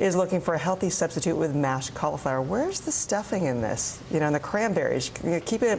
is looking for a healthy substitute with mashed cauliflower. Where's the stuffing in this? You know, and the cranberries. Keeping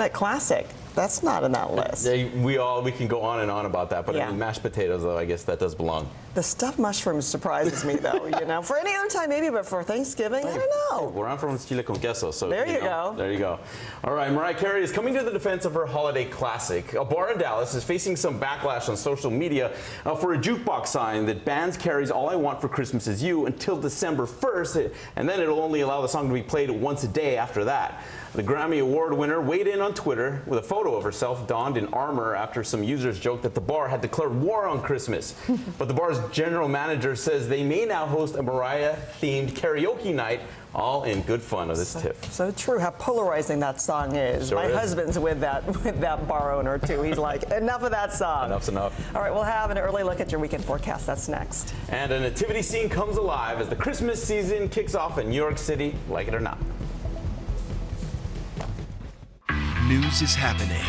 it classic. That's not in that list. We can go on and on about that, but Yeah. I mean, mashed potatoes, though, I guess that does belong. The stuffed mushrooms surprises me, though. You know, for any other time maybe, but for Thanksgiving, I don't know. Well, I'm from chile con queso, so There you go. There you go. All right, Mariah Carey is coming to the defense of her holiday classic. A bar in Dallas is facing some backlash on social media for a jukebox sign that bans Carey's "All I Want for Christmas Is You" until December 1st, and then it'll only allow the song to be played once a day after that. The Grammy Award winner weighed in on Twitter with a photo of herself donned in armor after some users joked that the bar had declared war on Christmas. But the bar's general manager says they may now host a Mariah-themed karaoke night, all in good fun of this tiff. So true how polarizing that song is. Sure My is. husband's with that bar owner, too. He's like, enough of that song. Enough's enough. All right, we'll have an early look at your weekend forecast. That's next. And a nativity scene comes alive as the Christmas season kicks off in New York City, like it or not. News is happening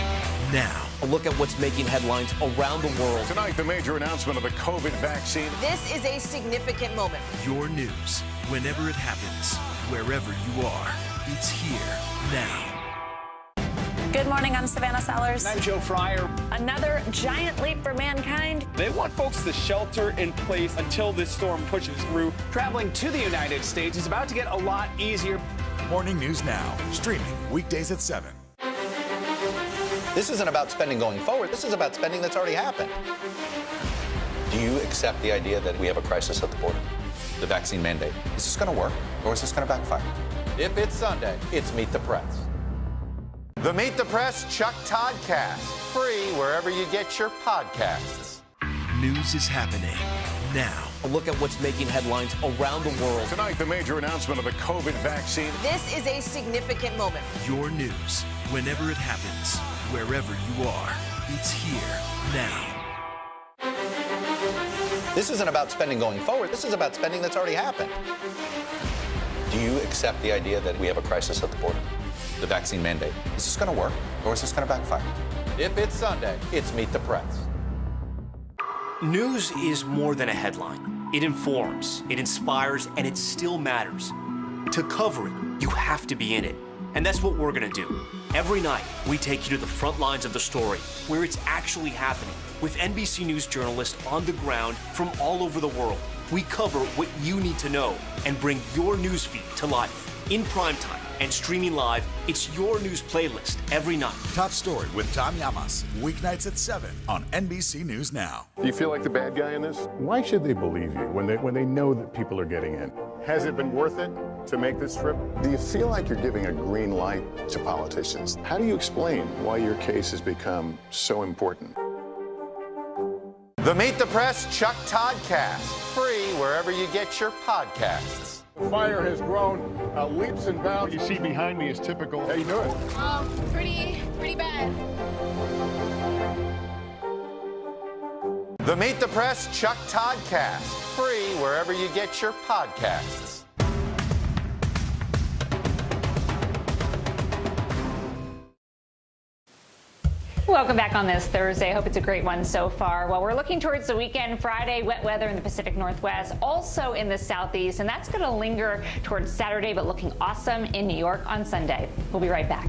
now. A look at what's making headlines around the world. Tonight, the major announcement of the COVID vaccine. This is a significant moment. Your news, whenever it happens, wherever you are, it's here now. Good morning, I'm Savannah Sellers. I'm Joe Fryer. Another giant leap for mankind. They want folks to shelter in place until this storm pushes through. Traveling to the United States is about to get a lot easier. Morning News Now, streaming weekdays at 7. This isn't about spending going forward. This is about spending that's already happened. Do you accept the idea that we have a crisis at the border? The vaccine mandate. Is this going to work, or is this going to backfire? If it's Sunday, it's Meet the Press. The Meet the Press Chuck Todd Cast. Free wherever you get your podcasts. News is happening now. A look at what's making headlines around the world. Tonight, the major announcement of the COVID vaccine. This is a significant moment. Your news, whenever it happens, wherever you are, it's here now. This isn't about spending going forward. This is about spending that's already happened. Do you accept the idea that we have a crisis at the border? The vaccine mandate. Is this going to work, or is this going to backfire? If it's Sunday, it's Meet the Press. News is more than a headline. It informs, it inspires, and it still matters. To cover it, you have to be in it. And that's what we're gonna do. Every night, we take you to the front lines of the story, where it's actually happening, with NBC News journalists on the ground from all over the world. We cover what you need to know and bring your news feed to life. In prime time and streaming live, it's your news playlist every night. Top Story with Tom Llamas, weeknights at 7 on NBC News Now. Do you feel like the bad guy in this? Why should they believe you when they know that people are getting in? Has it been worth it to make this trip? Do you feel like you're giving a green light to politicians? How do you explain why your case has become so important? The Meet the Press Chuck Todd Cast. Free wherever you get your podcasts. The fire has grown leaps and bounds. You see behind me is typical. How you doing? Pretty bad. The Meet the Press Chuck Todd Cast. Free wherever you get your podcasts. Welcome back on this Thursday. I hope it's a great one so far. Well, we're looking towards the weekend. Friday, wet weather in the Pacific Northwest, also in the Southeast, and that's going to linger towards Saturday, but looking awesome in New York on Sunday. We'll be right back.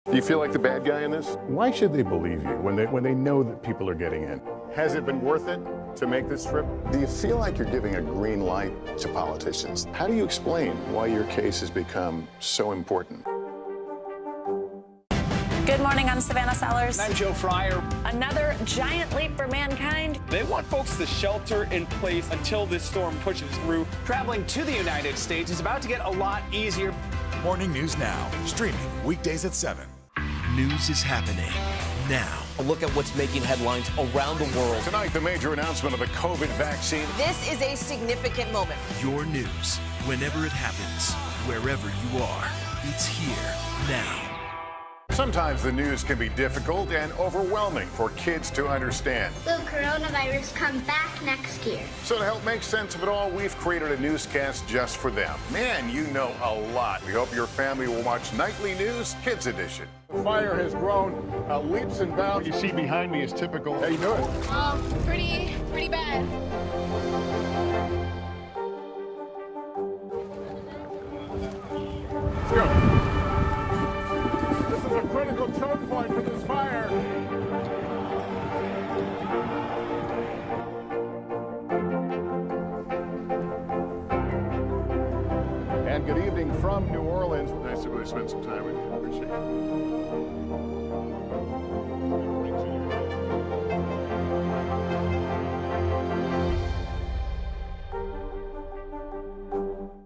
Do you feel like the bad guy in this? Why should they believe you when they know that people are getting in? Has it been worth it to make this trip? Do you feel like you're giving a green light to politicians? How do you explain why your case has become so important? Good morning, I'm Savannah Sellers. I'm Joe Fryer. Another giant leap for mankind. They want folks to shelter in place until this storm pushes through. Traveling to the United States is about to get a lot easier. Morning News Now, streaming weekdays at 7. News is happening now. A look at what's making headlines around the world. Tonight, the major announcement of the COVID vaccine. This is a significant moment. Your news, whenever it happens, wherever you are, it's here now. Sometimes the news can be difficult and overwhelming for kids to understand. Will coronavirus come back next year? So to help make sense of it all, we've created a newscast just for them. Man, you know a lot. We hope your family will watch Nightly News Kids Edition. The fire has grown leaps and bounds. You see behind me is typical. How you doing? Pretty bad. and good evening from New Orleans. Nice to really spend some time with you. Appreciate it.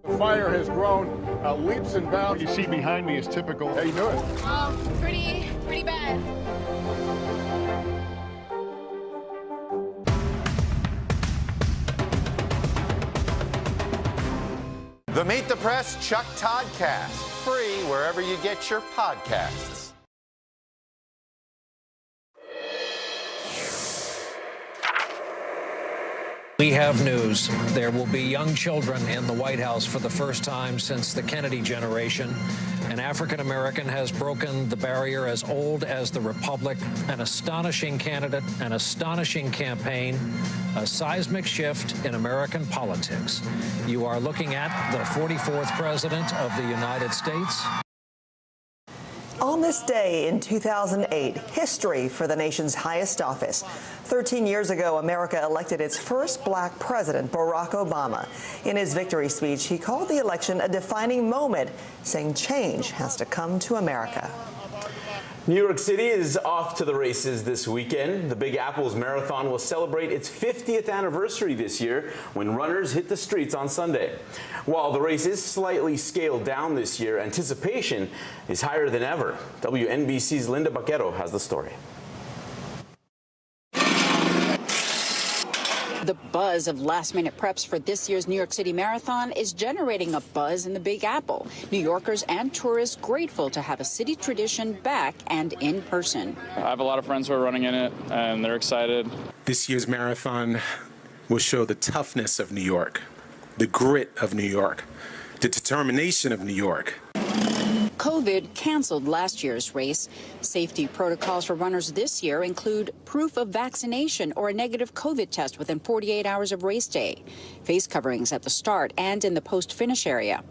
The fire has grown leaps and bounds. You see behind me is typical. How you doing? Pretty bad. The Meet the Press Chuck Toddcast, free wherever you get your podcasts. We have news. There will be young children in the White House for the first time since the Kennedy generation. An African American has broken the barrier as old as the Republic. An astonishing candidate, an astonishing campaign, a seismic shift in American politics. You are looking at the 44th President of the United States. On this day in 2008, history for the nation's highest office. 13 years ago, America elected its first black president, Barack Obama. In his victory speech, he called the election a defining moment, saying change has to come to America. New York City is off to the races this weekend. The Big Apple's marathon will celebrate its 50th anniversary this year when runners hit the streets on Sunday. While the race is slightly scaled down this year, anticipation is higher than ever. WNBC's Linda Baquero has the story. The buzz of last-minute preps for this year's New York City Marathon is generating a buzz in the Big Apple. New Yorkers and tourists grateful to have a city tradition back and in person. I have a lot of friends who are running in it, and they're excited. This year's marathon will show the toughness of New York, the grit of New York, the determination of New York. COVID canceled last year's race. Safety protocols for runners this year include proof of vaccination or a negative COVID test within 48 hours of race day, face coverings at the start and in the post-finish area,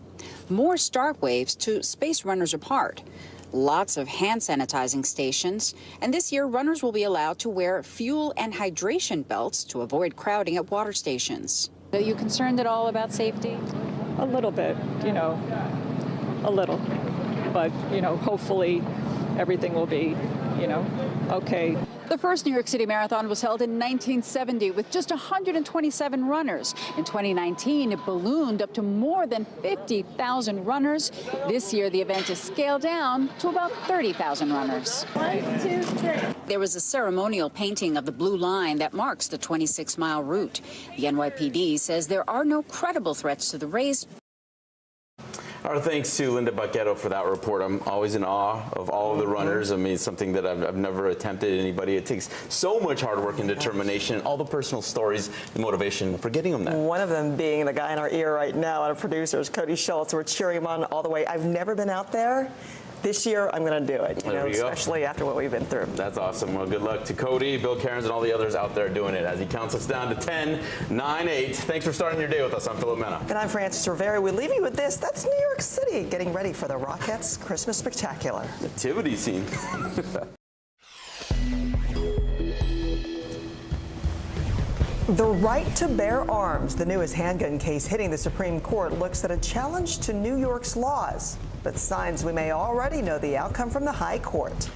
more start waves to space runners apart, lots of hand sanitizing stations, and this year runners will be allowed to wear fuel and hydration belts to avoid crowding at water stations. Are you concerned at all about safety? A little bit, a little. But, hopefully everything will be, okay. The first New York City Marathon was held in 1970 with just 127 runners. In 2019, it ballooned up to more than 50,000 runners. This year, the event is scaled down to about 30,000 runners. 1, 2, 3. There was a ceremonial painting of the blue line that marks the 26-mile route. The NYPD says there are no credible threats to the race. Our thanks to Linda Baquero for that report. I'm always in awe of all of the runners. I mean, it's something that I've never attempted anybody. It takes so much hard work and determination, all the personal stories and motivation for getting them there. One of them being the guy in our ear right now, our producers, Cody Schultz. We're cheering him on all the way. I've never been out there. This year, I'm going to do it, especially after what we've been through. That's awesome. Well, good luck to Cody, Bill Cairns, and all the others out there doing it as he counts us down to 10, 9, 8. Thanks for starting your day with us. I'm Philip Mena. And I'm Frances Rivera. We leave you with this. That's New York City getting ready for the Rockettes' Christmas Spectacular. Nativity scene. The right to bear arms, the newest handgun case hitting the Supreme Court, looks at a challenge to New York's laws, but signs we may already know the outcome from the High Court.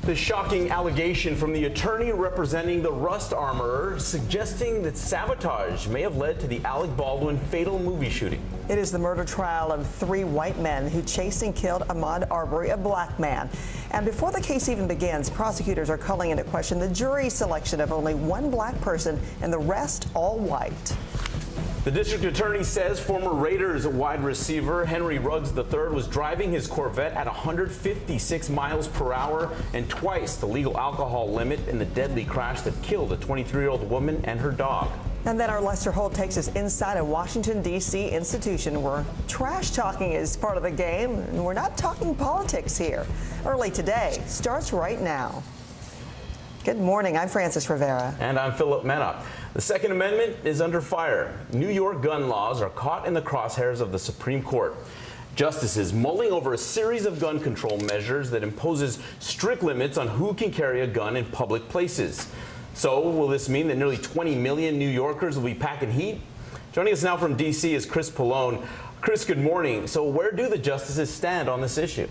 The shocking allegation from the attorney representing the Rust armorer suggesting that sabotage may have led to the Alec Baldwin fatal movie shooting. It is the murder trial of 3 white men who chased and killed Ahmaud Arbery, a black man. And before the case even begins, prosecutors are calling into question the jury selection of only 1 black person and the rest all white. The district attorney says former Raiders wide receiver Henry Ruggs III was driving his Corvette at 156 miles per hour and twice the legal alcohol limit in the deadly crash that killed a 23-year-old woman and her dog. And then our Lester Holt takes us inside a Washington, D.C. institution where trash talking is part of the game, and we're not talking politics here. Early today starts right now. Good morning. I'm Frances Rivera. And I'm Philip Mena. The Second Amendment is under fire. New York gun laws are caught in the crosshairs of the Supreme Court. Justices mulling over a series of gun control measures that imposes strict limits on who can carry a gun in public places. So will this mean that nearly 20 million New Yorkers will be packing heat? Joining us now from D.C. is Chris Pallone. Chris, good morning. So where do the justices stand on this issue?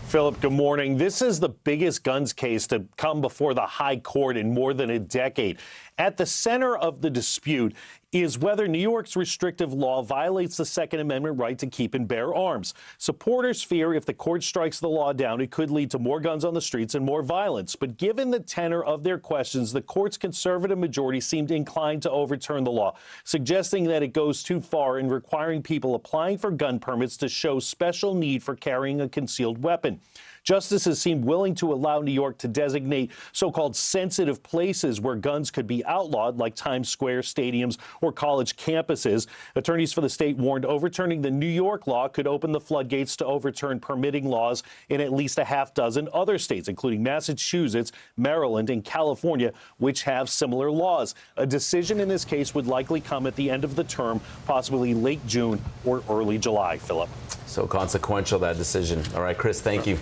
Philip, good morning. This is the biggest guns case to come before the high court in more than a decade. At the center of the dispute is whether New York's restrictive law violates the Second Amendment right to keep and bear arms. Supporters fear if the court strikes the law down, it could lead to more guns on the streets and more violence. But given the tenor of their questions, the court's conservative majority seemed inclined to overturn the law, suggesting that it goes too far in requiring people applying for gun permits to show special need for carrying a concealed weapon. Justices seemed willing to allow New York to designate so-called sensitive places where guns could be outlawed, like Times Square, stadiums, or college campuses. Attorneys for the state warned overturning the New York law could open the floodgates to overturn permitting laws in at least a half dozen other states, including Massachusetts, Maryland, and California, which have similar laws. A decision in this case would likely come at the end of the term, possibly late June or early July, Philip. So consequential, that decision. All right, Chris, thank you.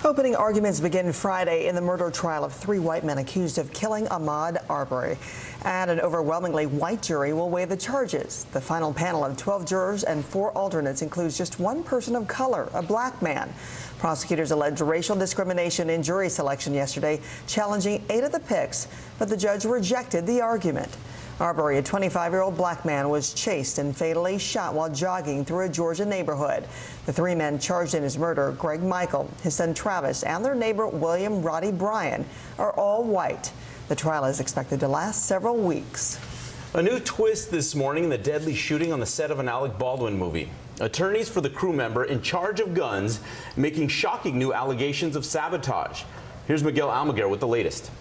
Opening arguments begin Friday in the murder trial of 3 white men accused of killing Ahmaud Arbery. And an overwhelmingly white jury will weigh the charges. The final panel of 12 jurors and 4 alternates includes just 1 person of color, a black man. Prosecutors alleged racial discrimination in jury selection yesterday, challenging 8 of the picks, but the judge rejected the argument. Arbery, a 25-year-old black man, was chased and fatally shot while jogging through a Georgia neighborhood. The 3 men charged in his murder, Greg Michael, his son Travis, and their neighbor William Roddy Bryan, are all white. The trial is expected to last several weeks. A new twist this morning in the deadly shooting on the set of an Alec Baldwin movie. Attorneys for the crew member in charge of guns making shocking new allegations of sabotage. Here's Miguel Almaguer with the latest.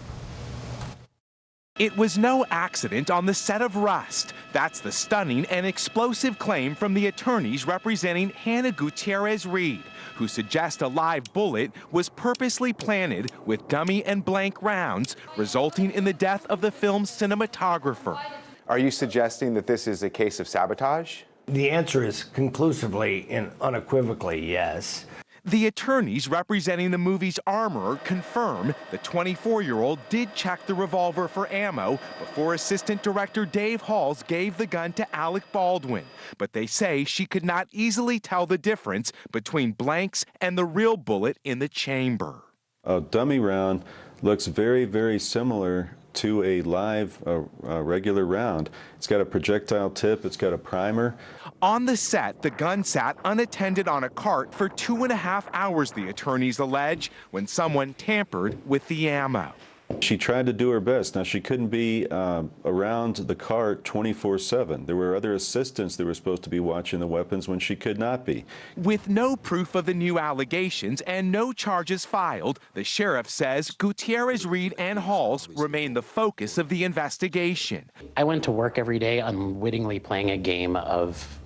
It was no accident on the set of Rust. That's the stunning and explosive claim from the attorneys representing Hannah Gutierrez-Reed, who suggest a live bullet was purposely planted with dummy and blank rounds, resulting in the death of the film's cinematographer. Are you suggesting that this is a case of sabotage? The answer is conclusively and unequivocally yes. The attorneys representing the movie's armorer confirm the 24-year-old did check the revolver for ammo before Assistant Director Dave Halls gave the gun to Alec Baldwin. But they say she could not easily tell the difference between blanks and the real bullet in the chamber. A dummy round looks very, very similar to a live, regular round. It's got a projectile tip, it's got a primer. On the set, the gun sat unattended on a cart for 2.5 hours, the attorneys allege, when someone tampered with the ammo. She tried to do her best. Now, she couldn't be around the cart 24/7. There were other assistants that were supposed to be watching the weapons when she could not be. With no proof of the new allegations and no charges filed, the sheriff says Gutierrez-Reed and Halls remain the focus of the investigation. I went to work every day unwittingly playing a game of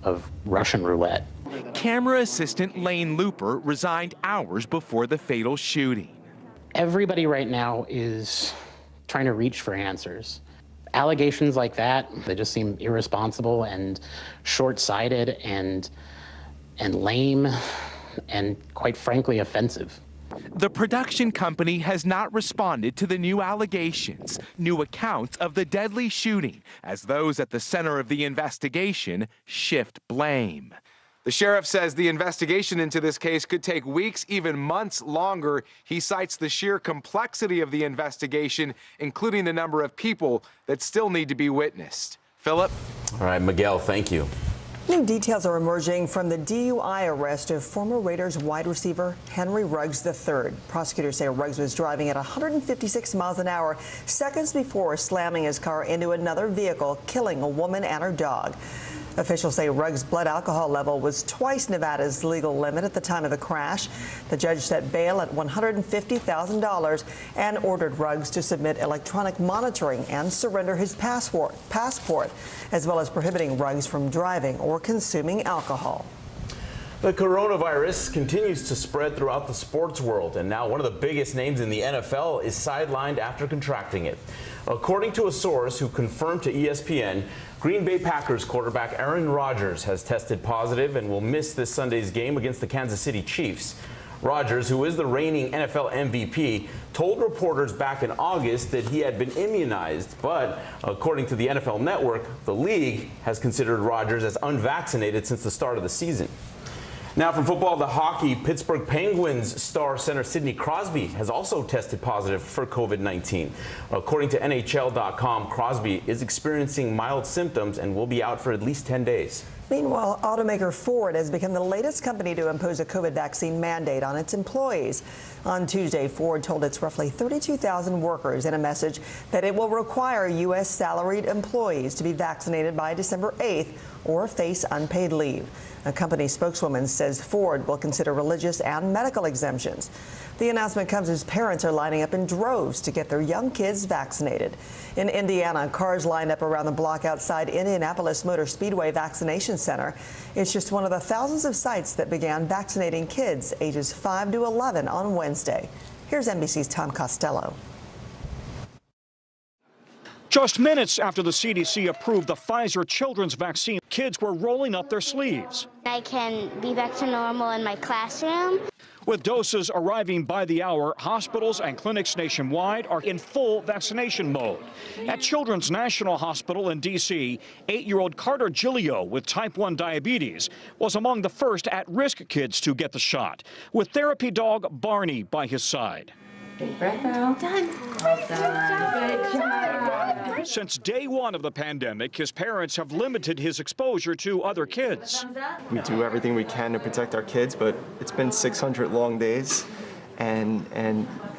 Russian roulette. Camera assistant Lane Looper resigned hours before the fatal shooting. Everybody right now is trying to reach for answers. Allegations like that, they just seem irresponsible and short-sighted and lame and, quite frankly, offensive. The production company has not responded to the new allegations, new accounts of the deadly shooting, as those at the center of the investigation shift blame. The sheriff says the investigation into this case could take weeks, even months longer. He cites the sheer complexity of the investigation, including the number of people that still need to be witnessed. Philip? All right, Miguel, thank you. New details are emerging from the DUI arrest of former Raiders wide receiver Henry Ruggs III. Prosecutors say Ruggs was driving at 156 miles an hour seconds before slamming his car into another vehicle, killing a woman and her dog. Officials say Ruggs' blood alcohol level was twice Nevada's legal limit at the time of the crash. The judge set bail at $150,000 and ordered Ruggs to submit electronic monitoring and surrender his passport, as well as prohibiting Ruggs from driving or consuming alcohol. The coronavirus continues to spread throughout the sports world, and now one of the biggest names in the NFL is sidelined after contracting it. According to a source who confirmed to ESPN, Green Bay Packers quarterback Aaron Rodgers has tested positive and will miss this Sunday's game against the Kansas City Chiefs. Rodgers, who is the reigning NFL MVP, told reporters back in August that he had been immunized, but according to the NFL Network, the league has considered Rodgers as unvaccinated since the start of the season. Now from football to hockey, Pittsburgh Penguins star center Sidney Crosby has also tested positive for COVID-19. According to NHL.com, Crosby is experiencing mild symptoms and will be out for at least 10 days. Meanwhile, automaker Ford has become the latest company to impose a COVID vaccine mandate on its employees. On Tuesday, Ford told its roughly 32,000 workers in a message that it will require U.S. salaried employees to be vaccinated by December 8th or face unpaid leave. A company spokeswoman says Ford will consider religious and medical exemptions. The announcement comes as parents are lining up in droves to get their young kids vaccinated. In Indiana, cars lined up around the block outside Indianapolis Motor Speedway Vaccination Center. It's just one of the thousands of sites that began vaccinating kids ages 5 to 11 on Wednesday. Here's NBC's Tom Costello. Just minutes after the CDC approved the Pfizer children's vaccine, kids were rolling up their sleeves. I can be back to normal in my classroom. With doses arriving by the hour, hospitals and clinics nationwide are in full vaccination mode. At Children's National Hospital in D.C., 8-year-old Carter Giglio with type 1 diabetes was among the first at-risk kids to get the shot, with therapy dog Barney by his side. Big breath out. Done. Well done. Good job. Since day one of the pandemic, his parents have limited his exposure to other kids. We do everything we can to protect our kids, but it's been 600 long days, and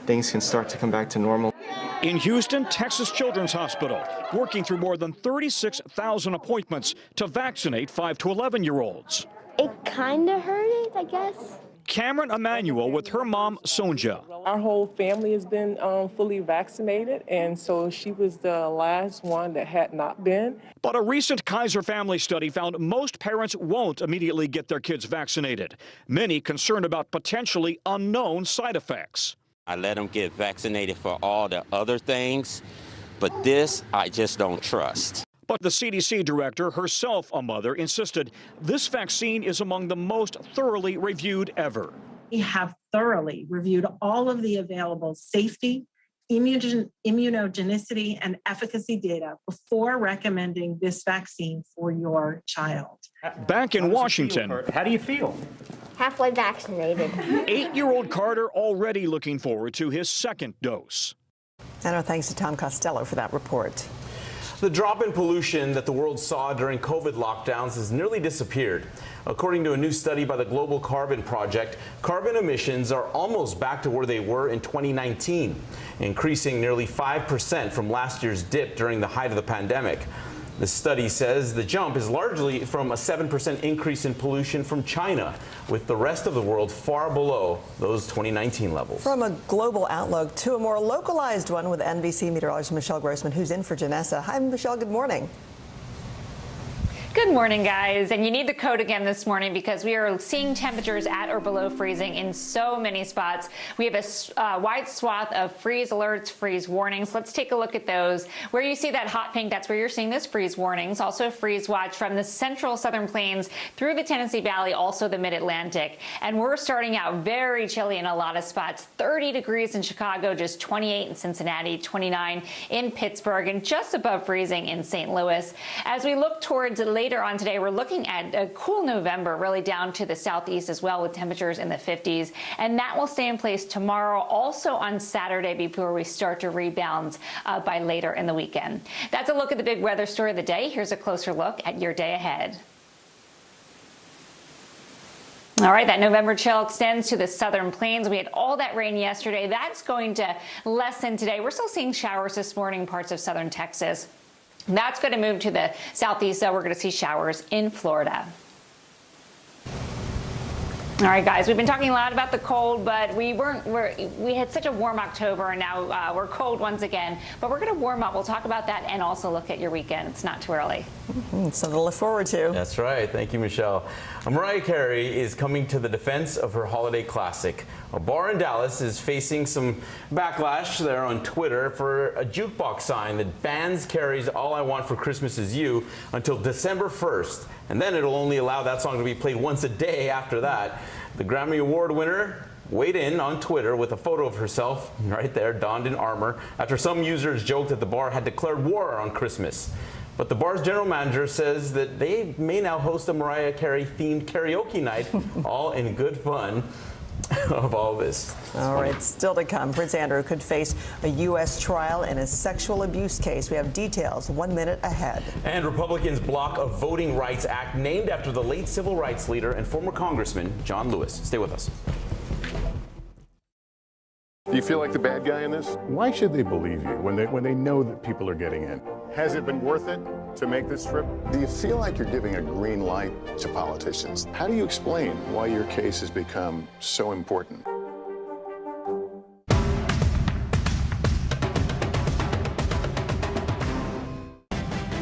things can start to come back to normal. In Houston, Texas Children's Hospital, working through more than 36,000 appointments to vaccinate 5 to 11-year-olds. It kind of hurt, I guess. Cameron Emanuel with her mom, Sonja. Our whole family has been fully vaccinated, and so she was the last one that had not been. But a recent Kaiser family study found most parents won't immediately get their kids vaccinated, many concerned about potentially unknown side effects. I let them get vaccinated for all the other things, but this I just don't trust. But the CDC director, herself a mother, insisted this vaccine is among the most thoroughly reviewed ever. We have thoroughly reviewed all of the available safety, immunogenicity, and efficacy data before recommending this vaccine for your child. Back in Washington, how do you feel? Halfway vaccinated. 8-year-old Carter already looking forward to his second dose. And our thanks to Tom Costello for that report. The drop in pollution that the world saw during COVID lockdowns has nearly disappeared. According to a new study by the Global Carbon Project, carbon emissions are almost back to where they were in 2019, increasing nearly 5% from last year's dip during the height of the pandemic. The study says the jump is largely from a 7% increase in pollution from China, with the rest of the world far below those 2019 levels. From a global outlook to a more localized one with NBC meteorologist Michelle Grossman, who's in for Janessa. Hi, Michelle. Good morning. Good morning, guys. And you need the code again this morning because we are seeing temperatures at or below freezing in so many spots. We have a wide swath of freeze alerts, freeze warnings. Let's take a look at those. Where you see that hot pink, that's where you're seeing this freeze warnings. Also freeze watch from the central southern plains through the Tennessee Valley, also the mid-Atlantic. And we're starting out very chilly in a lot of spots. 30 degrees in Chicago, just 28 in Cincinnati, 29 in Pittsburgh, and just above freezing in St. Louis. As we look towards later on today, we're looking at a cool November, really down to the southeast as well, with temperatures in the 50s. And that will stay in place tomorrow, also on Saturday, before we start to rebound by later in the weekend. That's a look at the big weather story of the day. Here's a closer look at your day ahead. All right, that November chill extends to the southern plains. We had all that rain yesterday. That's going to lessen today. We're still seeing showers this morning in parts of southern Texas. That's going to move to the southeast, so we're going to see showers in Florida. All right, guys, we've been talking a lot about the cold, but we had such a warm October, and now we're cold once again. But we're going to warm up. We'll talk about that and also look at your weekend. It's not too early. Something to look forward to. That's right. Thank you, Michelle. Mariah Carey is coming to the defense of her holiday classic. A bar in Dallas is facing some backlash there on Twitter for a jukebox sign that bans Carey's All I Want for Christmas Is You until December 1st. And then it'll only allow that song to be played once a day after that. The Grammy Award winner weighed in on Twitter with a photo of herself right there, donned in armor, after some users joked that the bar had declared war on Christmas. But the bar's general manager says that they may now host a Mariah Carey-themed karaoke night, all in good fun of all this. All right, still to come. Prince Andrew could face a U.S. trial in a sexual abuse case. We have details 1 minute ahead. And Republicans block a Voting Rights Act named after the late civil rights leader and former Congressman John Lewis. Stay with us. Do you feel like the bad guy in this? Why should they believe you when they know that people are getting in? Has it been worth it to make this trip? Do you feel like you're giving a green light to politicians? How do you explain why your case has become so important?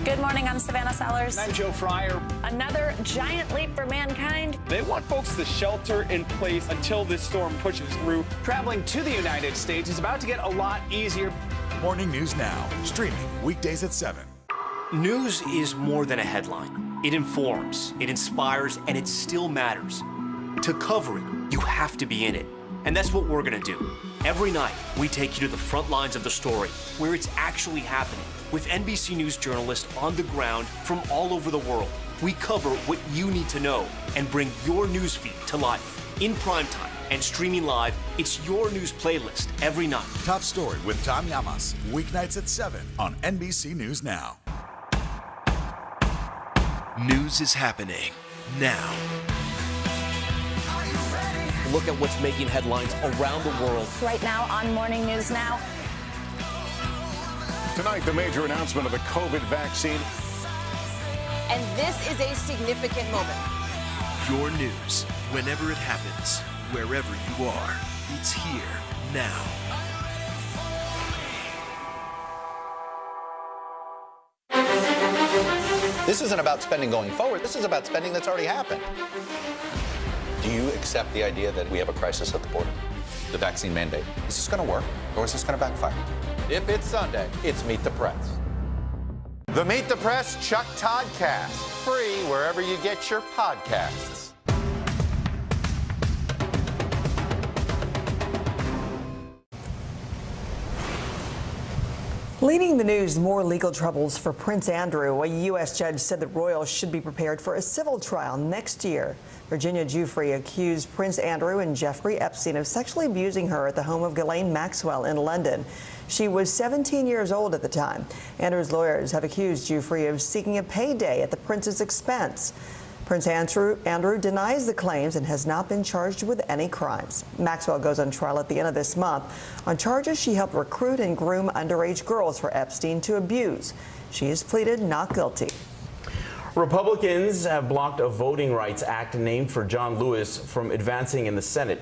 Good morning, I'm Savannah Sellers. I'm Joe Fryer. Another giant leap for mankind. They want folks to shelter in place until this storm pushes through. Traveling to the United States is about to get a lot easier. Morning News Now, streaming weekdays at 7. News is more than a headline. It informs, it inspires, and it still matters. To cover it, you have to be in it. And that's what we're gonna do. Every night, we take you to the front lines of the story, where it's actually happening, with NBC News journalists on the ground from all over the world. We cover what you need to know and bring your newsfeed to life. In primetime and streaming live, it's your news playlist every night. Top Story with Tom Llamas, weeknights at 7 on NBC News Now. News is happening now. Look at what's making headlines around the world. Right now on Morning News Now. Tonight, the major announcement of the COVID vaccine. And this is a significant moment. Your news, whenever it happens, wherever you are, it's here now. This isn't about spending going forward. This is about spending that's already happened. Do you accept the idea that we have a crisis at the border? The vaccine mandate. Is this going to work, or is this going to backfire? If it's Sunday, it's Meet the Press. The Meet the Press Chuck Todd Cast. Free wherever you get your podcasts. Leading the news, more legal troubles for Prince Andrew. A U.S. judge said the royals should be prepared for a civil trial next year. Virginia Giuffre accused Prince Andrew and Jeffrey Epstein of sexually abusing her at the home of Ghislaine Maxwell in London. She was 17 years old at the time. Andrew's lawyers have accused Giuffre of seeking a payday at the prince's expense. Prince Andrew denies the claims and has not been charged with any crimes. Maxwell goes on trial at the end of this month on charges she helped recruit and groom underage girls for Epstein to abuse. She has pleaded not guilty. Republicans have blocked a Voting Rights Act named for John Lewis from advancing in the Senate.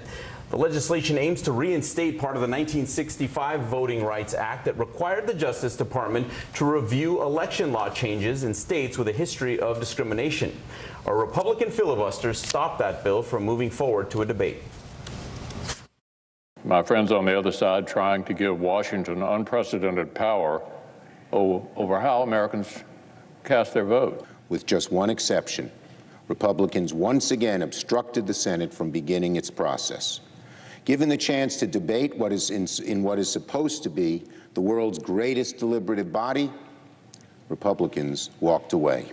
The legislation aims to reinstate part of the 1965 Voting Rights Act that required the Justice Department to review election law changes in states with a history of discrimination. A Republican filibuster stopped that bill from moving forward to a debate. My friends on the other side trying to give Washington unprecedented power over how Americans cast their vote. With just one exception, Republicans once again obstructed the Senate from beginning its process. Given the chance to debate what is in what is supposed to be the world's greatest deliberative body, Republicans walked away.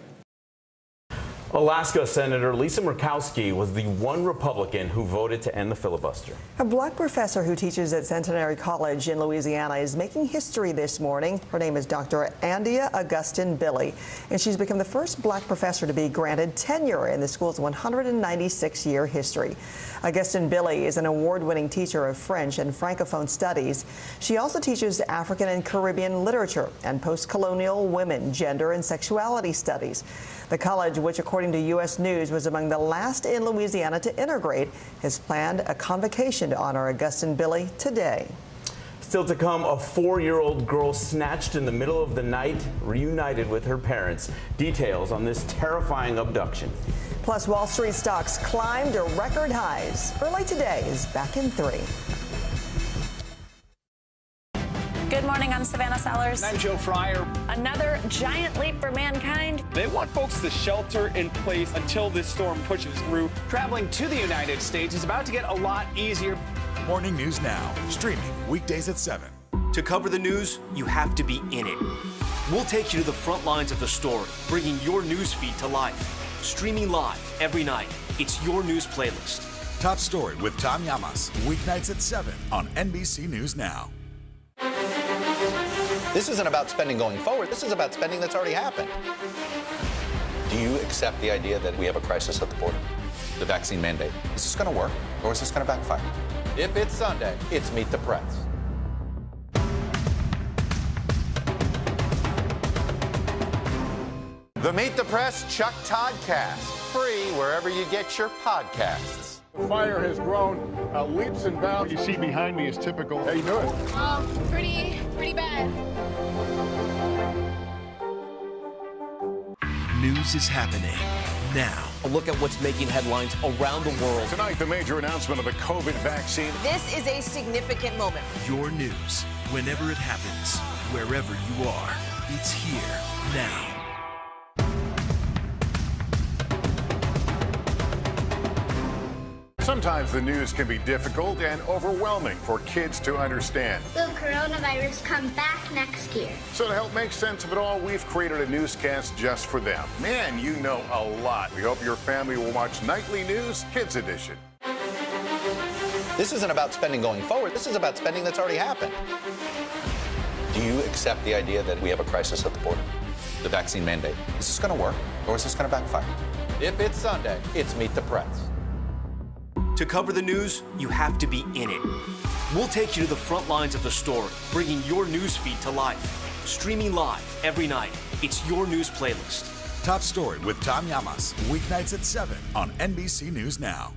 Alaska Senator Lisa Murkowski was the one Republican who voted to end the filibuster. A black professor who teaches at Centenary College in Louisiana is making history this morning. Her name is Dr. Andia Augustine Billy, and she's become the first black professor to be granted tenure in the school's 196-year history. Augustine Billy is an award-winning teacher of French and Francophone studies. She also teaches African and Caribbean literature and post-colonial women, gender, and sexuality studies. The college, which according to U.S. News was among the last in Louisiana to integrate, has planned a convocation to honor Augustine Billy today. Still to come, a 4-year-old girl snatched in the middle of the night, reunited with her parents. Details on this terrifying abduction. Plus, Wall Street stocks climbed to record highs. Early today is back in 3. Good morning. morning, I'm Savannah Sellers. And I'm Joe Fryer. Another giant leap for mankind. They want folks to shelter in place until this storm pushes through. Traveling to the United States is about to get a lot easier. Morning News Now, streaming weekdays at 7. To cover the news, you have to be in it. We'll take you to the front lines of the story, bringing your news feed to life. Streaming live every night. It's your news playlist. Top Story with Tom Llamas, weeknights at 7 on NBC News Now. This isn't about spending going forward. This is about spending that's already happened. Do you accept the idea that we have a crisis at the border? The vaccine mandate. Is this going to work, or is this going to backfire? If it's Sunday, it's Meet the Press. The Meet the Press Chuck Toddcast. Free wherever you get your podcasts. The fire has grown leaps and bounds. You see behind me is typical. How you doing? Pretty bad. News is happening now. A look at what's making headlines around the world. Tonight, the major announcement of the COVID vaccine. This is a significant moment. Your news, whenever it happens, wherever you are. It's here now. Sometimes the news can be difficult and overwhelming for kids to understand. Will coronavirus come back next year? So to help make sense of it all, we've created a newscast just for them. Man, you know a lot. We hope your family will watch Nightly News Kids Edition. This isn't about spending going forward. This is about spending that's already happened. Do you accept the idea that we have a crisis at the border? The vaccine mandate. Is this going to work, or is this going to backfire? If it's Sunday, it's Meet the Press. To cover the news, you have to be in it. We'll take you to the front lines of the story, bringing your news feed to life. Streaming live every night. It's your news playlist. Top Story with Tom Llamas, weeknights at 7 on NBC News Now.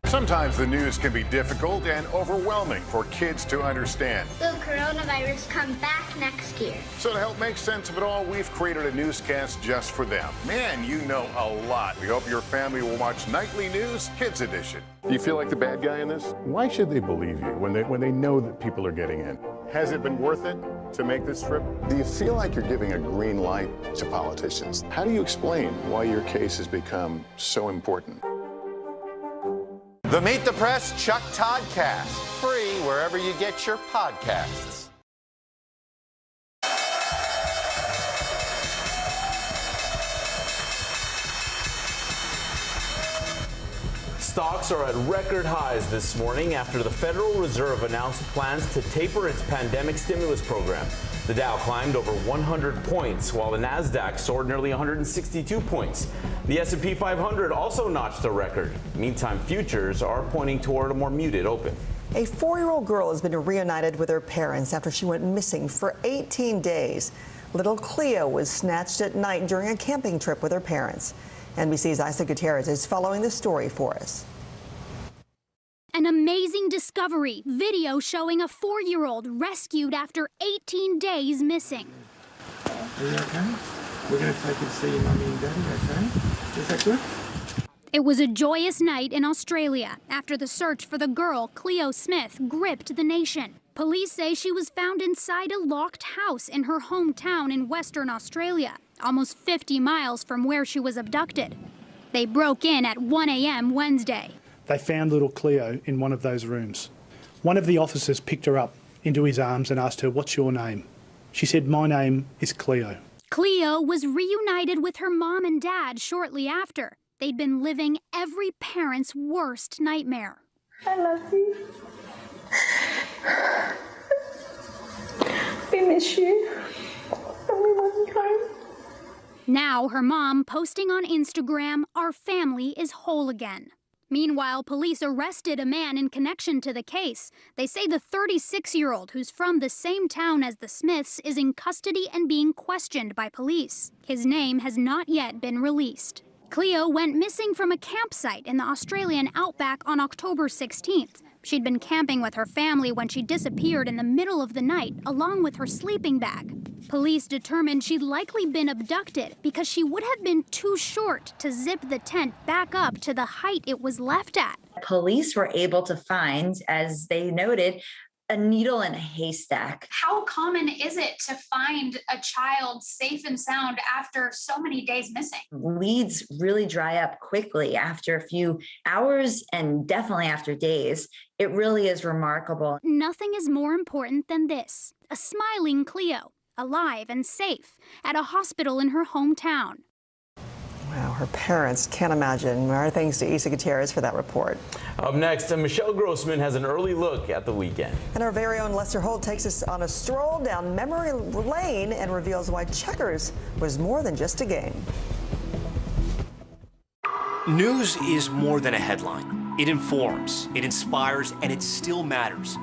Sometimes the news can be difficult and overwhelming for kids to understand. Will coronavirus come back next year? So to help make sense of it all, we've created a newscast just for them. Man, you know a lot. We hope your family will watch Nightly News Kids Edition. Do you feel like the bad guy in this? Why should they believe you when they know that people are getting in? Has it been worth it to make this trip? Do you feel like you're giving a green light to politicians? How do you explain why your case has become so important? The Meet the Press Chuck Toddcast. Free wherever you get your podcasts. Stocks are at record highs this morning after the Federal Reserve announced plans to taper its pandemic stimulus program. The Dow climbed over 100 points, while the Nasdaq soared nearly 162 points. The S&P 500 also notched a record. Meantime, futures are pointing toward a more muted open. A 4-year-old girl has been reunited with her parents after she went missing for 18 days. Little Cleo was snatched at night during a camping trip with her parents. NBC's Isa Gutierrez is following the story for us. An amazing discovery. Video showing a 4-year-old rescued after 18 days missing. Are you okay? We're going to take you to see your mummy and daddy, okay? Is that good? It was a joyous night in Australia after the search for the girl, Cleo Smith, gripped the nation. Police say she was found inside a locked house in her hometown in Western Australia, almost 50 miles from where she was abducted. They broke in at 1 a.m. Wednesday. They found little Cleo in one of those rooms. One of the officers picked her up into his arms and asked her, "What's your name?" She said, "My name is Cleo." Cleo was reunited with her mom and dad shortly after. They'd been living every parent's worst nightmare. I love you. We miss you. And we want you home. Now her mom posting on Instagram, "Our family is whole again." Meanwhile, police arrested a man in connection to the case. They say the 36-year-old, who's from the same town as the Smiths, is in custody and being questioned by police. His name has not yet been released. Cleo went missing from a campsite in the Australian outback on October 16th. She'd been camping with her family when she disappeared in the middle of the night, along with her sleeping bag. Police determined she'd likely been abducted because she would have been too short to zip the tent back up to the height it was left at. Police were able to find, as they noted, a needle in a haystack. How common is it to find a child safe and sound after so many days missing? Leads really dry up quickly after a few hours and definitely after days. It really is remarkable. Nothing is more important than this. A smiling Cleo, alive and safe, at a hospital in her hometown. Wow, her parents can't imagine. Our thanks to Isa Gutierrez for that report. Up next, Michelle Grossman has an early look at the weekend. And our very own Lester Holt takes us on a stroll down memory lane and reveals why checkers was more than just a game. News is more than a headline. It informs, it inspires, and it still matters.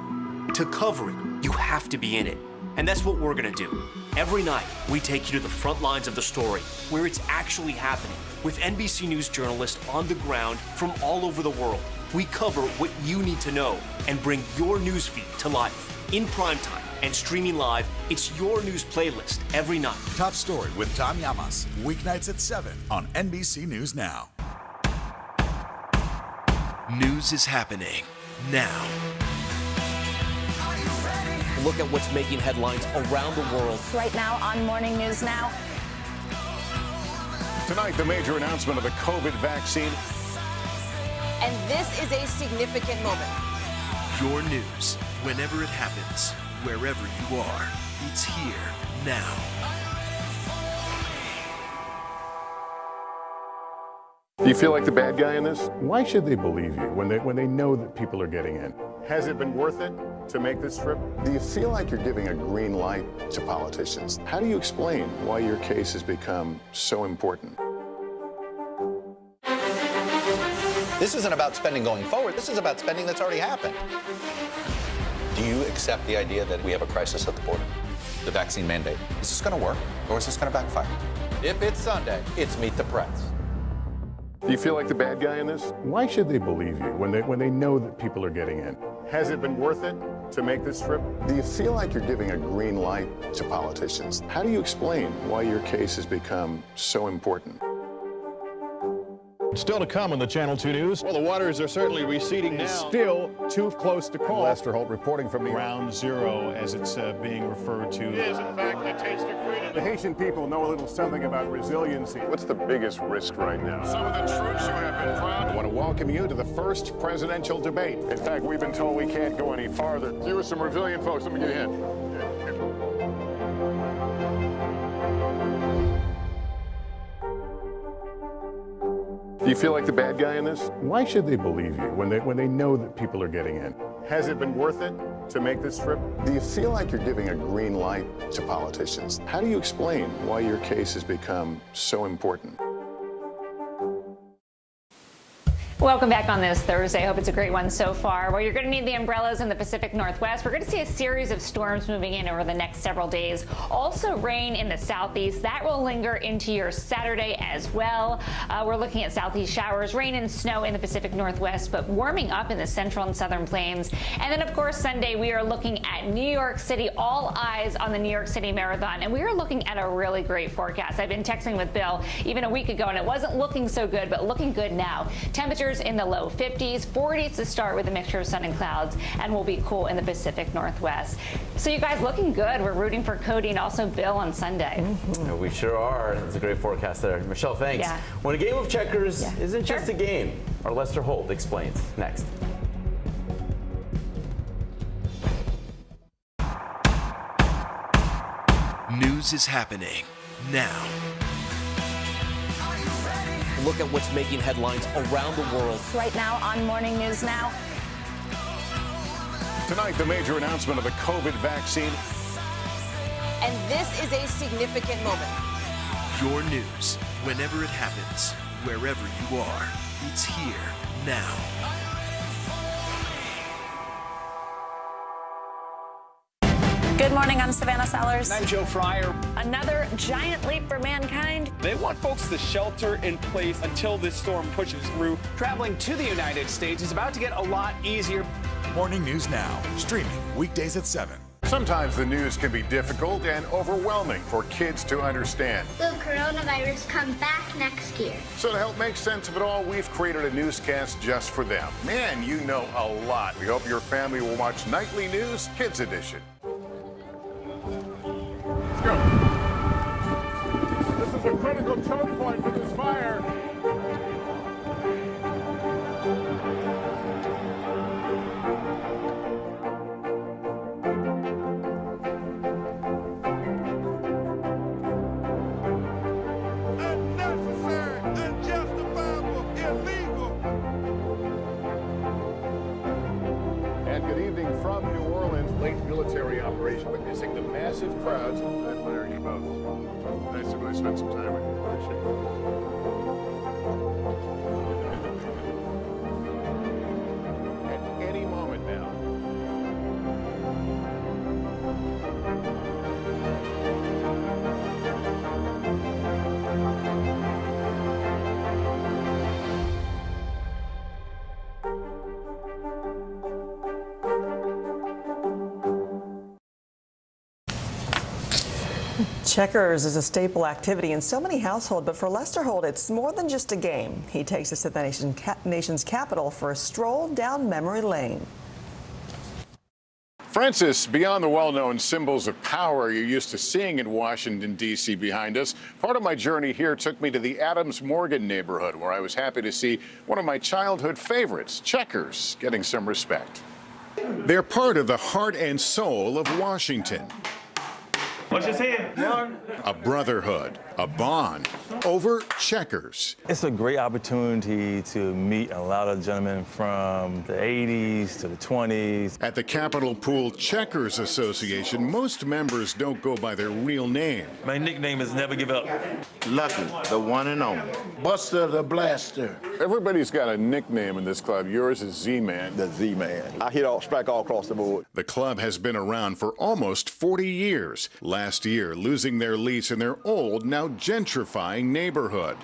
To cover it, you have to be in it. And that's what we're going to do. Every night, we take you to the front lines of the story, where it's actually happening, with NBC News journalists on the ground from all over the world. We cover what you need to know and bring your newsfeed to life. In primetime and streaming live, it's your news playlist every night. Top Story with Tom Llamas, weeknights at 7 on NBC News Now. News is happening now. Look at what's making headlines around the world. Right now on Morning News Now. Tonight, the major announcement of the COVID vaccine. And this is a significant moment. Your news, whenever it happens, wherever you are, it's here now. Do you feel like the bad guy in this? Why should they believe you when they know that people are getting in? Has it been worth it to make this trip? Do you feel like you're giving a green light to politicians? How do you explain why your case has become so important? This isn't about spending going forward. This is about spending that's already happened. Do you accept the idea that we have a crisis at the border? The vaccine mandate. Is this going to work, or is this going to backfire? If it's Sunday, it's Meet the Press. Do you feel like the bad guy in this? Why should they believe you when they know that people are getting in? Has it been worth it to make this trip? Do you feel like you're giving a green light to politicians? How do you explain why your case has become so important? Still to come on the Channel 2 News. Well, the waters are certainly receding now. Still too close to call. Lester Holt reporting from Ground Zero, as it's being referred to. It is, in fact, the taste of freedom. The Haitian people know a little something about resiliency. What's the biggest risk right now? Some of the troops who have been proud. I want to welcome you to the first presidential debate. In fact, we've been told we can't go any farther. You are some resilient folks. Let me get in. Do you feel like the bad guy in this? Why should they believe you when they know that people are getting in? Has it been worth it to make this trip? Do you feel like you're giving a green light to politicians? How do you explain why your case has become so important? Welcome back on this Thursday. I hope it's a great one so far. Well, you're going to need the umbrellas in the Pacific Northwest. We're going to see a series of storms moving in over the next several days. Also rain in the southeast. That will linger into your Saturday as well. We're looking at southeast showers, rain and snow in the Pacific Northwest, but warming up in the central and southern plains. And then, of course, Sunday, we are looking at New York City. All eyes on the New York City Marathon. And we are looking at a really great forecast. I've been texting with Bill even a week ago, and it wasn't looking so good, but looking good now. Temperatures in the low 50s, 40s to start with a mixture of sun and clouds, and will be cool in the Pacific Northwest. So you guys looking good. We're rooting for Cody and also Bill on Sunday. Yeah, we sure are. It's a great forecast there. Michelle, thanks. Yeah. When a game of checkers isn't just a game, our Lester Holt explains next. News is happening now. Look at what's making headlines around the world. Right now on Morning News Now. Tonight, the major announcement of the COVID vaccine. And this is a significant moment. Your news, whenever it happens, wherever you are, it's here now. Good morning, I'm Savannah Sellers. I'm Joe Fryer. Another giant leap for mankind. They want folks to shelter in place until this storm pushes through. Traveling to the United States is about to get a lot easier. Morning News Now, streaming weekdays at 7. Sometimes the news can be difficult and overwhelming for kids to understand. Will coronavirus come back next year? So to help make sense of it all, we've created a newscast just for them. Man, you know a lot. We hope your family will watch Nightly News Kids Edition. Let's go. This is a critical choke point for this fire. From New Orleans, late military operation, witnessing the massive crowds. I admire you both. Nice to really spend some time with you. Appreciate it. At any moment now. Checkers is a staple activity in so many households, but for Lester Holt, it's more than just a game. He takes us to the nation's capital for a stroll down memory lane. Francis, beyond the well-known symbols of power you're used to seeing in Washington, D.C. behind us, part of my journey here took me to the Adams Morgan neighborhood, where I was happy to see one of my childhood favorites, Checkers, getting some respect. They're part of the heart and soul of Washington. What's your saying? A brotherhood, a bond, over Checkers. It's a great opportunity to meet a lot of gentlemen from the 80s to the 20s. At the Capitol Pool Checkers Association, most members don't go by their real name. My nickname is Never Give Up. Lucky, the one and only. Buster the Blaster. Everybody's got a nickname in this club. Yours is Z-Man. The Z-Man. I hit all, strike all across the board. The club has been around for almost 40 years. Last year, losing their lease in their old, now gentrifying neighborhood.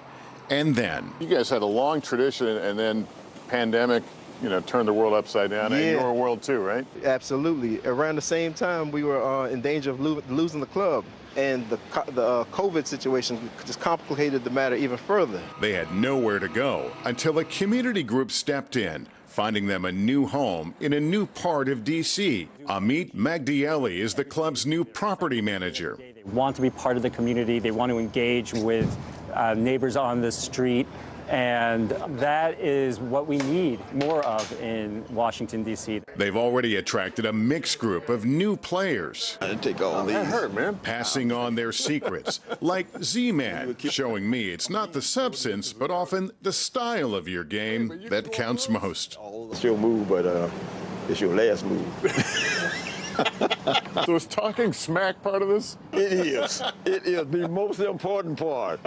And then... You guys had a long tradition, and then pandemic, you know, turned the world upside down, and your world too, right? Absolutely. Around the same time, we were in danger of losing the club. And the COVID situation just complicated the matter even further. They had nowhere to go until a community group stepped in, finding them a new home in a new part of D.C. Amit Magdieli is the club's new property manager. They want to be part of the community. They want to engage with neighbors on the street. And that is what we need more of in Washington, D.C. They've already attracted a mixed group of new players. I take all these. That hurt, man. Passing on their secrets, like Z-Man, showing me it's not the substance, but often the style of your game that counts most. It's your move, but it's your last move. So is talking smack part of this? It is. It is the most important part.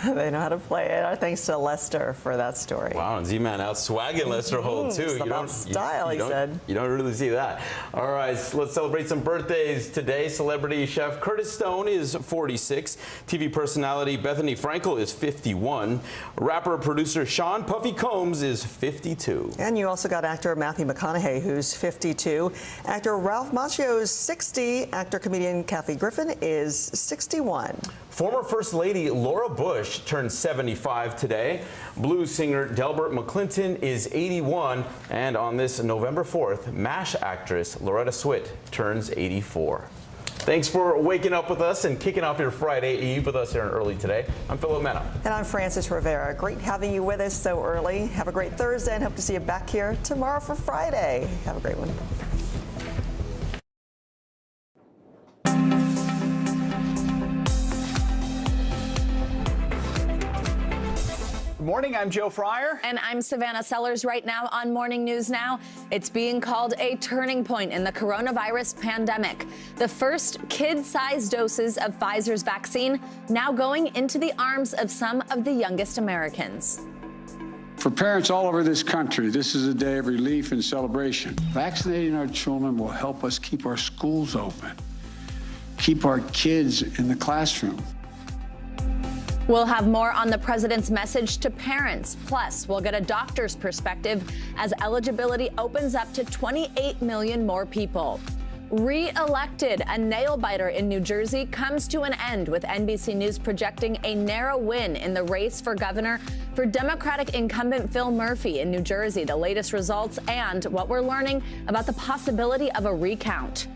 They know how to play it. Our thanks to Lester for that story. Wow, and Z-Man out swagging Lester Holt, too. It's about style, he said. You don't really see that. All right, so let's celebrate some birthdays today. Celebrity chef Curtis Stone is 46. TV personality Bethany Frankel is 51. Rapper producer Sean Puffy Combs is 52. And you also got actor Matthew McConaughey, who's 52. Actor Ralph Macchio is 60. Actor comedian Kathy Griffin is 61. Former First Lady Laura Bush turned 75 today. Blues singer Delbert McClinton is 81. And on this November 4th, MASH actress Loretta Swit turns 84. Thanks for waking up with us and kicking off your Friday Eve with us here early today. I'm Philip Mena. And I'm Francis Rivera. Great having you with us so early. Have a great Thursday and hope to see you back here tomorrow for Friday. Have a great one. Good morning, I'm Joe Fryer. And I'm Savannah Sellers. Right now on Morning News Now, it's being called a turning point in the coronavirus pandemic. The first kid-sized doses of Pfizer's vaccine now going into the arms of some of the youngest Americans. For parents all over this country, this is a day of relief and celebration. Vaccinating our children will help us keep our schools open, keep our kids in the classroom. We'll have more on the president's message to parents. Plus, we'll get a doctor's perspective as eligibility opens up to 28 million more people. Re-elected, a nail-biter in New Jersey comes to an end with NBC News projecting a narrow win in the race for governor for Democratic incumbent Phil Murphy in New Jersey. The latest results and what we're learning about the possibility of a recount.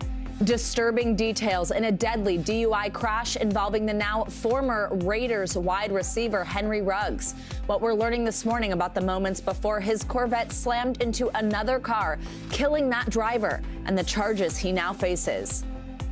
Disturbing details in a deadly DUI crash involving the now former Raiders wide receiver Henry Ruggs. What we're learning this morning about the moments before his Corvette slammed into another car, killing that driver, and the charges he now faces.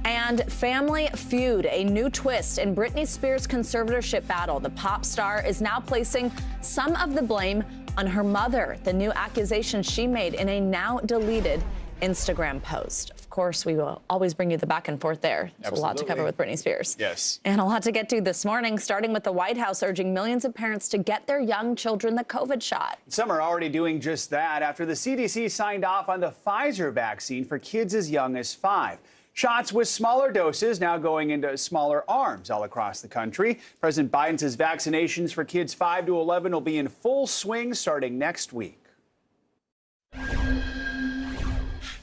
And Family Feud, a new twist in Britney Spears' conservatorship battle. The pop star is now placing some of the blame on her mother, the new accusation she made in a now deleted Instagram post. Of course, we will always bring you the back and forth there. There's a lot to cover with Britney Spears. Yes. And a lot to get to this morning, starting with the White House urging millions of parents to get their young children the COVID shot. Some are already doing just that after the CDC signed off on the Pfizer vaccine for kids as young as 5. Shots with smaller doses now going into smaller arms all across the country. President Biden says vaccinations for kids 5 to 11 will be in full swing starting next week.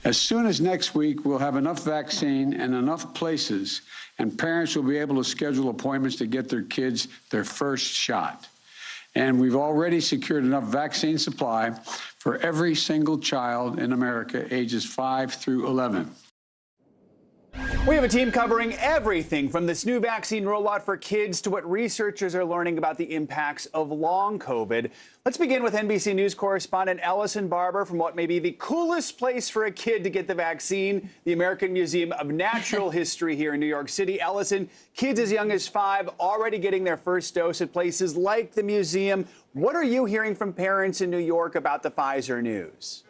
As soon as next week, we'll have enough vaccine and enough places, and parents will be able to schedule appointments to get their kids their first shot. And we've already secured enough vaccine supply for every single child in America ages 5 through 11. We have a team covering everything from this new vaccine rollout for kids to what researchers are learning about the impacts of long COVID. Let's begin with NBC News correspondent Ellison Barber from what may be the coolest place for a kid to get the vaccine, the American Museum of Natural History here in New York City. Ellison, kids as young as 5 already getting their first dose at places like the museum. What are you hearing from parents in New York about the Pfizer news?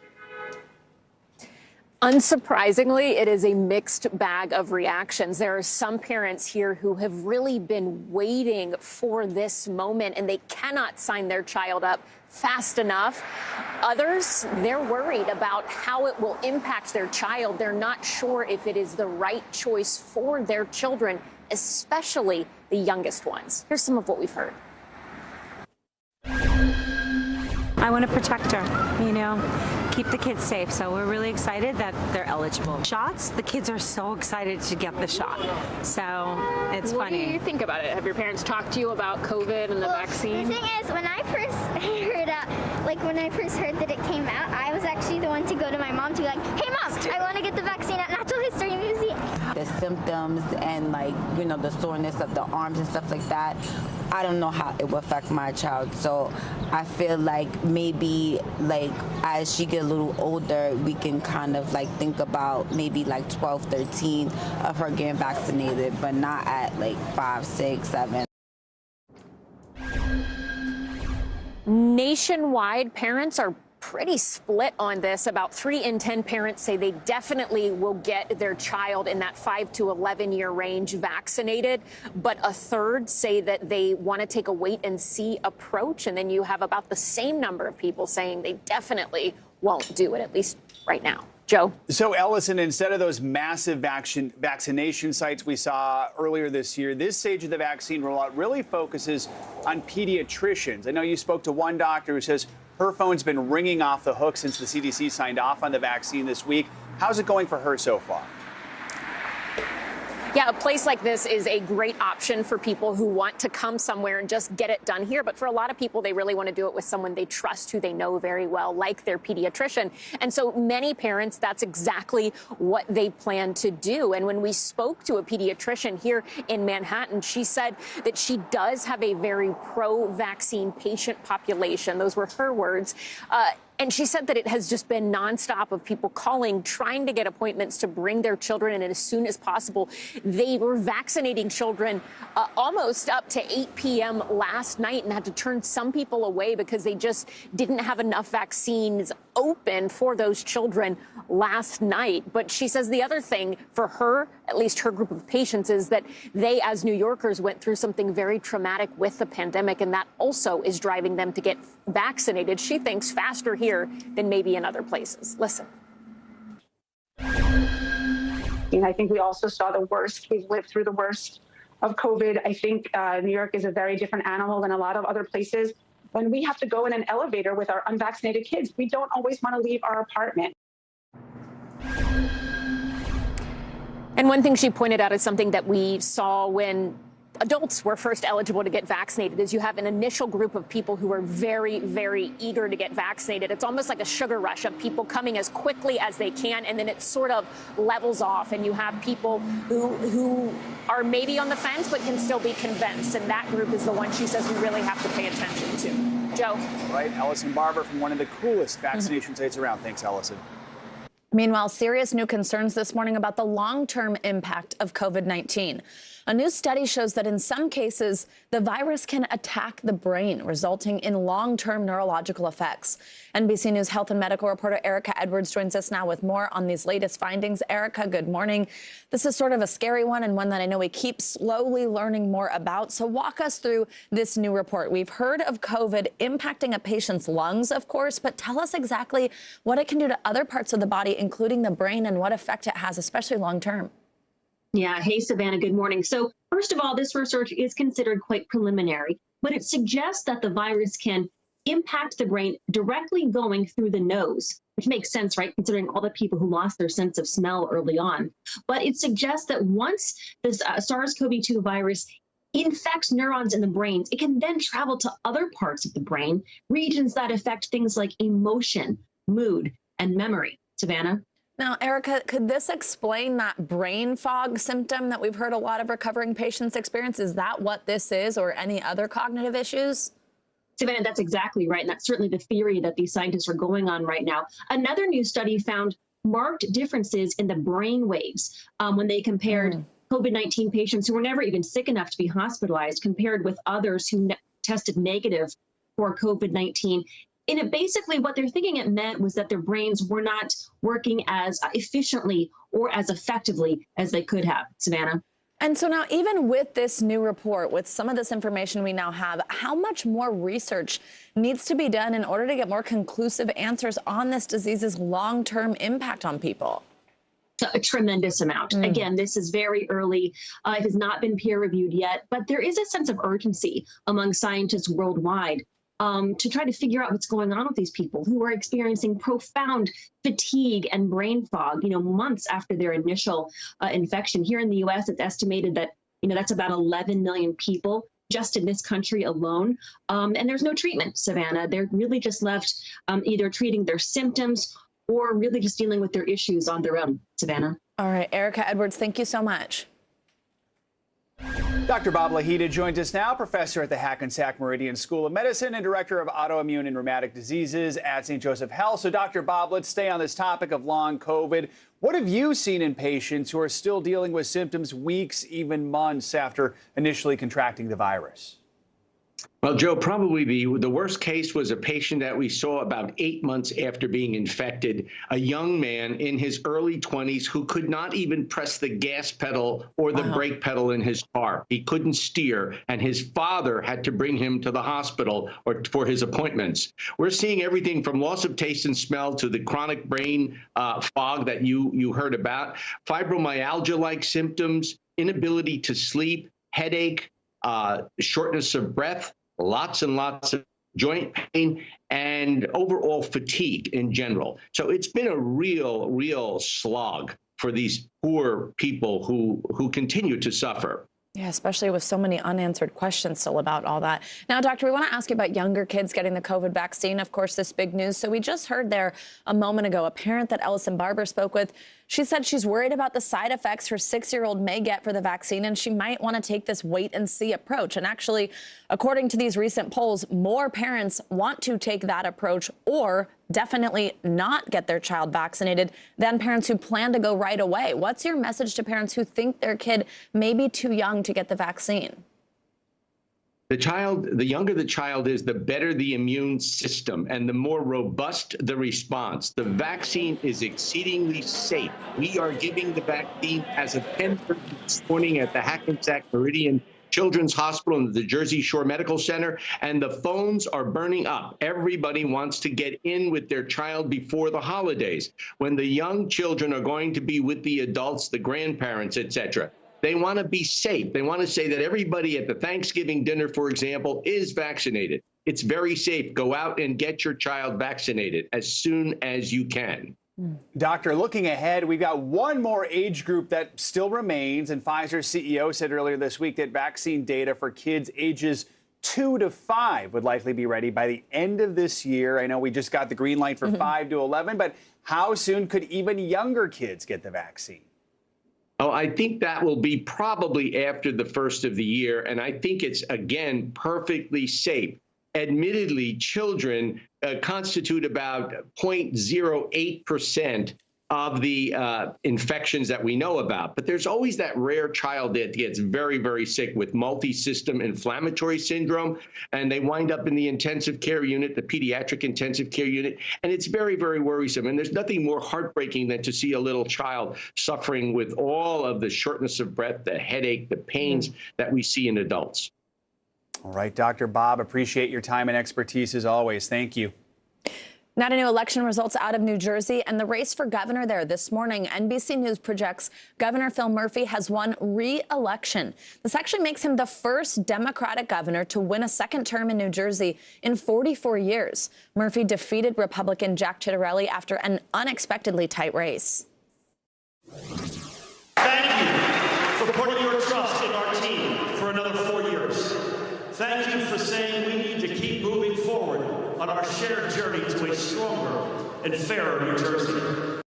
Unsurprisingly, it is a mixed bag of reactions. There are some parents here who have really been waiting for this moment, and they cannot sign their child up fast enough. Others, they're worried about how it will impact their child. They're not sure if it is the right choice for their children, especially the youngest ones. Here's some of what we've heard. I want to protect her, you know, keep the kids safe. So we're really excited that they're eligible. Shots, the kids are so excited to get the shot. So it's funny. What do you think about it? Have your parents talked to you about COVID and the vaccine? The thing is, when I first heard that it came out, I was actually the one to go to my mom to be like, hey mom, I want to get the vaccine at Natural History Museum. The symptoms and the soreness of the arms and stuff like that, I don't know how it will affect my child. So I feel like maybe as she get a little older, we can kind of think about maybe 12, 13 of her getting vaccinated, but not at 5, 6, 7. Nationwide, parents are pretty split on this. About 3 in 10 parents say they definitely will get their child in that 5 to 11 year range vaccinated, but a third say that they want to take a wait and see approach. And then you have about the same number of people saying they definitely won't do it, at least right now. Joe? So, Ellison, instead of those massive vaccination sites we saw earlier this year, this stage of the vaccine rollout really focuses on pediatricians. I know you spoke to one doctor who says her phone's been ringing off the hook since the CDC signed off on the vaccine this week. How's it going for her so far? Yeah, a place like this is a great option for people who want to come somewhere and just get it done here. But for a lot of people, they really want to do it with someone they trust, who they know very well, like their pediatrician. And so many parents, that's exactly what they plan to do. And when we spoke to a pediatrician here in Manhattan, she said that she does have a very pro-vaccine patient population. Those were her words. And she said that it has just been nonstop of people calling, trying to get appointments to bring their children in as soon as possible. They were vaccinating children almost up to 8 p.m. last night and had to turn some people away because they just didn't have enough vaccines open for those children last night. But she says the other thing for her, at least her group of patients, is that they, as New Yorkers, went through something very traumatic with the pandemic, and that also is driving them to get vaccinated. She thinks faster here than maybe in other places. Listen. I think we also saw the worst. We've lived through the worst of COVID. I think New York is a very different animal than a lot of other places. When we have to go in an elevator with our unvaccinated kids, we don't always want to leave our apartment. And one thing she pointed out is something that we saw when adults were first eligible to get vaccinated is you have an initial group of people who are very, very eager to get vaccinated. It's almost like a sugar rush of people coming as quickly as they can, and then it sort of levels off, and you have people who are maybe on the fence but can still be convinced, and that group is the one she says we really have to pay attention to. Joe. Right, Allison Barber from one of the coolest vaccination sites around. Thanks, Allison. Meanwhile, serious new concerns this morning about the long-term impact of COVID-19. A new study shows that in some cases, the virus can attack the brain, resulting in long-term neurological effects. NBC News health and medical reporter Erica Edwards joins us now with more on these latest findings. Erica, good morning. This is sort of a scary one and one that I know we keep slowly learning more about. So walk us through this new report. We've heard of COVID impacting a patient's lungs, of course, but tell us exactly what it can do to other parts of the body, including the brain, and what effect it has, especially long-term. Yeah. Hey, Savannah. Good morning. So first of all, this research is considered quite preliminary, but it suggests that the virus can impact the brain directly going through the nose, which makes sense, right, considering all the people who lost their sense of smell early on. But it suggests that once this SARS-CoV-2 virus infects neurons in the brain, it can then travel to other parts of the brain, regions that affect things like emotion, mood, and memory. Savannah? Now, Erica, could this explain that brain fog symptom that we've heard a lot of recovering patients experience? Is that what this is, or any other cognitive issues? Savannah, that's exactly right. And that's certainly the theory that these scientists are going on right now. Another new study found marked differences in the brain waves when they compared COVID-19 patients who were never even sick enough to be hospitalized compared with others who tested negative for COVID-19. And basically what they're thinking it meant was that their brains were not working as efficiently or as effectively as they could have. Savannah? And so now, even with this new report, with some of this information we now have, how much more research needs to be done in order to get more conclusive answers on this disease's long-term impact on people? A tremendous amount. Again, this is very early. It has not been peer-reviewed yet, but there is a sense of urgency among scientists worldwide to try to figure out what's going on with these people who are experiencing profound fatigue and brain fog, months after their initial infection. Here in the U.S., it's estimated that, that's about 11 million people just in this country alone. And there's no treatment, Savannah. They're really just left either treating their symptoms or really just dealing with their issues on their own. Savannah? All right, Erica Edwards, thank you so much. Dr. Bob Lahita joins us now, professor at the Hackensack Meridian School of Medicine and director of autoimmune and rheumatic diseases at St. Joseph Health. So, Dr. Bob, let's stay on this topic of long COVID. What have you seen in patients who are still dealing with symptoms weeks, even months after initially contracting the virus? Well, Joe, probably the worst case was a patient that we saw about 8 months after being infected, a young man in his early 20s who could not even press the gas pedal or the brake pedal in his car. He couldn't steer, and his father had to bring him to the hospital or for his appointments. We're seeing everything from loss of taste and smell to the chronic brain fog that you heard about, fibromyalgia-like symptoms, inability to sleep, headache, shortness of breath, lots and lots of joint pain, and overall fatigue in general. So it's been a real slog for these poor people who continue to suffer. Yeah, especially with so many unanswered questions still about all that. Now, doctor, we want to ask you about younger kids getting the COVID vaccine. Of course, this big news. So we just heard there a moment ago, a parent that Allison Barber spoke with. She said she's worried about the side effects her 6-year-old may get for the vaccine, and she might want to take this wait and see approach. And actually, according to these recent polls, more parents want to take that approach or definitely not get their child vaccinated than parents who plan to go right away. What's your message to parents who think their kid may be too young to get the vaccine? The younger the child is, the better the immune system and the more robust the response. The vaccine is exceedingly safe. We are giving the vaccine as of 10:30 this morning at the Hackensack Meridian Children's Hospital and the Jersey Shore Medical Center, and the phones are burning up. Everybody wants to get in with their child before the holidays, when the young children are going to be with the adults, the grandparents, etc. They want to be safe. They want to say that everybody at the Thanksgiving dinner, for example, is vaccinated. It's very safe. Go out and get your child vaccinated as soon as you can. Doctor, looking ahead, we've got one more age group that still remains, and Pfizer's CEO said earlier this week that vaccine data for kids ages 2 to 5 would likely be ready by the end of this year. I know we just got the green light for 5 to 11, but how soon could even younger kids get the vaccine? Oh, I think that will be probably after the first of the year, and I think it's, again, perfectly safe. Admittedly, children constitute about 0.08% of the infections that we know about. But there's always that rare child that gets very, very sick with multi-system inflammatory syndrome, and they wind up in the intensive care unit, the pediatric intensive care unit, and it's very, very worrisome. And there's nothing more heartbreaking than to see a little child suffering with all of the shortness of breath, the headache, the pains that we see in adults. All right, Dr. Bob, appreciate your time and expertise as always. Thank you. Now to new election results out of New Jersey and the race for governor there this morning. NBC News projects Governor Phil Murphy has won re-election. This actually makes him the first Democratic governor to win a second term in New Jersey in 44 years. Murphy defeated Republican Jack Ciattarelli after an unexpectedly tight race. Thank you for putting your trust in our team for another 4 years. Thank you for saying we need to keep moving forward on our shared journey to a stronger and fairer New Jersey.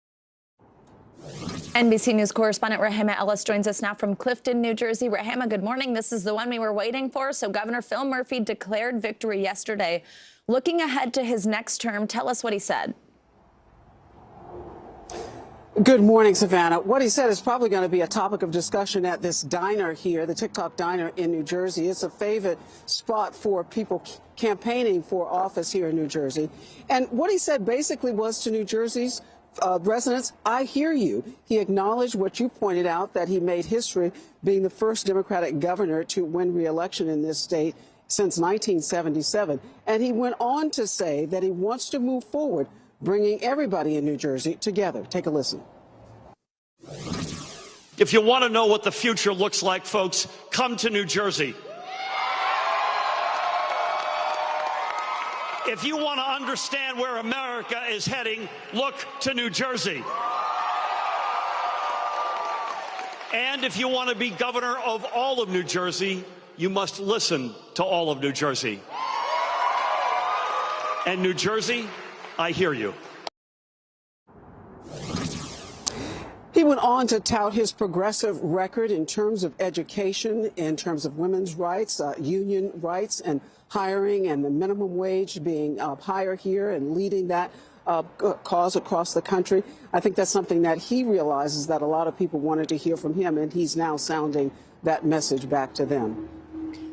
NBC News correspondent Rahema Ellis joins us now from Clifton, New Jersey. Rahema, good morning. This is the one we were waiting for. So Governor Phil Murphy declared victory yesterday. Looking ahead to his next term, tell us what he said. Good morning, Savannah. What he said is probably going to be a topic of discussion at this diner here, the TikTok diner in New Jersey. It's a favorite spot for people campaigning for office here in New Jersey. And what he said basically was to New Jersey's residents, I hear you. He acknowledged what you pointed out, that he made history being the first Democratic governor to win re-election in this state since 1977. And he went on to say that he wants to move forward, bringing everybody in New Jersey together. Take a listen. If you want to know what the future looks like, folks, come to New Jersey. If you want to understand where America is heading, look to New Jersey. And if you want to be governor of all of New Jersey, you must listen to all of New Jersey. And New Jersey, I hear you. He went on to tout his progressive record in terms of education, in terms of women's rights, union rights, and hiring, and the minimum wage being higher here and leading that cause across the country. I think that's something that he realizes that a lot of people wanted to hear from him, and he's now sounding that message back to them.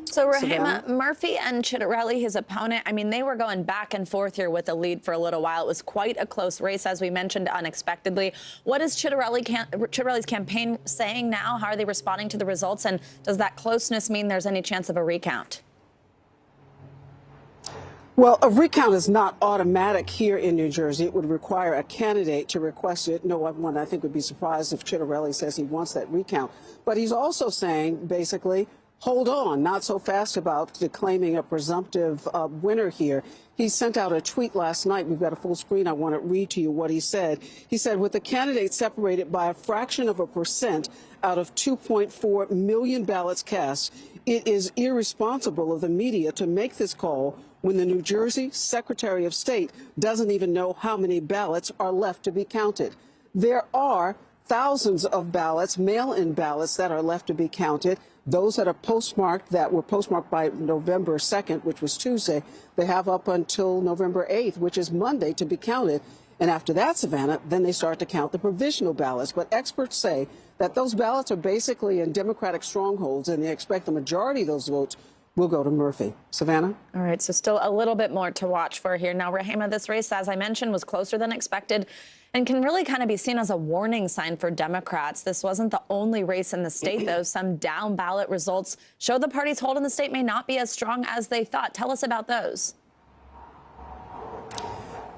So, Rahema, Murphy and Ciattarelli, his opponent, I mean, they were going back and forth here with the lead for a little while. It was quite a close race, as we mentioned, unexpectedly. What is Ciattarelli's campaign saying now? How are they responding to the results? And does that closeness mean there's any chance of a recount? Well, a recount is not automatic here in New Jersey. It would require a candidate to request it. No one, I think, would be surprised if Ciattarelli says he wants that recount. But he's also saying, basically, hold on, not so fast about claiming a presumptive winner here. He sent out a tweet last night. We've got a full screen. I want to read to you what he said. He said, with the candidate separated by a fraction of a percent out of 2.4 million ballots cast, it is irresponsible of the media to make this call when the New Jersey Secretary of State doesn't even know how many ballots are left to be counted. There are thousands of ballots, mail-in ballots, that are left to be counted. Those that are postmarked, that were postmarked by November 2nd, which was Tuesday, they have up until November 8th, which is Monday, to be counted. And after that, Savannah, then they start to count the provisional ballots. But experts say that those ballots are basically in Democratic strongholds, and they expect the majority of those votes will go to Murphy. Savannah? All right, so still a little bit more to watch for here. Now, Rahema, this race, as I mentioned, was closer than expected and can really kind of be seen as a warning sign for Democrats. This wasn't the only race in the state, though. Some down ballot results show the party's hold in the state may not be as strong as they thought. Tell us about those.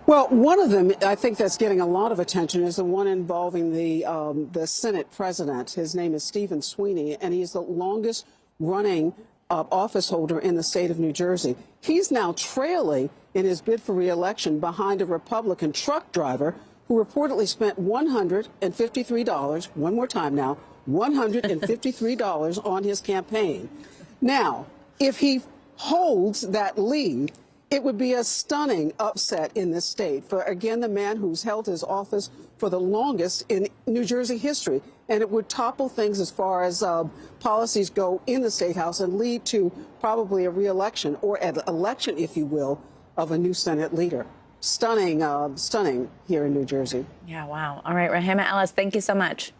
Well, one of them, I think, that's getting a lot of attention is the one involving the Senate president. His name is Stephen Sweeney, and he's the longest running office holder in the state of New Jersey. He's now trailing in his bid for re-election behind a Republican truck driver who reportedly spent $153, one more time now, $153 on his campaign. Now, if he holds that lead, it would be a stunning upset in this state for, again, the man who's held his office for the longest in New Jersey history. And it would topple things as far as policies go in the State House and lead to probably a re-election or an election, if you will, of a new Senate leader. Stunning, stunning here in New Jersey. Yeah, wow. All right, Rahima Ellis, thank you so much.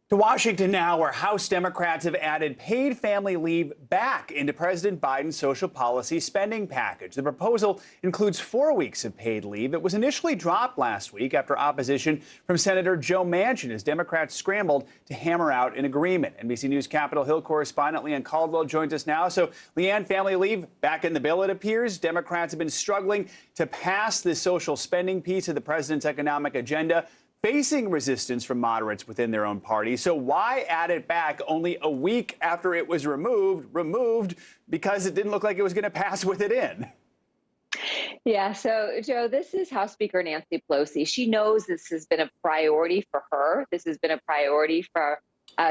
To Washington now, where House Democrats have added paid family leave back into President Biden's social policy spending package. The proposal includes 4 weeks of paid leave. It was initially dropped last week after opposition from Senator Joe Manchin as Democrats scrambled to hammer out an agreement. NBC News Capitol Hill correspondent Leanne Caldwell joins us now. So, Leanne, family leave back in the bill, it appears. Democrats have been struggling to pass this social spending piece of the president's economic agenda, facing resistance from moderates within their own party. So why add it back only a week after it was removed because it didn't look like it was going to pass with it in? Yeah, so, Joe, this is House Speaker Nancy Pelosi. She knows this has been a priority for her. This has been a priority for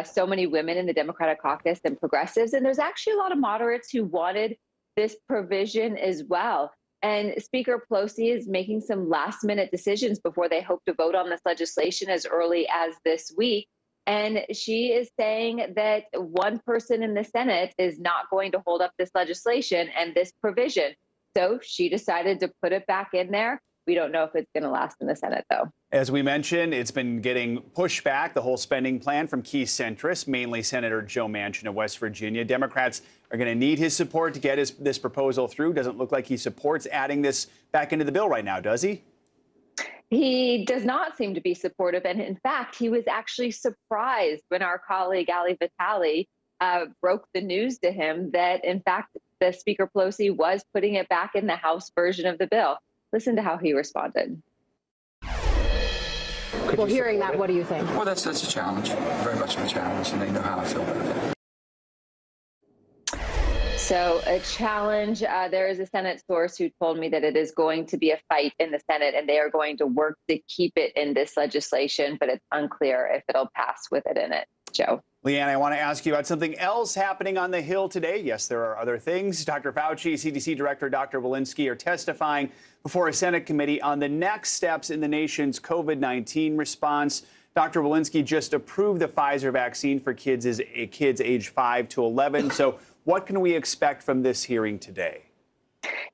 so many women in the Democratic caucus and progressives. And there's actually a lot of moderates who wanted this provision as well. And Speaker Pelosi is making some last-minute decisions before they hope to vote on this legislation as early as this week. And she is saying that one person in the Senate is not going to hold up this legislation and this provision. So she decided to put it back in there. We don't know if it's going to last in the Senate, though. As we mentioned, it's been getting pushback, the whole spending plan, from key centrists, mainly Senator Joe Manchin of West Virginia. Democrats are going to need his support to get this proposal through. Doesn't look like he supports adding this back into the bill right now, does he? He does not seem to be supportive. And in fact, he was actually surprised when our colleague Ali Vitale broke the news to him that, in fact, the Speaker Pelosi was putting it back in the House version of the bill. Listen to how he responded. Well, hearing that, what do you think? Well, that's a challenge, very much of a challenge, and they know how I feel about it. So a challenge, there is a Senate source who told me that it is going to be a fight in the Senate and they are going to work to keep it in this legislation, but it's unclear if it'll pass with it in it. Joe. Leanne, I want to ask you about something else happening on the Hill today. Yes, there are other things. Dr. Fauci, CDC Director Dr. Walensky are testifying before a Senate committee on the next steps in the nation's COVID-19 response. Dr. Walensky just approved the Pfizer vaccine for kids aged 5 to 11. So what can we expect from this hearing today?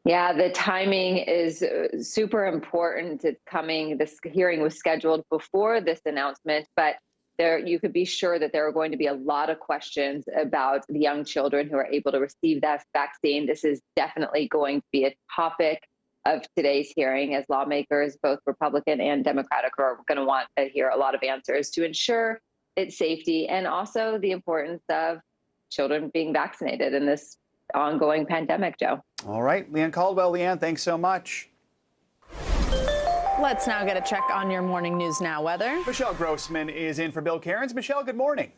Yeah, the timing is super important. It's coming. This hearing was scheduled before this announcement, but you could be sure that there are going to be a lot of questions about the young children who are able to receive that vaccine. This is definitely going to be a topic of today's hearing, as lawmakers, both Republican and Democratic, are going to want to hear a lot of answers to ensure its safety and also the importance of children being vaccinated in this ongoing pandemic, Joe. All right, Leanne Caldwell. Leanne, thanks so much. Let's now get a check on your Morning News Now weather. Michelle Grossman is in for Bill Cairns. Michelle, good morning.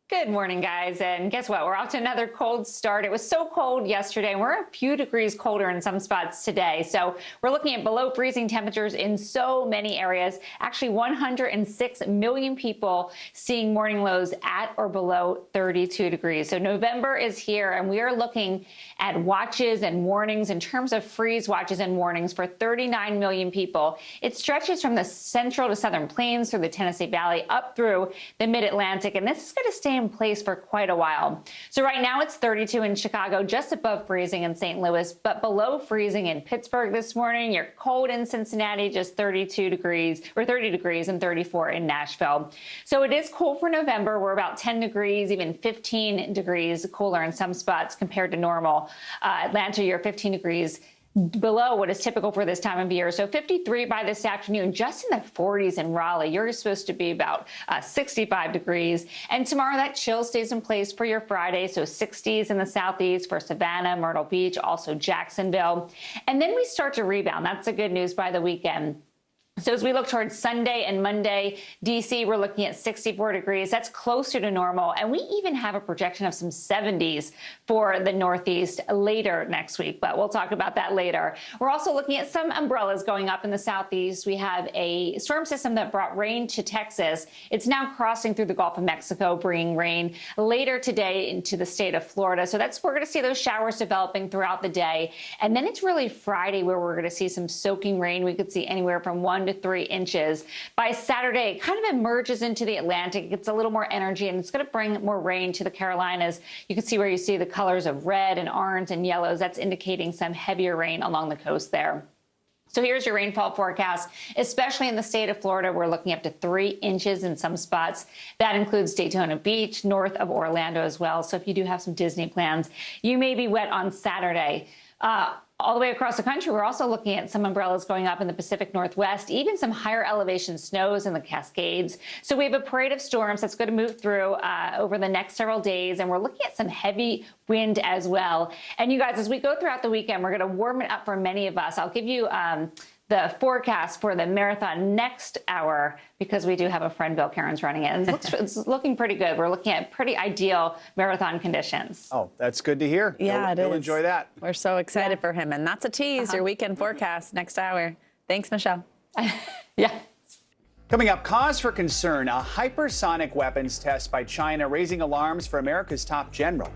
Good morning, guys. And guess what? We're off to another cold start. It was so cold yesterday. We're a few degrees colder in some spots today. So we're looking at below freezing temperatures in so many areas. Actually, 106 million people seeing morning lows at or below 32 degrees. So November is here, and we are looking at watches and warnings in terms of freeze watches and warnings for 39 million people. It stretches from the central to southern plains through the Tennessee Valley up through the mid-Atlantic. And this is going to stay in place for quite a while. So right now it's 32 in Chicago, just above freezing in St. Louis, but below freezing in Pittsburgh this morning. You're cold in Cincinnati, just 32 degrees or 30 degrees and 34 in Nashville. So it is cool for November. We're about 10 degrees, even 15 degrees cooler in some spots compared to normal. Atlanta, you're 15 degrees below what is typical for this time of year. So 53 by this afternoon, just in the 40s in Raleigh. You're supposed to be about 65 degrees. And tomorrow that chill stays in place for your Friday. So 60s in the southeast for Savannah, Myrtle Beach, also Jacksonville. And then we start to rebound. That's the good news by the weekend. So as we look towards Sunday and Monday, D.C., we're looking at 64 degrees. That's closer to normal. And we even have a projection of some 70s for the Northeast later next week. But we'll talk about that later. We're also looking at some umbrellas going up in the Southeast. We have a storm system that brought rain to Texas. It's now crossing through the Gulf of Mexico, bringing rain later today into the state of Florida. So we're going to see those showers developing throughout the day. And then it's really Friday where we're going to see some soaking rain. We could see anywhere from 1 to 3 inches. By Saturday, it kind of emerges into the Atlantic. It gets a little more energy, and it's going to bring more rain to the Carolinas. You can see where you see the colors of red and orange and yellows. That's indicating some heavier rain along the coast there. So here's your rainfall forecast, especially in the state of Florida. We're looking up to 3 inches in some spots. That includes Daytona Beach, north of Orlando as well. So if you do have some Disney plans, you may be wet on Saturday. All the way across the country, we're also looking at some umbrellas going up in the Pacific Northwest, even some higher elevation snows in the Cascades. So we have a parade of storms that's going to move through over the next several days, and we're looking at some heavy wind as well. And you guys, as we go throughout the weekend, we're going to warm it up for many of us. I'll give you the forecast for the marathon next hour, because we do have a friend, Bill Cairns, running it. And it's looking pretty good. We're looking at pretty ideal marathon conditions. Oh, that's good to hear. Yeah, You'll enjoy that. We're so excited for him. And that's a tease, your weekend forecast next hour. Thanks, Michelle. Yeah. Coming up, cause for concern, a hypersonic weapons test by China raising alarms for America's top general.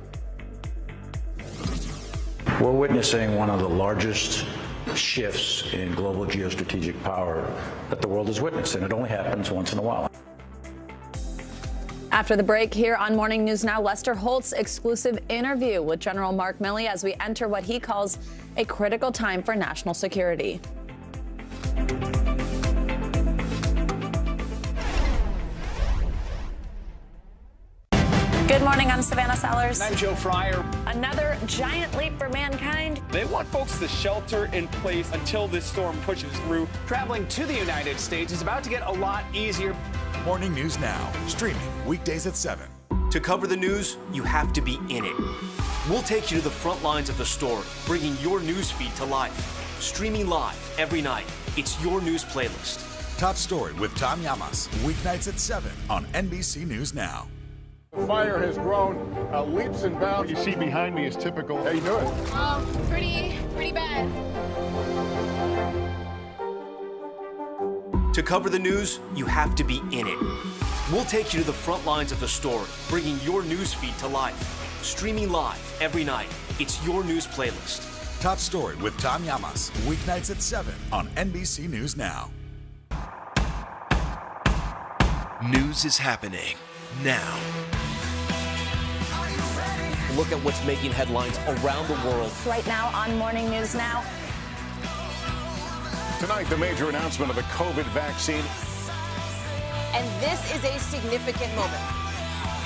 We're witnessing one of the largest shifts in global geostrategic power that the world has witnessed, and it only happens once in a while. After the break here on Morning News Now, Lester Holt's exclusive interview with General Mark Milley as we enter what he calls a critical time for national security. Good morning, I'm Savannah Sellers. I'm Joe Fryer. Another giant leap for mankind. They want folks to shelter in place until this storm pushes through. Traveling to the United States is about to get a lot easier. Morning News Now, streaming weekdays at 7. To cover the news, you have to be in it. We'll take you to the front lines of the story, bringing your news feed to life. Streaming live every night. It's your news playlist. Top Story with Tom Llamas, weeknights at 7 on NBC News Now. The fire has grown leaps and bounds. You see behind me is typical. How you doing? Pretty bad. To cover the news, you have to be in it. We'll take you to the front lines of the story, bringing your news feed to life. Streaming live every night. It's your news playlist. Top Story with Tom Llamas, weeknights at 7 on NBC News Now. News is happening now. Look at what's making headlines around the world. Right now on Morning News Now. Tonight, the major announcement of the COVID vaccine. And this is a significant moment.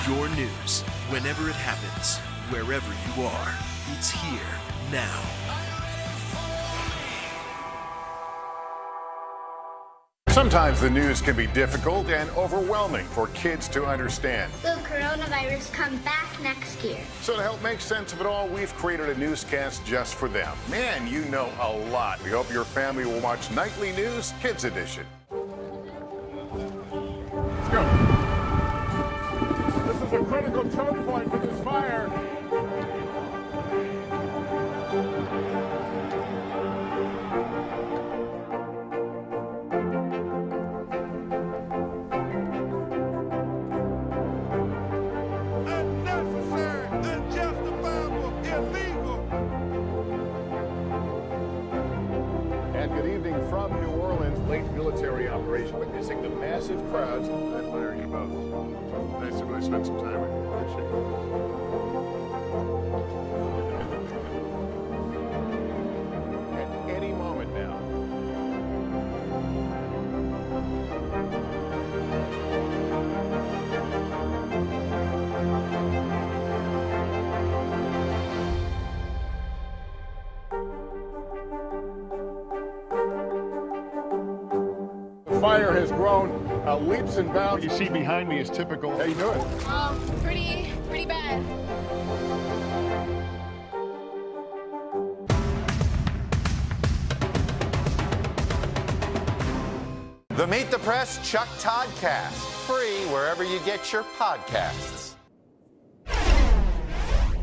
Your news, whenever it happens, wherever you are, it's here now. Sometimes the news can be difficult and overwhelming for kids to understand. Will coronavirus come back next year? So to help make sense of it all, we've created a newscast just for them. Man, you know a lot. We hope your family will watch Nightly News Kids Edition. Let's go. This is a critical choke point for this fire. Military operation, witnessing the massive crowds. I admire you both. Nice to really spend some time with you. Appreciate it. At any moment now. The fire has grown leaps and bounds. You see behind me is typical. How you doing? Pretty bad. The Meet the Press Chuck Toddcast, free wherever you get your podcasts.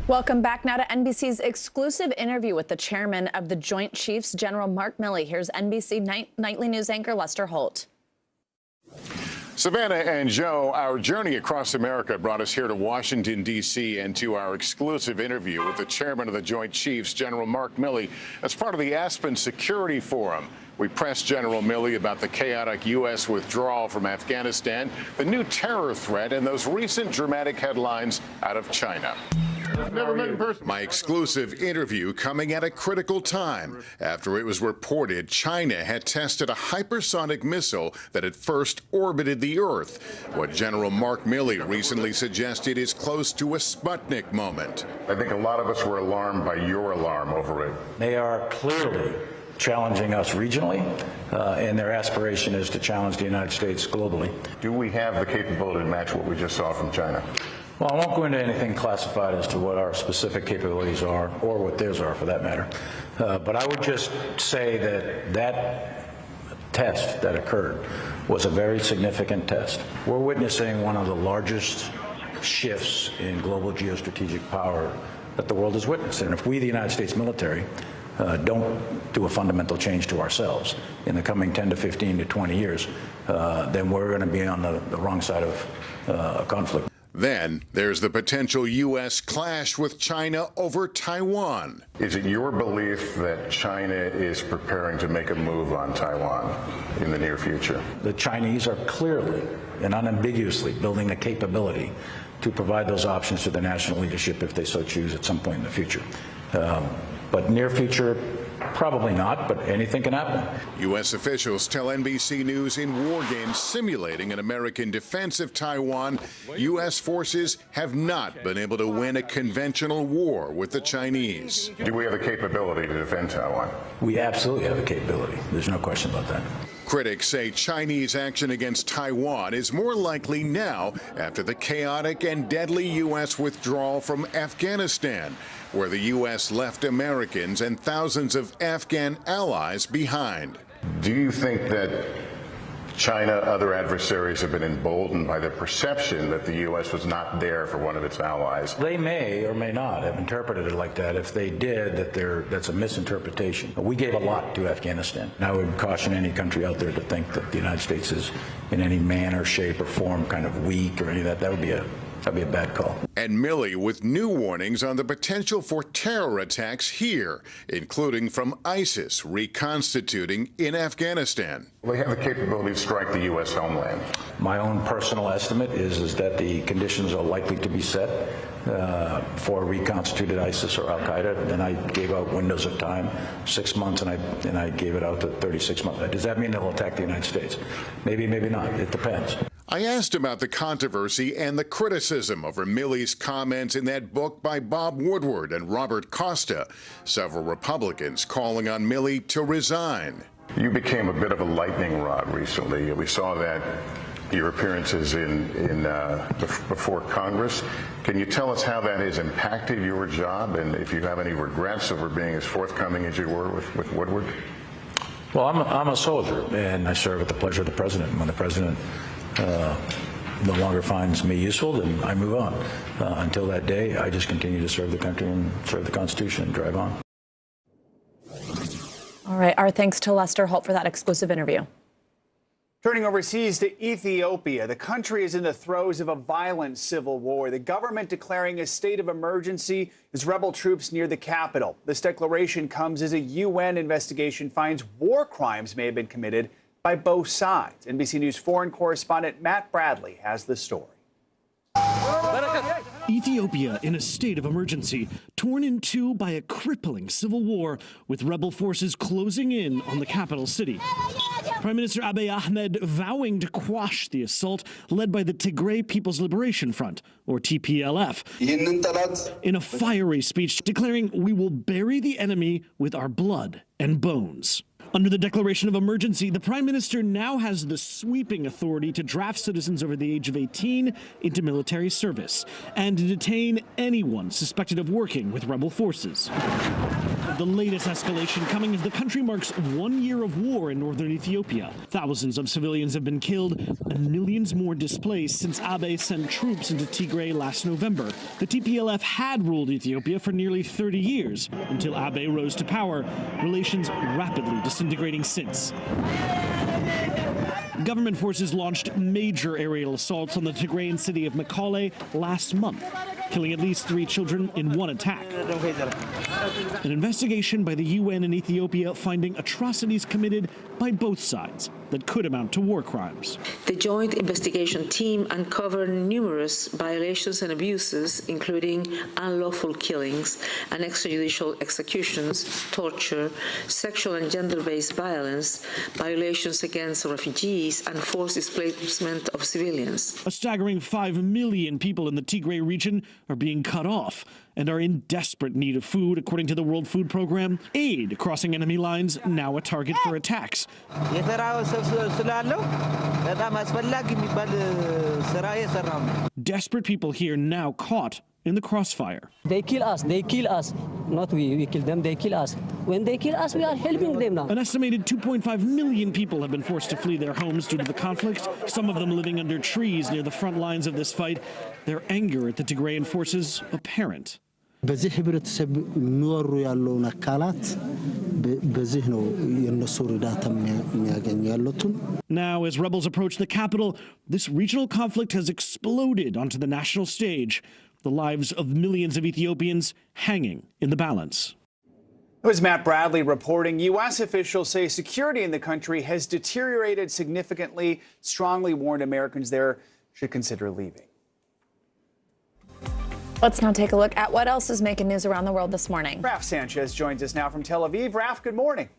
Welcome back now to NBC's exclusive interview with the chairman of the Joint Chiefs, General Mark Milley. Here's NBC Nightly News anchor Lester Holt. Savannah and Joe, our journey across America brought us here to Washington, D.C., and to our exclusive interview with the chairman of the Joint Chiefs, General Mark Milley, as part of the Aspen Security Forum. We pressed General Milley about the chaotic U.S. withdrawal from Afghanistan, the new terror threat, and those recent dramatic headlines out of China. Never met in person. My exclusive interview coming at a critical time after it was reported China had tested a hypersonic missile that had first orbited the Earth. What General Mark Milley recently suggested is close to a Sputnik moment. I think a lot of us were alarmed by your alarm over it. They are clearly challenging us regionally, and their aspiration is to challenge the United States globally. Do we have the capability to match what we just saw from China? Well, I won't go into anything classified as to what our specific capabilities are, or what theirs are for that matter. But I would just say that that test that occurred was a very significant test. We're witnessing one of the largest shifts in global geostrategic power that the world has witnessed. And if we, the United States military, don't do a fundamental change to ourselves in the coming 10 to 15 to 20 years, then we're going to be on the wrong side of a conflict. Then there's the potential U.S. clash with China over Taiwan. Is it your belief that China is preparing to make a move on Taiwan in the near future? The Chinese are clearly and unambiguously building the capability to provide those options to the national leadership if they so choose at some point in the future. But near future, probably not, but anything can happen. U.S. officials tell NBC News in war games simulating an American defense of Taiwan, U.S. forces have not been able to win a conventional war with the Chinese. Do we have the capability to defend Taiwan? We absolutely have the capability. There's no question about that. Critics say Chinese action against Taiwan is more likely now after the chaotic and deadly U.S. withdrawal from Afghanistan, where the U.S. left Americans and thousands of Afghan allies behind. Do you think that China, other adversaries, have been emboldened by the perception that the U.S. was not there for one of its allies? They may or may not have interpreted it like that. If they did, that's a misinterpretation. We gave a lot to Afghanistan. And I would caution any country out there to think that the United States is in any manner, shape, or form kind of weak or any of that. That'd be a bad call. And Milley with new warnings on the potential for terror attacks here, including from ISIS reconstituting in Afghanistan. They have the capability to strike the U.S. homeland. My own personal estimate is that the conditions are likely to be set for reconstituted ISIS or Al-Qaeda. And I gave out windows of time, 6 months, and I gave it out to 36 months. Does that mean they'll attack the United States? Maybe, maybe not. It depends. I asked about the controversy and the criticism over Milley's comments in that book by Bob Woodward and Robert Costa, several Republicans calling on Milley to resign. You became a bit of a lightning rod recently. We saw that your appearances before Congress. Can you tell us how that has impacted your job and if you have any regrets over being as forthcoming as you were with Woodward? Well, I'm a soldier, and I serve at the pleasure of the president. And when the president no longer finds me useful, then I move on. Until that day, I just continue to serve the country and serve the Constitution and drive on. All right. Our thanks to Lester Holt for that exclusive interview. Turning overseas to Ethiopia, the country is in the throes of a violent civil war. The government declaring a state of emergency as rebel troops near the capital. This declaration comes as a UN investigation finds war crimes may have been committed by both sides. NBC News foreign correspondent Matt Bradley has the story. Ethiopia in a state of emergency, torn in two by a crippling civil war, with rebel forces closing in on the capital city. Prime Minister Abiy Ahmed vowing to quash the assault led by the Tigray People's Liberation Front, or TPLF, in a fiery speech declaring, "We will bury the enemy with our blood and bones." Under the declaration of emergency, the Prime Minister now has the sweeping authority to draft citizens over the age of 18 into military service and to detain anyone suspected of working with rebel forces. the latest escalation coming as the country marks 1 year of war in northern Ethiopia. Thousands of civilians have been killed and millions more displaced since Abiy sent troops into Tigray last November. The TPLF had ruled Ethiopia for nearly 30 years until Abiy rose to power, relations rapidly disintegrating since. Government forces launched major aerial assaults on the Tigrayan city of Mekelle last month, killing at least 3 children in one attack. An investigation by the UN in Ethiopia finding atrocities committed by both sides that could amount to war crimes. The joint investigation team uncovered numerous violations and abuses, including unlawful killings and extrajudicial executions, torture, sexual and gender-based violence, violations against refugees, and forced displacement of civilians. A staggering 5 million people in the Tigray region are being cut off and are in desperate need of food, according to the World Food Program. Aid crossing enemy lines, now a target for attacks. Desperate people here now caught in the crossfire. They kill us, not we kill them, they kill us. When they kill us, we are helping them now. An estimated 2.5 million people have been forced to flee their homes due to the conflict, some of them living under trees near the front lines of this fight. Their anger at the Tigrayan forces apparent. በዚህ ህብረተሰብ የሚወሩ ያለውን አካላት በዚህ ነው የነሱ እርዳታ የሚያገኙ ያሉትን. Now, as rebels approach the capital, this regional conflict has exploded onto the national stage, the lives of millions of Ethiopians hanging in the balance. It was Matt Bradley reporting. U.S. officials say security in the country has deteriorated significantly, strongly warned Americans there should consider leaving. Let's now take a look at what else is making news around the world this morning. Raf Sanchez joins us now from Tel Aviv. Raf, good morning.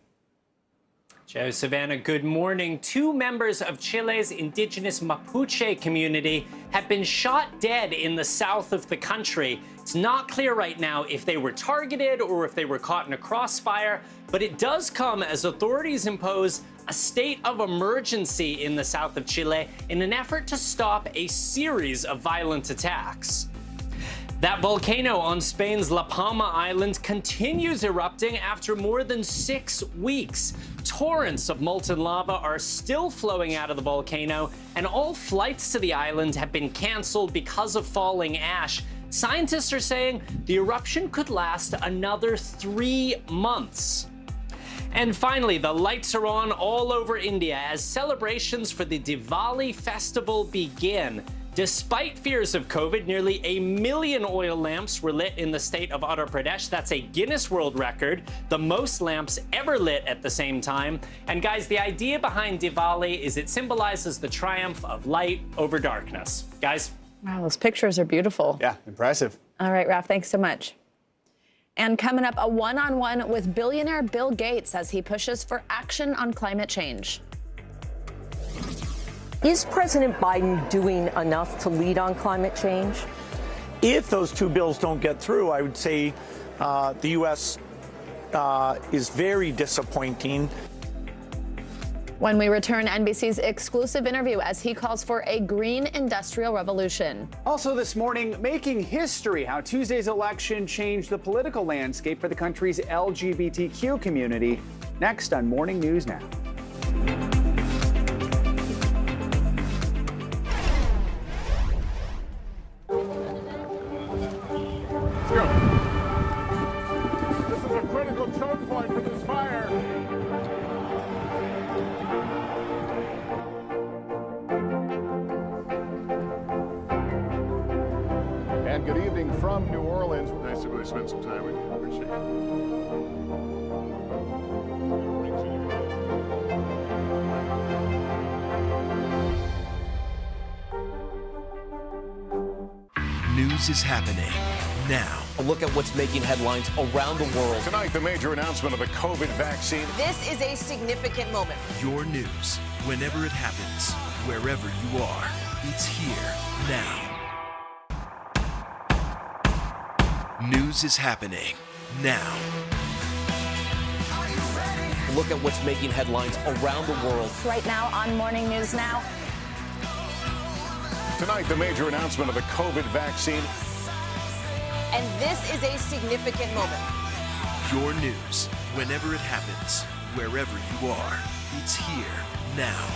Joe, Savannah, good morning. 2 members of Chile's indigenous Mapuche community have been shot dead in the south of the country. It's not clear right now if they were targeted or if they were caught in a crossfire, but it does come as authorities impose a state of emergency in the south of Chile in an effort to stop a series of violent attacks. That volcano on Spain's La Palma Island continues erupting after more than 6 weeks. Torrents of molten lava are still flowing out of the volcano, and all flights to the island have been canceled because of falling ash. Scientists are saying the eruption could last another 3 months. And finally, the lights are on all over India as celebrations for the Diwali festival begin. Despite fears of COVID, nearly 1 million oil lamps were lit in the state of Uttar Pradesh. That's a Guinness World Record, the most lamps ever lit at the same time. And guys, the idea behind Diwali is it symbolizes the triumph of light over darkness. Guys? Wow, those pictures are beautiful. Yeah, impressive. All right, Raf, thanks so much. And coming up, a one-on-one with billionaire Bill Gates as he pushes for action on climate change. Is President Biden doing enough to lead on climate change? If those 2 bills don't get through, I would say the U.S. Is very disappointing. When we return, NBC's exclusive interview as he calls for a green industrial revolution. Also this morning, making history, how Tuesday's election changed the political landscape for the country's LGBTQ community. Next on Morning News Now. And good evening from New Orleans. Nice to really spend some time with you. Appreciate it. News is happening now. A look at what's making headlines around the world. Tonight, the major announcement of the COVID vaccine. This is a significant moment. Your news, whenever it happens, wherever you are, it's here now. News is happening now. A look at what's making headlines around the world. Right now on Morning News Now. Tonight, the major announcement of the COVID vaccine. And this is a significant moment. Your news, whenever it happens, wherever you are, it's here now.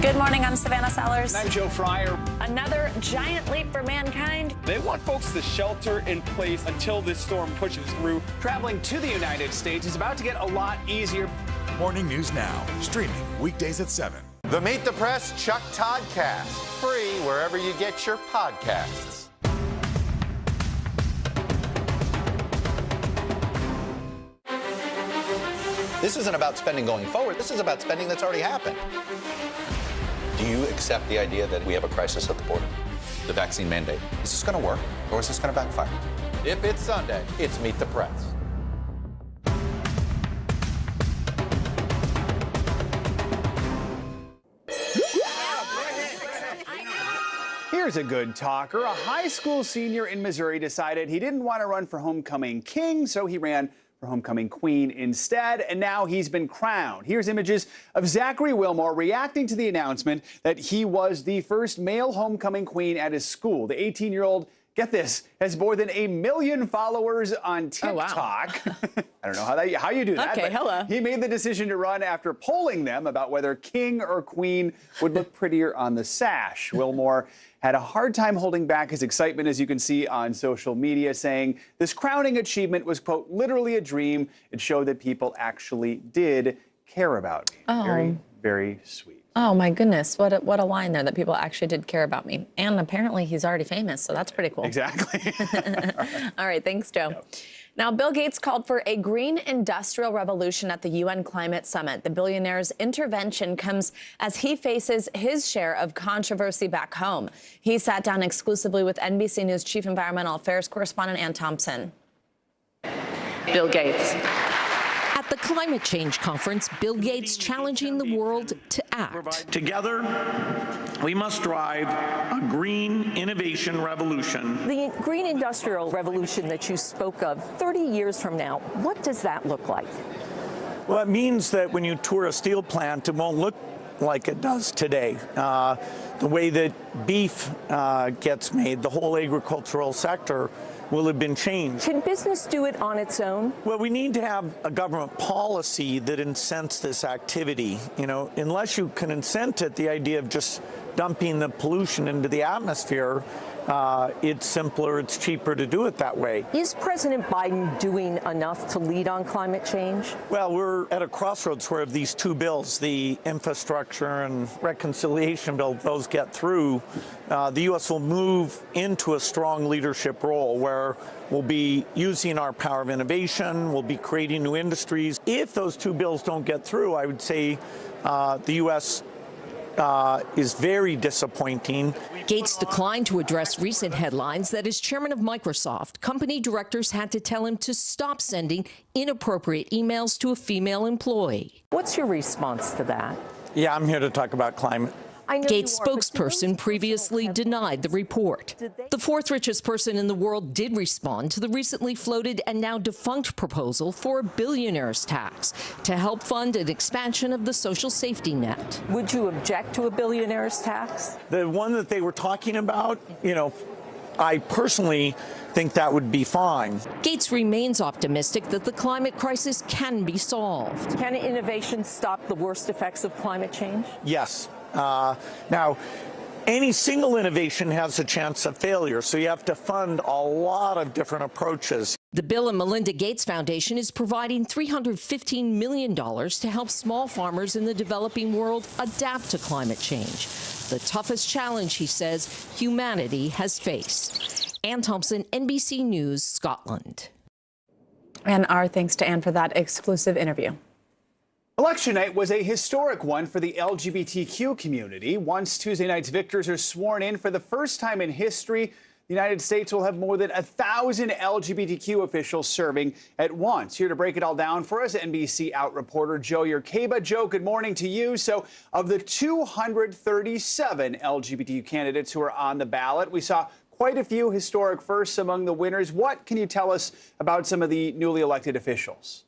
Good morning, I'm Savannah Sellers. And I'm Joe Fryer. Another giant leap for mankind. They want folks to shelter in place until this storm pushes through. Traveling to the United States is about to get a lot easier. Morning News Now, streaming weekdays at 7. The Meet the Press Chuck Toddcast, free wherever you get your podcasts. This isn't about spending going forward. This is about spending that's already happened. Do you accept the idea that we have a crisis at the border? The vaccine mandate. Is this going to work, or is this going to backfire? If it's Sunday, it's Meet the Press. Here's a good talker. A high school senior in Missouri decided he didn't want to run for homecoming king, so he ran for homecoming queen instead, and now he's been crowned. Here's images of Zachary Wilmore reacting to the announcement that he was the first male homecoming queen at his school. The 18-year-old, get this, has more than 1 million followers on TikTok. Oh, wow. I don't know how you do that. Okay, hello. He made the decision to run after polling them about whether king or queen would look prettier on the sash. Wilmore had a hard time holding back his excitement, as you can see on social media, saying this crowning achievement was, quote, literally a dream. It showed that people actually did care about me. Oh. Very, very sweet. Oh, my goodness. What a line there, that people actually did care about me. And apparently he's already famous, so that's pretty cool. Exactly. All right, thanks, Joe. Yep. Now, Bill Gates called for a green industrial revolution at the UN Climate Summit. The billionaire's intervention comes as he faces his share of controversy back home. He sat down exclusively with NBC News Chief Environmental Affairs correspondent Ann Thompson. Bill Gates. At the climate change conference, Bill Gates challenging the world to act. Together, we must drive a green innovation revolution. The green industrial revolution that you spoke of 30 years from now, what does that look like? Well, it means that when you tour a steel plant, it won't look like it does today. The way that beef gets made, the whole agricultural sector will have been changed. Can business do it on its own? Well, we need to have a government policy that incents this activity. You know, unless you can incent it, the idea of just dumping the pollution into the atmosphere, it's simpler, it's cheaper to do it that way. Is President Biden doing enough to lead on climate change? Well, we're at a crossroads where these two bills, the infrastructure and reconciliation bill, those get through, the U.S. will move into a strong leadership role where we'll be using our power of innovation, we'll be creating new industries. If those two bills don't get through, I would say the U.S. Is very disappointing. Gates declined to address recent headlines that as chairman of Microsoft, company directors had to tell him to stop sending inappropriate emails to a female employee. What's your response to that? Yeah, I'm here to talk about climate. Gates' spokesperson previously denied the report. The fourth richest person in the world did respond to the recently floated and now defunct proposal for a billionaire's tax to help fund an expansion of the social safety net. Would you object to a billionaire's tax? The one that they were talking about, you know, I personally think that would be fine. Gates remains optimistic that the climate crisis can be solved. Can innovation stop the worst effects of climate change? Yes. Now, any single innovation has a chance of failure, so you have to fund a lot of different approaches. The Bill and Melinda Gates Foundation is providing $315 million to help small farmers in the developing world adapt to climate change, the toughest challenge, he says, humanity has faced. Ann Thompson, NBC News, Scotland. And our thanks to Ann for that exclusive interview. Election night was a historic one for the LGBTQ community. Once Tuesday night's victors are sworn in for the first time in history, the United States will have more than 1,000 LGBTQ officials serving at once. Here to break it all down for us, NBC Out reporter Joe Yerkeba. Joe, good morning to you. So of the 237 LGBTQ candidates who are on the ballot, we saw quite a few historic firsts among the winners. What can you tell us about some of the newly elected officials?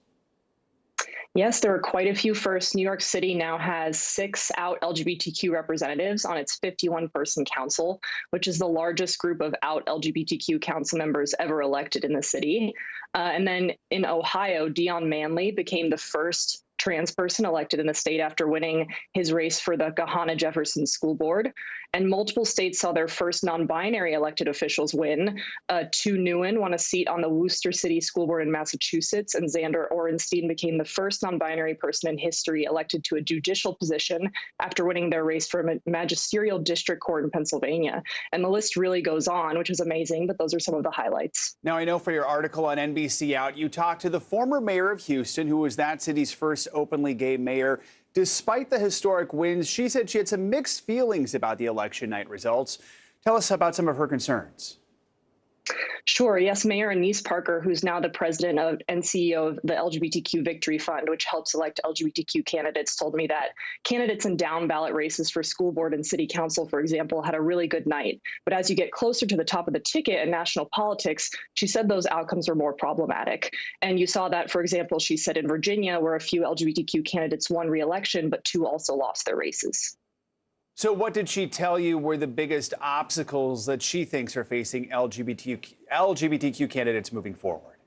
Yes, there are quite a few firsts. New York City now has 6 out LGBTQ representatives on its 51-person council, which is the largest group of out LGBTQ council members ever elected in the city. And then in Ohio, Dion Manley became the first trans person elected in the state after winning his race for the Gahanna Jefferson School Board. And multiple states saw their first non-binary elected officials win. Tu Nguyen won a seat on the Worcester City School Board in Massachusetts, and Xander Orenstein became the first non-binary person in history elected to a judicial position after winning their race for a magisterial district court in Pennsylvania. And the list really goes on, which is amazing, but those are some of the highlights. Now, I know for your article on NBC Out, you talked to the former mayor of Houston, who was that city's first openly gay mayor. Despite the historic wins, she said she had some mixed feelings about the election night results. Tell us about some of her concerns. Sure. Yes, Mayor Anise Parker, who's now the president of and CEO of the LGBTQ Victory Fund, which helps elect LGBTQ candidates, told me that candidates in down ballot races for school board and city council, for example, had a really good night. But as you get closer to the top of the ticket in national politics, she said those outcomes are more problematic. And you saw that, for example, she said in Virginia, where a few LGBTQ candidates won re-election, but 2 also lost their races. So what did she tell you were the biggest obstacles that she thinks are facing LGBTQ candidates moving forward?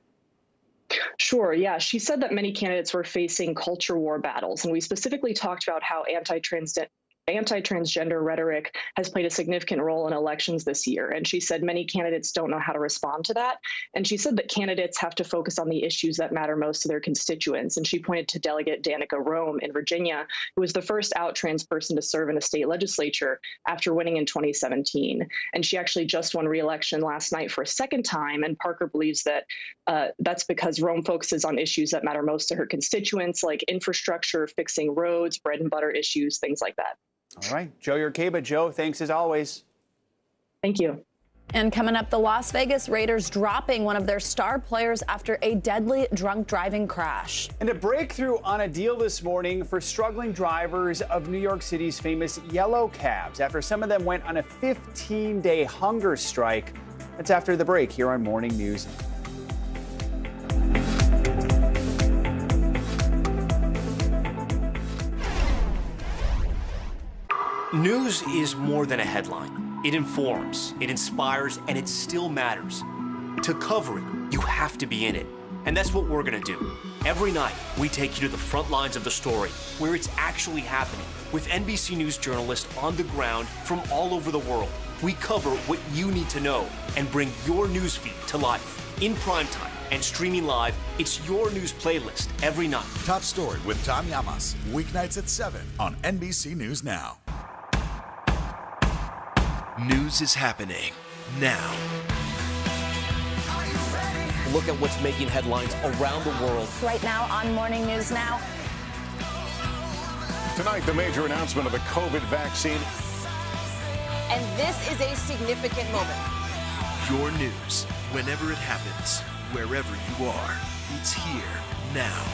Sure. Yeah. She said that many candidates were facing culture war battles. And we specifically talked about how anti-transgender rhetoric has played a significant role in elections this year. And she said many candidates don't know how to respond to that. And she said that candidates have to focus on the issues that matter most to their constituents. And she pointed to Delegate Danica Rome in Virginia, who was the first out trans person to serve in a state legislature after winning in 2017. And she actually just won re-election last night for a second time. And Parker believes that that's because Rome focuses on issues that matter most to her constituents, like infrastructure, fixing roads, bread and butter issues, things like that. All right. Joe Urqueba. Joe, thanks as always. Thank you. And coming up, the Las Vegas Raiders dropping one of their star players after a deadly drunk driving crash. And a breakthrough on a deal this morning for struggling drivers of New York City's famous yellow cabs after some of them went on a 15-day hunger strike. That's after the break here on Morning News. News is more than a headline. It informs, it inspires, and it still matters. To cover it, you have to be in it. And that's what we're going to do. Every night, we take you to the front lines of the story, where it's actually happening, with NBC News journalists on the ground from all over the world. We cover what you need to know and bring your newsfeed to life. In primetime and streaming live, it's your news playlist every night. Top Story with Tom Llamas, weeknights at 7 on NBC News Now. News is happening now. Look at what's making headlines around the world. Right now on Morning News Now. Tonight, the major announcement of the COVID vaccine. And this is a significant moment. Your news, whenever it happens, wherever you are, it's here now.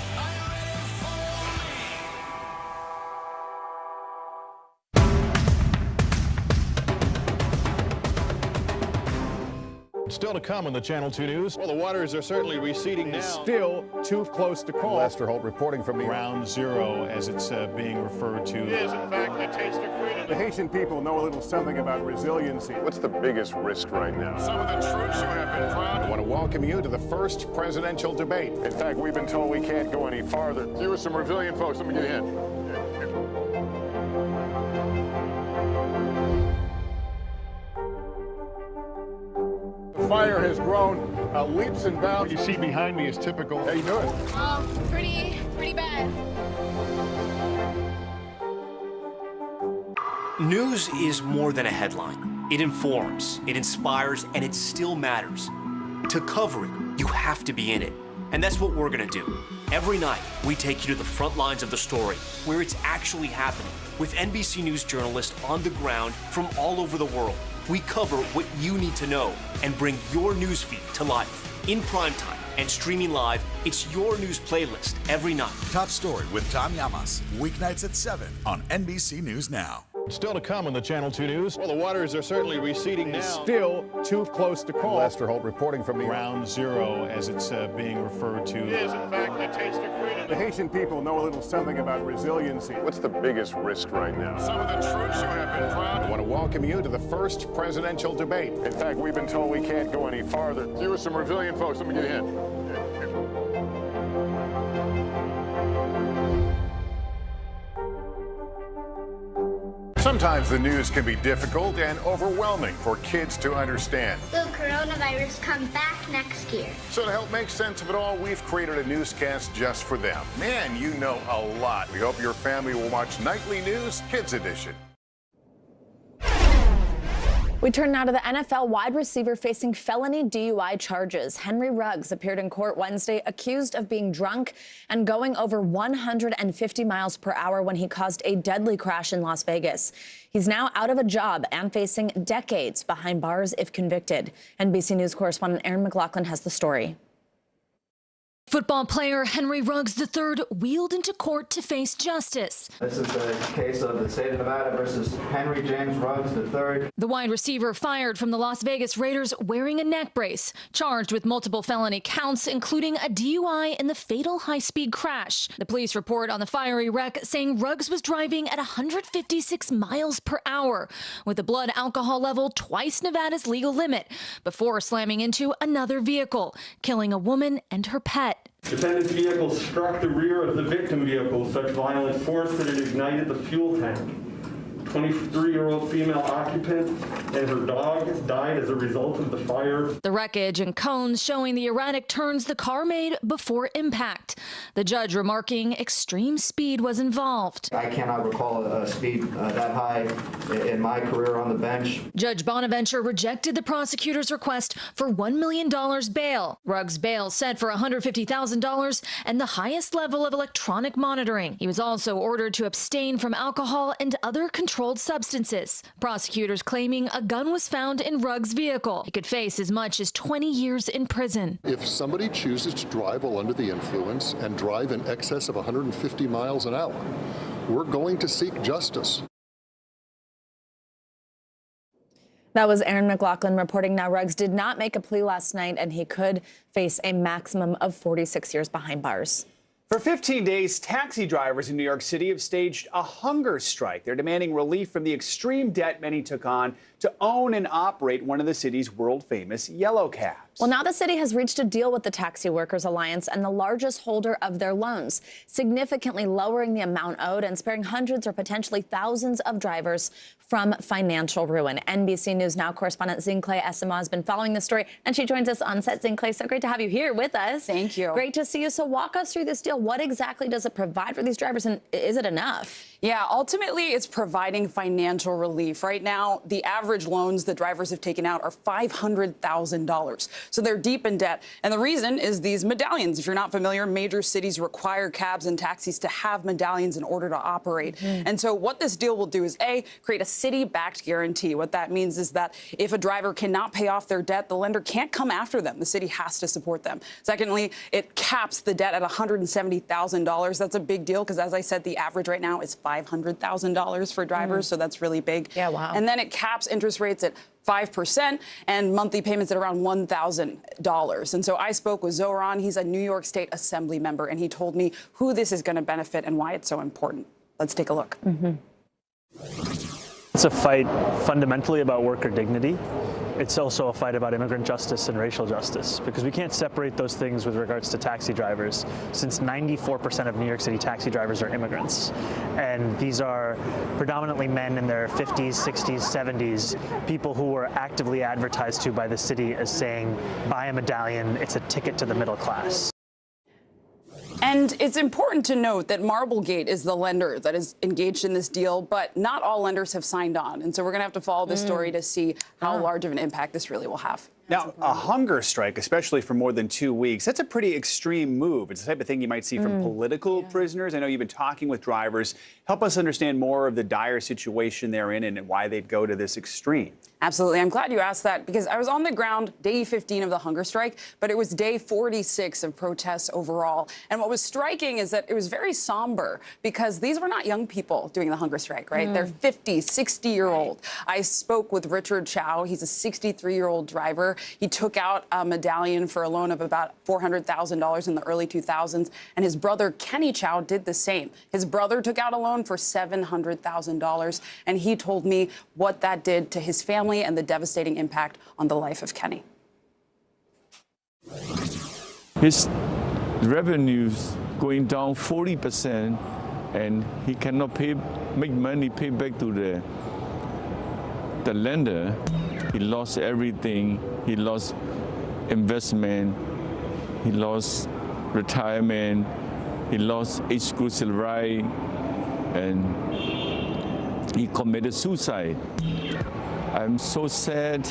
Still to come in the Channel 2 News. Well, the waters are certainly receding now. Still too close to call. Lester Holt reporting from Ground Zero, as it's being referred to. It is, in fact, the taste of freedom. The Haitian people know a little something about resiliency. What's the biggest risk right now? Some of the troops who have been proud. I want to welcome you to the first presidential debate. In fact, we've been told we can't go any farther. You are some resilient folks. Let me get in. Fire has grown leaps and bounds. What you see behind me is typical. How you doing? Pretty bad. News is more than a headline. It informs, it inspires, and it still matters. To cover it, you have to be in it. And that's what we're going to do. Every night, we take you to the front lines of the story, where it's actually happening, with NBC News journalists on the ground from all over the world. We cover what you need to know and bring your newsfeed to life. In primetime and streaming live, it's your news playlist every night. Top Story with Tom Llamas, weeknights at 7 on NBC News Now. Still to come in the Channel 2 News. Well, the waters are certainly receding now. Still too close to call. Lester Holt reporting from the Ground zero, as it's being referred to. It is, in fact, the taste of freedom. The Haitian people know a little something about resiliency. What's the biggest risk right now? Some of the troops who have been proud. I want to welcome you to the first presidential debate. In fact, we've been told we can't go any farther. You with some resilient folks, let me get a hint. Sometimes the news can be difficult and overwhelming for kids to understand. Will coronavirus come back next year? So to help make sense of it all, we've created a newscast just for them. Man, you know a lot. We hope your family will watch Nightly News Kids Edition. We turn now to the NFL wide receiver facing felony DUI charges. Henry Ruggs appeared in court Wednesday accused of being drunk and going over 150 miles per hour when he caused a deadly crash in Las Vegas. He's now out of a job and facing decades behind bars if convicted. NBC News correspondent Aaron McLaughlin has the story. Football player Henry Ruggs III wheeled into court to face justice. This is the case of the state of Nevada versus Henry James Ruggs III. The wide receiver fired from the Las Vegas Raiders wearing a neck brace, charged with multiple felony counts, including a DUI in the fatal high-speed crash. The police report on the fiery wreck saying Ruggs was driving at 156 miles per hour with a blood alcohol level twice Nevada's legal limit before slamming into another vehicle, killing a woman and her pet. Defendant's vehicle struck the rear of the victim vehicle with such violent force that it ignited the fuel tank. 23-year-old female occupant and her dog died as a result of the fire. The wreckage and cones showing the erratic turns the car made before impact. The judge remarking extreme speed was involved. I cannot recall a speed that high in my career on the bench. Judge Bonaventure rejected the prosecutor's request for $1 million bail. Ruggs' bail set for $150,000 and the highest level of electronic monitoring. He was also ordered to abstain from alcohol and other controlled substances. Prosecutors claiming a gun was found in Ruggs' vehicle. He could face as much as 20 years in prison. If somebody chooses to drive while under the influence and drive in excess of 150 miles an hour, we're going to seek justice. That was Aaron McLaughlin reporting. Now, Ruggs did not make a plea last night, and he could face a maximum of 46 years behind bars. For 15 days, taxi drivers in New York City have staged a hunger strike. They're demanding relief from the extreme debt many took on to own and operate one of the city's world-famous yellow cabs. Well, now the city has reached a deal with the Taxi Workers Alliance and the largest holder of their loans, significantly lowering the amount owed and sparing hundreds or potentially thousands of drivers from financial ruin. NBC News Now correspondent Zincle Esima has been following the story, and she joins us on set. Zincle, so great to have you here with us. Thank you. Great to see you. So walk us through this deal. What exactly does it provide for these drivers, and is it enough? Yeah, ultimately, it's providing financial relief. Right now, the average loans that drivers have taken out are $500,000. So they're deep in debt. And the reason is these medallions. If you're not familiar, major cities require cabs and taxis to have medallions in order to operate. And so what this deal will do is, A, create a city-backed guarantee. What that means is that if a driver cannot pay off their debt, the lender can't come after them. The city has to support them. Secondly, it caps the debt at $170,000. That's a big deal because, as I said, the average right now is $500,000 for drivers, so that's really big. Yeah, wow. And then it caps interest rates at 5% and monthly payments at around $1,000. And so I spoke with Zoran. He's a New York State Assembly member, and he told me who this is going to benefit and why it's so important. Let's take a look. It's a fight fundamentally about worker dignity. It's also a fight about immigrant justice and racial justice, because we can't separate those things with regards to taxi drivers, since 94% of New York City taxi drivers are immigrants. And these are predominantly men in their 50s, 60s, 70s, people who were actively advertised to by the city as saying, buy a medallion, it's a ticket to the middle class. And it's important to note that Marblegate is the lender that is engaged in this deal, but not all lenders have signed on. And so we're going to have to follow this story to see how large of an impact this really will have. Now, a hunger strike, especially for more than 2 weeks, that's a pretty extreme move. It's the type of thing you might see from political prisoners. I know you've been talking with drivers. Help us understand more of the dire situation they're in and why they'd go to this extreme. Absolutely. I'm glad you asked that because I was on the ground day 15 of the hunger strike, but it was day 46 of protests overall. And what was striking is that it was very somber because these were not young people doing the hunger strike, right? They're 50, 60-year-old. I spoke with Richard Chow. He's a 63-year-old driver. He took out a medallion for a loan of about $400,000 in the early 2000s. And his brother, Kenny Chow, did the same. His brother took out a loan for $700,000. And he told me what that did to his family and the devastating impact on the life of Kenny. His revenues going down 40%, and he cannot make money pay back to the lender. He lost everything. He lost investment. He lost retirement. He lost exclusive right, and he committed suicide. I'm so sad,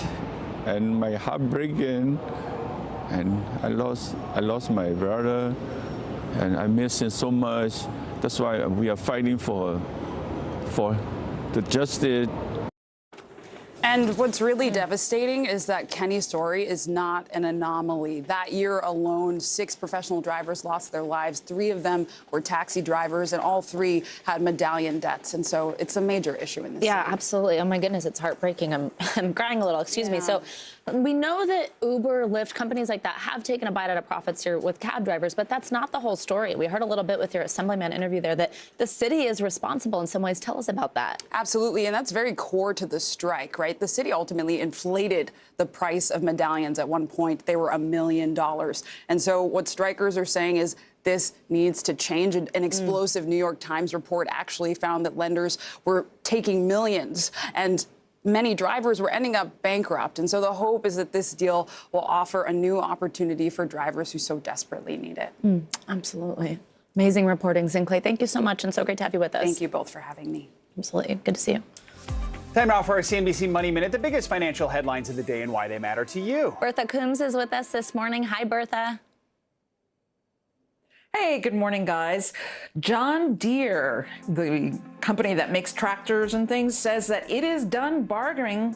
and my heart breaking, and I lost my brother, and I miss him so much. That's why we are fighting for the justice. And what's really devastating is that Kenny's story is not an anomaly. That year alone, 6 professional drivers lost their lives. 3 of them were taxi drivers, and all 3 had medallion debts. And so it's a major issue in this city. Absolutely. Oh, my goodness, it's heartbreaking. I'm crying a little. Excuse me. So we know that Uber, Lyft, companies like that have taken a bite out of profits here with cab drivers, but that's not the whole story. We heard a little bit with your Assemblyman interview there that the city is responsible in some ways. Tell us about that. Absolutely. And that's very core to the strike, right? The city ultimately inflated the price of medallions. At one point, they were $1 million. And so what strikers are saying is this needs to change. An explosive New York Times report actually found that lenders were taking millions, and many drivers were ending up bankrupt. And so the hope is that this deal will offer a new opportunity for drivers who so desperately need it. Absolutely. Amazing reporting, Zinkley. Thank you so much, and so great to have you with us. Thank you both for having me. Absolutely. Good to see you. Time now for our CNBC Money Minute, the biggest financial headlines of the day and why they matter to you. Bertha Coombs is with us this morning. Hi, Bertha. Hey, good morning, guys. John Deere, the company that makes tractors and things, says that it is done bargaining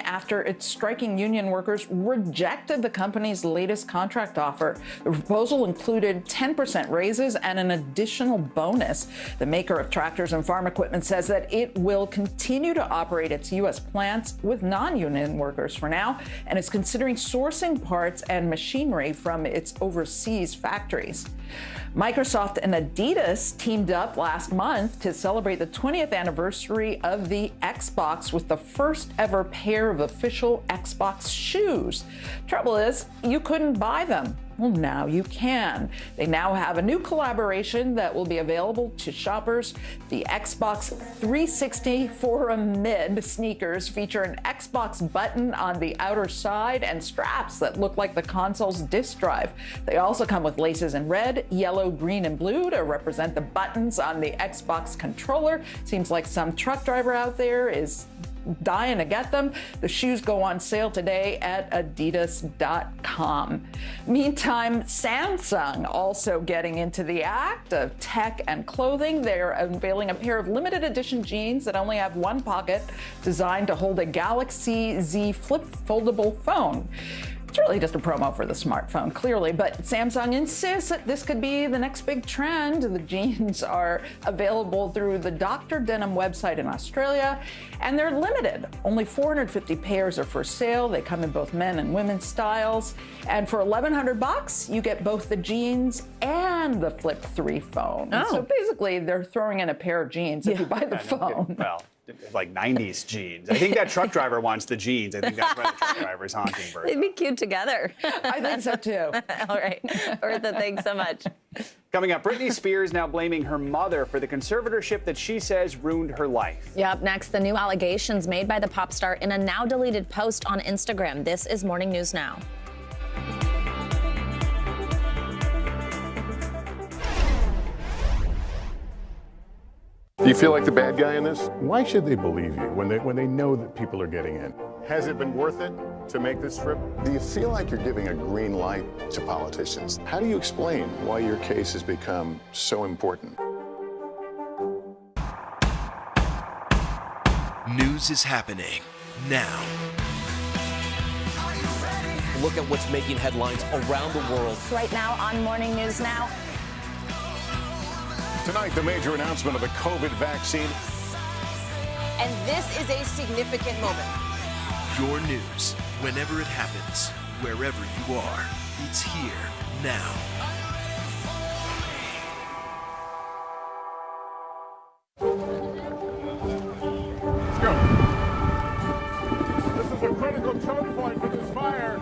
after its striking union workers rejected the company's latest contract offer. The proposal included 10% raises and an additional bonus. The maker of tractors and farm equipment says that it will continue to operate its U.S. plants with non-union workers for now, and is considering sourcing parts and machinery from its overseas factories. Microsoft and Adidas teamed up last month to celebrate the 20th anniversary of the Xbox with the first ever pair of official Xbox shoes. Trouble is, you couldn't buy them. Well, now you can. They now have a new collaboration that will be available to shoppers. The Xbox 360 Forum Mid sneakers feature an Xbox button on the outer side and straps that look like the console's disk drive. They also come with laces in red, yellow, green, and blue to represent the buttons on the Xbox controller. Seems like some truck driver out there is dying to get them. The shoes go on sale today at adidas.com. Meantime, Samsung also getting into the act of tech and clothing. They're unveiling a pair of limited edition jeans that only have one pocket, designed to hold a Galaxy Z flip foldable phone. It's really just a promo for the smartphone, clearly, but Samsung insists that this could be the next big trend. The jeans are available through the Dr. Denim website in Australia, and they're limited. Only 450 pairs are for sale. They come in both men and women's styles. And for $1,100, you get both the jeans and the Flip 3 phone. Oh. So basically, they're throwing in a pair of jeans if you buy the phone. Well, like 90s jeans. I think that truck driver wants the jeans. I think that's why the truck driver's honking, Bertha. They'd be cute together. I think so, too. All right. Bertha, thanks so much. Coming up, Britney Spears now blaming her mother for the conservatorship that she says ruined her life. Up next, the new allegations made by the pop star in a now deleted post on Instagram. This is Morning News Now. Do you feel like the bad guy in this? Why should they believe you when they know that people are getting in? Has it been worth it to make this trip? Do you feel like you're giving a green light to politicians? How do you explain why your case has become so important? News is happening now. Look at what's making headlines around the world. Right now on Morning News Now. Tonight, the major announcement of the COVID vaccine. And this is a significant moment. Your news, whenever it happens, wherever you are, it's here now. Let's go. This is a critical choke point for this fire.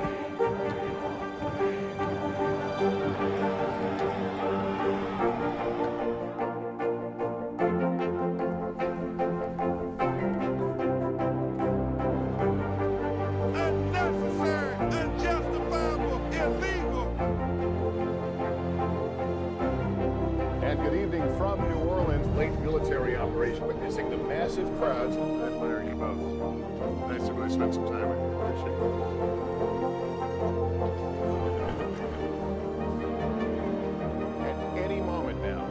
From New Orleans, late military operation, witnessing the massive crowds. I admire you both. Nice to really spend some time with you. Appreciate it. At any moment now.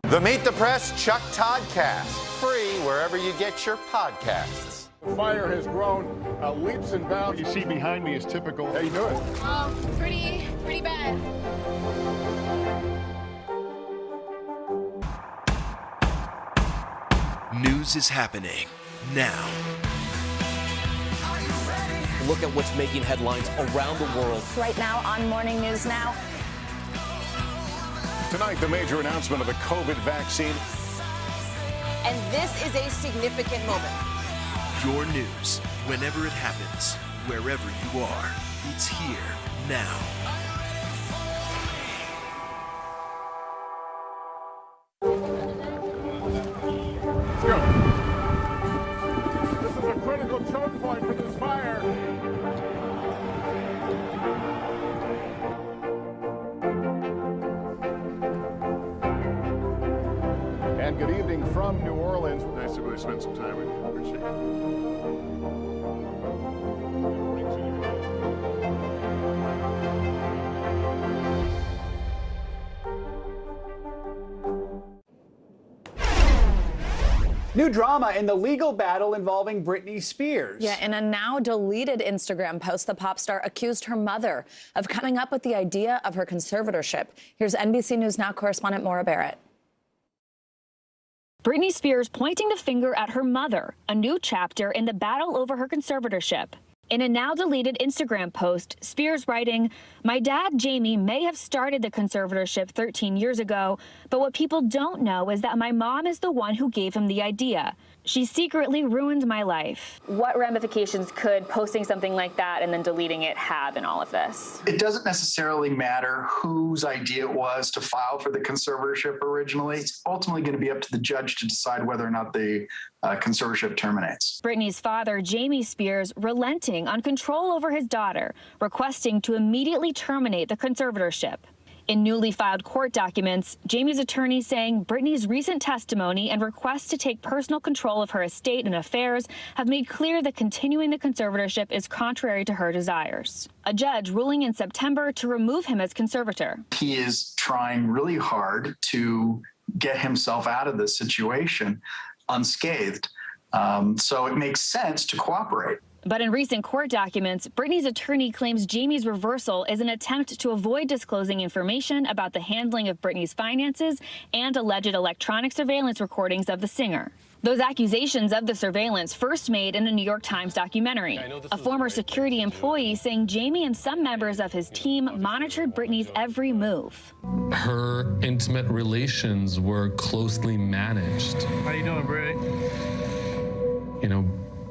The Meet the Press Chuck Todd Cast, free wherever you get your podcasts. The fire has grown leaps and bounds. What you see behind me is typical. How you doing? Pretty bad. News is happening now. Look at what's making headlines around the world. Right now on Morning News Now. Tonight, the major announcement of the COVID vaccine. And this is a significant moment. Your news, whenever it happens, wherever you are, it's here now. Let's go. This is a critical choke point for this fire. And good evening from New Orleans. Nice to really spend some time with you. Appreciate it. New drama in the legal battle involving Britney Spears. Yeah, in a now deleted Instagram post, the pop star accused her mother of coming up with the idea of her conservatorship. Here's NBC News Now correspondent Maura Barrett. Britney Spears pointing the finger at her mother, a new chapter in the battle over her conservatorship. In a now deleted Instagram post, Spears writing, "My dad, Jamie, may have started the conservatorship 13 years ago, but what people don't know is that my mom is the one who gave him the idea. She secretly ruined my life." What ramifications could posting something like that and then deleting it have in all of this? It doesn't necessarily matter whose idea it was to file for the conservatorship originally. It's ultimately going to be up to the judge to decide whether or not the conservatorship terminates. Britney's father, Jamie Spears, relenting on control over his daughter, requesting to immediately terminate the conservatorship. In newly filed court documents, Jamie's attorney saying Britney's recent testimony and request to take personal control of her estate and affairs have made clear that continuing the conservatorship is contrary to her desires. A judge ruling in September to remove him as conservator. He is trying really hard to get himself out of this situation unscathed. So it makes sense to cooperate. But in recent court documents, Britney's attorney claims Jamie's reversal is an attempt to avoid disclosing information about the handling of Britney's finances and alleged electronic surveillance recordings of the singer. Those accusations of the surveillance first made in a New York Times documentary. A former security employee saying Jamie and some members of his team monitored Britney's every move. Her intimate relations were closely managed. How you doing, Britt? You know,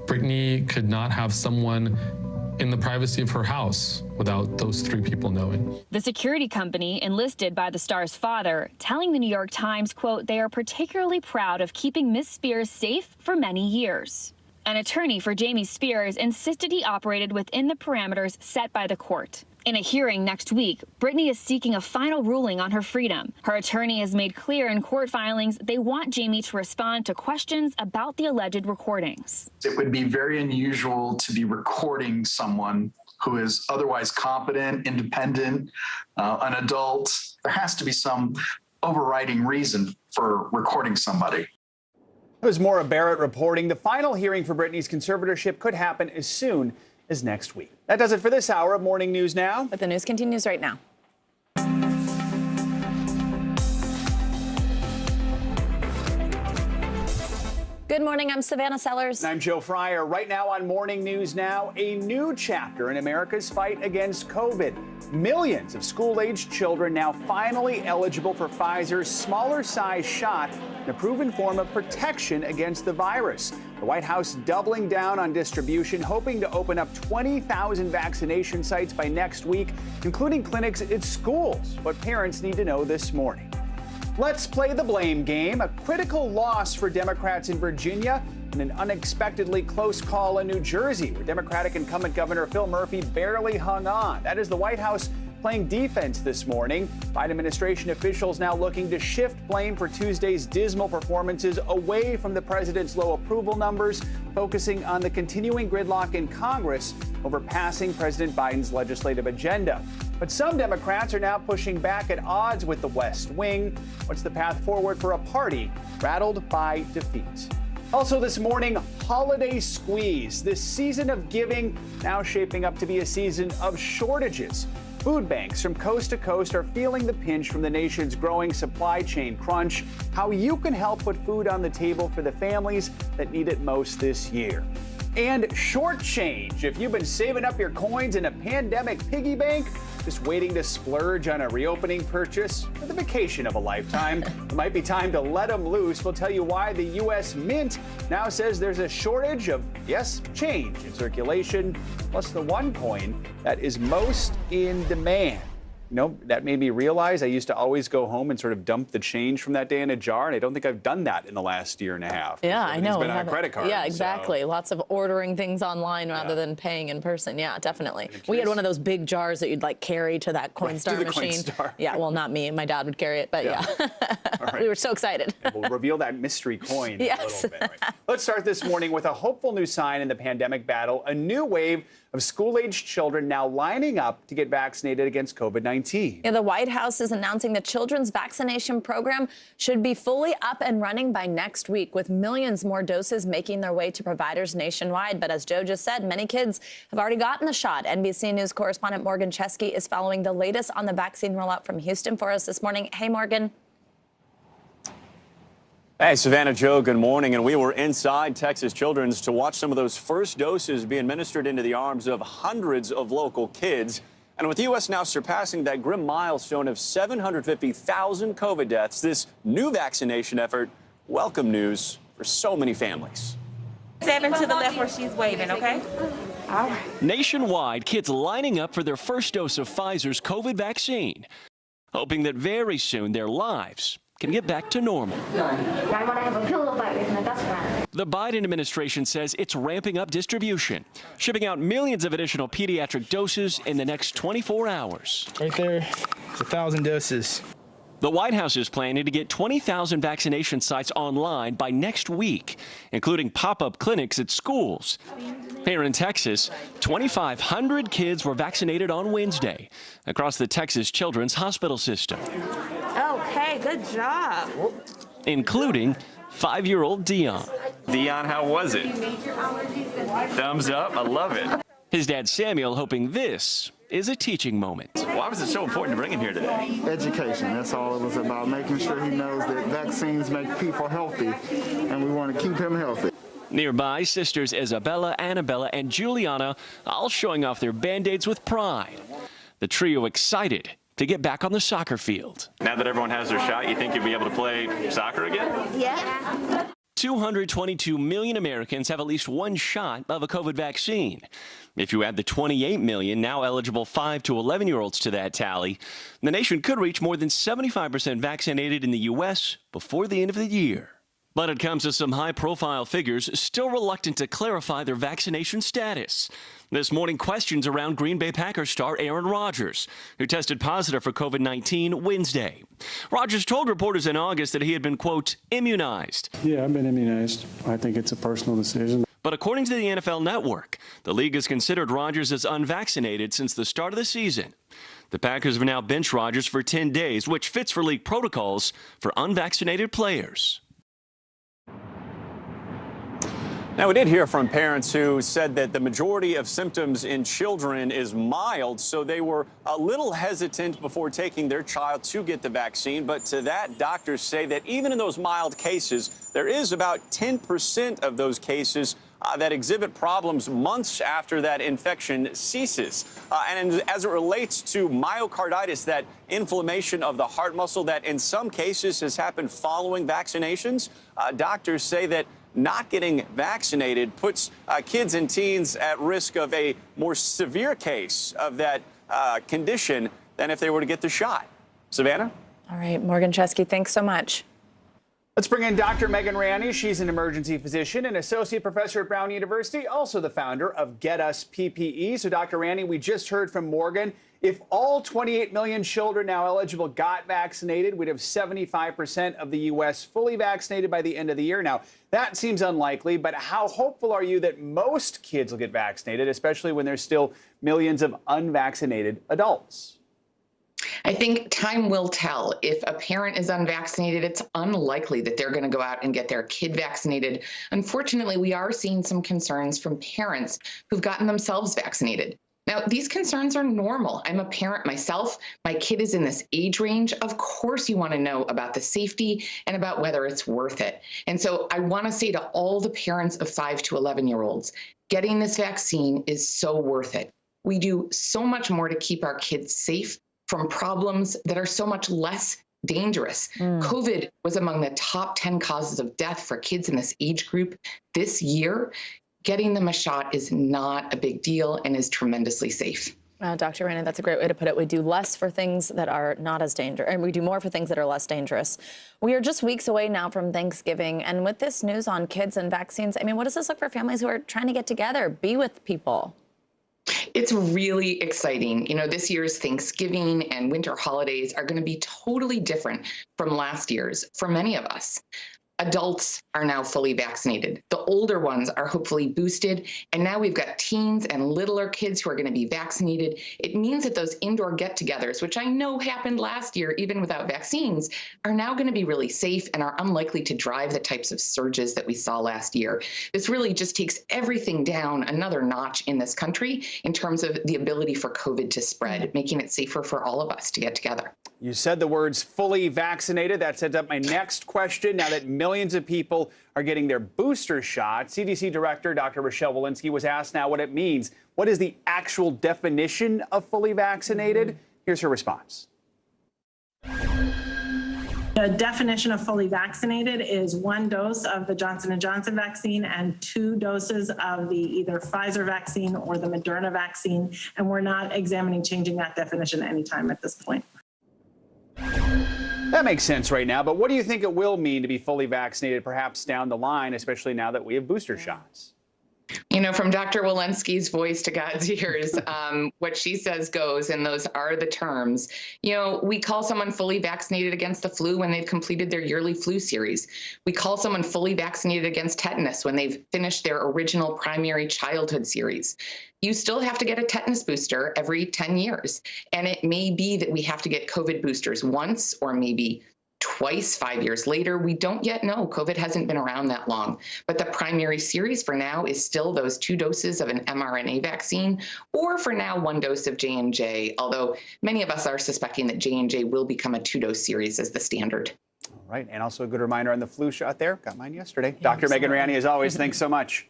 Britney could not have someone in the privacy of her house without those three people knowing. The security company, enlisted by the star's father, telling the New York Times, quote, they are particularly proud of keeping Miss Spears safe for many years. An attorney for Jamie Spears insisted he operated within the parameters set by the court. In a hearing next week, Britney is seeking a final ruling on her freedom. Her attorney has made clear in court filings they want Jamie to respond to questions about the alleged recordings. It would be very unusual to be recording someone who is otherwise competent, independent, an adult. There has to be some overriding reason for recording somebody. There's more of Barrett reporting. The final hearing for Britney's conservatorship could happen as soon as next week. That does it for this hour of Morning News Now. But the news continues right now. Good morning, I'm Savannah Sellers. And I'm Joe Fryer. Right now on Morning News Now, a new chapter in America's fight against COVID. Millions of school-aged children now finally eligible for Pfizer's smaller size shot, a proven form of protection against the virus. The White House doubling down on distribution, hoping to open up 20,000 vaccination sites by next week, including clinics at schools. What parents need to know this morning. Let's play the blame game. A critical loss for Democrats in Virginia and an unexpectedly close call in New Jersey, where Democratic incumbent Governor Phil Murphy barely hung on. That is the White House playing defense this morning. Biden administration officials now looking to shift blame for Tuesday's dismal performances away from the president's low approval numbers, focusing on the continuing gridlock in Congress over passing President Biden's legislative agenda. But some Democrats are now pushing back at odds with the West Wing. What's the path forward for a party rattled by defeat? Also this morning, holiday squeeze. This season of giving now shaping up to be a season of shortages. Food banks from coast to coast are feeling the pinch from the nation's growing supply chain crunch. How you can help put food on the table for the families that need it most this year. And short change. If you've been saving up your coins in a pandemic piggy bank, just waiting to splurge on a reopening purchase or the vacation of a lifetime, it might be time to let them loose. We'll tell you why the U.S. Mint now says there's a shortage of, yes, change in circulation, plus the one coin that is most in demand. You know, that made me realize I used to always go home and sort of dump the change from that day in a jar, and I don't think I've done that in the last year and a half. Yeah, I know. It's been on a credit card. Yeah, exactly. So. Lots of ordering things online rather than paying in person. Yeah, definitely. We had one of those big jars that you'd like carry to that Coinstar machine. Coinstar. Yeah, well, not me. My dad would carry it, but yeah. All right. We were so excited. And we'll reveal that mystery coin in a little bit. Right? Let's start this morning with a hopeful new sign in the pandemic battle, a new wave of school-aged children now lining up to get vaccinated against COVID-19. Yeah, the White House is announcing the children's vaccination program should be fully up and running by next week, with millions more doses making their way to providers nationwide. But as Joe just said, many kids have already gotten the shot. NBC News correspondent Morgan Chesky is following the latest on the vaccine rollout from Houston for us this morning. Hey, Morgan. Hey, Savannah, Joe, good morning. And we were inside Texas Children's to watch some of those first doses be administered into the arms of hundreds of local kids. And with the U.S. now surpassing that grim milestone of 750,000 COVID deaths, this new vaccination effort, welcome news for so many families. 7 to the left where she's waving, okay? All right. Nationwide, kids lining up for their first dose of Pfizer's COVID vaccine, hoping that very soon their lives can get back to normal. I want to have a pillow fight with my best friend. The Biden administration says it's ramping up distribution, shipping out millions of additional pediatric doses in the next 24 hours. Right there, it's 1,000 doses. The White House is planning to get 20,000 vaccination sites online by next week, including pop-up clinics at schools. Here in Texas, 2,500 kids were vaccinated on Wednesday across the Texas Children's Hospital system. Okay, good job. Including 5-year-old Dion. Dion, how was it? Thumbs up. I love it. His dad Samuel hoping this is a teaching moment. Why was it so important to bring him here today? Education. That's all it was about, making sure he knows that vaccines make people healthy, and we want to keep him healthy. Nearby, sisters Isabella, Annabella, and Juliana all showing off their Band-Aids with pride. The trio excited to get back on the soccer field. Now that everyone has their shot, you think you'll be able to play soccer again? Yeah. 222 million Americans have at least one shot of a COVID vaccine. If you add the 28 million now eligible 5 to 11-year-olds to that tally, the nation could reach more than 75% vaccinated in the U.S. before the end of the year. But it comes as some high-profile figures still reluctant to clarify their vaccination status. This morning, questions around Green Bay Packers star Aaron Rodgers, who tested positive for COVID-19 Wednesday. Rodgers told reporters in August that he had been, quote, immunized. Yeah, I've been immunized. I think it's a personal decision. But according to the NFL Network, the league has considered Rodgers as unvaccinated since the start of the season. The Packers have now benched Rodgers for 10 days, which fits for league protocols for unvaccinated players. Now, we did hear from parents who said that the majority of symptoms in children is mild, so they were a little hesitant before taking their child to get the vaccine. But to that, doctors say that even in those mild cases, there is about 10% of those cases that exhibit problems months after that infection ceases. And as it relates to myocarditis, that inflammation of the heart muscle that in some cases has happened following vaccinations, doctors say that not getting vaccinated puts kids and teens at risk of a more severe case of that condition than if they were to get the shot. Savannah? All right, Morgan Chesky, thanks so much. Let's bring in Dr. Megan Rani. She's an emergency physician and associate professor at Brown University, also the founder of Get Us PPE. So, Dr. Rani, we just heard from Morgan. If all 28 million children now eligible got vaccinated, we'd have 75% of the U.S. fully vaccinated by the end of the year. Now, that seems unlikely, but how hopeful are you that most kids will get vaccinated, especially when there's still millions of unvaccinated adults? I think time will tell. If a parent is unvaccinated, it's unlikely that they're going to go out and get their kid vaccinated. Unfortunately, we are seeing some concerns from parents who've gotten themselves vaccinated. Now, these concerns are normal. I'm a parent myself. My kid is in this age range. Of course, you want to know about the safety and about whether it's worth it. And so I want to say to all the parents of 5 to 11-year-olds, getting this vaccine is so worth it. We do so much more to keep our kids safe from problems that are so much less dangerous. COVID was among the top 10 causes of death for kids in this age group this year. Getting them a shot is not a big deal and is tremendously safe. Dr. Rani, that's a great way to put it. We do less for things that are not as dangerous, and we do more for things that are less dangerous. We are just weeks away now from Thanksgiving, and with this news on kids and vaccines, I mean, what does this look for families who are trying to get together, be with people? It's really exciting. You know, this year's Thanksgiving and winter holidays are going to be totally different from last year's for many of us. Adults are now fully vaccinated. The older ones are hopefully boosted. And now we've got teens and littler kids who are going to be vaccinated. It means that those indoor get-togethers, which I know happened last year, even without vaccines, are now going to be really safe and are unlikely to drive the types of surges that we saw last year. This really just takes everything down another notch in this country in terms of the ability for COVID to spread, making it safer for all of us to get together. You said the words fully vaccinated. That sets up my next question. Now that millions of people are getting their booster shot, CDC Director Dr. Rochelle Walensky was asked now what it means. What is the actual definition of fully vaccinated? Here's her response. The definition of fully vaccinated is 1 dose of the Johnson & Johnson vaccine and 2 doses of the either Pfizer vaccine or the Moderna vaccine. And we're not examining changing that definition anytime at this point. That makes sense right now, but what do you think it will mean to be fully vaccinated perhaps down the line, especially now that we have booster shots? You know, from Dr. Walensky's voice to God's ears, what she says goes, and those are the terms. You know, we call someone fully vaccinated against the flu when they've completed their yearly flu series. We call someone fully vaccinated against tetanus when they've finished their original primary childhood series. You still have to get a tetanus booster every 10 years. And it may be that we have to get COVID boosters once or maybe twice 5 years later. We don't yet know. COVID hasn't been around that long. But the primary series for now is still those 2 doses of an mRNA vaccine, or for now 1 dose of J&J, although many of us are suspecting that J&J will become a 2-dose series as the standard. All right, and also a good reminder on the flu shot there. Got mine yesterday. Yeah, Dr. Megan Rani, as always, thanks so much.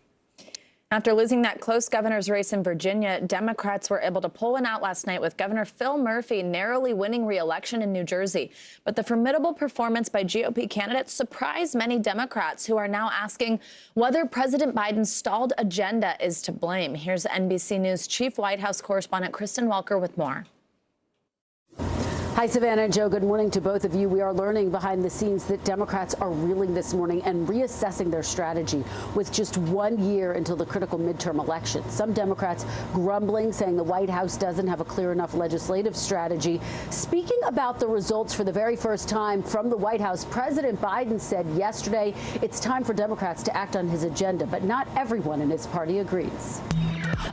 After losing that close governor's race in Virginia, Democrats were able to pull one out last night with Governor Phil Murphy narrowly winning re-election in New Jersey. But the formidable performance by GOP candidates surprised many Democrats who are now asking whether President Biden's stalled agenda is to blame. Here's NBC News Chief White House correspondent Kristen Welker with more. Hi, Savannah and Joe. Good morning to both of you. We are learning behind the scenes that Democrats are reeling this morning and reassessing their strategy with just 1 year until the critical midterm election. Some Democrats grumbling, saying the White House doesn't have a clear enough legislative strategy. Speaking about the results for the very first time from the White House, President Biden said yesterday it's time for Democrats to act on his agenda, but not everyone in his party agrees.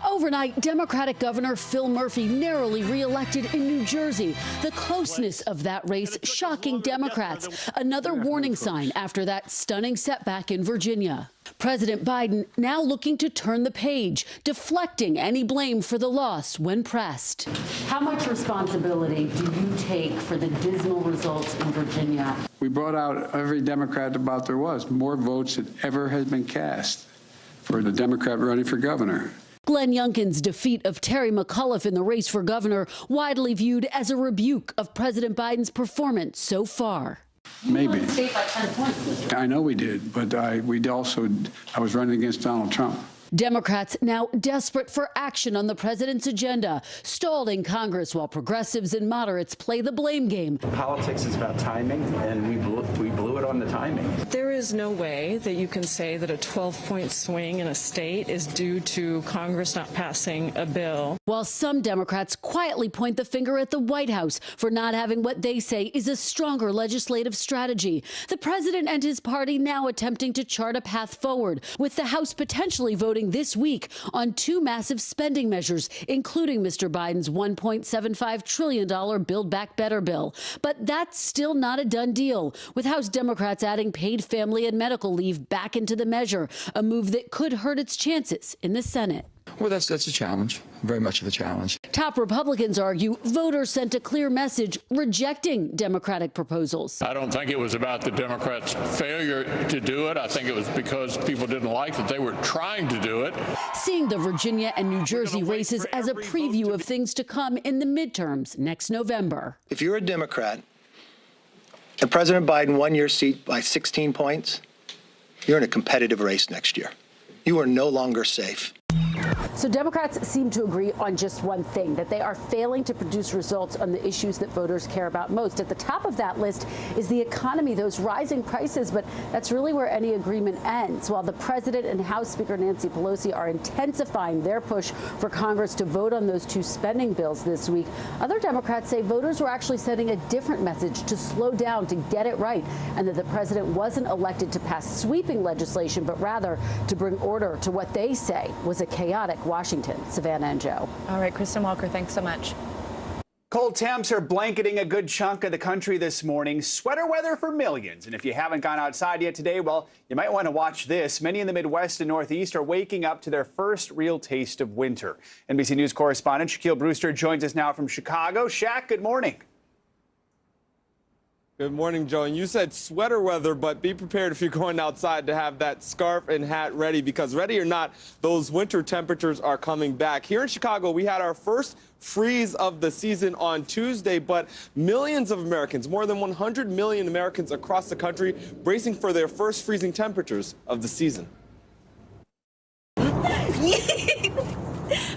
Overnight, Democratic Governor Phil Murphy narrowly reelected in New Jersey. The closeness of that race shocking Democrats. Another warning sign after that stunning setback in Virginia. President Biden now looking to turn the page, deflecting any blame for the loss when pressed. How much responsibility do you take for the dismal results in Virginia? We brought out every Democrat about there was, more votes than ever has been cast for the Democrat running for governor. Glenn Youngkin's defeat of Terry McAuliffe in the race for governor widely viewed as a rebuke of President Biden's performance so far. Maybe. You state by 10 points. I know we did, but I was running against Donald Trump. Democrats now desperate for action on the president's agenda, stalled in Congress while progressives and moderates play the blame game. Politics is about timing, and we blew it on the timing. There is no way that you can say that a 12-point swing in a state is due to Congress not passing a bill. While some Democrats quietly point the finger at the White House for not having what they say is a stronger legislative strategy, the president and his party now attempting to chart a path forward, with the House potentially voting this week on two massive spending measures, including Mr. Biden's $1.75 trillion Build Back Better bill. But that's still not a done deal, with House Democrats adding paid family and medical leave back into the measure, a move that could hurt its chances in the Senate. Well, that's a challenge, very much of a challenge. Top Republicans argue voters sent a clear message rejecting Democratic proposals. I don't think it was about the Democrats' failure to do it. I think it was because people didn't like that they were trying to do it. Seeing the Virginia and New Jersey races as a preview of things to come in the midterms next November. If you're a Democrat and President Biden won your seat by 16 points, you're in a competitive race next year. You are no longer safe. So Democrats seem to agree on just one thing, that they are failing to produce results on the issues that voters care about most. At the top of that list is the economy, those rising prices, but that's really where any agreement ends. While the president and House Speaker Nancy Pelosi are intensifying their push for Congress to vote on those two spending bills this week, other Democrats say voters were actually sending a different message to slow down, to get it right, and that the president wasn't elected to pass sweeping legislation, but rather to bring order to what they say was a chaotic Washington. Savannah and Joe. All right, Kristen Walker, thanks so much. Cold temps are blanketing a good chunk of the country this morning. Sweater weather for millions. And if you haven't gone outside yet today, well, you might want to watch this. Many in the Midwest and Northeast are waking up to their first real taste of winter. NBC News correspondent Shaquille Brewster joins us now from Chicago. Shaq, good morning. Good morning, Joe. And you said sweater weather, but be prepared if you're going outside to have that scarf and hat ready, because ready or not, those winter temperatures are coming back. Here in Chicago, we had our first freeze of the season on Tuesday, but millions of Americans, more than 100 million Americans across the country, bracing for their first freezing temperatures of the season.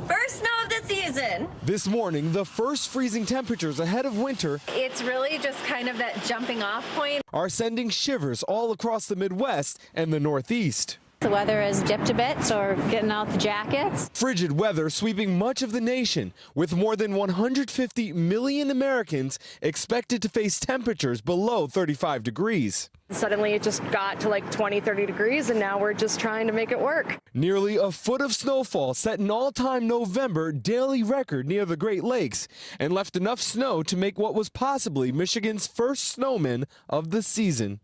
First snow of the season. This morning, the first freezing temperatures ahead of winter It's really just kind of that jumping off point. are sending shivers all across the Midwest and the Northeast. The weather has dipped a bit, so we're getting out the jackets. Frigid weather sweeping much of the nation, with more than 150 million Americans expected to face temperatures below 35 degrees. Suddenly it just got to like 20, 30 degrees, and now we're just trying to make it work. Nearly a foot of snowfall set an all-time November daily record near the Great Lakes and left enough snow to make what was possibly Michigan's first snowman of the season.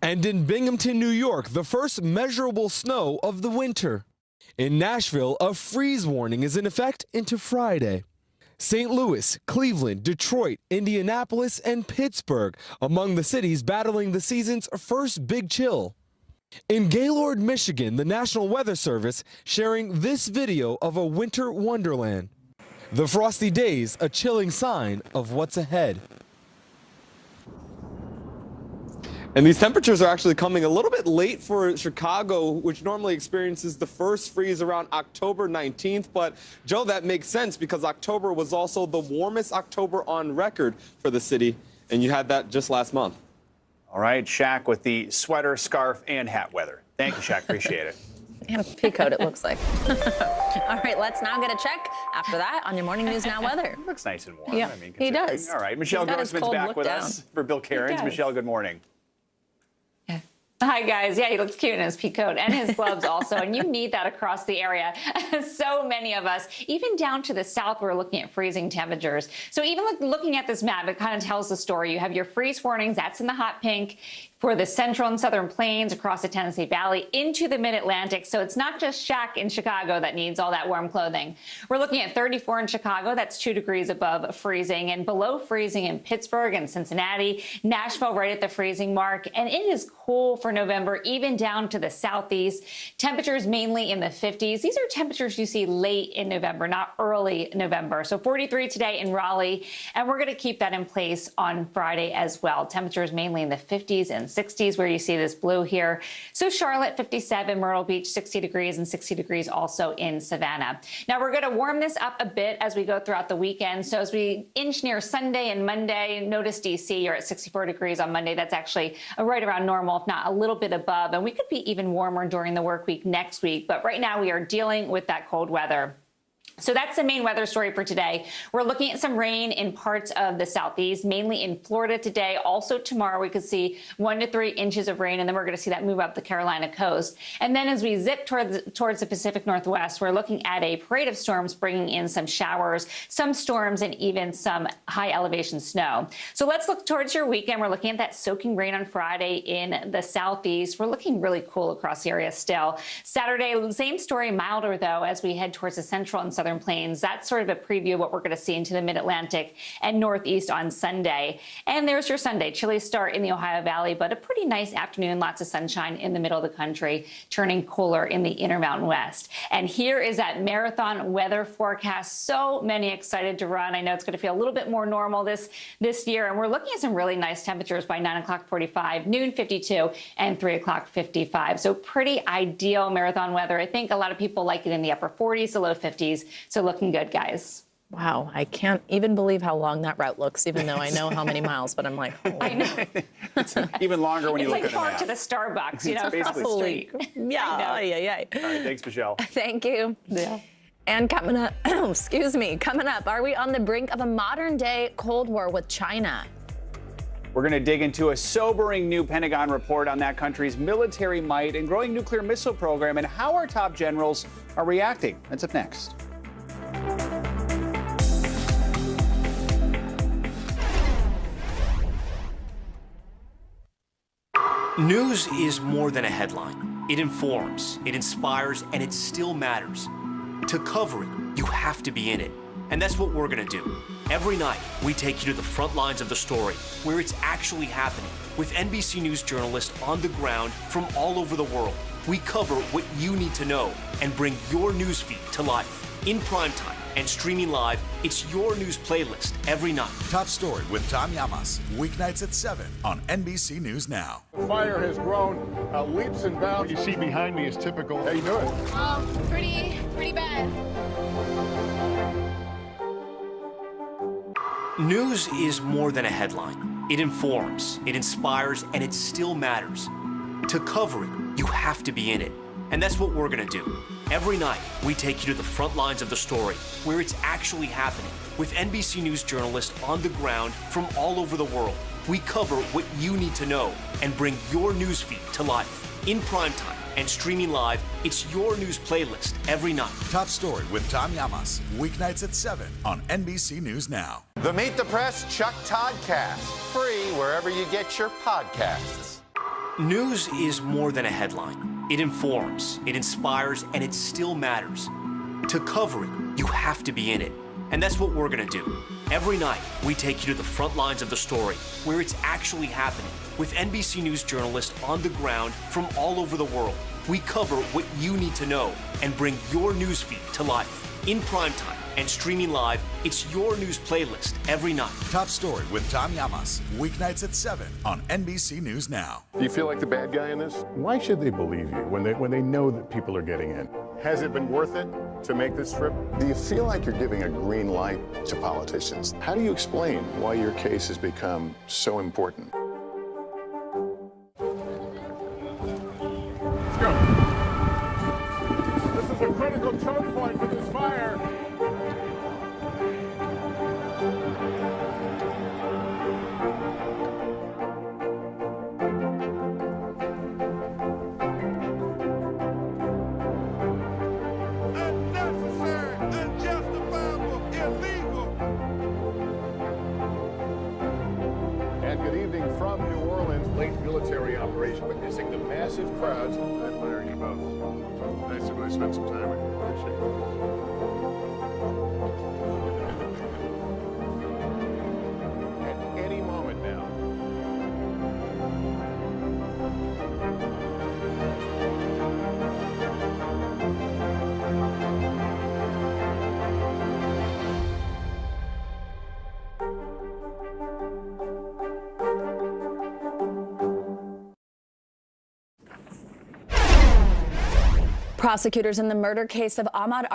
And in Binghamton, New York, the first measurable snow of the winter. In Nashville, a freeze warning is in effect into Friday. St. Louis, Cleveland, Detroit, Indianapolis, and Pittsburgh among the cities battling the season's first big chill. In Gaylord, Michigan, the National Weather Service sharing this video of a winter wonderland. The frosty days, a chilling sign of what's ahead. And these temperatures are actually coming a little bit late for Chicago, which normally experiences the first freeze around October 19th. But, Joe, that makes sense because October was also the warmest October on record for the city, and you had that just last month. All right, Shaq with the sweater, scarf, and hat weather. Thank you, Shaq. Appreciate it. And a pea coat, it looks like. All right, let's now get a check after that on your Morning News Now weather. Looks nice and warm. Yeah, I mean, he does. All right, Michelle Grossman's back with us for Bill Cairns. Michelle, good morning. Hi, guys. Yeah, he looks cute in his pea coat and his gloves also, and you need that across the area. So many of us, even down to the south, we're looking at freezing temperatures. So even looking at this map, it kind of tells the story. You have your freeze warnings, that's in the hot pink, for the central and southern plains across the Tennessee Valley into the mid-Atlantic. So it's not just Shaq in Chicago that needs all that warm clothing. We're looking at 34 in Chicago. That's 2 degrees above freezing, and below freezing in Pittsburgh and Cincinnati, Nashville right at the freezing mark. And it is cool for November, even down to the southeast. Temperatures mainly in the 50s. These are temperatures you see late in November, not early November. So 43 today in Raleigh, and we're going to keep that in place on Friday as well. Temperatures mainly in the 50s and 60s where you see this blue here. So Charlotte 57, Myrtle Beach 60 degrees, and 60 degrees also in Savannah. Now we're going to warm this up a bit as we go throughout the weekend. So as we inch near Sunday and Monday, notice DC, you're at 64 degrees on Monday. That's actually right around normal, if not a little bit above. And we could be even warmer during the work week next week. But right now we are dealing with that cold weather. So that's the main weather story for today. We're looking at some rain in parts of the southeast, mainly in Florida today. Also tomorrow, we could see 1 to 3 inches of rain, and then we're going to see that move up the Carolina coast. And then as we zip towards the Pacific Northwest, we're looking at a parade of storms bringing in some showers, some storms, and even some high elevation snow. So let's look towards your weekend. We're looking at that soaking rain on Friday in the southeast. We're looking really cool across the area still. Saturday, same story, milder though, as we head towards the central and southern plains. That's sort of a preview of what we're going to see into the mid-Atlantic and northeast on Sunday. And there's your Sunday. Chilly start in the Ohio Valley, but a pretty nice afternoon. Lots of sunshine in the middle of the country, turning cooler in the Intermountain West. And here is that marathon weather forecast. So many excited to run. I know it's going to feel a little bit more normal this year. And we're looking at some really nice temperatures by 9 o'clock 45, noon 52, and 3 o'clock 55. So pretty ideal marathon weather. I think a lot of people like it in the upper 40s, the low 50s. So looking good, guys. Wow, I can't even believe how long that route looks, even though I know how many miles, but I'm like, oh. I know. It's even longer when you look at It's like park to the Starbucks, you know, across the street. Yeah, All right, thanks, Michelle. Thank you. Yeah. And coming up, coming up, are we on the brink of a modern-day Cold War with China? We're going to dig into a sobering new Pentagon report on that country's military might and growing nuclear missile program and how our top generals are reacting. That's up next. News is more than a headline. It informs, it inspires, and it still matters. To cover it, you have to be in it. And that's what we're going to do. Every night, we take you to the front lines of the story, where it's actually happening, with NBC News journalists on the ground from all over the world. We cover what you need to know and bring your newsfeed to life. In primetime and streaming live, it's your news playlist every night. Top Story with Tom Llamas, weeknights at 7 on NBC News Now. The fire has grown leaps and bounds. What you see behind me is typical. How you doing? Pretty bad. News is more than a headline. It informs, it inspires, and it still matters. To cover it, you have to be in it. And that's what we're going to do. Every night, we take you to the front lines of the story, where it's actually happening, with NBC News journalists on the ground from all over the world. We cover what you need to know and bring your newsfeed to life. In primetime and streaming live, it's your news playlist every night. Top Story with Tom Llamas, weeknights at 7 on NBC News Now. The Meet the Press Chuck Toddcast, free wherever you get your podcasts. News is more than a headline. It informs, it inspires, and it still matters. To cover it, you have to be in it. And that's what we're going to do. Every night, we take you to the front lines of the story, where it's actually happening, with NBC News journalists on the ground from all over the world. We cover what you need to know and bring your newsfeed to life. In primetime And streaming live, it's your news playlist every night. Top Story with Tom Llamas, weeknights at 7 on NBC News Now. Do you feel like the bad guy in this? Why should they believe you when they know that people are getting in? Has it been worth it to make this trip? Do you feel like you're giving a green light to politicians? How do you explain why your case has become so important? Let's go. This is a critical choke point for this fire. From New Orleans, late military operation, witnessing the massive crowds. I admire you both. Nice to really spend some time with you. Appreciate it. At any moment now. Prosecutors in the murder case of Ahmaud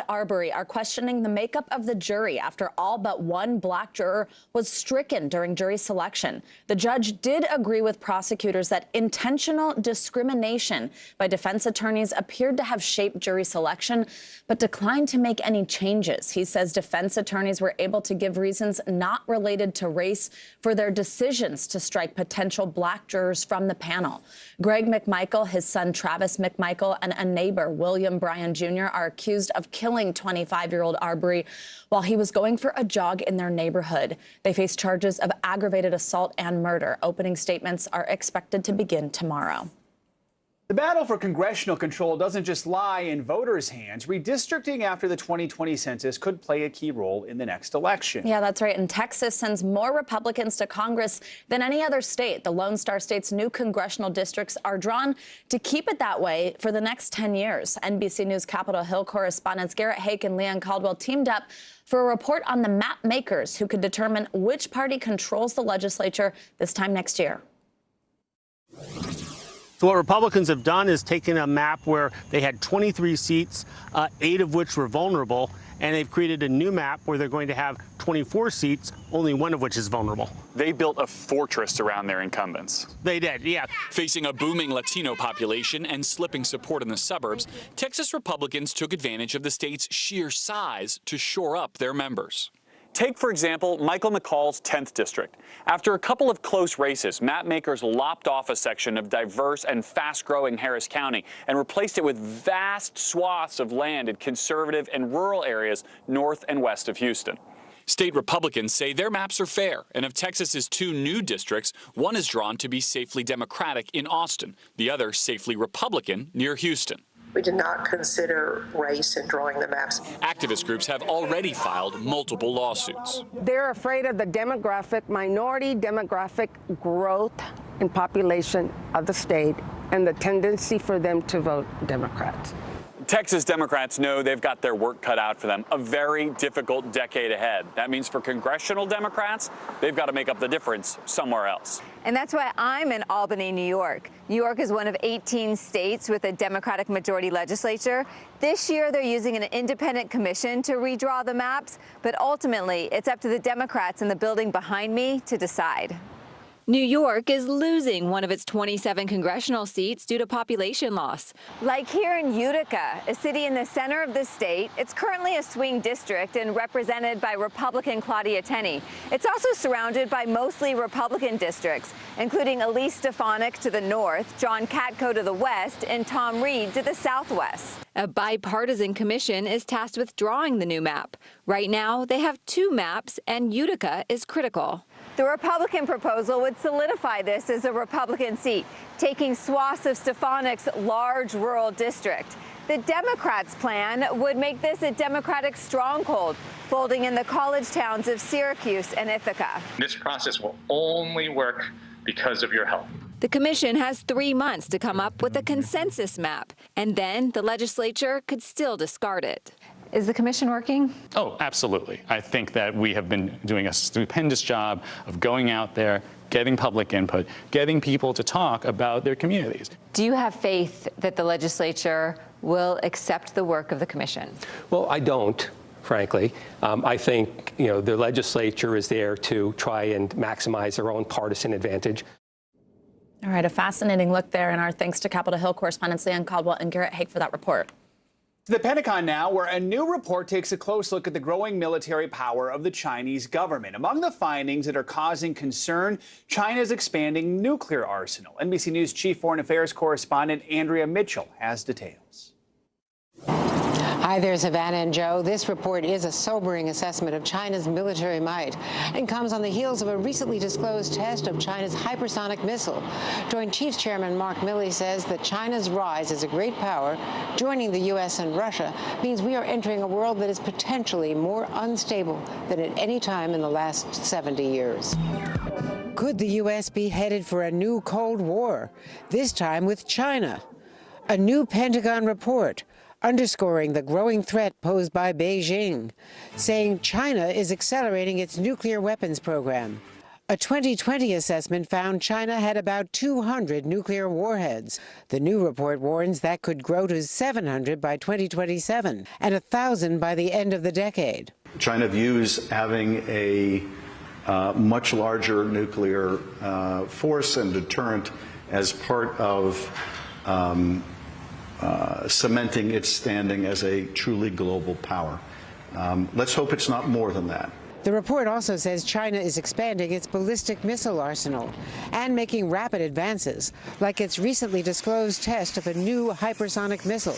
Arbery are questioning the makeup of the jury after all but one black juror was stricken during jury selection. The judge did agree with prosecutors that intentional discrimination by defense attorneys appeared to have shaped jury selection, but declined to make any changes. He says defense attorneys were able to give reasons not related to race for their decisions to strike potential black jurors from the panel. Greg McMichael, his son Travis McMichael, and a neighbor, William Bryan Jr., are accused of killing 25-year-old Arbery while he was going for a jog in their neighborhood. They face charges of aggravated assault and murder. Opening statements are expected to begin tomorrow. The battle for congressional control doesn't just lie in voters' hands. Redistricting after the 2020 census could play a key role in the next election. Yeah, that's right. And Texas sends more Republicans to Congress than any other state. The Lone Star State's new congressional districts are drawn to keep it that way for the next 10 years. NBC News Capitol Hill correspondents Garrett Hake and Leanne Caldwell teamed up for a report on the map makers who could determine which party controls the legislature this time next year. So what Republicans have done is taken a map where they had 23 seats, 8 of which were vulnerable, and they've created a new map where they're going to have 24 seats, only 1 of which is vulnerable. They built a fortress around their incumbents. They did, yeah. Facing a booming Latino population and slipping support in the suburbs, Texas Republicans took advantage of the state's sheer size to shore up their members. Take, for example, Michael McCall's 10th district. After a couple of close races, mapmakers lopped off a section of diverse and fast-growing Harris County and replaced it with vast swaths of land in conservative and rural areas north and west of Houston. State Republicans say their maps are fair, and of Texas's 2 new districts, one is drawn to be safely Democratic in Austin, the other safely Republican near Houston. We did not consider race in drawing the maps. Activist groups have already filed multiple lawsuits. They're afraid of the minority demographic growth in population of the state and the tendency for them to vote Democrats. Texas Democrats know they've got their work cut out for them. A very difficult decade ahead. That means for congressional Democrats, they've got to make up the difference somewhere else. And that's why I'm in Albany, New York. New York is one of 18 states with a Democratic majority legislature. This year, they're using an independent commission to redraw the maps, but ultimately, it's up to the Democrats in the building behind me to decide. New York is losing one of its 27 congressional seats due to population loss. Like here in Utica, a city in the center of the state, it's currently a swing district and represented by Republican Claudia Tenney. It's also surrounded by mostly Republican districts, including Elise Stefanik to the north, John Katko to the west, and Tom Reed to the southwest. A bipartisan commission is tasked with drawing the new map. Right now, they have 2 maps, and Utica is critical. The Republican proposal would solidify this as a Republican seat, taking swaths of Stefanik's large rural district. The Democrats' plan would make this a Democratic stronghold, folding in the college towns of Syracuse and Ithaca. This process will only work because of your help. The commission has 3 months to come up with a consensus map, and then the legislature could still discard it. Is the commission working? Oh, absolutely. I think that we have been doing a stupendous job of going out there, getting public input, getting people to talk about their communities. Do you have faith that the legislature will accept the work of the commission? Well, I don't, frankly. I think, the legislature is there to try and maximize their own partisan advantage. All right, a fascinating look there, and our thanks to Capitol Hill correspondents Leanne Caldwell and Garrett Haake for that report. To the Pentagon now, where a new report takes a close look at the growing military power of the Chinese government. Among the findings that are causing concern, China's expanding nuclear arsenal. NBC News Chief Foreign Affairs correspondent Andrea Mitchell has details. Hi there, Savannah and Joe. This report is a sobering assessment of China's military might and comes on the heels of a recently disclosed test of China's hypersonic missile. Joint Chiefs Chairman Mark Milley says that China's rise as a great power, joining the U.S. and Russia, means we are entering a world that is potentially more unstable than at any time in the last 70 years. Could the U.S. be headed for a new Cold War, this time with China? A new Pentagon report underscoring the growing threat posed by Beijing, saying China is accelerating its nuclear weapons program. A 2020 assessment found China had about 200 nuclear warheads. The new report warns that could grow to 700 by 2027 and 1,000 by the end of the decade. China views having a much larger nuclear force and deterrent as part of cementing its standing as a truly global power. Let's hope it's not more than that. The report also says China is expanding its ballistic missile arsenal and making rapid advances, like its recently disclosed test of a new hypersonic missile,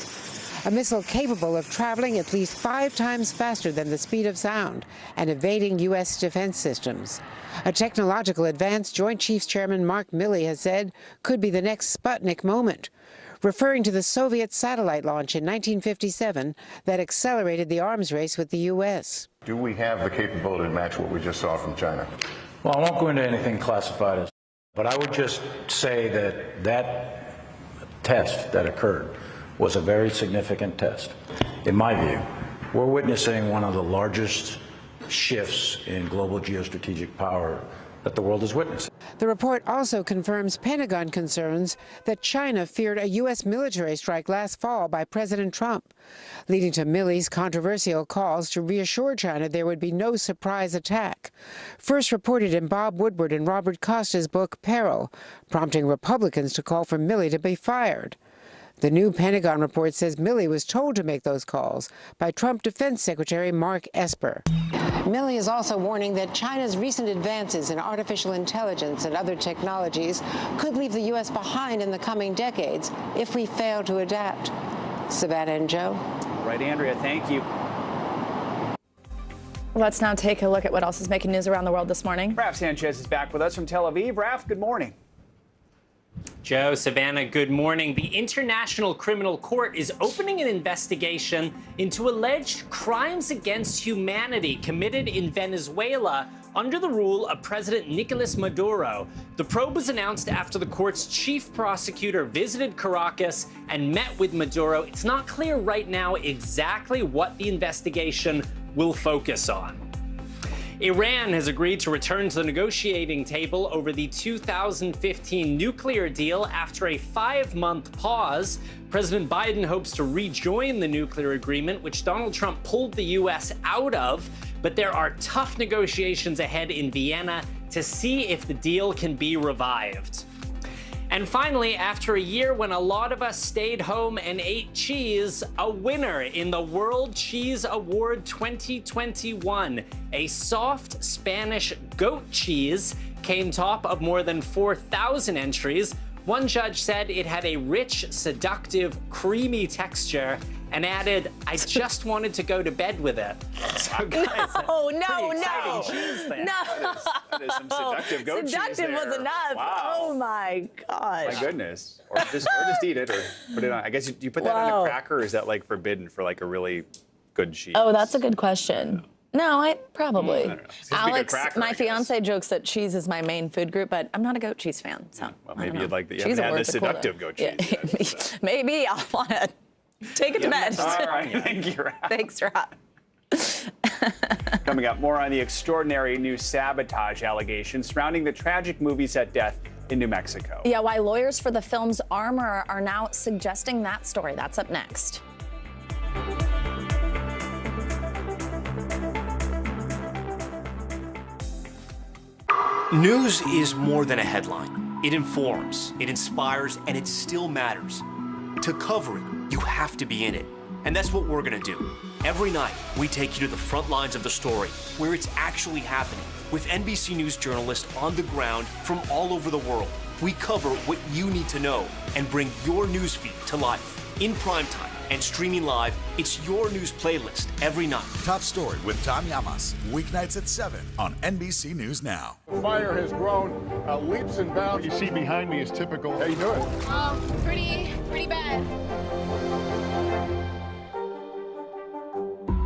a missile capable of traveling at least 5 times faster than the speed of sound and evading U.S. defense systems. A technological advance Joint Chiefs Chairman Mark Milley has said could be the next Sputnik moment, referring to the Soviet satellite launch in 1957 that accelerated the arms race with the U.S. Do we have the capability to match what we just saw from China? Well, I won't go into anything classified, but I would just say that that test that occurred was a very significant test. In my view, we're witnessing one of the largest shifts in global geostrategic power that the world is witnessing. The report also confirms Pentagon concerns that China feared a U.S. military strike last fall by President Trump, leading to Milley's controversial calls to reassure China there would be no surprise attack, first reported in Bob Woodward and Robert Costa's book Peril, prompting Republicans to call for Milley to be fired. The new Pentagon report says Milley was told to make those calls by Trump Defense Secretary Mark Esper. Milley is also warning that China's recent advances in artificial intelligence and other technologies could leave the U.S. behind in the coming decades if we fail to adapt. Savannah and Joe. Right, Andrea, thank you. Let's now take a look at what else is making news around the world this morning. Raf Sanchez is back with us from Tel Aviv. Raf, good morning. Joe, Savannah, good morning. The International Criminal Court is opening an investigation into alleged crimes against humanity committed in Venezuela under the rule of President Nicolas Maduro. The probe was announced after the court's chief prosecutor visited Caracas and met with Maduro. It's not clear right now exactly what the investigation will focus on. Iran has agreed to return to the negotiating table over the 2015 nuclear deal after a 5-month pause. President Biden hopes to rejoin the nuclear agreement, which Donald Trump pulled the U.S. out of. But there are tough negotiations ahead in Vienna to see if the deal can be revived. And finally, after a year when a lot of us stayed home and ate cheese, a winner in the World Cheese Award 2021, a soft Spanish goat cheese, came top of more than 4,000 entries. One judge said it had a rich, seductive, creamy texture and added, "I just wanted to go to bed with it." So guys, No. Cheese there. No. That is some seductive goat cheese Seductive there. was enough. Wow. Oh my gosh. My goodness. Or just eat it or put it on. I guess you put that on a cracker, or is that like forbidden for like a really good cheese? Oh, that's a good question. No, I probably. I don't know. It's just Alex, a cracker, my fiance jokes that cheese is my main food group, but I'm not a goat cheese fan. So well, maybe you'd like the Cheese you haven't had the awards are cool, seductive though. goat cheese. Yeah, maybe I'll want to Take it to bed. All right. Thank you, Rob. Thanks, Rob. Coming up, more on the extraordinary new sabotage allegations surrounding the tragic movie set death in New Mexico. Yeah, why lawyers for the film's Armorer are now suggesting that story. That's up next. News is more than a headline. It informs, it inspires, and it still matters. To cover it, you have to be in it. And that's what we're gonna do. Every night, we take you to the front lines of the story, where it's actually happening, with NBC News journalists on the ground from all over the world. We cover what you need to know and bring your newsfeed to life. In primetime and streaming live, it's your news playlist every night. Top Story with Tom Llamas, weeknights at 7 on NBC News Now. The fire has grown leaps and bounds. What you see behind me is typical. How you doing? Pretty bad.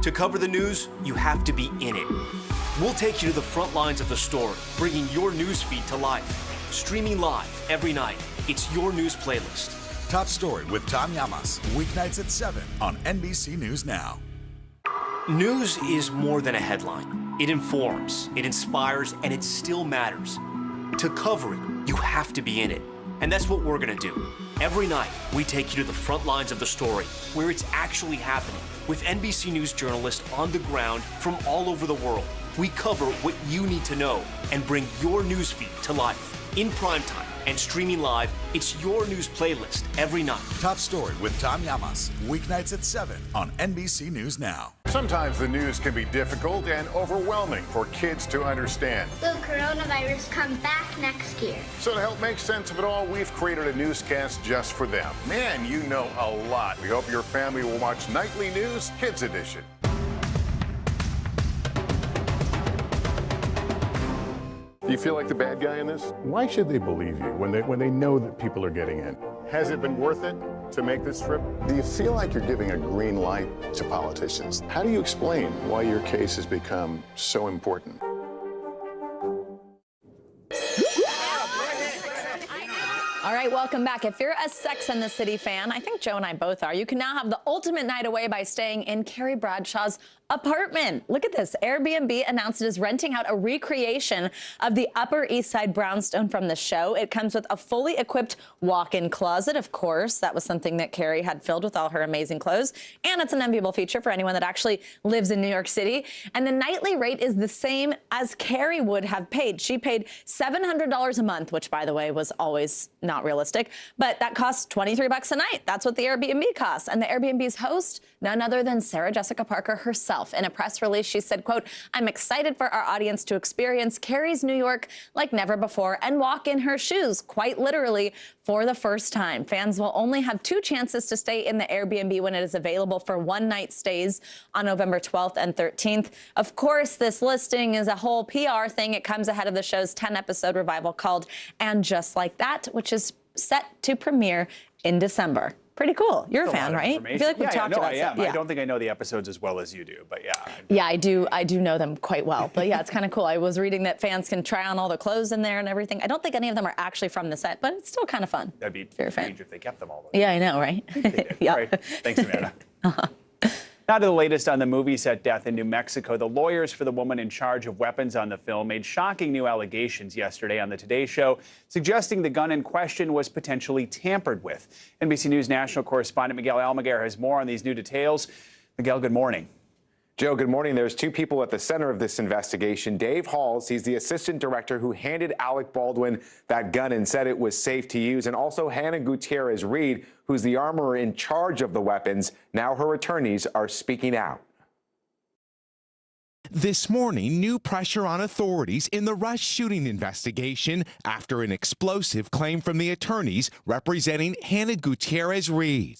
To cover the news, you have to be in it. We'll take you to the front lines of the story, bringing your newsfeed to life. Streaming live every night, it's your news playlist. Top Story with Tom Llamas, weeknights at 7 on NBC News Now. News is more than a headline. It informs, it inspires, and it still matters. To cover it, you have to be in it. And that's what we're gonna do. Every night, we take you to the front lines of the story, where it's actually happening, with NBC News journalists on the ground from all over the world. We cover what you need to know and bring your newsfeed to life. In primetime and streaming live, it's your news playlist every night. Top Story with Tom Llamas, weeknights at 7 on NBC News Now. Sometimes the news can be difficult and overwhelming for kids to understand. Will coronavirus come back next year? So to help make sense of it all, we've created a newscast just for them. Man, you know a lot. We hope your family will watch Nightly News Kids Edition. Do you feel like the bad guy in this? Why should they believe you when they know that people are getting in? Has it been worth it to make this trip? Do you feel like you're giving a green light to politicians? How do you explain why your case has become so important? All right, welcome back. If you're a Sex and the City fan, I think Joe and I both are, you can now have the ultimate night away by staying in Carrie Bradshaw's apartment. Look at this. Airbnb announced it is renting out a recreation of the Upper East Side brownstone from the show. It comes with a fully equipped walk-in closet, of course. That was something that Carrie had filled with all her amazing clothes. And it's an enviable feature for anyone that actually lives in New York City. And the nightly rate is the same as Carrie would have paid. She paid $700 a month, which, by the way, was always not realistic. But that costs $23 a night. That's what the Airbnb costs. And the Airbnb's host, none other than Sarah Jessica Parker herself. In a press release, she said, quote, "I'm excited for our audience to experience Carrie's New York like never before and walk in her shoes, quite literally, for the first time. Fans will only have 2 chances to stay in the Airbnb when it is available for one-night stays on November 12th and 13th. Of course, this listing is a whole PR thing. It comes ahead of the show's 10-episode revival called And Just Like That, which is set to premiere in December. Pretty cool. You're a fan, right? I feel like we've talked about it. Yeah, I don't think I know the episodes as well as you do, but yeah. Yeah, I do know them quite well. But yeah, it's kind of cool. I was reading that fans can try on all the clothes in there and everything. I don't think any of them are actually from the set, but it's still kind of fun. That'd be strange if they kept them all. Yeah, I know, right? Yeah. All right. Thanks, Amanda. Now to the latest on the movie set death in New Mexico. The lawyers for the woman in charge of weapons on the film made shocking new allegations yesterday on the Today Show, suggesting the gun in question was potentially tampered with. NBC News national correspondent Miguel Almaguer has more on these new details. Miguel, good morning. Joe, good morning. There's 2 people at the center of this investigation. Dave Halls, he's the assistant director who handed Alec Baldwin that gun and said it was safe to use. And also Hannah Gutierrez Reed, who's the armorer in charge of the weapons. Now her attorneys are speaking out. This morning, new pressure on authorities in the Rush shooting investigation after an explosive claim from the attorneys representing Hannah Gutierrez Reed.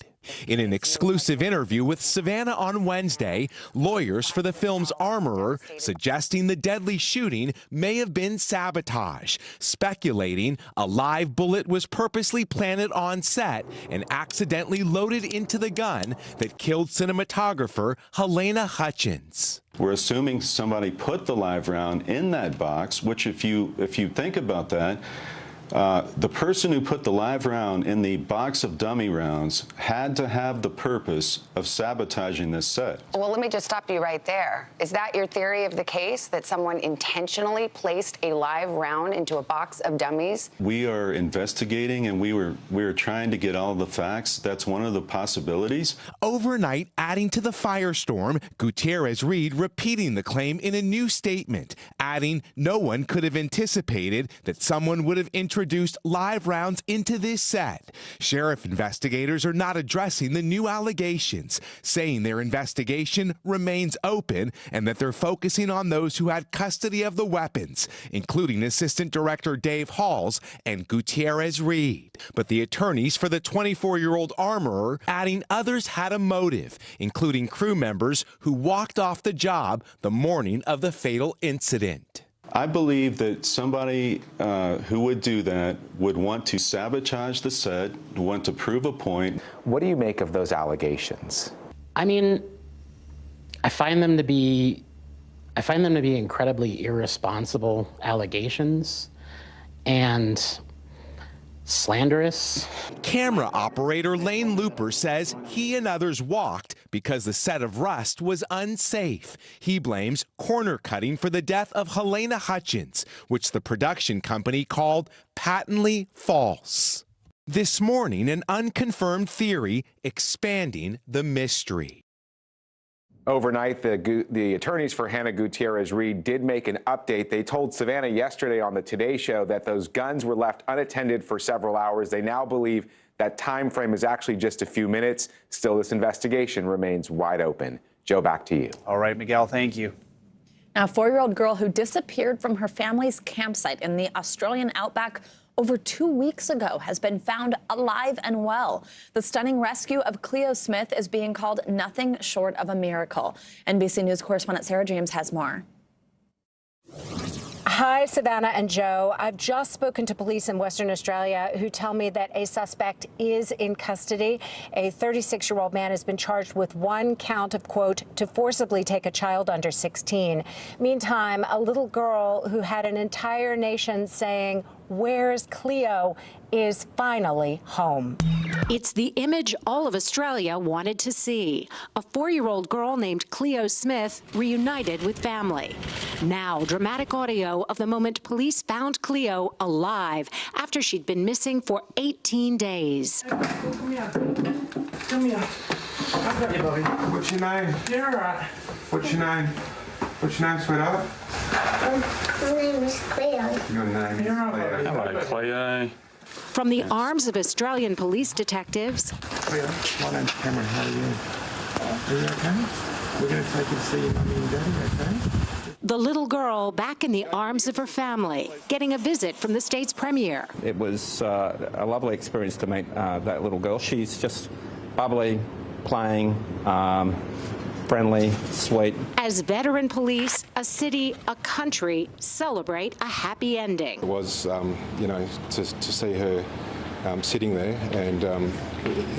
In an exclusive interview with Savannah on Wednesday, lawyers for the film's Armorer suggesting the deadly shooting may have been sabotage, speculating a live bullet was purposely planted on set and accidentally loaded into the gun that killed cinematographer Helena Hutchins. We're assuming somebody put the live round in that box, which if you think about that, The person who put the live round in the box of dummy rounds had to have the purpose of sabotaging this set. Well, let me just stop you right there. Is that your theory of the case, that someone intentionally placed a live round into a box of dummies? We are investigating, and we were trying to get all the facts. That's one of the possibilities. Overnight, adding to the firestorm, Gutierrez-Reed repeating the claim in a new statement, adding no one could have anticipated that someone would have introduced live rounds into this set. Sheriff investigators are not addressing the new allegations, saying their investigation remains open and that they're focusing on those who had custody of the weapons, including Assistant Director Dave Halls and Gutierrez-Reed. But the attorneys for the 24-year-old armorer adding others had a motive, including crew members who walked off the job the morning of the fatal incident. I believe that somebody who would do that would want to sabotage the set, want to prove a point. What do you make of those allegations? I mean, I find them to be incredibly irresponsible allegations and slanderous. Camera operator Lane Looper says he and others walked because the set of Rust was unsafe. He blames corner cutting for the death of Helena Hutchins, which the production company called patently false. This morning, an unconfirmed theory expanding the mystery. Overnight, the attorneys for Hannah Gutierrez-Reed did make an update. They told Savannah yesterday on the Today Show that those guns were left unattended for several hours. They now believe that time frame is actually just a few minutes. Still, this investigation remains wide open. Joe, back to you. All right, Miguel, thank you. Now, a 4-year-old girl who disappeared from her family's campsite in the Australian outback over 2 weeks ago has been found alive and well. The stunning rescue of Cleo Smith is being called nothing short of a miracle. NBC News correspondent Sarah James has more. Hi, Savannah and Joe. I've just spoken to police in Western Australia who tell me that a suspect is in custody. A 36-year-old man has been charged with one count of, quote, to forcibly take a child under 16. Meantime, a little girl who had an entire nation saying, "Where's Cleo?" is finally home. It's the image all of Australia wanted to see. A 4-year-old girl named Cleo Smith reunited with family. Now, dramatic audio of the moment police found Cleo alive after she'd been missing for 18 days. Come here. Come here. I've got you, Bobby. What's your name? You're all right. What's your name? What's your name, sweetheart? My name is Cleo. Your name is Cleo. Hello, Cleo. From the arms of Australian police detectives. Cleo, my name's Cameron. How are you? Are you okay? We're going to take you to see your mummy and daddy, okay? The little girl back in the arms of her family, getting a visit from the state's premier. It was a lovely experience to meet that little girl. She's just bubbly, playing, friendly, sweet. As veteran police, a city, a country celebrate a happy ending. It was, you know, to see her sitting there and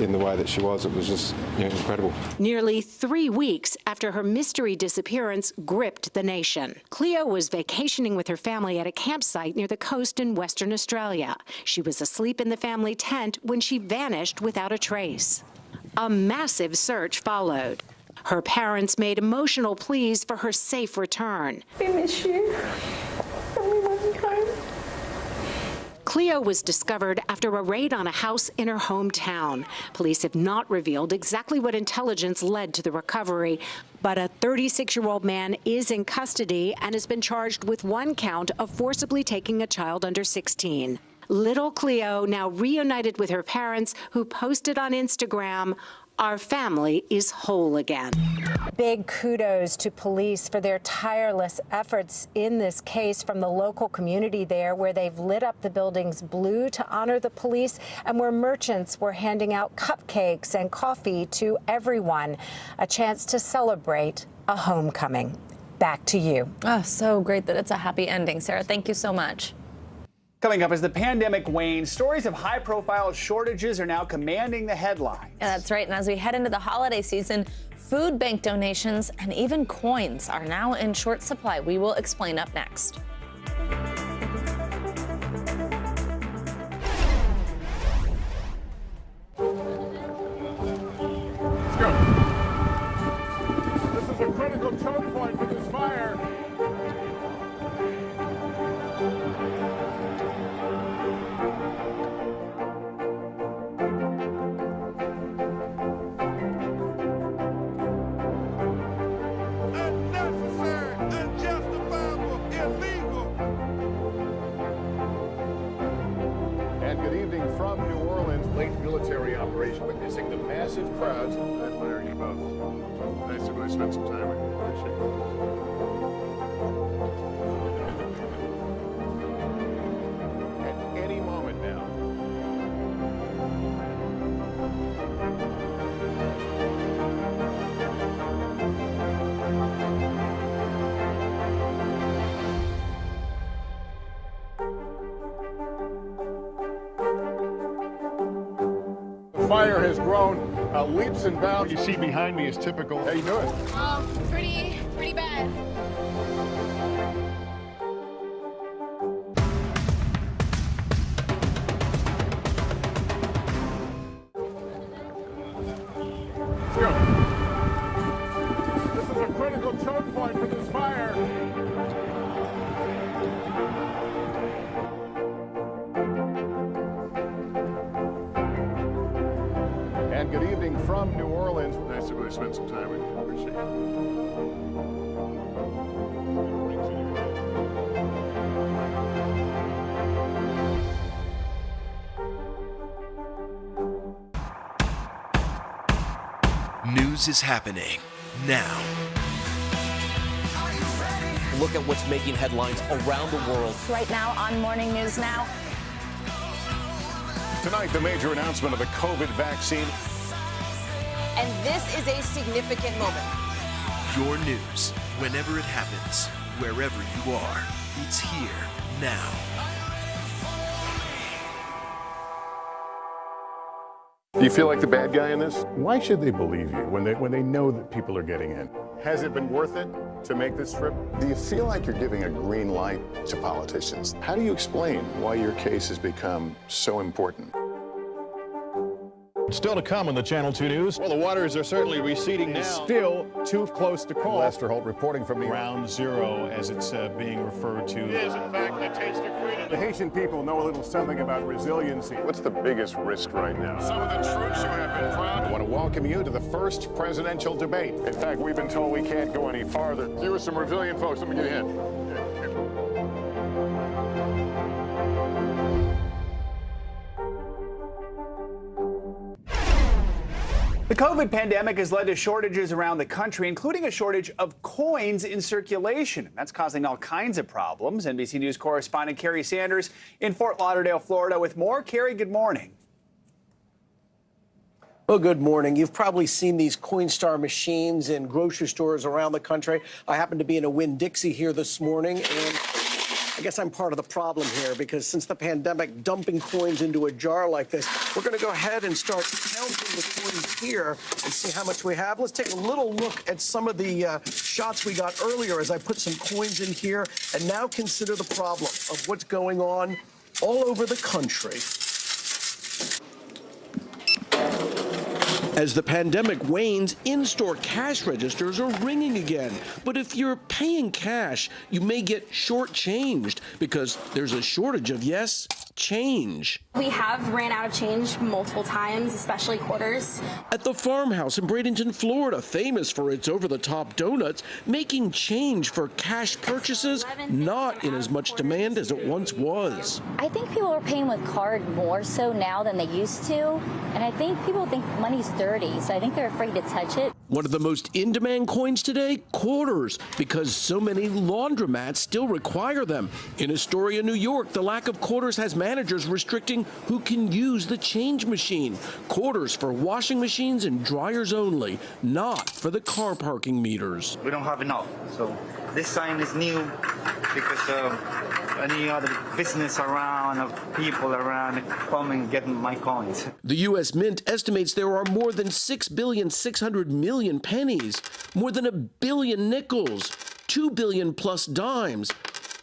in the way that she was, it was just, you know, incredible. Nearly 3 weeks after her mystery disappearance gripped the nation. Cleo was vacationing with her family at a campsite near the coast in Western Australia. She was asleep in the family tent when she vanished without a trace. A massive search followed. Her parents made emotional pleas for her safe return. We miss you. And we want you home. Cleo was discovered after a raid on a house in her hometown. Police have not revealed exactly what intelligence led to the recovery, but a 36-year-old man is in custody and has been charged with one count of forcibly taking a child under 16. Little Cleo now reunited with her parents, who posted on Instagram, "Our family is whole again." Big kudos to police for their tireless efforts in this case from the local community there, where they've lit up the buildings blue to honor the police and where merchants were handing out cupcakes and coffee to everyone. A chance to celebrate a homecoming. Back to you. Oh, so great that it's a happy ending. Sarah, thank you so much. Coming up, as the pandemic wanes, stories of high-profile shortages are now commanding the headlines. Yeah, that's right. And as we head into the holiday season, food bank donations and even coins are now in short supply. We will explain up next. And good evening from New Orleans. Late military operation witnessing the massive crowds. I admire you both. Nice to really spend some time with you. Appreciate it. At any moment now. The fire has grown leaps and bounds. What you see behind me is typical. How you doing? Pretty bad. Let's go. This is a critical choke point for this fire. And good evening from New Orleans. Nice to really spend some time with you. Appreciate it. News is happening now. Look at what's making headlines around the world. Right now on Morning News Now. Tonight, the major announcement of the COVID vaccine. And this is a significant moment. Your news, whenever it happens, wherever you are, it's here now. Do you feel like the bad guy in this? Why should they believe you when they know that people are getting in? Has it been worth it to make this trip? Do you feel like you're giving a green light to politicians? How do you explain why your case has become so important? Still to come on the Channel 2 News. Well, the waters are certainly receding now. Still too close to call. Lester Holt reporting from the Ground Zero, as it's being referred to. It is, in fact, the taste of freedom. The Haitian people know a little something about resiliency. What's the biggest risk right now? Some of the troops who have been proud. I want to welcome you to the first presidential debate. In fact, we've been told we can't go any farther. You with some resilient folks, let me get a hand. The COVID pandemic has led to shortages around the country, including a shortage of coins in circulation. That's causing all kinds of problems. NBC News correspondent Carrie Sanders in Fort Lauderdale, Florida, with more. Carrie, good morning. Well, good morning. You've probably seen these Coinstar machines in grocery stores around the country. I happen to be in a Winn-Dixie here this morning, and I guess I'm part of the problem here, because since the pandemic, dumping coins into a jar like this, we're going to go ahead and start counting the coins here and see how much we have. Let's take a little look at some of the shots we got earlier as I put some coins in here, and now consider the problem of what's going on all over the country. As the pandemic wanes, in-store cash registers are ringing again. But if you're paying cash, you may get shortchanged because there's a shortage of, yes, change. We have ran out of change multiple times, especially quarters. At the farmhouse in Bradenton, Florida, famous for its over-the-top donuts, making change for cash purchases not in as much demand as it once was. I think people are paying with card more so now than they used to, and I think people think money's dirty, so I think they're afraid to touch it. One of the most in-demand coins today, quarters, because so many laundromats still require them. In Astoria, New York, the lack of quarters has managers restricting who can use the change machine. Quarters for washing machines and dryers only, not for the car parking meters. We don't have enough, so this sign is new because any other business around, people around come and get my coins. The U.S. Mint estimates there are more than 6,600,000,000 pennies, more than 1 billion nickels, 2 billion plus dimes,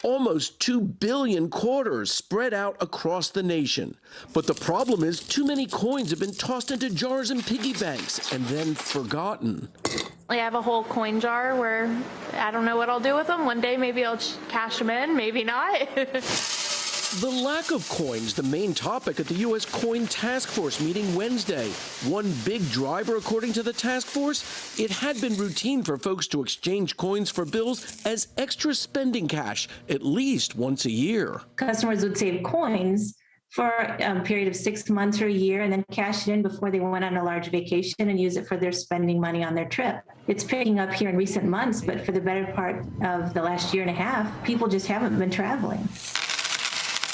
almost 2 billion quarters spread out across the nation. But the problem is too many coins have been tossed into jars and piggy banks and then forgotten. I have a whole coin jar where I don't know what I'll do with them. One day maybe I'll cash them in, maybe not. The lack of coins, the main topic at the U.S. Coin Task Force meeting Wednesday. One big driver, according to the task force, it had been routine for folks to exchange coins for bills as extra spending cash, at least once a year. Customers would save coins for a period of 6 months or a year and then cash it in before they went on a large vacation and use it for their spending money on their trip. It's picking up here in recent months, but for the better part of the last year and a half, people just haven't been traveling.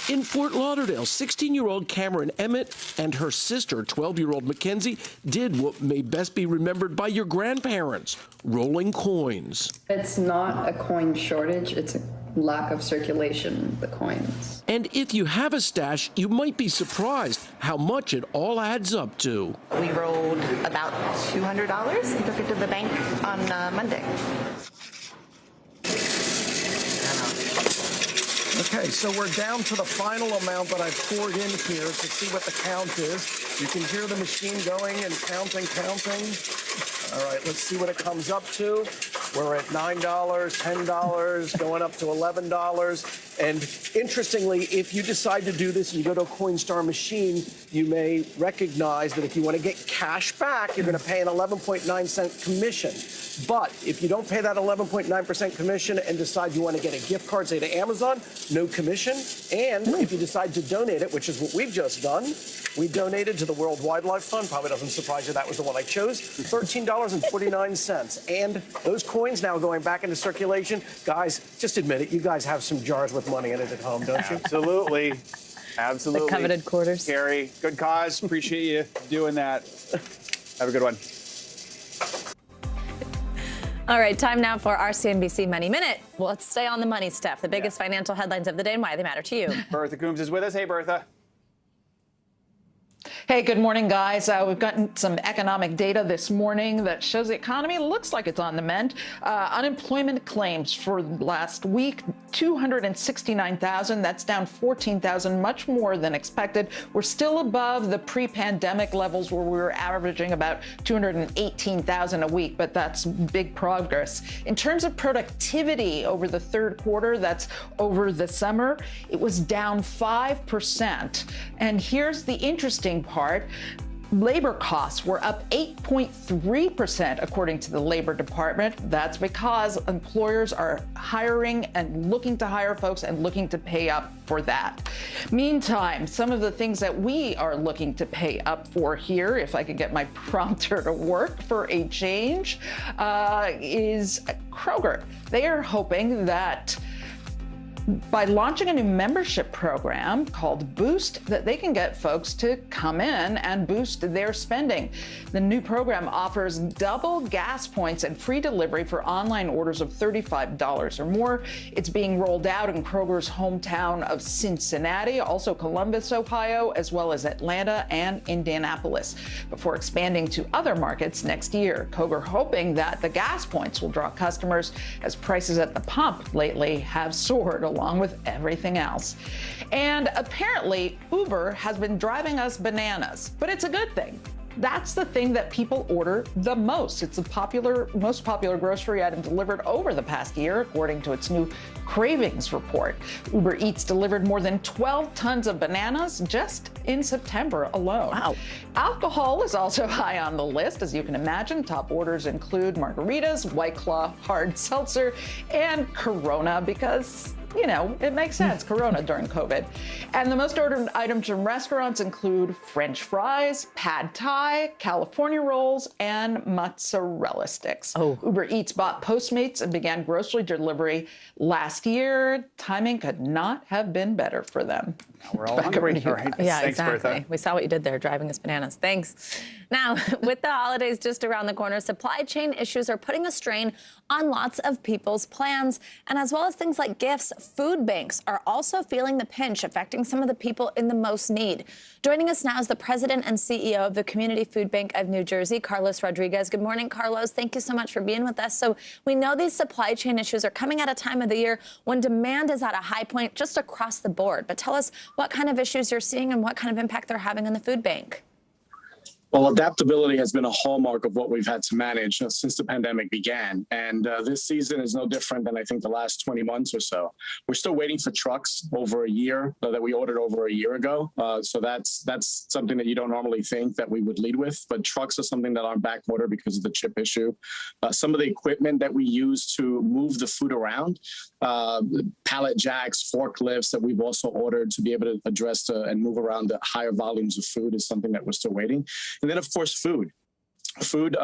In Fort Lauderdale, 16-year-old Cameron Emmett and her sister, 12-year-old Mackenzie, did what may best be remembered by your grandparents, rolling coins. It's not a coin shortage, it's a lack of circulation of the coins. And if you have a stash, you might be surprised how much it all adds up to. We rolled about $200 and took it to the bank on Monday. Okay, so we're down to the final amount that I poured in here to see what the count is. You can hear the machine going and counting. All right, let's see what it comes up to. We're at $9, $10, going up to $11. And interestingly, if you decide to do this and you go to a Coinstar machine, you may recognize that if you want to get cash back, you're going to pay an 11.9-cent commission. But if you don't pay that 11.9% commission and decide you want to get a gift card, say to Amazon, no commission. And if you decide to donate it, which is what we've just done, we donated to the World Wildlife Fund. Probably doesn't surprise you that was the one I chose. $13.49. And those coins now going back into circulation. Guys, just admit it. You guys have some jars with money in it at home, don't you? Absolutely. Absolutely. The coveted quarters. Gary, good cause. Appreciate you doing that. Have a good one. All right, time now for our CNBC Money Minute. Well, let's stay on the money stuff, the biggest financial headlines of the day and why they matter to you. Bertha Coombs is with us. Hey, Bertha. Hey, good morning, guys. We've gotten some economic data this morning that shows the economy looks like it's on the mend. Unemployment claims for last week, 269,000. That's down 14,000, much more than expected. We're still above the pre-pandemic levels where we were averaging about 218,000 a week, but that's big progress. In terms of productivity over the third quarter, that's over the summer, it was down 5%. And here's the interesting part. Labor costs were up 8.3% according to the Labor Department. That's because employers are hiring and looking to hire folks and looking to pay up for that. Meantime, some of the things that we are looking to pay up for here, if I could get my prompter to work for a change, is Kroger. They are hoping that by launching a new membership program called Boost, that they can get folks to come in and boost their spending. The new program offers double gas points and free delivery for online orders of $35 or more. It's being rolled out in Kroger's hometown of Cincinnati, also Columbus, Ohio, as well as Atlanta and Indianapolis, before expanding to other markets next year. Kroger hoping that the gas points will draw customers as prices at the pump lately have soared along with everything else. And apparently, Uber has been driving us bananas, but it's a good thing. That's the thing that people order the most. It's the most popular grocery item delivered over the past year, according to its new Cravings report. Uber Eats delivered more than 12 tons of bananas just in September alone. Wow. Alcohol is also high on the list, as you can imagine. Top orders include margaritas, White Claw, hard seltzer, and Corona, because you know, it makes sense, Corona during COVID. And the most ordered items from restaurants include French fries, pad thai, California rolls, and mozzarella sticks. Uber Eats bought Postmates and began grocery delivery last year. Timing could not have been better for them. We're all hungry. All right. Yeah, Thanks, exactly. Bertha. We saw what you did there, driving us bananas. Thanks. Now, with the holidays just around the corner, supply chain issues are putting a strain on lots of people's plans. And as well as things like gifts, food banks are also feeling the pinch, affecting some of the people in the most need. Joining us now is the president and CEO of the Community Food Bank of New Jersey, Carlos Rodriguez. Good morning, Carlos. Thank you so much for being with us. So we know these supply chain issues are coming at a time of the year when demand is at a high point just across the board. But tell us what kind of issues you're seeing and what kind of impact they're having on the food bank. Well, adaptability has been a hallmark of what we've had to manage since the pandemic began. And this season is no different than I think the last 20 months or so. We're still waiting for trucks over a year that we ordered over a year ago. So that's something that you don't normally think that we would lead with. But trucks are something that are on back order because of the chip issue. Some of the equipment that we use to move the food around, pallet jacks, forklifts that we've also ordered to be able to address and move around the higher volumes of food is something that we're still waiting. And then, of course, food. Food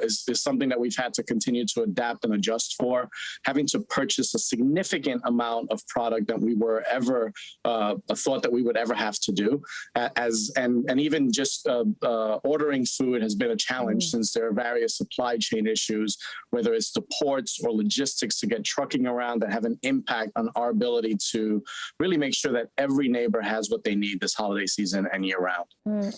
is something that we've had to continue to adapt and adjust for, having to purchase a significant amount of product that we were ever thought that we would ever have to do. And even just ordering food has been a challenge since there are various supply chain issues, whether it's the ports or logistics to get trucking around that have an impact on our ability to really make sure that every neighbor has what they need this holiday season and year round.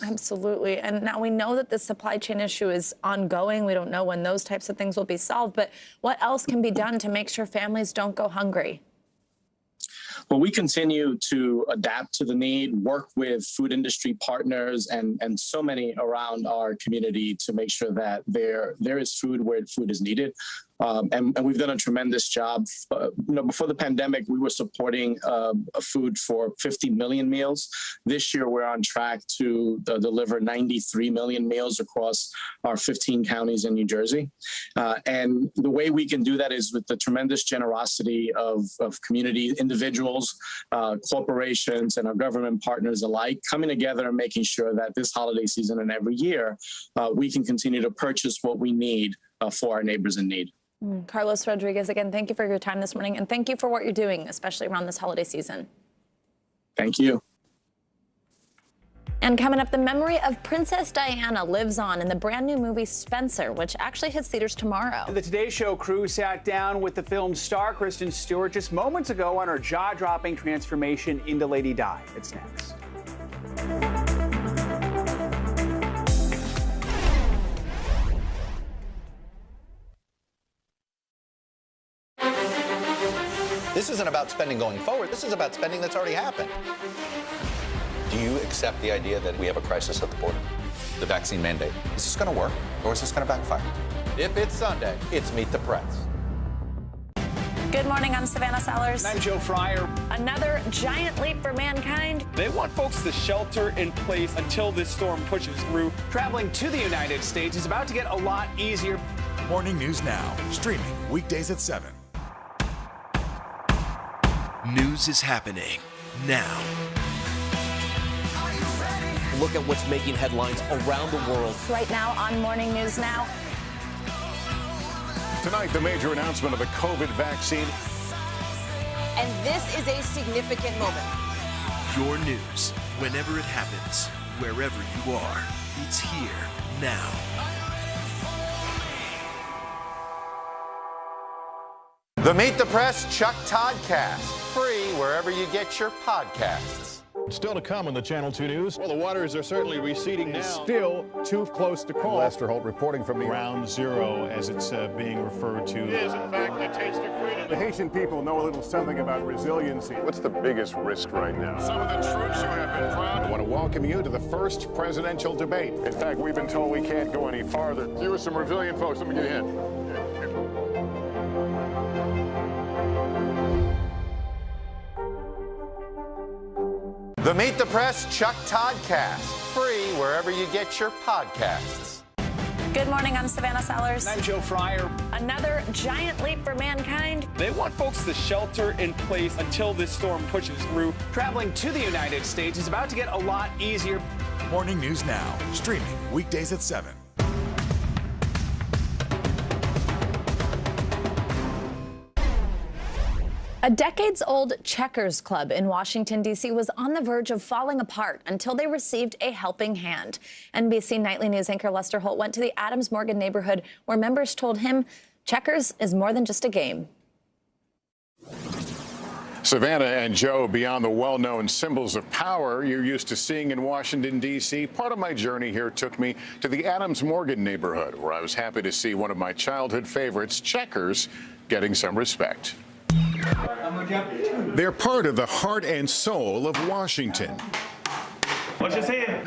Absolutely. And now we know that the supply chain issue is ongoing. We don't know when those types of things will be solved, but what else can be done to make sure families don't go hungry? Well, we continue to adapt to the need, work with food industry partners and so many around our community to make sure that there is food where food is needed. And we've done a tremendous job. Before the pandemic, we were supporting food for 50 million meals. This year, we're on track to deliver 93 million meals across our 15 counties in New Jersey. And the way we can do that is with the tremendous generosity of community individuals, corporations, and our government partners alike coming together and making sure that this holiday season and every year, we can continue to purchase what we need for our neighbors in need. Carlos Rodriguez, again, thank you for your time this morning, and thank you for what you're doing, especially around this holiday season. Thank you. And coming up, the memory of Princess Diana lives on in the brand new movie Spencer, which actually hits theaters tomorrow. The Today Show crew sat down with the film's star, Kristen Stewart, just moments ago on her jaw-dropping transformation into Lady Di. It's next. This isn't about spending going forward. This is about spending that's already happened. Do you accept the idea that we have a crisis at the border? The vaccine mandate. Is this going to work, or is this going to backfire? If it's Sunday, it's Meet the Press. Good morning, I'm Savannah Sellers. I'm Joe Fryer. Another giant leap for mankind. They want folks to shelter in place until this storm pushes through. Traveling to the United States is about to get a lot easier. Morning News Now, streaming weekdays at 7. News is happening now. Look at what's making headlines around the world. Right now on Morning News Now. Tonight, the major announcement of the COVID vaccine. And this is a significant moment. Your news, whenever it happens, wherever you are, it's here now. The Meet the Press Chuck Todd Cast, free wherever you get your podcasts. Still to come on the Channel 2 News. Well, the waters are certainly receding now. Still too close to call. Lester Holt reporting from Ground Zero, as it's being referred to. It is, in fact, the taste of freedom. The Haitian people know a little something about resiliency. What's the biggest risk right now? Some of the troops who have been proud. I want to welcome you to the first presidential debate. In fact, we've been told we can't go any farther. You are some resilient folks. Let me get a hand. The Meet the Press Chuck Todd Cast, free wherever you get your podcasts. Good morning, I'm Savannah Sellers. I'm Joe Fryer. Another giant leap for mankind. They want folks to shelter in place until this storm pushes through. Traveling to the United States is about to get a lot easier. Morning News Now, streaming weekdays at 7. A decades-old Checkers Club in Washington, D.C. was on the verge of falling apart until they received a helping hand. NBC Nightly News anchor Lester Holt went to the Adams Morgan neighborhood where members told him Checkers is more than just a game. Savannah and Joe, beyond the well-known symbols of power you're used to seeing in Washington, D.C., part of my journey here took me to the Adams Morgan neighborhood, where I was happy to see one of my childhood favorites, Checkers, getting some respect. They're part of the heart and soul of Washington. What's your saying?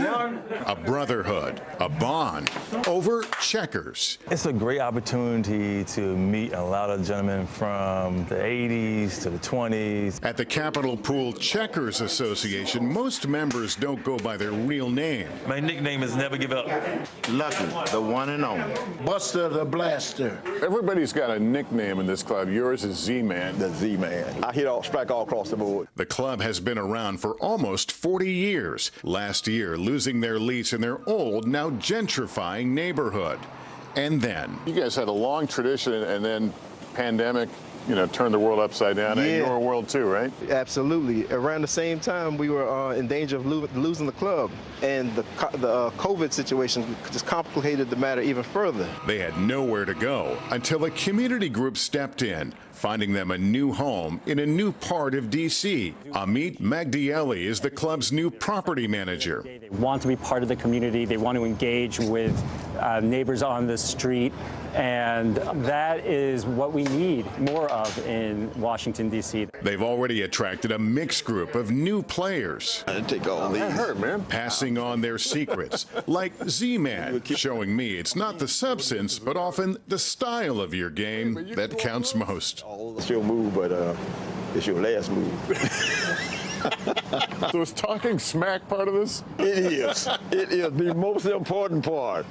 A brotherhood, a bond, over checkers. It's a great opportunity to meet a lot of gentlemen from the 80s to the 20s. At the Capital Pool Checkers Association, most members don't go by their real name. My nickname is Never Give Up. Lucky, the one and only. Buster the Blaster. Everybody's got a nickname in this club. Yours is Z-Man. The Z-Man. I hit all, strike all across the board. The club has been around for almost 40 years. Last year, losing their lease in their old, now gentrifying neighborhood. And then... You guys had a long tradition, and then pandemic, turned the world upside down, and your world too, right? Absolutely. Around the same time, we were in danger of losing the club, and the COVID situation just complicated the matter even further. They had nowhere to go until a community group stepped in, finding them a new home in a new part of D.C. Amit Magdieli is the club's new property manager. They want to be part of the community. They want to engage with neighbors on the street. And that is what we need more of in Washington, D.C. They've already attracted a mixed group of new players. I didn't take all these. That hurt, man. Passing on their secrets, like Z-Man, showing me it's not the substance, but often the style of your game that counts most. It's your move, but it's your last move. So is talking smack part of this? It is. It is the most important part.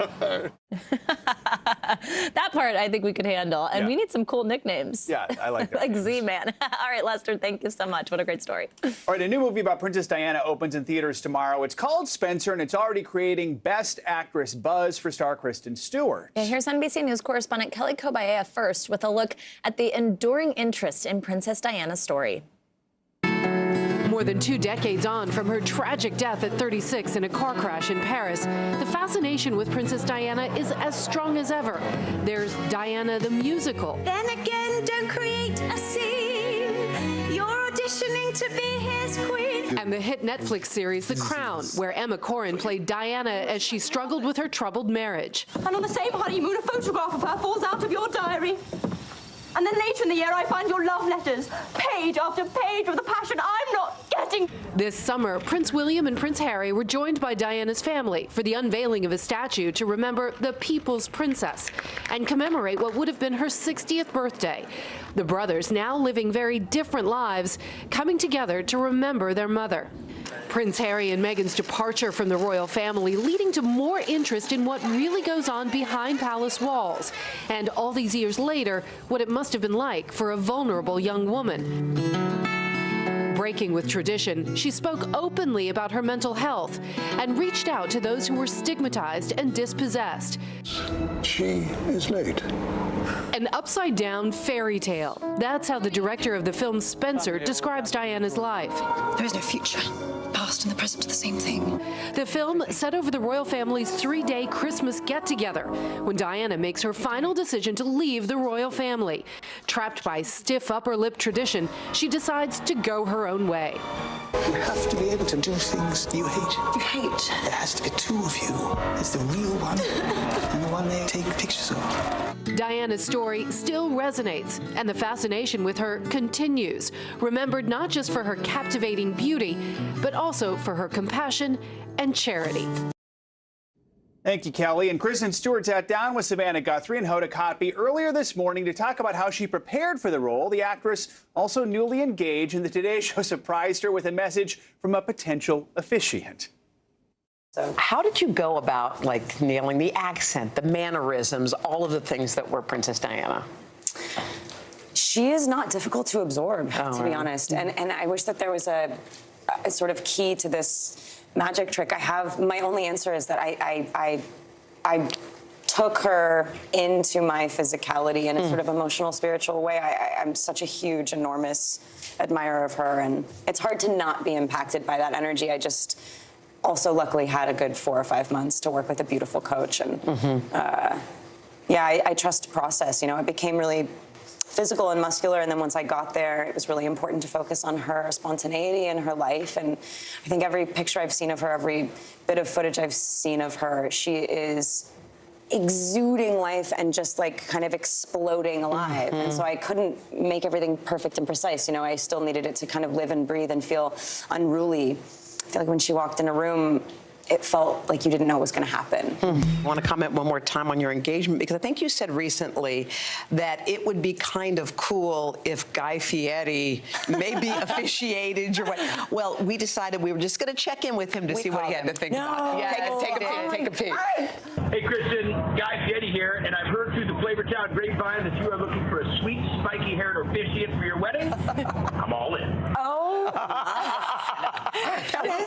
That part I think we could handle. And we need some cool nicknames. Yeah, I like that. Like Z-Man. All right, Lester, thank you so much. What a great story. All right, a new movie about Princess Diana opens in theaters tomorrow. It's called Spencer, and it's already creating Best Actress buzz for star Kristen Stewart. Yeah, here's NBC News correspondent Kelly Kobayea first with a look at the enduring interest in Princess Diana's story. More than 2 decades on from her tragic death at 36 in a car crash in Paris, the fascination with Princess Diana is as strong as ever. There's Diana the musical. Then again, don't create a scene. You're auditioning to be his queen. And the hit Netflix series The Crown, where Emma Corrin played Diana as she struggled with her troubled marriage. And on the same honeymoon, a photograph of her falls out of your diary. And then later in the year, I find your love letters, page after page of the passion I'm not getting. This summer, Prince William and Prince Harry were joined by Diana's family for the unveiling of a statue to remember the People's Princess and commemorate what would have been her 60th birthday. The brothers, now living very different lives, coming together to remember their mother. Prince Harry and Meghan's departure from the royal family leading to more interest in what really goes on behind palace walls. And all these years later, what it must have been like for a vulnerable young woman. Breaking with tradition, she spoke openly about her mental health and reached out to those who were stigmatized and dispossessed. She is late. An upside-down fairy tale. That's how the director of the film Spencer describes Diana's life. There is no future. Past and the present are the same thing. The film set over the royal family's 3-day Christmas get-together when Diana makes her final decision to leave the royal family. Trapped by stiff upper-lip tradition, she decides to go her own way. You have to be able to do things you hate. You hate? There has to be 2 of you. There's the real one and the one they take pictures of. Diana's story still resonates, and the fascination with her continues, remembered not just for her captivating beauty, but also for her compassion and charity. Thank you, Kelly. And Kristen Stewart sat down with Savannah Guthrie and Hoda Kotb earlier this morning to talk about how she prepared for the role. The actress, also newly engaged, and the Today Show surprised her with a message from a potential officiant. So how did you go about, nailing the accent, the mannerisms, all of the things that were Princess Diana? She is not difficult to absorb, to be honest. And I wish that there was a sort of key to this magic trick. My only answer is that I took her into my physicality in a sort of emotional, spiritual way. I'm such a huge, enormous admirer of her, and it's hard to not be impacted by that energy. I just also luckily had a good 4 or 5 months to work with a beautiful coach, and I trust the process. It became really physical and muscular, and then once I got there, it was really important to focus on her spontaneity and her life. And I think every picture I've seen of her, every bit of footage I've seen of her, she is exuding life and just kind of exploding alive. And so I couldn't make everything perfect and precise. I still needed it to kind of live and breathe and feel unruly feel like when she walked in a room, it felt like you didn't know what was going to happen. I want to comment one more time on your engagement, because I think you said recently that it would be kind of cool if Guy Fieri maybe officiated your wedding. Well, we decided we were just going to check in with him to see what he had to think about. Yes, Take a peek. Hey, Kristen, Guy Fieri here, and I've heard through the Flavortown grapevine that you are looking for a sweet, spiky-haired officiant for your wedding. I'm all in. Oh.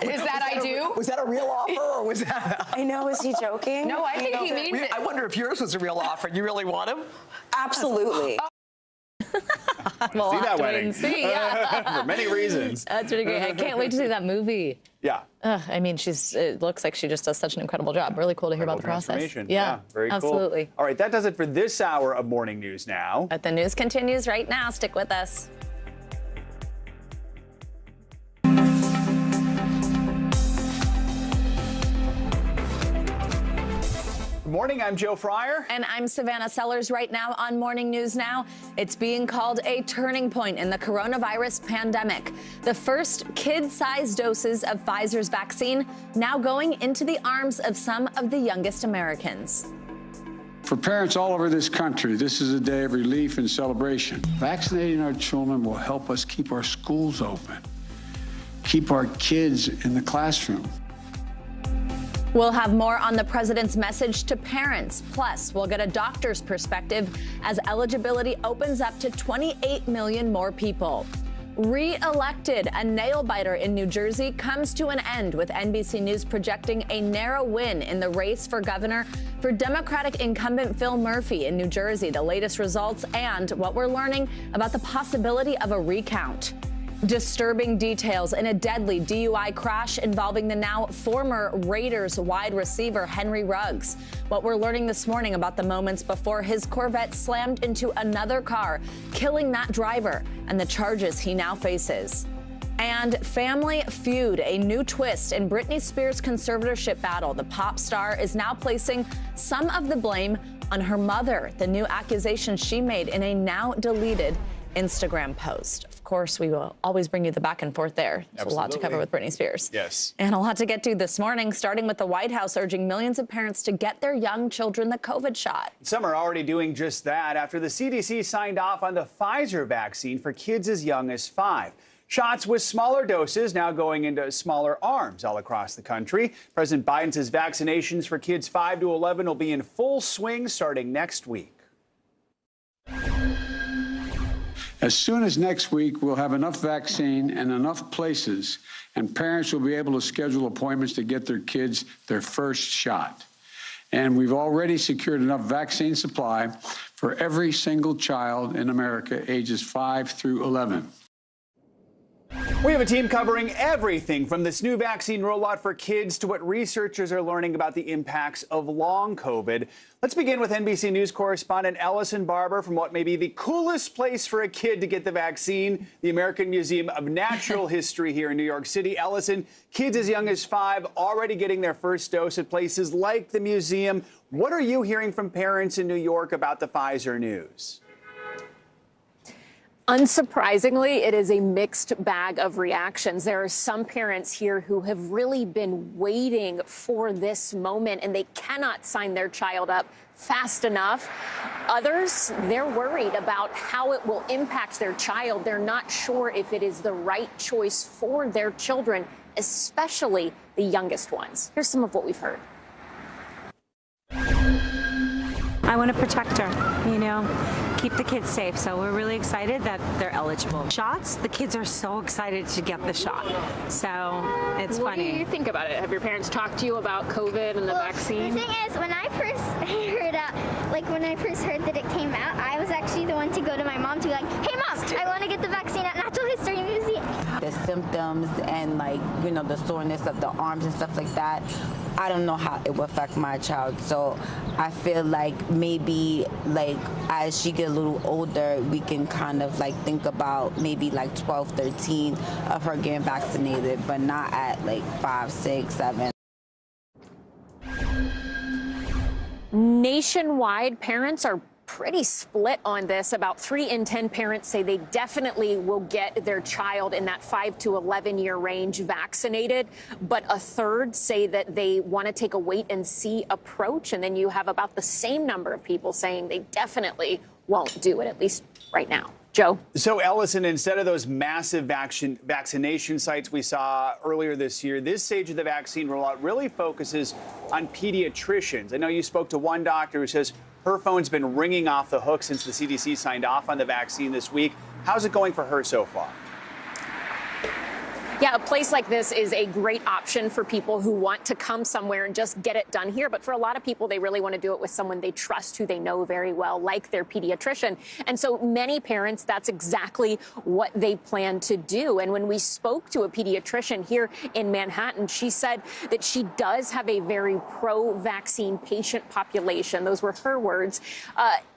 Is that I do? Was that a real offer, or was that? I know, is he joking? No, I think he means it. I wonder if yours was a real offer. You really want him? Absolutely. See We'll have that to wait wedding. and see. Yeah. For many reasons. That's really great. I can't wait to see that movie. Yeah. I mean, it looks like she just does such an incredible job. Really cool to hear about the process. Yeah, very absolutely. Cool. All right, that does it for this hour of Morning News Now. But the news continues right now. Stick with us. Good morning, I'm Joe Fryer. And I'm Savannah Sellers. Right now on Morning News Now, it's being called a turning point in the coronavirus pandemic. The first kid-sized doses of Pfizer's vaccine now going into the arms of some of the youngest Americans. For parents all over this country, this is a day of relief and celebration. Vaccinating our children will help us keep our schools open, keep our kids in the classroom. We'll have more on the president's message to parents. Plus, we'll get a doctor's perspective as eligibility opens up to 28 million more people. Re-elected, a nail-biter in New Jersey comes to an end, with NBC News projecting a narrow win in the race for governor for Democratic incumbent Phil Murphy in New Jersey. The latest results and what we're learning about the possibility of a recount. Disturbing details in a deadly DUI crash involving the now former Raiders wide receiver Henry Ruggs. What we're learning this morning about the moments before his Corvette slammed into another car, killing that driver, and the charges he now faces. And Family Feud, a new twist in Britney Spears' conservatorship battle. The pop star is now placing some of the blame on her mother, the new accusation she made in a now deleted Instagram post. Of course, we will always bring you the back and forth there. There's a lot to cover with Britney Spears. Yes. And a lot to get to this morning, starting with the White House urging millions of parents to get their young children the COVID shot. Some are already doing just that after the CDC signed off on the Pfizer vaccine for kids as young as 5. Shots with smaller doses now going into smaller arms all across the country. President Biden says vaccinations for kids 5 to 11 will be in full swing starting next week. As soon as next week, we'll have enough vaccine and enough places, and parents will be able to schedule appointments to get their kids their first shot. And we've already secured enough vaccine supply for every single child in America ages 5 through 11. We have a team covering everything from this new vaccine rollout for kids to what researchers are learning about the impacts of long COVID. Let's begin with NBC News correspondent Ellison Barber from what may be the coolest place for a kid to get the vaccine, the American Museum of Natural History here in New York City. Ellison, kids as young as 5 already getting their first dose at places like the museum. What are you hearing from parents in New York about the Pfizer news? Unsurprisingly, it is a mixed bag of reactions. There are some parents here who have really been waiting for this moment, and they cannot sign their child up fast enough. Others, they're worried about how it will impact their child. They're not sure if it is the right choice for their children, especially the youngest ones. Here's some of what we've heard. I want to protect her, you know, keep the kids safe. So we're really excited that they're eligible. Shots, the kids are so excited to get the shot. So it's funny. What do you think about it? Have your parents talked to you about COVID and the vaccine? The thing is, when I first heard that it came out, I was actually the one to go to my mom to be like, hey mom, I want to get the vaccine at Natural History Museum. The symptoms and the soreness of the arms and stuff like that, I don't know how it will affect my child. So I feel like maybe as she get a little older, we can kind of think about maybe 12, 13 of her getting vaccinated, but not at 5, 6, 7. Nationwide, parents are pretty split on this. About 3 in 10 parents say they definitely will get their child in that 5 to 11-year range vaccinated, but a third say that they want to take a wait and see approach. And then you have about the same number of people saying they definitely won't do it, at least right now. Joe? So, Ellison, instead of those massive vaccination sites we saw earlier this year, this stage of the vaccine rollout really focuses on pediatricians. I know you spoke to one doctor who says her phone's been ringing off the hook since the CDC signed off on the vaccine this week. How's it going for her so far? Yeah, a place like this is a great option for people who want to come somewhere and just get it done here. But for a lot of people, they really want to do it with someone they trust, who they know very well, like their pediatrician. And so many parents, that's exactly what they plan to do. And when we spoke to a pediatrician here in Manhattan, she said that she does have a very pro-vaccine patient population. Those were her words.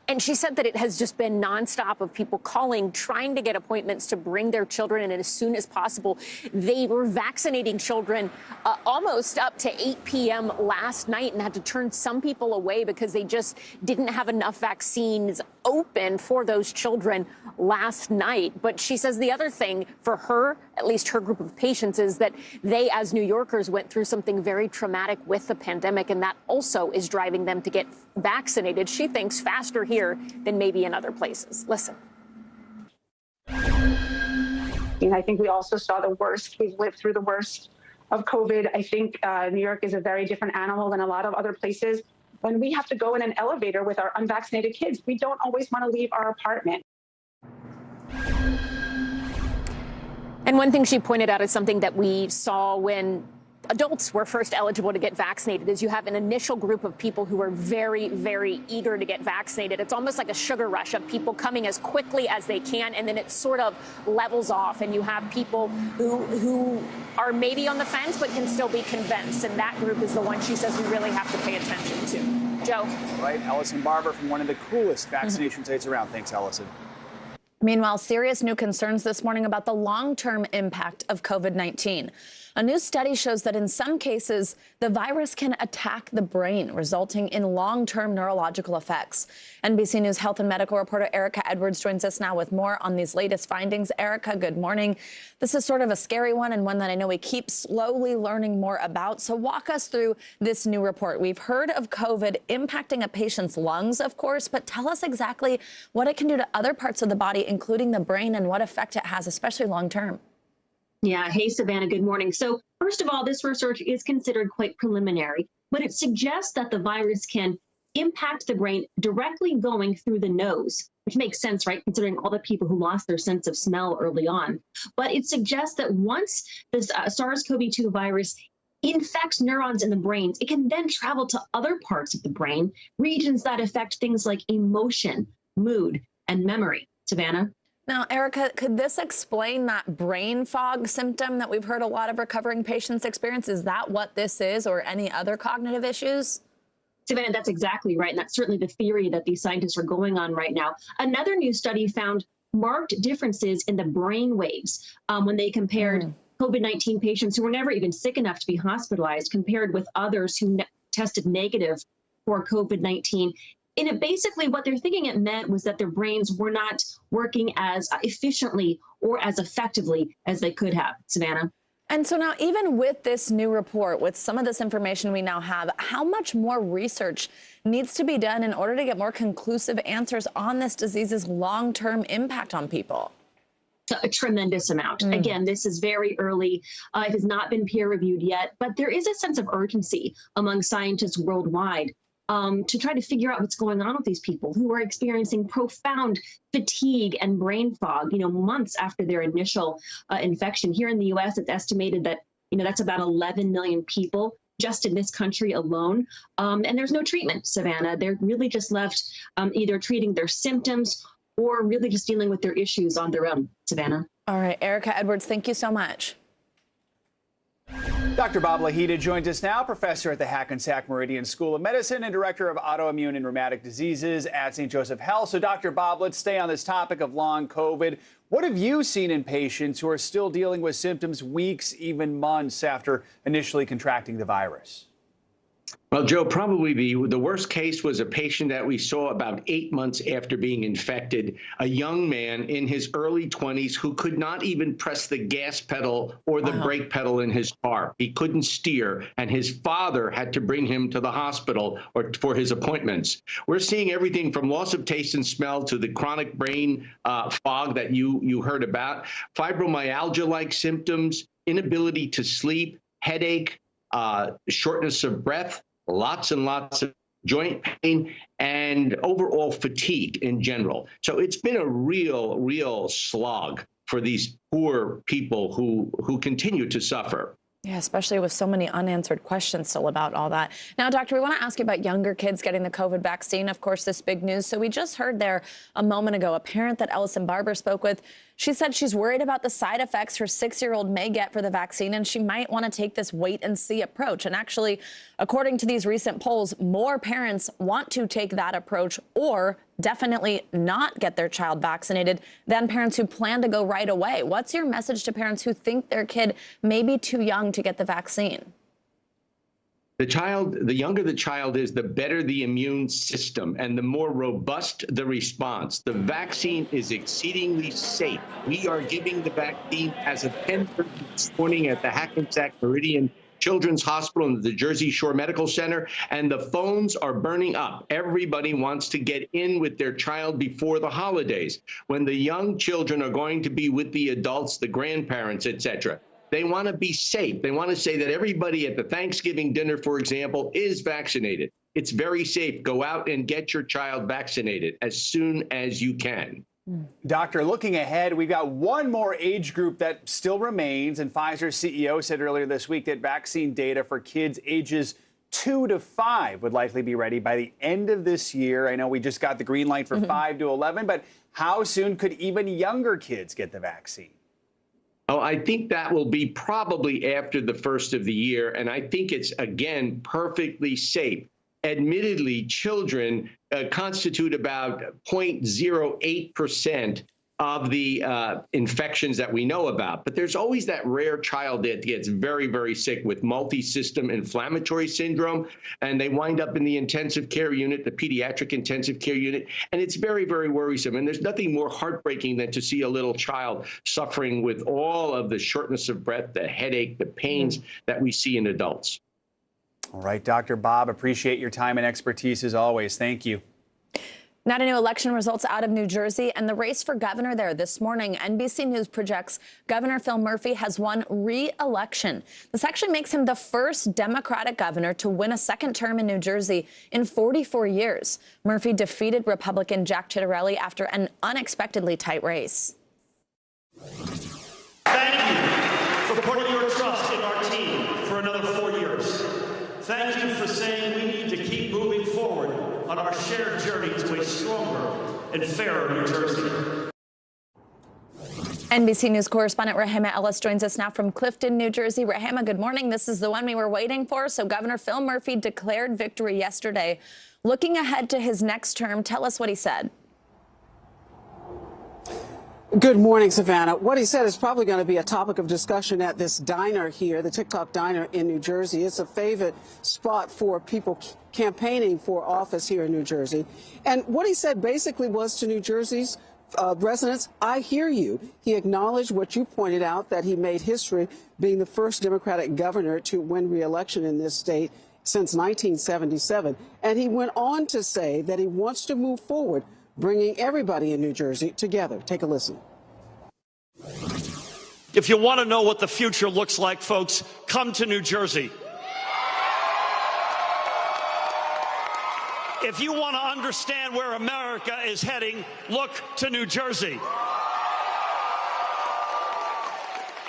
And she said that it has just been nonstop of people calling, trying to get appointments to bring their children in as soon as possible. They were vaccinating children almost up to 8 p.m. last night and had to turn some people away because they just didn't have enough vaccines open for those children last night. But she says the other thing for her, at least her group of patients, is that they, as New Yorkers, went through something very traumatic with the pandemic, and that also is driving them to get vaccinated. She thinks faster here than maybe in other places. Listen. And I think we also saw the worst. We've lived through the worst of COVID. I think New York is a very different animal than a lot of other places. When we have to go in an elevator with our unvaccinated kids, we don't always want to leave our apartment. And one thing she pointed out is something that we saw when adults were first eligible to get vaccinated, is you have an initial group of people who are very, very eager to get vaccinated. It's almost like a sugar rush of people coming as quickly as they can, and then it sort of levels off, and you have people who are maybe on the fence but can still be convinced, and that group is the one she says we really have to pay attention to. Joe? Right, Ellison Barber from one of the coolest vaccination sites around. Thanks, Ellison. Meanwhile, serious new concerns this morning about the long-term impact of COVID-19. A new study shows that in some cases, the virus can attack the brain, resulting in long-term neurological effects. NBC News health and medical reporter Erica Edwards joins us now with more on these latest findings. Erica, good morning. This is sort of a scary one, and one that I know we keep slowly learning more about. So walk us through this new report. We've heard of COVID impacting a patient's lungs, of course, but tell us exactly what it can do to other parts of the body, including the brain, and what effect it has, especially long-term. Yeah. Hey, Savannah, good morning. So first of all, this research is considered quite preliminary, but it suggests that the virus can impact the brain directly going through the nose, which makes sense, right, considering all the people who lost their sense of smell early on. But it suggests that once this SARS-CoV-2 virus infects neurons in the brains, it can then travel to other parts of the brain, regions that affect things like emotion, mood, and memory. Savannah? Now, Erica, could this explain that brain fog symptom that we've heard a lot of recovering patients experience? Is that what this is, or any other cognitive issues? Savannah, that's exactly right. And that's certainly the theory that these scientists are going on right now. Another new study found marked differences in the brain waves when they compared COVID-19 patients who were never even sick enough to be hospitalized compared with others who tested negative for COVID-19. And basically what they're thinking it meant was that their brains were not working as efficiently or as effectively as they could have. Savannah? And so now, even with this new report, with some of this information we now have, how much more research needs to be done in order to get more conclusive answers on this disease's long-term impact on people? A tremendous amount. Again, this is very early. It has not been peer reviewed yet, but there is a sense of urgency among scientists worldwide to try to figure out what's going on with these people who are experiencing profound fatigue and brain fog, months after their initial infection. Here in the U.S., it's estimated that, that's about 11 million people just in this country alone. And there's no treatment, Savannah. They're really just left either treating their symptoms or really just dealing with their issues on their own. Savannah? All right, Erica Edwards, thank you so much. Dr. Bob Lahita joins us now, professor at the Hackensack Meridian School of Medicine and director of autoimmune and rheumatic diseases at St. Joseph Health. So, Dr. Bob, let's stay on this topic of long COVID. What have you seen in patients who are still dealing with symptoms weeks, even months after initially contracting the virus? Well, Joe, probably the worst case was a patient that we saw about 8 months after being infected, a young man in his early 20s who could not even press the gas pedal or the brake pedal in his car. He couldn't steer, and his father had to bring him to the hospital or for his appointments. We're seeing everything from loss of taste and smell to the chronic brain fog that you heard about, fibromyalgia-like symptoms, inability to sleep, headache, shortness of breath, lots and lots of joint pain, and overall fatigue in general. So it's been a real slog for these poor people who continue to suffer. Yeah, especially with so many unanswered questions still about all that. Now, doctor, we want to ask you about younger kids getting the COVID vaccine. Of course, this big news. So we just heard there a moment ago, a parent that Ellison Barber spoke with. She said she's worried about the side effects her 6-year-old may get for the vaccine, and she might want to take this wait and see approach. And actually, according to these recent polls, more parents want to take that approach or definitely not get their child vaccinated than parents who plan to go right away. What's your message to parents who think their kid may be too young to get the vaccine? The younger the child is, the better the immune system and the more robust the response. The vaccine is exceedingly safe. We are giving the vaccine as of 10:30 this morning at the Hackensack Meridian Children's Hospital and the Jersey Shore Medical Center, and the phones are burning up. Everybody wants to get in with their child before the holidays, when the young children are going to be with the adults, the grandparents, etc. They want to be safe. They want to say that everybody at the Thanksgiving dinner, for example, is vaccinated. It's very safe. Go out and get your child vaccinated as soon as you can. Doctor, looking ahead, we've got one more age group that still remains, and Pfizer's CEO said earlier this week that vaccine data for kids ages 2 to 5 would likely be ready by the end of this year. I know we just got the green light for 5 to 11, but how soon could even younger kids get the vaccine? Oh, I think that will be probably after the first of the year, and I think it's, again, perfectly safe. Admittedly, children constitute about 0.08% of the infections that we know about. But there's always that rare child that gets very, very sick with multi-system inflammatory syndrome, and they wind up in the intensive care unit, the pediatric intensive care unit, and it's very, very worrisome. And there's nothing more heartbreaking than to see a little child suffering with all of the shortness of breath, the headache, the pains that we see in adults. All right, Dr. Bob, appreciate your time and expertise as always. Thank you. Now to new election results out of New Jersey and the race for governor there this morning. NBC News projects Governor Phil Murphy has won re-election. This actually makes him the first Democratic governor to win a second term in New Jersey in 44 years. Murphy defeated Republican Jack Ciattarelli after an unexpectedly tight race. Thank you for putting your trust in our team for another 4 years. Thank you for saying we need to keep moving forward on our shared journey to a stronger and fairer New Jersey. NBC News correspondent Rahema Ellis joins us now from Clifton, New Jersey. Rahema, good morning. This is the one we were waiting for. So Governor Phil Murphy declared victory yesterday. Looking ahead to his next term, tell us what he said. Good morning, Savannah. What he said is probably going to be a topic of discussion at this diner here, the TikTok diner in New Jersey. It's a favorite spot for people campaigning for office here in New Jersey. And what he said basically was to New Jersey's residents, I hear you. He acknowledged what you pointed out, that he made history being the first Democratic governor to win re-election in this state since 1977. And he went on to say that he wants to move forward, bringing everybody in New Jersey together. Take a listen. If you want to know what the future looks like, folks, come to New Jersey. If you want to understand where America is heading, look to New Jersey.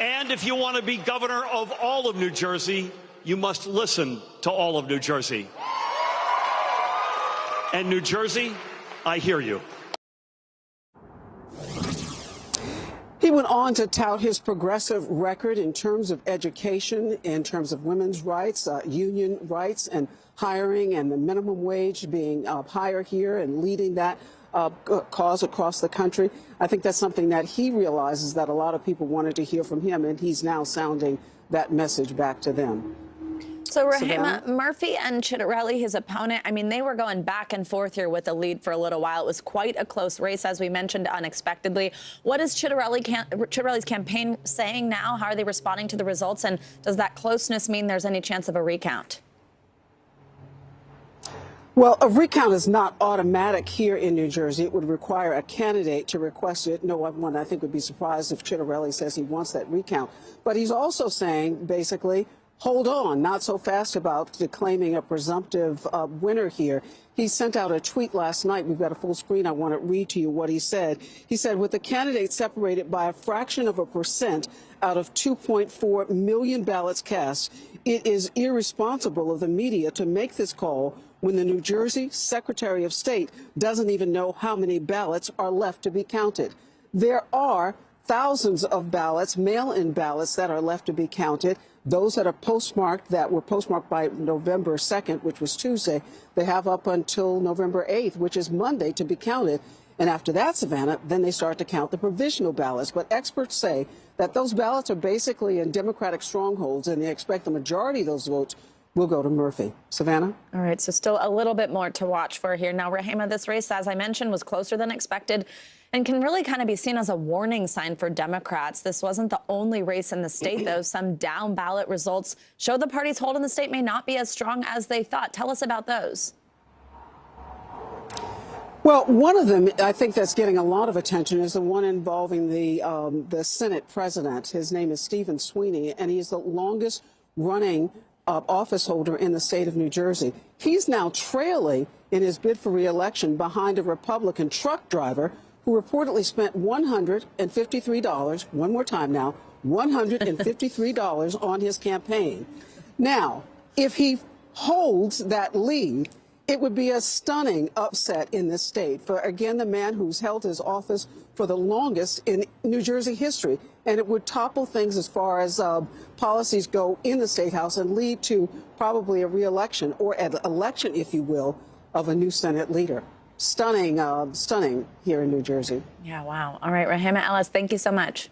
And if you want to be governor of all of New Jersey, you must listen to all of New Jersey. And New Jersey, I hear you. He went on to tout his progressive record in terms of education, in terms of women's rights, union rights, and hiring, and the minimum wage being higher here and leading that cause across the country. I think that's something that he realizes that a lot of people wanted to hear from him, and he's now sounding that message back to them. So Rahima, Murphy and Chitterelli, his opponent, I mean, they were going back and forth here with the lead for a little while. It was quite a close race, as we mentioned, unexpectedly. What is Chitterelli's campaign saying now? How are they responding to the results? And does that closeness mean there's any chance of a recount? Well, a recount is not automatic here in New Jersey. It would require a candidate to request it. No one, I think, would be surprised if Chitterelli says he wants that recount. But he's also saying, basically, hold on, not so fast about declaiming a presumptive winner here. He sent out a tweet last night. We've got a full screen. I want to read to you what he said. He said, with the candidate separated by a fraction of a percent out of 2.4 million ballots cast, it is irresponsible of the media to make this call when the New Jersey Secretary of State doesn't even know how many ballots are left to be counted. There are thousands of ballots, mail-in ballots, that are left to be counted. Those that are postmarked, that were postmarked by November 2nd, which was Tuesday, they have up until November 8th, which is Monday, to be counted. And after that, Savannah, then they start to count the provisional ballots. But experts say that those ballots are basically in Democratic strongholds, and they expect the majority of those votes will go to Murphy. Savannah? All right, so still a little bit more to watch for here. Now, Rahima, this race, as I mentioned, was closer than expected and can really kind of be seen as a warning sign for Democrats. This wasn't the only race in the state, though. Some down ballot results show the party's hold in the state may not be as strong as they thought. Tell us about those. Well, one of them, I think, that's getting a lot of attention is the one involving the Senate president. His name is Stephen Sweeney, and he's the longest running office holder in the state of New Jersey. He's now trailing in his bid for re-election behind a Republican truck driver who reportedly spent $153, one more time now, $153 on his campaign. Now, if he holds that lead, it would be a stunning upset in this state for, again, the man who's held his office for the longest in New Jersey history. And it would topple things as far as policies go in the State House and lead to probably a re-election or an election, if you will, of a new Senate leader. Stunning, stunning here in New Jersey. Yeah, wow. All right, Rahima Ellis, thank you so much.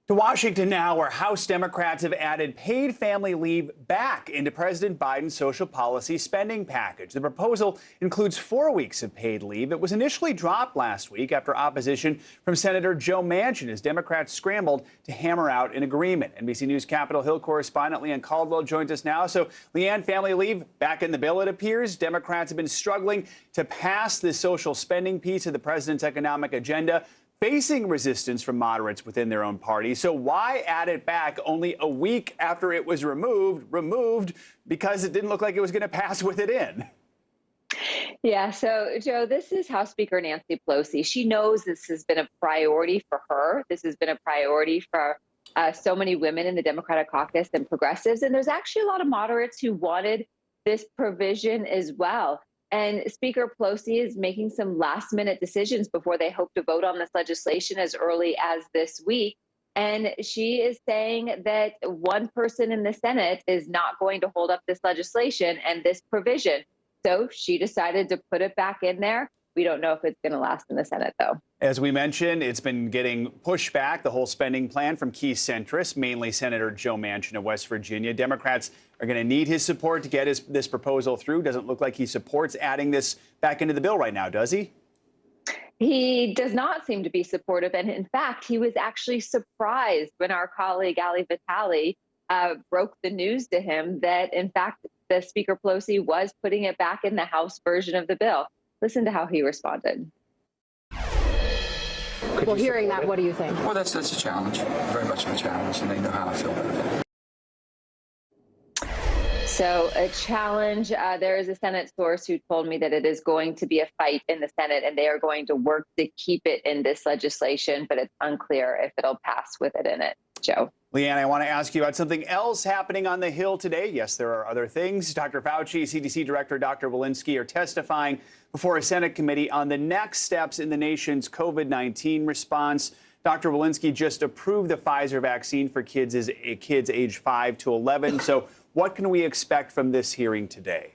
To Washington now, where House Democrats have added paid family leave back into President Biden's social policy spending package. The proposal includes 4 weeks of paid leave. It was initially dropped last week after opposition from Senator Joe Manchin as Democrats scrambled to hammer out an agreement. NBC News Capitol Hill correspondent Leanne Caldwell joins us now. So, Leanne, family leave back in the bill, it appears. Democrats have been struggling to pass this social spending piece of the president's economic agenda, facing resistance from moderates within their own party. So why add it back only a week after it was removed because it didn't look like it was going to pass with it in? Yeah, so, Joe, this is House Speaker Nancy Pelosi. She knows this has been a priority for her. This has been a priority for so many women in the Democratic caucus and progressives. And there's actually a lot of moderates who wanted this provision as well. And Speaker Pelosi is making some last-minute decisions before they hope to vote on this legislation as early as this week. And she is saying that one person in the Senate is not going to hold up this legislation and this provision. So she decided to put it back in there. We don't know if it's going to last in the Senate, though. As we mentioned, it's been getting pushed back, the whole spending plan, from key centrists, mainly Senator Joe Manchin of West Virginia. Democrats are going to need his support to get this proposal through. Doesn't look like he supports adding this back into the bill right now, does he? He does not seem to be supportive. And in fact, he was actually surprised when our colleague Ali Vitale broke the news to him that, in fact, the Speaker Pelosi was putting it back in the House version of the bill. Listen to how he responded. Well, hearing that, what do you think? Well, that's a challenge, very much of a challenge, and they know how I feel about it. So a challenge. There is a Senate source who told me that it is going to be a fight in the Senate, and they are going to work to keep it in this legislation, but it's unclear if it'll pass with it in it. Joe. Leanne, I want to ask you about something else happening on the Hill today. Yes, there are other things. Dr. Fauci, CDC Director Dr. Walensky are testifying before a Senate committee on the next steps in the nation's COVID-19 response. Dr. Walensky just approved the Pfizer vaccine for kids age 5 to 11. So what can we expect from this hearing today?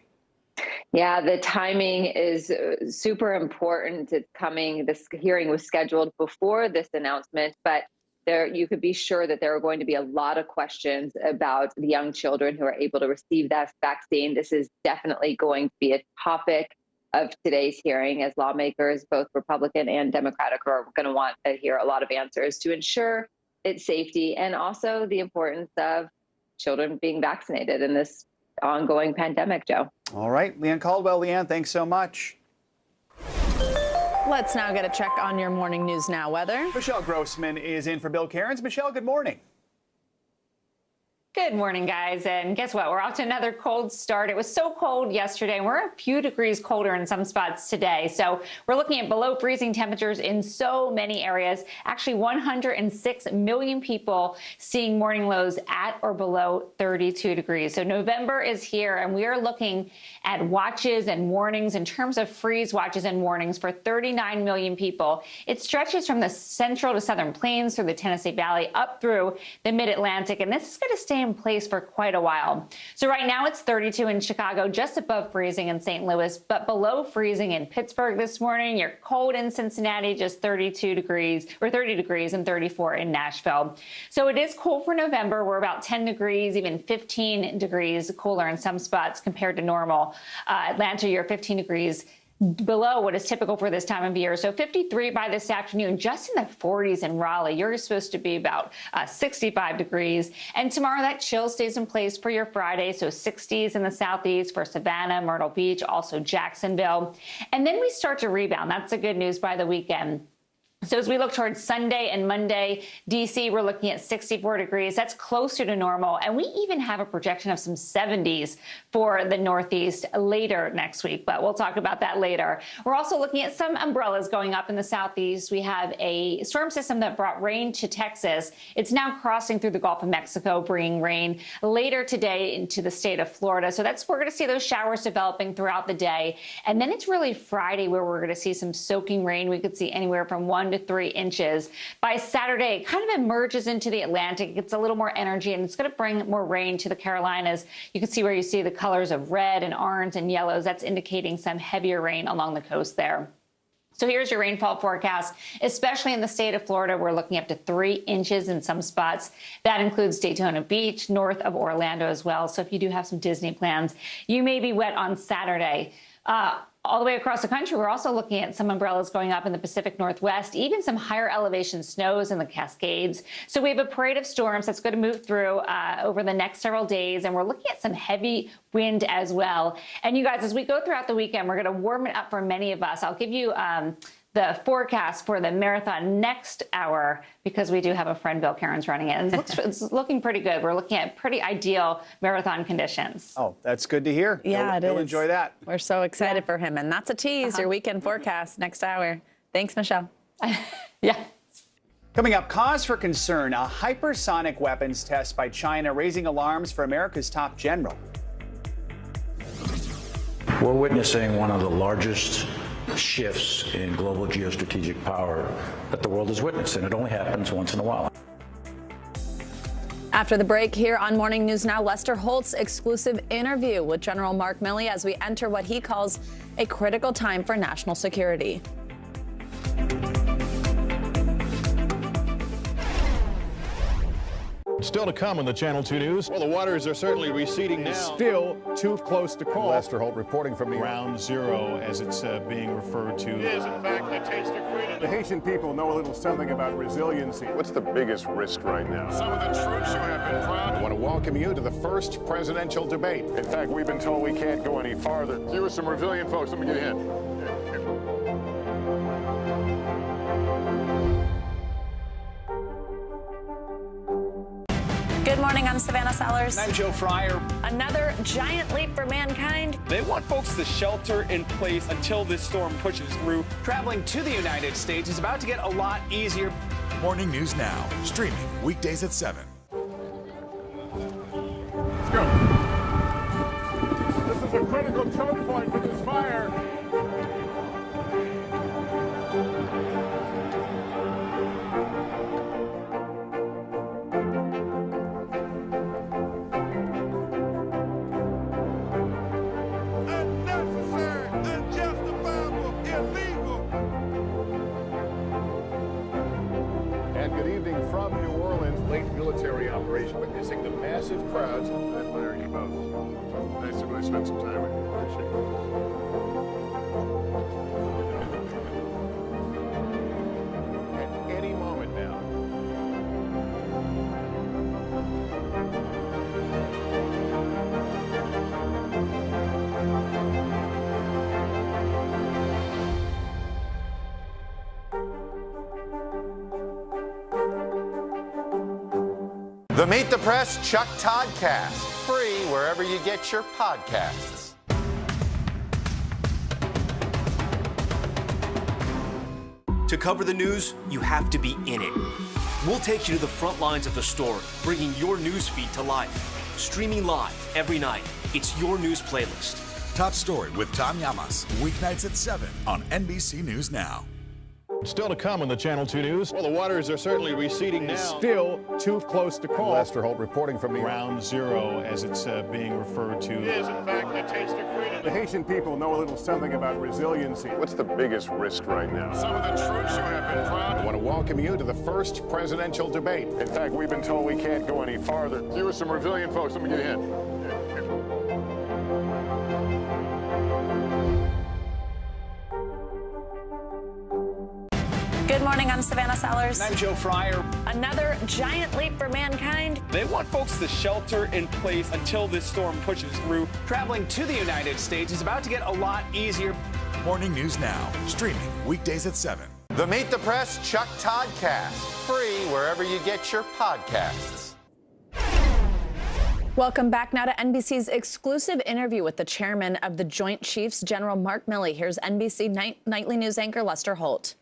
Yeah, the timing is super important. It's coming. This hearing was scheduled before this announcement, but you could be sure that there are going to be a lot of questions about the young children who are able to receive that vaccine. This is definitely going to be a topic of today's hearing, as lawmakers, both Republican and Democratic, are going to want to hear a lot of answers to ensure its safety and also the importance of children being vaccinated in this ongoing pandemic, Joe. All right, Leanne Caldwell. Leanne, thanks so much. Let's now get a check on your Morning News Now weather. Michelle Grossman is in for Bill Cairns. Michelle, good morning. Good morning, guys. And guess what? We're off to another cold start. It was so cold yesterday, and we're a few degrees colder in some spots today. So we're looking at below freezing temperatures in so many areas. Actually, 106 million people seeing morning lows at or below 32 degrees. So November is here, and we are looking at watches and warnings in terms of freeze watches and warnings for 39 million people. It stretches from the central to southern plains through the Tennessee Valley up through the mid-Atlantic, and this is going to stay in place for quite a while. So right now it's 32 in Chicago, just above freezing in St. Louis, but below freezing in Pittsburgh this morning. You're cold in Cincinnati, just 32 degrees or 30 degrees and 34 in Nashville. So it is cold for November. We're about 10 degrees, even 15 degrees cooler in some spots compared to normal. Atlanta, you're 15 degrees below what is typical for this time of year. So 53 by this afternoon, just in the 40s in Raleigh. You're supposed to be about 65 degrees. And tomorrow that chill stays in place for your Friday. So 60s in the southeast for Savannah, Myrtle Beach, also Jacksonville. And then we start to rebound. That's the good news by the weekend. So as we look towards Sunday and Monday, D.C., we're looking at 64 degrees. That's closer to normal. And we even have a projection of some 70s for the Northeast later next week, but we'll talk about that later. We're also looking at some umbrellas going up in the Southeast. We have a storm system that brought rain to Texas. It's now crossing through the Gulf of Mexico, bringing rain later today into the state of Florida. So we're going to see those showers developing throughout the day. And then it's really Friday where we're going to see some soaking rain. We could see anywhere from 1 to 3 inches. By Saturday, it kind of emerges into the Atlantic. It gets a little more energy, and it's going to bring more rain to the Carolinas. You can see where you see the colors of red and orange and yellows. That's indicating some heavier rain along the coast there. So here's your rainfall forecast, especially in the state of Florida. We're looking up to 3 inches in some spots. That includes Daytona Beach, north of Orlando as well. So if you do have some Disney plans, you may be wet on Saturday. All the way across the country, we're also looking at some umbrellas going up in the Pacific Northwest, even some higher elevation snows in the Cascades. So we have a parade of storms that's going to move through over the next several days, and we're looking at some heavy wind as well. And you guys, as we go throughout the weekend, we're going to warm it up for many of us. I'll give you the forecast for the marathon next hour, because we do have a friend, Bill Cairns, running it. And it's looking pretty good. We're looking at pretty ideal marathon conditions. Oh, that's good to hear. Yeah, You'll enjoy that. We're so excited for him. And that's a tease, your weekend forecast next hour. Thanks, Michelle. Yeah. Coming up, cause for concern, a hypersonic weapons test by China raising alarms for America's top general. We're witnessing one of the largest shifts in global geostrategic power that the world has witnessed, and it only happens once in a while. After the break here on Morning News Now, Lester Holt's exclusive interview with General Mark Milley as we enter what he calls a critical time for national security. Still to come on the Channel 2 News. Well, the waters are certainly receding now. Still too close to call. Lester Holt reporting from Ground Zero, as it's being referred to. It is, in fact, the taste of freedom. The Haitian people know a little something about resiliency. What's the biggest risk right now? Some of the troops who have been proud. I want to welcome you to the first presidential debate. In fact, we've been told we can't go any farther. You are some resilient folks. Let me get a hint. Good morning, I'm Savannah Sellers. And I'm Joe Fryer. Another giant leap for mankind. They want folks to shelter in place until this storm pushes through. Traveling to the United States is about to get a lot easier. Morning News Now, streaming weekdays at 7. Let's go. This is a critical choke point for this fire. And good evening from spend some time with you. Appreciate it. At any moment now. The Meet the Press Chuck Todd Cast, free wherever you get your podcasts. To cover the news, you have to be in it. We'll take you to the front lines of the story, bringing your news feed to life. Streaming live every night. It's your news playlist. Top Story with Tom Llamas, weeknights at 7 on NBC News Now. Still to come on the Channel 2 News. Well, the waters are certainly receding now. Still too close to call. Lester Holt reporting from New York. Ground zero, as it's being referred to. It is, in fact, a taste of freedom. The Haitian people know a little something about resiliency. What's the biggest risk right now? Some of the troops who have been proud. I want to welcome you to the first presidential debate. In fact, we've been told we can't go any farther. You with some resilient folks. Let me get a hint. Good morning, I'm Savannah Sellers. I'm Joe Fryer. Another giant leap for mankind. They want folks to shelter in place until this storm pushes through. Traveling to the United States is about to get a lot easier. Morning News Now, streaming weekdays at 7. The Meet the Press Chuck Todd Cast, free wherever you get your podcasts. Welcome back now to NBC's exclusive interview with the chairman of the Joint Chiefs, General Mark Milley. Here's NBC Nightly News anchor Lester Holt.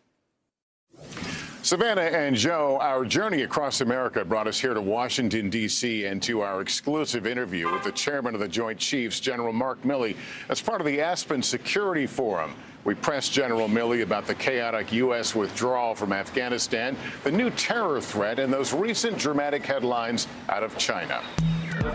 Savannah and Joe, our journey across America brought us here to Washington, D.C., and to our exclusive interview with the chairman of the Joint Chiefs, General Mark Milley, as part of the Aspen Security Forum. We pressed General Milley about the chaotic U.S. withdrawal from Afghanistan, the new terror threat, and those recent dramatic headlines out of China.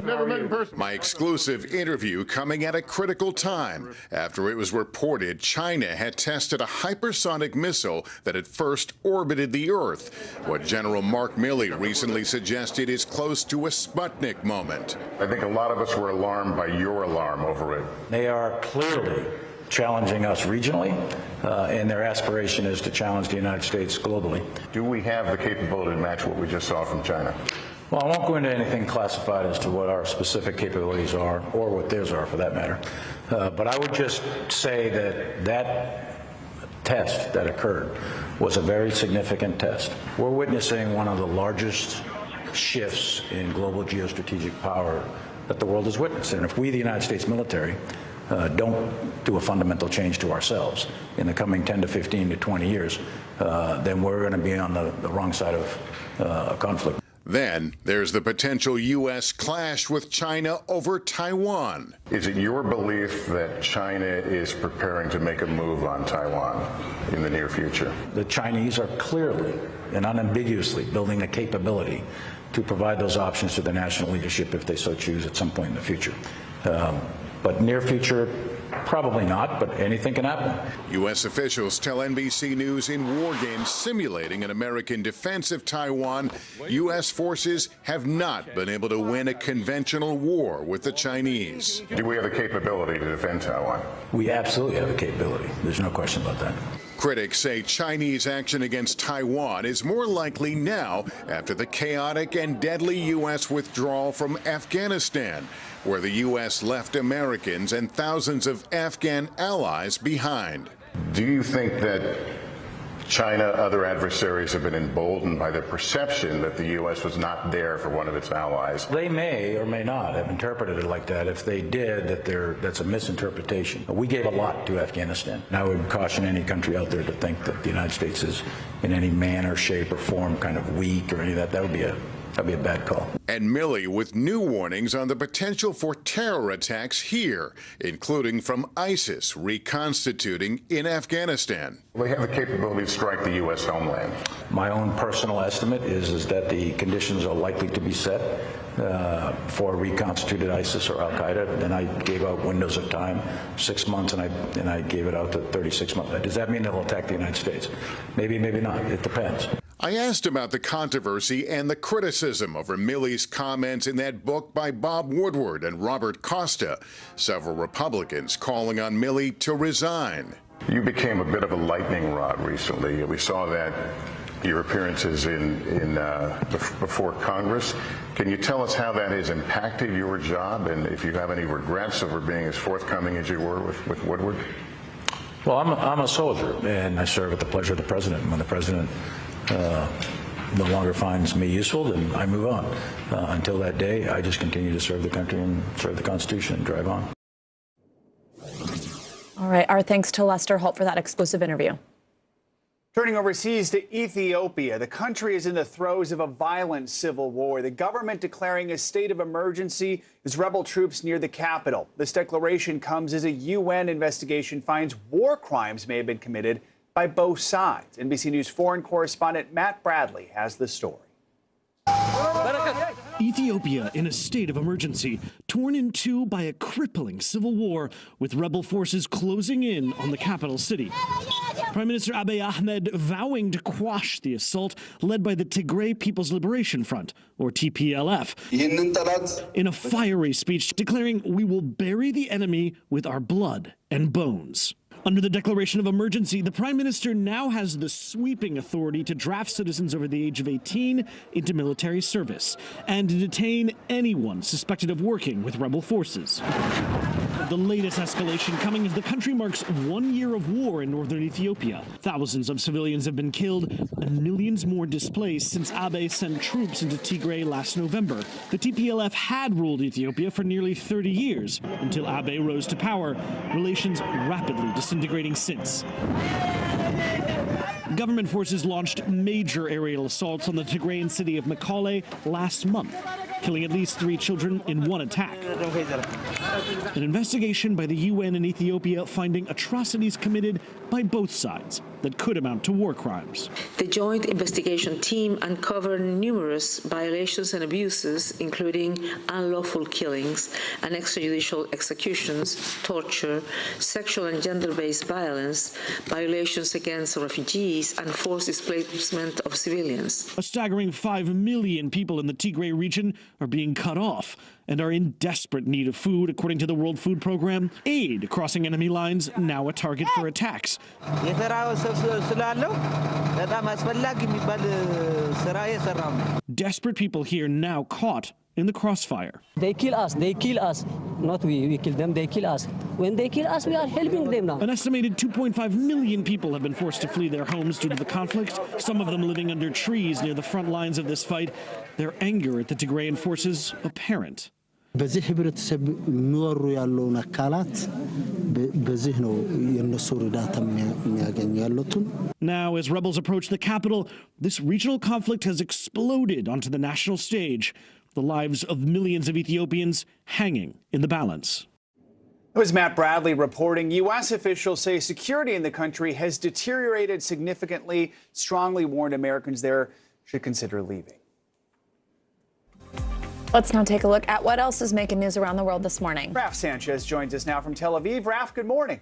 Never met in person. My exclusive interview coming at a critical time after it was reported China had tested a hypersonic missile that had first orbited the Earth. What General Mark Milley recently suggested is close to a Sputnik moment. I think a lot of us were alarmed by your alarm over it. They are clearly challenging us regionally, and their aspiration is to challenge the United States globally. Do we have the capability to match what we just saw from China? Well, I won't go into anything classified as to what our specific capabilities are, or what theirs are for that matter. But I would just say that that test that occurred was a very significant test. We're witnessing one of the largest shifts in global geostrategic power that the world has witnessed. And if we, the United States military, don't do a fundamental change to ourselves in the coming 10 to 15 to 20 years, then we're going to be on the wrong side of a conflict. Then there's the potential U.S. clash with China over Taiwan. Is it your belief that China is preparing to make a move on Taiwan in the near future? The Chinese are clearly and unambiguously building the capability to provide those options to the national leadership if they so choose at some point in the future. But near future, probably not, but anything can happen. U.S. officials tell NBC News in war games simulating an American defense of Taiwan, U.S. forces have not been able to win a conventional war with the Chinese. Do we have the capability to defend Taiwan? We absolutely have the capability. There's no question about that. Critics say Chinese action against Taiwan is more likely now after the chaotic and deadly U.S. withdrawal from Afghanistan, where the U.S. left Americans and thousands of Afghan allies behind. Do you think that China, other adversaries have been emboldened by the perception that the U.S. was not there for one of its allies? They may or may not have interpreted it like that. If they did, that's a misinterpretation. We gave a lot to Afghanistan. And I would caution any country out there to think that the United States is in any manner, shape, or form kind of weak or any of that. That would be a bad call. And Milley with new warnings on the potential for terror attacks here, including from ISIS reconstituting in Afghanistan. They have the capability to strike the U.S. homeland. My own personal estimate is that the conditions are likely to be set for reconstituted ISIS or Al-Qaeda. And I gave out windows of time, 6 months, and I gave it out to 36 months. Does that mean they'll attack the United States? Maybe, maybe not. It depends. I asked about the controversy and the criticism over Milley's comments in that book by Bob Woodward and Robert Costa. Several Republicans calling on Milley to resign. You became a bit of a lightning rod recently. We saw that your appearances before Congress. Can you tell us how that has impacted your job, and if you have any regrets over being as forthcoming as you were with Woodward? Well, I'm a soldier, and I serve at the pleasure of the president. When the president no longer finds me useful, then I move on. Until that day, I just continue to serve the country and serve the Constitution and drive on. All right. Our thanks to Lester Holt for that exclusive interview. Turning overseas to Ethiopia, the country is in the throes of a violent civil war. The government declaring a state of emergency as rebel troops near the capital. This declaration comes as a UN investigation finds war crimes may have been committed by both sides. NBC News foreign correspondent Matt Bradley has the story. Ethiopia in a state of emergency, torn in two by a crippling civil war, with rebel forces closing in on the capital city. Prime Minister Abiy Ahmed vowing to quash the assault led by the Tigray People's Liberation Front, or TPLF, in a fiery speech declaring, "We will bury the enemy with our blood and bones." Under the declaration of emergency, the Prime Minister now has the sweeping authority to draft citizens over the age of 18 into military service and to detain anyone suspected of working with rebel forces. The latest escalation coming as the country marks 1 year of war in northern Ethiopia. Thousands of civilians have been killed and millions more displaced since Abiy sent troops into Tigray last November. The TPLF had ruled Ethiopia for nearly 30 years until Abiy rose to power, relations rapidly disintegrating since. Government forces launched major aerial assaults on the Tigrayan city of Mekelle last month, killing at least 3 children in one attack. An investigation by the UN in Ethiopia finding atrocities committed by both sides that could amount to war crimes. The joint investigation team uncovered numerous violations and abuses, including unlawful killings and extrajudicial executions, torture, sexual and gender-based violence, violations against refugees, and forced displacement of civilians. A staggering 5 million people in the Tigray region are being cut off and are in desperate need of food, according to the World Food Program. Aid crossing enemy lines, now a target for attacks. Desperate people here now caught in the crossfire. They kill us, not we kill them, they kill us. When they kill us, we are helping them now. An estimated 2.5 million people have been forced to flee their homes due to the conflict, some of them living under trees near the front lines of this fight. Their anger at the Tigrayan forces apparent. በዚህ ህብረተሰብ የሚወሩ ያለውን አካላት በዚህ ነው የነሱ እርዳታ የሚያገኙ ያሉትን. Now, as rebels approach the capital, this regional conflict has exploded onto the national stage, the lives of millions of Ethiopians hanging in the balance. It was Matt Bradley reporting. U.S. officials say security in the country has deteriorated significantly, strongly warned Americans there should consider leaving. Let's now take a look at what else is making news around the world this morning. Raf Sanchez joins us now from Tel Aviv. Raf, good morning.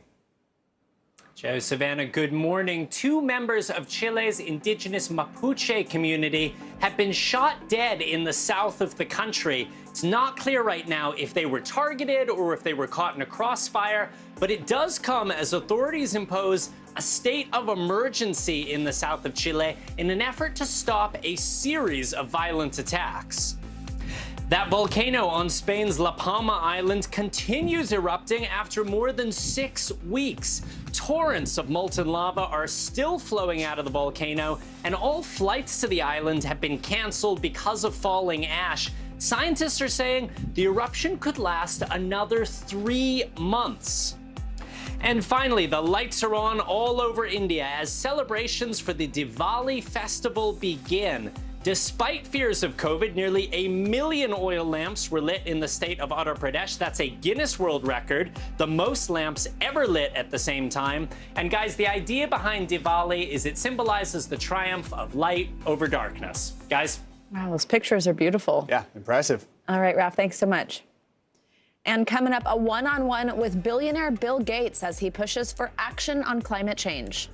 Joe, Savannah, good morning. 2 members of Chile's indigenous Mapuche community have been shot dead in the south of the country. It's not clear right now if they were targeted or if they were caught in a crossfire, but it does come as authorities impose a state of emergency in the south of Chile in an effort to stop a series of violent attacks. That volcano on Spain's La Palma Island continues erupting after more than 6 weeks. Torrents of molten lava are still flowing out of the volcano, and all flights to the island have been canceled because of falling ash. Scientists are saying the eruption could last another 3 months. And finally, the lights are on all over India as celebrations for the Diwali festival begin. Despite fears of COVID, nearly 1 million oil lamps were lit in the state of Uttar Pradesh. That's a Guinness World Record, the most lamps ever lit at the same time. And guys, the idea behind Diwali is it symbolizes the triumph of light over darkness. Guys? Wow, those pictures are beautiful. Yeah, impressive. All right, Raf, thanks so much. And coming up, a one-on-one with billionaire Bill Gates as he pushes for action on climate change.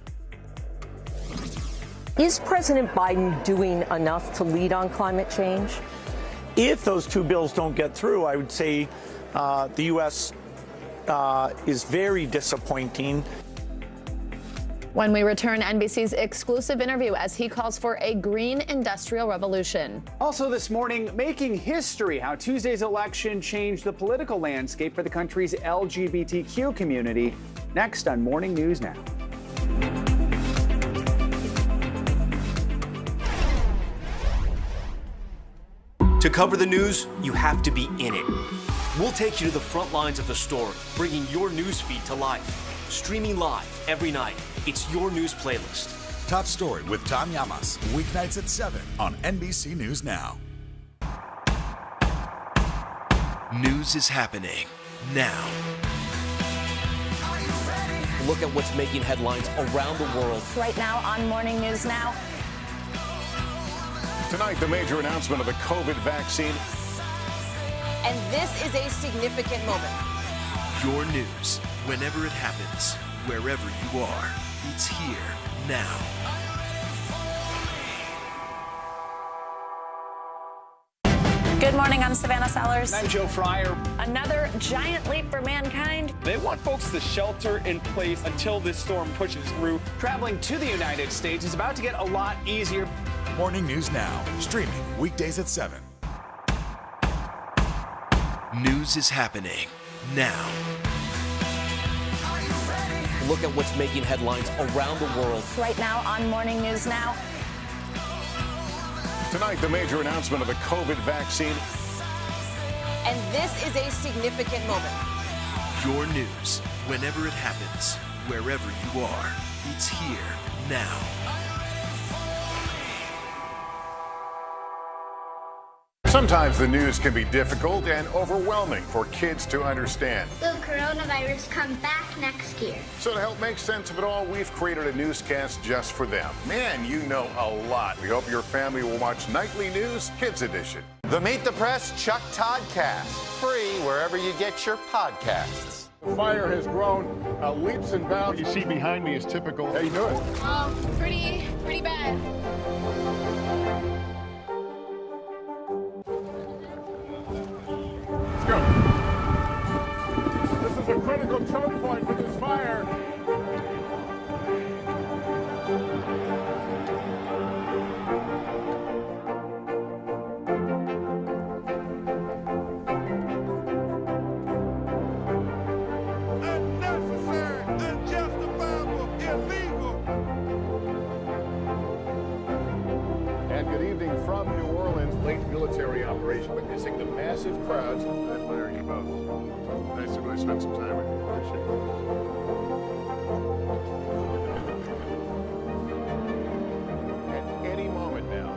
Is President Biden doing enough to lead on climate change? If those two bills don't get through, I would say the U.S. Is very disappointing. When we return, NBC's exclusive interview as he calls for a green industrial revolution. Also this morning, making history, how Tuesday's election changed the political landscape for the country's LGBTQ community. Next on Morning News Now. To cover the news, you have to be in it. We'll take you to the front lines of the story, bringing your news feed to life. Streaming live every night. It's your news playlist. Top Story with Tom Llamas, weeknights at 7 on NBC News Now. News is happening now. Look at what's making headlines around the world. Right now on Morning News Now. Tonight, the major announcement of the COVID vaccine. And this is a significant moment. Your news, whenever it happens, wherever you are, it's here now. Good morning, I'm Savannah Sellers. And I'm Joe Fryer. Another giant leap for mankind. They want folks to shelter in place until this storm pushes through. Traveling to the United States is about to get a lot easier. Morning News Now, streaming weekdays at 7. News is happening now. Look at what's making headlines around the world. Right now on Morning News Now. Tonight, the major announcement of the COVID vaccine. And this is a significant moment. Your news, whenever it happens, wherever you are, it's here now. Sometimes the news can be difficult and overwhelming for kids to understand. Will coronavirus come back next year? So to help make sense of it all, we've created a newscast just for them. Man, you know a lot. We hope your family will watch Nightly News Kids Edition. The Meet the Press Chuck Toddcast, free wherever you get your podcasts. The fire has grown leaps and bounds. What you see behind me is typical. How you doing? Pretty bad. Let's go. This is a critical choke point for this fire. Unnecessary, unjustifiable, illegal. And good evening from New Orleans. Late military operation witnessing the massive crowds. I admire you both. Nice to really spend some time with you. Appreciate it. At any moment now.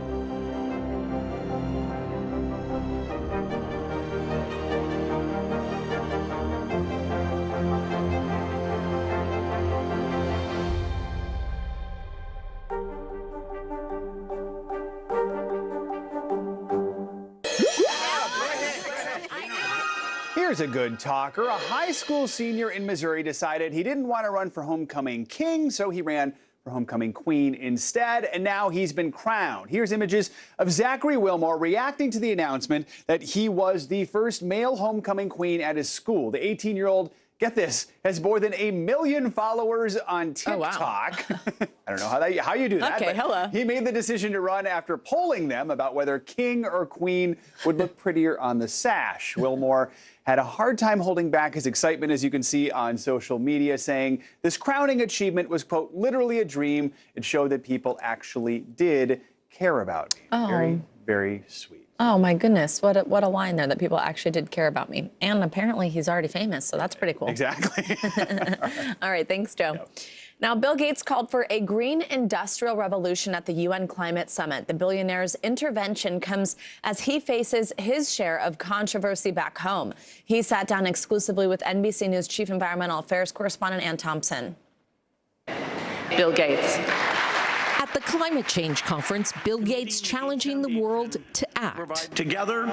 Here's a good talker. A high school senior in Missouri decided he didn't want to run for homecoming king, so he ran for homecoming queen instead, and now he's been crowned. Here's images of Zachary Wilmore reacting to the announcement that he was the first male homecoming queen at his school. The 18-year-old, get this, has more than 1 million followers on TikTok. Oh, wow. I don't know how you do that. Okay, hello. He made the decision to run after polling them about whether king or queen would look prettier on the sash. Wilmore had a hard time holding back his excitement, as you can see on social media, saying this crowning achievement was, quote, literally a dream. It showed that people actually did care about me. Oh. Very, very sweet. Oh, my goodness. What a line there, that people actually did care about me. And apparently he's already famous, so that's pretty cool. Exactly. All right, thanks, Joe. Yep. Now, Bill Gates called for a green industrial revolution at the UN Climate Summit. The billionaire's intervention comes as he faces his share of controversy back home. He sat down exclusively with NBC News Chief Environmental Affairs correspondent Ann Thompson. Bill Gates. At the climate change conference, Bill Gates challenging the world to act. Together,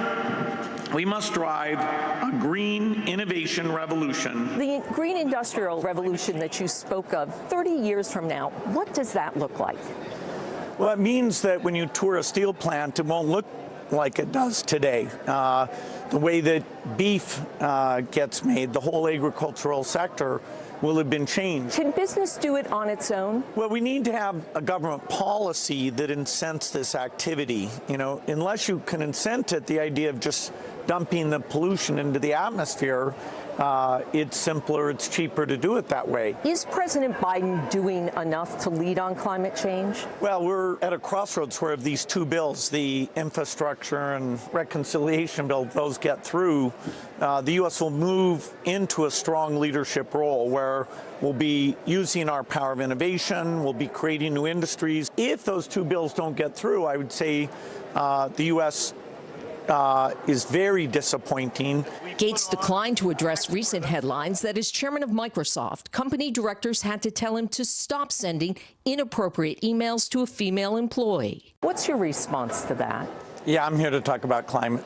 we must drive a green innovation revolution. The green industrial revolution that you spoke of 30 years from now, what does that look like? Well, it means that when you tour a steel plant, it won't look like it does today. The way that beef gets made, the whole agricultural sector will have been changed. Can business do it on its own? Well, we need to have a government policy that incents this activity. You know, unless you can incent it, the idea of just dumping the pollution into the atmosphere, it's simpler, it's cheaper to do it that way. Is President Biden doing enough to lead on climate change? Well, we're at a crossroads where these two bills, the infrastructure and reconciliation bill, those get through, the U.S. will move into a strong leadership role where we'll be using our power of innovation, we'll be creating new industries. If those two bills don't get through, I would say the U.S. Is very disappointing. Gates declined to address recent headlines that as chairman of Microsoft, company directors had to tell him to stop sending inappropriate emails to a female employee. What's your response to that? Yeah, I'm here to talk about climate.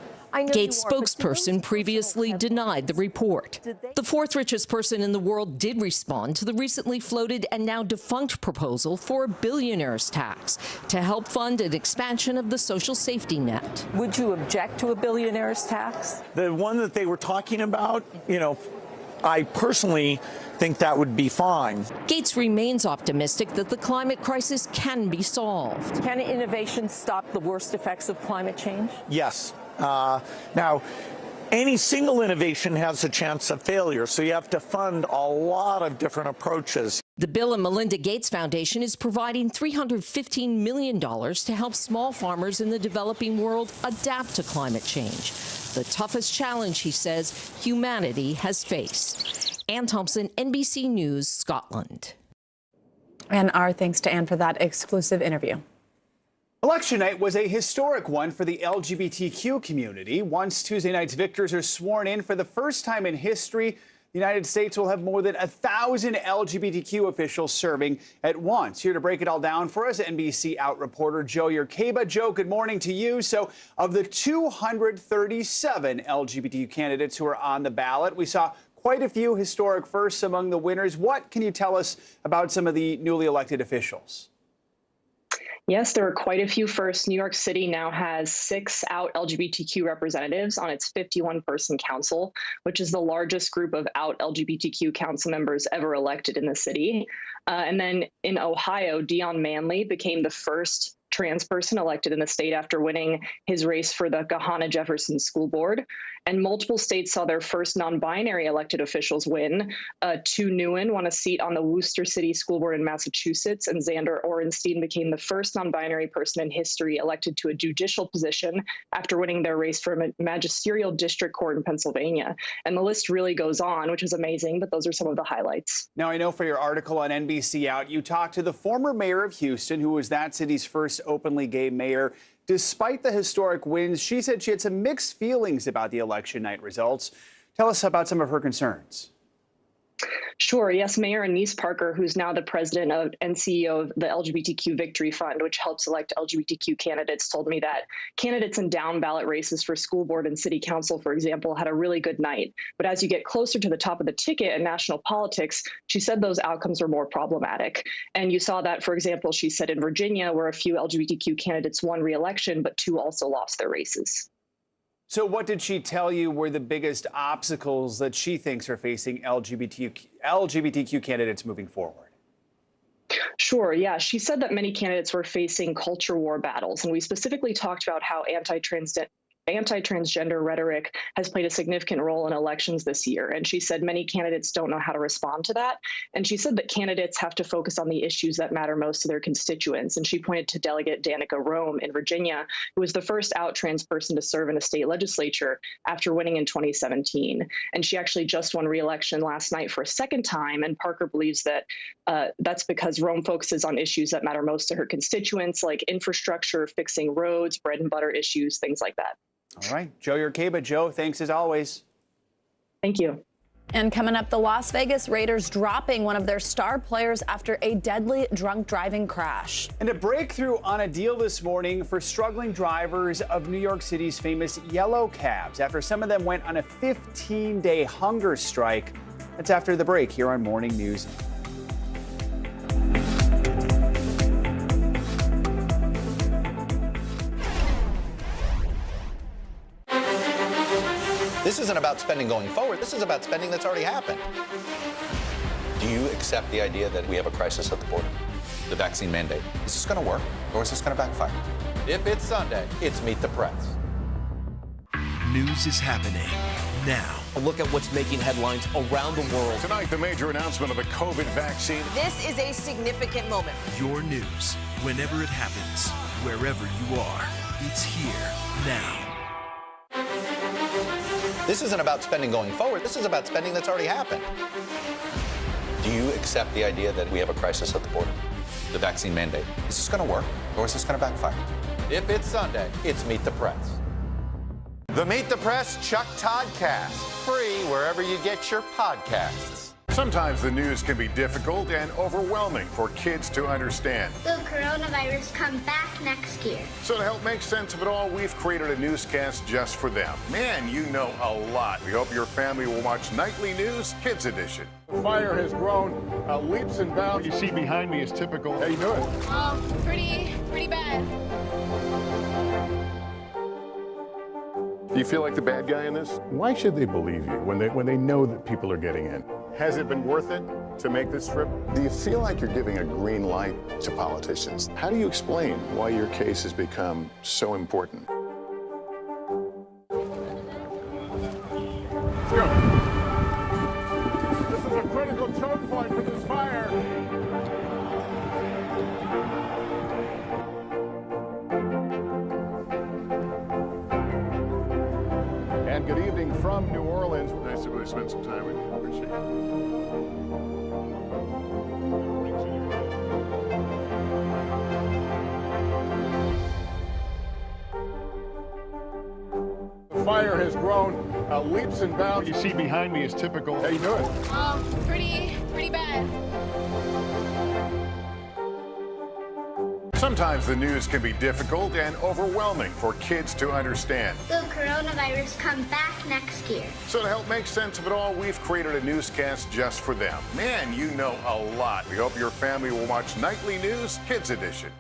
Gates' spokesperson previously denied the report. The fourth richest person in the world did respond to the recently floated and now defunct proposal for a billionaire's tax to help fund an expansion of the social safety net. Would you object to a billionaire's tax? The one that they were talking about, you know, I personally think that would be fine. Gates remains optimistic that the climate crisis can be solved. Can innovation stop the worst effects of climate change? Yes. Now, any single innovation has a chance of failure, so you have to fund a lot of different approaches. The Bill and Melinda Gates Foundation is providing $315 million to help small farmers in the developing world adapt to climate change. The toughest challenge, he says, humanity has faced. Ann Thompson, NBC News, Scotland. And our thanks to Ann for that exclusive interview. Election night was a historic one for the LGBTQ community. Once Tuesday night's victors are sworn in for the first time in history, the United States will have more than 1,000 LGBTQ officials serving at once. Here to break it all down for us, NBC Out reporter Joe Yerkeba. Joe, good morning to you. So, of the 237 LGBTQ candidates who are on the ballot, we saw quite a few historic firsts among the winners. What can you tell us about some of the newly elected officials? Yes, there are quite a few firsts. New York City now has 6 out LGBTQ representatives on its 51-person council, which is the largest group of out LGBTQ council members ever elected in the city. And then in Ohio, Dion Manley became the first trans person elected in the state after winning his race for the Gahanna-Jefferson School Board. And multiple states saw their first non-binary elected officials win. Tu Nguyen won a seat on the Worcester City School Board in Massachusetts, and Xander Orenstein became the first non-binary person in history elected to a judicial position after winning their race for a magisterial district court in Pennsylvania. And the list really goes on, which is amazing, but those are some of the highlights. Now, I know for your article on NBC Out, you talked to the former mayor of Houston, who was that city's first openly gay mayor. Despite the historic wins, she said she had some mixed feelings about the election night results. Tell us about some of her concerns. Sure. Yes, Mayor Anise Parker, who's now the president of and CEO of the LGBTQ Victory Fund, which helps elect LGBTQ candidates, told me that candidates in down ballot races for school board and city council, for example, had a really good night. But as you get closer to the top of the ticket in national politics, she said those outcomes are more problematic. And you saw that, for example, she said in Virginia, where a few LGBTQ candidates won re-election, but 2 also lost their races. So what did she tell you were the biggest obstacles that she thinks are facing LGBTQ candidates moving forward? Sure. Yeah. She said that many candidates were facing culture war battles. And we specifically talked about how anti-transgender rhetoric has played a significant role in elections this year. And she said many candidates don't know how to respond to that. And she said that candidates have to focus on the issues that matter most to their constituents. And she pointed to Delegate Danica Rome in Virginia, who was the first out trans person to serve in the state legislature after winning in 2017. And she actually just won re-election last night for a second time. And Parker believes that that's because Rome focuses on issues that matter most to her constituents, like infrastructure, fixing roads, bread and butter issues, things like that. All right. Joe Yerkeba. Joe, thanks as always. Thank you. And coming up, the Las Vegas Raiders dropping one of their star players after a deadly drunk driving crash. And a breakthrough on a deal this morning for struggling drivers of New York City's famous yellow cabs after some of them went on a 15-day hunger strike. That's after the break here on Morning News. isn't about spending going forward. This is about spending that's already happened. Do you accept the idea that we have a crisis at the border? The vaccine mandate. Is this going to work, or is this going to backfire? If it's Sunday, it's Meet the Press. News is happening now. A look at what's making headlines around the world. Tonight, the major announcement of the COVID vaccine. This is a significant moment. Your news, whenever it happens, wherever you are, it's here now. This isn't about spending going forward. This is about spending that's already happened. Do you accept the idea that we have a crisis at the border? The vaccine mandate. Is this going to work, or is this going to backfire? If it's Sunday, it's Meet the Press. The Meet the Press Chuck Toddcast, free wherever you get your podcasts. Sometimes the news can be difficult and overwhelming for kids to understand. Will coronavirus come back next year? So to help make sense of it all, we've created a newscast just for them. Man, you know a lot. We hope your family will watch Nightly News Kids Edition. The fire has grown leaps and bounds. You see behind me is typical. How you doing? Pretty bad. Do you feel like the bad guy in this? Why should they believe you when they know that people are getting in? Has it been worth it to make this trip? Do you feel like you're giving a green light to politicians? How do you explain why your case has become so important? Let's go. This is a critical choke point for this fire. And good evening from New Orleans. Nice to really spend some time with you. Appreciate it. The fire has grown leaps and bounds. What you see behind me is typical. How you doing? Pretty bad. Sometimes the news can be difficult and overwhelming for kids to understand. Will coronavirus come back next year? So to help make sense of it all, we've created a newscast just for them. Man, you know a lot. We hope your family will watch Nightly News Kids Edition.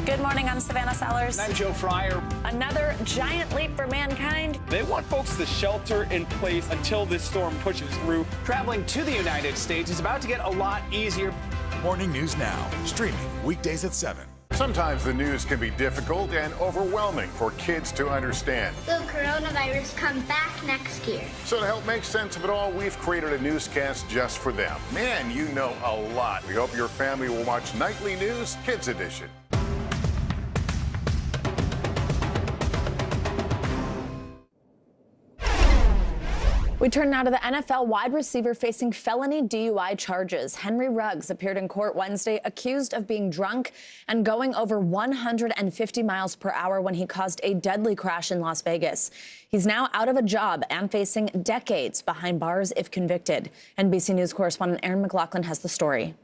Good morning, I'm Savannah Sellers. I'm Joe Fryer. Another giant leap for mankind. They want folks to shelter in place until this storm pushes through. Traveling to the United States is about to get a lot easier. Morning News Now, streaming weekdays at 7. Sometimes the news can be difficult and overwhelming for kids to understand. Will coronavirus come back next year? So to help make sense of it all, we've created a newscast just for them. Man, you know a lot. We hope your family will watch Nightly News Kids Edition. We turn now to the NFL wide receiver facing felony DUI charges. Henry Ruggs appeared in court Wednesday accused of being drunk and going over 150 miles per hour when he caused a deadly crash in Las Vegas. He's now out of a job and facing decades behind bars if convicted. NBC News correspondent Aaron McLaughlin has the story.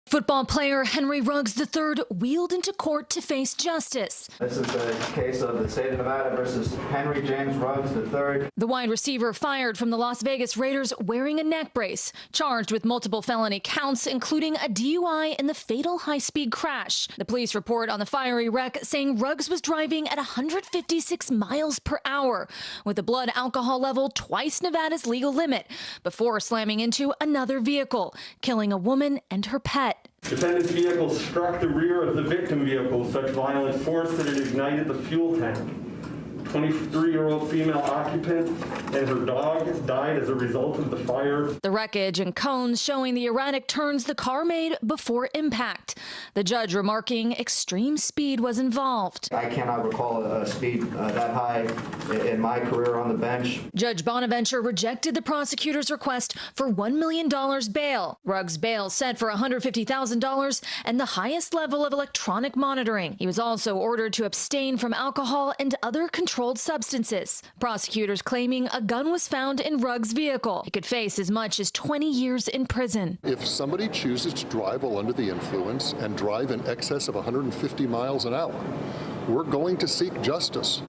Football player Henry Ruggs III wheeled into court to face justice. This is a case of the state of Nevada versus Henry James Ruggs III. The wide receiver fired from the Las Vegas Raiders wearing a neck brace, charged with multiple felony counts, including a DUI in the fatal high-speed crash. The police report on the fiery wreck saying Ruggs was driving at 156 miles per hour with a blood alcohol level twice Nevada's legal limit before slamming into another vehicle, killing a woman and her pet. Defendant's vehicle struck the rear of the victim vehicle with such violent force that it ignited the fuel tank. 23-year-old female occupant and her dog died as a result of the fire. The wreckage and cones showing the erratic turns the car made before impact. The judge remarking extreme speed was involved. I cannot recall a speed that high in my career on the bench. Judge Bonaventure rejected the prosecutor's request for $1 million bail. Ruggs' bail set for $150,000 and the highest level of electronic monitoring. He was also ordered to abstain from alcohol and other controlled substances. Prosecutors claiming a gun was found in Ruggs' vehicle. He could face as much as 20 years in prison. If somebody chooses to drive while under the influence and drive in excess of 150 miles an hour, we're going to seek justice.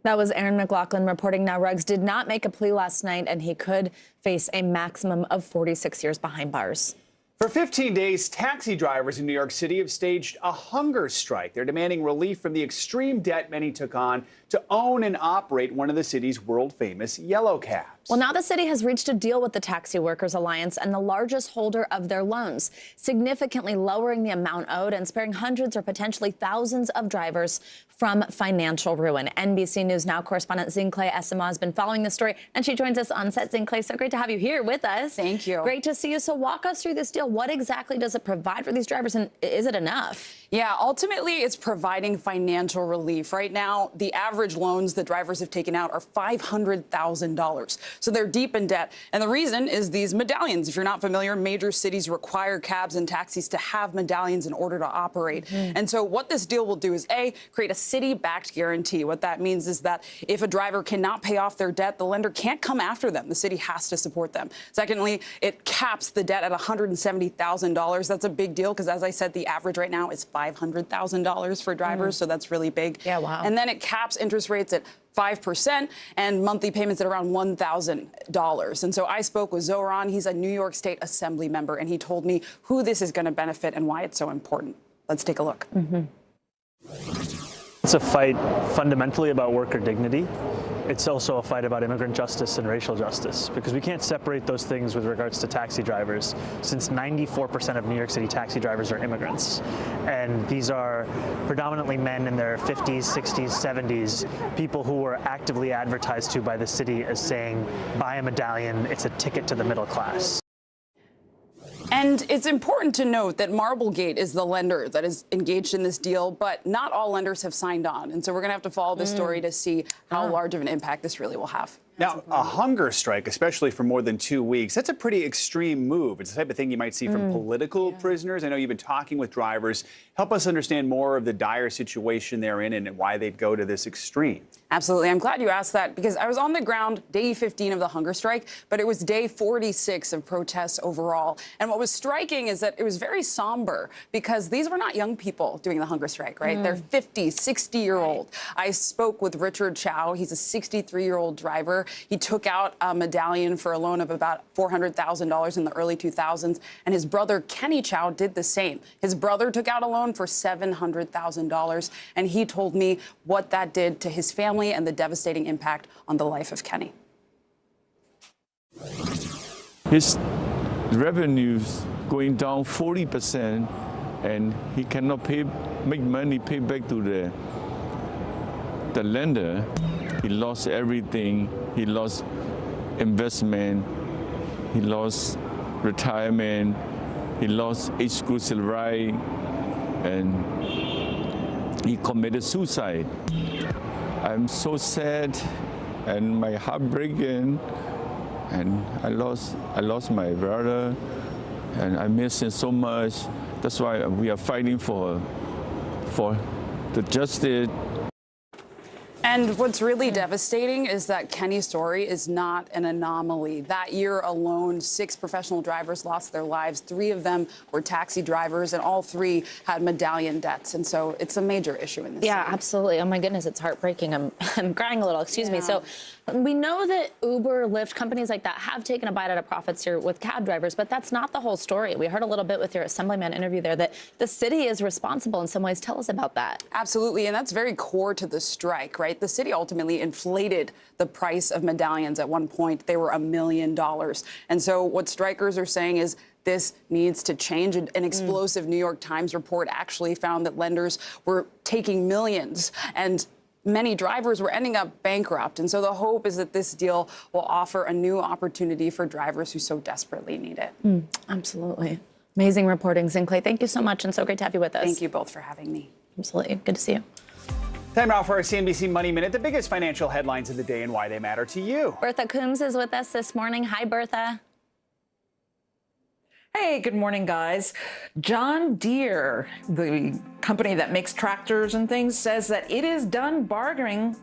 That was Aaron McLaughlin reporting. Now, Ruggs did not make a plea last night, and he could face a maximum of 46 years behind bars. For 15 days, taxi drivers in New York City have staged a hunger strike. They're demanding relief from the extreme debt many took on to to own and operate one of the city's world-famous yellow cabs. Well, now the city has reached a deal with the Taxi Workers Alliance and the largest holder of their loans, significantly lowering the amount owed and sparing hundreds or potentially thousands of drivers from financial ruin. NBC News Now correspondent Zincle Esima has been following this story, and she joins us on set. Zincle, so great to have you here with us. Thank you. Great to see you. So walk us through this deal. What exactly does it provide for these drivers, and is it enough? Yeah, ultimately, it's providing financial relief. Right now, the average loans that drivers have taken out are $500,000. So they're deep in debt. And the reason is these medallions. If you're not familiar, major cities require cabs and taxis to have medallions in order to operate. And so what this deal will do is, A, create a city-backed guarantee. What that means is that if a driver cannot pay off their debt, the lender can't come after them. The city has to support them. Secondly, it caps the debt at $170,000. That's a big deal because, as I said, the average right now is $500,000 for drivers. So that's really big. Yeah, wow. And then it caps interest rates at 5% and monthly payments at around $1,000. And so I spoke with Zoran. He's a New York State Assembly member, and he told me who this is going to benefit and why it's so important. Let's take a look. It's a fight fundamentally about worker dignity. It's also a fight about immigrant justice and racial justice, because we can't separate those things with regards to taxi drivers, since 94% of New York City taxi drivers are immigrants. And these are predominantly men in their 50s, 60s, 70s, people who were actively advertised to by the city as saying, buy a medallion, it's a ticket to the middle class. And it's important to note that Marblegate is the lender that is engaged in this deal, but not all lenders have signed on. And so we're going to have to follow this story to see how large of an impact this really will have. Now, a hunger strike, especially for more than 2 weeks, that's a pretty extreme move. It's the type of thing you might see from political prisoners. I know you've been talking with drivers. Help us understand more of the dire situation they're in and why they'd go to this extreme. Absolutely. I'm glad you asked that, because I was on the ground day 15 of the hunger strike, but it was day 46 of protests overall. And what was striking is that it was very somber, because these were not young people doing the hunger strike, right? They're 50, 60-year-old. I spoke with Richard Chow. He's a 63-year-old driver. He took out a medallion for a loan of about $400,000 in the early 2000s, and his brother Kenny Chow did the same. His brother took out a loan for $700,000, and he told me what that did to his family and the devastating impact on the life of Kenny. His revenues going down 40%, and he cannot make money pay back to the lender. He lost everything. He lost investment. He lost retirement. He lost exclusive right, and he committed suicide. I'm so sad, and my heart breaking, and I lost my brother, and I miss him so much. That's why we are fighting for the justice. And what's really devastating is that Kenny's story is not an anomaly. That year alone, 6 professional drivers lost their lives. 3 of them were taxi drivers, and all 3 had medallion debts. And so it's a major issue in this city. Absolutely. Oh, my goodness, it's heartbreaking. I'm crying a little. Excuse me. So we know that Uber, Lyft, companies like that have taken a bite out of profits here with cab drivers, but that's not the whole story. We heard a little bit with your Assemblyman interview there that the city is responsible in some ways. Tell us about that. Absolutely. And that's very core to the strike, right? The city ultimately inflated the price of medallions. At one point, they were $1 million. And so what strikers are saying is this needs to change. An explosive New York Times report actually found that lenders were taking millions, and many drivers were ending up bankrupt. And so the hope is that this deal will offer a new opportunity for drivers who so desperately need it. Absolutely. Amazing reporting, Zincle. Thank you so much, and so great to have you with us. Thank you both for having me. Absolutely. Good to see you. Time now for our CNBC Money Minute, the biggest financial headlines of the day and why they matter to you. Bertha Coombs is with us this morning. Hi, Bertha. Hey, good morning, guys. John Deere, the company that makes tractors and things, says that it is done bargaining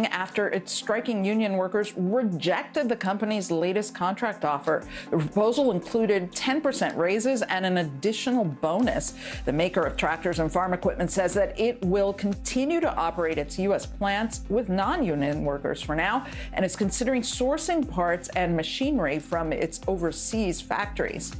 after its striking union workers rejected the company's latest contract offer. The proposal included 10% raises and an additional bonus. The maker of tractors and farm equipment says that it will continue to operate its U.S. plants with non-union workers for now, and is considering sourcing parts and machinery from its overseas factories.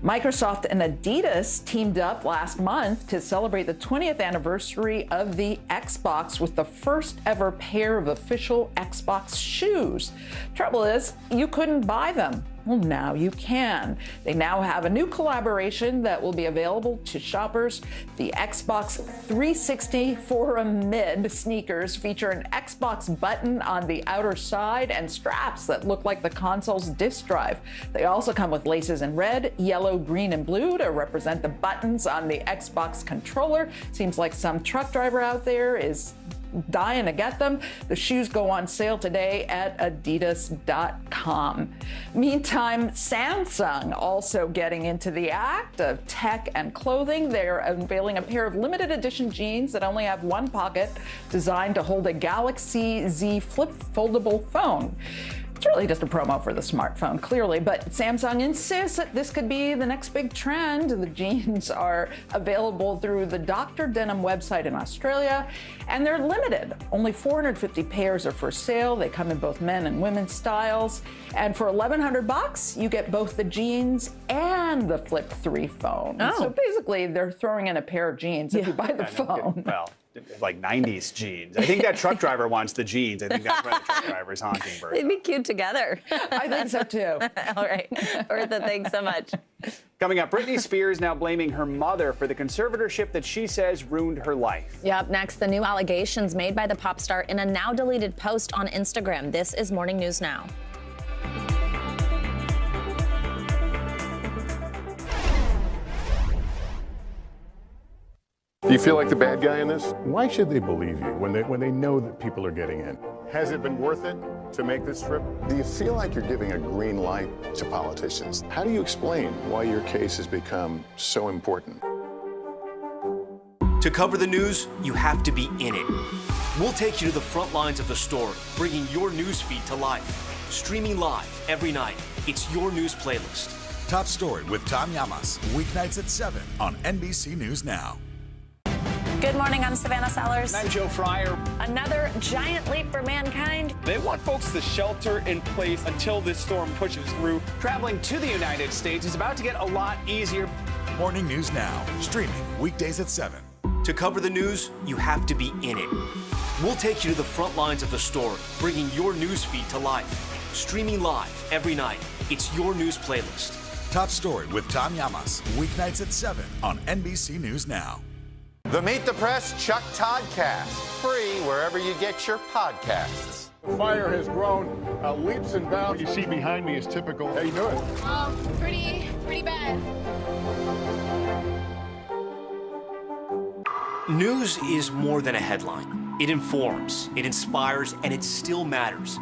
Microsoft and Adidas teamed up last month to celebrate the 20th anniversary of the Xbox with the first ever pair of official Xbox shoes. Trouble is, you couldn't buy them. Well, now you can. They now have a new collaboration that will be available to shoppers. The Xbox 360 Forum Mid sneakers feature an Xbox button on the outer side and straps that look like the console's disk drive. They also come with laces in red, yellow, green, and blue to represent the buttons on the Xbox controller. Seems like some truck driver out there is dying to get them. The shoes go on sale today at adidas.com. Meantime, Samsung also getting into the act of tech and clothing. They're unveiling a pair of limited edition jeans that only have one pocket, designed to hold a Galaxy Z flip foldable phone. It's really just a promo for the smartphone, clearly, but Samsung insists that this could be the next big trend. The jeans are available through the Dr. Denim website in Australia, and they're limited. Only 450 pairs are for sale. They come in both men and women's styles. And for $1,100, you get both the jeans and the Flip 3 phone. Oh. So basically, they're throwing in a pair of jeans if you buy the phone. Well, like 90s jeans. I think that truck driver wants the jeans. I think that's why the truck driver's honking bird. They'd be cute together. I think so too. All right. Bertha, thanks so much. Coming up, Britney Spears now blaming her mother for the conservatorship that she says ruined her life. Yeah, up next, the new allegations made by the pop star in a now deleted post on Instagram. This is Morning News Now. Do you feel like the bad guy in this? Why should they believe you when they know that people are getting in? Has it been worth it to make this trip? Do you feel like you're giving a green light to politicians? How do you explain why your case has become so important? To cover the news, you have to be in it. We'll take you to the front lines of the story, bringing your news feed to life. Streaming live every night. It's your news playlist. Top Story with Tom Llamas, weeknights at 7 on NBC News Now. Good morning, I'm Savannah Sellers. I'm Joe Fryer. Another giant leap for mankind. They want folks to shelter in place until this storm pushes through. Traveling to the United States is about to get a lot easier. Morning News Now, streaming weekdays at 7. To cover the news, you have to be in it. We'll take you to the front lines of the story, bringing your news feed to life. Streaming live every night. It's your news playlist. Top Story with Tom Llamas, weeknights at 7 on NBC News Now. The Meet the Press Chuck Toddcast, free wherever you get your podcasts. The fire has grown leaps and bounds. What you see behind me is typical. How you doing? Pretty bad. News is more than a headline. It informs, it inspires, and it still matters.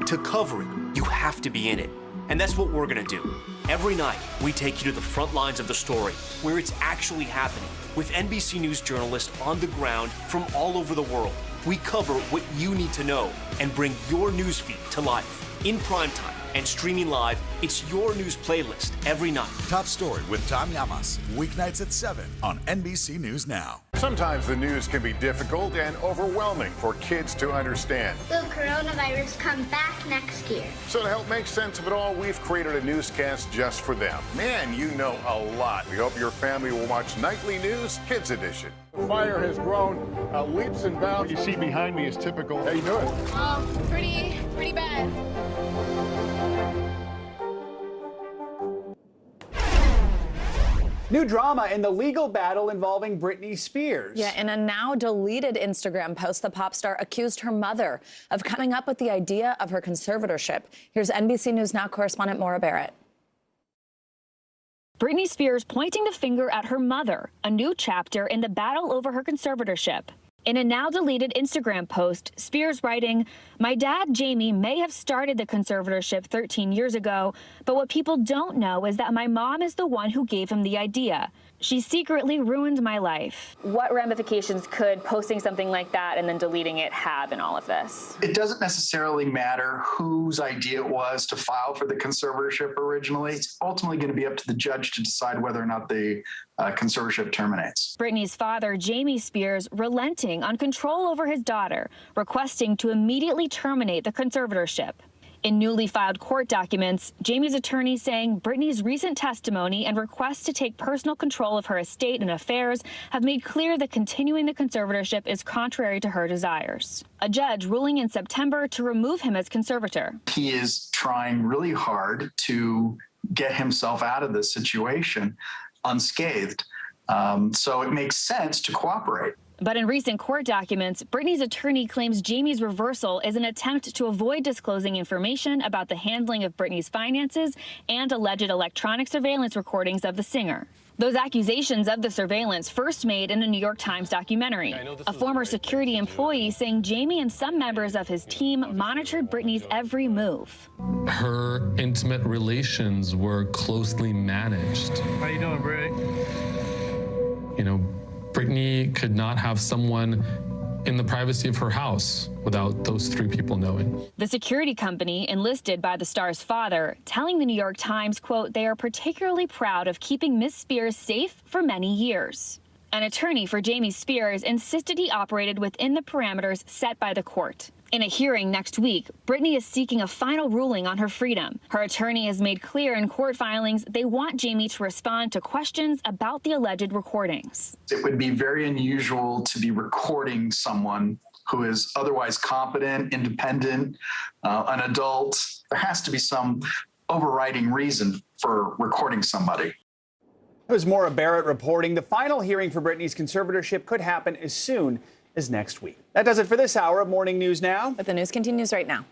To cover it, you have to be in it. And that's what we're gonna do. Every night, we take you to the front lines of the story, where it's actually happening, with NBC News journalists on the ground from all over the world. We cover what you need to know and bring your newsfeed to life. In primetime and streaming live, it's your news playlist every night. Top Story with Tom Llamas, weeknights at 7 on NBC News Now. Sometimes the news can be difficult and overwhelming for kids to understand. Will coronavirus come back next year? So to help make sense of it all, we've created a newscast just for them. Man, you know a lot. We hope your family will watch Nightly News Kids Edition. The fire has grown leaps and bounds. What you see behind me is typical. How you doing? Pretty bad. New drama in the legal battle involving Britney Spears. Yeah, in a now deleted Instagram post, the pop star accused her mother of coming up with the idea of her conservatorship. Here's NBC News Now correspondent Maura Barrett. Britney Spears pointing the finger at her mother, a new chapter in the battle over her conservatorship. In a now deleted Instagram post, Spears writing, "My dad, Jamie, may have started the conservatorship 13 years ago, but what people don't know is that my mom is the one who gave him the idea. She secretly ruined my life." What ramifications could posting something like that and then deleting it have in all of this? It doesn't necessarily matter whose idea it was to file for the conservatorship originally. It's ultimately going to be up to the judge to decide whether or not the conservatorship terminates. Britney's father, Jamie Spears, relenting on control over his daughter, requesting to immediately terminate the conservatorship. In newly filed court documents, Jamie's attorney saying Britney's recent testimony and request to take personal control of her estate and affairs have made clear that continuing the conservatorship is contrary to her desires. A judge ruling in September to remove him as conservator. He is trying really hard to get himself out of this situation unscathed. So it makes sense to cooperate. But in recent court documents, Britney's attorney claims Jamie's reversal is an attempt to avoid disclosing information about the handling of Britney's finances and alleged electronic surveillance recordings of the singer. Those accusations of the surveillance first made in a New York Times documentary. A former security employee saying Jamie and some members of his team monitored Britney's every move. Her intimate relations were closely managed. How you doing, Britney? You know, Britney could not have someone in the privacy of her house without those three people knowing. The security company enlisted by the star's father, telling the New York Times, quote, they are particularly proud of keeping Miss Spears safe for many years. An attorney for Jamie Spears insisted he operated within the parameters set by the court. In a hearing next week, Britney is seeking a final ruling on her freedom. Her attorney has made clear in court filings they want Jamie to respond to questions about the alleged recordings. It would be very unusual to be recording someone who is otherwise competent, independent, an adult. There has to be some overriding reason for recording somebody. There's Maura Barrett reporting. The final hearing for Britney's conservatorship could happen as soon as next week. That does it for this hour of Morning News Now. But the news continues right now.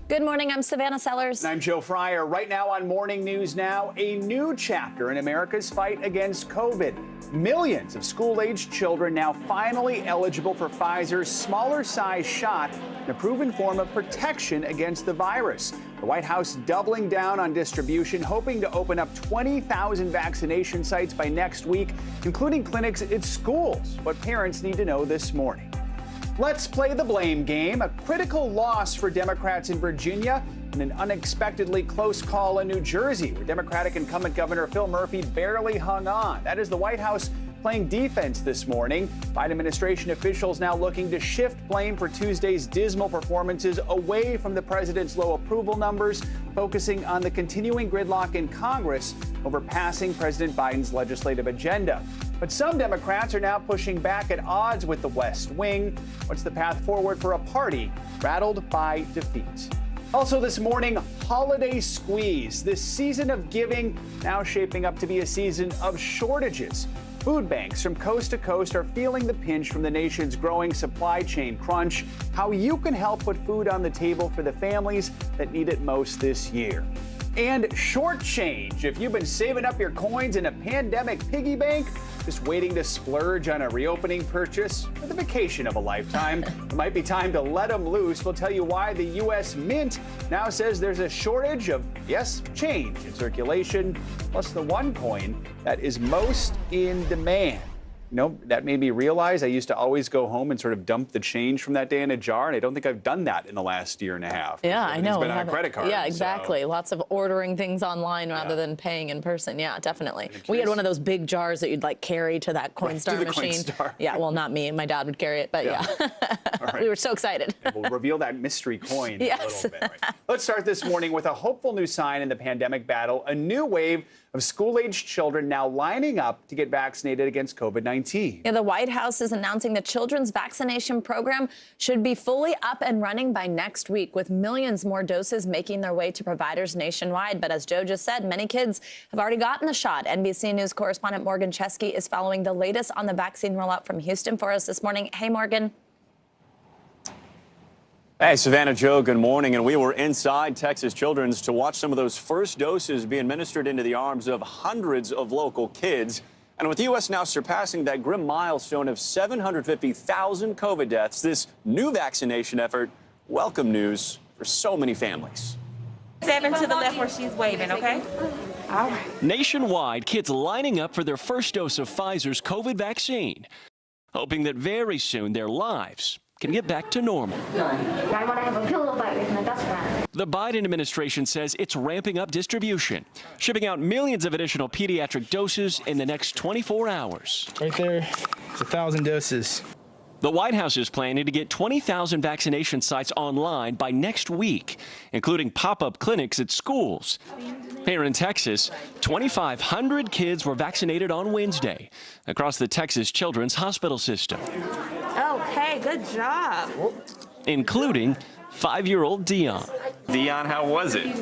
Good morning, I'm Savannah Sellers. And I'm Joe Fryer. Right now on Morning News Now, a new chapter in America's fight against COVID. Millions of school-aged children now finally eligible for Pfizer's smaller size shot, a proven form of protection against the virus. The White House doubling down on distribution, hoping to open up 20,000 vaccination sites by next week, including clinics at schools. What parents need to know this morning. Let's play the blame game. A critical loss for Democrats in Virginia and an unexpectedly close call in New Jersey, where Democratic incumbent Governor Phil Murphy barely hung on. That is the White House playing defense this morning. Biden administration officials now looking to shift blame for Tuesday's dismal performances away from the president's low approval numbers, focusing on the continuing gridlock in Congress over passing President Biden's legislative agenda. But some Democrats are now pushing back at odds with the West Wing. What's the path forward for a party rattled by defeat? Also this morning, holiday squeeze. This season of giving now shaping up to be a season of shortages. Food banks from coast to coast are feeling the pinch from the nation's growing supply chain crunch. How you can help put food on the table for the families that need it most this year. And short change. If you've been saving up your coins in a pandemic piggy bank, just waiting to splurge on a reopening purchase or the vacation of a lifetime, it might be time to let them loose. We'll tell you why the U.S. Mint now says there's a shortage of, yes, change in circulation, plus the one coin that is most in demand. You know, that made me realize I used to always go home and sort of dump the change from that day in a jar, and I don't think I've done that in the last year and a half. Yeah, I know. It's been on a credit card. Yeah, exactly. So. Lots of ordering things online rather than paying in person. Yeah, definitely. We had one of those big jars that you'd like carry to that Coinstar machine. Coinstar. Yeah, well, not me. My dad would carry it, but yeah. All right. We were so excited. And we'll reveal that mystery coin yes. in a little bit. Right? Let's start this morning with a hopeful new sign in the pandemic battle, a new wave of school-aged children now lining up to get vaccinated against COVID-19. Yeah, the White House is announcing the children's vaccination program should be fully up and running by next week, with millions more doses making their way to providers nationwide. But as Joe just said, many kids have already gotten the shot. NBC News correspondent Morgan Chesky is following the latest on the vaccine rollout from Houston for us this morning. Hey, Morgan. Hey, Savannah, Joe, good morning. And we were inside Texas Children's to watch some of those first doses be administered into the arms of hundreds of local kids. And with the U.S. now surpassing that grim milestone of 750,000 COVID deaths, this new vaccination effort, welcome news for so many families. 7 to the left where she's waving, okay? All right. Nationwide, kids lining up for their first dose of Pfizer's COVID vaccine, hoping that very soon their lives can get back to normal. I want to have a pillow fight with my best friend. The Biden administration says it's ramping up distribution, shipping out millions of additional pediatric doses in the next 24 hours. Right there. It's 1,000 doses. The White House is planning to get 20,000 vaccination sites online by next week, including pop-up clinics at schools. Here in Texas, 2,500 kids were vaccinated on Wednesday across the Texas Children's Hospital system, Okay, good job. including 5-year-old Dion. Dion, how was it?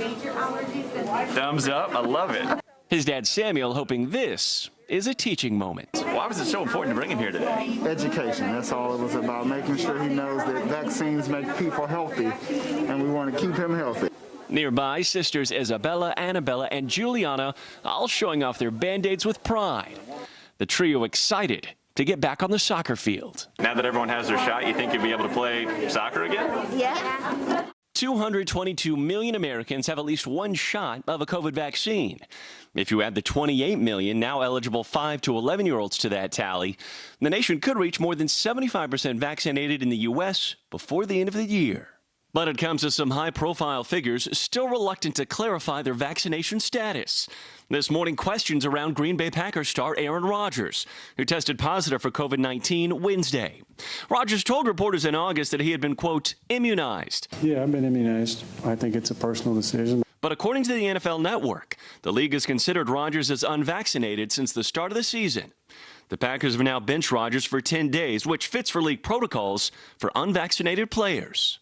Thumbs up. I love it. His dad Samuel hoping this is a teaching moment. Why was it so important to bring him here today? Education. That's all it was about, making sure he knows that vaccines make people healthy, and we want to keep him healthy. Nearby, sisters Isabella, Annabella, and Juliana all showing off their Band-Aids with pride. The trio excited to get back on the soccer field. Now that everyone has their shot, you think you'll be able to play soccer again? Yeah. 222 million Americans have at least one shot of a COVID vaccine. If you add the 28 million now eligible 5 to 11-year-olds to that tally, the nation could reach more than 75% vaccinated in the U.S. before the end of the year. But it comes to some high-profile figures still reluctant to clarify their vaccination status. This morning, questions around Green Bay Packers star Aaron Rodgers, who tested positive for COVID-19 Wednesday. Rodgers told reporters in August that he had been, quote, immunized. Yeah, I've been immunized. I think it's a personal decision. But according to the NFL Network, the league has considered Rodgers as unvaccinated since the start of the season. The Packers have now benched Rodgers for 10 days, which fits for league protocols for unvaccinated players.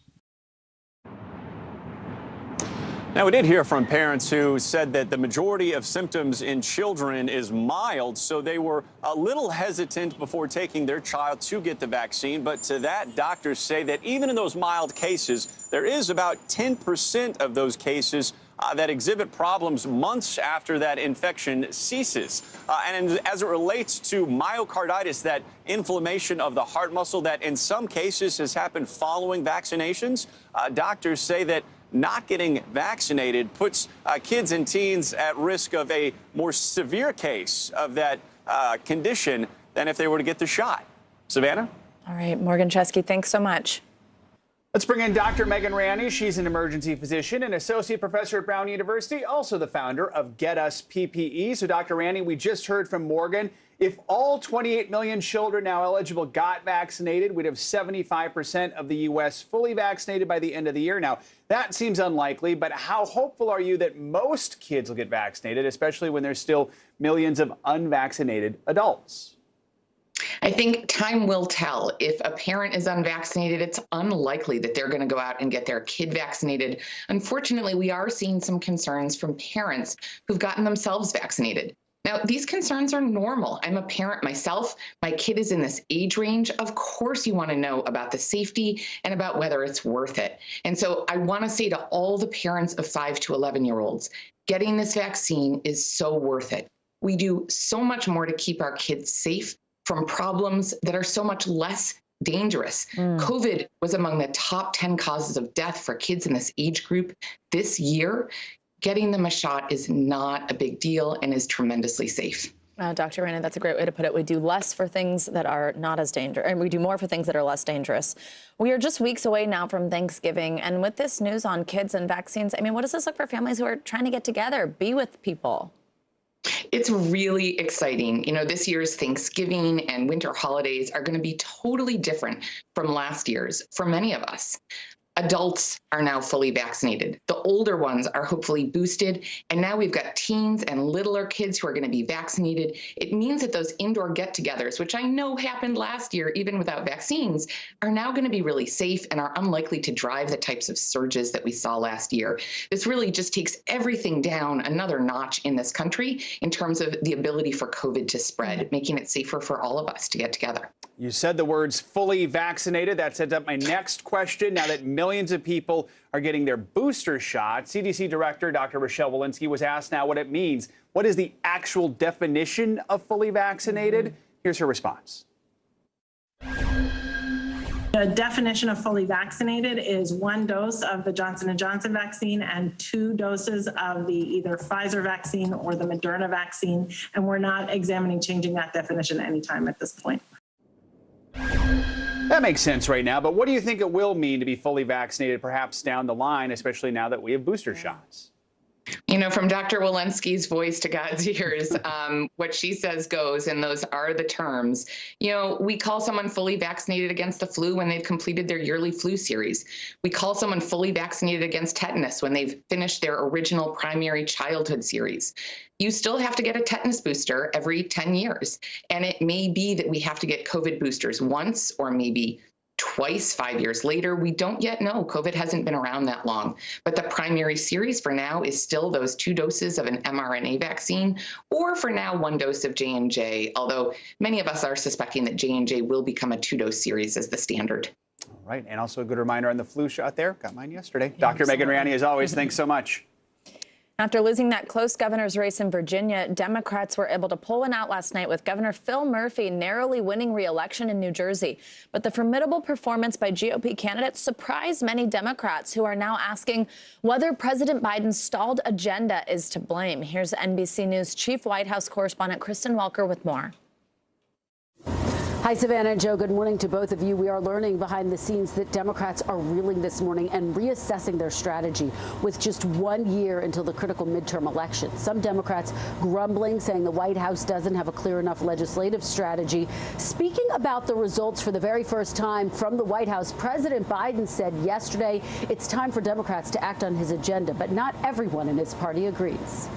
Now, we did hear from parents who said that the majority of symptoms in children is mild, so they were a little hesitant before taking their child to get the vaccine. But to that, doctors say that even in those mild cases, there is about 10% of those cases that exhibit problems months after that infection ceases. And as it relates to myocarditis, that inflammation of the heart muscle that in some cases has happened following vaccinations, doctors say that not getting vaccinated puts kids and teens at risk of a more severe case of that condition than if they were to get the shot. Savannah? All right, Morgan Chesky, thanks so much. Let's bring in Dr. Megan Ranney. She's an emergency physician and associate professor at Brown University, also the founder of Get Us PPE. So, Dr. Ranney, we just heard from Morgan. If all 28 million children now eligible got vaccinated, we'd have 75% of the U.S. fully vaccinated by the end of the year. Now, that seems unlikely, but how hopeful are you that most kids will get vaccinated, especially when there's still millions of unvaccinated adults? I think time will tell. If a parent is unvaccinated, it's unlikely that they're going to go out and get their kid vaccinated. Unfortunately, we are seeing some concerns from parents who've gotten themselves vaccinated. Now, these concerns are normal. I'm a parent myself. My kid is in this age range. Of course, you want to know about the safety and about whether it's worth it. And so I want to say to all the parents of 5 to 11-year-olds, getting this vaccine is so worth it. We do so much more to keep our kids safe from problems that are so much less dangerous. COVID was among the top 10 causes of death for kids in this age group this year. Getting them a shot is not a big deal and is tremendously safe. Dr. Ranney, that's a great way to put it. We do less for things that are not as dangerous, and we do more for things that are less dangerous. We are just weeks away now from Thanksgiving, and with this news on kids and vaccines, I mean, what does this look for families who are trying to get together, be with people? It's really exciting. You know, this year's Thanksgiving and winter holidays are going to be totally different from last year's for many of us. Adults are now fully vaccinated. The older ones are hopefully boosted. And now we've got teens and littler kids who are going to be vaccinated. It means that those indoor get-togethers, which I know happened last year, even without vaccines, are now going to be really safe and are unlikely to drive the types of surges that we saw last year. This really just takes everything down another notch in this country in terms of the ability for COVID to spread, making it safer for all of us to get together. You said the words fully vaccinated. That sets up my next question. Now that millions of people are getting their booster shot, CDC Director Dr. Rochelle Walensky was asked now what it means. What is the actual definition of fully vaccinated? Here's her response. The definition of fully vaccinated is 1 dose of the Johnson & Johnson vaccine and 2 doses of the either Pfizer vaccine or the Moderna vaccine. And we're not examining changing that definition anytime at this point. That makes sense right now, but what do you think it will mean to be fully vaccinated perhaps down the line, especially now that we have booster shots? You know, from Dr. Walensky's voice to God's ears, what she says goes, and those are the terms. You know, we call someone fully vaccinated against the flu when they've completed their yearly flu series. We call someone fully vaccinated against tetanus when they've finished their original primary childhood series. You still have to get a tetanus booster every 10 years. And it may be that we have to get COVID boosters once or maybe twice 5 years later. We don't yet know. COVID hasn't been around that long. But the primary series for now is still those 2 doses of an mRNA vaccine, or for now 1 dose of J&J, although many of us are suspecting that J&J will become a 2-dose series as the standard. All right, and also a good reminder on the flu shot there. Got mine yesterday. Dr. Megan Riani, as always, thanks so much. After losing that close governor's race in Virginia, Democrats were able to pull one out last night with Governor Phil Murphy narrowly winning re-election in New Jersey. But the formidable performance by GOP candidates surprised many Democrats who are now asking whether President Biden's stalled agenda is to blame. Here's NBC News Chief White House correspondent Kristen Welker with more. Hi, Savannah and Joe. Good morning to both of you. We are learning behind the scenes that Democrats are reeling this morning and reassessing their strategy with just 1 year until the critical midterm election. Some Democrats grumbling, saying the White House doesn't have a clear enough legislative strategy. Speaking about the results for the very first time from the White House, President Biden said yesterday it's time for Democrats to act on his agenda, but not everyone in his party agrees.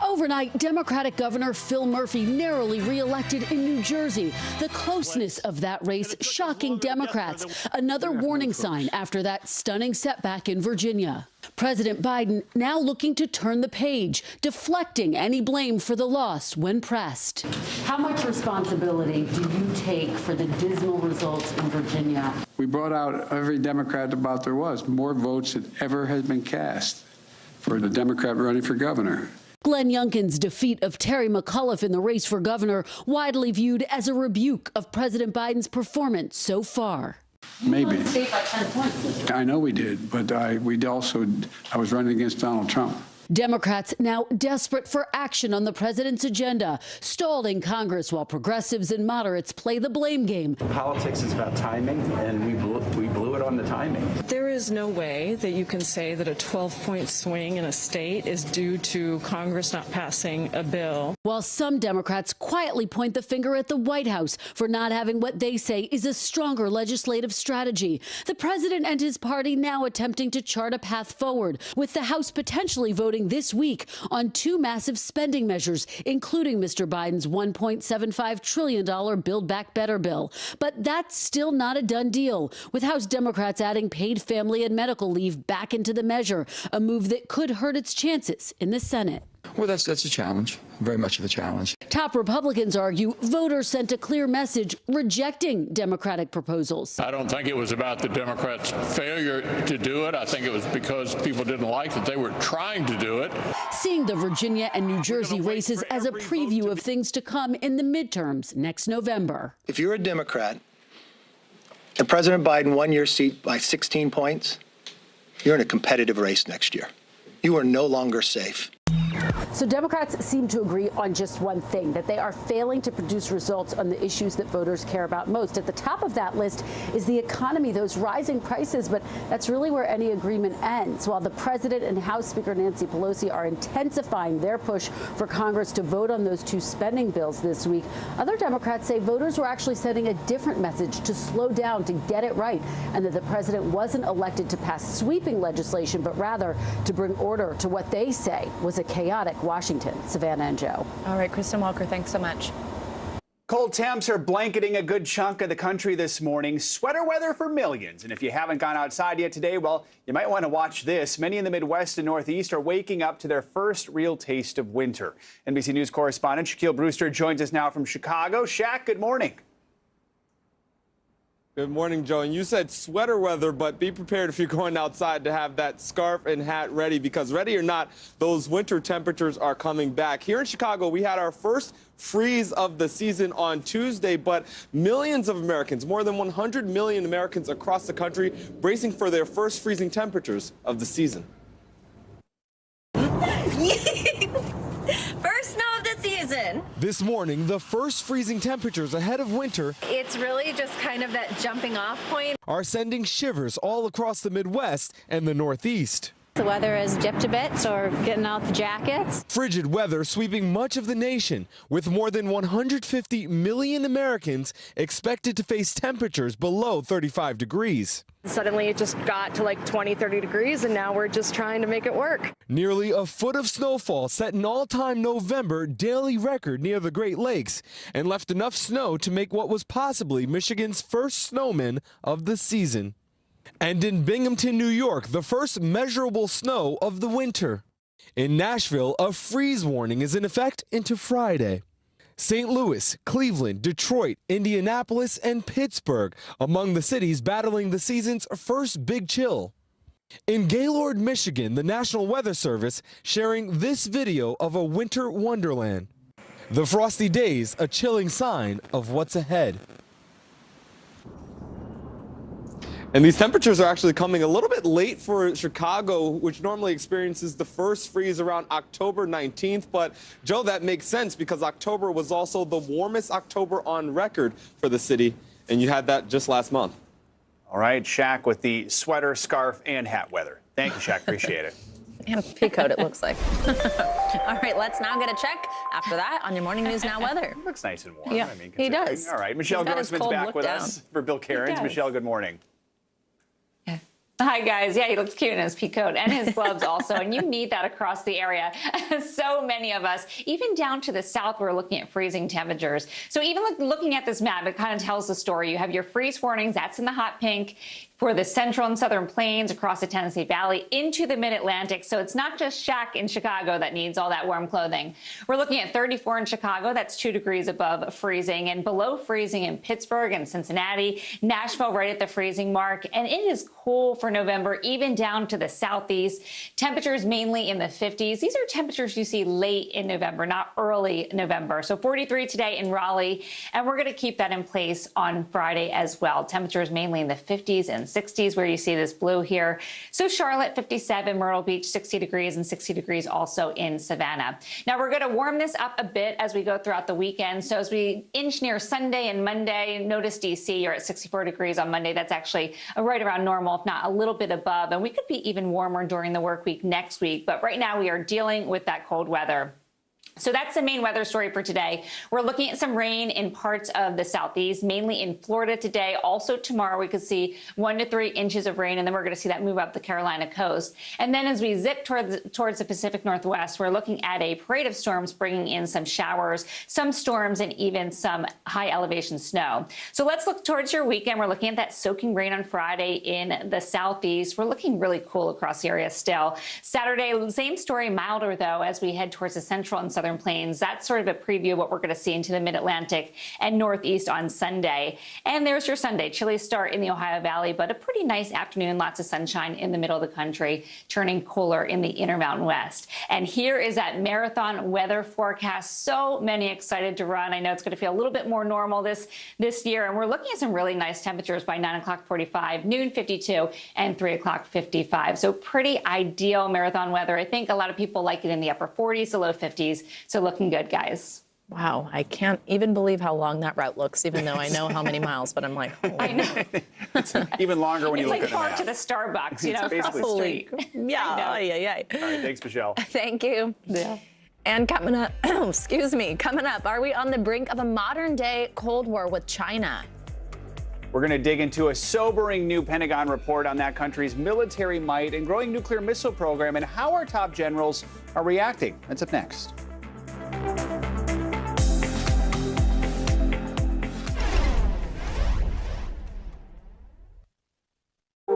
Overnight, Democratic Governor Phil Murphy narrowly reelected in New Jersey. The closeness of that race shocking Democrats. Another warning sign after that stunning setback in Virginia. President Biden now looking to turn the page, deflecting any blame for the loss when pressed. How much responsibility do you take for the dismal results in Virginia? We brought out every Democrat about there was, more votes than ever has been cast for the Democrat running for governor. Glenn Youngkin's defeat of Terry McAuliffe in the race for governor widely viewed as a rebuke of President Biden's performance so far. Maybe. You won the state by 10 points. I know we did, but I was running against Donald Trump. Democrats now desperate for action on the president's agenda, stalled in Congress while progressives and moderates play the blame game. Politics is about timing, and we blew it on the timing. There is no way that you can say that a 12-point swing in a state is due to Congress not passing a bill. While some Democrats quietly point the finger at the White House for not having what they say is a stronger legislative strategy, the president and his party now attempting to chart a path forward, with the House potentially voting this week on 2 massive spending measures, including Mr. Biden's $1.75 trillion Build Back Better bill. But that's still not a done deal, with House Democrats adding paid family and medical leave back into the measure, a move that could hurt its chances in the Senate. Well, that's a challenge, very much of a challenge. Top Republicans argue voters sent a clear message rejecting Democratic proposals. I don't think it was about the Democrats' failure to do it. I think it was because people didn't like that they were trying to do it. Seeing the Virginia and New Jersey races as a preview of things to come in the midterms next November. If you're a Democrat and President Biden won your seat by 16 points, you're in a competitive race next year. You are no longer safe. So Democrats seem to agree on just one thing, that they are failing to produce results on the issues that voters care about most. At the top of that list is the economy, those rising prices, but that's really where any agreement ends. While the president and House Speaker Nancy Pelosi are intensifying their push for Congress to vote on those 2 spending bills this week, other Democrats say voters were actually sending a different message to slow down, to get it right, and that the president wasn't elected to pass sweeping legislation, but rather to bring order to what they say was a chaotic Washington. Savannah and Joe. All right, Kristen Welker, thanks so much. Cold temps are blanketing a good chunk of the country this morning. Sweater weather for millions. And if you haven't gone outside yet today, well, you might want to watch this. Many in the Midwest and Northeast are waking up to their first real taste of winter. NBC News correspondent Shaquille Brewster joins us now from Chicago. Shaq, good morning. Good morning, Joe. And you said sweater weather, but be prepared if you're going outside to have that scarf and hat ready, because ready or not, those winter temperatures are coming back. Here in Chicago, we had our first freeze of the season on Tuesday, but millions of Americans, more than 100 million Americans across the country, bracing for their first freezing temperatures of the season. First snow of the season. This morning, the first freezing temperatures ahead of winter. It's really just kind of that jumping off point. Are sending shivers all across the Midwest and the Northeast. The weather has dipped a bit, so we're getting out the jackets. Frigid weather sweeping much of the nation, with more than 150 million Americans expected to face temperatures below 35 degrees. Suddenly it just got to like 20, 30 degrees, and now we're just trying to make it work. Nearly a foot of snowfall set an all-time November daily record near the Great Lakes and left enough snow to make what was possibly Michigan's first snowman of the season. And in Binghamton, New York, the first measurable snow of the winter. In Nashville, a freeze warning is in effect into Friday. St. Louis, Cleveland, Detroit, Indianapolis, and Pittsburgh among the cities battling the season's first big chill. In Gaylord, Michigan, the National Weather Service sharing this video of a winter wonderland. The frosty days, a chilling sign of what's ahead. And these temperatures are actually coming a little bit late for Chicago, which normally experiences the first freeze around October 19th. But, Joe, that makes sense because October was also the warmest October on record for the city, and you had that just last month. All right, Shaq with the sweater, scarf, and hat weather. Thank you, Shaq. Appreciate it. And a peacoat, it looks like. All right, let's now get a check after that on your Morning News Now weather. It looks nice and warm. Yeah, I mean, he does. All right, Michelle Grossman's back with us for Bill Cairns. Michelle, good morning. Hi, guys. Yeah, he looks cute in his peacoat and his gloves also, and you need that across the area. So many of us, even down to the south, we're looking at freezing temperatures. So even looking at this map, it kind of tells the story. You have your freeze warnings, that's in the hot pink, for the central and southern plains across the Tennessee Valley into the mid-Atlantic. So it's not just Shaq in Chicago that needs all that warm clothing. We're looking at 34 in Chicago. That's 2 degrees above freezing, and below freezing in Pittsburgh and Cincinnati. Nashville right at the freezing mark. And it is cool for November, even down to the southeast. Temperatures mainly in the 50s. These are temperatures you see late in November, not early November. So 43 today in Raleigh, and we're going to keep that in place on Friday as well. Temperatures mainly in the 50s and 60s, where you see this blue here. So Charlotte, 57, Myrtle Beach, 60 degrees, and 60 degrees also in Savannah. Now we're going to warm this up a bit as we go throughout the weekend. So as we inch near Sunday and Monday, notice DC, you're at 64 degrees on Monday. That's actually right around normal, if not a little bit above. And we could be even warmer during the work week next week. But right now we are dealing with that cold weather. So that's the main weather story for today. We're looking at some rain in parts of the southeast, mainly in Florida today. Also tomorrow, we could see 1 to 3 inches of rain, and then we're going to see that move up the Carolina coast. And then as we zip towards the Pacific Northwest, we're looking at a parade of storms bringing in some showers, some storms, and even some high elevation snow. So let's look towards your weekend. We're looking at that soaking rain on Friday in the southeast. We're looking really cool across the area still. Saturday, same story, milder though, as we head towards the central and southern plains. That's sort of a preview of what we're going to see into the mid-Atlantic and northeast on Sunday. And there's your Sunday. Chilly start in the Ohio Valley, but a pretty nice afternoon. Lots of sunshine in the middle of the country, turning cooler in the Intermountain West. And here is that marathon weather forecast. So many excited to run. I know it's going to feel a little bit more normal this year. And we're looking at some really nice temperatures by 9 o'clock 45, noon 52, and 3 o'clock 55. So pretty ideal marathon weather. I think a lot of people like it in the upper 40s to low 50s. So looking good, guys. Wow, I can't even believe how long that route looks, even though I know how many miles, but I'm like, holy. I know. It's even longer when you look at It's the like map. park to the Starbucks, you know, across the Holy. street. Yeah, All right, thanks, Michelle. Thank you. Yeah. And coming up, coming up, are we on the brink of a modern-day Cold War with China? We're going to dig into a sobering new Pentagon report on that country's military might and growing nuclear missile program and how our top generals are reacting. That's up next.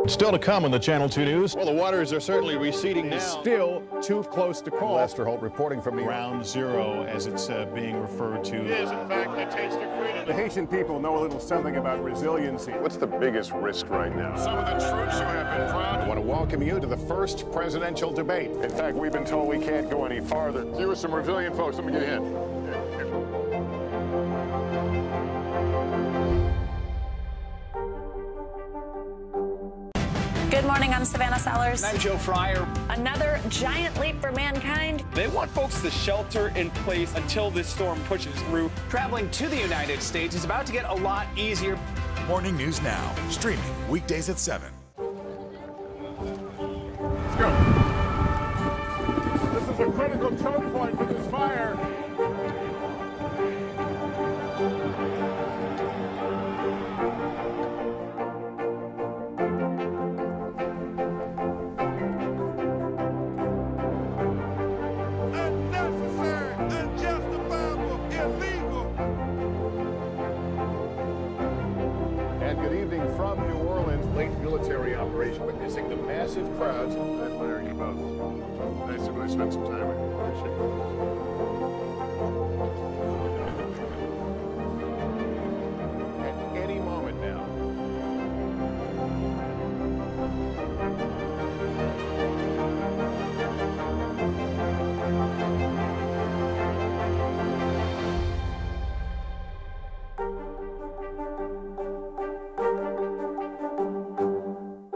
Still to come on the Channel 2 News. Well, the waters are certainly receding now. Still too close to call. Lester Holt reporting from Ground Zero, as it's being referred to. It is, in fact, a taste of freedom. The Haitian people know a little something about resiliency. What's the biggest risk right now? Some of the troops who have been proud. I want to welcome you to the first presidential debate. In fact, we've been told we can't go any farther. You were some resilient folks. Let me get a hint. Good morning, I'm Savannah Sellers. I'm Joe Fryer. Another giant leap for mankind. They want folks to shelter in place until this storm pushes through. Traveling to the United States is about to get a lot easier. Morning News Now, streaming weekdays at 7. Let's go. And good evening from New Orleans. Late military operation witnessing the massive crowds. I'm admiring you both. Nice to really spend some time with you. Appreciate it. At any moment now.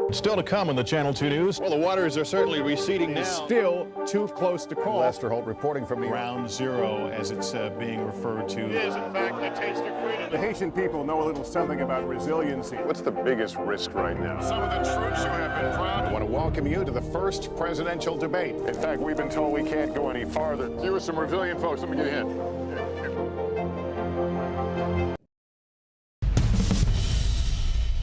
Still to come on the Channel 2 News. Well, the waters are certainly receding now. Still too close to call. Lester Holt reporting from Ground Zero, as it's being referred to. It is, in fact, the taste of freedom. The Haitian people know a little something about resiliency. What's the biggest risk right now? Some of the troops who have been proud. I want to welcome you to the first presidential debate. In fact, we've been told we can't go any farther. You with some resilient folks, let me get a hint.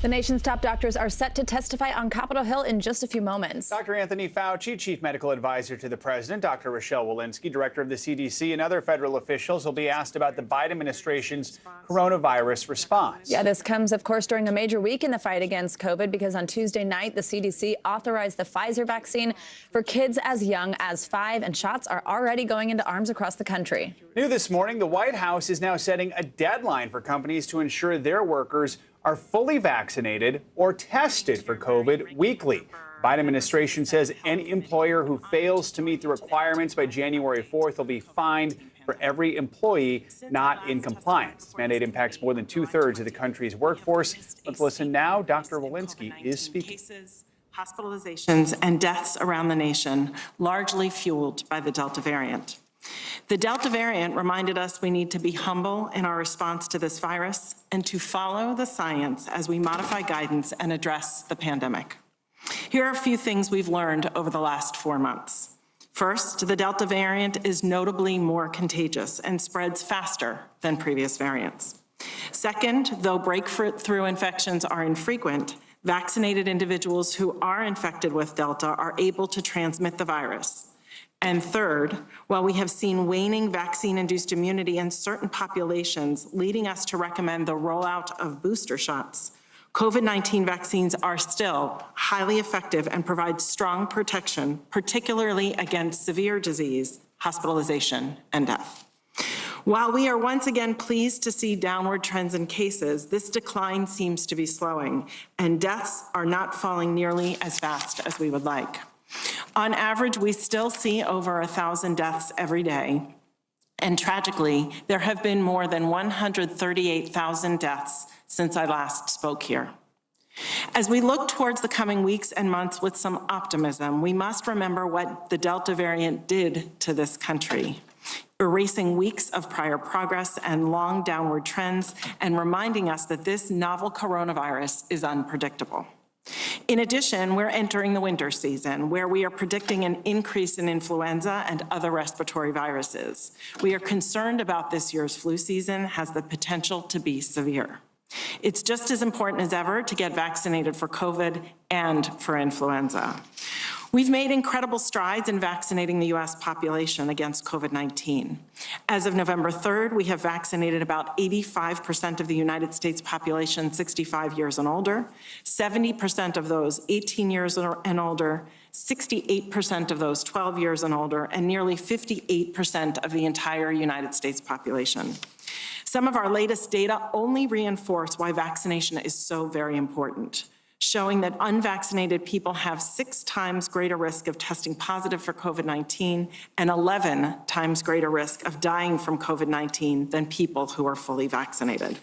The nation's top doctors are set to testify on Capitol Hill in just a few moments. Dr. Anthony Fauci, chief medical advisor to the president, Dr. Rochelle Walensky, director of the CDC, and other federal officials will be asked about the Biden administration's coronavirus response. Yeah, this comes, of course, during a major week in the fight against COVID, because on Tuesday night, the CDC authorized the Pfizer vaccine for kids as young as 5, and shots are already going into arms across the country. New this morning, the White House is now setting a deadline for companies to ensure their workers are fully vaccinated or tested for COVID weekly. Biden administration says any employer who fails to meet the requirements by January 4th will be fined for every employee not in compliance. This mandate impacts more than 2/3 of the country's workforce. Let's listen now. Dr. Walensky is speaking. Hospitalizations and deaths around the nation, largely fueled by the Delta variant. The Delta variant reminded us we need to be humble in our response to this virus and to follow the science as we modify guidance and address the pandemic. Here are a few things we've learned over the last 4 months. First, the Delta variant is notably more contagious and spreads faster than previous variants. Second, though breakthrough infections are infrequent, vaccinated individuals who are infected with Delta are able to transmit the virus. And third, while we have seen waning vaccine-induced immunity in certain populations, leading us to recommend the rollout of booster shots, COVID-19 vaccines are still highly effective and provide strong protection, particularly against severe disease, hospitalization, and death. While we are once again pleased to see downward trends in cases, this decline seems to be slowing, and deaths are not falling nearly as fast as we would like. On average, we still see over 1,000 deaths every day. And tragically, there have been more than 138,000 deaths since I last spoke here. As we look towards the coming weeks and months with some optimism, we must remember what the Delta variant did to this country, erasing weeks of prior progress and long downward trends, and reminding us that this novel coronavirus is unpredictable. In addition, we're entering the winter season, where we are predicting an increase in influenza and other respiratory viruses. We are concerned about this year's flu season has the potential to be severe. It's just as important as ever to get vaccinated for COVID and for influenza. We've made incredible strides in vaccinating the U.S. population against COVID-19. As of November 3rd, we have vaccinated about 85% of the United States population 65 years and older, 70% of those 18 years and older, 68% of those 12 years and older, and nearly 58% of the entire United States population. Some of our latest data only reinforce why vaccination is so very important, showing that unvaccinated people have 6 times greater risk of testing positive for COVID-19 and 11 times greater risk of dying from COVID-19 than people who are fully vaccinated.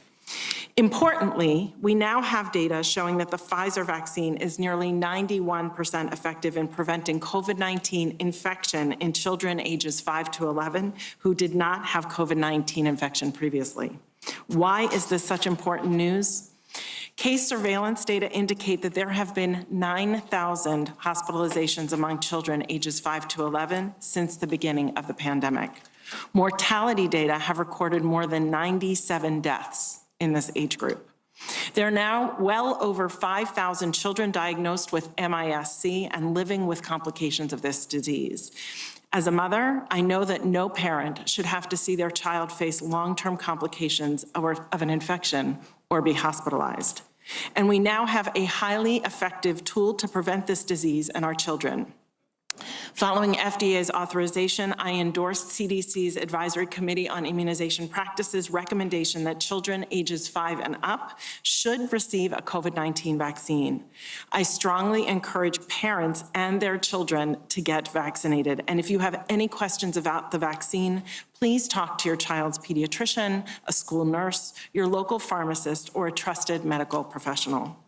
Importantly, we now have data showing that the Pfizer vaccine is nearly 91% effective in preventing COVID-19 infection in children ages 5 to 11 who did not have COVID-19 infection previously. Why is this such important news? Case surveillance data indicate that there have been 9,000 hospitalizations among children ages 5 to 11 since the beginning of the pandemic. Mortality data have recorded more than 97 deaths in this age group. There are now well over 5,000 children diagnosed with MIS-C and living with complications of this disease. As a mother, I know that no parent should have to see their child face long-term complications of an infection or be hospitalized. And we now have a highly effective tool to prevent this disease in our children. Following FDA's authorization, I endorsed CDC's Advisory Committee on Immunization Practices recommendation that children ages 5 and up should receive a COVID-19 vaccine. I strongly encourage parents and their children to get vaccinated. And if you have any questions about the vaccine, please talk to your child's pediatrician, a school nurse, your local pharmacist, or a trusted medical professional.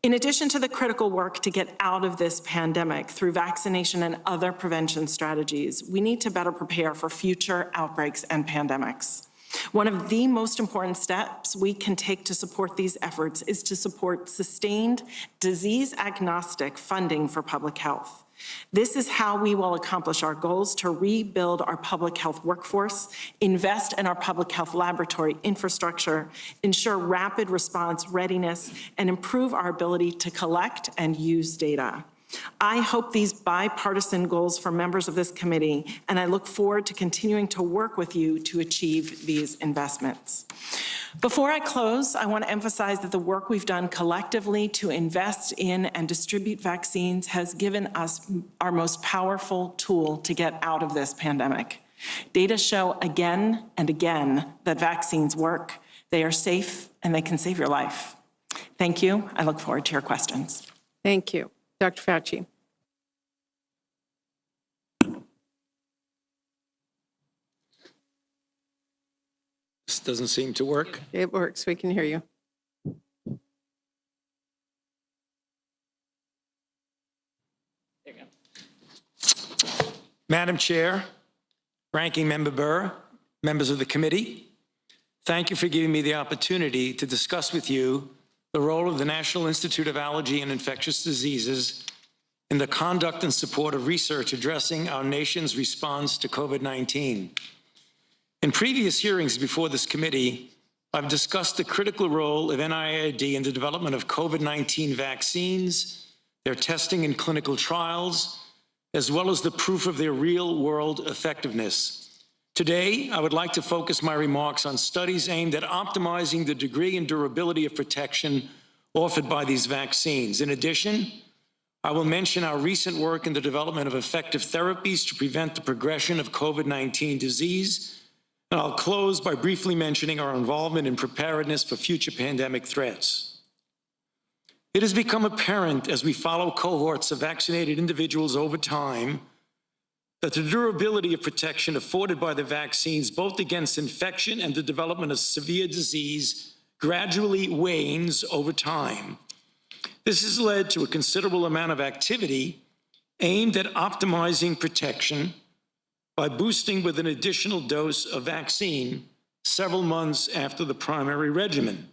In addition to the critical work to get out of this pandemic through vaccination and other prevention strategies, we need to better prepare for future outbreaks and pandemics. One of the most important steps we can take to support these efforts is to support sustained, disease-agnostic funding for public health. This is how we will accomplish our goals to rebuild our public health workforce, invest in our public health laboratory infrastructure, ensure rapid response readiness, and improve our ability to collect and use data. I hope these bipartisan goals for members of this committee, and I look forward to continuing to work with you to achieve these investments. Before I close, I want to emphasize that the work we've done collectively to invest in and distribute vaccines has given us our most powerful tool to get out of this pandemic. Data show again and again that vaccines work, they are safe, and they can save your life. Thank you. I look forward to your questions. Thank you. Dr. Fauci. This doesn't seem to work. It works. We can hear you. Madam Chair, Ranking Member Burr, members of the committee, thank you for giving me the opportunity to discuss with you the role of the National Institute of Allergy and Infectious Diseases in the conduct and support of research addressing our nation's response to COVID-19. In previous hearings before this committee, I've discussed the critical role of NIAID in the development of COVID-19 vaccines, their testing and clinical trials, as well as the proof of their real-world effectiveness. Today, I would like to focus my remarks on studies aimed at optimizing the degree and durability of protection offered by these vaccines. In addition, I will mention our recent work in the development of effective therapies to prevent the progression of COVID-19 disease, and I'll close by briefly mentioning our involvement in preparedness for future pandemic threats. It has become apparent as we follow cohorts of vaccinated individuals over time that the durability of protection afforded by the vaccines, both against infection and the development of severe disease, gradually wanes over time. This has led to a considerable amount of activity aimed at optimizing protection by boosting with an additional dose of vaccine several months after the primary regimen.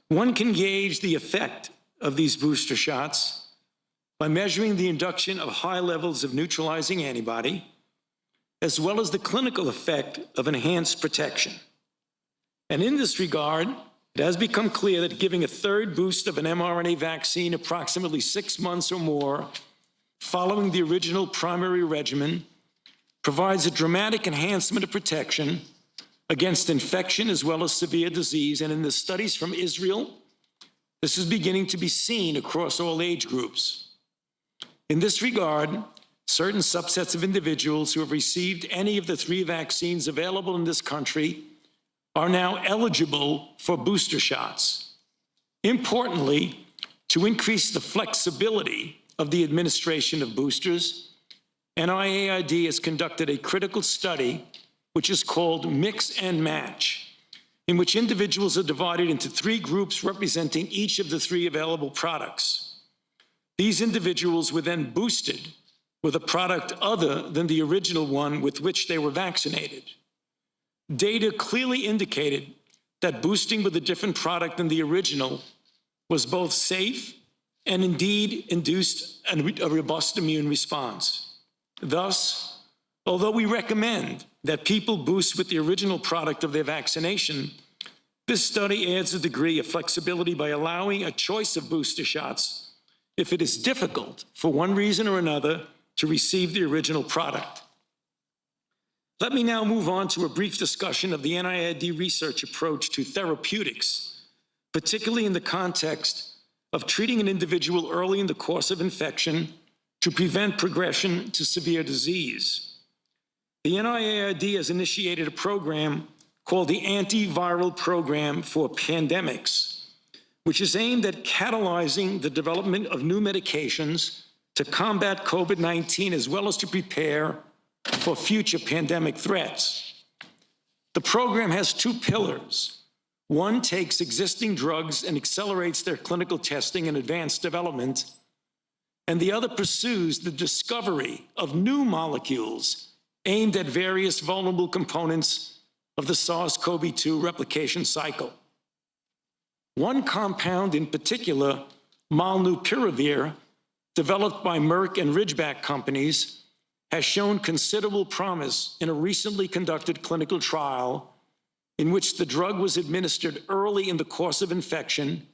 One can gauge the effect of these booster shots by measuring the induction of high levels of neutralizing antibody, as well as the clinical effect of enhanced protection. And in this regard, it has become clear that giving a third boost of an mRNA vaccine approximately 6 months or more following the original primary regimen provides a dramatic enhancement of protection against infection as well as severe disease. And in the studies from Israel, this is beginning to be seen across all age groups. In this regard, certain subsets of individuals who have received any of the 3 vaccines available in this country are now eligible for booster shots. Importantly, to increase the flexibility of the administration of boosters, NIAID has conducted a critical study, which is called Mix and Match, in which individuals are divided into 3 groups representing each of the 3 available products. These individuals were then boosted with a product other than the original one with which they were vaccinated. Data clearly indicated that boosting with a different product than the original was both safe and indeed induced a robust immune response. Thus, although we recommend that people boost with the original product of their vaccination, this study adds a degree of flexibility by allowing a choice of booster shots if it is difficult, for one reason or another, to receive the original product. Let me now move on to a brief discussion of the NIAID research approach to therapeutics particularly in the context of treating an individual early in the course of infection to prevent progression to severe disease. The NIAID has initiated a program called the Antiviral Program for Pandemics, which is aimed at catalyzing the development of new medications to combat COVID-19 as well as to prepare for future pandemic threats. The program has two pillars. One takes existing drugs and accelerates their clinical testing and advanced development, and the other pursues the discovery of new molecules aimed at various vulnerable components of the SARS-CoV-2 replication cycle. One compound in particular, molnupiravir, developed by Merck and Ridgeback companies, has shown considerable promise in a recently conducted clinical trial in which the drug was administered early in the course of infection,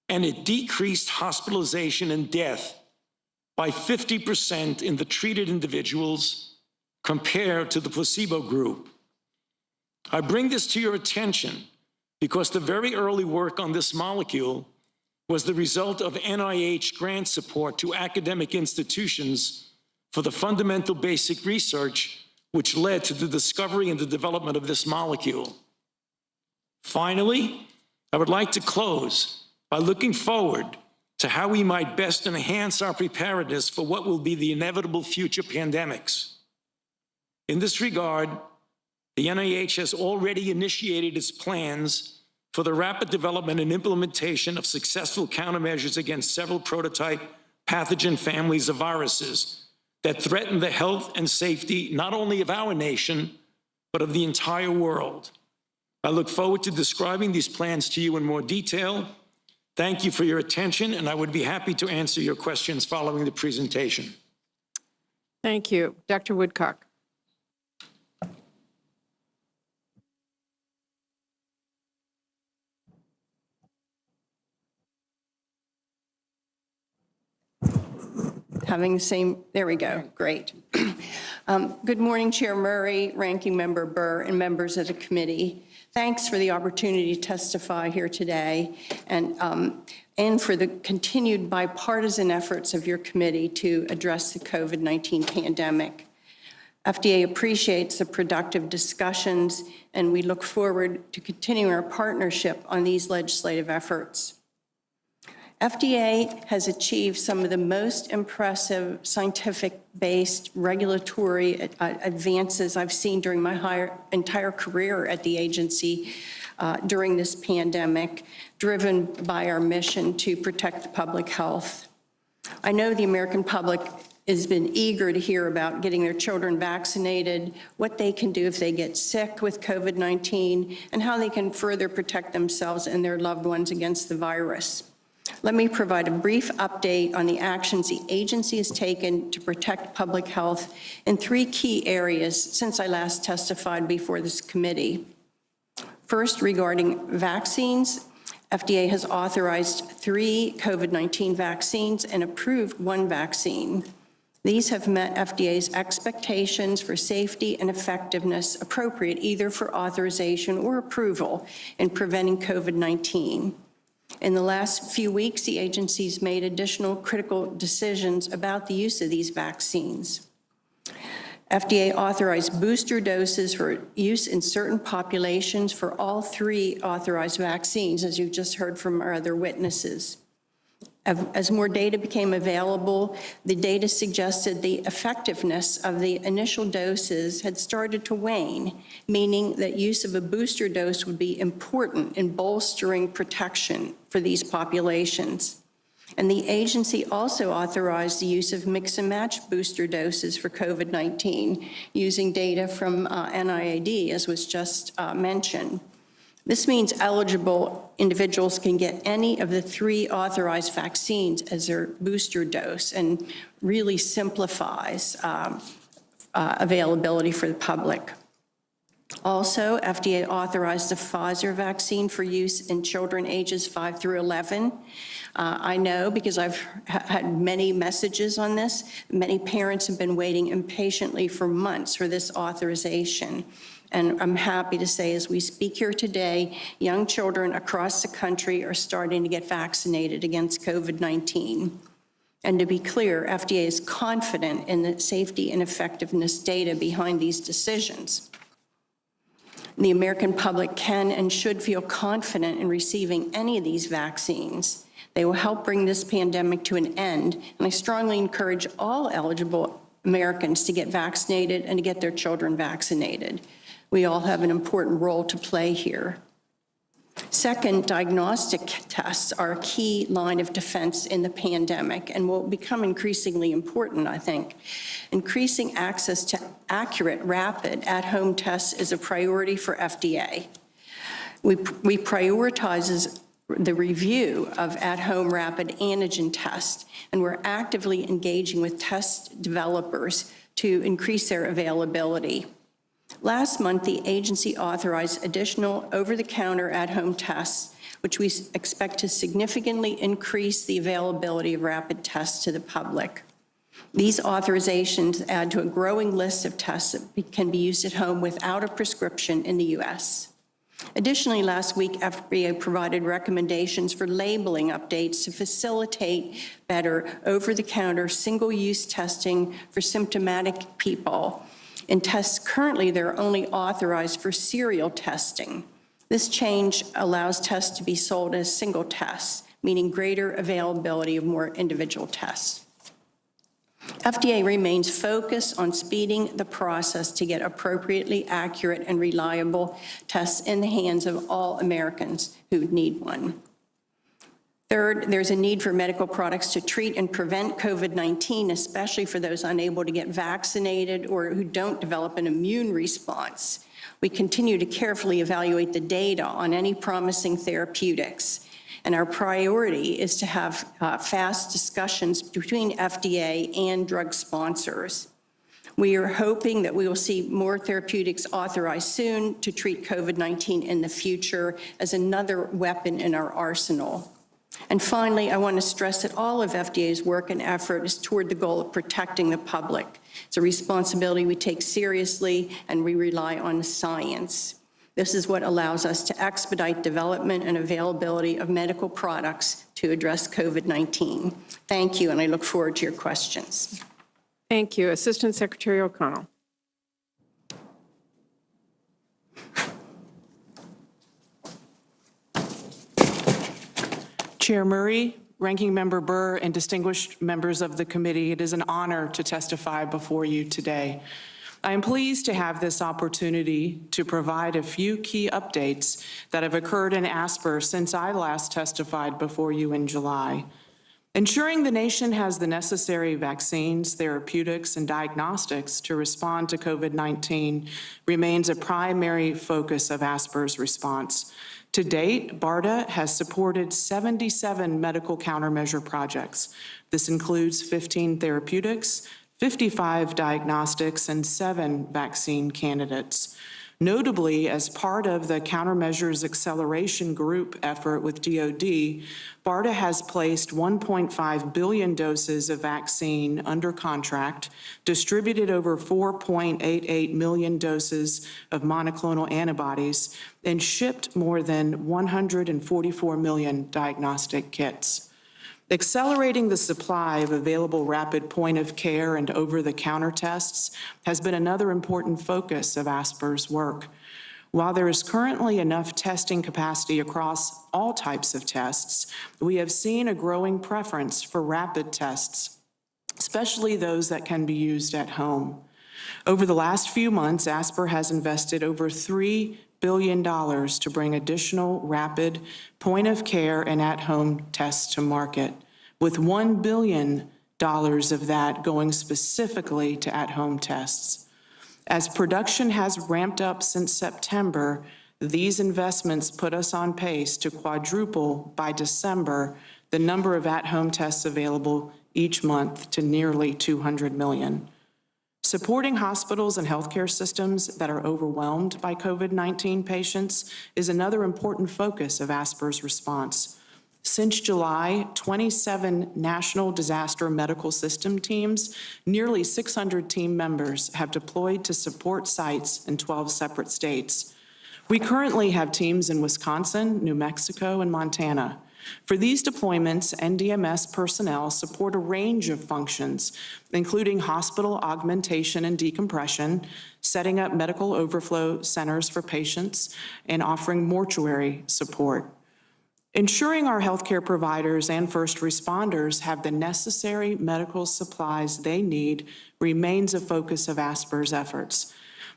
and it decreased hospitalization and death by 50% in the treated individuals compared to the placebo group. I bring this to your attention because the very early work on this molecule was the result of NIH grant support to academic institutions for the fundamental basic research which led to the discovery and the development of this molecule. Finally, I would like to close by looking forward to how we might best enhance our preparedness for what will be the inevitable future pandemics. In this regard, the NIH has already initiated its plans for the rapid development and implementation of successful countermeasures against several prototype pathogen families of viruses that threaten the health and safety not only of our nation, but of the entire world. I look forward to describing these plans to you in more detail. Thank you for your attention, and I would be happy to answer your questions following the presentation. Thank you. Dr. Woodcock. Having the same, there we go, great. Good morning, Chair Murray, Ranking Member Burr, and members of the committee. Thanks for the opportunity to testify here today and for the continued bipartisan efforts of your committee to address the COVID-19 pandemic. FDA appreciates the productive discussions, and we look forward to continuing our partnership on these legislative efforts. FDA has achieved some of the most impressive scientific-based regulatory advances I've seen during my entire career at the agency during this pandemic, driven by our mission to protect public health. I know the American public has been eager to hear about getting their children vaccinated, what they can do if they get sick with COVID-19, and how they can further protect themselves and their loved ones against the virus. Let me provide a brief update on the actions the agency has taken to protect public health in three key areas since I last testified before this committee. First, regarding vaccines, FDA has authorized 3 COVID-19 vaccines and approved 1 vaccine. These have met FDA's expectations for safety and effectiveness appropriate either for authorization or approval in preventing COVID-19. In the last few weeks, the agency's made additional critical decisions about the use of these vaccines. FDA authorized booster doses for use in certain populations for all 3 authorized vaccines, as you've just heard from our other witnesses. As more data became available, the data suggested the effectiveness of the initial doses had started to wane, meaning that use of a booster dose would be important in bolstering protection for these populations. And the agency also authorized the use of mix and match booster doses for COVID-19 using data from NIAID, as was just mentioned. This means eligible individuals can get any of the 3 authorized vaccines as their booster dose and really simplifies availability for the public. Also, FDA authorized the Pfizer vaccine for use in children ages 5 through 11. I know because I've had many messages on this. Many parents have been waiting impatiently for months for this authorization. And I'm happy to say, as we speak here today, young children across the country are starting to get vaccinated against COVID-19. And to be clear, FDA is confident in the safety and effectiveness data behind these decisions. The American public can and should feel confident in receiving any of these vaccines. They will help bring this pandemic to an end, and I strongly encourage all eligible Americans to get vaccinated and to get their children vaccinated. We all have an important role to play here. Second, diagnostic tests are a key line of defense in the pandemic and will become increasingly important, I think. Increasing access to accurate, rapid, at-home tests is a priority for FDA. We prioritize the review of at-home rapid antigen tests, and we're actively engaging with test developers to increase their availability. Last month, the agency authorized additional over-the-counter at-home tests, which we expect to significantly increase the availability of rapid tests to the public. These authorizations add to a growing list of tests that can be used at home without a prescription in the U.S. Additionally, last week, FDA provided recommendations for labeling updates to facilitate better over-the-counter single-use testing for symptomatic people. In tests currently, they're only authorized for serial testing. This change allows tests to be sold as single tests, meaning greater availability of more individual tests. FDA remains focused on speeding the process to get appropriately accurate and reliable tests in the hands of all Americans who need one. Third, there's a need for medical products to treat and prevent COVID-19, especially for those unable to get vaccinated or who don't develop an immune response. We continue to carefully evaluate the data on any promising therapeutics, and our priority is to have fast discussions between FDA and drug sponsors. We are hoping that we will see more therapeutics authorized soon to treat COVID-19 in the future as another weapon in our arsenal. And finally, I want to stress that all of FDA's work and effort is toward the goal of protecting the public. It's a responsibility we take seriously, and we rely on science. This is what allows us to expedite development and availability of medical products to address COVID-19. Thank you, and I look forward to your questions. Thank you. Assistant Secretary O'Connell. Chair Murray, Ranking Member Burr, and distinguished members of the committee, it is an honor to testify before you today. I am pleased to have this opportunity to provide a few key updates that have occurred in ASPR since I last testified before you in July. Ensuring the nation has the necessary vaccines, therapeutics, and diagnostics to respond to COVID-19 remains a primary focus of ASPR's response. To date, BARDA has supported 77 medical countermeasure projects. This includes 15 therapeutics, 55 diagnostics, and 7 vaccine candidates. Notably, as part of the Countermeasures Acceleration Group effort with DoD, BARDA has placed 1.5 billion doses of vaccine under contract, distributed over 4.88 million doses of monoclonal antibodies, and shipped more than 144 million diagnostic kits. Accelerating the supply of available rapid point-of-care and over-the-counter tests has been another important focus of ASPR's work. While there is currently enough testing capacity across all types of tests, we have seen a growing preference for rapid tests, especially those that can be used at home. Over the last few months, ASPR has invested over $3 billion to bring additional rapid point-of-care and at-home tests to market, with $1 billion of that going specifically to at-home tests. As production has ramped up since September, these investments put us on pace to quadruple by December the number of at-home tests available each month to nearly 200 million. Supporting hospitals and healthcare systems that are overwhelmed by COVID-19 patients is another important focus of ASPR's response. since July, 27 national disaster medical system teams, nearly 600 team members have deployed to support sites in 12 separate states. We currently have teams in Wisconsin, New Mexico, and Montana. For these deployments, NDMS personnel support a range of functions, including hospital augmentation and decompression, setting up medical overflow centers for patients, and offering mortuary support. Ensuring our healthcare providers and first responders have the necessary medical supplies they need remains a focus of ASPR's efforts.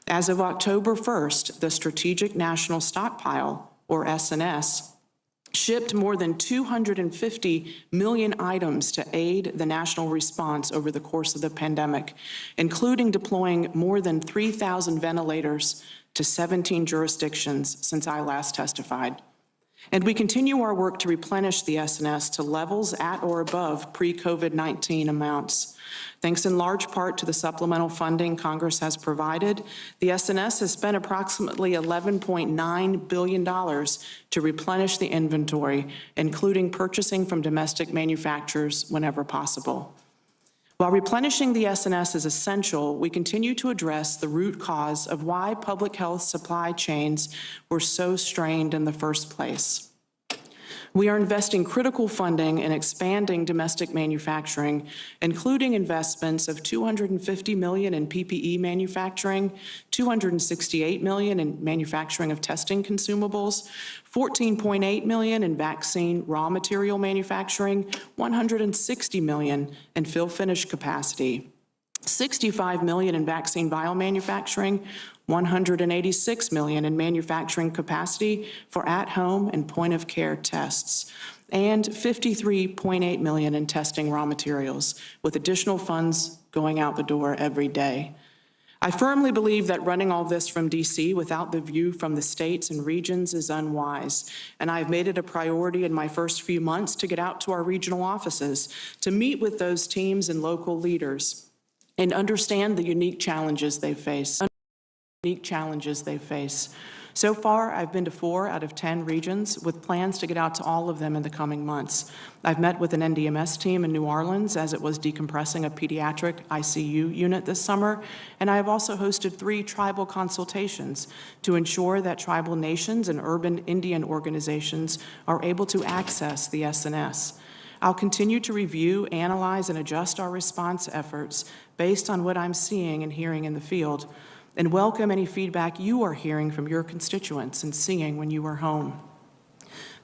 As of October 1st, the Strategic National Stockpile, or SNS, shipped more than 250 million items to aid the national response over the course of the pandemic, including deploying more than 3,000 ventilators to 17 jurisdictions since I last testified. And we continue our work to replenish the SNS to levels at or above pre-COVID-19 amounts. Thanks in large part to the supplemental funding Congress has provided, the SNS has spent approximately $11.9 billion to replenish the inventory, including purchasing from domestic manufacturers whenever possible. While replenishing the SNS is essential, we continue to address the root cause of why public health supply chains were so strained in the first place. We are investing critical funding in expanding domestic manufacturing, including investments of $250 million in PPE manufacturing, $268 million in manufacturing of testing consumables, $14.8 million in vaccine raw material manufacturing, $160 million in fill finish capacity, $65 million in vaccine vial manufacturing, $186 million in manufacturing capacity for at-home and point-of-care tests, and $53.8 million in testing raw materials, with additional funds going out the door every day. I firmly believe that running all this from DC without the view from the states and regions is unwise, and I've made it a priority in my first few months to get out to our regional offices, to meet with those teams and local leaders, and understand the unique challenges they face. So far, I've been to 4 out of 10 regions with plans to get out to all of them in the coming months. I've met with an NDMS team in New Orleans as it was decompressing a pediatric ICU unit this summer, and I have also hosted 3 tribal consultations to ensure that tribal nations and urban Indian organizations are able to access the SNS. I'll continue to review, analyze, and adjust our response efforts based on what I'm seeing and hearing in the field, and welcome any feedback you are hearing from your constituents and seeing when you are home.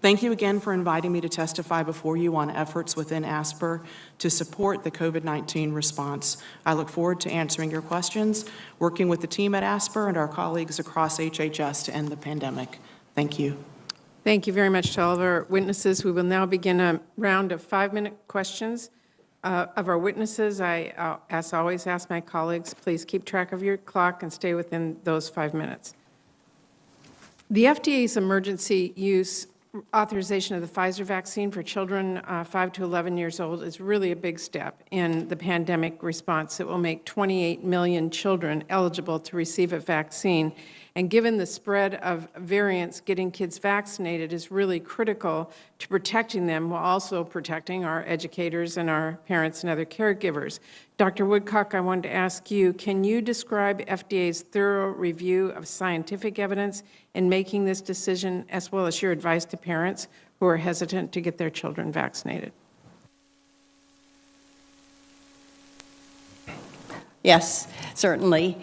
Thank you again for inviting me to testify before you on efforts within ASPR to support the COVID-19 response. I look forward to answering your questions, working with the team at ASPR and our colleagues across HHS to end the pandemic. Thank you. Thank you very much to all of our witnesses. We will now begin a round of 5-minute questions. Of our witnesses, I, as always, ask my colleagues, please keep track of your clock and stay within those 5 minutes. The FDA's emergency use authorization of the Pfizer vaccine for children 5 to 11 years old is really a big step in the pandemic response. It will make 28 million children eligible to receive a vaccine. And given the spread of variants, getting kids vaccinated is really critical to protecting them while also protecting our educators and our parents and other caregivers. Dr. Woodcock, I wanted to ask you, can you describe FDA's thorough review of scientific evidence in making this decision, as well as your advice to parents who are hesitant to get their children vaccinated? Yes, certainly.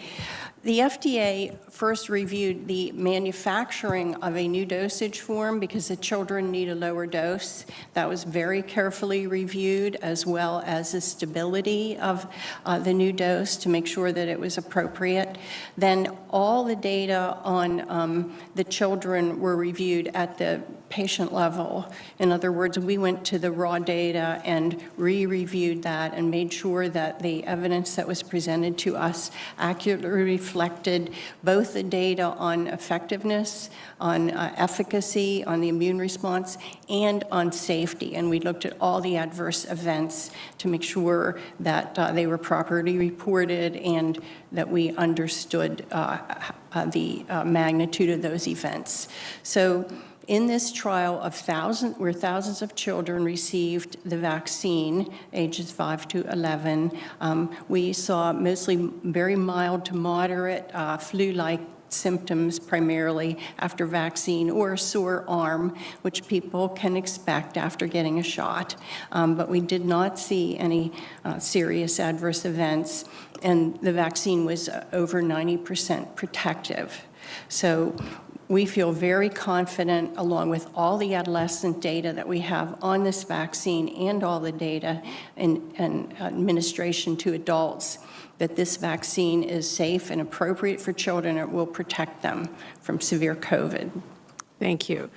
The FDA first reviewed the manufacturing of a new dosage form because the children need a lower dose. That was very carefully reviewed, as well as the stability of the new dose to make sure that it was appropriate. Then all the data on the children were reviewed at the patient level. In other words, we went to the raw data and re-reviewed that and made sure that the evidence that was presented to us accurately reflected both the data on effectiveness, on efficacy, on the immune response, and on safety. And we looked at all the adverse events to make sure that they were properly reported and that we understood the magnitude of those events. So in this trial where thousands of children received the vaccine, ages 5 to 11, we saw mostly very mild to moderate flu-like symptoms primarily after vaccine, or a sore arm, which people can expect after getting a shot. But we did not see any serious adverse events, and the vaccine was over 90% protective. So we feel very confident, along with all the adolescent data that we have on this vaccine and all the data in administration to adults, that this vaccine is safe and appropriate for children. It will protect them from severe COVID. Thank you.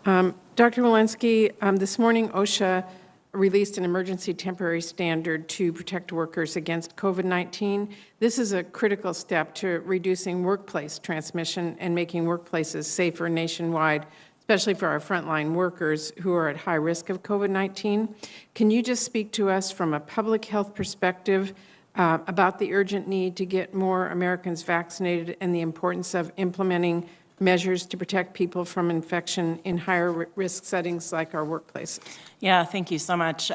Dr. Walensky, this morning OSHA released an emergency temporary standard to protect workers against COVID-19. This is a critical step to reducing workplace transmission and making workplaces safer nationwide, especially for our frontline workers who are at high risk of COVID-19. Can you just speak to us from a public health perspective about the urgent need to get more Americans vaccinated and the importance of implementing measures to protect people from infection in higher risk settings like our workplaces? Yeah, thank you so much.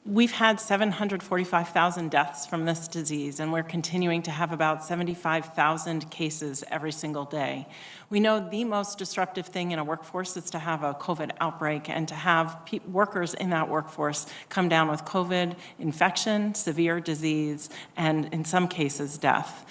We've had 745,000 deaths from this disease, and we're continuing to have about 75,000 cases every single day. We know the most disruptive thing in a workforce is to have a COVID outbreak and to have workers in that workforce come down with COVID infection, severe disease, and in some cases, death.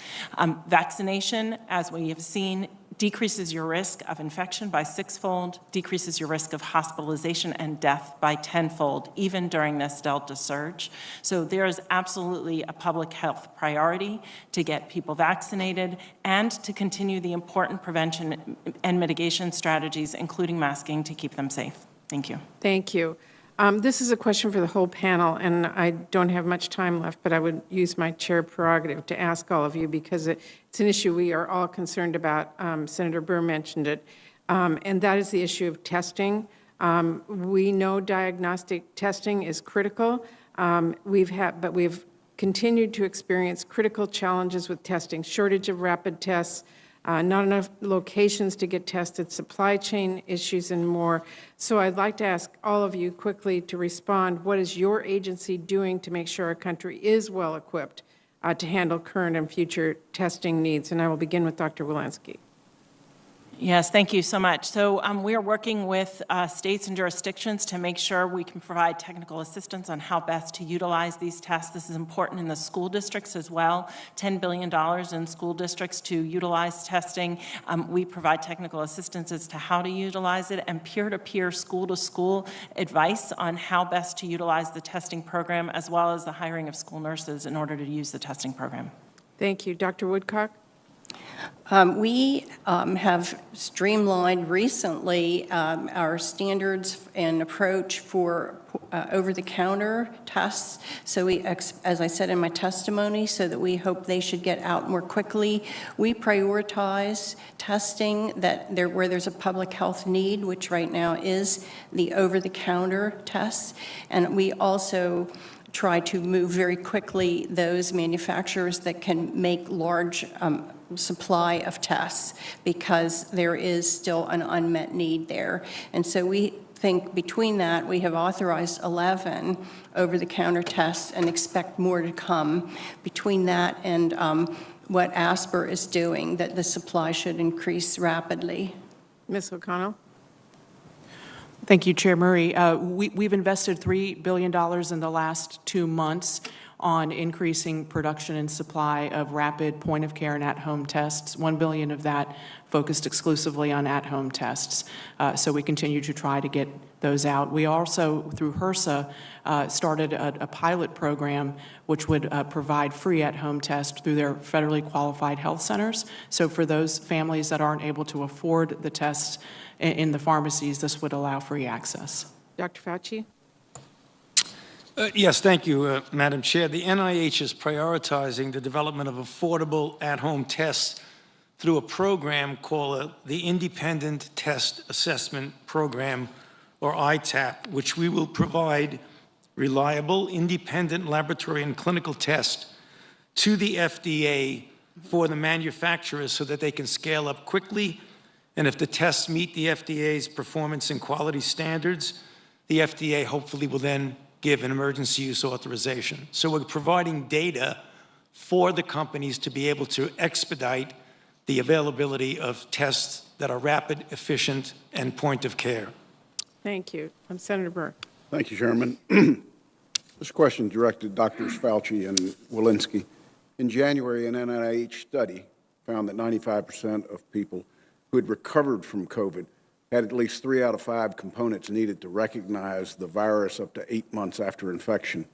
Vaccination, as we have seen, decreases your risk of infection by 6-fold, decreases your risk of hospitalization and death by 10-fold, even during this Delta surge. So there is absolutely a public health priority to get people vaccinated and to continue the important prevention and mitigation strategies, including masking, to keep them safe. Thank you. Thank you. This is a question for the whole panel, and I don't have much time left, but I would use my chair prerogative to ask all of you because it's an issue we are all concerned about. Senator Burr mentioned it, and that is the issue of testing. We know diagnostic testing is critical. But we've continued to experience critical challenges with testing, shortage of rapid tests, not enough locations to get tested, supply chain issues, and more. So I'd like to ask all of you quickly to respond. What is your agency doing to make sure our country is well equipped to handle current and future testing needs? And I will begin with Dr. Walensky. Yes, thank you so much. So we are working with states and jurisdictions to make sure we can provide technical assistance on how best to utilize these tests. This is important in the school districts as well. $10 billion in school districts to utilize testing. We provide technical assistance as to how to utilize it and peer-to-peer, school-to-school advice on how best to utilize the testing program, as well as the hiring of school nurses in order to use the testing program. Thank you. Dr. Woodcock? We have streamlined recently our standards and approach for over-the-counter tests. So we, as I said in my testimony, so that we hope they should get out more quickly. We prioritize testing where there's a public health need, which right now is the over-the-counter tests. And we also try to move very quickly those manufacturers that can make large supply of tests, because there is still an unmet need there. And so we think between that, we have authorized 11 over-the-counter tests and expect more to come. Between that and what ASPR is doing, that the supply should increase rapidly. Ms. O'Connell? Thank you, Chair Murray. We've invested $3 billion in the last 2 months on increasing production and supply of rapid point-of-care and at-home tests. $1 billion of that focused exclusively on at-home tests. So we continue to try to get those out. We also, through HRSA, started a pilot program which would provide free at-home tests through their federally qualified health centers. So for those families that aren't able to afford the tests in the pharmacies, this would allow free access. Dr. Fauci? Yes, thank you, Madam Chair. The NIH is prioritizing the development of affordable at-home tests through a program called the Independent Test Assessment Program, or ITAP, which we will provide reliable, independent laboratory and clinical tests to the FDA for the manufacturers so that they can scale up quickly And if the tests meet the FDA's performance and quality standards, the FDA hopefully will then give an emergency use authorization. So we're providing data for the companies to be able to expedite the availability of tests that are rapid, efficient, and point of care. Thank you. Senator Burr. Thank you, Chairman. This question is directed to Drs. Fauci and Walensky. In January, an NIH study found that 95% of people who had recovered from COVID had at least 3 out of 5 components needed to recognize the virus up to 8 months after infection.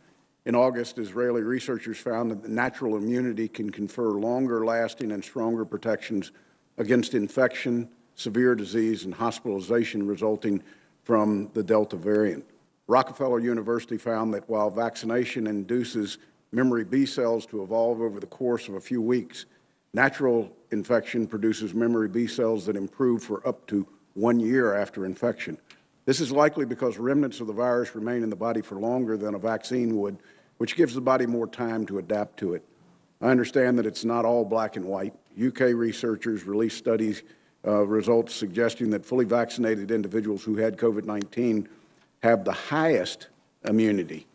In August, Israeli researchers found that natural immunity can confer longer-lasting and stronger protections against infection, severe disease, and hospitalization resulting from the Delta variant. Rockefeller University found that while vaccination induces memory B cells to evolve over the course of a few weeks, natural infection produces memory B cells that improve for up to 1 year after infection. This is likely because remnants of the virus remain in the body for longer than a vaccine would, which gives the body more time to adapt to it. I understand that it's not all black and white. UK researchers released studies results suggesting that fully vaccinated individuals who had COVID-19 have the highest immunity.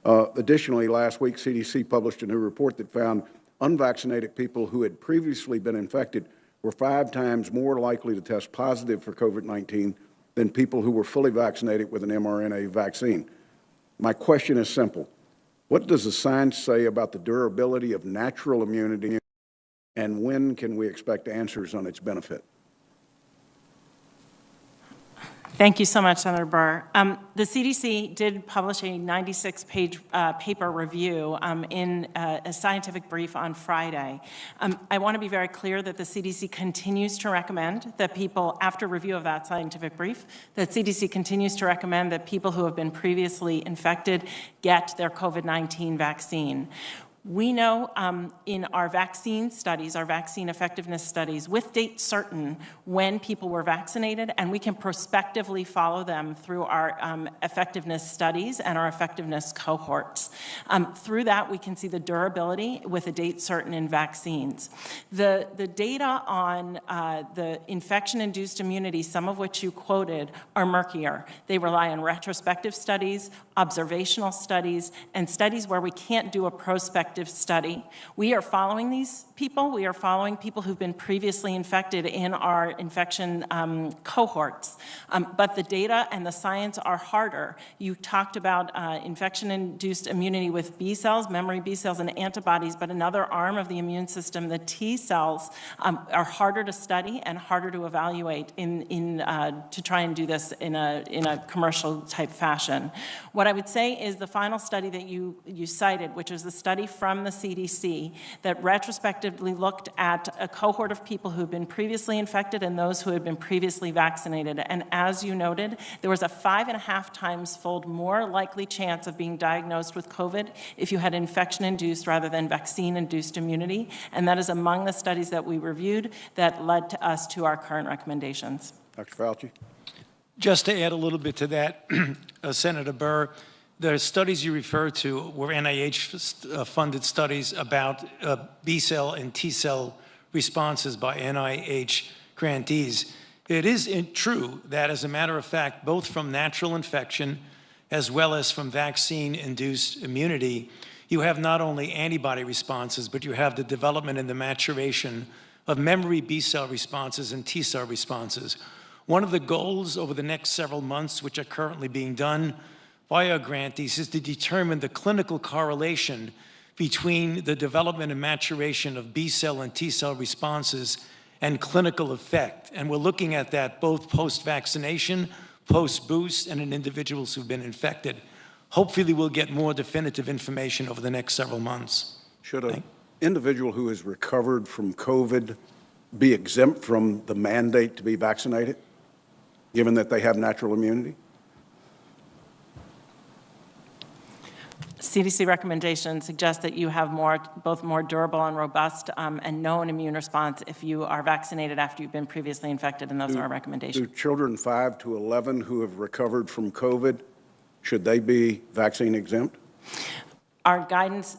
Additionally, last week, CDC published a new report that found unvaccinated people who had previously been infected were 5 times more likely to test positive for COVID-19 than people who were fully vaccinated with an mRNA vaccine. My question is simple. What does the science say about the durability of natural immunity, and when can we expect answers on its benefit? Thank you so much, Senator Burr. The CDC did publish a 96-page paper review in a scientific brief on Friday. I want to be very clear that the CDC continues to recommend that people, after review of that scientific brief, that CDC continues to recommend that people who have been previously infected get their COVID-19 vaccine. We know in our vaccine studies, our vaccine effectiveness studies, with date certain when people were vaccinated, and we can prospectively follow them through our effectiveness studies and our effectiveness cohorts. Through that, we can see the durability with a date certain in vaccines. The data on the infection-induced immunity, some of which you quoted, are murkier. They rely on retrospective studies, observational studies, and studies where we can't do a prospective study. We are following these people. We are following people who've been previously infected in our infection cohorts. But the data and the science are harder. You talked about infection-induced immunity with B cells, memory B cells, and antibodies, but another arm of the immune system, the T cells, are harder to study and harder to evaluate to try and do this in a commercial-type fashion. What I would say is the final study that you cited, which is the study from the CDC that retrospectively looked at a cohort of people who had been previously infected and those who had been previously vaccinated. And as you noted, there was a 5.5 times fold more likely chance of being diagnosed with COVID if you had infection-induced rather than vaccine-induced immunity. And that is among the studies that we reviewed that led to us to our current recommendations. Dr. Fauci? Just to add a little bit to that, Senator Burr, the studies you referred to were NIH-funded studies about B-cell and T-cell responses by NIH grantees. It is true that, as a matter of fact, both from natural infection as well as from vaccine-induced immunity, you have not only antibody responses, but you have the development and the maturation of memory B-cell responses and T-cell responses. One of the goals over the next several months, which are currently being done by our grantees, is to determine the clinical correlation between the development and maturation of B-cell and T-cell responses and clinical effect. And we're looking at that both post-vaccination, post-boost, and in individuals who've been infected. Hopefully we'll get more definitive information over the next several months. Should an individual who has recovered from COVID be exempt from the mandate to be vaccinated, given that they have natural immunity? CDC recommendations suggest that you have both more durable and robust and known immune response if you are vaccinated after you've been previously infected, and those are our recommendations. Do children 5 to 11 who have recovered from COVID, should they be vaccine exempt? Our guidance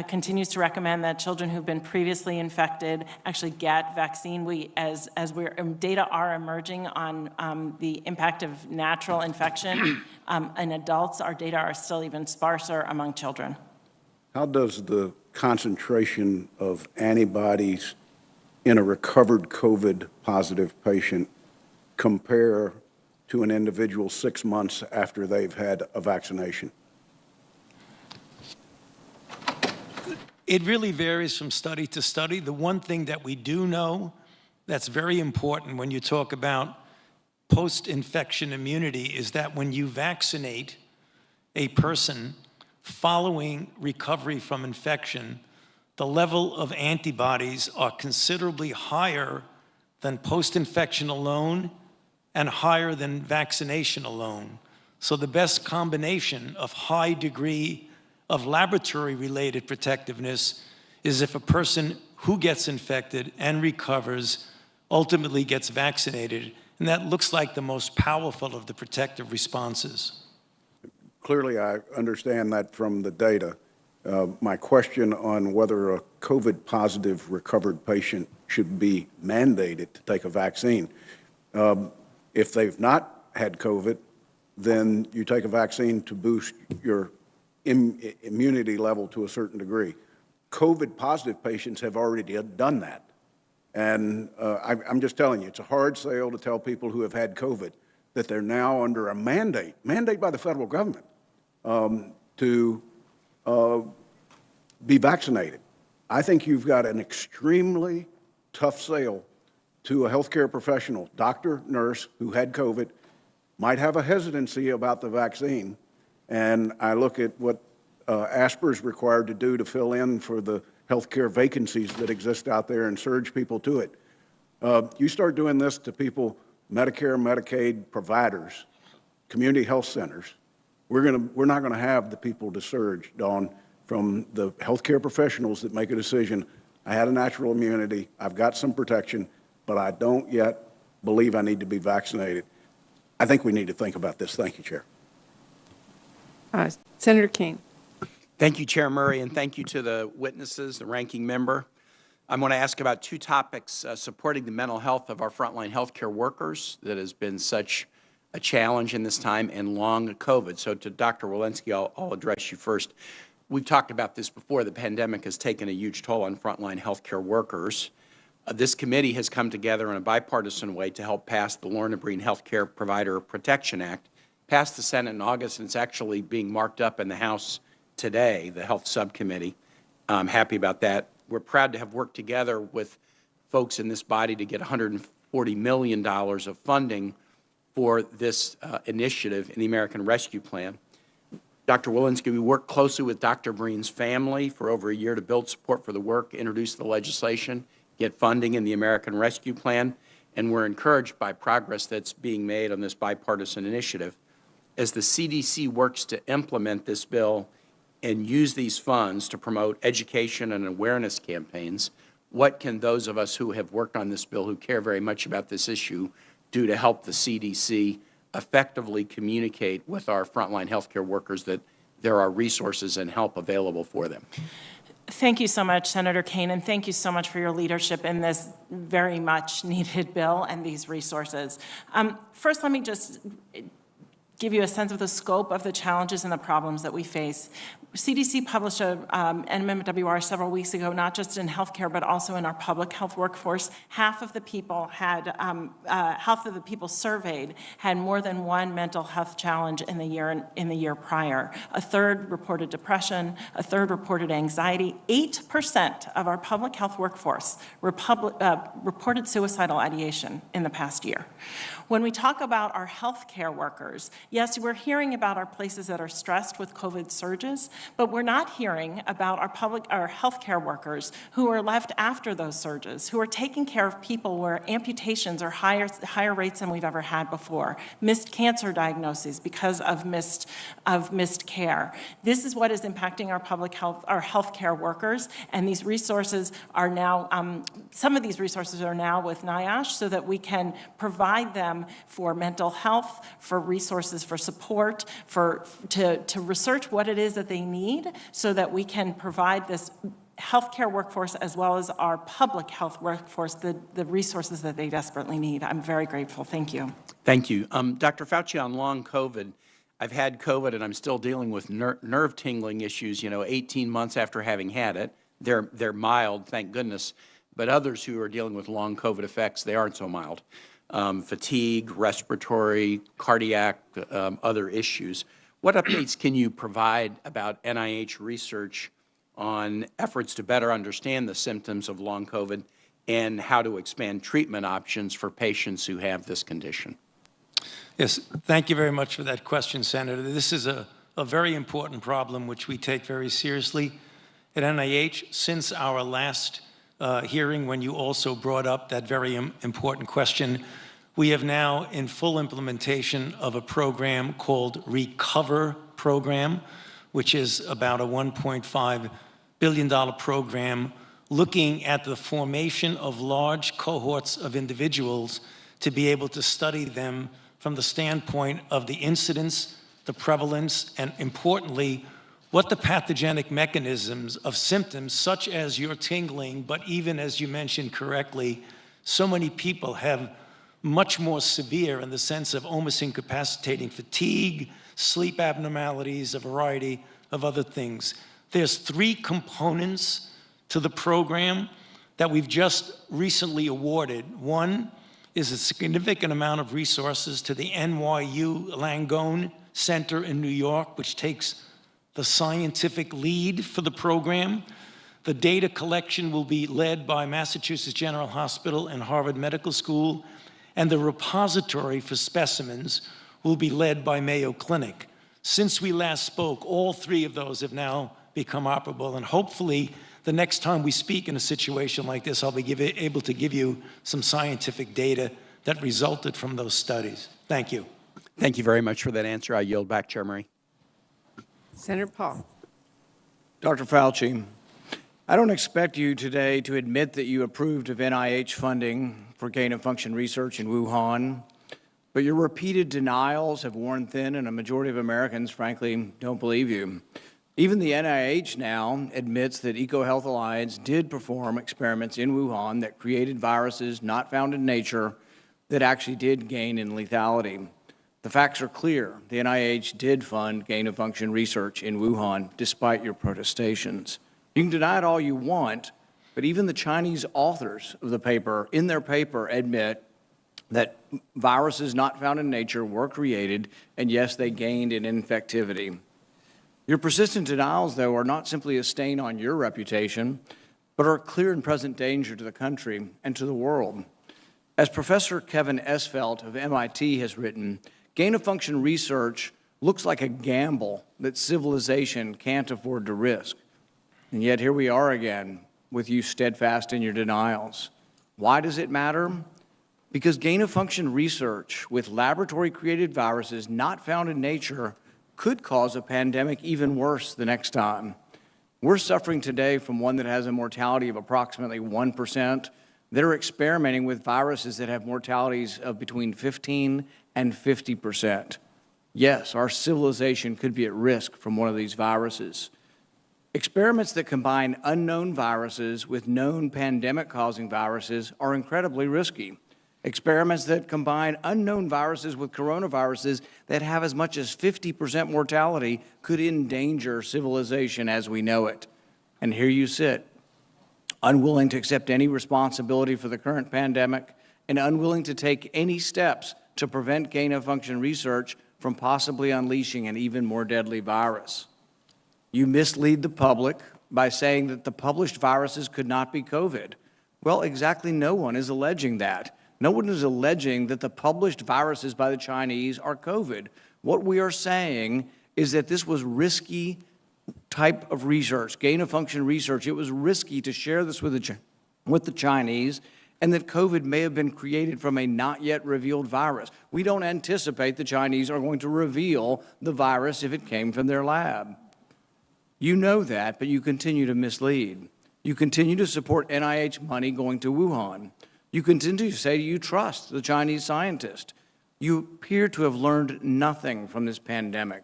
continues to recommend that children who've been previously infected actually get vaccine. Data are emerging on the impact of natural infection in adults, our data are still even sparser among children. How does the concentration of antibodies in a recovered COVID-positive patient compare to an individual 6 months after they've had a vaccination? It really varies from study to study. The one thing that we do know that's very important when you talk about post-infection immunity is that when you vaccinate a person following recovery from infection, the level of antibodies are considerably higher than post-infection alone and higher than vaccination alone. So the best combination of high degree of laboratory-related protectiveness is if a person who gets infected and recovers ultimately gets vaccinated, and that looks like the most powerful of the protective responses. Clearly, I understand that from the data. My question on whether a COVID-positive recovered patient should be mandated to take a vaccine. If they've not had COVID, then you take a vaccine to boost your immunity level to a certain degree. COVID-positive patients have already done that. And I'm just telling you, it's a hard sale to tell people who have had COVID that they're now under a mandate by the federal government, to be vaccinated. I think you've got an extremely tough sale to a healthcare professional, doctor, nurse, who had COVID, might have a hesitancy about the vaccine, and I look at what ASPR is required to do to fill in for the healthcare vacancies that exist out there and surge people to it. You start doing this to people, Medicare, Medicaid providers, community health centers, we're not going to have the people to surge, Dawn, from the healthcare professionals that make a decision. I had a natural immunity, I've got some protection, but I don't yet believe I need to be vaccinated. I think we need to think about this. Thank you, Chair. Senator King. Thank you, Chair Murray, and thank you to the witnesses, the ranking member. I'm going to ask about two topics, supporting the mental health of our frontline healthcare workers that has been such a challenge in this time, and long COVID. So to Dr. Walensky, I'll address you first. We've talked about this before. The pandemic has taken a huge toll on frontline healthcare workers. This committee has come together in a bipartisan way to help pass the Lorna Breen Healthcare Provider Protection Act, passed the Senate in August, and it's actually being marked up in the House today, the Health Subcommittee. I'm happy about that. We're proud to have worked together with folks in this body to get $140 million of funding for this initiative in the American Rescue Plan. Dr. Walensky, we worked closely with Dr. Breen's family for over a year to build support for the work, introduce the legislation, get funding in the American Rescue Plan, and we're encouraged by progress that's being made on this bipartisan initiative. As the CDC works to implement this bill and use these funds to promote education and awareness campaigns, what can those of us who have worked on this bill, who care very much about this issue, do to help the CDC effectively communicate with our frontline healthcare workers that there are resources and help available for them? Thank you so much, Senator Kaine, and thank you so much for your leadership in this very much needed bill and these resources. First, let me just give you a sense of the scope of the challenges and the problems that we face. CDC published an MMWR several weeks ago, not just in healthcare, but also in our public health workforce. Half of the people surveyed had more than one mental health challenge in the year prior. A third reported depression, a third reported anxiety. 8% of our public health workforce reported suicidal ideation in the past year. When we talk about our healthcare workers, yes, we're hearing about our places that are stressed with COVID surges, but we're not hearing about our healthcare workers who are left after those surges, who are taking care of people where amputations are higher rates than we've ever had before, missed cancer diagnoses because of missed care. This is what is impacting our healthcare workers, and these resources are now, some of these resources are now with NIOSH so that we can provide them for mental health, for resources resources, for support, to research what it is that they need so that we can provide this healthcare workforce as well as our public health workforce the resources that they desperately need. I'm very grateful. Thank you. Thank you. Dr. Fauci, on long COVID, I've had COVID and I'm still dealing with nerve tingling issues, 18 months after having had it. They're mild, thank goodness. But others who are dealing with long COVID effects, they aren't so mild. Fatigue, respiratory, cardiac, other issues. What updates can you provide about NIH research on efforts to better understand the symptoms of long COVID and how to expand treatment options for patients who have this condition? Yes, thank you very much for that question, Senator. This is a very important problem which we take very seriously at NIH. Since our last hearing, when you also brought up that very important question, we have now in full implementation of a program called RECOVER program, which is about a $1.5 billion program looking at the formation of large cohorts of individuals to be able to study them from the standpoint of the incidence, the prevalence, and importantly, what the pathogenic mechanisms of symptoms such as your tingling, but even as you mentioned correctly, so many people have much more severe in the sense of almost incapacitating fatigue, sleep abnormalities, a variety of other things. There's 3 components to the program that we've just recently awarded. One is a significant amount of resources to the NYU Langone Center in New York, which takes the scientific lead for the program. The data collection will be led by Massachusetts General Hospital and Harvard Medical School, and the repository for specimens will be led by Mayo Clinic. Since we last spoke, all 3 of those have now become operable, and hopefully the next time we speak in a situation like this, I'll be able to give you some scientific data that resulted from those studies. Thank you. Thank you very much for that answer. I yield back, Chair Murray. Senator Paul. Dr. Fauci, I don't expect you today to admit that you approved of NIH funding for gain-of-function research in Wuhan, but your repeated denials have worn thin, and a majority of Americans, frankly, don't believe you. Even the NIH now admits that EcoHealth Alliance did perform experiments in Wuhan that created viruses not found in nature that actually did gain in lethality. The facts are clear. The NIH did fund gain-of-function research in Wuhan, despite your protestations. You can deny it all you want, but even the Chinese authors of the paper, in their paper, admit that viruses not found in nature were created, and yes, they gained in infectivity. Your persistent denials, though, are not simply a stain on your reputation, but are a clear and present danger to the country and to the world. As Professor Kevin Esfelt of MIT has written, gain-of-function research looks like a gamble that civilization can't afford to risk. And yet here we are again, with you steadfast in your denials. Why does it matter? Because gain-of-function research with laboratory-created viruses not found in nature could cause a pandemic even worse the next time. We're suffering today from one that has a mortality of approximately 1%. They're experimenting with viruses that have mortalities of between 15 and 50%. Yes, our civilization could be at risk from one of these viruses. Experiments that combine unknown viruses with known pandemic-causing viruses are incredibly risky. Experiments that combine unknown viruses with coronaviruses that have as much as 50% mortality could endanger civilization as we know it. And here you sit, unwilling to accept any responsibility for the current pandemic and unwilling to take any steps to prevent gain-of-function research from possibly unleashing an even more deadly virus. You mislead the public by saying that the published viruses could not be COVID. Well, exactly no one is alleging that. No one is alleging that the published viruses by the Chinese are COVID. What we are saying is that this was risky type of research, gain-of-function research. It was risky to share this with the Chinese, and that COVID may have been created from a not yet revealed virus. We don't anticipate the Chinese are going to reveal the virus if it came from their lab. You know that, but you continue to mislead. You continue to support NIH money going to Wuhan. You continue to say you trust the Chinese scientists. You appear to have learned nothing from this pandemic.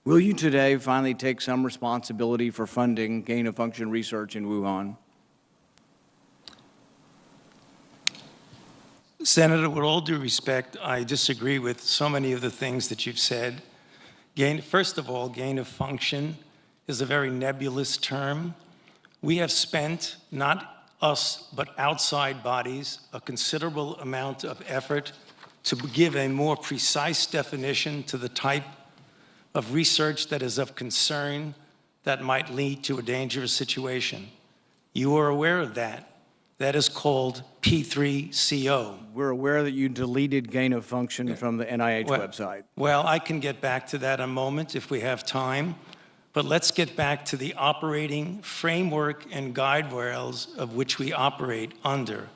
Will you today finally take some responsibility for funding gain-of-function research in Wuhan? Senator, with all due respect, I disagree with so many of the things that you've said. First of all, gain of function is a very nebulous term. We have spent, not us, but outside bodies, a considerable amount of effort to give a more precise definition to the type of research that is of concern that might lead to a dangerous situation. You are aware of that. That is called P3CO. We're aware that you deleted gain of function from the NIH website. Well, I can get back to that in a moment if we have time, but let's get back to the operating framework and guide rails of which we operate under.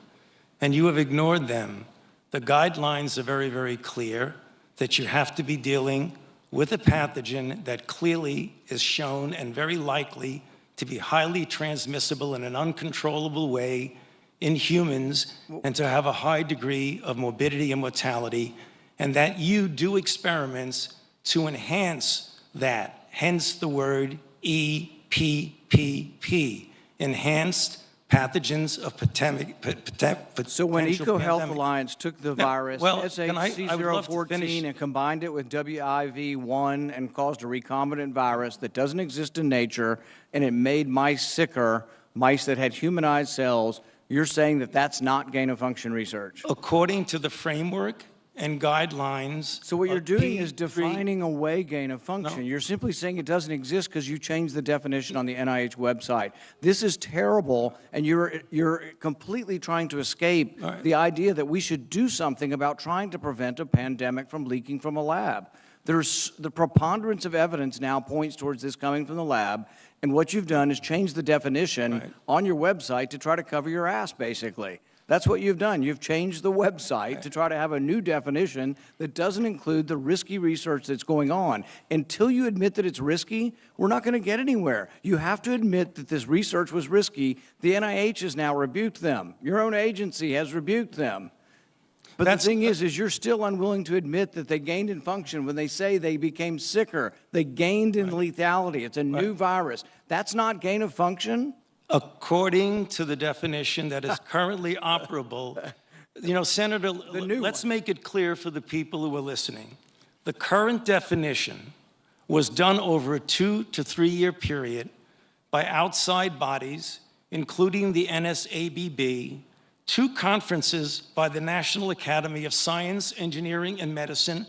And you have ignored them. The guidelines are very, very clear that you have to be dealing with a pathogen that clearly is shown and very likely to be highly transmissible in an uncontrollable way in humans and to have a high degree of morbidity and mortality, and that you do experiments to enhance that, hence the word EPPP, enhanced pathogens of So when EcoHealth Alliance took the virus, well, SHC014, and combined it with WIV1 and caused a recombinant virus that doesn't exist in nature, and it made mice sicker, mice that had humanized cells, you're saying that that's not gain-of-function research? According to the framework and guidelines. So what you're doing is defining away gain-of-function. No. You're simply saying it doesn't exist because you changed the definition on the NIH website. This is terrible, and you're completely trying to escape the idea that we should do something about trying to prevent a pandemic from leaking from a lab. The preponderance of evidence now points towards this coming from the lab, and what you've done is change the definition on your website to try to cover your ass, basically. That's what you've done. You've changed the website to try to have a new definition that doesn't include the risky research that's going on. Until you admit that it's risky, we're not going to get anywhere. You have to admit that this research was risky. The NIH has now rebuked them. Your own agency has rebuked them. But the thing is you're still unwilling to admit that they gained in function when they say they became sicker. They gained in lethality. It's a new virus. That's not gain of function? According to the definition that is currently operable, you know, Senator, let's make it clear for the people who are listening. The current definition was done over a 2 to 3 year period by outside bodies, including the NSABB, 2 conferences by the National Academy of Science, Engineering, and Medicine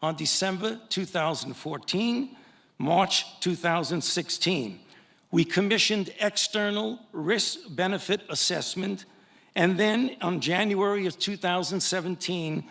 on December 2014, March 2016. We commissioned external risk-benefit assessment, and then on January of 2017,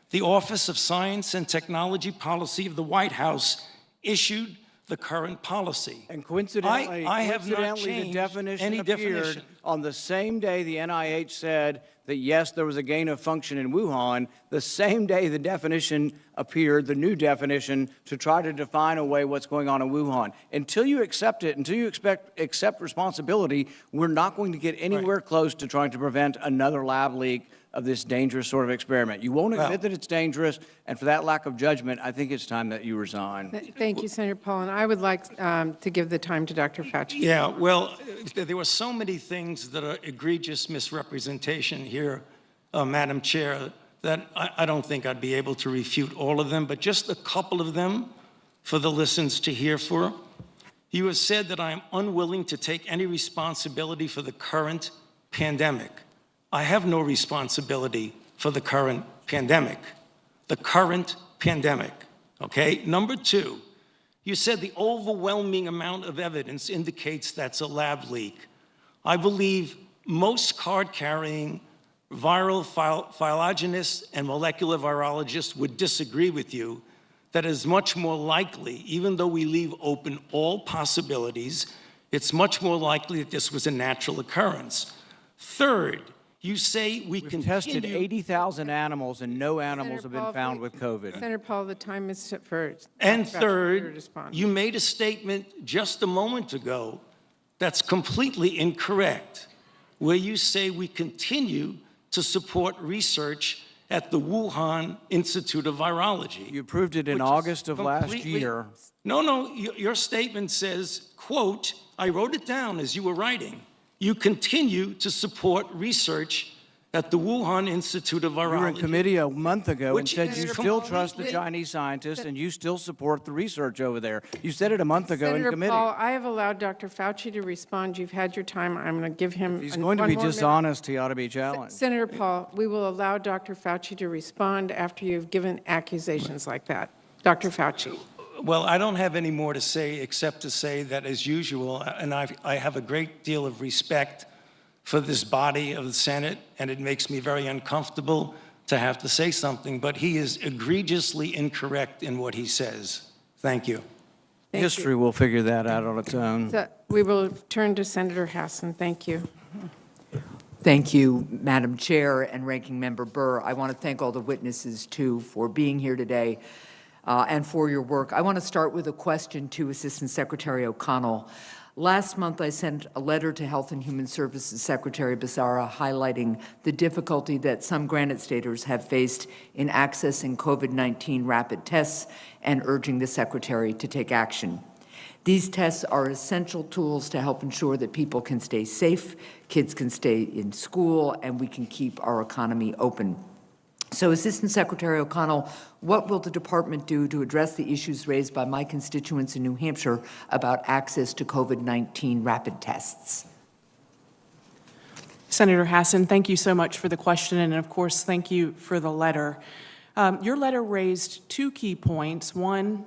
the Office of Science and Technology Policy of the White House issued the current policy. And coincidentally, I have not changed the definition any appeared definition. On the same day the NIH said that, yes, there was a gain of function in Wuhan, the same day the definition appeared, the new definition, to try to define away what's going on in Wuhan. Until you accept it, until you accept responsibility, we're not going to get anywhere close to trying to prevent another lab leak of this dangerous sort of experiment. You won't admit that it's dangerous, and for that lack of judgment, I think it's time that you resign. Thank you, Senator Paul, and I would like to give the time to Dr. Fauci. Yeah, well, there were so many things that are egregious misrepresentation here, Madam Chair, that I don't think I'd be able to refute all of them, but just a couple of them for the listeners to hear for. You have said that I am unwilling to take any responsibility for the current pandemic. I have no responsibility for the current pandemic. The current pandemic, okay? Number 2, you said the overwhelming amount of evidence indicates that's a lab leak. I believe most card-carrying viral phylogenists and molecular virologists would disagree with you that it is much more likely, even though we leave open all possibilities, it's much more likely that this was a natural occurrence. Third, you say we've tested 80,000 animals and no animals have been found with COVID. Senator Paul, the time is for And third, you made a statement just a moment ago that's completely incorrect, where you say we continue to support research at the Wuhan Institute of Virology. You approved it in August of last year. No, your statement says, quote, I wrote it down as you were writing, you continue to support research at the Wuhan Institute of Virology. You were in committee a month ago and said you still trust the completely- Chinese scientists and you still support the research over there. You said it a month ago Senator in committee. Paul, I have allowed Dr. Fauci to respond. You've had your time. I'm going to give him. If he's going to be dishonest, he ought to be challenged. Senator Paul, we will allow Dr. Fauci to respond after you've given accusations like that. Dr. Fauci. Well, I don't have any more to say except to say that, as usual, and I have a great deal of respect for this body of the Senate, and it makes me very uncomfortable to have to say something, but he is egregiously incorrect in what he says. Thank you. History will figure that out on its own. So we will turn to Senator Hassan. Thank you. Thank you, Madam Chair and Ranking Member Burr. I want to thank all the witnesses, too, for being here today and for your work. I want to start with a question to Assistant Secretary O'Connell. Last month, I sent a letter to Health and Human Services Secretary Becerra highlighting the difficulty that some Granite Staters have faced in accessing COVID-19 rapid tests and urging the Secretary to take action. These tests are essential tools to help ensure that people can stay safe, kids can stay in school, and we can keep our economy open. So, Assistant Secretary O'Connell, what will the department do to address the issues raised by my constituents in New Hampshire about access to COVID-19 rapid tests? Senator Hassan, thank you so much for the question, and of course, thank you for the letter. Your letter raised two key points. One,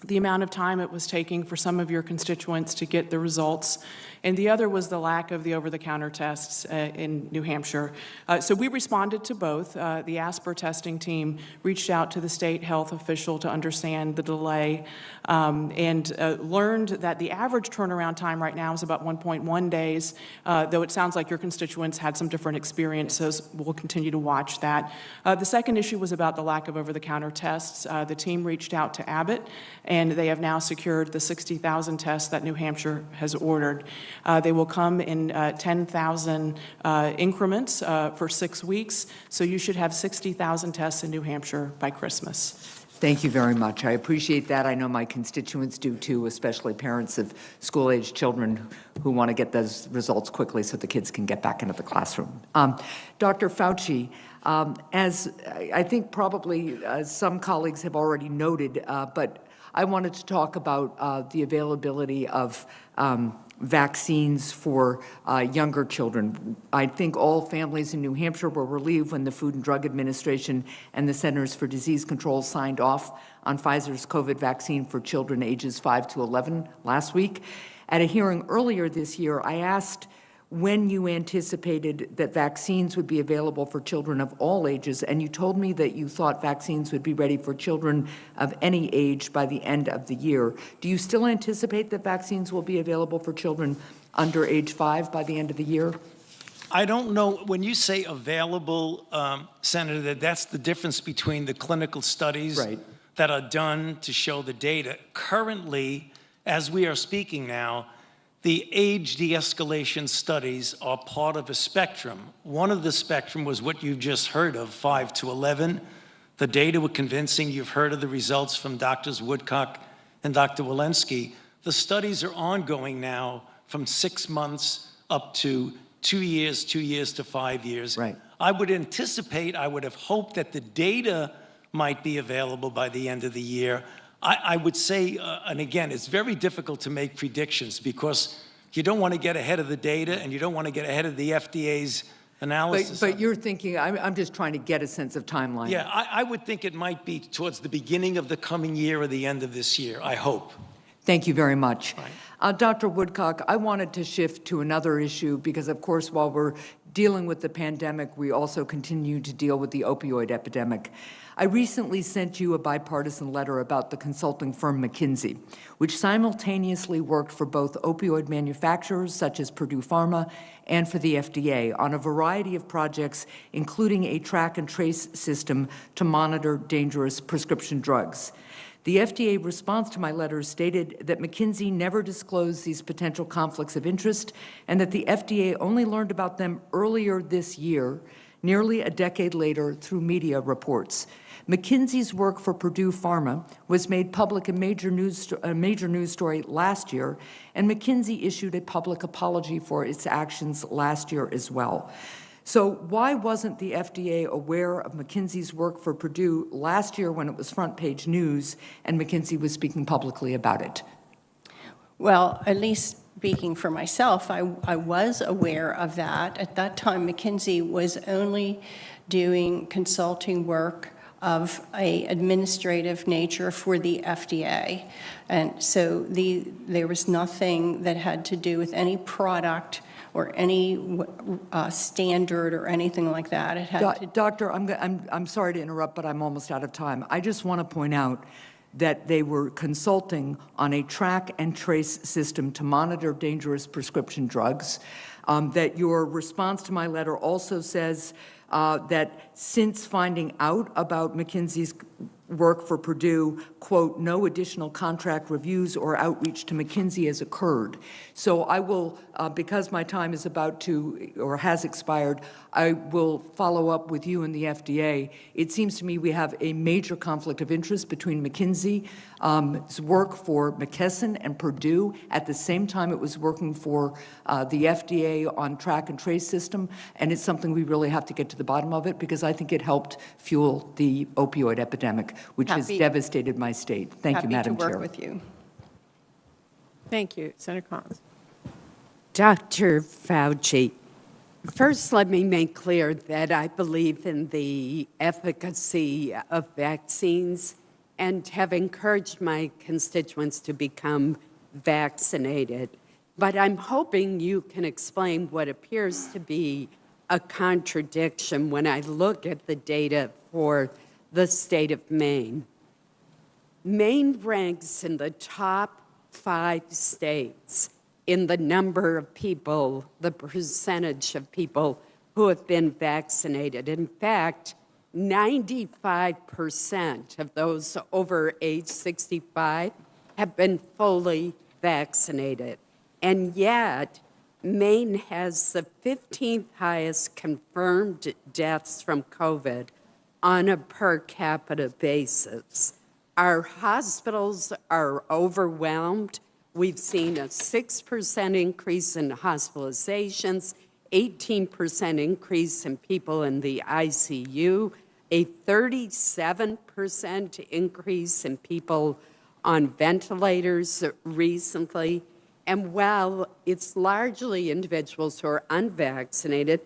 the amount of time it was taking for some of your constituents to get the results, and the other was the lack of the over-the-counter tests in New Hampshire. So we responded to both. The ASPR testing team reached out to the state health official to understand the delay and learned that the average turnaround time right now is about 1.1 days, though it sounds like your constituents had some different experiences. We'll continue to watch that. The second issue was about the lack of over-the-counter tests. The team reached out to Abbott, and they have now secured the 60,000 tests that New Hampshire has ordered. They will come in 10,000 increments for 6 weeks, so you should have 60,000 tests in New Hampshire by Christmas. Thank you very much. I appreciate that. I know my constituents do too, especially parents of school-aged children who want to get those results quickly so the kids can get back into the classroom. Dr. Fauci, as I think probably some colleagues have already noted, but I wanted to talk about the availability of vaccines for younger children. I think all families in New Hampshire were relieved when the Food and Drug Administration and the Centers for Disease Control signed off on Pfizer's COVID vaccine for children ages 5 to 11 last week. At a hearing earlier this year, I asked when you anticipated that vaccines would be available for children of all ages, and you told me that you thought vaccines would be ready for children of any age by the end of the year. Do you still anticipate that vaccines will be available for children under age 5 by the end of the year? I don't know. When you say available, Senator, that's the difference between the clinical studies that are done to show the data. Currently, as we are speaking now, the age de-escalation studies are part of a spectrum. One of the spectrum was what you've just heard of, 5 to 11. The data were convincing. You've heard of the results from Drs. Woodcock and Dr. Walensky. The studies are ongoing now from 6 months up to 2 years, 2 years to 5 years. Right. I would anticipate, I would have hoped that the data might be available by the end of the year. I would say, and again, it's very difficult to make predictions because you don't want to get ahead of the data and you don't want to get ahead of the FDA's analysis. But you're thinking, I'm just trying to get a sense of timeline. Yeah, I would think it might be towards the beginning of the coming year or the end of this year, I hope. Thank you very much. Dr. Woodcock, I wanted to shift to another issue because, of course, while we're dealing with the pandemic, we also continue to deal with the opioid epidemic. I recently sent you a bipartisan letter about the consulting firm McKinsey, which simultaneously worked for both opioid manufacturers such as Purdue Pharma and for the FDA on a variety of projects, including a track and trace system to monitor dangerous prescription drugs. The FDA response to my letter stated that McKinsey never disclosed these potential conflicts of interest and that the FDA only learned about them earlier this year nearly a decade later through media reports. McKinsey's work for Purdue Pharma was made public in a major news story last year, and McKinsey issued a public apology for its actions last year as well. So why wasn't the FDA aware of McKinsey's work for Purdue last year when it was front page news and McKinsey was speaking publicly about it? Well, at least speaking for myself, I was aware of that. At that time, McKinsey was only doing consulting work of an administrative nature for the FDA. And so there was nothing that had to do with any product or any standard or anything like that. It had Doctor, I'm sorry to interrupt, but I'm almost out of time. I just want to point out that they were consulting on a track and trace system to monitor dangerous prescription drugs, that your response to my letter also says that since finding out about McKinsey's work for Purdue, quote, no additional contract reviews or outreach to McKinsey has occurred. So I will, because my time is about to, or has expired, I will follow up with you and the FDA. It seems to me we have a major conflict of interest between McKinsey's work for McKesson and Purdue at the same time it was working for the FDA on track and trace system, and it's something we really have to get to the bottom of it because I think it helped fuel the opioid epidemic, which has devastated my state. Thank you, Madam Chair. Happy to work with you. Thank you. Senator Collins. Dr. Fauci, first let me make clear that I believe in the efficacy of vaccines and have encouraged my constituents to become vaccinated. But I'm hoping you can explain what appears to be a contradiction when I look at the data for the state of Maine. Maine ranks in the top 5 states in the number of people, the percentage of people who have been vaccinated. In fact, 95% of those over age 65 have been fully vaccinated. And yet, Maine has the 15th highest confirmed deaths from COVID on a per capita basis. Our hospitals are overwhelmed. We've seen a 6% increase in hospitalizations, 18% increase in people in the ICU, a 37% increase in people on ventilators recently. And while it's largely individuals who are unvaccinated,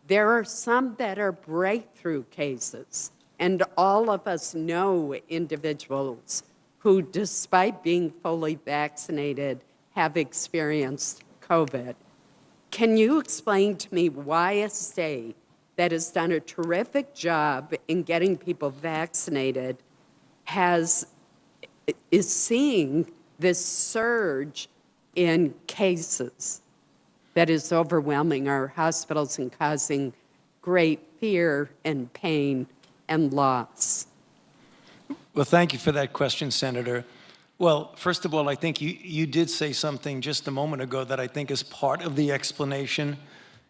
there are some that are breakthrough cases. And all of us know individuals who, despite being fully vaccinated, have experienced COVID. Can you explain to me why a state that has done a terrific job in getting people vaccinated is seeing this surge in cases that is overwhelming our hospitals and causing great fear and pain and loss? Well, thank you for that question, Senator. Well, first of all, I think you did say something just a moment ago that I think is part of the explanation.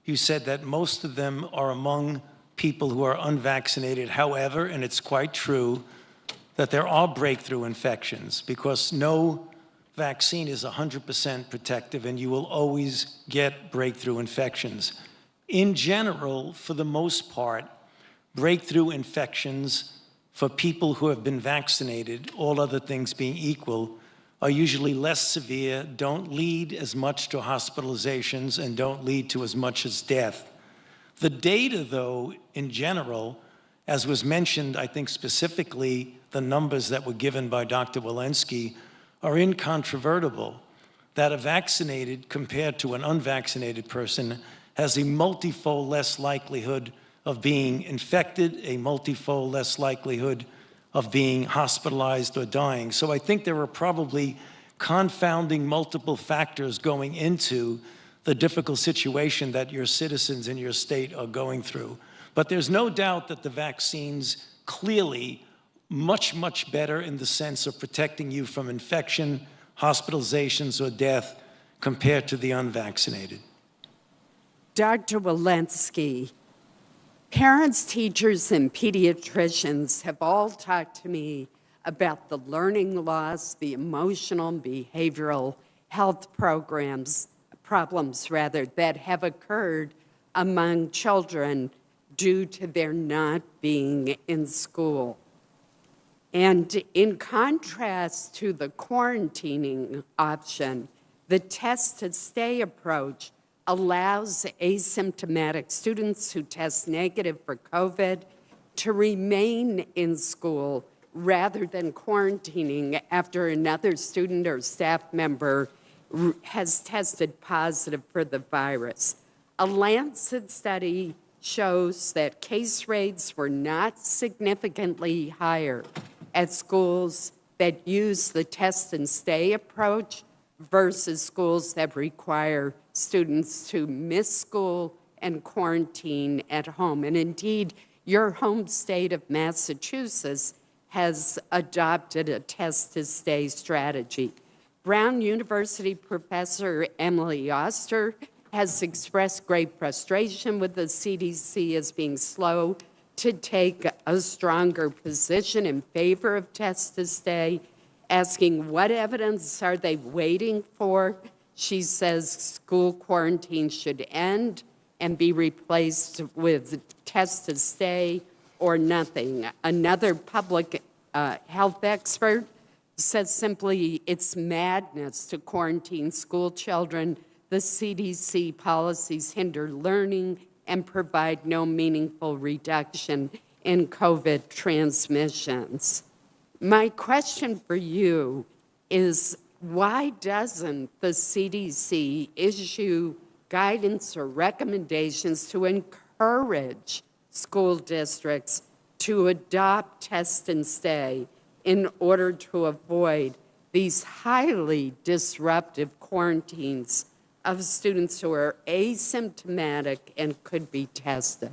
You said that most of them are among people who are unvaccinated. However, and it's quite true, that there are breakthrough infections because no vaccine is 100% protective and you will always get breakthrough infections. In general, for the most part, breakthrough infections for people who have been vaccinated, all other things being equal, are usually less severe, don't lead as much to hospitalizations, and don't lead to as much as death. The data, though, in general, as was mentioned, I think specifically the numbers that were given by Dr. Walensky are incontrovertible, that a vaccinated compared to an unvaccinated person has a multifold less likelihood of being infected, a multifold less likelihood of being hospitalized or dying. So I think there are probably confounding multiple factors going into the difficult situation that your citizens in your state are going through. But there's no doubt that the vaccines clearly much, much better in the sense of protecting you from infection, hospitalizations, or death compared to the unvaccinated. Dr. Walensky, Parents, teachers, and pediatricians have all talked to me about the learning loss, the emotional and behavioral health problems that have occurred among children due to their not being in school. And in contrast to the quarantining option, the test-to-stay approach allows asymptomatic students who test negative for COVID to remain in school rather than quarantining after another student or staff member has tested positive for the virus. A Lancet study shows that case rates were not significantly higher at schools that use the test and stay approach versus schools that require students to miss school and quarantine at home. And indeed, your home state of Massachusetts has adopted a test-to-stay strategy. Brown University professor Emily Oster has expressed great frustration with the CDC as being slow to take a stronger position in favor of test-to-stay, asking what evidence are they waiting for. She says school quarantine should end and be replaced with test-to-stay or nothing. Another public health expert says simply it's madness to quarantine school children. The CDC policies hinder learning and provide no meaningful reduction in COVID transmissions. My question for you is, why doesn't the CDC issue guidance or recommendations to encourage school districts to adopt test and stay in order to avoid these highly disruptive quarantines of students who are asymptomatic and could be tested?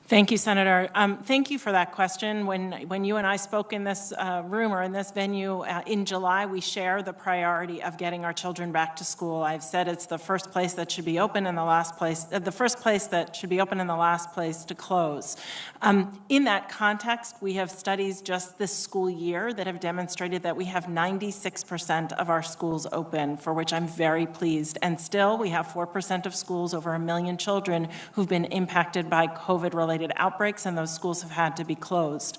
Thank you, Senator. Thank you for that question. When you and I spoke in this room or in this venue in July, we share the priority of getting our children back to school. I've said it's the first place that should be open and the last place, the first place that should be open and the last place to close. In that context, we have studies just this school year that have demonstrated that we have 96% of our schools open, for which I'm very pleased. And still, we have 4% of schools, over 1 million children, who've been impacted by COVID-related outbreaks, and those schools have had to be closed.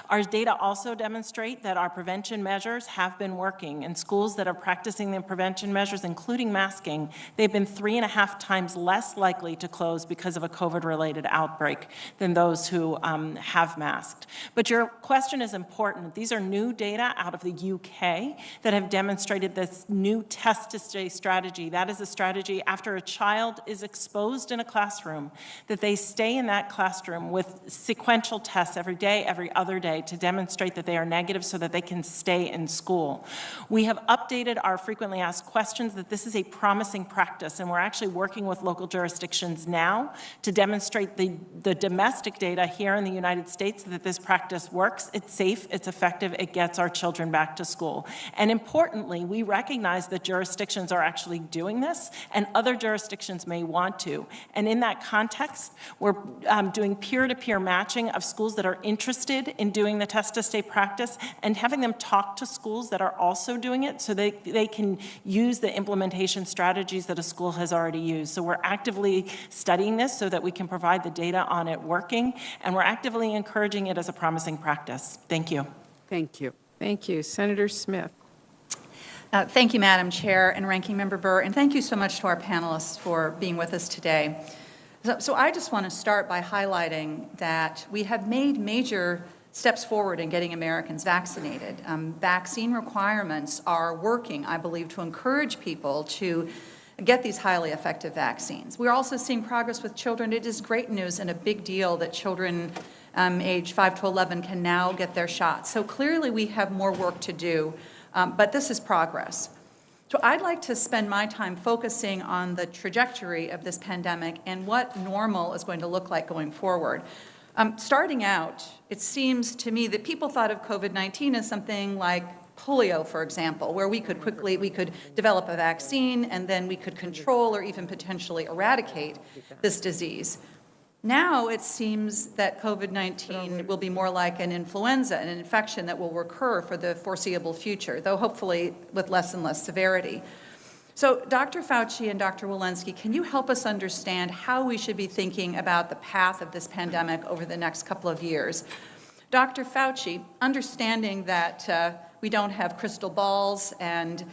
Our data also demonstrate that our prevention measures have been working. In schools that are practicing the prevention measures, including masking, they've been 3.5 times less likely to close because of a COVID-related outbreak than those who have masked. But your question is important. These are new data out of the UK that have demonstrated this new test-to-stay strategy. That is a strategy after a child is exposed in a classroom, that they stay in that classroom with sequential tests every day, every other day, to demonstrate that they are negative so that they can stay in school. We have updated our frequently asked questions that this is a promising practice, and we're actually working with local jurisdictions now to demonstrate the domestic data here in the United States that this practice works, it's safe, it's effective, it gets our children back to school. And importantly, we recognize that jurisdictions are actually doing this, and other jurisdictions may want to. And in that context, we're doing peer-to-peer matching of schools that are interested in doing the test-to-stay practice and having them talk to schools that are also doing it so they can use the implementation strategies that a school has already used. So we're actively studying this so that we can provide the data on it working, and we're actively encouraging it as a promising practice. Thank you. Thank you. Thank you. Senator Smith. Thank you, Madam Chair and Ranking Member Burr, and thank you so much to our panelists for being with us today. So I just want to start by highlighting that we have made major steps forward in getting Americans vaccinated. Vaccine requirements are working, I believe, to encourage people to get these highly effective vaccines. We're also seeing progress with children. It is great news and a big deal that children age 5 to 11 can now get their shots. So clearly we have more work to do, but this is progress. So I'd like to spend my time focusing on the trajectory of this pandemic and what normal is going to look like going forward. Starting out, it seems to me that people thought of COVID-19 as something like polio, for example, where we could develop a vaccine and then we could control or even potentially eradicate this disease. Now it seems that COVID-19 will be more like an influenza, an infection that will recur for the foreseeable future, though hopefully with less and less severity. So Dr. Fauci and Dr. Walensky, can you help us understand how we should be thinking about the path of this pandemic over the next couple of years? Dr. Fauci, understanding that we don't have crystal balls and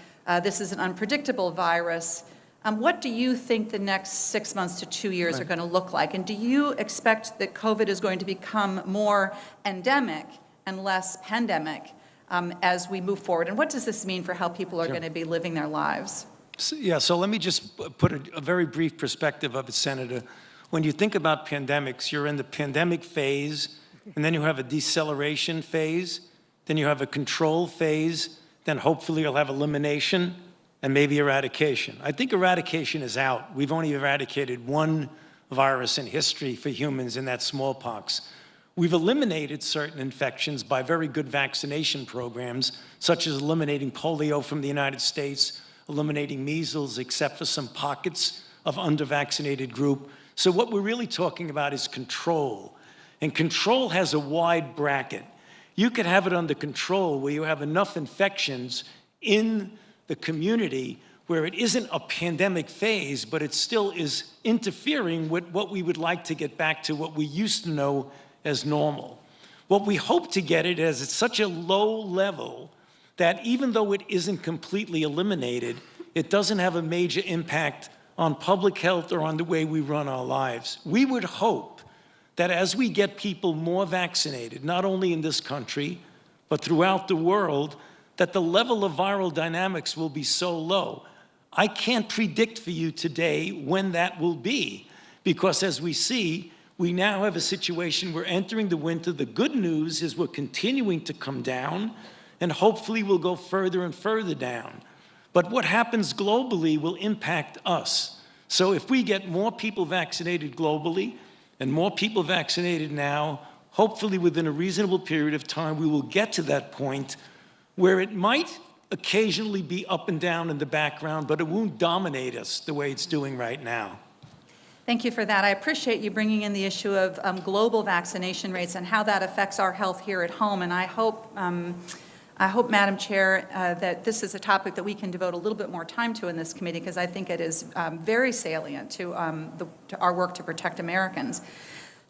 this is an unpredictable virus, what do you think the next 6 months to 2 years are going to look like? And do you expect that COVID is going to become more endemic and less pandemic as we move forward? And what does this mean for how people are going to be living their lives? So let me just put a very brief perspective of it, Senator. When you think about pandemics, you're in the pandemic phase, and then you have a deceleration phase, then you have a control phase, then hopefully you'll have elimination and maybe eradication. I think eradication is out. We've only eradicated one virus in history for humans, and that's smallpox. We've eliminated certain infections by very good vaccination programs, such as eliminating polio from the United States, eliminating measles, except for some pockets of under-vaccinated group. So what we're really talking about is control. And control has a wide bracket. You could have it under control where you have enough infections in the community where it isn't a pandemic phase, but it still is interfering with what we would like to get back to what we used to know as normal. What we hope to get it is at such a low level that even though it isn't completely eliminated, it doesn't have a major impact on public health or on the way we run our lives. We would hope that as we get people more vaccinated, not only in this country, but throughout the world, that the level of viral dynamics will be so low. I can't predict for you today when that will be, because as we see, we now have a situation, we're entering the winter. The good news is we're continuing to come down, and hopefully we'll go further and further down. But what happens globally will impact us. So if we get more people vaccinated globally and more people vaccinated now, hopefully within a reasonable period of time, we will get to that point where it might occasionally be up and down in the background, but it won't dominate us the way it's doing right now. Thank you for that. I appreciate you bringing in the issue of global vaccination rates and how that affects our health here at home. And I hope, Madam Chair, that this is a topic that we can devote a little bit more time to in this committee, because I think it is very salient to our work to protect Americans.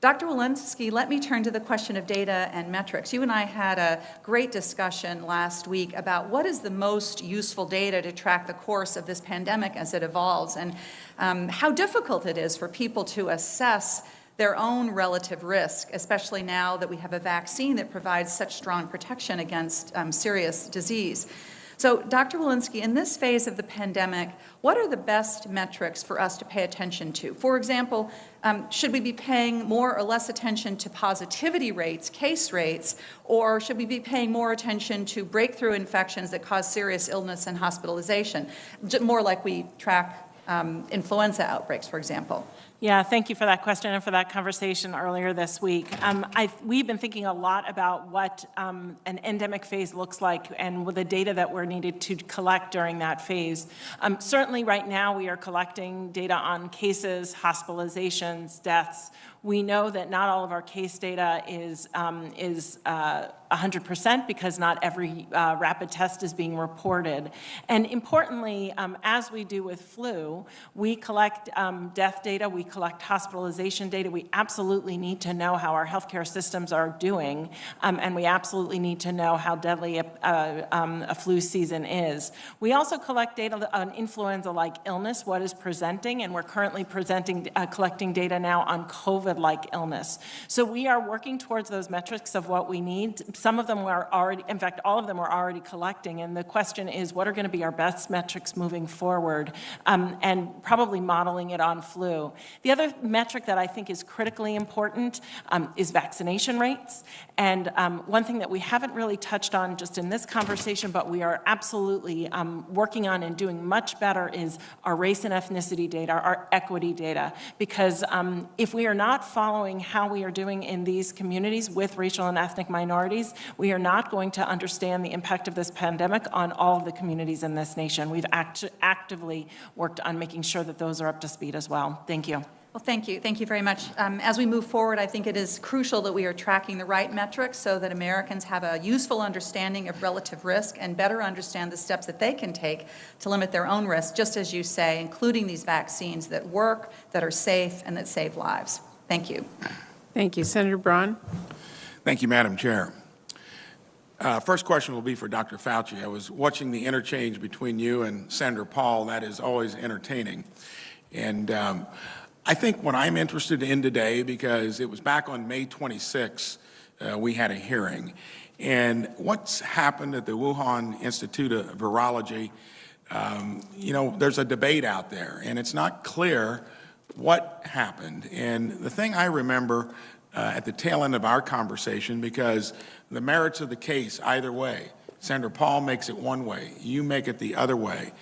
Dr. Walensky, let me turn to the question of data and metrics. You and I had a great discussion last week about what is the most useful data to track the course of this pandemic as it evolves, and how difficult it is for people to assess their own relative risk, especially now that we have a vaccine that provides such strong protection against serious disease. So, Dr. Walensky, in this phase of the pandemic, what are the best metrics for us to pay attention to? For example, should we be paying more or less attention to positivity rates, case rates, or should we be paying more attention to breakthrough infections that cause serious illness and hospitalization, more like we track influenza outbreaks, for example? Yeah, thank you for that question and for that conversation earlier this week. We've been thinking a lot about what an endemic phase looks like and with the data that we're needed to collect during that phase. Certainly right now we are collecting data on cases, hospitalizations, deaths. We know that not all of our case data is 100% because not every rapid test is being reported. And importantly, as we do with flu, we collect death data, we collect hospitalization data. We absolutely need to know how our healthcare systems are doing, and we absolutely need to know how deadly a flu season is. We also collect data on influenza-like illness, what is presenting, and we're currently collecting data now on COVID-like illness. So we are working towards those metrics of what we need. Some of them were already, in fact, all of them we're already collecting, and the question is, what are going to be our best metrics moving forward, and probably modeling it on flu. The other metric that I think is critically important is vaccination rates, and one thing that we haven't really touched on just in this conversation, but we are absolutely working on and doing much better, is our race and ethnicity data, our equity data, because if we are not following how we are doing in these communities with racial and ethnic minorities, we are not going to understand the impact of this pandemic on all of the communities in this nation. We've actively worked on making sure that those are up to speed as well. Thank you. Well, thank you. Thank you very much. As we move forward, I think it is crucial that we are tracking the right metrics so that Americans have a useful understanding of relative risk and better understand the steps that they can take to limit their own risk, just as you say, including these vaccines that work, that are safe, and that save lives. Thank you. Thank you. Senator Braun. Thank you, Madam Chair. First question will be for Dr. Fauci. I was watching the interchange between you and Senator Paul. That is always entertaining. And I think what I'm interested in today, because it was back on May 26, we had a hearing. And what's happened at the Wuhan Institute of Virology, you know, there's a debate out there, and it's not clear what happened. And the thing I remember at the tail end of our conversation, because the merits of the case either way, Senator Paul makes it one way, you make it the other way.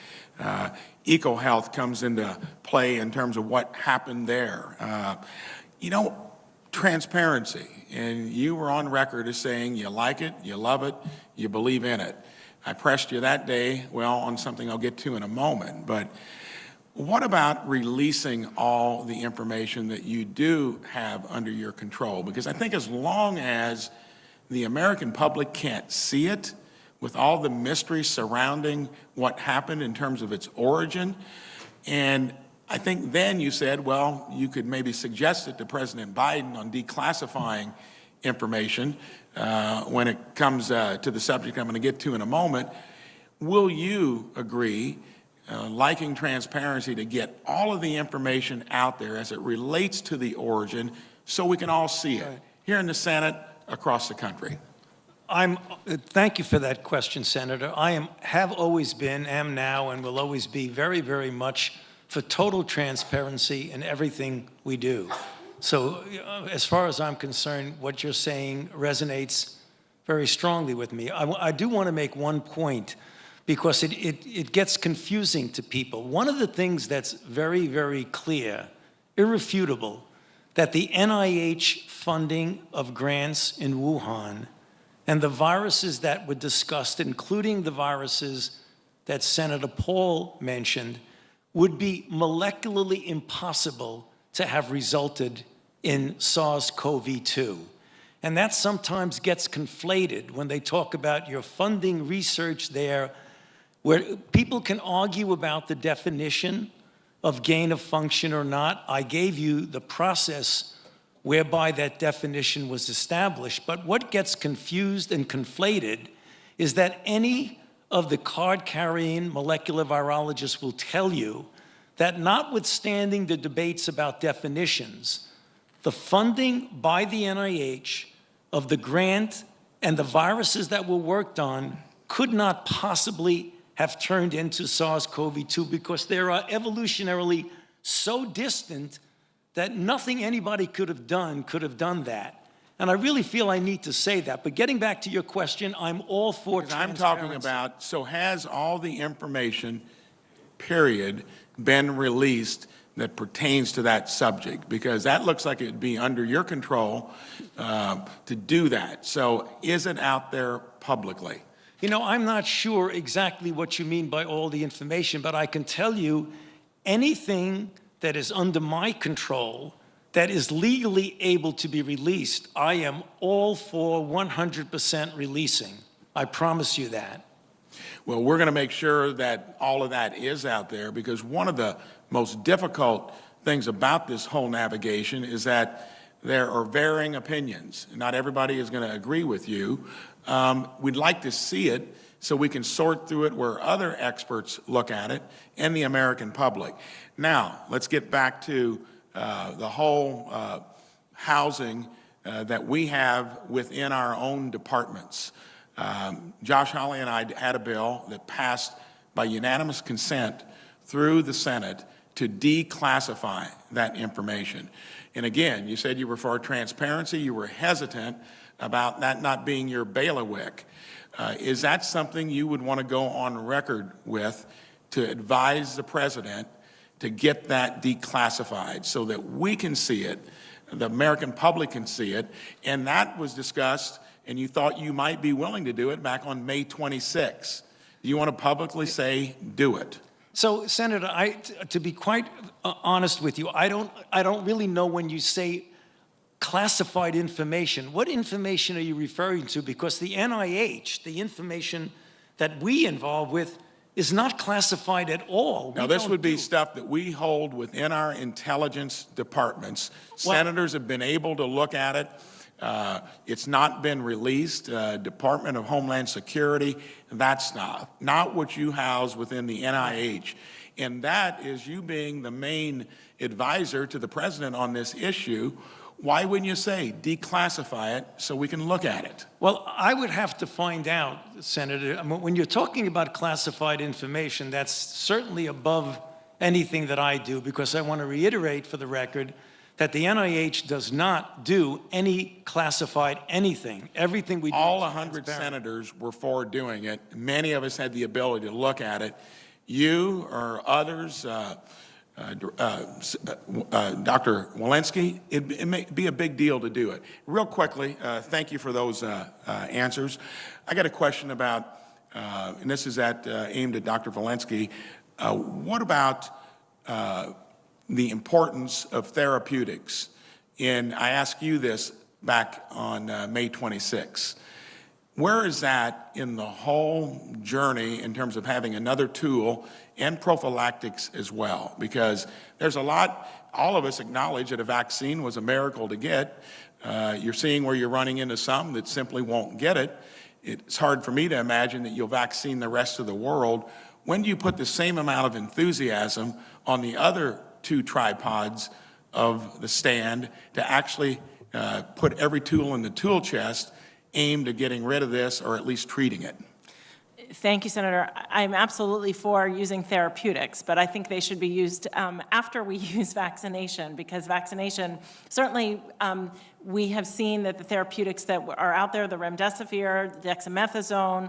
EcoHealth comes into play in terms of what happened there. You know, transparency, and you were on record as saying you like it, you love it, you believe in it. I pressed you that day, well, on something I'll get to in a moment, but what about releasing all the information that you do have under your control? Because I think as long as the American public can't see it, with all the mystery surrounding what happened in terms of its origin, and I think then you said, well, you could maybe suggest it to President Biden on declassifying information when it comes to the subject I'm going to get to in a moment. Will you agree, liking transparency, to get all of the information out there as it relates to the origin so we can all see it here in the Senate, across the country? Thank you for that question, Senator. I have always been, am now, and will always be very, very much for total transparency in everything we do. So as far as I'm concerned, what you're saying resonates very strongly with me. I do want to make one point, because it gets confusing to people. One of the things that's very, very clear, irrefutable, that the NIH funding of grants in Wuhan and the viruses that were discussed, including the viruses that Senator Paul mentioned, would be molecularly impossible to have resulted in SARS-CoV-2. And that sometimes gets conflated when they talk about you're funding research there, where people can argue about the definition of gain of function or not. I gave you the process whereby that definition was established. But what gets confused and conflated is that any of the card-carrying molecular virologists will tell you that notwithstanding the debates about definitions, the funding by the NIH of the grant and the viruses that were worked on could not possibly have turned into SARS-CoV-2 because they are evolutionarily so distant that nothing anybody could have done that. And I really feel I need to say that. But getting back to your question, I'm all for transparency. I'm talking about, so has all the information, period, been released that pertains to that subject? Because that looks like it would be under your control to do that. So is it out there publicly? You know, I'm not sure exactly what you mean by all the information, but I can tell you anything that is under my control that is legally able to be released, I am all for 100% releasing. I promise you that. Well, we're going to make sure that all of that is out there, because one of the most difficult things about this whole navigation is that there are varying opinions. Not everybody is going to agree with you. We'd like to see it so we can sort through it where other experts look at it and the American public. Now, let's get back to the whole housing that we have within our own departments. Josh Hawley and I had a bill that passed by unanimous consent through the Senate to declassify that information. And again, you said you were for transparency. You were hesitant about that not being your bailiwick. Is that something you would want to go on record with to advise the president to get that declassified so that we can see it, the American public can see it? And that was discussed, and you thought you might be willing to do it back on May 26. Do you want to publicly say, do it? So, Senator, to be quite honest with you, I don't really know when you say classified information. What information are you referring to? Because the NIH, the information that we involve with, is not classified at all. Now, this would be stuff that we hold within our intelligence departments. Senators have been able to look at it. It's not been released. Department of Homeland Security, that's not what you house within the NIH. And that is you being the main advisor to the president on this issue. Why wouldn't you say declassify it so we can look at it? Well, I would have to find out, Senator. I mean, when you're talking about classified information, that's certainly above anything that I do, because I want to reiterate for the record that the NIH does not do any classified anything. Everything we do. All 100 senators were for doing it. Many of us had the ability to look at it. You or others, Dr. Walensky, it may be a big deal to do it. Real quickly, thank you for those answers. I got a question about, and this is aimed at Dr. Walensky. What about the importance of therapeutics? And I asked you this back on May 26. Where is that in the whole journey in terms of having another tool and prophylactics as well? Because there's a lot, all of us acknowledge that a vaccine was a miracle to get. You're seeing where you're running into some that simply won't get it. It's hard for me to imagine that you'll vaccine the rest of the world. When do you put the same amount of enthusiasm on the other two tripods of the stand to actually put every tool in the tool chest aimed at getting rid of this or at least treating it? Thank you, Senator. I'm absolutely for using therapeutics, but I think they should be used after we use vaccination, because vaccination, certainly we have seen that the therapeutics that are out there, the remdesivir, dexamethasone,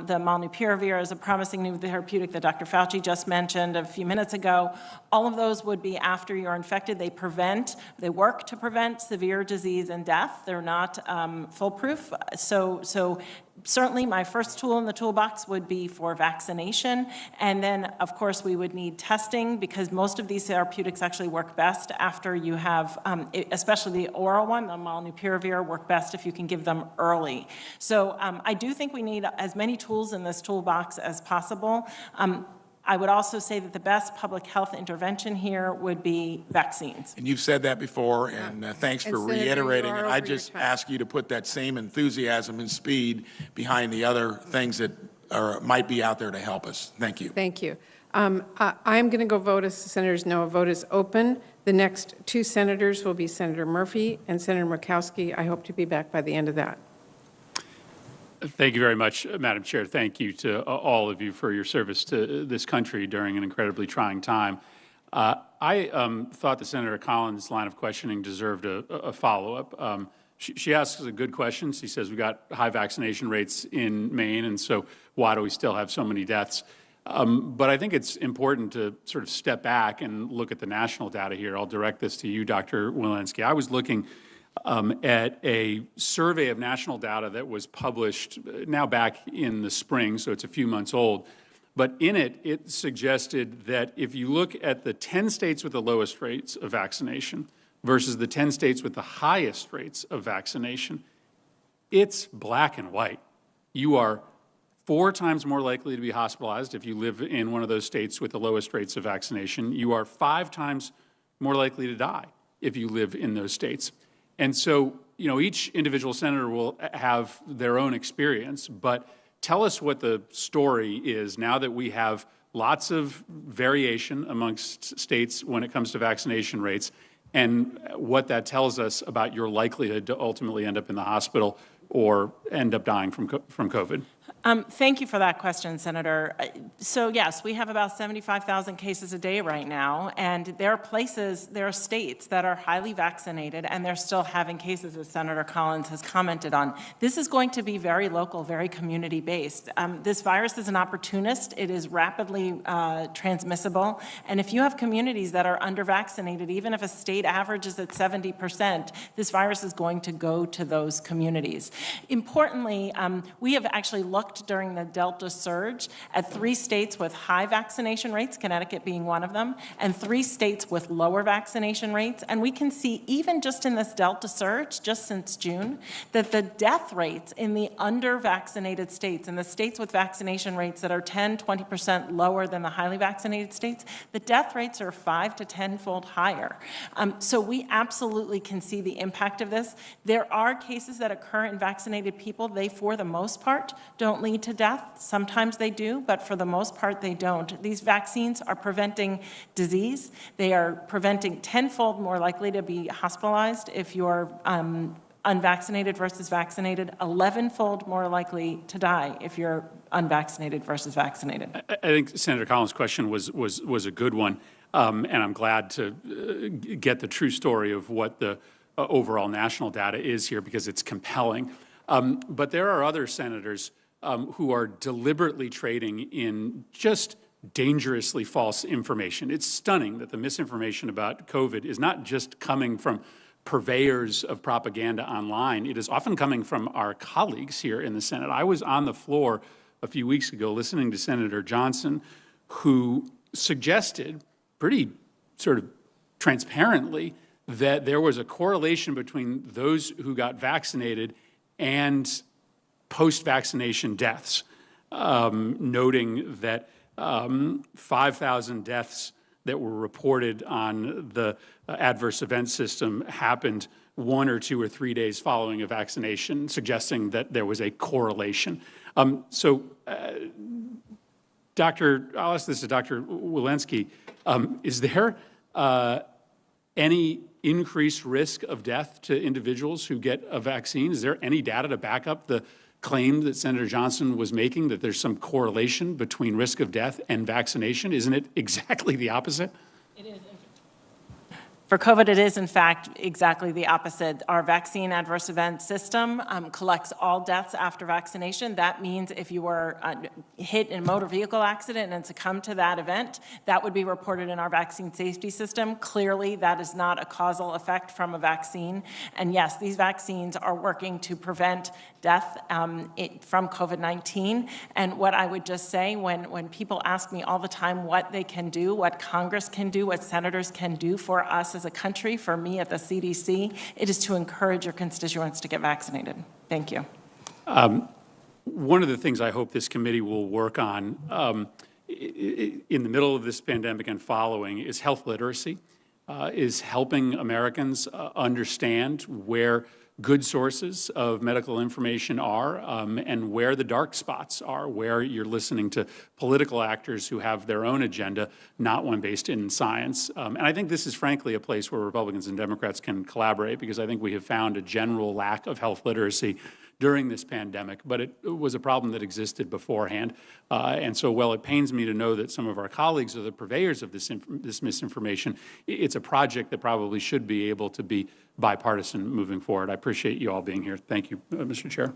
the molnupiravir is a promising new therapeutic that Dr. Fauci just mentioned a few minutes ago. All of those would be after you're infected. They work to prevent severe disease and death. They're not foolproof. So certainly my first tool in the toolbox would be for vaccination. And then, of course, we would need testing, because most of these therapeutics actually work best after you have, especially the oral one, the molnupiravir, work best if you can give them early. So I do think we need as many tools in this toolbox as possible. I would also say that the best public health intervention here would be vaccines. And you've said that before, and thanks for reiterating it. I just ask you to put that same enthusiasm and speed behind the other things that might be out there to help us. Thank you. Thank you. I'm going to go vote as the senators know. A vote is open. The next two senators will be Senator Murphy and Senator Murkowski. I hope to be back by the end of that. Thank you very much, Madam Chair. Thank you to all of you for your service to this country during an incredibly trying time. I thought that Senator Collins' line of questioning deserved a follow-up. She asks a good question. She says we've got high vaccination rates in Maine, and so why do we still have so many deaths? But I think it's important to sort of step back and look at the national data here. I'll direct this to you, Dr. Walensky. I was looking at a survey of national data that was published now back in the spring, so it's a few months old. But in it, it suggested that if you look at the 10 states with the lowest rates of vaccination versus the 10 states with the highest rates of vaccination, it's black and white. You are 4 times more likely to be hospitalized if you live in one of those states with the lowest rates of vaccination. You are 5 times more likely to die if you live in those states. And so, you know, each individual senator will have their own experience, but tell us what the story is now that we have lots of variation amongst states when it comes to vaccination rates, and what that tells us about your likelihood to ultimately end up in the hospital or end up dying from COVID. Thank you for that question, Senator. So yes, we have about 75,000 cases a day right now, and there are states that are highly vaccinated, and they're still having cases, as Senator Collins has commented on. This is going to be very local, very community-based. This virus is an opportunist. It is rapidly transmissible, and if you have communities that are under-vaccinated, even if a state average is at 70%, this virus is going to go to those communities. Importantly, we have actually looked looked during the Delta surge at 3 states with high vaccination rates, Connecticut being one of them, and 3 states with lower vaccination rates. And we can see, even just in this Delta surge, just since June, that the death rates in the under-vaccinated states, in the states with vaccination rates that are 10, 20% lower than the highly vaccinated states, the death rates are 5 to 10-fold higher. So we absolutely can see the impact of this. There are cases that occur in vaccinated people. They, for the most part, don't lead to death. Sometimes they do, but for the most part, they don't. These vaccines are preventing disease. They are preventing 10-fold more likely to be hospitalized if you're unvaccinated versus vaccinated, 11-fold more likely to die if you're unvaccinated versus vaccinated. I think Senator Collins' question was a good one, and I'm glad to get the true story of what the overall national data is here, because it's compelling. But there are other senators who are deliberately trading in just dangerously false information. It's stunning that the misinformation about COVID is not just coming from purveyors of propaganda online. It is often coming from our colleagues here in the Senate. I was on the floor a few weeks ago listening to Senator Johnson, who suggested pretty sort of transparently that there was a correlation between those who got vaccinated and post-vaccination deaths, noting that 5,000 deaths that were reported on the adverse event system happened 1 or 2 or 3 days following a vaccination, suggesting that there was a correlation. I'll ask this to Dr. Walensky. Is there any increased risk of death to individuals who get a vaccine? Is there any data to back up the claim that Senator Johnson was making, that there's some correlation between risk of death and vaccination? Isn't it exactly the opposite? It is. For COVID, it is, in fact, exactly the opposite. Our vaccine adverse event system collects all deaths after vaccination. That means if you were hit in a motor vehicle accident and succumbed to that event, that would be reported in our vaccine safety system. Clearly, that is not a causal effect from a vaccine. And yes, these vaccines are working to prevent death from COVID-19. And what I would just say, when people ask me all the time what they can do, what Congress can do, what senators can do for us as a country, for me at the CDC, it is to encourage your constituents to get vaccinated. Thank you. One of the things I hope this committee will work on in the middle of this pandemic and following is health literacy, is helping Americans understand where good sources of medical information are and where the dark spots are, where you're listening to political actors who have their own agenda, not one based in science. And I think this is frankly a place where Republicans and Democrats can collaborate, because I think we have found a general lack of health literacy during this pandemic, but it was a problem that existed beforehand. And so while it pains me to know that some of our colleagues are the purveyors of this misinformation, it's a project that probably should be able to be bipartisan moving forward. I appreciate you all being here. Thank you, Mr. Chair.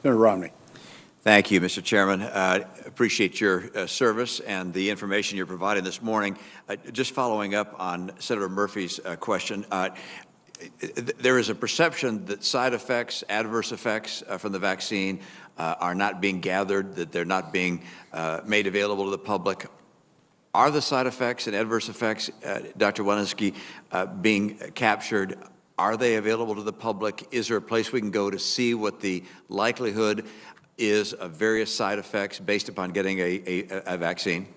Senator Romney. Thank you, Mr. Chairman. Appreciate your service and the information you're providing this morning. Just following up on Senator Murphy's question, there is a perception that side effects, adverse effects from the vaccine are not being gathered, that they're not being made available to the public. Are the side effects and adverse effects, Dr. Walensky, being captured? Are they available to the public? Is there a place we can go to see what the likelihood is of various side effects based upon getting a vaccine?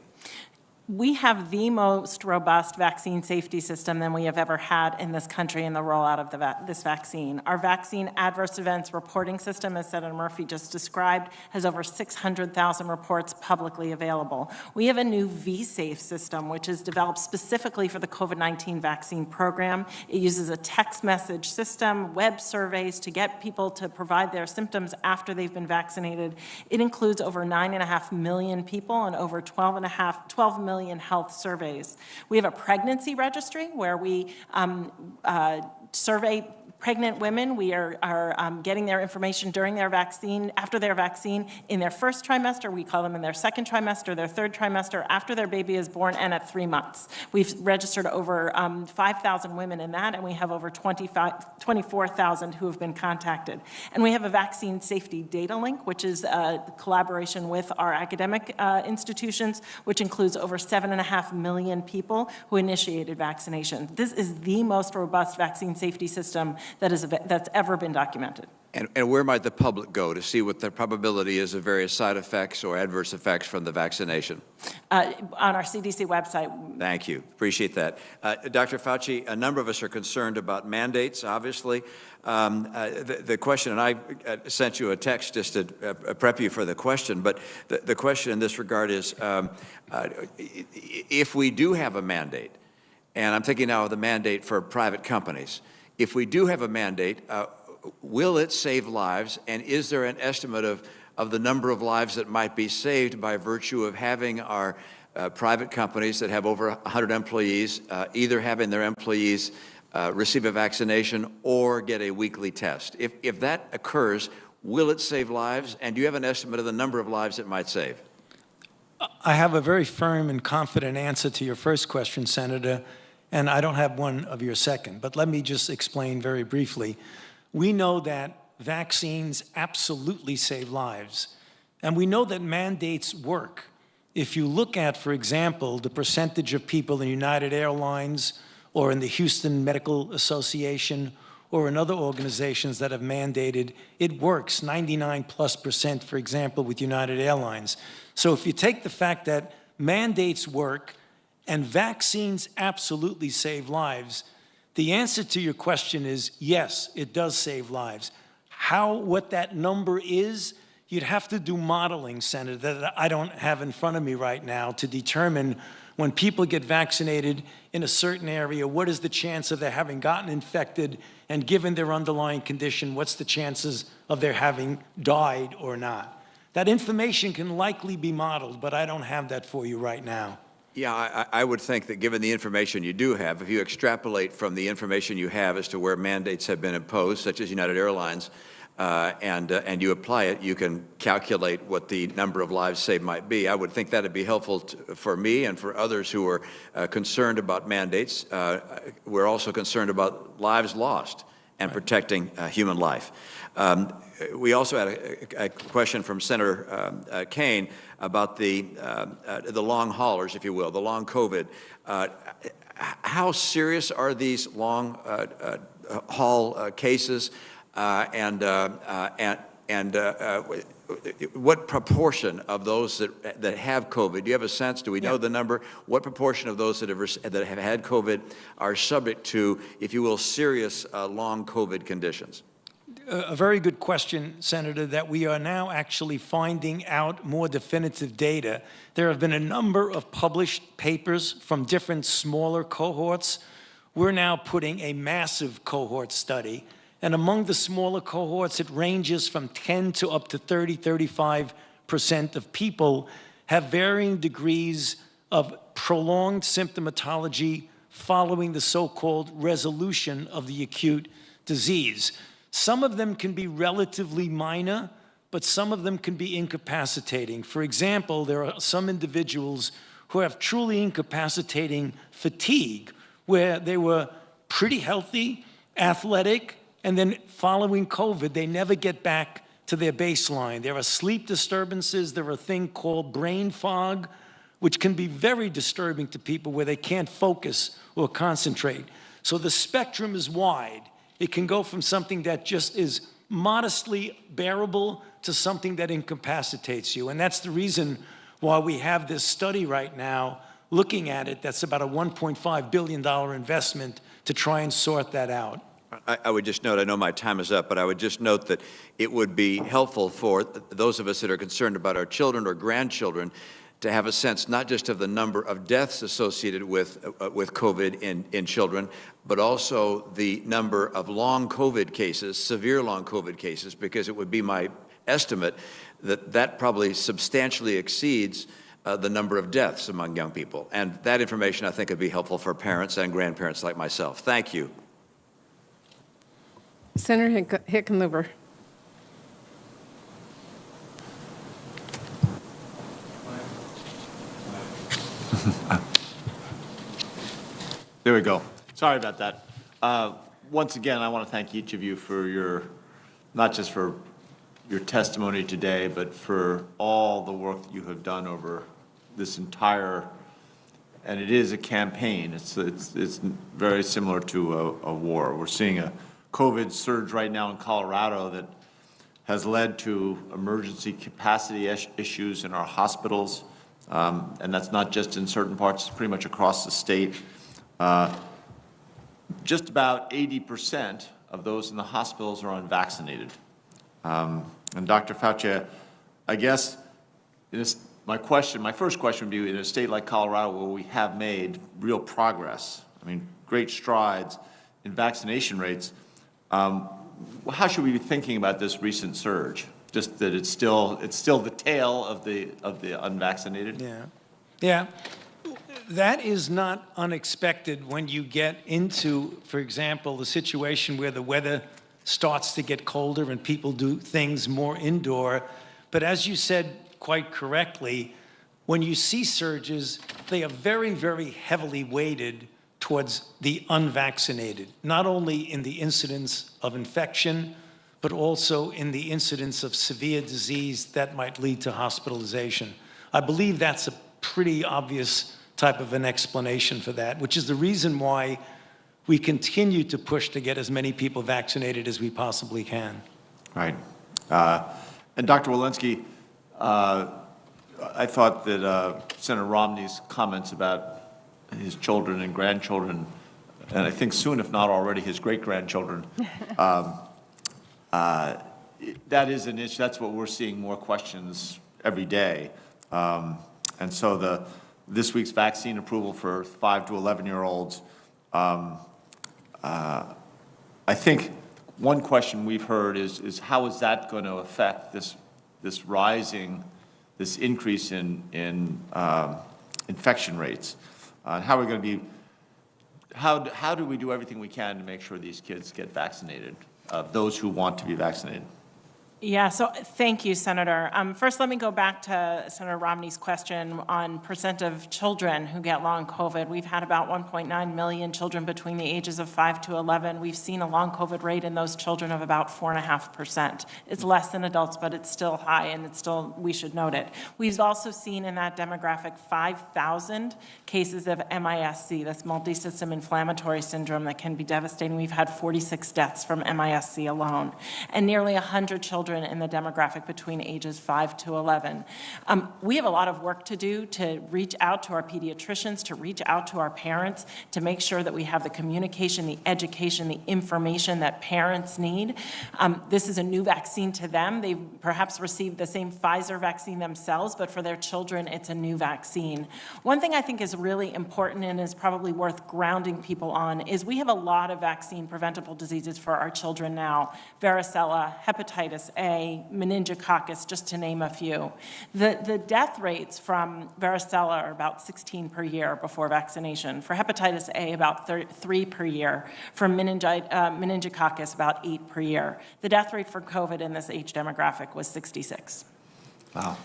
We have the most robust vaccine safety system than we have ever had in this country in the rollout of this vaccine. Our vaccine adverse events reporting system, as Senator Murphy just described, has over 600,000 reports publicly available. We have a new vSafe system, which is developed specifically for the COVID-19 vaccine program. It uses a text message system, web surveys to get people to provide their symptoms after they've been vaccinated. It includes over 9.5 million people and over 12 million health surveys. We have a pregnancy registry where we survey Pregnant women, we are getting their information during their vaccine, after their vaccine, in their first trimester. We call them in their second trimester, their third trimester, after their baby is born, and at 3 months. We've registered over 5,000 women in that, and we have over 24,000 who have been contacted. And we have a vaccine safety data link, which is a collaboration with our academic institutions, which includes over 7.5 million people who initiated vaccination. This is the most robust vaccine safety system that's ever been documented. And where might the public go to see what the probability is of various side effects or adverse effects from the vaccination? On our CDC website. Thank you. Appreciate that. Dr. Fauci, a number of us are concerned about mandates, obviously. The question, and I sent you a text just to prep you for the question, but the question in this regard is, if we do have a mandate, and I'm thinking now of the mandate for private companies, if we do have a mandate, will it save lives, and is there an estimate of the number of lives that might be saved by virtue of having our private companies that have over 100 employees, either having their employees receive a vaccination or get a weekly test? If that occurs, will it save lives, and do you have an estimate of the number of lives it might save? I have a very firm and confident answer to your first question, Senator, and I don't have one of your second, but let me just explain very briefly. We know that vaccines absolutely save lives, and we know that mandates work. If you look at, for example, the percentage of people in United Airlines or in the Houston Medical Association or in other organizations that have mandated, it works 99+%, for example, with United Airlines. So if you take the fact that mandates work and vaccines absolutely save lives, the answer to your question is yes, it does save lives. What that number is, you'd have to do modeling, Senator, that I don't have in front of me right now to determine when people get vaccinated in a certain area, what is the chance of their having gotten infected, and given their underlying condition, what's the chances of their having died or not? That information can likely be modeled, but I don't have that for you right now. Yeah, I would think that given the information you do have, if you extrapolate from the information you have as to where mandates have been imposed, such as United Airlines, and you apply it, you can calculate what the number of lives saved might be. I would think that would be helpful for me and for others who are concerned about mandates. We're also concerned about lives lost and protecting human life. We also had a question from Senator Kaine about the long haulers, if you will, the long COVID. How serious are these long haul cases, and what proportion of those that have COVID? Do you have a sense? Do we know the number? What proportion of those that have had COVID are subject to, if you will, serious long COVID conditions? A very good question, Senator, that we are now actually finding out more definitive data. There have been a number of published papers from different smaller cohorts. We're now putting a massive cohort study, and among the smaller cohorts, it ranges from 10 to up to 35% of people have varying degrees of prolonged symptomatology following the so-called resolution of the acute disease. Some of them can be relatively minor, but some of them can be incapacitating. For example, there are some individuals who have truly incapacitating fatigue, where they were pretty healthy, athletic, and then following COVID, they never get back to their baseline. There are sleep disturbances. There are a thing called brain fog, which can be very disturbing to people where they can't focus or concentrate. So the spectrum is wide. It can go from something that just is modestly bearable to something that incapacitates you. And that's the reason why we have this study right now looking at it. That's about a $1.5 billion investment to try and sort that out. I would just note, I know my time is up, but I would just note that it would be helpful for those of us that are concerned about our children or grandchildren to have a sense not just of the number of deaths associated with COVID in children, but also the number of long COVID cases, severe long COVID cases, because it would be my estimate that that probably substantially exceeds the number of deaths among young people. And that information, I think, would be helpful for parents and grandparents like myself. Thank you. Senator Hickenlooper. There we go. Sorry about that. Once again, I want to thank each of you for your, not just for your testimony today, but for all the work that you have done over this entire, and it is a campaign. It's very similar to a war. We're seeing a COVID surge right now in Colorado that has led to emergency capacity issues in our hospitals, and that's not just in certain parts, it's pretty much across the state. Just about 80% of those in the hospitals are unvaccinated. And Dr. Fauci, I guess my first question would be, in a state like Colorado where we have made real progress, I mean, great strides in vaccination rates, how should we be thinking about this recent surge? Just that it's still the tail of the unvaccinated? Yeah. That is not unexpected when you get into, for example, the situation where the weather starts to get colder and people do things more indoor. But as you said quite correctly, when you see surges, they are very, very heavily weighted towards the unvaccinated, not only in the incidence of infection, but also in the incidence of severe disease that might lead to hospitalization. I believe that's a pretty obvious type of an explanation for that, which is the reason why we continue to push to get as many people vaccinated as we possibly can. Right. And Dr. Walensky, I thought that Senator Romney's comments about his children and grandchildren, and I think soon, if not already, his great-grandchildren, that is an issue. That's what we're seeing more questions every day. And so this week's vaccine approval for 5 to 11-year-olds, I think one question we've heard is how is that going to affect this increase in infection rates? How are we going to be? How do we do everything we can to make sure these kids get vaccinated? Those who want to be vaccinated. Yeah, so thank you, Senator. First, let me go back to Senator Romney's question on percent of children who get long COVID. We've had about 1.9 million children between the ages of 5 to 11. We've seen a long COVID rate in those children of about 4.5%. It's less than adults, but it's still high, and it's still, we should note it. We've also seen in that demographic 5,000 cases of MIS-C, that's multisystem inflammatory syndrome, that can be devastating. We've had 46 deaths from MIS-C alone, and nearly 100 children in the demographic between ages 5 to 11. We have a lot of work to do to reach out to our pediatricians, to reach out to our parents, to make sure that we have the communication, the education, the information that parents need. This is a new vaccine to them. They've perhaps received the same Pfizer vaccine themselves, but for their children, it's a new vaccine. One thing I think is really important and is probably worth grounding people on is we have a lot of vaccine preventable diseases for our children now. Varicella, hepatitis A, meningococcus, just to name a few. The death rates from varicella are about 16 per year before vaccination. For hepatitis A, about 3 per year. For meningococcus, about 8 per year. The death rate for COVID in this age demographic was 66. Wow,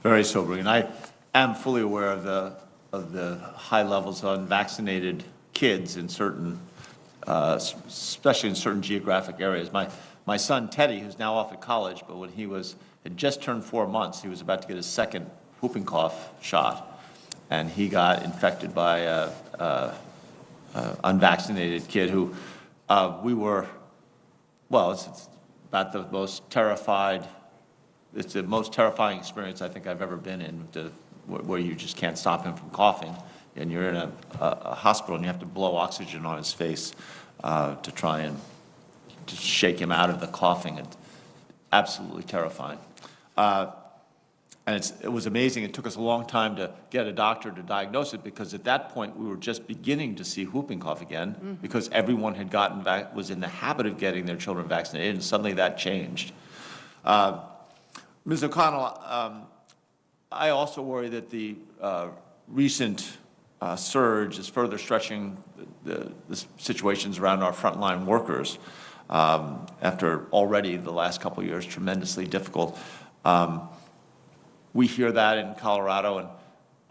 very sobering. And I am fully aware of the high levels of unvaccinated kids in certain, especially in certain geographic areas. My son, Teddy, who's now off at college, but when he had just turned 4 months, he was about to get his second whooping cough shot, and he got infected by a unvaccinated kid who it's about the most terrified, it's the most terrifying experience I think I've ever been in, where you just can't stop him from coughing, and you're in a hospital and you have to blow oxygen on his face to try and to shake him out of the coughing. It's absolutely terrifying. And it was amazing. It took us a long time to get a doctor to diagnose it, because at that point we were just beginning to see whooping cough again, because everyone had was in the habit of getting their children vaccinated, and suddenly that changed. Ms. O'Connell, I also worry that the recent surge is further stretching the situations around our frontline workers. after already the last couple of years tremendously difficult. We hear that in Colorado,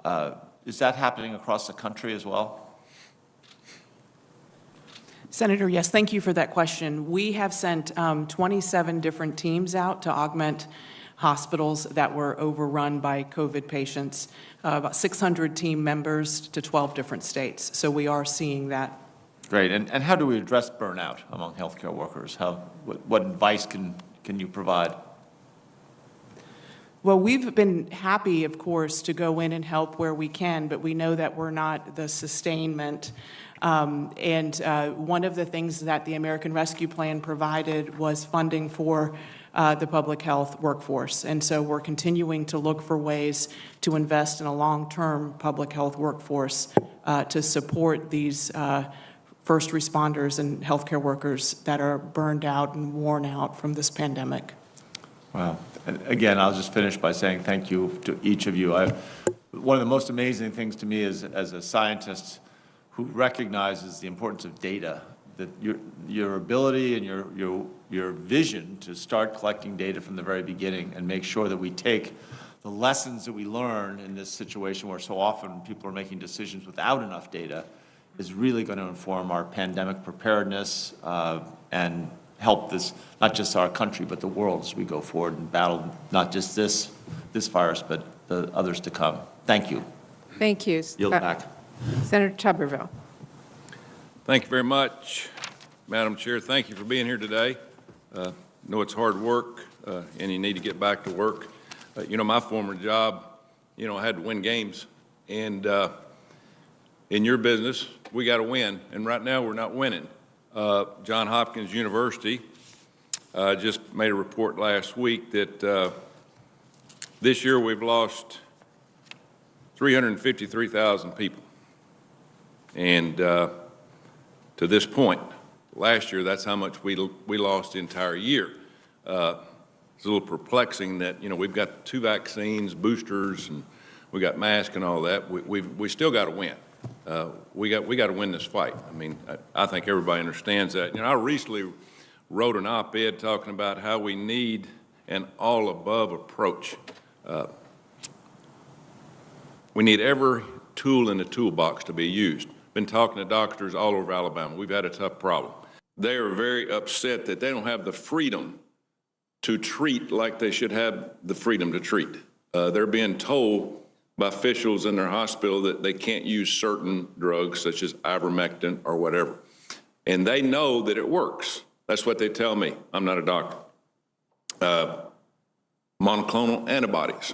and is that happening across the country as well? Senator, yes, thank you for that question. We have sent 27 different teams out to augment hospitals that were overrun by COVID patients, about 600 team members to 12 different states. So we are seeing that. Great. And how do we address burnout among healthcare workers? What advice can you provide? Well, we've been happy, of course, to go in and help where we can, but we know that we're not the sustainment. One of the things that the American Rescue Plan provided was funding for the public health workforce. And so we're continuing to look for ways to invest in a long-term public health workforce to support these first responders and healthcare workers that are burned out and worn out from this pandemic. Wow. Again, I'll just finish by saying thank you to each of you. One of the most amazing things to me is, as a scientist who recognizes the importance of data, that your ability and your vision to start collecting data from the very beginning and make sure that we take the lessons that we learn in this situation where so often people are making decisions without enough data is really going to inform our pandemic preparedness and help this, not just our country, but the world as we go forward and battle not just this virus, but the others to come. Thank you. Thank you. Yield back. Senator Tuberville. Thank you very much, Madam Chair. Thank you for being here today. I know it's hard work, and you need to get back to work. You know, my former job, you know, I had to win games. And in your business, we got to win. And right now, we're not winning. Johns Hopkins University just made a report last week that this year we've lost 353,000 people. And to this point, last year, that's how much we lost the entire year. It's a little perplexing that, you know, we've got 2 vaccines, boosters, and we got masks and all that. We still got to win. We got to win this fight. I mean, I think everybody understands that. You know, I recently wrote an op-ed talking about how we need an all-above approach. We need every tool in the toolbox to be used. Been talking to doctors all over Alabama. We've had a tough problem. They are very upset that they don't have the freedom to treat like they should have the freedom to treat. They're being told by officials in their hospital that they can't use certain drugs such as ivermectin or whatever. And they know that it works. That's what they tell me. I'm not a doctor. Monoclonal antibodies.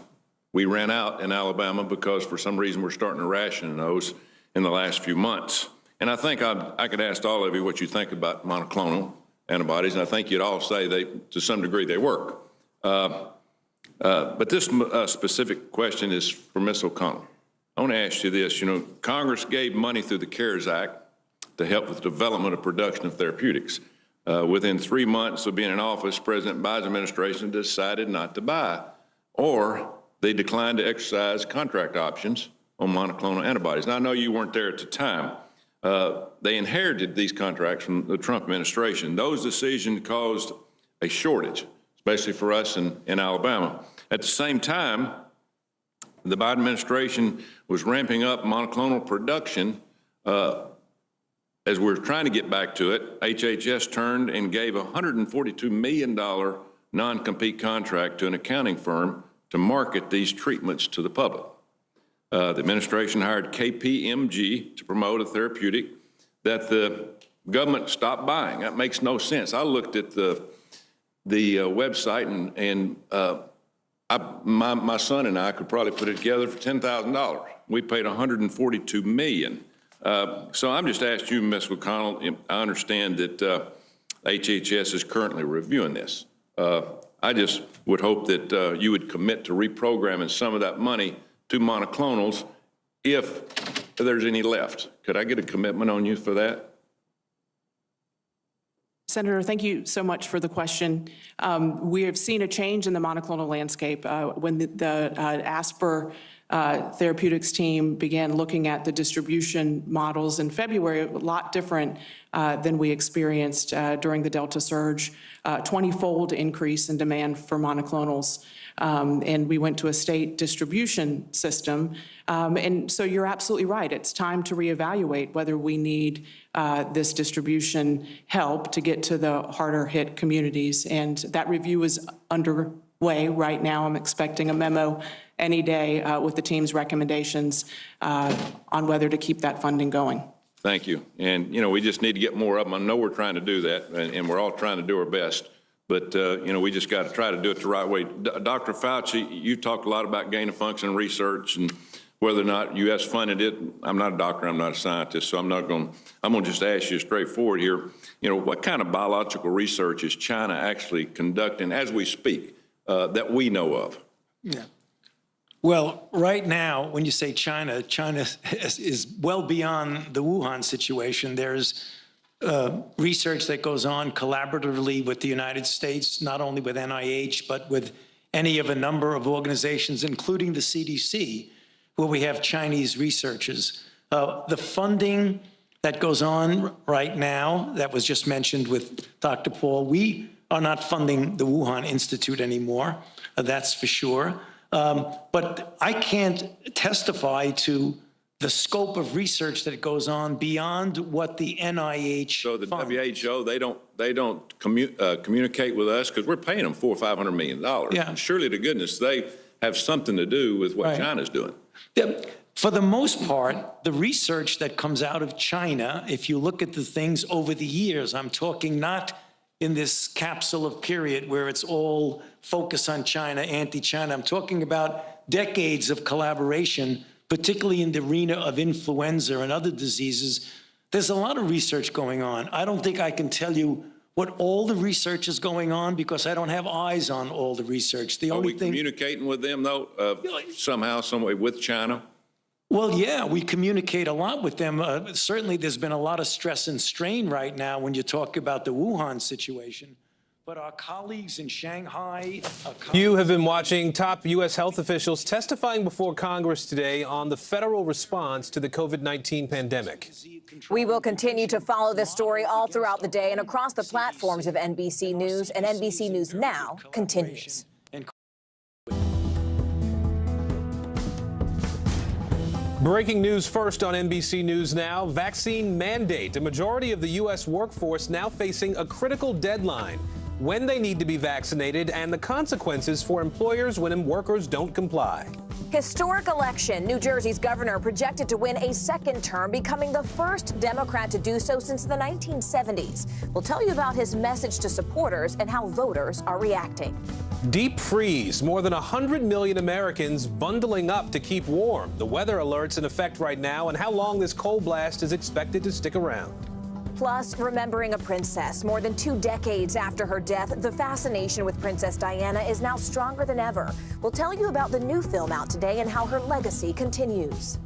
We ran out in Alabama because for some reason we're starting to ration those in the last few months. And I think I could ask all of you what you think about monoclonal antibodies, and I think you'd all say they, to some degree, they work. But this specific question is for Ms. O'Connell. I want to ask you this. You know, Congress gave money through the CARES Act to help with the development of production of therapeutics. Within 3 months of being in office, President Biden's administration decided not to buy, or they declined to exercise contract options on monoclonal antibodies. Now, I know you weren't there at the time. They inherited these contracts from the Trump administration. Those decisions caused a shortage, especially for us in Alabama. At the same time, the Biden administration was ramping up monoclonal production. As we're trying to get back to it, HHS turned and gave a $142 million non-compete contract to an accounting firm to market these treatments to the public. The administration hired KPMG to promote a therapeutic that the government stopped buying. That makes no sense. I looked at the website and my son and I could probably put it together for $10,000. We paid $142 million. So I'm just asking you, Ms. O'Connell, I understand that HHS is currently reviewing this. I just would hope that you would commit to reprogramming some of that money to monoclonals if there's any left. Could I get a commitment on you for that? Senator, thank you so much for the question. We have seen a change in the monoclonal landscape. When the ASPR therapeutics team began looking at the distribution models in February, a lot different than we experienced during the Delta surge, 20-fold increase in demand for monoclonals. And we went to a state distribution system. And so you're absolutely right. It's time to reevaluate whether we need this distribution help to get to the harder hit communities. And that review is underway right now. I'm expecting a memo any day with the team's recommendations on whether to keep that funding going. Thank you. And, you know, we just need to get more of them. I know we're trying to do that, and we're all trying to do our best. But, you know, we just got to try to do it the right way. Dr. Fauci, you talked a lot about gain-of-function research and whether or not U.S. funded it. I'm not a doctor. I'm not a scientist, so I'm going to just ask you straightforward here. You know, what kind of biological research is China actually conducting as we speak that we know of? Yeah. Well, right now, when you say China, China is well beyond the Wuhan situation. There's research that goes on collaboratively with the United States, not only with NIH, but with any of a number of organizations, including the CDC, where we have Chinese researchers. The funding that goes on right now, that was just mentioned with Dr. Paul, we are not funding the Wuhan Institute anymore, that's for sure. But I can't testify to the scope of research that goes on beyond what the NIH. So the WHO, they don't communicate with us because we're paying them $400 or $500 million. Yeah. Surely to goodness they have something to do with what China's doing. Yeah. For the most part, the research that comes out of China, if you look at the things over the years, I'm talking not in this capsule of period where it's all focus on China, anti-China. I'm talking about decades of collaboration, particularly in the arena of influenza and other diseases. There's a lot of research going on. I don't think I can tell you what all the research is going on because I don't have eyes on all the research. The only thing. Are we communicating with them, though, somehow, some way with China? Well, yeah, we communicate a lot with them. Certainly, there's been a lot of stress and strain right now when you talk about the Wuhan situation. But our colleagues in Shanghai... You have been watching top U.S. health officials testifying before Congress today on the federal response to the COVID-19 pandemic. We will continue to follow this story all throughout the day and across the platforms of NBC News, and NBC News Now continues. Breaking news first on NBC News Now. Vaccine mandate. A majority of the U.S. workforce now facing a critical deadline. When they need to be vaccinated and the consequences for employers when workers don't comply. Historic election. New Jersey's governor projected to win a second term, becoming the first Democrat to do so since the 1970s. We'll tell you about his message to supporters and how voters are reacting. Deep freeze. More than 100 million Americans bundling up to keep warm. The weather alert's in effect right now and how long this cold blast is expected to stick around. Plus, remembering a princess. More than 2 decades after her death, the fascination with Princess Diana is now stronger than ever. We'll tell you about the new film out today and how her legacy continues.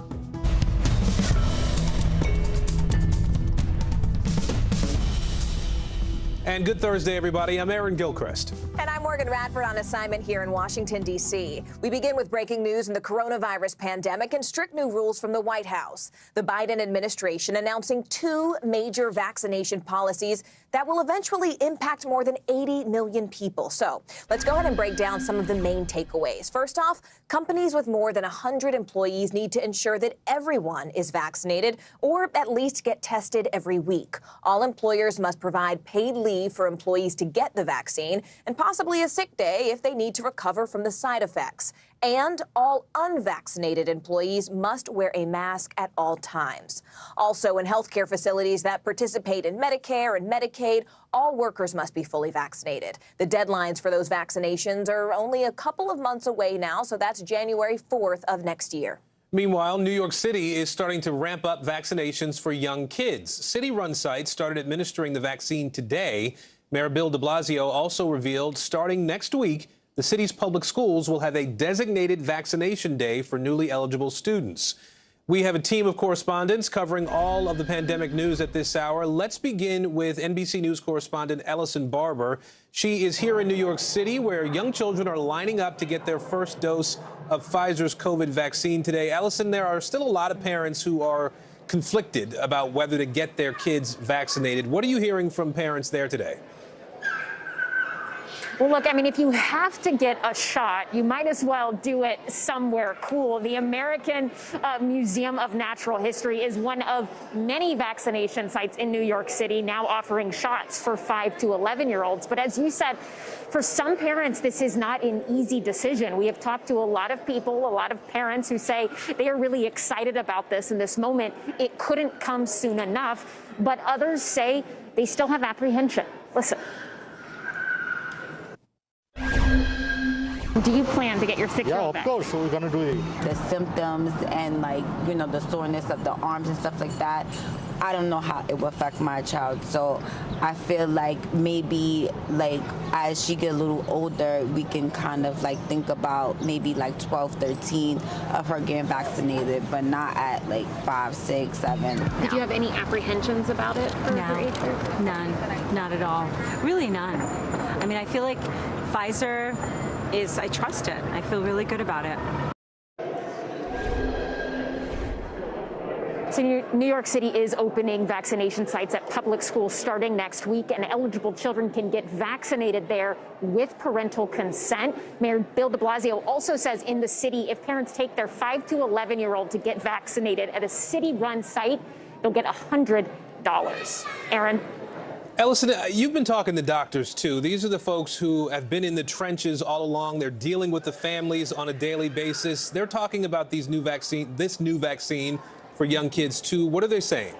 And good Thursday, everybody. I'm Aaron Gilchrist. And I'm Morgan Radford on assignment here in Washington, D.C. We begin with breaking news in the coronavirus pandemic and strict new rules from the White House. The Biden administration announcing 2 major vaccination policies that will eventually impact more than 80 million people. So let's go ahead and break down some of the main takeaways. First off, companies with more than 100 employees need to ensure that everyone is vaccinated or at least get tested every week. All employers must provide paid leave for employees to get the vaccine and possibly a sick day if they need to recover from the side effects. And all unvaccinated employees must wear a mask at all times. Also, in healthcare facilities that participate in Medicare and Medicaid, all workers must be fully vaccinated. The deadlines for those vaccinations are only a couple of months away now, so that's January 4th of next year. Meanwhile, New York City is starting to ramp up vaccinations for young kids. City-run sites started administering the vaccine today. Mayor Bill de Blasio also revealed starting next week, the city's public schools will have a designated vaccination day for newly eligible students. We have a team of correspondents covering all of the pandemic news at this hour. Let's begin with NBC News correspondent Ellison Barber. She is here in New York City, where young children are lining up to get their first dose of Pfizer's COVID vaccine today. Ellison, there are still a lot of parents who are conflicted about whether to get their kids vaccinated. What are you hearing from parents there today? Well, look, I mean, if you have to get a shot, you might as well do it somewhere cool. The American Museum of Natural History is one of many vaccination sites in New York City now offering shots for 5 to 11-year-olds. But as you said, for some parents, this is not an easy decision. We have talked to a lot of people, a lot of parents who say they are really excited about this in this moment. It couldn't come soon enough, but others say they still have apprehension. Listen. Do you plan to get your 6-year-old back? Yeah, of course, we're going to do it. The symptoms and, like, you know, the soreness of the arms and stuff like that, I don't know how it will affect my child. So I feel like maybe, like, as she get a little older, we can kind of, like, think about maybe, like, 12, 13 of her getting vaccinated, but not at, like, 5, 6, 7. Did you have any apprehensions about it for your age group? None, not at all. Really none. I mean, I feel like Pfizer I trust it. I feel really good about it. So New York City is opening vaccination sites at public schools starting next week, and eligible children can get vaccinated there with parental consent. Mayor Bill de Blasio also says in the city, if parents take their 5 to 11-year-old to get vaccinated at a city-run site, they'll get $100. Aaron? Ellison, you've been talking to doctors, too. These are the folks who have been in the trenches all along. They're dealing with the families on a daily basis. They're talking about this new vaccine for young kids, too. What are they saying?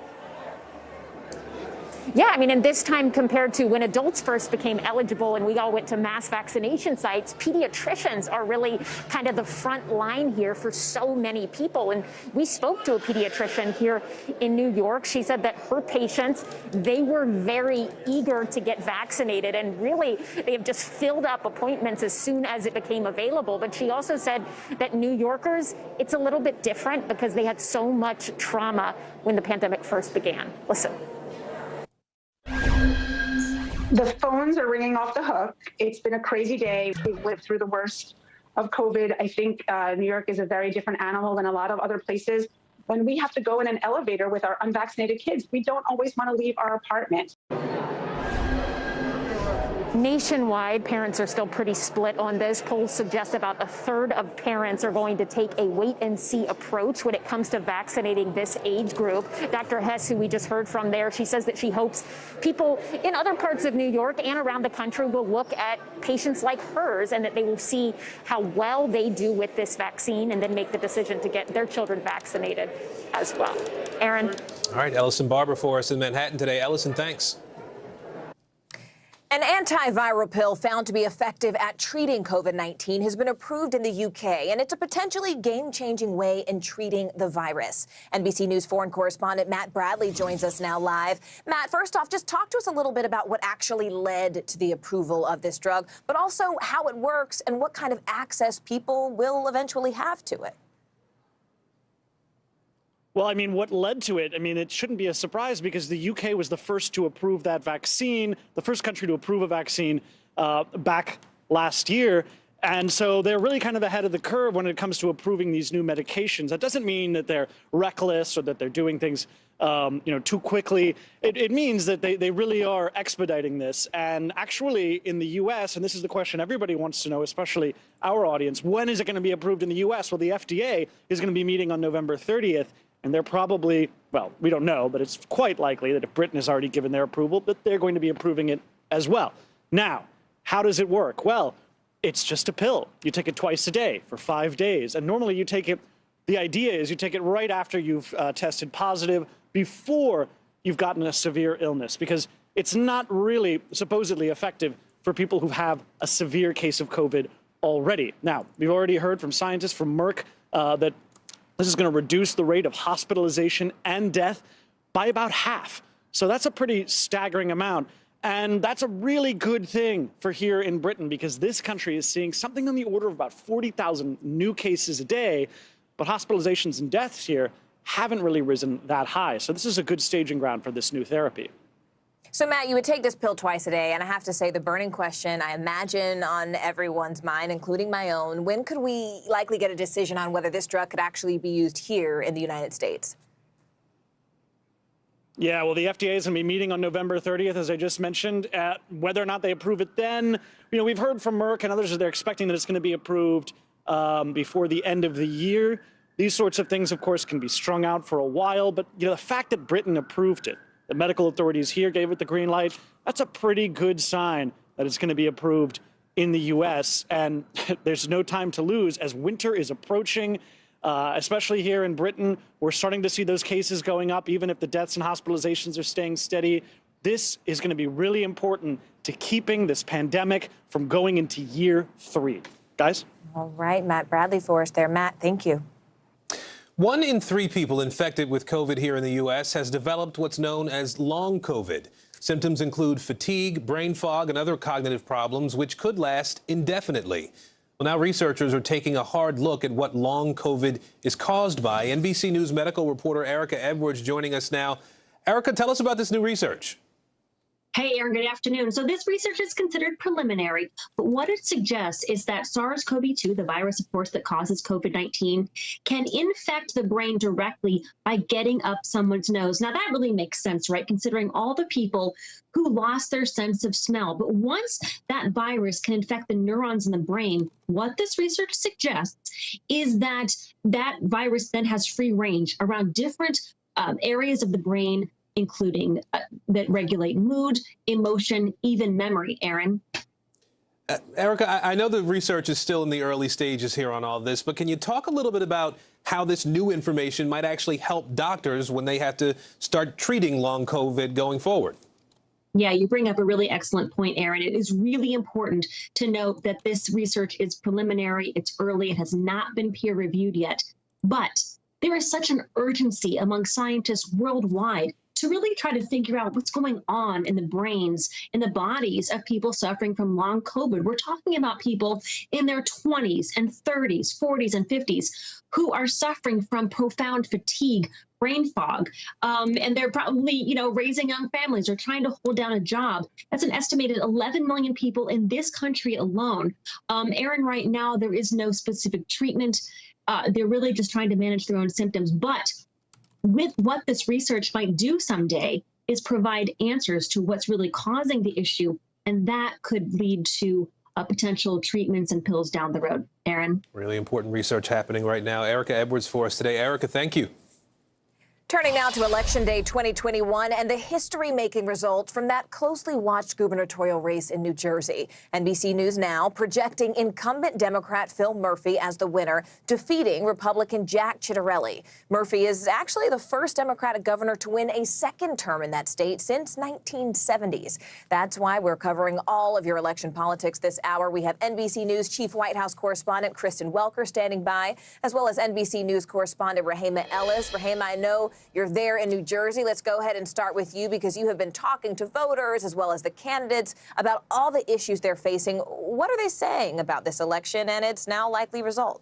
Yeah, I mean, and this time compared to when adults first became eligible and we all went to mass vaccination sites, pediatricians are really kind of the front line here for so many people. And we spoke to a pediatrician here in New York. She said that her patients, they were very eager to get vaccinated, and really they have just filled up appointments as soon as it became available. But she also said that New Yorkers, it's a little bit different because they had so much trauma when the pandemic first began. Listen. The phones are ringing off the hook. It's been a crazy day. We've lived through the worst of COVID. I think New York is a very different animal than a lot of other places. When we have to go in an elevator with our unvaccinated kids, we don't always want to leave our apartment. Nationwide, parents are still pretty split on this. Polls suggest about a third of parents are going to take a wait-and-see approach when it comes to vaccinating this age group. Dr. Hess, who we just heard from there, she says that she hopes people in other parts of New York and around the country will look at patients like hers and that they will see how well they do with this vaccine and then make the decision to get their children vaccinated as well. Aaron? All right, Ellison Barber for us in Manhattan today. Ellison, thanks. An antiviral pill found to be effective at treating COVID-19 has been approved in the UK, and it's a potentially game-changing way in treating the virus. NBC News foreign correspondent Matt Bradley joins us now live. Matt, first off, just talk to us a little bit about what actually led to the approval of this drug, but also how it works and what kind of access people will eventually have to it. Well, I mean, what led to it? I mean, it shouldn't be a surprise because the UK was the first to approve that vaccine, the first country to approve a vaccine back last year. And so they're really kind of ahead of the curve when it comes to approving these new medications. That doesn't mean that they're reckless or that they're doing things too quickly. It means that they really are expediting this. And actually in the US, and this is the question everybody wants to know, especially our audience, when is it going to be approved in the US? Well, the FDA is going to be meeting on November 30th. And they're probably, well, we don't know, but it's quite likely that if Britain has already given their approval, that they're going to be approving it as well. Now, how does it work? Well, it's just a pill. You take it twice a day for 5 days. And normally you take it, the idea is you take it right after you've tested positive, before you've gotten a severe illness, because it's not really supposedly effective for people who have a severe case of COVID already. Now, we've already heard from scientists from Merck that this is going to reduce the rate of hospitalization and death by about half. So that's a pretty staggering amount. And that's a really good thing for here in Britain, because this country is seeing something on the order of about 40,000 new cases a day, but hospitalizations and deaths here haven't really risen that high. So this is a good staging ground for this new therapy. So, Matt, you would take this pill twice a day, and I have to say the burning question, I imagine, on everyone's mind, including my own, when could we likely get a decision on whether this drug could actually be used here in the United States? Yeah, well, the FDA is going to be meeting on November 30th, as I just mentioned. Whether or not they approve it then, we've heard from Merck and others that they're expecting that it's going to be approved before the end of the year. These sorts of things, of course, can be strung out for a while, but the fact that Britain approved it, the medical authorities here gave it the green light, that's a pretty good sign that it's going to be approved in the U.S. And there's no time to lose as winter is approaching. Especially here in Britain, we're starting to see those cases going up, even if the deaths and hospitalizations are staying steady. This is going to be really important to keeping this pandemic from going into year 3. Guys? All right, Matt Bradley for us there. Matt, thank you. 1 in 3 people infected with COVID here in the U.S. has developed what's known as long COVID. Symptoms include fatigue, brain fog, and other cognitive problems, which could last indefinitely. Well, now researchers are taking a hard look at what long COVID is caused by. NBC News medical reporter Erica Edwards joining us now. Erica, tell us about this new research. Hey, Aaron, good afternoon. So this research is considered preliminary, but what it suggests is that SARS-CoV-2, the virus, of course, that causes COVID-19, can infect the brain directly by getting up someone's nose. Now, that really makes sense, right, considering all the people who lost their sense of smell. But once that virus can infect the neurons in the brain, what this research suggests is that that virus then has free range around different areas of the brain, including that regulate mood, emotion, even memory. Aaron? Erica, I know the research is still in the early stages here on all this, but can you talk a little bit about how this new information might actually help doctors when they have to start treating long COVID going forward? Yeah, you bring up a really excellent point, Aaron. It is really important to note that this research is preliminary, it's early, it has not been peer-reviewed yet, but there is such an urgency among scientists worldwide to really try to figure out what's going on in the brains, in the bodies of people suffering from long COVID. We're talking about people in their 20s and 30s, 40s and 50s who are suffering from profound fatigue, brain fog, and they're probably, raising young families or trying to hold down a job. That's an estimated 11 million people in this country alone. Aaron, right now, there is no specific treatment. They're really just trying to manage their own symptoms. But with what this research might do someday is provide answers to what's really causing the issue, and that could lead to potential treatments and pills down the road. Aaron? Really important research happening right now. Erica Edwards for us today. Erica, thank you. Turning now to Election Day 2021 and the history-making results from that closely watched gubernatorial race in New Jersey. NBC News Now projecting incumbent Democrat Phil Murphy as the winner, defeating Republican Jack Ciattarelli. Murphy is actually the first Democratic governor to win a second term in that state since 1970s. That's why we're covering all of your election politics this hour. We have NBC News Chief White House correspondent Kristen Welker standing by, as well as NBC News correspondent Rahema Ellis. Rahema, I know you're there in New Jersey. Let's go ahead and start with you because you have been talking to voters as well as the candidates about all the issues they're facing. What are they saying about this election and its now likely result?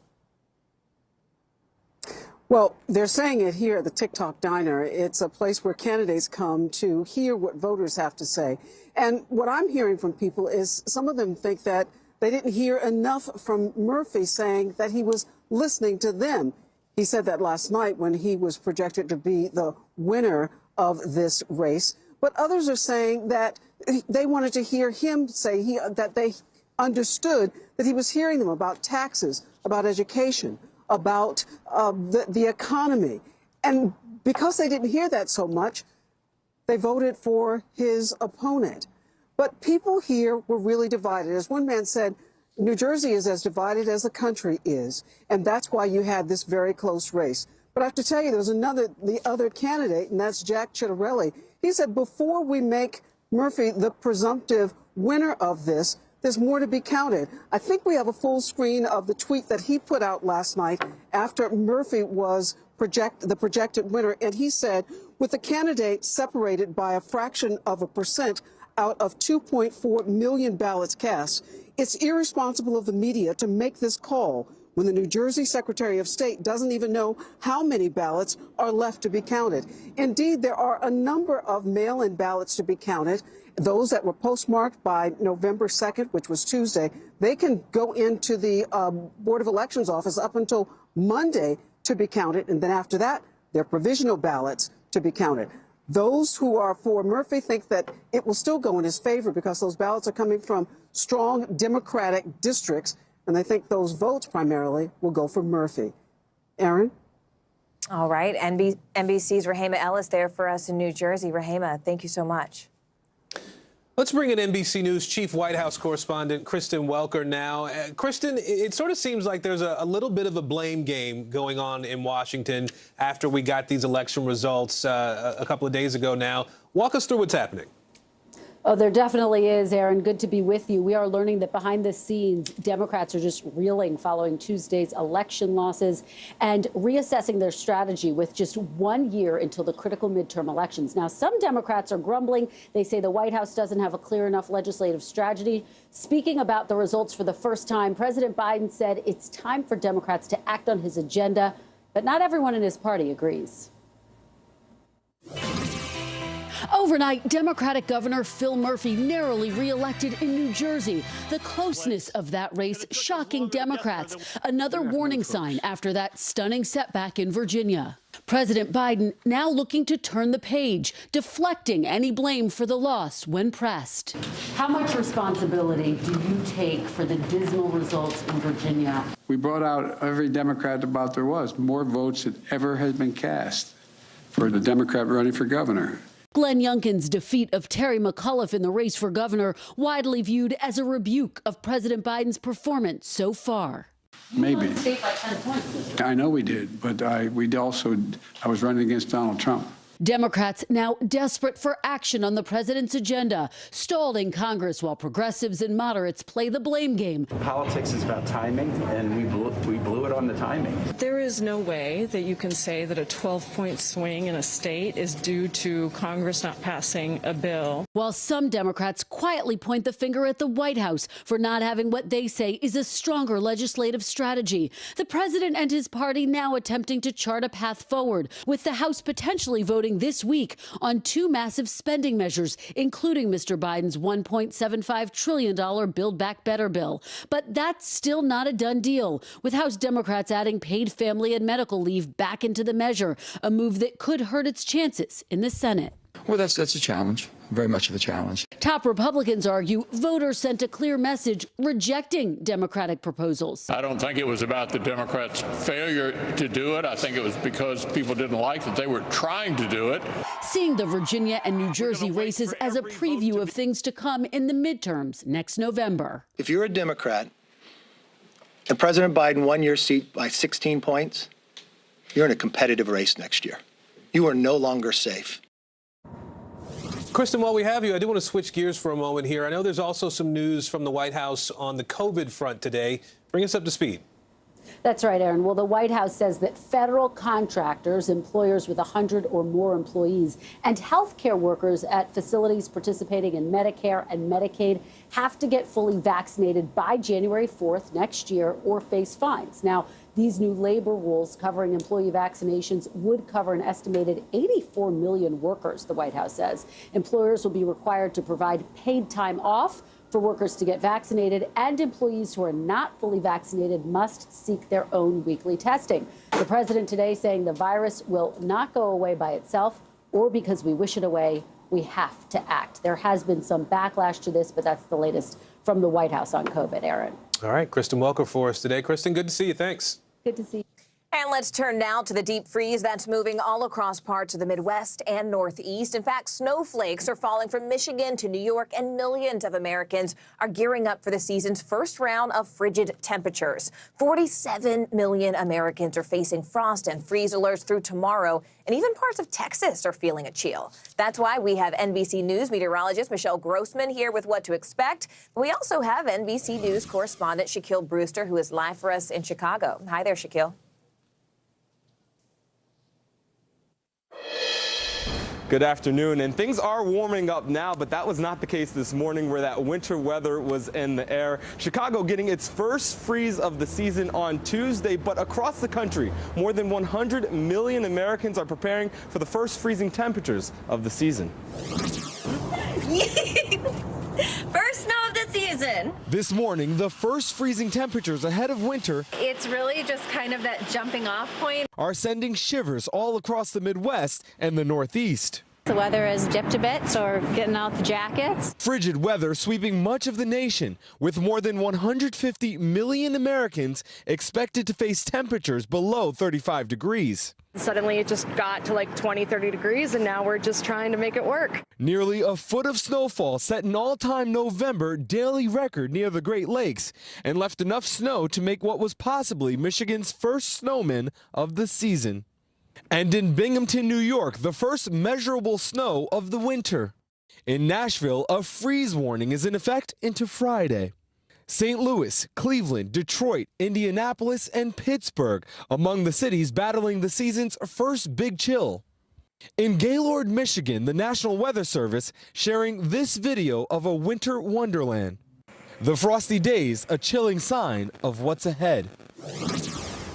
Well, they're saying it here at the TikTok Diner. It's a place where candidates come to hear what voters have to say. And what I'm hearing from people is some of them think that they didn't hear enough from Murphy saying that he was listening to them. He said that last night when he was projected to be the winner of this race. But others are saying that they wanted to hear him say that they understood that he was hearing them about taxes, about education, about the economy. And because they didn't hear that so much, they voted for his opponent. But people here were really divided. As one man said, New Jersey is as divided as the country is, and that's why you had this very close race. But I have to tell you, there's the other candidate, and that's Jack Ciattarelli. He said before we make Murphy the presumptive winner of this, there's more to be counted. I think we have a full screen of the tweet that he put out last night after Murphy was the projected winner, and he said, with the candidate separated by a fraction of a percent out of 2.4 million ballots cast, it's irresponsible of the media to make this call when the New Jersey Secretary of State doesn't even know how many ballots are left to be counted. Indeed, there are a number of mail-in ballots to be counted. Those that were postmarked by November 2nd, which was Tuesday, they can go into the Board of Elections office up until Monday to be counted. And then after that, they're provisional ballots to be counted. Those who are for Murphy think that it will still go in his favor because those ballots are coming from strong Democratic districts, and they think those votes primarily will go for Murphy. Aaron? All right. NBC's Rahema Ellis there for us in New Jersey. Rahema, thank you so much. Let's bring in NBC News Chief White House correspondent Kristen Welker now. Kristen, it sort of seems like there's a little bit of a blame game going on in Washington after we got these election results a couple of days ago now. Walk us through what's happening. Oh, there definitely is, Aaron. Good to be with you. We are learning that behind the scenes, Democrats are just reeling following Tuesday's election losses and reassessing their strategy with just 1 year until the critical midterm elections. Now, some Democrats are grumbling. They say the White House doesn't have a clear enough legislative strategy. Speaking about the results for the first time, President Biden said it's time for Democrats to act on his agenda, but not everyone in his party agrees. Overnight, Democratic Governor Phil Murphy narrowly reelected in New Jersey. The closeness of that race shocking Democrats. Another warning sign after that stunning setback in Virginia. President Biden now looking to turn the page, deflecting any blame for the loss when pressed. How much responsibility do you take for the dismal results in Virginia? We brought out every Democrat about there was, more votes than ever has been cast for the Democrat running for governor. Glenn Youngkin's defeat of Terry McAuliffe in the race for governor, widely viewed as a rebuke of President Biden's performance so far. Maybe. State by 10 points. I know we did, but I was running against Donald Trump. Democrats now desperate for action on the president's agenda, stalled in Congress while progressives and moderates play the blame game. Politics is about timing, and we blew it on the timing. There is no way that you can say that a 12-point swing in a state is due to Congress not passing a bill. While some Democrats quietly point the finger at the White House for not having what they say is a stronger legislative strategy, the president and his party now attempting to chart a path forward, with the House potentially voting this week on two massive spending measures, including Mr. Biden's $1.75 trillion Build Back Better bill. But that's still not a done deal, with House Democrats adding paid family and medical leave back into the measure, a move that could hurt its chances in the Senate. Well, that's a challenge, very much of a challenge. Top Republicans argue voters sent a clear message rejecting Democratic proposals. I don't think it was about the Democrats' failure to do it. I think it was because people didn't like that they were trying to do it. Seeing the Virginia and New Jersey races as a preview of things to come in the midterms next November. If you're a Democrat and President Biden won your seat by 16 points, you're in a competitive race next year. You are no longer safe. Kristen, while we have you, I do want to switch gears for a moment here. I know there's also some news from the White House on the COVID front today. Bring us up to speed. That's right, Aaron. Well, the White House says that federal contractors, employers with 100 or more employees, and healthcare workers at facilities participating in Medicare and Medicaid have to get fully vaccinated by January 4th next year or face fines. Now, these new labor rules covering employee vaccinations would cover an estimated 84 million workers, the White House says. Employers will be required to provide paid time off for workers to get vaccinated, and employees who are not fully vaccinated must seek their own weekly testing. The president today saying the virus will not go away by itself or because we wish it away. We have to act. There has been some backlash to this, but that's the latest from the White House on COVID. Aaron. All right, Kristen Welker for us today. Kristen, good to see you. Thanks. Good to see you. And let's turn now to the deep freeze that's moving all across parts of the Midwest and Northeast. In fact, snowflakes are falling from Michigan to New York, and millions of Americans are gearing up for the season's first round of frigid temperatures. 47 million Americans are facing frost and freeze alerts through tomorrow, and even parts of Texas are feeling a chill. That's why we have NBC News meteorologist Michelle Grossman here with what to expect. We also have NBC News correspondent Shaquille Brewster, who is live for us in Chicago. Hi there, Shaquille. Good afternoon, and things are warming up now, but that was not the case this morning where that winter weather was in the air. Chicago getting its first freeze of the season on Tuesday, but across the country, more than 100 million Americans are preparing for the first freezing temperatures of the season. First snow of the season. This morning, the first freezing temperatures ahead of winter It's really just kind of that jumping off point. are sending shivers all across the Midwest and the Northeast. The weather has dipped a bit, so we're getting out the jackets. Frigid weather sweeping much of the nation, with more than 150 million Americans expected to face temperatures below 35 degrees. Suddenly it just got to like 20, 30 degrees, and now we're just trying to make it work. Nearly a foot of snowfall set an all-time November daily record near the Great Lakes and left enough snow to make what was possibly Michigan's first snowman of the season. And in Binghamton, New York, the first measurable snow of the winter. In Nashville, a freeze warning is in effect into Friday. St. Louis, Cleveland, Detroit, Indianapolis, and Pittsburgh among the cities battling the season's first big chill. In Gaylord, Michigan, the National Weather Service sharing this video of a winter wonderland. The frosty days, a chilling sign of what's ahead.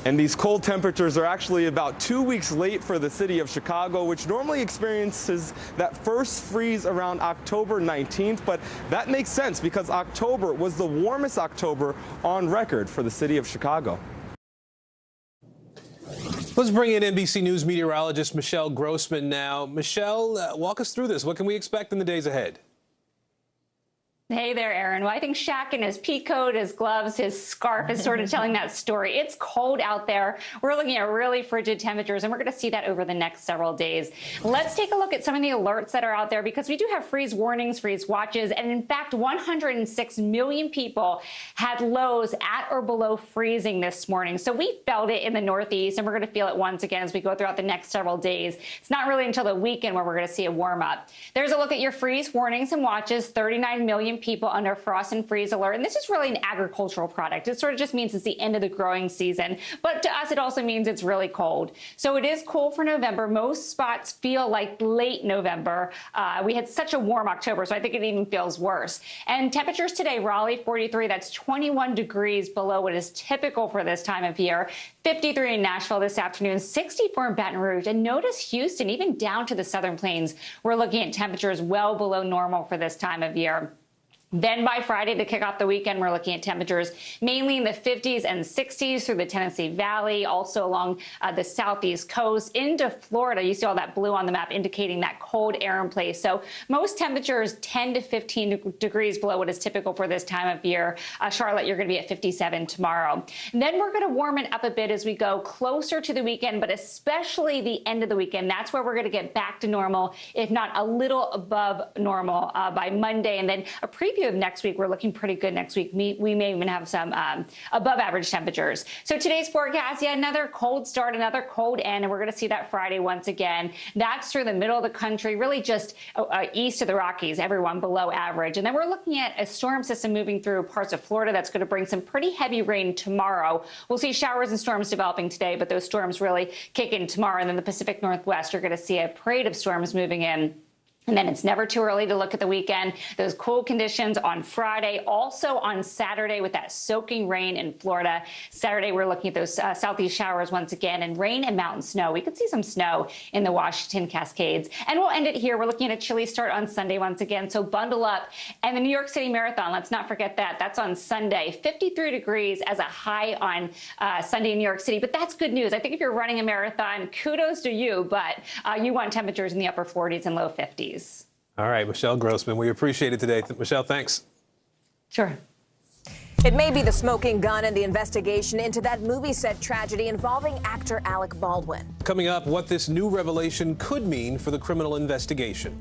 And these cold temperatures are actually about 2 weeks late for the city of Chicago, which normally experiences that first freeze around October 19th. But that makes sense because October was the warmest October on record for the city of Chicago. Let's bring in NBC News meteorologist Michelle Grossman now. Michelle, walk us through this. What can we expect in the days ahead? Hey there, Aaron. Well, I think Shaq in his pea coat, his gloves, his scarf is sort of telling that story. It's cold out there. We're looking at really frigid temperatures, and we're going to see that over the next several days. Let's take a look at some of the alerts that are out there because we do have freeze warnings, freeze watches, and in fact, 106 million people had lows at or below freezing this morning. So we felt it in the Northeast, and we're going to feel it once again as we go throughout the next several days. It's not really until the weekend where we're going to see a warm up. There's a look at your freeze warnings and watches, 39 million people under frost and freeze alert. And this is really an agricultural product. It sort of just means it's the end of the growing season. But to us, it also means it's really cold. So it is cool for November. Most spots feel like late November. We had such a warm October, so I think it even feels worse. And temperatures today, Raleigh 43, that's 21 degrees below what is typical for this time of year. 53 in Nashville this afternoon, 64 in Baton Rouge. And notice Houston, even down to the southern plains, we're looking at temperatures well below normal for this time of year. Then by Friday, to kick off the weekend, we're looking at temperatures mainly in the 50s and 60s through the Tennessee Valley, also along the southeast coast into Florida. You see all that blue on the map indicating that cold air in place. So most temperatures 10 to 15 degrees below what is typical for this time of year. Charlotte, you're going to be at 57 tomorrow. And then we're going to warm it up a bit as we go closer to the weekend, but especially the end of the weekend. That's where we're going to get back to normal, if not a little above normal by Monday. And then a preview of next week. We're looking pretty good next week. We may even have some above average temperatures. So today's forecast, yeah, another cold start, another cold end, and we're going to see that Friday once again. That's through the middle of the country, really just east of the Rockies, everyone below average. And then we're looking at a storm system moving through parts of Florida that's going to bring some pretty heavy rain tomorrow. We'll see showers and storms developing today, but those storms really kick in tomorrow. And then the Pacific Northwest, you're going to see a parade of storms moving in. And then it's never too early to look at the weekend. Those cool conditions on Friday, also on Saturday with that soaking rain in Florida. Saturday, we're looking at those southeast showers once again and rain and mountain snow. We could see some snow in the Washington Cascades. And we'll end it here. We're looking at a chilly start on Sunday once again, so bundle up. And the New York City Marathon, let's not forget that. That's on Sunday. 53 degrees as a high on Sunday in New York City. But that's good news. I think if you're running a marathon, kudos to you, but you want temperatures in the upper 40s and low 50s. All right, Michelle Grossman, we appreciate it today. Michelle, thanks. Sure. It may be the smoking gun in the investigation into that movie set tragedy involving actor Alec Baldwin. Coming up, what this new revelation could mean for the criminal investigation.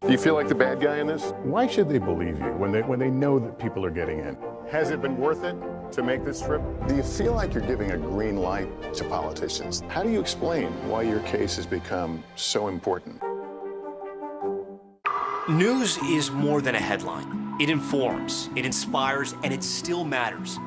Do you feel like the bad guy in this? Why should they believe you when they know that people are getting in? Has it been worth it to make this trip? Do you feel like you're giving a green light to politicians? How do you explain why your case has become so important? News is more than a headline. It informs, it inspires, and it still matters.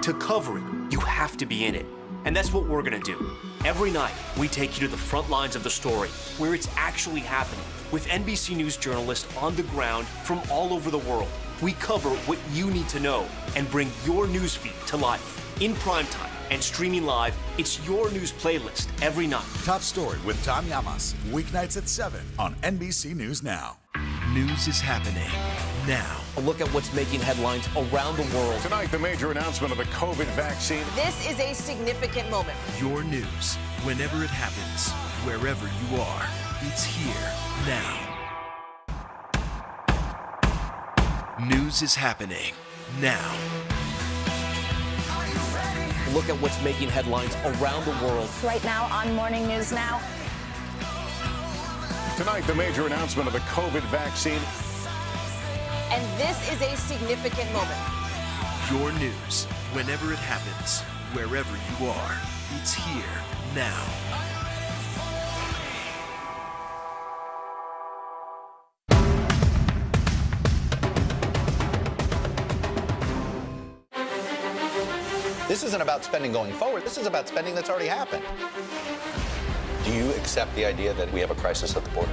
To cover it, you have to be in it. And that's what we're going to do. Every night, we take you to the front lines of the story, where it's actually happening, with NBC News journalists on the ground from all over the world. We cover what you need to know and bring your newsfeed to life. In primetime and streaming live, it's your news playlist every night. Top Story with Tom Llamas, weeknights at 7 on NBC News Now. News is happening now. A look at what's making headlines around the world. Tonight, the major announcement of the COVID vaccine. This is a significant moment. Your news, whenever it happens, wherever you are, it's here now. News is happening now. Look at what's making headlines around the world. Right now on Morning News Now. Tonight, the major announcement of the COVID vaccine. And this is a significant moment. Your news, whenever it happens, wherever you are, it's here now. This isn't about spending going forward. This is about spending that's already happened. Do you accept the idea that we have a crisis at the border?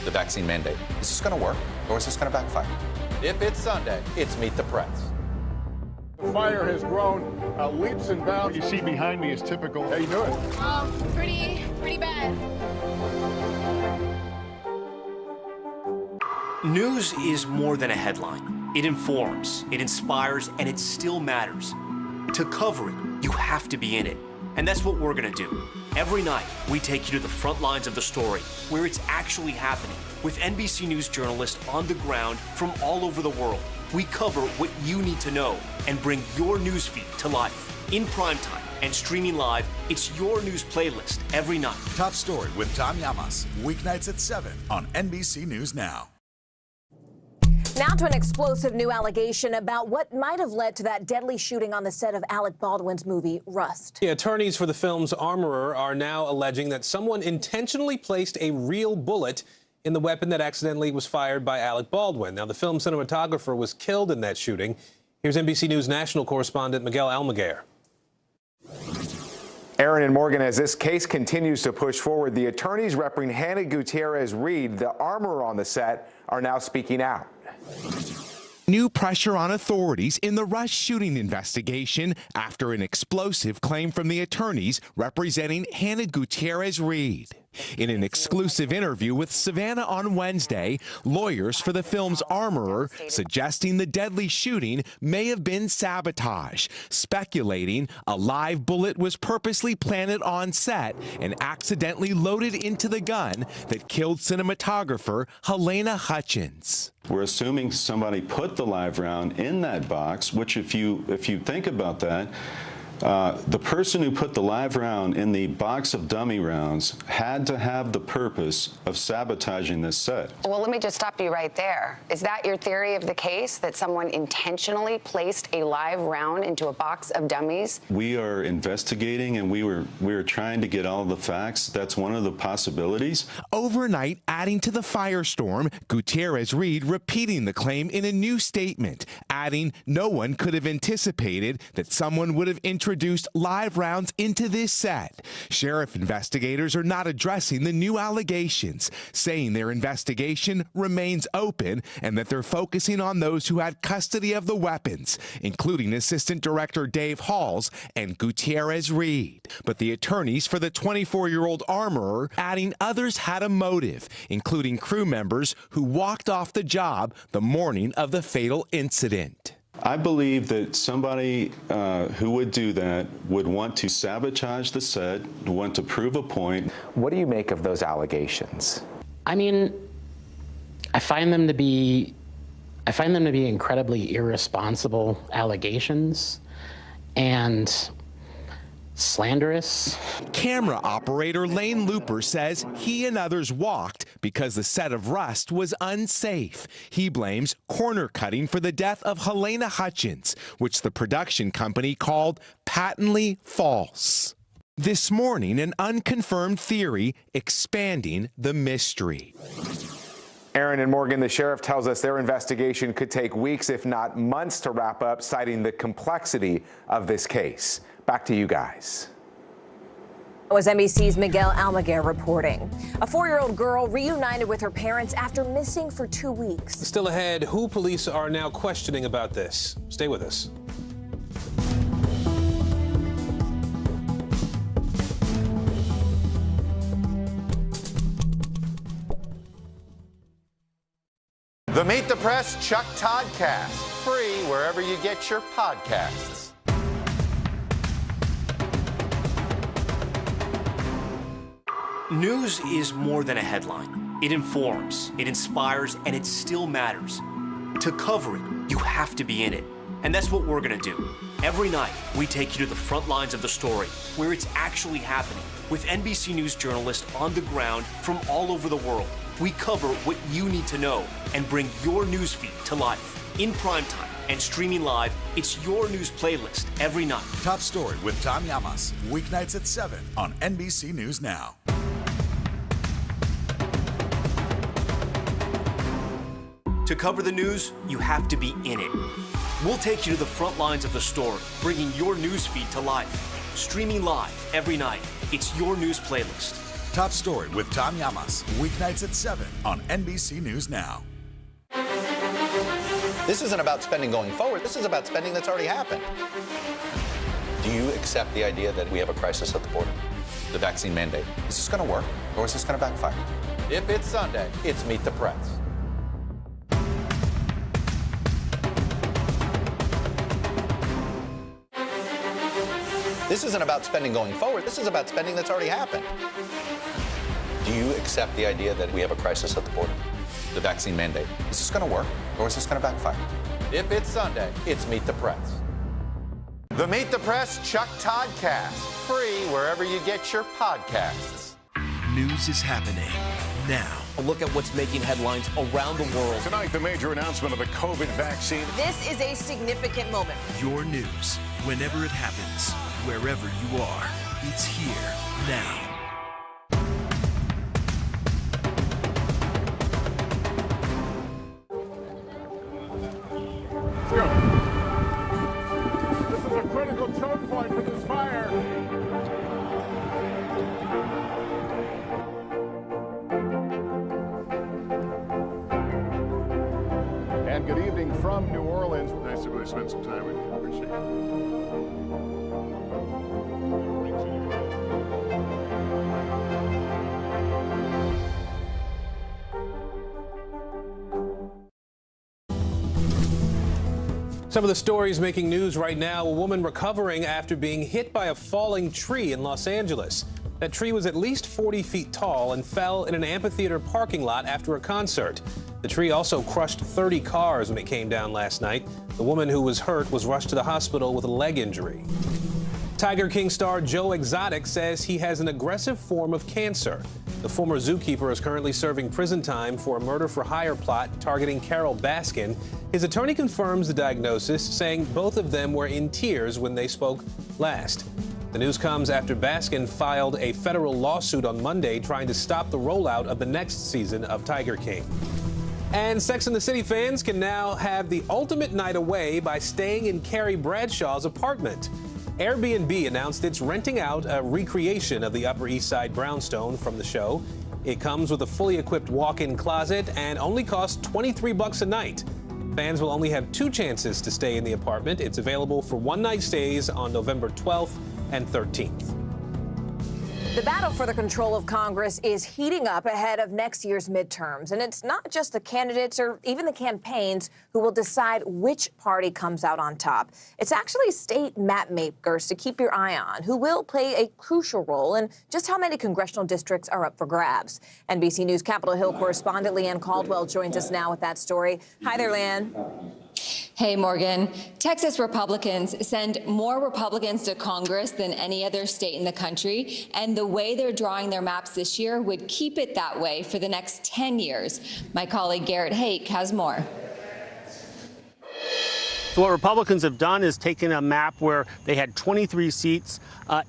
The vaccine mandate. Is this going to work, or is this going to backfire? If it's Sunday, it's Meet the Press. The fire has grown leaps and bounds. What you see behind me is typical. How you doing? Pretty bad. News is more than a headline. It informs, it inspires, and it still matters. To cover it, you have to be in it. And that's what we're going to do. Every night, we take you to the front lines of the story, where it's actually happening, with NBC News journalists on the ground from all over the world. We cover what you need to know and bring your newsfeed to life. In primetime and streaming live, it's your news playlist every night. Top Story with Tom Llamas, weeknights at 7 on NBC News Now. Now to an explosive new allegation about what might have led to that deadly shooting on the set of Alec Baldwin's movie Rust. The attorneys for the film's Armorer are now alleging that someone intentionally placed a real bullet in the weapon that accidentally was fired by Alec Baldwin. Now, the film cinematographer was killed in that shooting. Here's NBC News national correspondent Miguel Almaguer. Aaron and Morgan, as this case continues to push forward, the attorneys representing Hannah Gutierrez-Reed, the armorer on the set, are now speaking out. New pressure on authorities in the Rust shooting investigation after an explosive claim from the attorneys representing Hannah Gutierrez-Reed. In an exclusive interview with Savannah on Wednesday, lawyers for the film's Armorer suggesting the deadly shooting may have been sabotage, speculating a live bullet was purposely planted on set and accidentally loaded into the gun that killed cinematographer Helena Hutchins. We're assuming somebody put the live round in that box, which if you think about that, the person who put the live round in the box of dummy rounds had to have the purpose of sabotaging this set. Well, let me just stop you right there. Is that your theory of the case, that someone intentionally placed a live round into a box of dummies? We are investigating, and we were trying to get all the facts. That's one of the possibilities. Overnight, adding to the firestorm, Gutierrez-Reed repeating the claim in a new statement, adding no one could have anticipated that someone would have introduced live rounds into this set. Sheriff investigators are not addressing the new allegations, saying their investigation remains open and that they're focusing on those who had custody of the weapons, including Assistant Director Dave Halls and Gutierrez-Reed. But the attorneys for the 24-year-old armorer adding others had a motive, including crew members who walked off the job the morning of the fatal incident. I believe that somebody who would do that would want to sabotage the set, want to prove a point. What do you make of those allegations? I mean, I find them to be incredibly irresponsible allegations and slanderous. Camera operator Lane Looper says he and others walked because the set of Rust was unsafe. He blames corner cutting for the death of Helena Hutchins, which the production company called patently false. This morning, an unconfirmed theory expanding the mystery. Aaron and Morgan, the sheriff tells us their investigation could take weeks, if not months, to wrap up, citing the complexity of this case. Back to you guys. Was NBC's Miguel Almaguer reporting. A 4-year-old girl reunited with her parents after missing for 2 weeks. Still ahead, who police are now questioning about this. Stay with us. The Meet the Press Chuck Toddcast, free wherever you get your podcasts. News is more than a headline. It informs, it inspires, and it still matters. To cover it, you have to be in it. And that's what we're gonna do. Every night, we take you to the front lines of the story, where it's actually happening, with NBC News journalists on the ground from all over the world. We cover what you need to know and bring your newsfeed to life. In primetime and streaming live, it's your news playlist every night. Top Story with Tom Llamas, weeknights at 7 on NBC News Now. To cover the news, you have to be in it. We'll take you to the front lines of the story, bringing your newsfeed to life. Streaming live every night, it's your news playlist. Top Story with Tom Llamas, weeknights at 7 on NBC News Now. This isn't about spending going forward. This is about spending that's already happened. Do you accept the idea that we have a crisis at the border? The vaccine mandate. Is this going to work, or is this going to backfire? If it's Sunday, it's Meet the Press. This isn't about spending going forward. This is about spending that's already happened. Do you accept the idea that we have a crisis at the border? The vaccine mandate. Is this going to work, or is this going to backfire? If it's Sunday, it's Meet the Press. The Meet the Press Chuck Toddcast, free wherever you get your podcasts. News is happening now. A look at what's making headlines around the world. Tonight, the major announcement of the COVID vaccine. This is a significant moment. Your news, whenever it happens, wherever you are, it's here now. Let's go. This is a critical choke point for this fire. And good evening from New Orleans. Nice to really spend some time with you. Appreciate it. Some of the stories making news right now. A woman recovering after being hit by a falling tree in Los Angeles. That tree was at least 40 feet tall and fell in an amphitheater parking lot after a concert. The tree also crushed 30 cars when it came down last night. The woman who was hurt was rushed to the hospital with a leg injury. Tiger King star Joe Exotic says he has an aggressive form of cancer. The former zookeeper is currently serving prison time for a murder-for-hire plot targeting Carol Baskin. His attorney confirms the diagnosis, saying both of them were in tears when they spoke last. The news comes after Baskin filed a federal lawsuit on Monday trying to stop the rollout of the next season of Tiger King. And Sex and the City fans can now have the ultimate night away by staying in Carrie Bradshaw's apartment. Airbnb announced it's renting out a recreation of the Upper East Side brownstone from the show. It comes with a fully equipped walk-in closet and only costs $23 a night. Fans will only have 2 chances to stay in the apartment. It's available for one-night stays on November 12th and 13th. The battle for the control of Congress is heating up ahead of next year's midterms. And it's not just the candidates or even the campaigns who will decide which party comes out on top. It's actually state map makers to keep your eye on who will play a crucial role in just how many congressional districts are up for grabs. NBC News Capitol Hill correspondent Leanne Caldwell joins us now with that story. Hi there, Leanne. Hey, Morgan. Texas Republicans send more Republicans to Congress than any other state in the country, and the way they're drawing their maps this year would keep it that way for the next 10 years. My colleague Garrett Hake has more. So what Republicans have done is taken a map where they had 23 seats,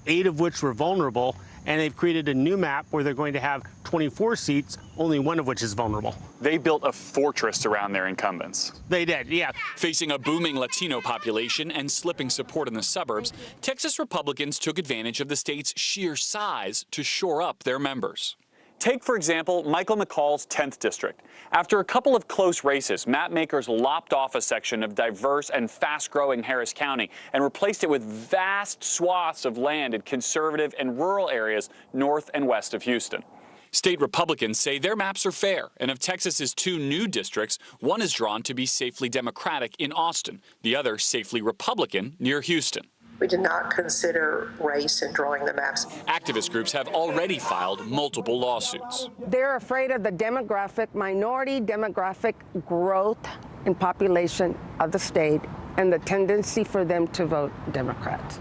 8 of which were vulnerable, and they've created a new map where they're going to have 24 seats, only one of which is vulnerable. They built a fortress around their incumbents. They did, yeah. Facing a booming Latino population and slipping support in the suburbs, Texas Republicans took advantage of the state's sheer size to shore up their members. Take, for example, Michael McCall's 10th district. After a couple of close races, mapmakers lopped off a section of diverse and fast-growing Harris County and replaced it with vast swaths of land in conservative and rural areas north and west of Houston. State Republicans say their maps are fair, and of Texas's 2 new districts, one is drawn to be safely Democratic in Austin, the other safely Republican near Houston. We did not consider race in drawing the maps. Activist groups have already filed multiple lawsuits. They're afraid of the minority demographic growth in population of the state and the tendency for them to vote Democrats.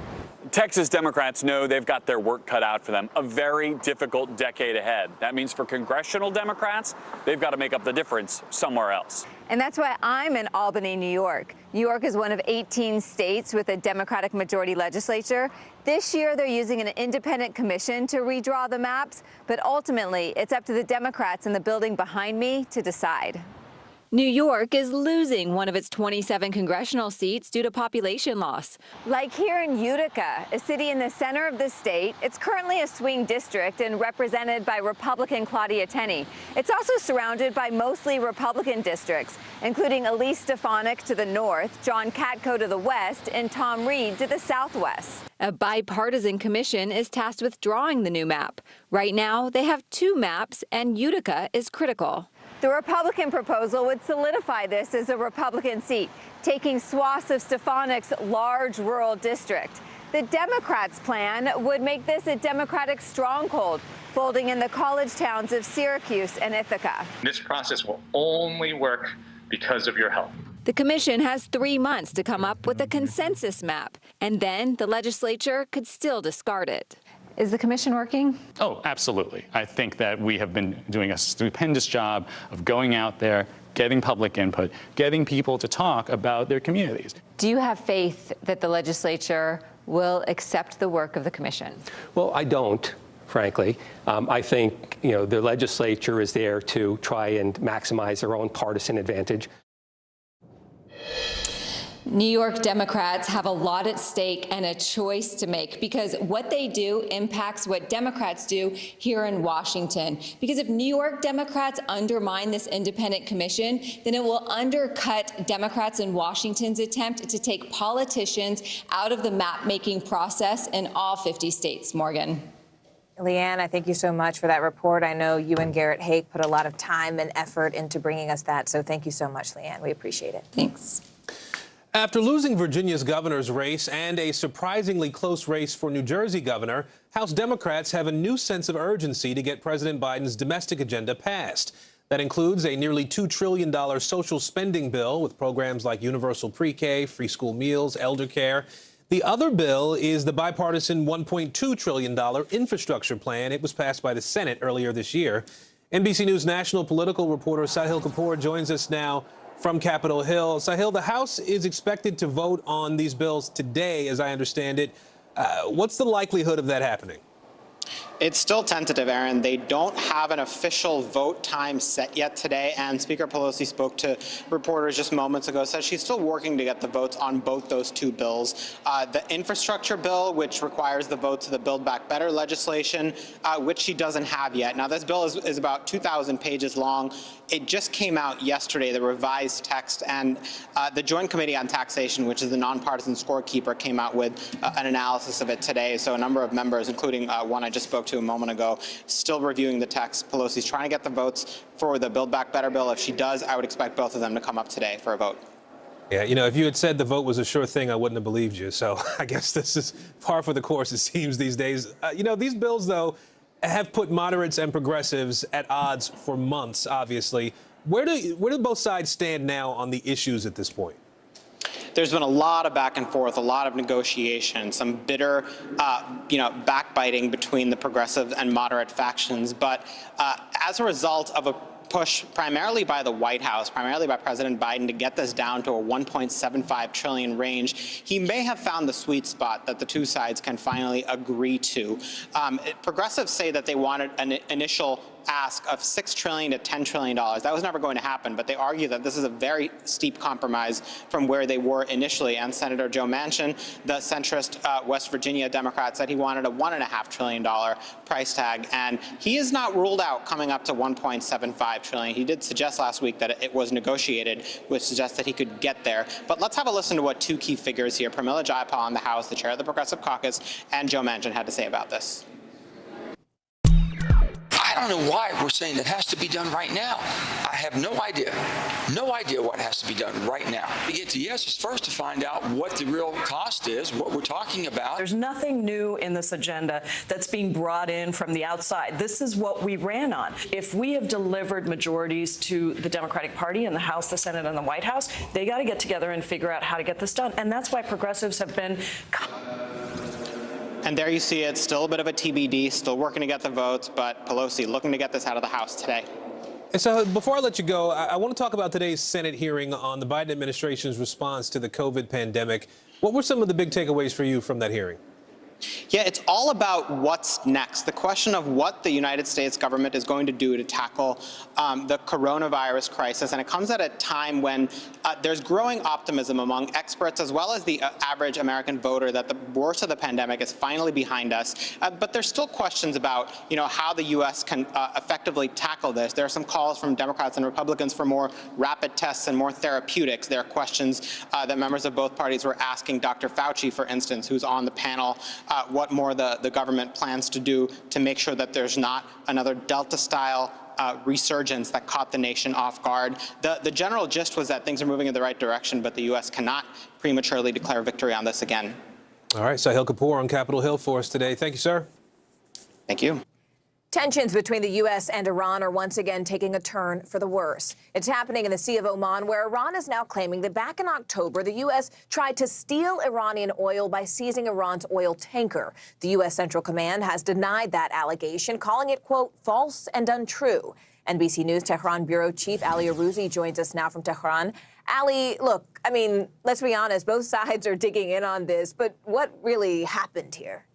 Texas Democrats know they've got their work cut out for them, a very difficult decade ahead. That means for congressional Democrats, they've got to make up the difference somewhere else. And that's why I'm in Albany, New York. New York is one of 18 states with a Democratic majority legislature. This year, they're using an independent commission to redraw the maps, but ultimately, it's up to the Democrats in the building behind me to decide. New York is losing one of its 27 congressional seats due to population loss. Like here in Utica, a city in the center of the state, it's currently a swing district and represented by Republican Claudia Tenney. It's also surrounded by mostly Republican districts, including Elise Stefanik to the north, John Katko to the west, and Tom Reed to the southwest. A bipartisan commission is tasked with drawing the new map. Right now, they have 2 maps, and Utica is critical. The Republican proposal would solidify this as a Republican seat, taking swaths of Stefanik's large rural district. The Democrats' plan would make this a Democratic stronghold, folding in the college towns of Syracuse and Ithaca. This process will only work because of your help. The commission has 3 months to come up with a consensus map, and then the legislature could still discard it. Is the commission working? Oh, absolutely. I think that we have been doing a stupendous job of going out there, getting public input, getting people to talk about their communities. Do you have faith that the legislature will accept the work of the commission? Well, I don't, frankly. I think, the legislature is there to try and maximize their own partisan advantage. New York Democrats have a lot at stake and a choice to make, because what they do impacts what Democrats do here in Washington. Because if New York Democrats undermine this independent commission, then it will undercut Democrats in Washington's attempt to take politicians out of the map-making process in all 50 states. Morgan. Leanne, I thank you so much for that report. I know you and Garrett Haake put a lot of time and effort into bringing us that, so thank you so much, Leanne. We appreciate it. Thanks. After losing Virginia's governor's race and a surprisingly close race for New Jersey governor, House Democrats have a new sense of urgency to get President Biden's domestic agenda passed. That includes a nearly $2 trillion social spending bill with programs like universal pre-K, free school meals, elder care. The other bill is the bipartisan $1.2 trillion infrastructure plan. It was passed by the Senate earlier this year. NBC News national political reporter Sahil Kapoor joins us now from Capitol Hill. Sahil, the House is expected to vote on these bills today, as I understand it. What's the likelihood of that happening? It's still tentative, Aaron. They don't have an official vote time set yet today, and Speaker Pelosi spoke to reporters just moments ago, said she's still working to get the votes on both those 2 bills. The infrastructure bill, which requires the votes of the Build Back Better legislation, which she doesn't have yet. Now, this bill is about 2,000 pages long. It just came out yesterday, the revised text, and the Joint Committee on Taxation, which is the nonpartisan scorekeeper, came out with an analysis of it today. So a number of members, including one I just spoke to a moment ago, still reviewing the text. Pelosi's trying to get the votes for the Build Back Better bill. If she does, I would expect both of them to come up today for a vote. Yeah, if you had said the vote was a sure thing, I wouldn't have believed you. So I guess this is par for the course, it seems, these days. These bills, though, have put moderates and progressives at odds for months, obviously. Where do both sides stand now on the issues at this point? There's been a lot of back and forth, a lot of negotiation, some bitter, backbiting between the progressive and moderate factions. But as a result of a push primarily by the White House, primarily by President Biden, to get this down to a 1.75 trillion range. He may have found the sweet spot that the two sides can finally agree to. Progressives say that they wanted an initial ask of $6 trillion to $10 trillion. That was never going to happen, but they argue that this is a very steep compromise from where they were initially. And Senator Joe Manchin, the centrist West Virginia Democrat, said he wanted a $1.5 trillion price tag, and he is not ruled out coming up to 1.75 trillion. He did suggest last week that it was negotiated, which suggests that he could get there. But let's have a listen to what two key figures here, Pramila Jayapal in the House, the chair of the Progressive Caucus, and Joe Manchin had to say about this. I don't know why we're saying it has to be done right now. I have no idea what has to be done right now. To get to yes is first to find out what the real cost is, what we're talking about. There's nothing new in this agenda that's being brought in from the outside. This is what we ran on. If we have delivered majorities to the Democratic Party in the House, the Senate, and the White House, they got to get together and figure out how to get this done. And that's why progressives have been... And there you see it, still a bit of a TBD, still working to get the votes, but Pelosi looking to get this out of the House today. And so before I let you go, I want to talk about today's Senate hearing on the Biden administration's response to the COVID pandemic. What were some of the big takeaways for you from that hearing? Yeah, it's all about what's next. The question of what the United States government is going to do to tackle the coronavirus crisis. And it comes at a time when there's growing optimism among experts as well as the average American voter that the worst of the pandemic is finally behind us. But there's still questions about, how the U.S. can effectively tackle this. There are some calls from Democrats and Republicans for more rapid tests and more therapeutics. There are questions that members of both parties were asking Dr. Fauci, for instance, who's on the panel, what more the government plans to do to make sure that there's not another Delta-style resurgence that caught the nation off guard. The general gist was that things are moving in the right direction, but the U.S. cannot prematurely declare victory on this again. All right, Sahil Kapoor on Capitol Hill for us today. Thank you, sir. Thank you. Tensions between the U.S. and Iran are once again taking a turn for the worse. It's happening in the Sea of Oman, where Iran is now claiming that back in October, the U.S. tried to steal Iranian oil by seizing Iran's oil tanker. The U.S. Central Command has denied that allegation, calling it, quote, false and untrue. NBC News Tehran Bureau Chief Ali Arouzi joins us now from Tehran. Ali, look, let's be honest, both sides are digging in on this, but what really happened here?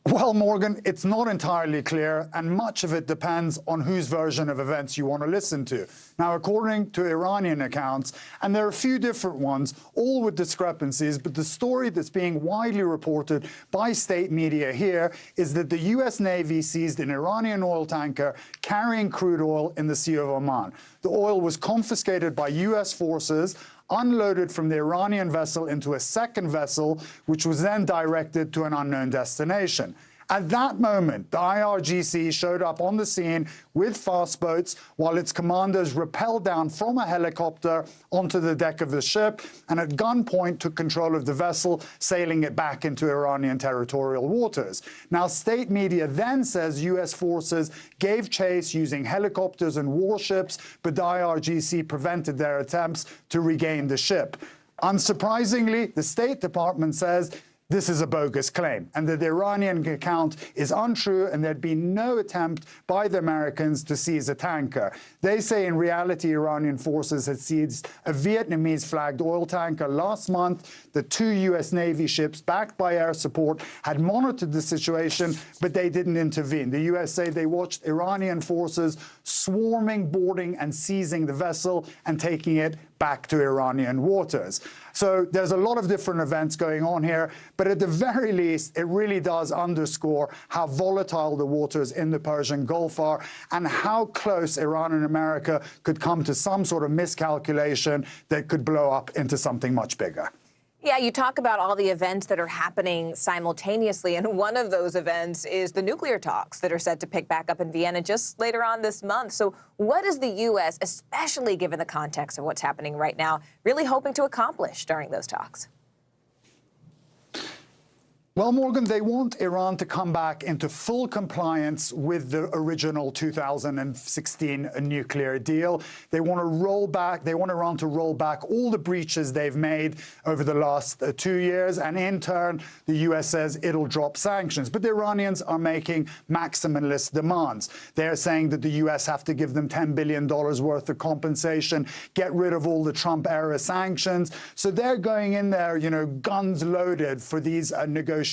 Well, Morgan, it's not entirely clear, and much of it depends on whose version of events you want to listen to. Now, according to Iranian accounts, and there are a few different ones, all with discrepancies, but the story that's being widely reported by state media here is that the U.S. Navy seized an Iranian oil tanker carrying crude oil in the Sea of Oman. The oil was confiscated by U.S. forces, unloaded from the Iranian vessel into a second vessel, which was then directed to an unknown destination. At that moment, the IRGC showed up on the scene with fast boats while its commanders rappelled down from a helicopter onto the deck of the ship and at gunpoint took control of the vessel, sailing it back into Iranian territorial waters. Now, state media then says U.S. forces gave chase using helicopters and warships, but the IRGC prevented their attempts to regain the ship. Unsurprisingly, the State Department says this is a bogus claim and that the Iranian account is untrue and there'd been no attempt by the Americans to seize a tanker. They say in reality Iranian forces had seized a Vietnamese-flagged oil tanker last month. The two U.S. Navy ships backed by air support had monitored the situation, but they didn't intervene. The U.S. say they watched Iranian forces swarming, boarding and seizing the vessel and taking it back to Iranian waters. So there's a lot of different events going on here, but at the very least, it really does underscore how volatile the waters in the Persian Gulf are and how close Iran and America could come to some sort of miscalculation that could blow up into something much bigger. Yeah, you talk about all the events that are happening simultaneously, and one of those events is the nuclear talks that are set to pick back up in Vienna just later on this month. So what is the U.S., especially given the context of what's happening right now, really hoping to accomplish during those talks? Well, Morgan, they want Iran to come back into full compliance with the original 2016 nuclear deal. They want Iran to roll back all the breaches they've made over the last 2 years, and in turn, the US says it'll drop sanctions. But the Iranians are making maximalist demands. They're saying that the US have to give them $10 billion worth of compensation, get rid of all the Trump-era sanctions. So they're going in there, guns loaded for these negotiations,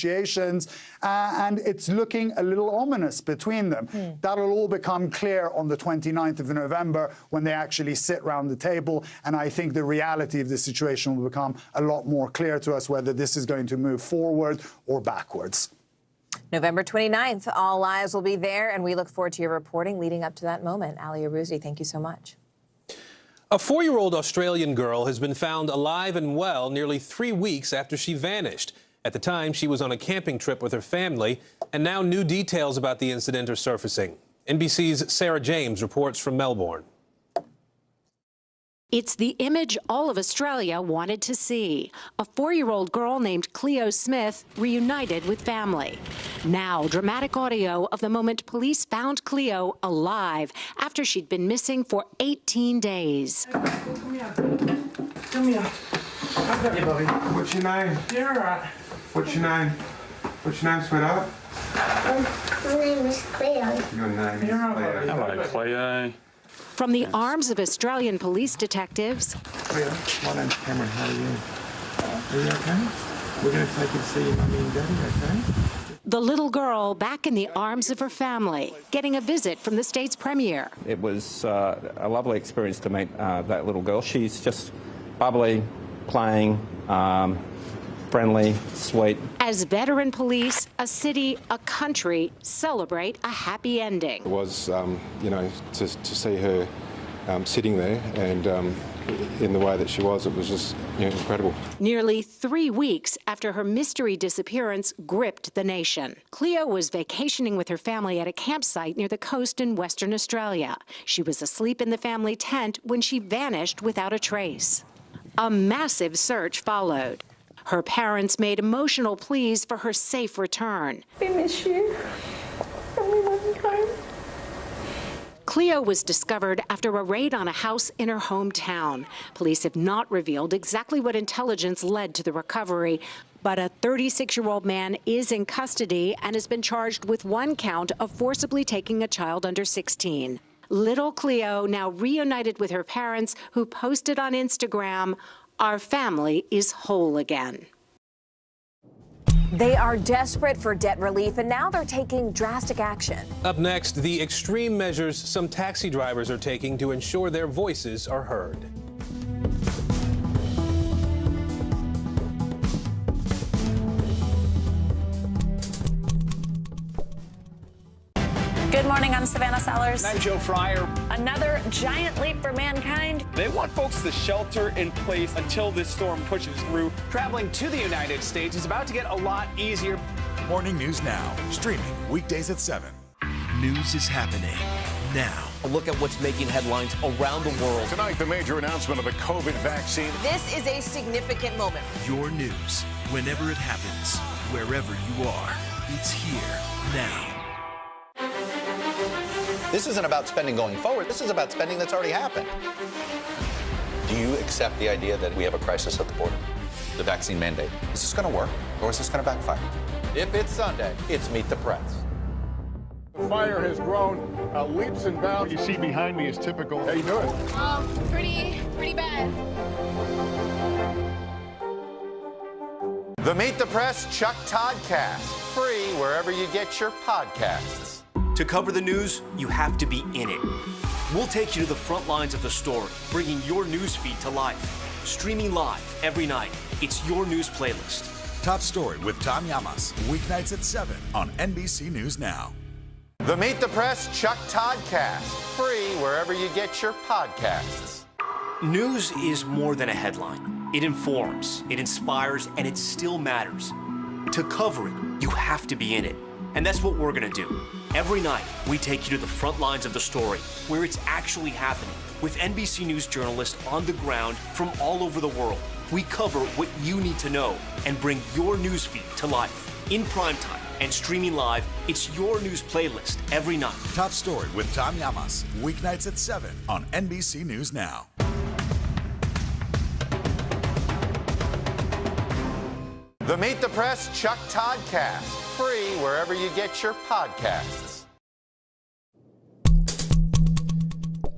and it's looking a little ominous between them. That'll all become clear on the 29th of November when they actually sit around the table, and I think the reality of the situation will become a lot more clear to us, whether this is going to move forward or backwards. November 29th, all eyes will be there, and we look forward to your reporting leading up to that moment. Ali Arouzi, thank you so much. A 4-year-old Australian girl has been found alive and well nearly 3 weeks after she vanished. At the time, she was on a camping trip with her family, and now new details about the incident are surfacing. NBC's Sarah James reports from Melbourne. It's the image all of Australia wanted to see. A 4-year-old girl named Cleo Smith reunited with family. Now, dramatic audio of the moment police found Cleo alive after she'd been missing for 18 days. Come here. Come here. I've got you, Bobby. What's your name? You're all right. What's your name? What's your name, sweetheart? My name is Cleo. Your name is Cleo. Hello, Cleo. From the arms of Australian police detectives. Cleo, my name's Cameron. How are you? Are you okay? We're going to take you to see your mummy and daddy, okay? The little girl back in the arms of her family, getting a visit from the state's premier. It was a lovely experience to meet that little girl. She's just bubbly, playing, friendly, sweet. As veteran police, a city, a country celebrate a happy ending. It was, to see her sitting there and in the way that she was, it was just incredible. Nearly 3 weeks after her mystery disappearance gripped the nation. Cleo was vacationing with her family at a campsite near the coast in Western Australia. She was asleep in the family tent when she vanished without a trace. A massive search followed. Her parents made emotional pleas for her safe return. We miss you, and we want you home. Cleo was discovered after a raid on a house in her hometown. Police have not revealed exactly what intelligence led to the recovery, but a 36-year-old man is in custody and has been charged with 1 count of forcibly taking a child under 16. Little Cleo now reunited with her parents, who posted on Instagram, "Our family is whole again." They are desperate for debt relief, and now they're taking drastic action. Up next, the extreme measures some taxi drivers are taking to ensure their voices are heard. Good morning, I'm Savannah Sellers. I'm Joe Fryer. Another giant leap for mankind. They want folks to shelter in place until this storm pushes through. Traveling to the United States is about to get a lot easier. Morning News Now, streaming weekdays at 7. News is happening now. A look at what's making headlines around the world. Tonight, the major announcement of the COVID vaccine. This is a significant moment. Your news, whenever it happens, wherever you are, it's here now. This isn't about spending going forward. This is about spending that's already happened. Do you accept the idea that we have a crisis at the border? The vaccine mandate. Is this going to work, or is this going to backfire? If it's Sunday, it's Meet the Press. The fire has grown leaps and bounds. What you see behind me is typical. How you doing? Pretty bad. The Meet the Press Chuck Toddcast. Free wherever you get your podcasts. To cover the news, you have to be in it. We'll take you to the front lines of the story, bringing your news feed to life. Streaming live every night. It's your news playlist. Top Story with Tom Llamas, weeknights at 7 on NBC News Now. The Meet the Press Chuck Toddcast. Free wherever you get your podcasts. News is more than a headline. It informs, it inspires, and it still matters. To cover it, you have to be in it. And that's what we're going to do. Every night, we take you to the front lines of the story, where it's actually happening, with NBC News journalists on the ground from all over the world. We cover what you need to know and bring your newsfeed to life. In primetime and streaming live, it's your news playlist every night. Top Story with Tom Llamas, weeknights at 7 on NBC News Now. The Meet the Press Chuck Todd Cast, free wherever you get your podcasts.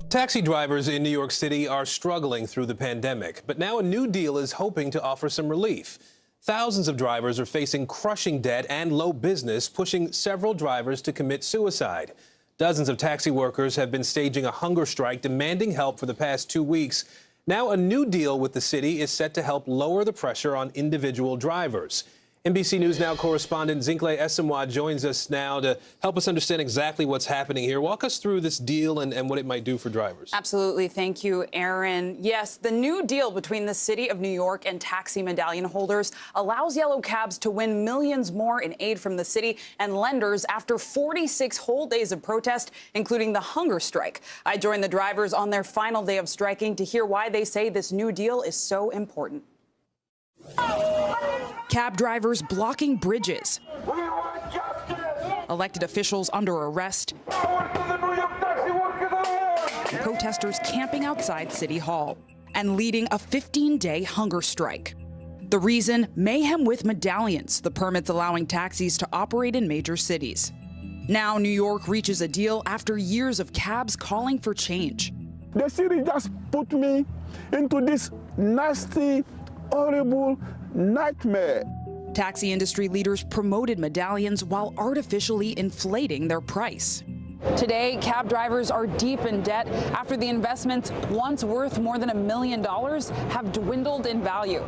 Taxi drivers in New York City are struggling through the pandemic, but now a new deal is hoping to offer some relief. Thousands of drivers are facing crushing debt and low business, pushing several drivers to commit suicide. Dozens of taxi workers have been staging a hunger strike, demanding help for the past 2 weeks. Now a new deal with the city is set to help lower the pressure on individual drivers. NBC News Now correspondent Zincle Esemwa joins us now to help us understand exactly what's happening here. Walk us through this deal and what it might do for drivers. Absolutely. Thank you, Aaron. Yes, the new deal between the City of New York and taxi medallion holders allows yellow cabs to win millions more in aid from the city and lenders after 46 whole days of protest, including the hunger strike. I joined the drivers on their final day of striking to hear why they say this new deal is so important. Cab drivers blocking bridges. Elected officials under arrest. Protesters camping outside City Hall and leading a 15-day hunger strike. The reason? Mayhem with medallions, the permits allowing taxis to operate in major cities. Now New York reaches a deal after years of cabs calling for change. The city just put me into this nasty, horrible nightmare. Taxi industry leaders promoted medallions while artificially inflating their price. Today, cab drivers are deep in debt after the investments, once worth more than $1 million, have dwindled in value.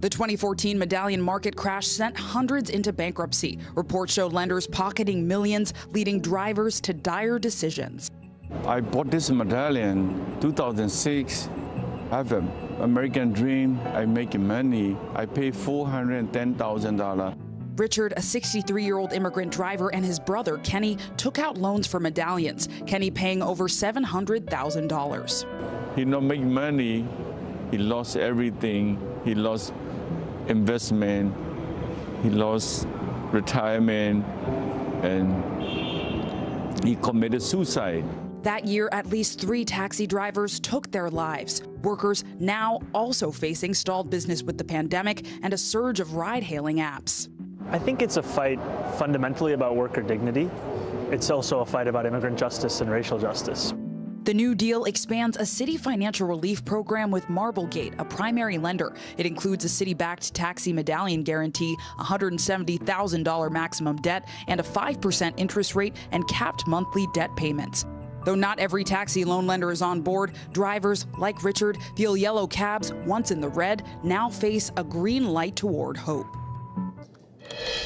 The 2014 medallion market crash sent hundreds into bankruptcy. Reports showed lenders pocketing millions, leading drivers to dire decisions. I bought this medallion 2006. I have an American dream. I'm making money. I paid $410,000. Richard, a 63-year-old immigrant driver, and his brother, Kenny, took out loans for medallions, Kenny paying over $700,000. He not make money. He lost everything. He lost investment. He lost retirement. And he committed suicide. That year, at least 3 taxi drivers took their lives. Workers now also facing stalled business with the pandemic and a surge of ride-hailing apps. I think it's a fight fundamentally about worker dignity. It's also a fight about immigrant justice and racial justice. The new deal expands a city financial relief program with Marblegate, a primary lender. It includes a city-backed taxi medallion guarantee, $170,000 maximum debt, and a 5% interest rate and capped monthly debt payments. Though not every taxi loan lender is on board, drivers like Richard feel yellow cabs, once in the red, now face a green light toward hope.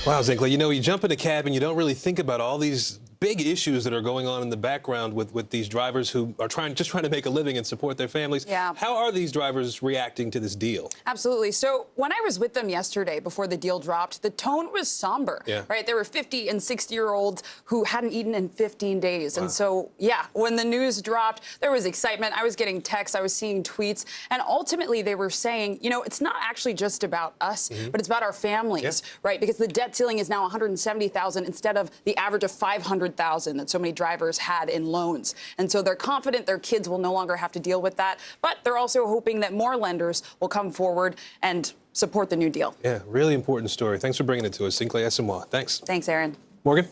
Wow, Zincle, you jump in a cab and you don't really think about all these big issues that are going on in the background with these drivers who are just trying to make a living and support their families. Yeah. How are these drivers reacting to this deal? Absolutely. So when I was with them yesterday before the deal dropped, the tone was somber, right? There were 50 and 60-year-olds who hadn't eaten in 15 days. Wow. And so, yeah, when the news dropped, there was excitement. I was getting texts, I was seeing tweets, and ultimately they were saying, it's not actually just about us, but it's about our families, right? Because the debt ceiling is now $170,000 instead of the average of $500,000 that so many drivers had in loans. And so they're confident their kids will no longer have to deal with that. But they're also hoping that more lenders will come forward and support the new deal. Yeah, really important story. Thanks for bringing it to us. Zincle Esemwa. Thanks. Thanks, Aaron. Morgan?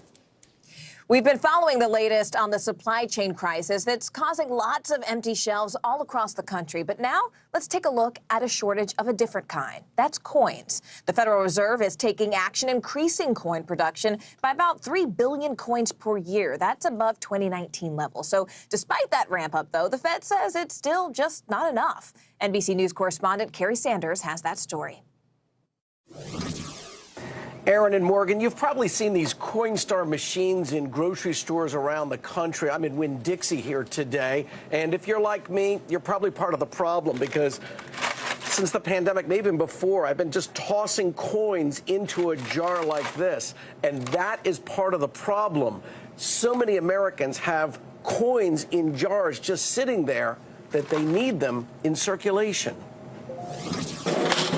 We've been following the latest on the supply chain crisis that's causing lots of empty shelves all across the country. But now let's take a look at a shortage of a different kind. That's coins. The Federal Reserve is taking action, increasing coin production by about 3 billion coins per year. That's above 2019 levels. So despite that ramp up, though, the Fed says it's still just not enough. NBC News correspondent Carrie Sanders has that story. Aaron and Morgan, you've probably seen these Coinstar machines in grocery stores around the country. I'm in Winn-Dixie here today, and if you're like me, you're probably part of the problem because since the pandemic, maybe even before, I've been just tossing coins into a jar like this, and that is part of the problem. so many Americans have coins in jars just sitting there that they need them in circulation.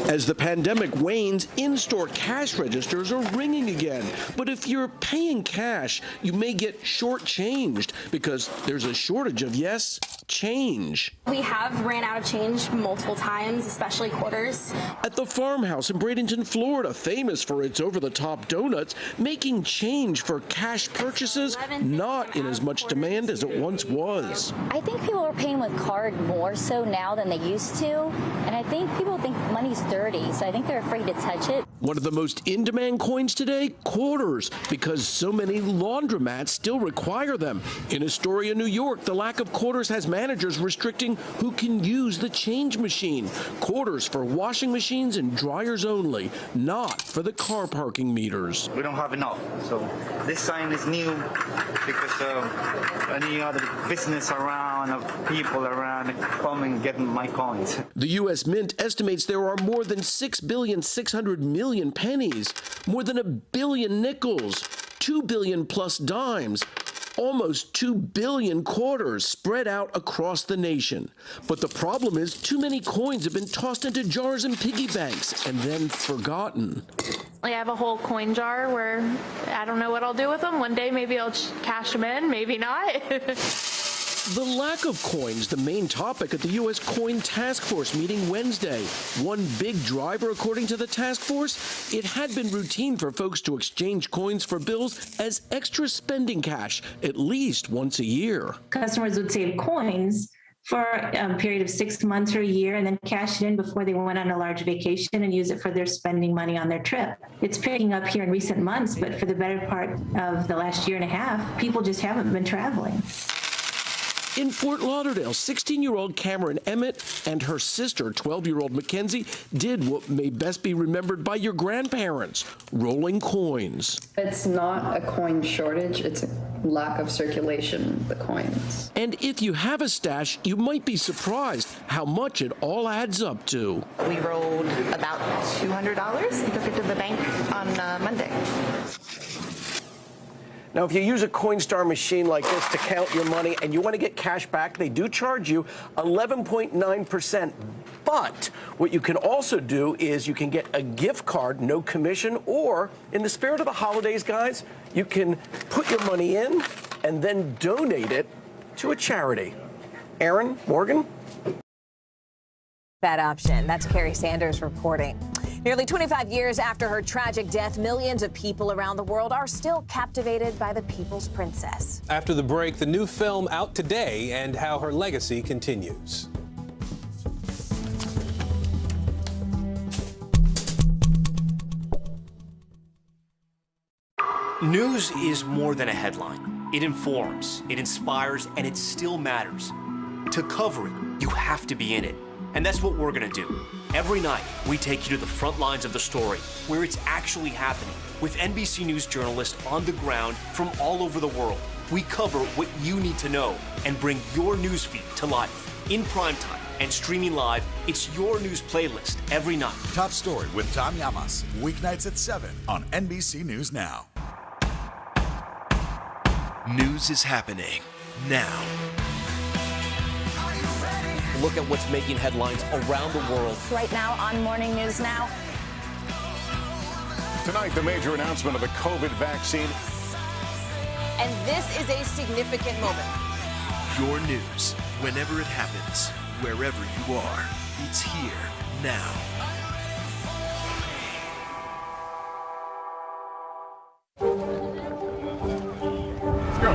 As the pandemic wanes, in-store cash registers are ringing again. But if you're paying cash, you may get shortchanged because there's a shortage of, yes, change. We have ran out of change multiple times, especially quarters. At the farmhouse in Bradenton, Florida, famous for its over-the-top donuts, making change for cash purchases not in as much demand as it once was. I think people are paying with card more so now than they used to, and I think people think money's dirty, so I think they're afraid to touch it. One of the most in-demand coins today, quarters, because so many laundromats still require them. In Astoria, New York, the lack of quarters has managers restricting who can use the change machine. Quarters for washing machines and dryers only, not for the car parking meters. We don't have enough, so this sign is new because any other business around, people around come and get my coins. The U.S. Mint estimates there are more than 6,600,000,000 pennies, more than 1 billion nickels, 2 billion plus dimes, almost 2 billion quarters spread out across the nation. But the problem is too many coins have been tossed into jars and piggy banks and then forgotten. I have a whole coin jar where I don't know what I'll do with them. One day maybe I'll cash them in, maybe not. The lack of coins, the main topic at the U.S. Coin Task Force meeting Wednesday. One big driver, according to the task force, it had been routine for folks to exchange coins for bills as extra spending cash, at least once a year. Customers would save coins for a period of 6 months or a year and then cash it in before they went on a large vacation and use it for their spending money on their trip. It's picking up here in recent months, but for the better part of the last year and a half, people just haven't been traveling. In Fort Lauderdale, 16-year-old Cameron Emmett and her sister, 12-year-old Mackenzie, did what may best be remembered by your grandparents, rolling coins. It's not a coin shortage, it's a lack of circulation of the coins. And if you have a stash, you might be surprised how much it all adds up to. We rolled about $200 and took it to the bank on Monday. Now, if you use a Coinstar machine like this to count your money and you want to get cash back, they do charge you 11.9%. But what you can also do is you can get a gift card, no commission, or in the spirit of the holidays, guys, you can put your money in and then donate it to a charity. Aaron, Morgan? That option. That's Carrie Sanders reporting. Nearly 25 years after her tragic death, millions of people around the world are still captivated by the People's Princess. After the break, the new film out today and how her legacy continues. News is more than a headline. It informs, it inspires, and it still matters. To cover it, you have to be in it. And that's what we're gonna do. Every night, we take you to the front lines of the story, where it's actually happening, with NBC News journalists on the ground from all over the world. We cover what you need to know and bring your newsfeed to life. In primetime and streaming live, it's your news playlist every night. Top Story with Tom Llamas, weeknights at 7 on NBC News Now. News is happening now. Look at what's making headlines around the world. Right now on Morning News Now. Tonight, the major announcement of the COVID vaccine. And this is a significant moment. Your news, whenever it happens, wherever you are, it's here now. Let's go.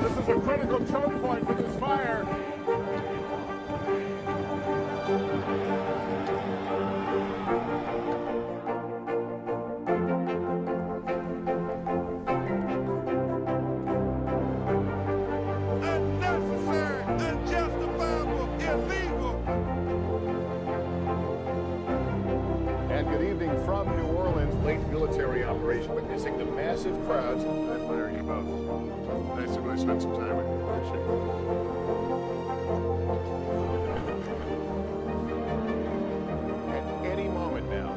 This is a critical choke point for this fire. And good evening from New Orleans. Late military operation witnessing the massive crowds. I admire you both. Nice to really spend some time with you. Appreciate it. At any moment now.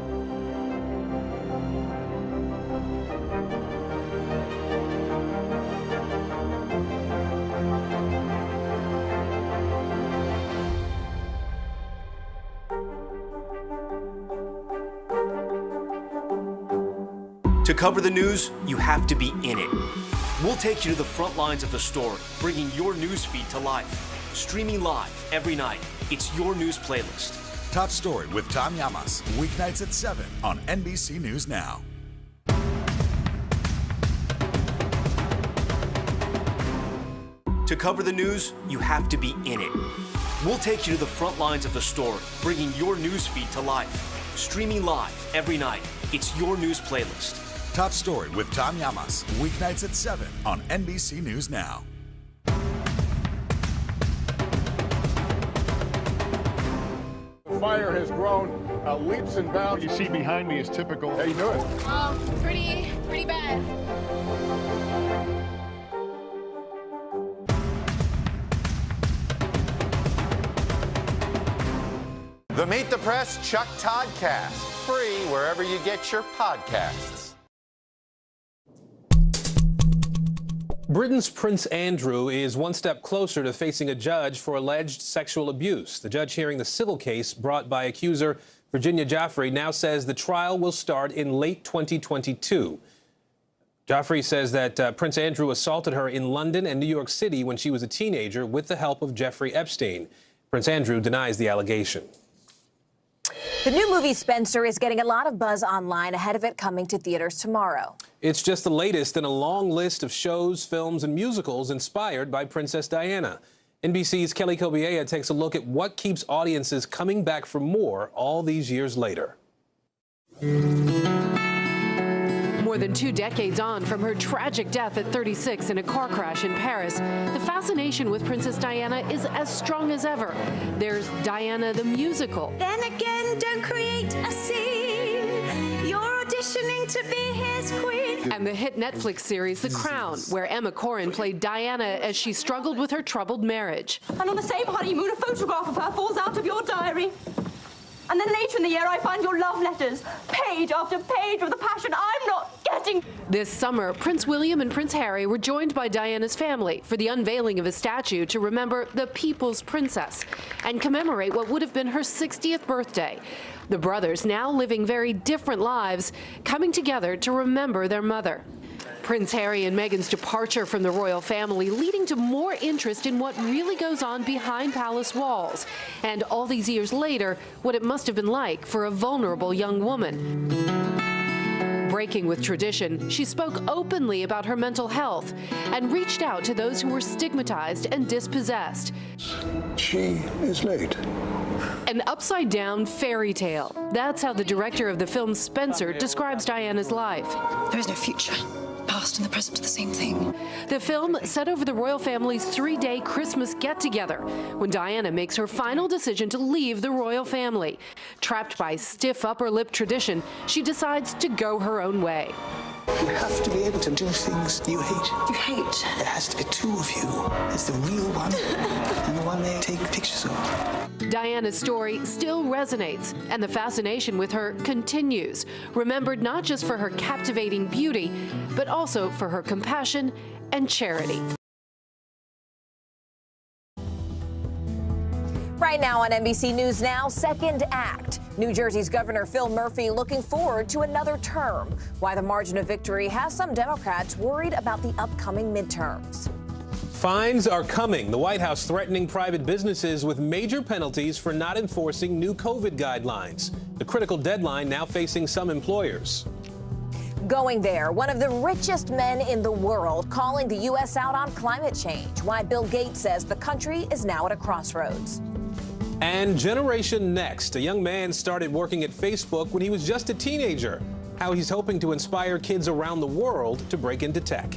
To cover the news, you have to be in it. We'll take you to the front lines of the story, bringing your news feed to life. Streaming live every night. It's your news playlist. Top Story with Tom Llamas, weeknights at 7 on NBC News Now. To cover the news, you have to be in it. We'll take you to the front lines of the story, bringing your news feed to life. Streaming live every night. It's your news playlist. Top Story with Tom Llamas, weeknights at 7 on NBC News Now. The fire has grown leaps and bounds. What you see behind me is typical. How you doing? Pretty bad. The Meet the Press Chuck Toddcast, free wherever you get your podcasts. Britain's Prince Andrew is one step closer to facing a judge for alleged sexual abuse. The judge hearing the civil case brought by accuser Virginia Giuffre now says the trial will start in late 2022. Giuffre says that Prince Andrew assaulted her in London and New York City when she was a teenager with the help of Jeffrey Epstein. Prince Andrew denies the allegation. The new movie Spencer is getting a lot of buzz online ahead of it coming to theaters tomorrow. It's just the latest in a long list of shows, films, and musicals inspired by Princess Diana. NBC's Kelly Kobiea takes a look at what keeps audiences coming back for more all these years later. More than 2 decades on from her tragic death at 36 in a car crash in Paris, the fascination with Princess Diana is as strong as ever. There's Diana the musical. Then again, don't create a scene. You're auditioning to be his queen. And the hit Netflix series The Crown, where Emma Corrin played Diana as she struggled with her troubled marriage. And on the same honeymoon, a photograph of her falls out of your diary. And then later in the year, I find your love letters, page after page of the passion I'm not getting. This summer, Prince William and Prince Harry were joined by Diana's family for the unveiling of a statue to remember the People's Princess and commemorate what would have been her 60th birthday. The brothers, now living very different lives, coming together to remember their mother. Prince Harry and Meghan's departure from the royal family leading to more interest in what really goes on behind palace walls. And all these years later, what it must have been like for a vulnerable young woman. Breaking with tradition, she spoke openly about her mental health and reached out to those who were stigmatized and dispossessed. She is late. An upside-down fairy tale. That's how the director of the film Spencer describes Diana's life. There is no future. Past and the present are the same thing. The film set over the royal family's 3-day Christmas get-together when Diana makes her final decision to leave the royal family. Trapped by stiff upper lip tradition, she decides to go her own way. You have to be able to do things you hate. You hate? There has to be 2 of you. There's the real one and the one they take pictures of. Diana's story still resonates, and the fascination with her continues, remembered not just for her captivating beauty, but also for her compassion and charity. Right now on NBC News Now, second act. New Jersey's Governor Phil Murphy looking forward to another term. Why the margin of victory has some Democrats worried about the upcoming midterms. Fines are coming. The White House threatening private businesses with major penalties for not enforcing new COVID guidelines. The critical deadline now facing some employers. Going there, one of the richest men in the world calling the U.S. out on climate change. Why Bill Gates says the country is now at a crossroads. And Generation Next. A young man started working at Facebook when he was just a teenager. How he's hoping to inspire kids around the world to break into tech.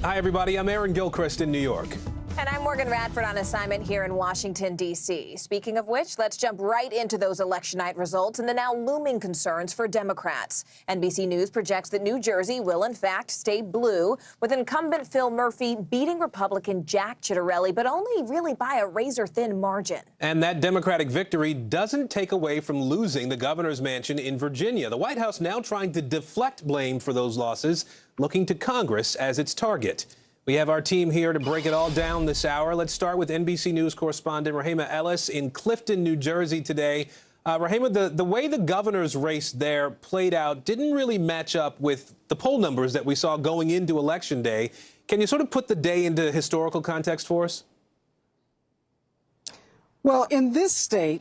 Hi, everybody. I'm Aaron Gilchrist in New York. And I'm Morgan Radford on assignment here in Washington, D.C. Speaking of which, let's jump right into those election night results and the now looming concerns for Democrats. NBC News projects that New Jersey will, in fact, stay blue, with incumbent Phil Murphy beating Republican Jack Ciattarelli, but only really by a razor-thin margin. And that Democratic victory doesn't take away from losing the governor's mansion in Virginia. The White House now trying to deflect blame for those losses, looking to Congress as its target. We have our team here to break it all down this hour. Let's start with NBC News correspondent Rahima Ellis in Clifton, New Jersey today. Rahima, the way the governor's race there played out didn't really match up with the poll numbers that we saw going into Election Day. Can you sort of put the day into historical context for us? Well, in this state,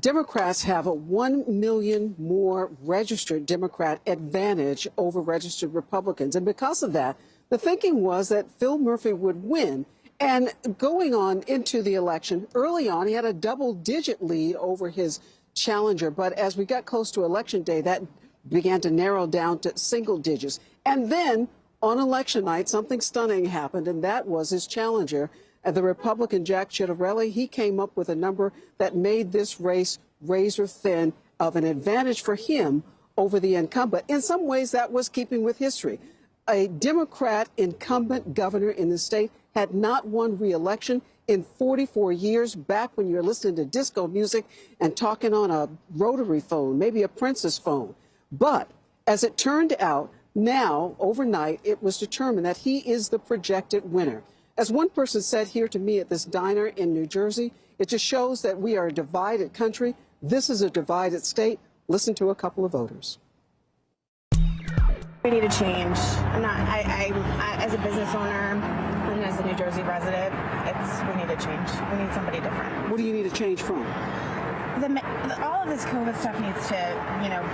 Democrats have a 1 million more registered Democrat advantage over registered Republicans. And because of that, the thinking was that Phil Murphy would win. And going on into the election, early on, he had a double-digit lead over his challenger. But as we got close to Election Day, that began to narrow down to single digits. And then on election night, something stunning happened, and that was his challenger, the Republican Jack Ciattarelli. He came up with a number that made this race razor thin of an advantage for him over the incumbent. In some ways, that was keeping with history. A Democrat incumbent governor in the state had not won re-election in 44 years, back when you were listening to disco music and talking on a rotary phone, maybe a Princess phone. But as it turned out, now, overnight, it was determined that he is the projected winner. As one person said here to me at this diner in New Jersey, it just shows that we are a divided country. This is a divided state. Listen to a couple of voters. We need a change. I as a business owner and as a New Jersey resident, we need a change. We need somebody different. What do you need a change from? All of this COVID stuff needs to,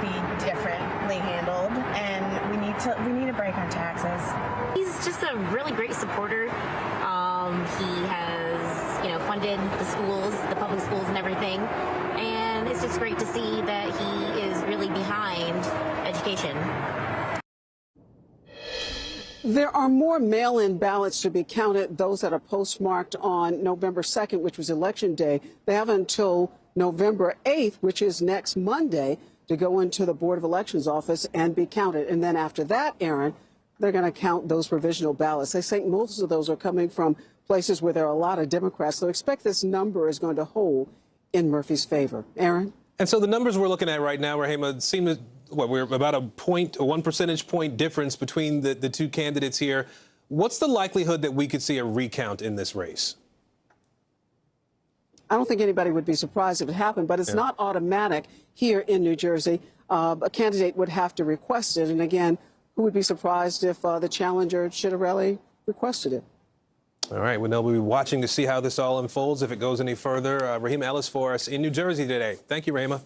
be differently handled, and we need a break on taxes. He's just a really great supporter. He has, funded the schools, the public schools and everything. And it's just great to see that he is really behind education. There are more mail-in ballots to be counted, those that are postmarked on November 2nd, which was Election Day. They have until November 8th, which is next Monday, to go into the Board of Elections office and be counted. And then after that, Aaron, they're going to count those provisional ballots. They say most of those are coming from places where there are a lot of Democrats. So expect this number is going to hold in Murphy's favor. Aaron? And so the numbers we're looking at right now, Rahima, seem to, we're about a 1 percentage point difference between the two candidates here. What's the likelihood that we could see a recount in this race? I don't think anybody would be surprised if it happened, but it's not automatic here in New Jersey. A candidate would have to request it. And again, who would be surprised if the challenger, Ciattarelli, requested it? All right, well, we'll be watching to see how this all unfolds, if it goes any further. Rahima Ellis for us in New Jersey today. Thank you, Rahima.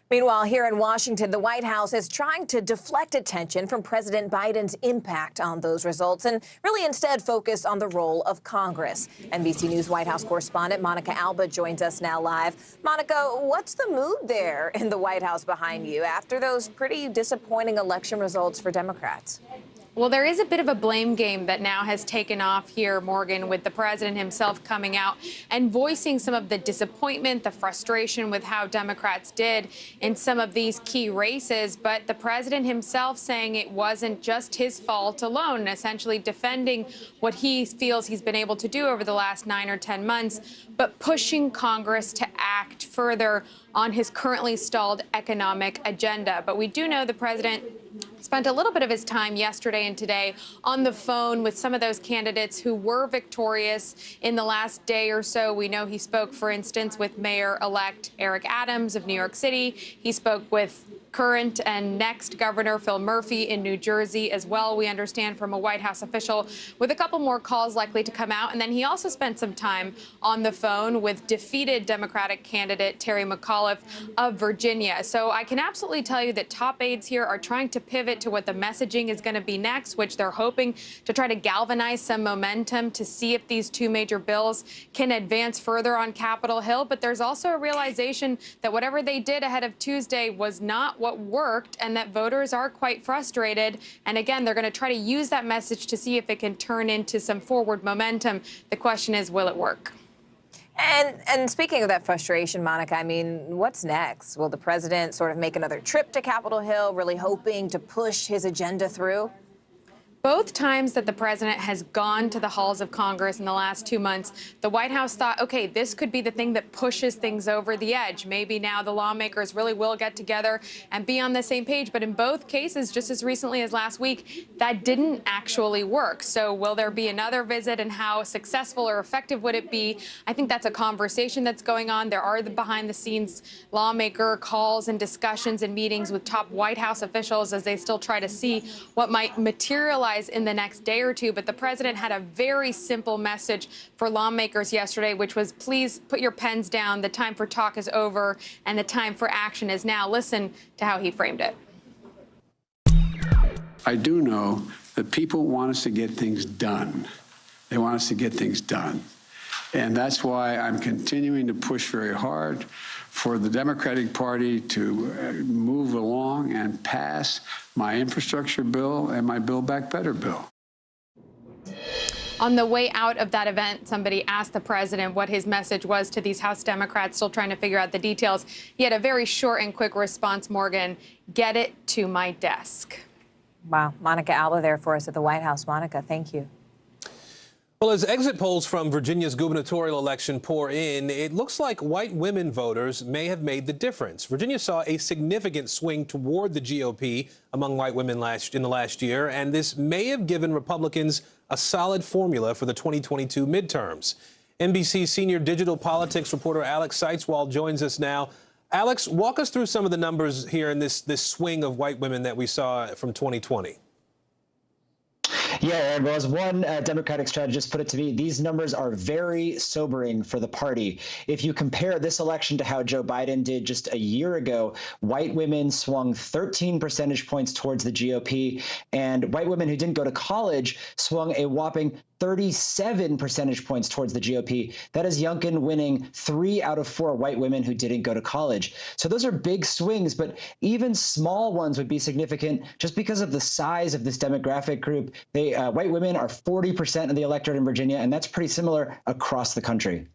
Meanwhile, here in Washington, the White House is trying to deflect attention from President Biden's impact on those results and really instead focus on the role of Congress. NBC News White House correspondent Monica Alba joins us now live. Monica, what's the mood there in the White House behind you after those pretty disappointing election results for Democrats? Well, there is a bit of a blame game that now has taken off here, Morgan, with the president himself coming out and voicing some of the disappointment, the frustration with how Democrats did in some of these key races. But the president himself saying it wasn't just his fault alone, essentially defending what he feels he's been able to do over the last 9 or 10 months, but pushing Congress to act further on his currently stalled economic agenda. But we do know the president spent a little bit of his time yesterday and today on the phone with some of those candidates who were victorious in the last day or so. We know he spoke, for instance, with Mayor-elect Eric Adams of New York City. He spoke with current and next Governor Phil Murphy in New Jersey as well, we understand from a White House official, with a couple more calls likely to come out. And then he also spent some time on the phone with defeated Democratic candidate Terry McAuliffe of Virginia. So I can absolutely tell you that top aides here are trying to pivot to what the messaging is going to be next, which they're hoping to try to galvanize some momentum to see if these two major bills can advance further on Capitol Hill. But there's also a realization that whatever they did ahead of Tuesday was not what worked, and that voters are quite frustrated. And again, they're going to try to use that message to see if it can turn into some forward momentum. The question is, will it work? And speaking of that frustration, Monica, I mean, what's next? Will the president sort of make another trip to Capitol Hill, really hoping to push his agenda through? Both times that the president has gone to the halls of Congress in the last 2 months, the White House thought, okay, this could be the thing that pushes things over the edge. Maybe now the lawmakers really will get together and be on the same page. But in both cases, just as recently as last week, that didn't actually work. So will there be another visit, and how successful or effective would it be? I think that's a conversation that's going on. There are the behind-the-scenes lawmaker calls and discussions and meetings with top White House officials as they still try to see what might materialize in the next day or two. But the president had a very simple message for lawmakers yesterday, which was, please put your pens down. The time for talk is over, and the time for action is now. Listen to how he framed it. I do know that people want us to get things done. They want us to get things done. And that's why I'm continuing to push very hard for the Democratic Party to move along and pass my infrastructure bill and my Build Back Better bill. On the way out of that event, somebody asked the president what his message was to these House Democrats still trying to figure out the details. He had a very short and quick response, Morgan: get it to my desk. Wow. Monica Alba there for us at the White House. Monica, thank you. Well, as exit polls from Virginia's gubernatorial election pour in, it looks like white women voters may have made the difference. Virginia saw a significant swing toward the GOP among white women in the last year, and this may have given Republicans a solid formula for the 2022 midterms. NBC senior digital politics reporter Alex Seitzwald joins us now. Alex, walk us through some of the numbers here in this swing of white women that we saw from 2020. Yeah, Aaron, well, as one Democratic strategist put it to me, these numbers are very sobering for the party. If you compare this election to how Joe Biden did just a year ago, white women swung 13 percentage points towards the GOP, and white women who didn't go to college swung a whopping 37 percentage points towards the GOP. That is Youngkin winning 3 out of 4 white women who didn't go to college. So those are big swings, but even small ones would be significant just because of the size of this demographic group. White women are 40% of the electorate in Virginia, and that's pretty similar across the country.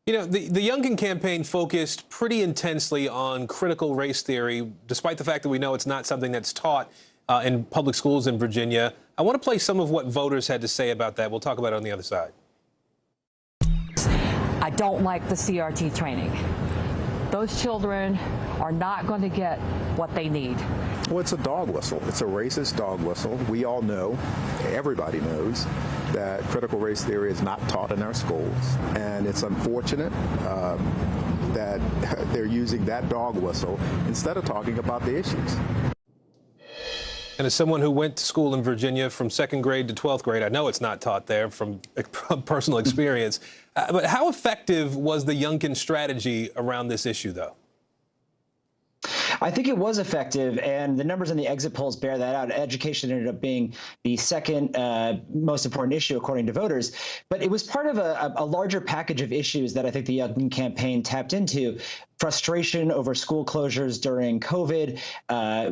You know, the Youngkin campaign focused pretty intensely on critical race theory, despite the fact that we know it's not something that's taught in public schools in Virginia. I want to play some of what voters had to say about that. We'll talk about it on the other side. I don't like the CRT training. Those children are not going to get what they need. Well, it's a dog whistle. It's a racist dog whistle. We all know, everybody knows, that critical race theory is not taught in our schools. And it's unfortunate that they're using that dog whistle instead of talking about the issues. And as someone who went to school in Virginia from 2nd grade to 12th grade, I know it's not taught there from personal experience. But how effective was the Youngkin strategy around this issue, though? I think it was effective, and the numbers in the exit polls bear that out. Education ended up being the second most important issue, according to voters. But it was part of a larger package of issues that I think the Youngkin campaign tapped into. Frustration over school closures during COVID,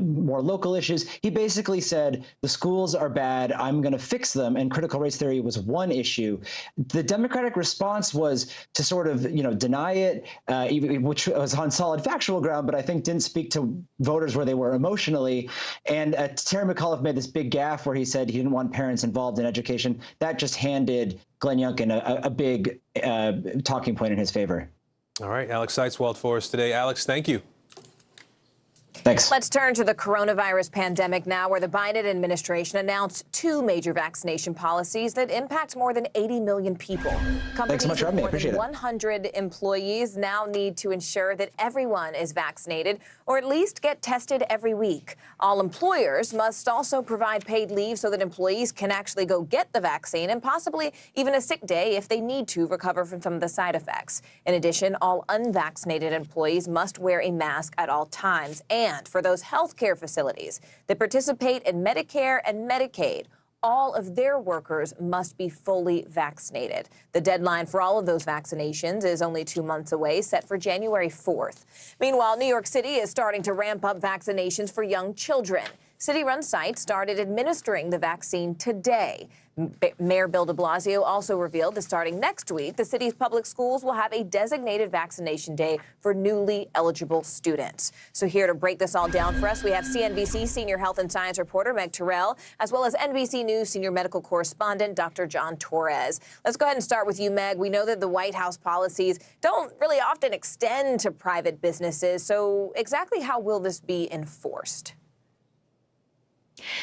more local issues. He basically said, the schools are bad, I'm going to fix them, and critical race theory was one issue. The Democratic response was to sort of, deny it, which was on solid factual ground, but I think didn't speak to voters where they were emotionally. And Terry McAuliffe made this big gaffe where he said he didn't want parents involved in education. That just handed Glenn Youngkin a big talking point in his favor. All right, Alex Seitzwald for us today. Alex, thank you. Thanks. Let's turn to the coronavirus pandemic now, where the Biden administration announced 2 major vaccination policies that impact more than 80 million people. Thanks so much for having me. I appreciate it. 100 employees now need to ensure that everyone is vaccinated or at least get tested every week. All employers must also provide paid leave so that employees can actually go get the vaccine and possibly even a sick day if they need to recover from some of the side effects. In addition, all unvaccinated employees must wear a mask at all times. And for those healthcare facilities that participate in Medicare and Medicaid, all of their workers must be fully vaccinated. The deadline for all of those vaccinations is only 2 months away, set for January 4th. Meanwhile, New York City is starting to ramp up vaccinations for young children. City-run sites started administering the vaccine today. Mayor Bill de Blasio also revealed that starting next week, the city's public schools will have a designated vaccination day for newly eligible students. So here to break this all down for us, we have CNBC senior health and science reporter Meg Terrell, as well as NBC News senior medical correspondent Dr. John Torres. Let's go ahead and start with you, Meg. We know that the White House policies don't really often extend to private businesses. So exactly how will this be enforced?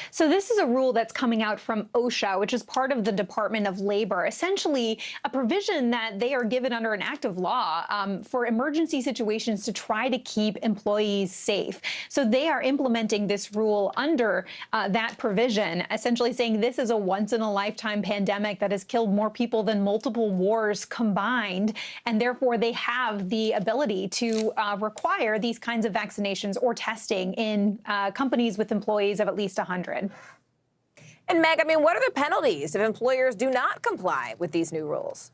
So this is a rule that's coming out from OSHA, which is part of the Department of Labor, essentially a provision that they are given under an act of law for emergency situations to try to keep employees safe. So they are implementing this rule under that provision, essentially saying this is a once-in-a-lifetime pandemic that has killed more people than multiple wars combined, and therefore they have the ability to require these kinds of vaccinations or testing in companies with employees of at least 100. And Meg, I mean, what are the penalties if employers do not comply with these new rules?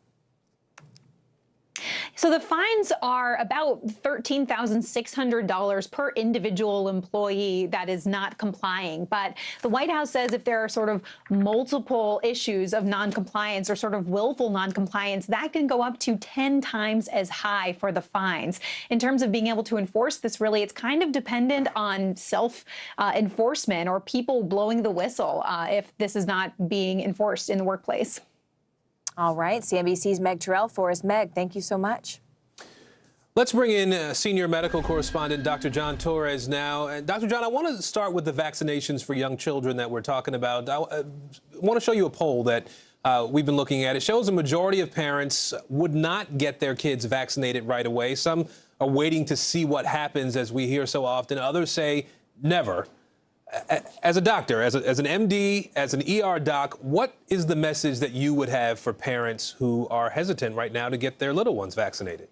So the fines are about $13,600 per individual employee that is not complying. But the White House says if there are sort of multiple issues of noncompliance or sort of willful noncompliance, that can go up to 10 times as high for the fines. In terms of being able to enforce this, really, it's kind of dependent on self-enforcement or people blowing the whistle if this is not being enforced in the workplace. All right. CNBC's Meg Terrell for us. Meg, thank you so much. Let's bring in senior medical correspondent Dr. John Torres now. And Dr. John, I want to start with the vaccinations for young children that we're talking about. I want to show you a poll that we've been looking at. It shows a majority of parents would not get their kids vaccinated right away. Some are waiting to see what happens, as we hear so often. Others say never. As a doctor, as an MD, as an ER doc, what is the message that you would have for parents who are hesitant right now to get their little ones vaccinated?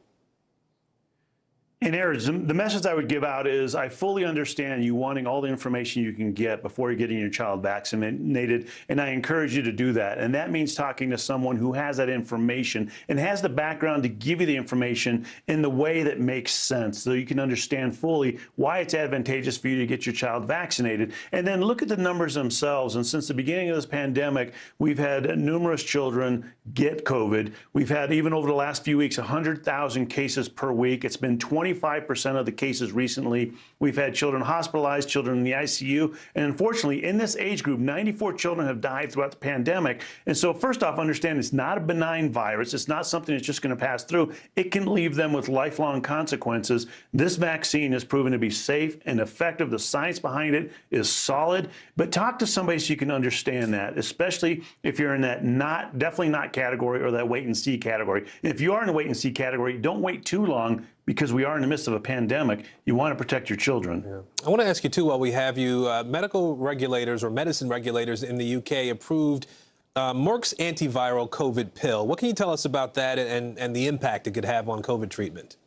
In Eric's, the message I would give out is I fully understand you wanting all the information you can get before you're getting your child vaccinated, and I encourage you to do that. And that means talking to someone who has that information and has the background to give you the information in the way that makes sense so you can understand fully why it's advantageous for you to get your child vaccinated. And then look at the numbers themselves. And since the beginning of this pandemic, we've had numerous children get COVID. We've had, even over the last few weeks, 100,000 cases per week. It's been 25% of the cases recently. We've had children hospitalized, children in the ICU, and unfortunately, in this age group, 94 children have died throughout the pandemic. And so first off, understand it's not a benign virus. It's not something that's just going to pass through. It can leave them with lifelong consequences. This vaccine has proven to be safe and effective. The science behind it is solid, but talk to somebody so you can understand that, especially if you're in that definitely not category or that wait and see category. If you are in the wait and see category, don't wait too long, because we are in the midst of a pandemic. You want to protect your children. Yeah. I want to ask you, too, while we have you, medical regulators or medicine regulators in the UK approved Merck's antiviral COVID pill. What can you tell us about that and the impact it could have on COVID treatment?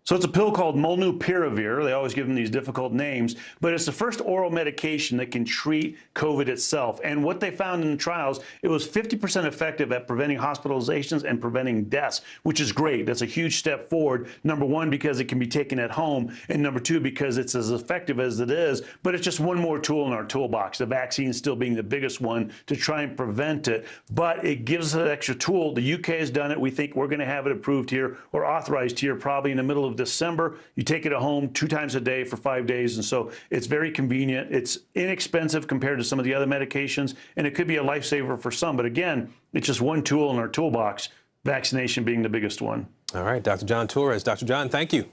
So it's a pill called Molnupiravir. They always give them these difficult names, but it's the first oral medication that can treat COVID itself. And what they found in the trials, it was 50% effective at preventing hospitalizations and preventing deaths, which is great. That's a huge step forward. Number one, because it can be taken at home, and number two, because it's as effective as it is. But it's just one more tool in our toolbox. The vaccine still being the biggest one to try and prevent it, but it gives us an extra tool. The UK has done it. We think we're going to have it approved here or authorized here probably in the middle of December. You take it at home 2 times a day for 5 days, and so it's very convenient. It's inexpensive compared to some of the other medications, and it could be a lifesaver for some. But again, it's just one tool in our toolbox, vaccination being the biggest one. All right, Dr. John Torres. Dr. John, thank you.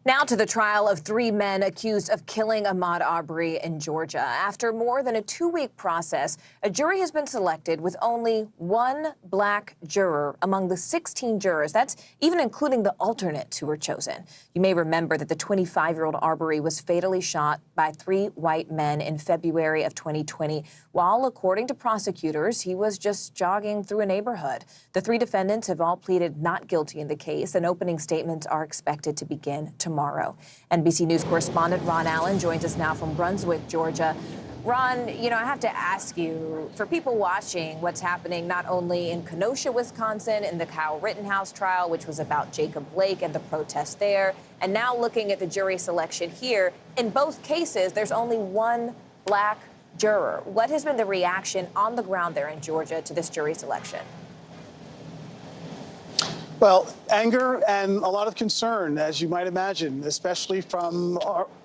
Now to the trial of 3 men accused of killing Ahmaud Arbery in Georgia. After more than a 2-week process, a jury has been selected with only 1 black juror among the 16 jurors. That's even including the alternates who were chosen. You may remember that the 25-year-old Arbery was fatally shot by 3 white men in February of 2020, while, according to prosecutors, he was just jogging through a neighborhood. The 3 defendants have all pleaded not guilty in the case, and opening statements are expected to begin tomorrow. NBC News correspondent Ron Allen joins us now from Brunswick, Georgia. Ron, I have to ask you, for people watching what's happening not only in Kenosha, Wisconsin, in the Kyle Rittenhouse trial, which was about Jacob Blake and the protests there, and now looking at the jury selection here, in both cases, there's only 1 black juror. What has been the reaction on the ground there in Georgia to this jury selection? Well, anger and a lot of concern, as you might imagine, especially from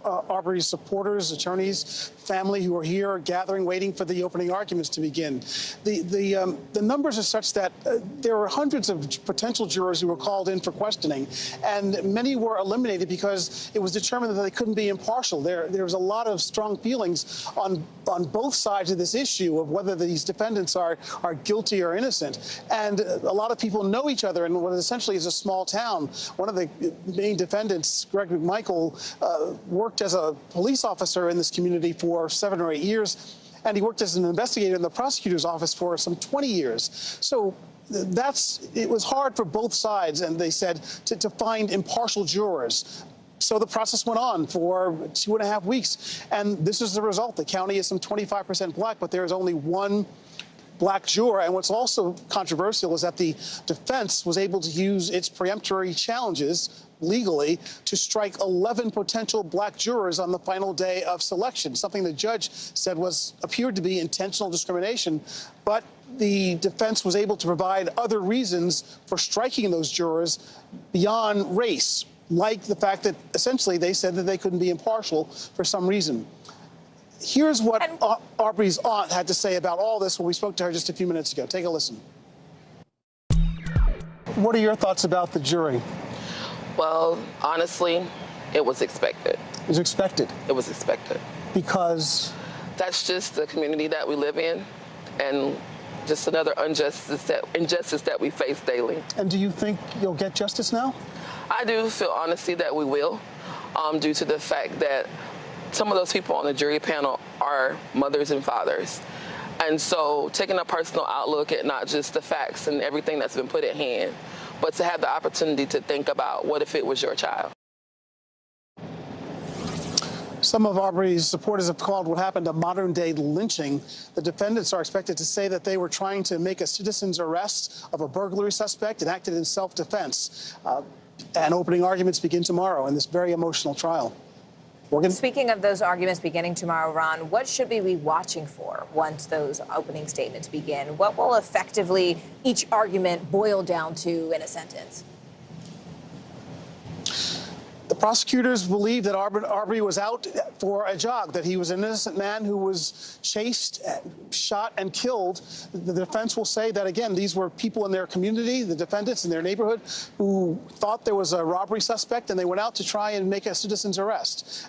Arbery's supporters, attorneys, family who are here gathering, waiting for the opening arguments to begin. The numbers are such that there were hundreds of potential jurors who were called in for questioning, and many were eliminated because it was determined that they couldn't be impartial. There was a lot of strong feelings on both sides of this issue of whether these defendants are guilty or innocent. And a lot of people know each other in what essentially is a small town. One of the main defendants, Greg McMichael, worked as a police officer in this community for 7 or 8 years, and he worked as an investigator in the prosecutor's office for some 20 years. So it was hard for both sides, and they said, to find impartial jurors. So the process went on for 2.5 weeks, and this is the result. The county is some 25% black, but there is only one black juror. And what's also controversial is that the defense was able to use its peremptory challenges legally to strike 11 potential black jurors on the final day of selection, something the judge said appeared to be intentional discrimination. But the defense was able to provide other reasons for striking those jurors beyond race, like the fact that essentially they said that they couldn't be impartial for some reason. Here's what Arbery's aunt had to say about all this when we spoke to her just a few minutes ago. Take a listen. What are your thoughts about the jury? Well, honestly, it was expected. It was expected? It was expected. Because? That's just the community that we live in, and just another injustice that we face daily. And do you think you'll get justice now? I do feel honestly that we will, due to the fact that some of those people on the jury panel are mothers and fathers. And so taking a personal outlook at not just the facts and everything that's been put at hand, but to have the opportunity to think about what if it was your child. Some of Arbery's supporters have called what happened a modern-day lynching. The defendants are expected to say that they were trying to make a citizen's arrest of a burglary suspect and acted in self-defense. And opening arguments begin tomorrow in this very emotional trial. Morgan? Speaking of those arguments beginning tomorrow, Ron, what should we be watching for once those opening statements begin? What will effectively each argument boil down to in a sentence? The prosecutors believe that Arbery was out for a jog, that he was an innocent man who was chased, shot, and killed. The defense will say that, again, these were people in their community, the defendants in their neighborhood, who thought there was a robbery suspect, and they went out to try and make a citizen's arrest.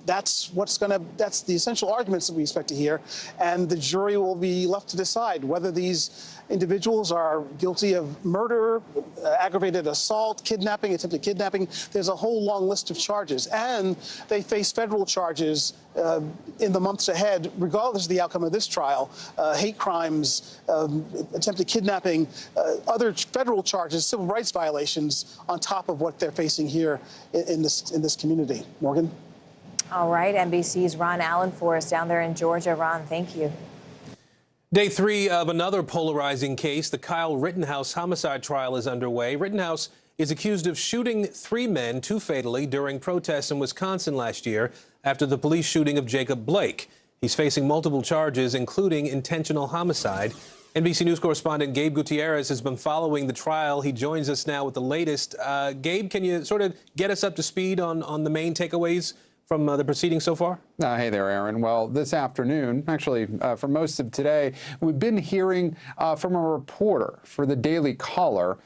That's the essential arguments that we expect to hear, and the jury will be left to decide whether these individuals are guilty of murder, aggravated assault, kidnapping, attempted kidnapping. There's a whole long list of charges, and they face federal charges in the months ahead, regardless of the outcome of this trial. Hate crimes, attempted kidnapping, other federal charges, civil rights violations on top of what they're facing here in this community. Morgan? All right, NBC's Ron Allen for us down there in Georgia. Ron, thank you. Day 3 of another polarizing case. The Kyle Rittenhouse homicide trial is underway. Rittenhouse is accused of shooting 3 men too fatally during protests in Wisconsin last year after the police shooting of Jacob Blake. He's facing multiple charges, including intentional homicide. NBC News correspondent Gabe Gutierrez has been following the trial. He joins us now with the latest. Gabe, can you sort of get us up to speed on the main takeaways from the proceedings so far? Hey there, Aaron. Well, this afternoon, actually for most of today, we've been hearing from a reporter for the Daily Caller.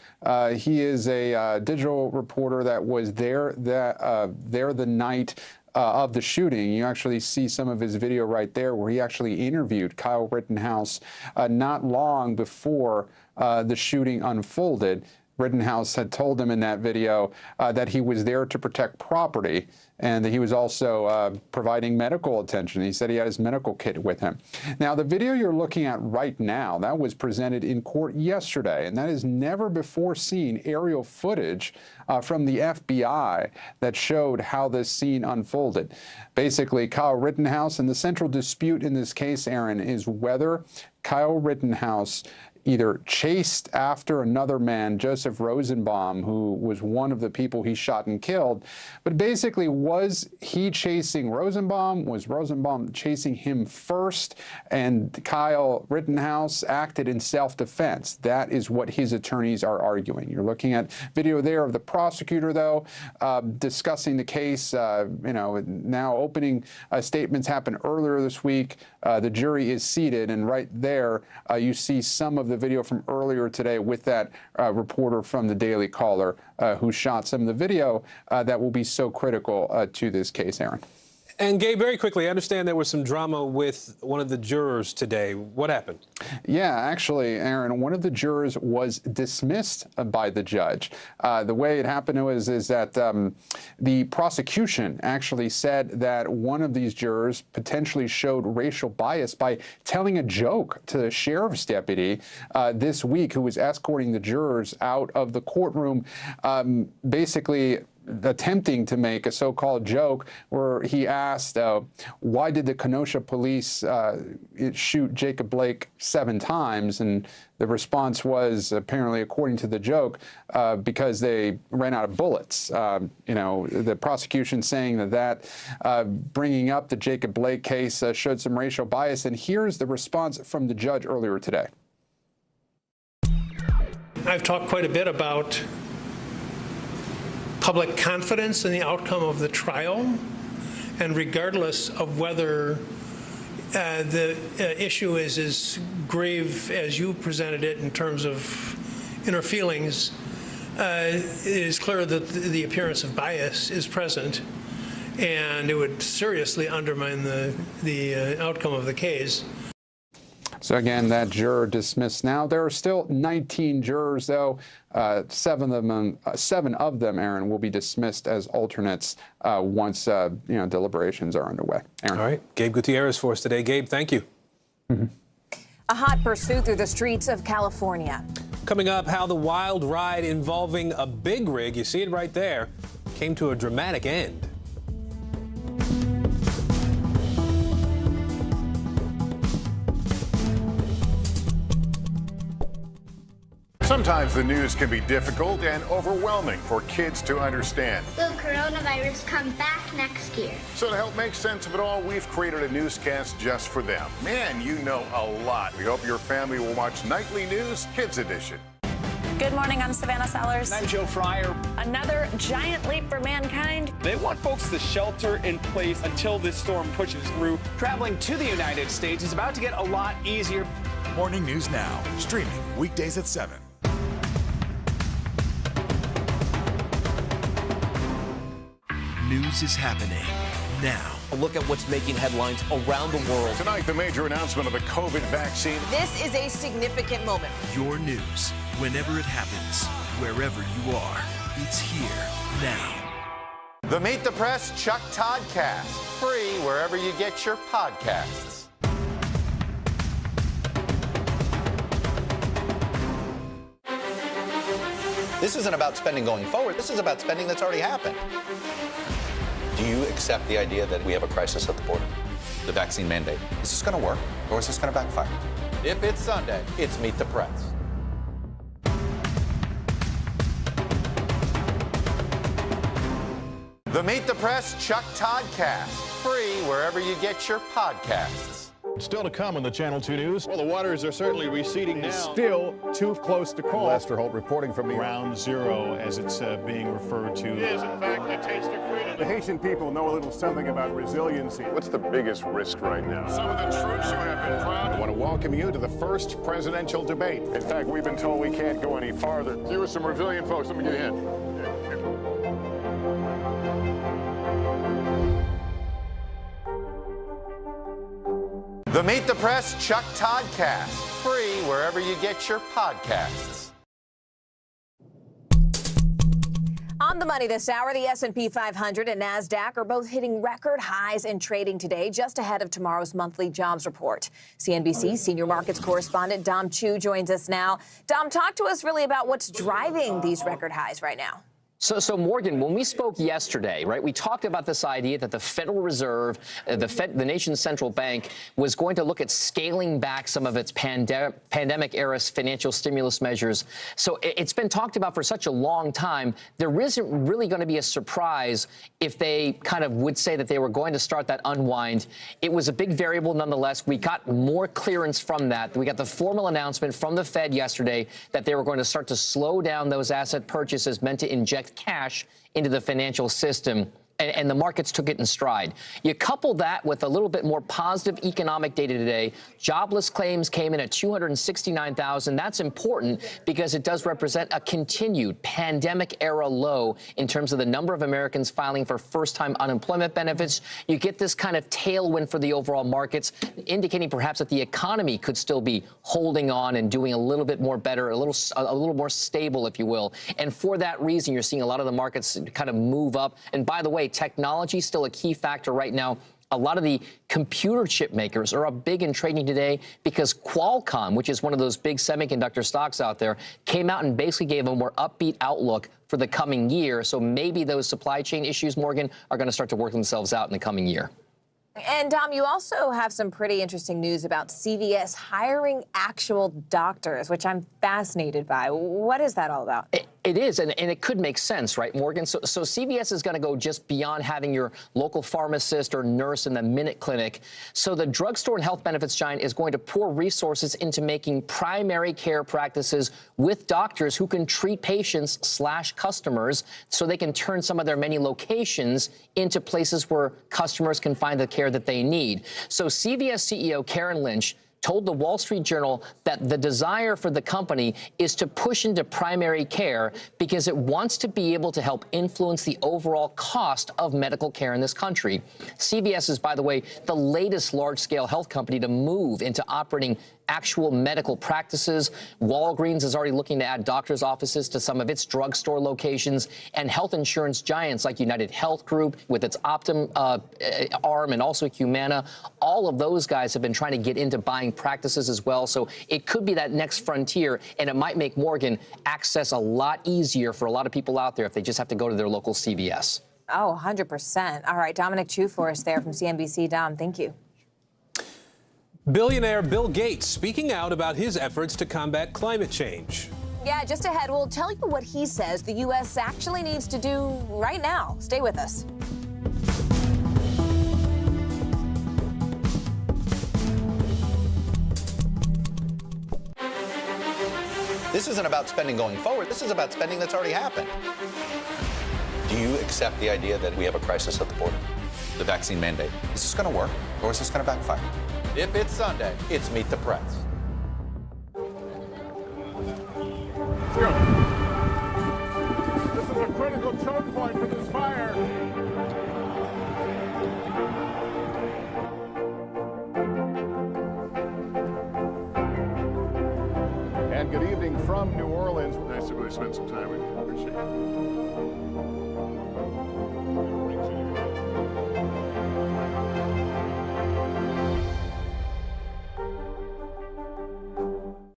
He is a digital reporter that was there the night of the shooting. You actually see some of his video right there where he actually interviewed Kyle Rittenhouse not long before the shooting unfolded. Rittenhouse had told him in that video that he was there to protect property and that he was also providing medical attention. He said he had his medical kit with him. Now, the video you're looking at right now, that was presented in court yesterday, and that is never before seen aerial footage from the FBI that showed how this scene unfolded. Basically, Kyle Rittenhouse, and the central dispute in this case, Aaron, is whether Kyle Rittenhouse either chased after another man, Joseph Rosenbaum, who was one of the people he shot and killed. But basically, was he chasing Rosenbaum? Was Rosenbaum chasing him first? And Kyle Rittenhouse acted in self-defense. That is what his attorneys are arguing. You're looking at video there of the prosecutor, though, discussing the case. Now opening statements happened earlier this week. The jury is seated, and right there you see some of the video from earlier today with that reporter from the Daily Caller who shot some of the video that will be so critical to this case, Aaron. And Gabe, very quickly, I understand there was some drama with one of the jurors today. What happened? Yeah, actually, Aaron, one of the jurors was dismissed by the judge. The way it happened is that the prosecution actually said that one of these jurors potentially showed racial bias by telling a joke to the sheriff's deputy this week who was escorting the jurors out of the courtroom, basically attempting to make a so-called joke where he asked, why did the Kenosha police shoot Jacob Blake 7 times? And the response was, apparently, according to the joke, because they ran out of bullets. The prosecution saying that bringing up the Jacob Blake case showed some racial bias. And here's the response from the judge earlier today. I've talked quite a bit about public confidence in the outcome of the trial, and regardless of whether the issue is as grave as you presented it in terms of inner feelings, it is clear that the appearance of bias is present, and it would seriously undermine the outcome of the case. So again, that juror dismissed now. There are still 19 jurors, though. 7 of them, Aaron, will be dismissed as alternates once deliberations are underway. Aaron. All right. Gabe Gutierrez for us today. Gabe, thank you. A hot pursuit through the streets of California. Coming up, how the wild ride involving a big rig, you see it right there, came to a dramatic end. Sometimes the news can be difficult and overwhelming for kids to understand. Will coronavirus come back next year? So to help make sense of it all, we've created a newscast just for them. Man, you know a lot. We hope your family will watch Nightly News Kids Edition. Good morning, I'm Savannah Sellers. I'm Joe Fryer. Another giant leap for mankind. They want folks to shelter in place until this storm pushes through. Traveling to the United States is about to get a lot easier. Morning News Now, streaming weekdays at 7. News is happening now. A look at what's making headlines around the world. Tonight, the major announcement of the COVID vaccine. This is a significant moment. Your news, whenever it happens, wherever you are, it's here now. The Meet the Press Chuck Toddcast, free wherever you get your podcasts. This isn't about spending going forward. This is about spending that's already happened. Do you accept the idea that we have a crisis at the border? The vaccine mandate. Is this going to work, or is this going to backfire? If it's Sunday, it's Meet the Press. The Meet the Press Chuck Toddcast, free wherever you get your podcasts. Still to come on the Channel 2 News. Well, the waters are certainly receding now. Still too close to call. Lester Holt reporting from Ground Zero, as it's being referred to. It is, in fact, a taste of freedom. The Haitian people know a little something about resiliency. What's the biggest risk right now? Some of the troops who have been proud. I want to welcome you to the first presidential debate. In fact, we've been told we can't go any farther. You are some resilient folks. Let me get in. The Meet the Press Chuck Toddcast, free wherever you get your podcasts. On the money this hour, the S&P 500 and NASDAQ are both hitting record highs in trading today, just ahead of tomorrow's monthly jobs report. CNBC senior markets correspondent Dom Chu joins us now. Dom, talk to us really about what's driving these record highs right now. So Morgan, when we spoke yesterday, right, we talked about this idea that the Federal Reserve, the nation's central bank, was going to look at scaling back some of its pandemic-era financial stimulus measures. So it's been talked about for such a long time. There isn't really going to be a surprise if they kind of would say that they were going to start that unwind. It was a big variable nonetheless. We got more clearance from that. We got the formal announcement from the Fed yesterday that they were going to start to slow down those asset purchases meant to inject cash into the financial system, and the markets took it in stride. You couple that with a little bit more positive economic data today. Jobless claims came in at 269,000. That's important because it does represent a continued pandemic-era low in terms of the number of Americans filing for first-time unemployment benefits. You get this kind of tailwind for the overall markets, indicating perhaps that the economy could still be holding on and doing a little bit more better, a little more stable, if you will. And for that reason, you're seeing a lot of the markets kind of move up. And by the way, technology is still a key factor right now. A lot of the computer chip makers are up big in trading today because Qualcomm, which is one of those big semiconductor stocks out there, came out and basically gave a more upbeat outlook for the coming year. So maybe those supply chain issues, Morgan, are going to start to work themselves out in the coming year. And, Dom, you also have some pretty interesting news about CVS hiring actual doctors, which I'm fascinated by. What is that all about? It is, and it could make sense, right, Morgan? So CVS is going to go just beyond having your local pharmacist or nurse in the Minute Clinic. So the drugstore and health benefits giant is going to pour resources into making primary care practices with doctors who can treat patients/customers so they can turn some of their many locations into places where customers can find the care that they need. So CVS CEO Karen Lynch told the Wall Street Journal that the desire for the company is to push into primary care because it wants to be able to help influence the overall cost of medical care in this country. CVS is, by the way, the latest large-scale health company to move into operating actual medical practices. Walgreens is already looking to add doctors' offices to some of its drugstore locations, and health insurance giants like United Health Group with its Optum arm and also Humana, all of those guys have been trying to get into buying practices as well. So it could be that next frontier, and it might make, Morgan, access a lot easier for a lot of people out there if they just have to go to their local CVS. Oh, 100%. All right, Dominic Chu for us there from CNBC. Dom, thank you. Billionaire Bill Gates speaking out about his efforts to combat climate change. Yeah, just ahead, we'll tell you what he says the U.S. actually needs to do right now. Stay with us. This isn't about spending going forward. This is about spending that's already happened. Do you accept the idea that we have a crisis at the border? The vaccine mandate. Is this going to work, or is this going to backfire? If it's Sunday, it's Meet the Press. Zero. This is a critical choke point for this fire. And good evening from New Orleans. Nice to really spend some time with you. Appreciate it.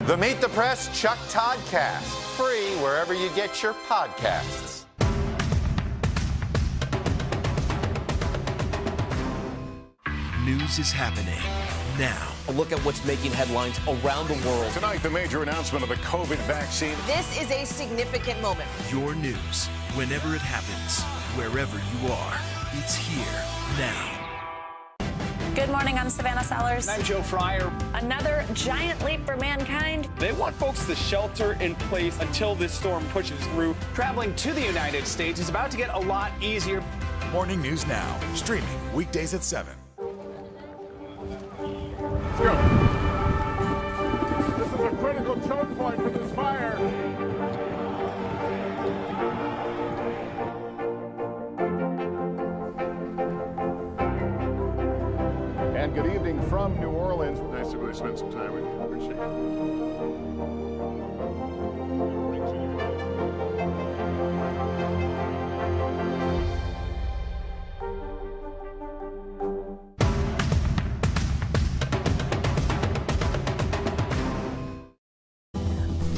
The Meet the Press Chuck Todd Cast, free wherever you get your podcasts. News is happening now. A look at what's making headlines around the world. Tonight, the major announcement of the COVID vaccine. This is a significant moment. Your news, whenever it happens, wherever you are, it's here now. Good morning, I'm Savannah Sellers. And I'm Joe Fryer. Another giant leap for mankind. They want folks to shelter in place until this storm pushes through. Traveling to the United States is about to get a lot easier. Morning News Now, streaming weekdays at 7. Zero. This is a critical choke point for this fire. And good evening from New Orleans. Nice to really spend some time with you. Appreciate it.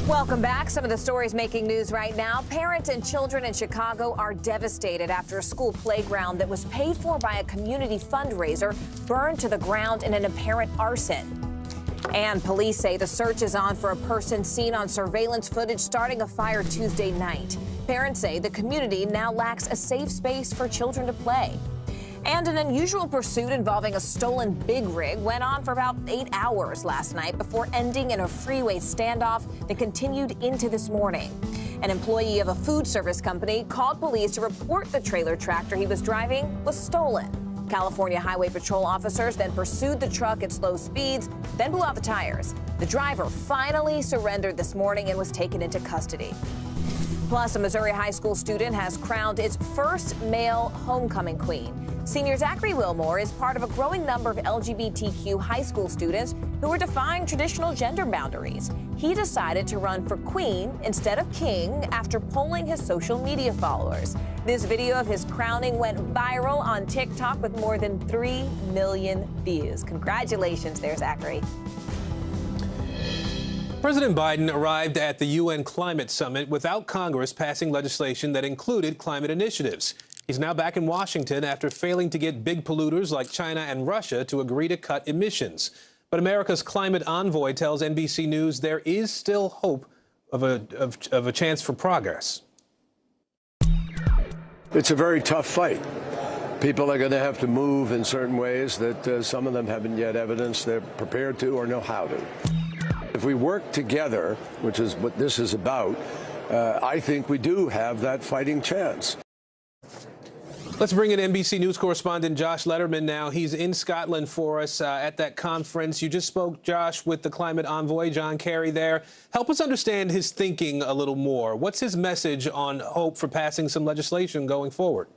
Welcome back. Some of the stories making news right now. Parents and children in Chicago are devastated after a school playground that was paid for by a community fundraiser burned to the ground in an apparent arson. And police say the search is on for a person seen on surveillance footage starting a fire Tuesday night. Parents say the community now lacks a safe space for children to play. And an unusual pursuit involving a stolen big rig went on for about 8 hours last night before ending in a freeway standoff that continued into this morning. An employee of a food service company called police to report the trailer tractor he was driving was stolen. California Highway Patrol officers then pursued the truck at slow speeds, then blew out the tires. The driver finally surrendered this morning and was taken into custody. Plus, a Missouri high school student has crowned its first male homecoming queen. Senior Zachary Wilmore is part of a growing number of LGBTQ high school students who are defying traditional gender boundaries. He decided to run for queen instead of king after polling his social media followers. This video of his crowning went viral on TikTok with more than 3 million views. Congratulations there, Zachary. President Biden arrived at the UN Climate Summit without Congress passing legislation that included climate initiatives. He's now back in Washington after failing to get big polluters like China and Russia to agree to cut emissions. But America's climate envoy tells NBC News there is still hope of a chance for progress. It's a very tough fight. People are going to have to move in certain ways that some of them haven't yet evidenced they're prepared to or know how to. If we work together, which is what this is about, I think we do have that fighting chance. Let's bring in NBC News correspondent Josh Letterman now. He's in Scotland for us at that conference. You just spoke, Josh, with the climate envoy, John Kerry, there. Help us understand his thinking a little more. What's his message on hope for passing some legislation going forward?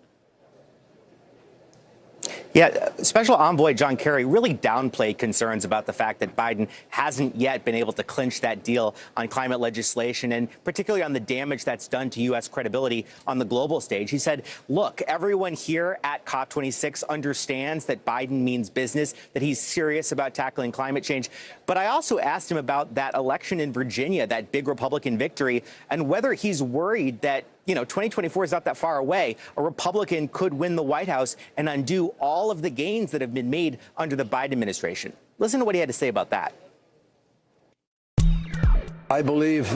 Yeah, Special Envoy John Kerry really downplayed concerns about the fact that Biden hasn't yet been able to clinch that deal on climate legislation, and particularly on the damage that's done to U.S. credibility on the global stage. He said, look, everyone here at COP26 understands that Biden means business, that he's serious about tackling climate change. But I also asked him about that election in Virginia, that big Republican victory, and whether he's worried that 2024 is not that far away. A Republican could win the White House and undo all of the gains that have been made under the Biden administration. Listen to what he had to say about that. I believe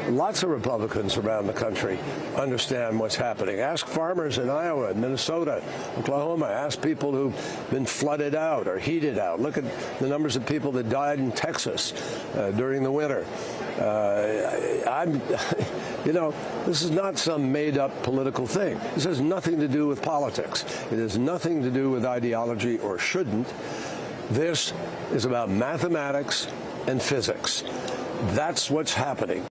lots of Republicans around the country understand what's happening. Ask farmers in Iowa, Minnesota, Oklahoma. Ask people who've been flooded out or heated out. Look at the numbers of people that died in Texas during the winter. This is not some made-up political thing. This has nothing to do with politics. It has nothing to do with ideology, or shouldn't. This is about mathematics and physics. That's what's happening.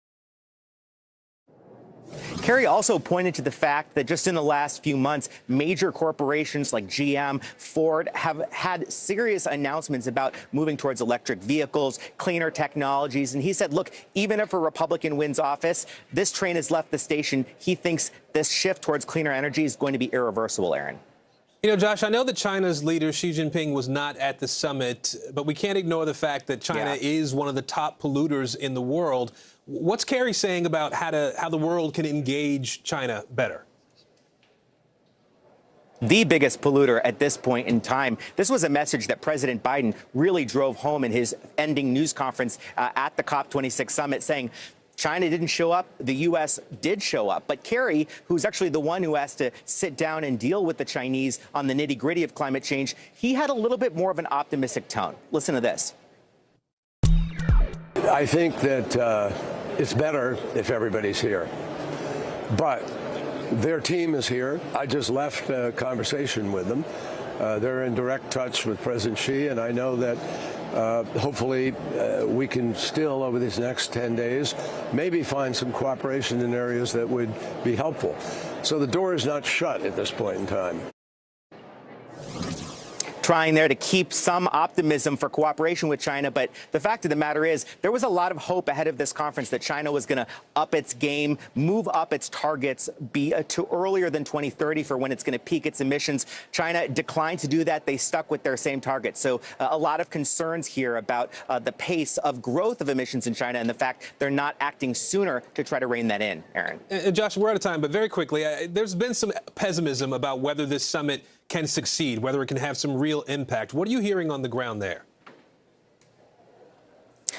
Kerry also pointed to the fact that just in the last few months, major corporations like GM, Ford have had serious announcements about moving towards electric vehicles, cleaner technologies. And he said, look, even if a Republican wins office, this train has left the station. He thinks this shift towards cleaner energy is going to be irreversible, Aaron. Josh, I know that China's leader, Xi Jinping, was not at the summit, but we can't ignore the fact that China is one of the top polluters in the world. What's Kerry saying about how the world can engage China better? The biggest polluter at this point in time. This was a message that President Biden really drove home in his ending news conference at the COP26 summit, saying China didn't show up, the U.S. did show up. But Kerry, who's actually the one who has to sit down and deal with the Chinese on the nitty-gritty of climate change, he had a little bit more of an optimistic tone. Listen to this. I think that it's better if everybody's here. But their team is here. I just left a conversation with them. They're in direct touch with President Xi, and I know that hopefully we can still, over these next 10 days, maybe find some cooperation in areas that would be helpful. So the door is not shut at this point in time. trying there to keep some optimism for cooperation with China. But the fact of the matter is, there was a lot of hope ahead of this conference that China was going to up its game, move up its targets, be to earlier than 2030 for when it's going to peak its emissions. China declined to do that. They stuck with their same target. So a lot of concerns here about the pace of growth of emissions in China and the fact they're not acting sooner to try to rein that in, Aaron. And Josh, we're out of time, but very quickly, there's been some pessimism about whether this summit can succeed, whether it can have some real impact. What are you hearing on the ground there?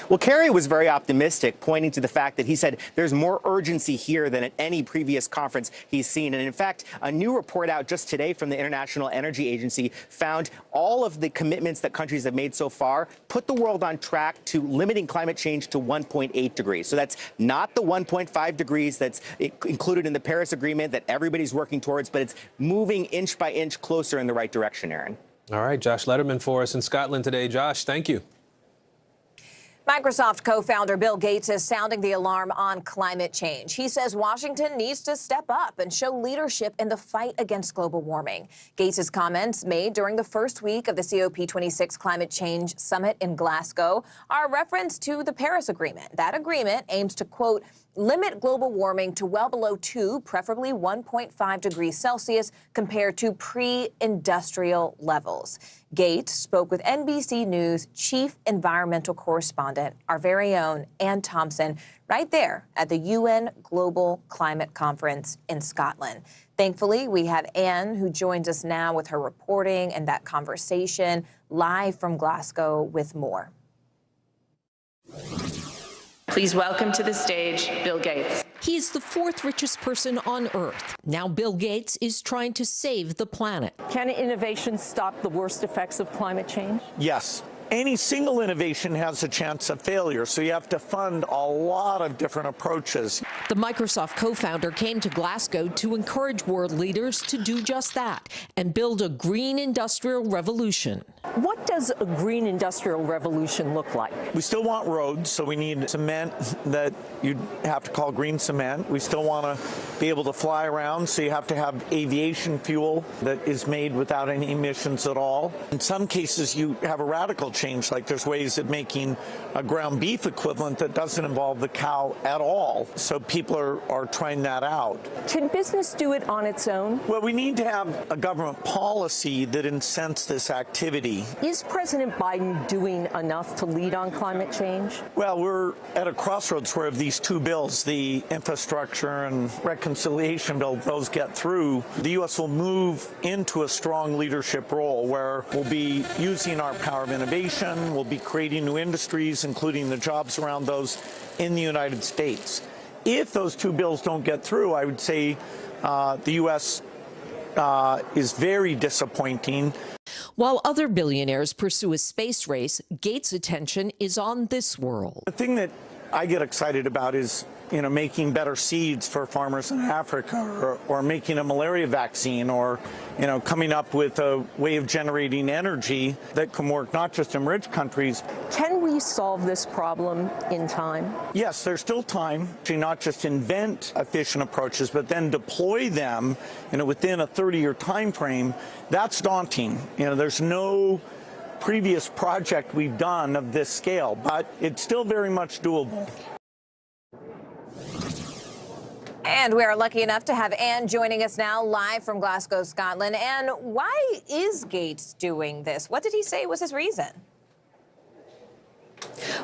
Well, Kerry was very optimistic, pointing to the fact that he said there's more urgency here than at any previous conference he's seen. And in fact, a new report out just today from the International Energy Agency found all of the commitments that countries have made so far put the world on track to limiting climate change to 1.8 degrees. So that's not the 1.5 degrees that's included in the Paris Agreement that everybody's working towards, but it's moving inch by inch closer in the right direction, Aaron. All right, Josh Letterman for us in Scotland today. Josh, thank you. Microsoft co-founder Bill Gates is sounding the alarm on climate change. He says Washington needs to step up and show leadership in the fight against global warming. Gates' comments made during the first week of the COP26 Climate Change Summit in Glasgow are a reference to the Paris Agreement. That agreement aims to, quote, limit global warming to well below 2, preferably 1.5 degrees Celsius compared to pre-industrial levels. Gates spoke with NBC News chief environmental correspondent, our very own Ann Thompson, right there at the UN Global Climate Conference in Scotland. Thankfully, we have Ann, who joins us now with her reporting and that conversation live from Glasgow with more. Please welcome to the stage Bill Gates. He is the fourth richest person on Earth. Now Bill Gates is trying to save the planet. Can innovation stop the worst effects of climate change? Yes. Any single innovation has a chance of failure, so you have to fund a lot of different approaches. The Microsoft co-founder came to Glasgow to encourage world leaders to do just that and build a green industrial revolution. What does a green industrial revolution look like? We still want roads, so we need cement that you'd have to call green cement. We still want to be able to fly around, so you have to have aviation fuel that is made without any emissions at all. In some cases, you have a radical change, like there's ways of making a ground beef equivalent that doesn't involve the cow at all. So people are trying that out. Can business do it on its own? Well, we need to have a government policy that incents this activity. Is President Biden doing enough to lead on climate change? Well, we're at a crossroads where these two bills, the infrastructure and reconciliation bill, those get through, the U.S. will move into a strong leadership role where we'll be using our power of innovation. We'll be creating new industries, including the jobs around those in the United States. If those two bills don't get through, I would say the U.S. Is very disappointing. While other billionaires pursue a space race, Gates' attention is on this world. The thing that I get excited about is, making better seeds for farmers in Africa, or making a malaria vaccine, or, coming up with a way of generating energy that can work not just in rich countries. Can we solve this problem in time? Yes, there's still time to not just invent efficient approaches, but then deploy them, within a 30-year time frame. That's daunting. There's no previous project we've done of this scale, but it's still very much doable. And we are lucky enough to have Ann joining us now live from Glasgow, Scotland. Ann, why is Gates doing this? What did he say was his reason?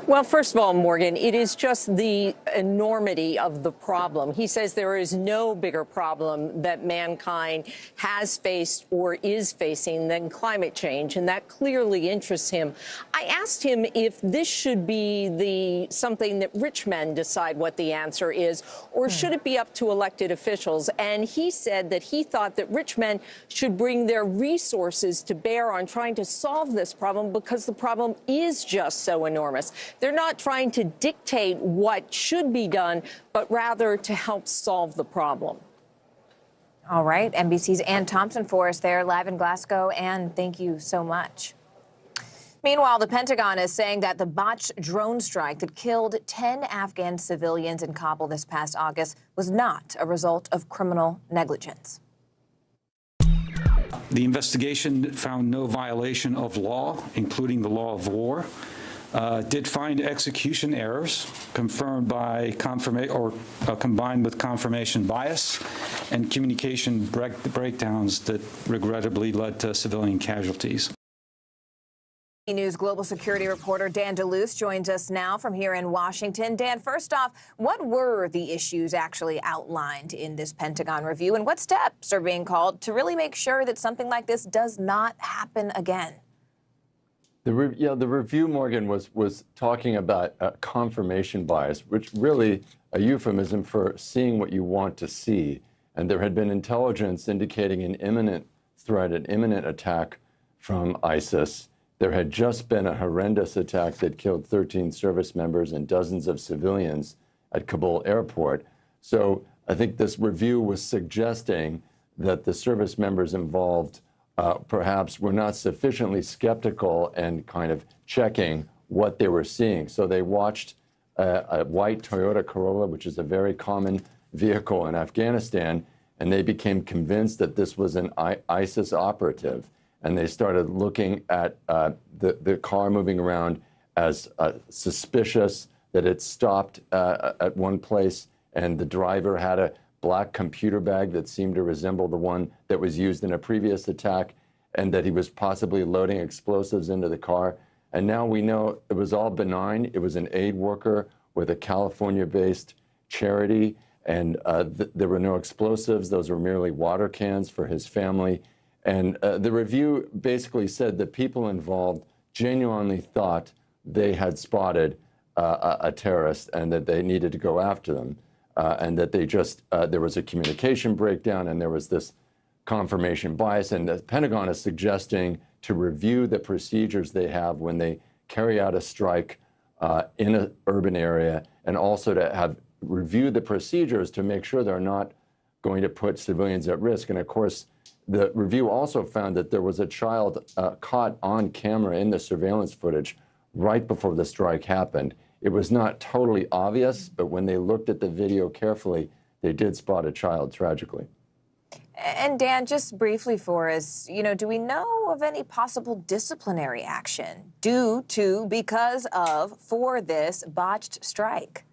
Well, first of all, Morgan, it is just the enormity of the problem. He says there is no bigger problem that mankind has faced or is facing than climate change, and that clearly interests him. I asked him if this should be something that rich men decide what the answer is, or should it be up to elected officials? And he said that he thought that rich men should bring their resources to bear on trying to solve this problem because the problem is just so enormous. They're not trying to dictate what should be done, but rather to help solve the problem. All right. NBC's Ann Thompson for us there live in Glasgow. Ann, thank you so much. Meanwhile, the Pentagon is saying that the botched drone strike that killed 10 Afghan civilians in Kabul this past August was not a result of criminal negligence. The investigation found no violation of law, including the law of war. Did find execution errors confirmed by combined with confirmation bias and communication breakdowns that regrettably led to civilian casualties. News global security reporter Dan DeLuce joins us now from here in Washington. Dan, first off, what were the issues actually outlined in this Pentagon review, and what steps are being called to really make sure that something like this does not happen again? The review, Morgan, was talking about confirmation bias, which really a euphemism for seeing what you want to see. And there had been intelligence indicating an imminent threat, an imminent attack from ISIS. There had just been a horrendous attack that killed 13 service members and dozens of civilians at Kabul airport. So I think this review was suggesting that the service members involved perhaps were not sufficiently skeptical and kind of checking what they were seeing. So they watched a white Toyota Corolla, which is a very common vehicle in Afghanistan, and they became convinced that this was an ISIS operative. And they started looking at the car moving around as suspicious, that it stopped at one place, and the driver had a black computer bag that seemed to resemble the one that was used in a previous attack, and that he was possibly loading explosives into the car. And now we know it was all benign. It was an aid worker with a California-based charity, and there were no explosives. Those were merely water cans for his family. And the review basically said that people involved genuinely thought they had spotted a terrorist and that they needed to go after them, and that they just, there was a communication breakdown and there was this confirmation bias. And the Pentagon is suggesting to review the procedures they have when they carry out a strike in an urban area, and also to have review the procedures to make sure they're not going to put civilians at risk. And of course, the review also found that there was a child caught on camera in the surveillance footage right before the strike happened. It was not totally obvious, but when they looked at the video carefully, they did spot a child, tragically. And Dan, just briefly for us, do we know of any possible disciplinary action because of for this botched strike?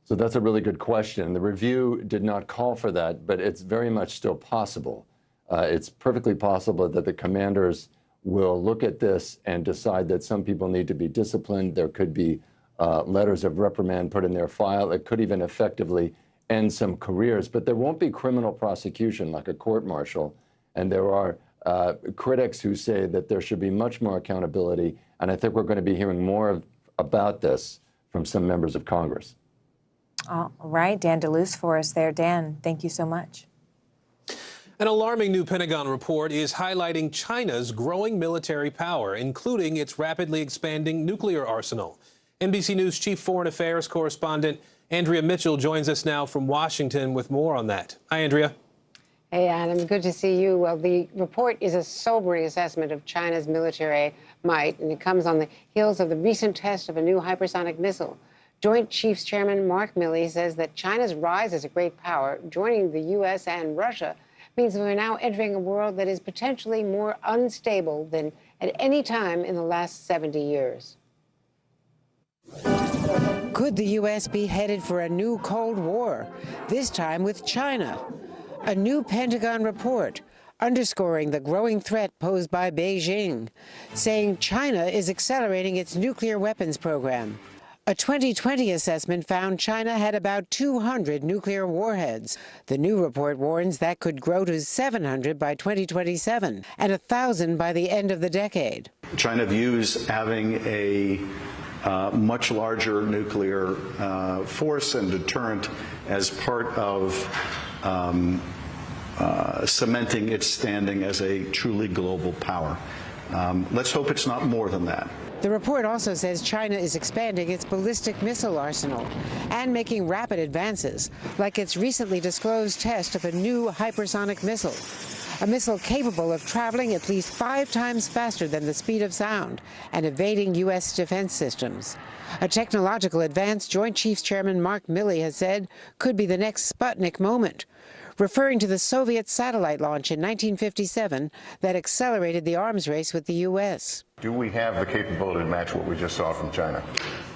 So that's a really good question. The review did not call for that, but it's very much still possible. It's perfectly possible that the commanders will look at this and decide that some people need to be disciplined. There could be letters of reprimand put in their file. It could even effectively end some careers, but there won't be criminal prosecution like a court-martial. And there are critics who say that there should be much more accountability. And I think we're going to be hearing more about this from some members of Congress. All right, Dan DeLuce for us there. Dan, thank you so much. An alarming new Pentagon report is highlighting China's growing military power, including its rapidly expanding nuclear arsenal. NBC News Chief Foreign Affairs correspondent Andrea Mitchell joins us now from Washington with more on that. Hi, Andrea. Hey, Adam. Good to see you. Well, the report is a sobering assessment of China's military might, and it comes on the heels of the recent test of a new hypersonic missile. Joint Chiefs Chairman Mark Milley says that China's rise as a great power, joining the U.S. and Russia, means we are now entering a world that is potentially more unstable than at any time in the last 70 years. Could the U.S. be headed for a new Cold War, this time with China? A new Pentagon report underscoring the growing threat posed by Beijing, saying China is accelerating its nuclear weapons program. A 2020 assessment found China had about 200 nuclear warheads. The new report warns that could grow to 700 by 2027 and 1,000 by the end of the decade. China views having a much larger nuclear force and deterrent as part of cementing its standing as a truly global power. Let's hope it's not more than that. The report also says China is expanding its ballistic missile arsenal and making rapid advances, like its recently disclosed test of a new hypersonic missile, a missile capable of traveling at least 5 times faster than the speed of sound and evading U.S. defense systems. A technological advance Joint Chiefs Chairman Mark Milley has said could be the next Sputnik moment. referring to the Soviet satellite launch in 1957 that accelerated the arms race with the U.S. Do we have the capability to match what we just saw from China?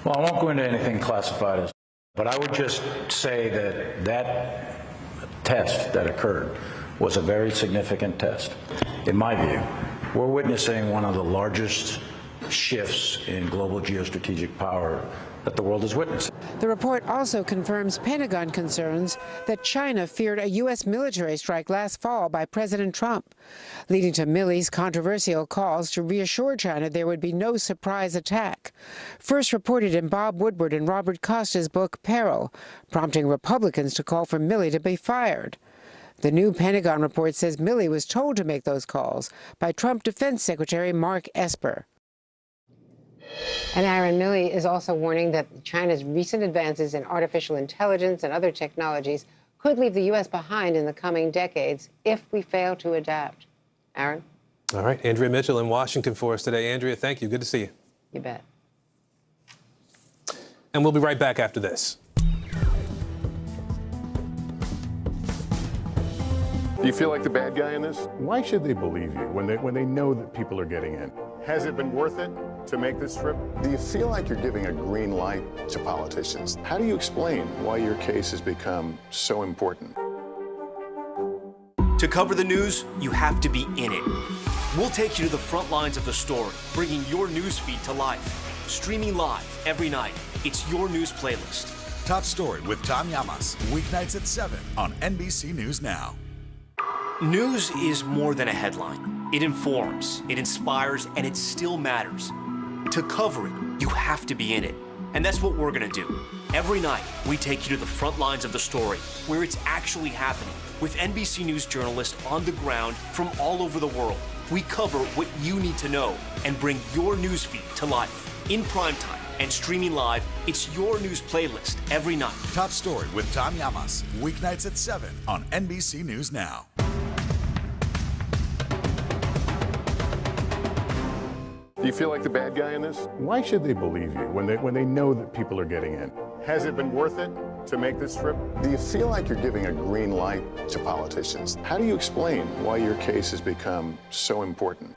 Well, I won't go into anything classified, but I would just say that that test that occurred was a very significant test. In my view, we're witnessing one of the largest shifts in global geostrategic power that the world has witnessed. The report also confirms Pentagon concerns that China feared a U.S. military strike last fall by President Trump, leading to Milley's controversial calls to reassure China there would be no surprise attack, first reported in Bob Woodward and Robert Costa's book Peril, prompting Republicans to call for Milley to be fired. The new Pentagon report says Milley was told to make those calls by Trump Defense Secretary Mark Esper. And Aaron, Milley is also warning that China's recent advances in artificial intelligence and other technologies could leave the U.S. behind in the coming decades if we fail to adapt. Aaron? All right, Andrea Mitchell in Washington for us today. Andrea, thank you. Good to see you. You bet. And we'll be right back after this. Do you feel like the bad guy in this? Why should they believe you when they know that people are getting in? Has it been worth it to make this trip? Do you feel like you're giving a green light to politicians? How do you explain why your case has become so important? To cover the news, you have to be in it. We'll take you to the front lines of the story, bringing your news feed to life. Streaming live every night. It's your news playlist. Top Story with Tom Llamas, weeknights at 7 on NBC News Now. News is more than a headline. It informs, it inspires, and it still matters. To cover it, you have to be in it. And that's what we're gonna do. Every night, we take you to the front lines of the story, where it's actually happening, with NBC News journalists on the ground from all over the world. We cover what you need to know and bring your news feed to life. In primetime and streaming live, it's your news playlist every night. Top Story with Tom Llamas, weeknights at 7 on NBC News Now. Do you feel like the bad guy in this? Why should they believe you when they know that people are getting in? Has it been worth it to make this trip? Do you feel like you're giving a green light to politicians? How do you explain why your case has become so important?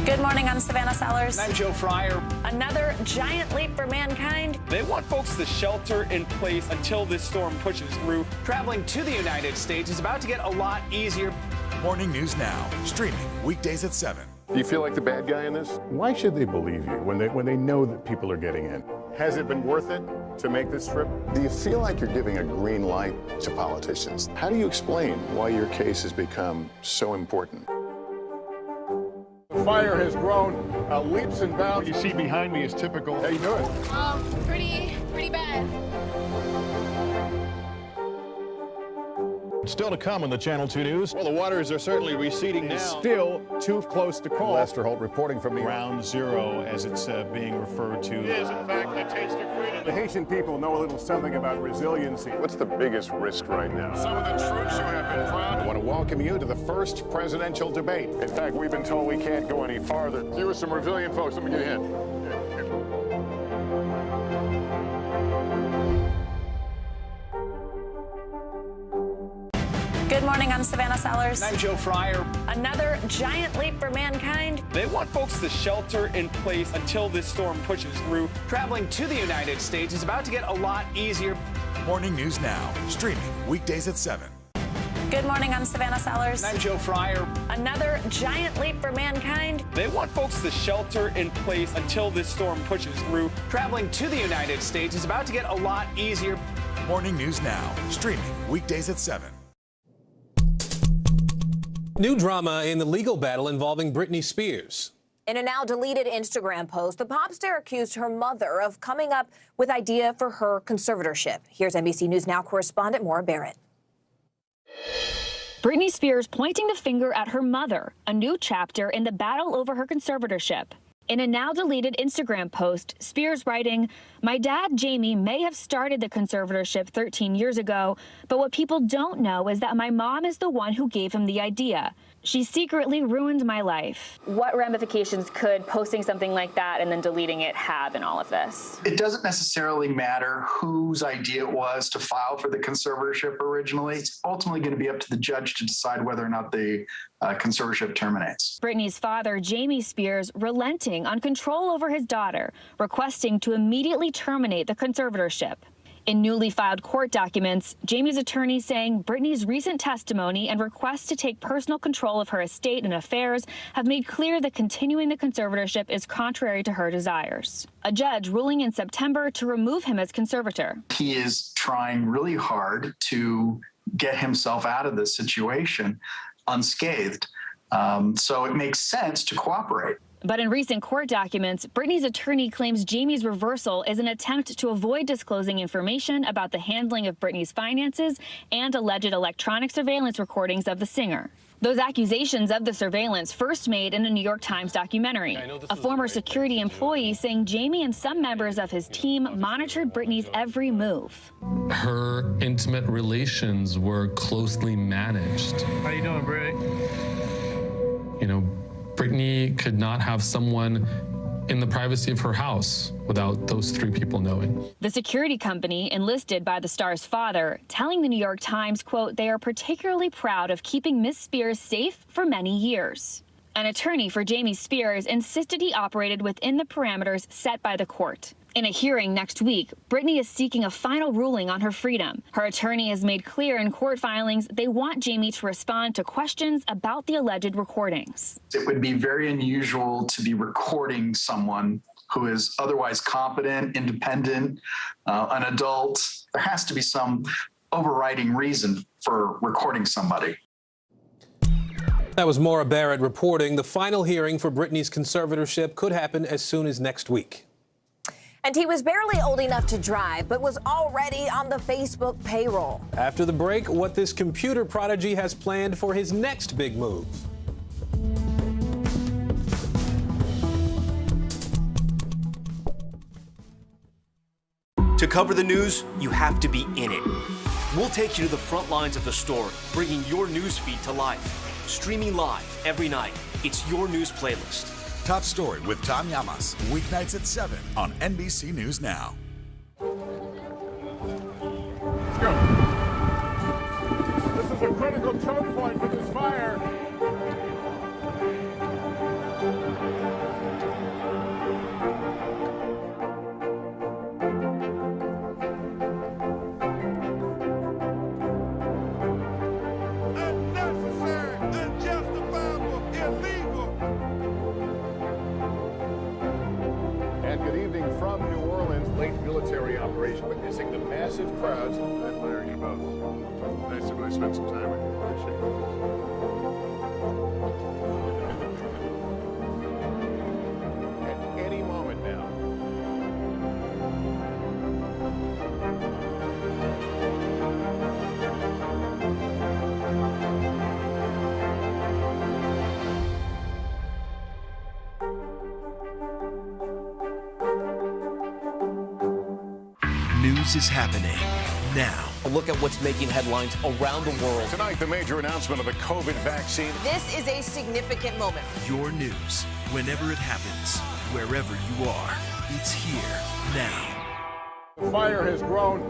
Good morning, I'm Savannah Sellers. I'm Joe Fryer. Another giant leap for mankind. They want folks to shelter in place until this storm pushes through. Traveling to the United States is about to get a lot easier. Morning News Now, streaming weekdays at 7. Do you feel like the bad guy in this? Why should they believe you when they know that people are getting in? Has it been worth it to make this trip? Do you feel like you're giving a green light to politicians? How do you explain why your case has become so important? The fire has grown leaps and bounds. What you see behind me is typical. How you doing? Pretty bad. Still to come on the Channel 2 News. Well, the waters are certainly receding now. Still too close to call. Lester Holt reporting from Ground Zero, as it's being referred to. It is, in fact, the taste of freedom. The Haitian people know a little something about resiliency. What's the biggest risk right now? Some of the troops who have been proud. I want to welcome you to the first presidential debate. In fact, we've been told we can't go any farther. Here are some resilient folks. Let me get a hint. Good morning, I'm Savannah Sellers. I'm Joe Fryer. Another giant leap for mankind. They want folks to shelter in place until this storm pushes through. Traveling to the United States is about to get a lot easier. Morning News Now, streaming weekdays at 7. Good morning, I'm Savannah Sellers. I'm Joe Fryer. Another giant leap for mankind. They want folks to shelter in place until this storm pushes through. Traveling to the United States is about to get a lot easier. Morning News Now, streaming weekdays at 7. New drama in the legal battle involving Britney Spears. In a now deleted Instagram post, the pop star accused her mother of coming up with idea for her conservatorship. Here's NBC News Now correspondent Maura Barrett. Britney Spears pointing the finger at her mother, a new chapter in the battle over her conservatorship. In a now deleted Instagram post, Spears writing, "My dad, Jamie, may have started the conservatorship 13 years ago, but what people don't know is that my mom is the one who gave him the idea. "She secretly ruined my life." What ramifications could posting something like that and then deleting it have in all of this? It doesn't necessarily matter whose idea it was to file for the conservatorship originally. It's ultimately going to be up to the judge to decide whether or not the conservatorship terminates. Britney's father, Jamie Spears, relenting on control over his daughter, requesting to immediately terminate the conservatorship. In newly filed court documents, Jamie's attorney saying Britney's recent testimony and request to take personal control of her estate and affairs have made clear that continuing the conservatorship is contrary to her desires. A judge ruling in September to remove him as conservator. He is trying really hard to get himself out of this situation unscathed. So it makes sense to cooperate. But in recent court documents, Britney's attorney claims Jamie's reversal is an attempt to avoid disclosing information about the handling of Britney's finances and alleged electronic surveillance recordings of the singer. Those accusations of the surveillance first made in a New York Times documentary. A former security employee saying Jamie and some members of his team monitored Britney's every move. Her intimate relations were closely managed. How you doing, Brittany? You know, Britney could not have someone in the privacy of her house without those three people knowing. The security company enlisted by the star's father telling the New York Times, quote, they are particularly proud of keeping Miss Spears safe for many years. An attorney for Jamie Spears insisted he operated within the parameters set by the court. In a hearing next week, Britney is seeking a final ruling on her freedom. Her attorney has made clear in court filings they want Jamie to respond to questions about the alleged recordings. It would be very unusual to be recording someone who is otherwise competent, independent, an adult. There has to be some overriding reason for recording somebody. That was Maura Barrett reporting. The final hearing for Britney's conservatorship could happen as soon as next week. And he was barely old enough to drive, but was already on the Facebook payroll. After the break, what this computer prodigy has planned for his next big move. To cover the news, you have to be in it. We'll take you to the front lines of the story, bringing your news feed to life. Streaming live every night. It's your news playlist. Top Story with Tom Llamas, weeknights at 7 on NBC News Now. Let's go. This is a critical choke point for this fire. Military operation witnessing the massive crowds. I admire you both. Nice to really spend some time with you. Appreciate it. At any moment now. News is happening now. A look at what's making headlines around the world. Tonight, the major announcement of the COVID vaccine. This is a significant moment. Your news, whenever it happens, wherever you are, it's here now. The fire has grown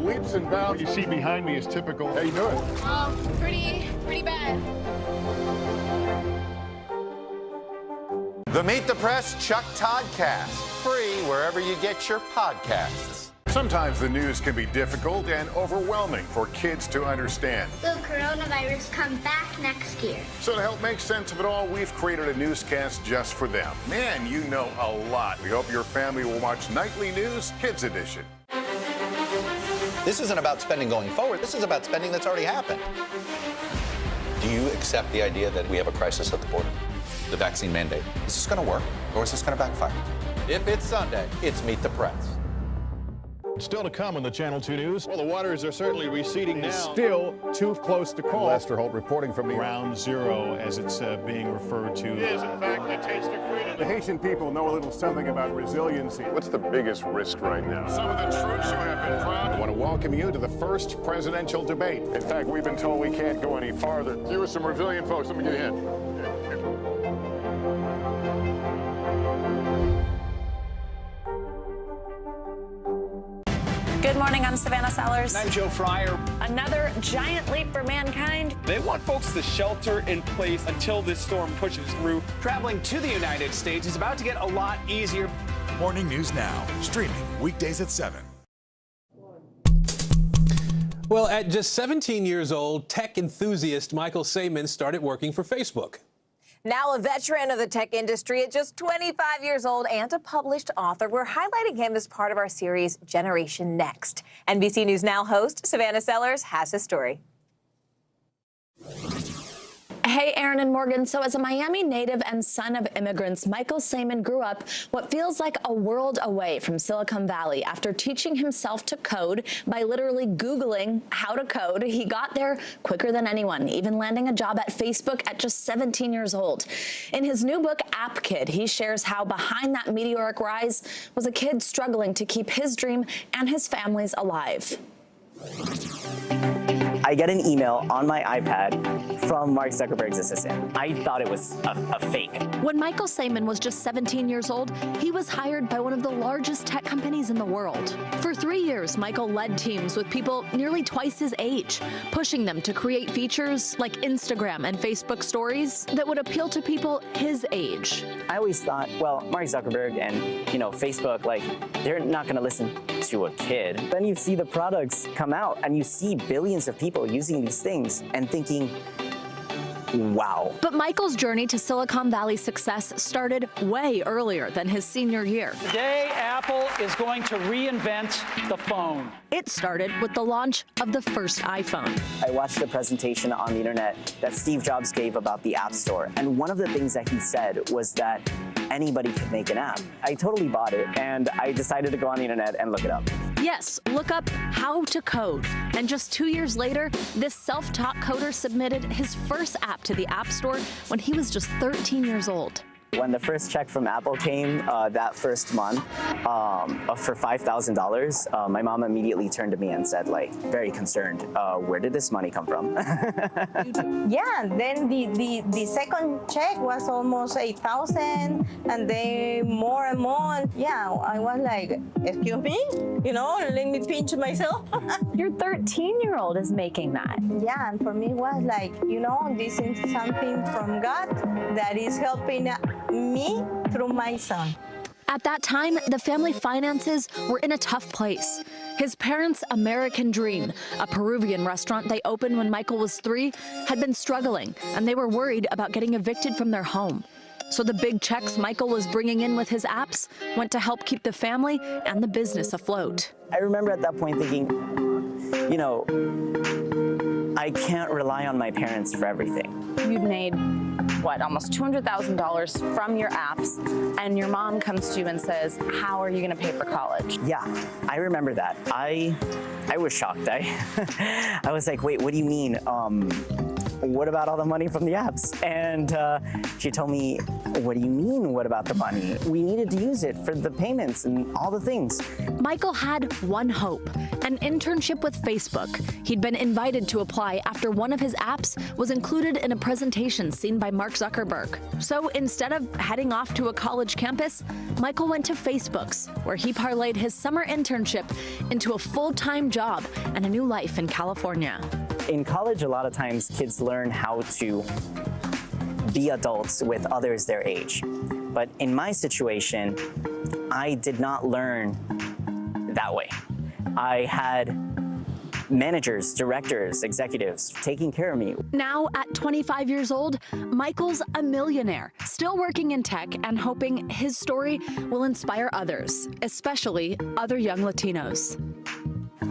leaps and bounds. What you see behind me is typical. How you doing? Pretty bad. The Meet the Press Chuck Toddcast, free wherever you get your podcasts. Sometimes the news can be difficult and overwhelming for kids to understand. Will coronavirus come back next year? So to help make sense of it all, we've created a newscast just for them. Man, you know a lot. We hope your family will watch Nightly News Kids Edition. This isn't about spending going forward. This is about spending that's already happened. Do you accept the idea that we have a crisis at the border? The vaccine mandate. Is this going to work or is this going to backfire? If it's Sunday, it's Meet the Press. Still to come on the Channel 2 News. Well, the waters are certainly receding now. Still too close to call. Lester Holt reporting from Ground Zero, as it's being referred to. It is, in fact, a taste of freedom. The Haitian people know a little something about resiliency. What's the biggest risk right now? Some of the troops who have been proud. I want to welcome you to the first presidential debate. In fact, we've been told we can't go any farther. You with some resilient folks, let me get in. Good morning, I'm Savannah Sellers. I'm Joe Fryer. Another giant leap for mankind. They want folks to shelter in place until this storm pushes through. Traveling to the United States is about to get a lot easier. Morning News Now, streaming weekdays at 7. Well, at just 17 years old, tech enthusiast Michael Saman started working for Facebook. Now a veteran of the tech industry at just 25 years old and a published author, we're highlighting him as part of our series Generation Next. NBC News Now host Savannah Sellers has his story. Hey, Aaron and Morgan. So as a Miami native and son of immigrants, Michael Saman grew up what feels like a world away from Silicon Valley. After teaching himself to code by literally Googling how to code, he got there quicker than anyone, even landing a job at Facebook at just 17 years old. In his new book, App Kid, he shares how behind that meteoric rise was a kid struggling to keep his dream and his family's alive. I get an email on my iPad from Mark Zuckerberg's assistant. I thought it was a fake. When Michael Saman was just 17 years old, he was hired by one of the largest tech companies in the world. For 3 years, Michael led teams with people nearly twice his age, pushing them to create features like Instagram and Facebook stories that would appeal to people his age. I always thought, well, Mark Zuckerberg and, Facebook, they're not going to listen to a kid. Then you see the products come out and you see billions of people using these things and thinking, wow. But Michael's journey to Silicon Valley success started way earlier than his senior year. Today, Apple is going to reinvent the phone. It started with the launch of the first iPhone. I watched a presentation on the internet that Steve Jobs gave about the App Store. And one of the things that he said was that anybody could make an app. I totally bought it, and I decided to go on the internet and look it up. Yes, look up how to code. And just 2 years later, this self-taught coder submitted his first app to the App Store when he was just 13 years old. When the first check from Apple came that first month for $5,000, my mom immediately turned to me and said, very concerned, where did this money come from? Yeah, then the second check was almost 8,000, and then more and more. Yeah, I was like, excuse me, let me pinch myself. Your 13-year-old is making that. Yeah, and for me it was like, this is something from God that is helping me through my son. At that time, the family finances were in a tough place. His parents' American Dream, a Peruvian restaurant they opened when Michael was 3, had been struggling, and they were worried about getting evicted from their home. So the big checks Michael was bringing in with his apps went to help keep the family and the business afloat. I remember at that point thinking, I can't rely on my parents for everything. You'd made, almost $200,000 from your apps, and your mom comes to you and says, how are you going to pay for college? Yeah, I remember that. I was shocked. I was like, wait, what do you mean? What about all the money from the apps? And she told me, what do you mean, what about the money? We needed to use it for the payments and all the things. Michael had one hope, an internship with Facebook. He'd been invited to apply after one of his apps was included in a presentation seen by Mark Zuckerberg. So instead of heading off to a college campus, Michael went to Facebook's, where he parlayed his summer internship into a full-time job and a new life in California. In college, a lot of times kids learn how to be adults with others their age. But in my situation, I did not learn that way. I had managers, directors, executives taking care of me. Now, at 25 years old, Michael's a millionaire, still working in tech and hoping his story will inspire others, especially other young Latinos.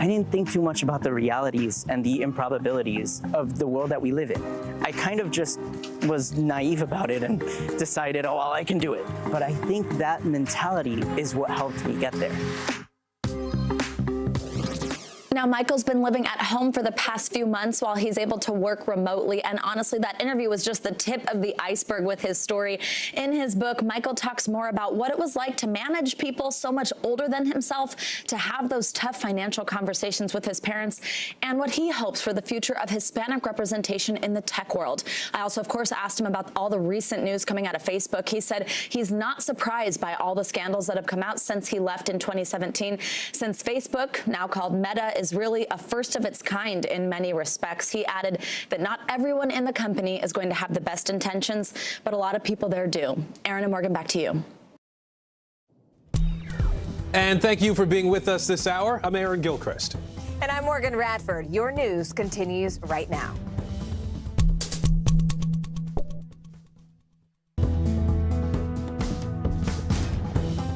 I didn't think too much about the realities and the improbabilities of the world that we live in. I kind of just was naive about it and decided, oh, well, I can do it. But I think that mentality is what helped me get there. Now, Michael's been living at home for the past few months while he's able to work remotely. And honestly, that interview was just the tip of the iceberg with his story. In his book, Michael talks more about what it was like to manage people so much older than himself, to have those tough financial conversations with his parents, and what he hopes for the future of Hispanic representation in the tech world. I also, of course, asked him about all the recent news coming out of Facebook. He said he's not surprised by all the scandals that have come out since he left in 2017, since Facebook, now called Meta, is really a first of its kind in many respects. He added that not everyone in the company is going to have the best intentions, but a lot of people there do. Aaron and Morgan, back to you. And thank you for being with us this hour. I'm Aaron Gilchrist. And I'm Morgan Radford. Your news continues right now.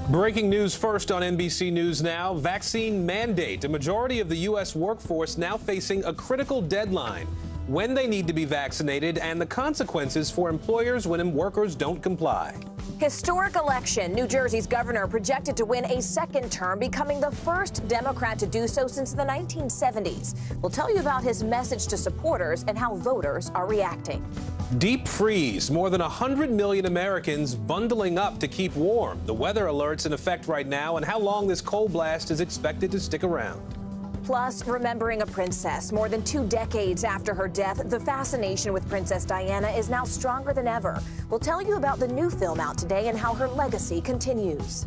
Breaking news first on NBC News Now. Vaccine mandate. A majority of the U.S. workforce now facing a critical deadline. When they need to be vaccinated and the consequences for employers when workers don't comply. Historic election. New Jersey's governor projected to win a second term, becoming the first Democrat to do so since the 1970s. We'll tell you about his message to supporters and how voters are reacting. Deep freeze. More than 100 million Americans bundling up to keep warm. The weather alert's in effect right now and how long this cold blast is expected to stick around. Plus, remembering a princess. More than 2 decades after her death, the fascination with Princess Diana is now stronger than ever. We'll tell you about the new film out today and how her legacy continues.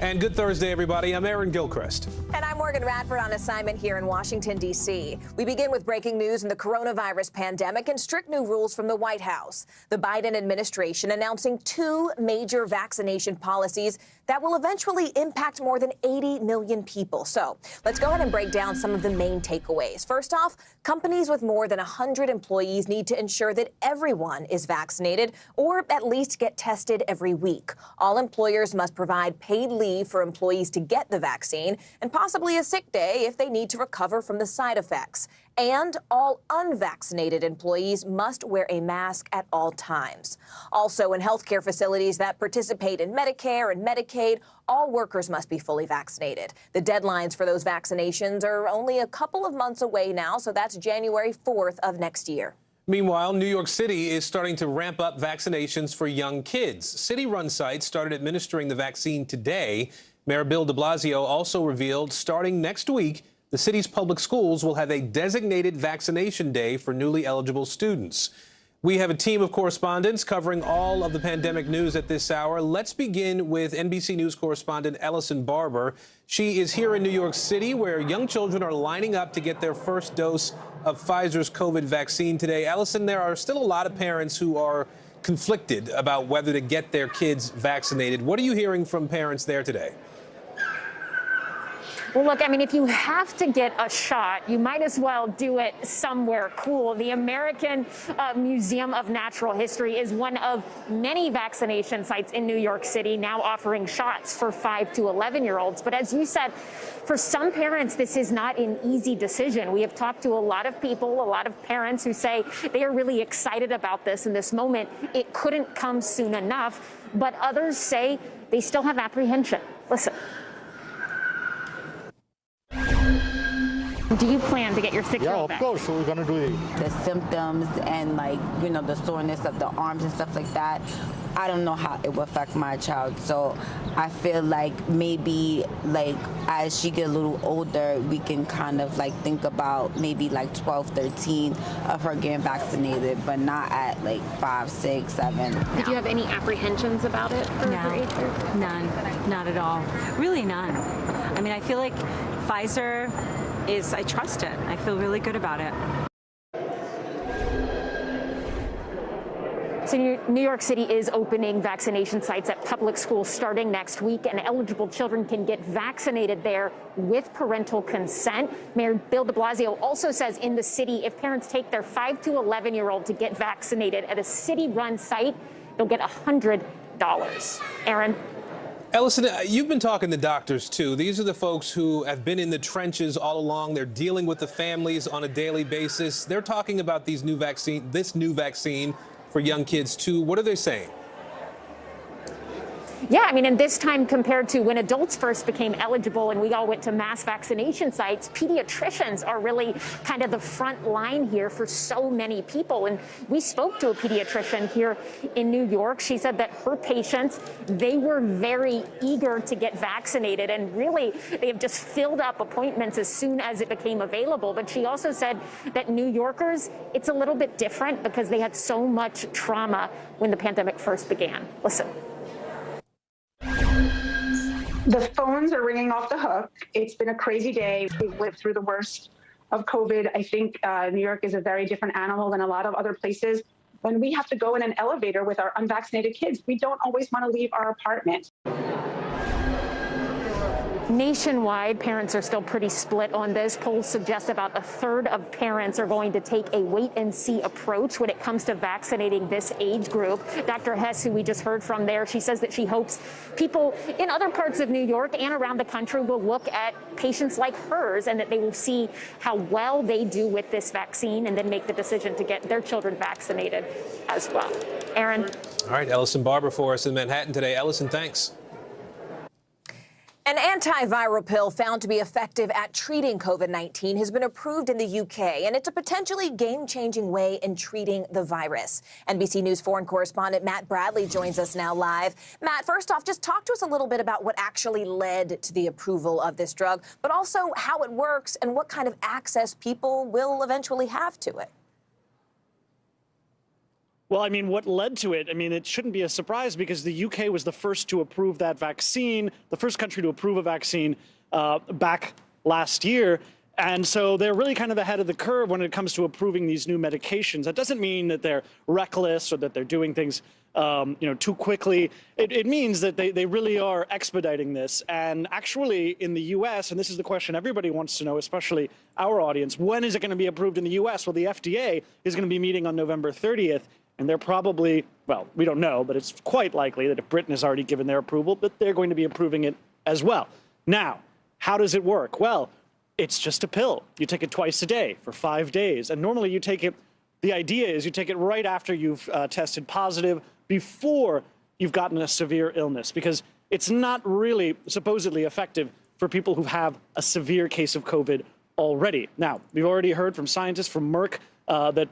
And good Thursday, everybody. I'm Aaron Gilchrist. And I'm Morgan Radford on assignment here in Washington, D.C. We begin with breaking news in the coronavirus pandemic and strict new rules from the White House. The Biden administration announcing 2 major vaccination policies that will eventually impact more than 80 million people. So let's go ahead and break down some of the main takeaways. First off, companies with more than 100 employees need to ensure that everyone is vaccinated or at least get tested every week. All employers must provide paid leave for employees to get the vaccine and possibly a sick day if they need to recover from the side effects. And all unvaccinated employees must wear a mask at all times. Also, in healthcare facilities that participate in Medicare and Medicaid, all workers must be fully vaccinated. The deadlines for those vaccinations are only a couple of months away now, so that's January 4th of next year. Meanwhile, New York City is starting to ramp up vaccinations for young kids. City-run sites started administering the vaccine today. Mayor Bill de Blasio also revealed starting next week, the city's public schools will have a designated vaccination day for newly eligible students. We have a team of correspondents covering all of the pandemic news at this hour. Let's begin with NBC News correspondent Ellison Barber. She is here in New York City, where young children are lining up to get their first dose of Pfizer's COVID vaccine today. Ellison, there are still a lot of parents who are conflicted about whether to get their kids vaccinated. What are you hearing from parents there today? Well, look, I mean, if you have to get a shot, you might as well do it somewhere cool. The American Museum of Natural History is one of many vaccination sites in New York City now offering shots for 5 to 11-year-olds. But as you said, for some parents, this is not an easy decision. We have talked to a lot of people, a lot of parents who say they are really excited about this in this moment. It couldn't come soon enough, but others say they still have apprehension. Listen. Do you plan to get your 6-year-old back? Yeah, of course. So we're going to do it. The symptoms and, like, you know, the soreness of the arms and stuff like that, I don't know how it will affect my child. So I feel like maybe, like, as she get a little older, we can kind of, like, think about maybe, like, 12, 13 of her getting vaccinated, but not at, like, 5, 6, 7. Did you have any apprehensions about it for her age group? None. Not at all. Really none. I mean, I feel like Pfizer I trust it. I feel really good about it. So New York City is opening vaccination sites at public schools starting next week, and eligible children can get vaccinated there with parental consent. Mayor Bill de Blasio also says in the city, if parents take their 5 to 11-year-old to get vaccinated at a city-run site, they'll get $100. Aaron? Ellison, you've been talking to doctors, too. These are the folks who have been in the trenches all along. They're dealing with the families on a daily basis. They're talking about this new vaccine for young kids, too. What are they saying? Yeah, I mean, and this time compared to when adults first became eligible and we all went to mass vaccination sites, pediatricians are really kind of the front line here for so many people. And we spoke to a pediatrician here in New York. She said that her patients, they were very eager to get vaccinated, and really they have just filled up appointments as soon as it became available. But she also said that New Yorkers, it's a little bit different because they had so much trauma when the pandemic first began. Listen. The phones are ringing off the hook. It's been a crazy day. We've lived through the worst of COVID. I think New York is a very different animal than a lot of other places. When we have to go in an elevator with our unvaccinated kids, we don't always want to leave our apartment. Nationwide, parents are still pretty split on this. Polls suggest about a third of parents are going to take a wait-and-see approach when it comes to vaccinating this age group. Dr. Hess, who we just heard from there, she says that she hopes people in other parts of New York and around the country will look at patients like hers and that they will see how well they do with this vaccine and then make the decision to get their children vaccinated as well. Aaron? All right, Ellison Barber for us in Manhattan today. Ellison, thanks. An antiviral pill found to be effective at treating COVID-19 has been approved in the UK, and it's a potentially game-changing way in treating the virus. NBC News foreign correspondent Matt Bradley joins us now live. Matt, first off, just talk to us a little bit about what actually led to the approval of this drug, but also how it works and what kind of access people will eventually have to it. Well, I mean, what led to it? I mean, it shouldn't be a surprise because the UK was the first to approve that vaccine, the first country to approve a vaccine back last year. And so they're really kind of ahead of the curve when it comes to approving these new medications. That doesn't mean that they're reckless or that they're doing things too quickly. It means that they really are expediting this. And actually in the US, and this is the question everybody wants to know, especially our audience, when is it going to be approved in the US? Well, the FDA is going to be meeting on November 30th. And they're probably, well, we don't know, but it's quite likely that if Britain has already given their approval, that they're going to be approving it as well. Now, how does it work? Well, it's just a pill. You take it twice a day for 5 days. And normally you take it, the idea is you take it right after you've tested positive, before you've gotten a severe illness, because it's not really supposedly effective for people who have a severe case of COVID already. Now, we've already heard from scientists from Merck that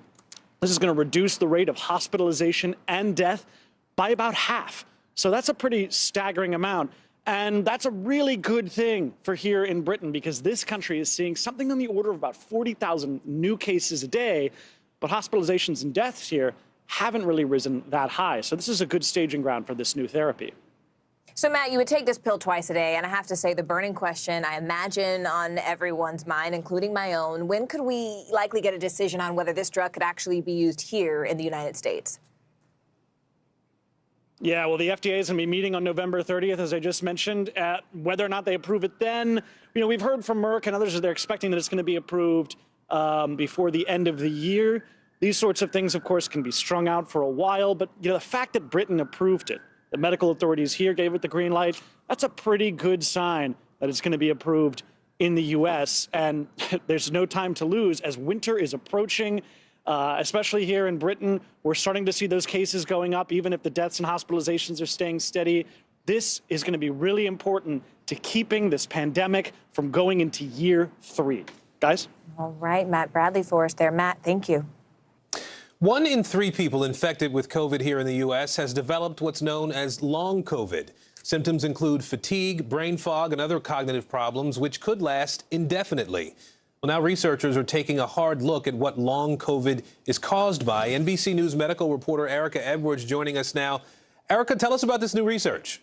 this is going to reduce the rate of hospitalization and death by about half. So that's a pretty staggering amount. And that's a really good thing for here in Britain, because this country is seeing something on the order of about 40,000 new cases a day. But hospitalizations and deaths here haven't really risen that high. So this is a good staging ground for this new therapy. So, Matt, you would take this pill twice a day, and I have to say the burning question, I imagine, on everyone's mind, including my own, when could we likely get a decision on whether this drug could actually be used here in the United States? Yeah, well, the FDA is going to be meeting on November 30th, as I just mentioned. Whether or not they approve it then, we've heard from Merck and others that they're expecting that it's going to be approved before the end of the year. These sorts of things, of course, can be strung out for a while, but the fact that Britain approved it, the medical authorities here gave it the green light, that's a pretty good sign that it's going to be approved in the U.S. And there's no time to lose as winter is approaching, especially here in Britain. We're starting to see those cases going up, even if the deaths and hospitalizations are staying steady. This is going to be really important to keeping this pandemic from going into year 3. Guys? All right, Matt Bradley for us there. Matt, thank you. 1 in 3 people infected with COVID here in the U.S. has developed what's known as long COVID. Symptoms include fatigue, brain fog, and other cognitive problems, which could last indefinitely. Well, now researchers are taking a hard look at what long COVID is caused by. NBC News medical reporter Erica Edwards joining us now. Erica, tell us about this new research.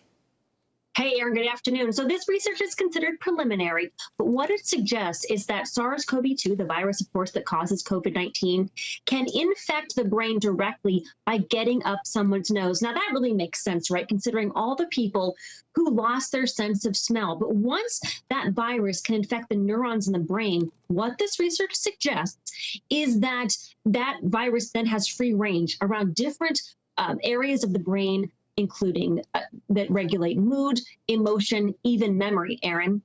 Hey, Aaron, good afternoon. So this research is considered preliminary, but what it suggests is that SARS-CoV-2, the virus, of course, that causes COVID-19, can infect the brain directly by getting up someone's nose. Now, that really makes sense, right, considering all the people who lost their sense of smell. But once that virus can infect the neurons in the brain, what this research suggests is that that virus then has free range around different areas of the brain, including that regulate mood, emotion, even memory. Aaron?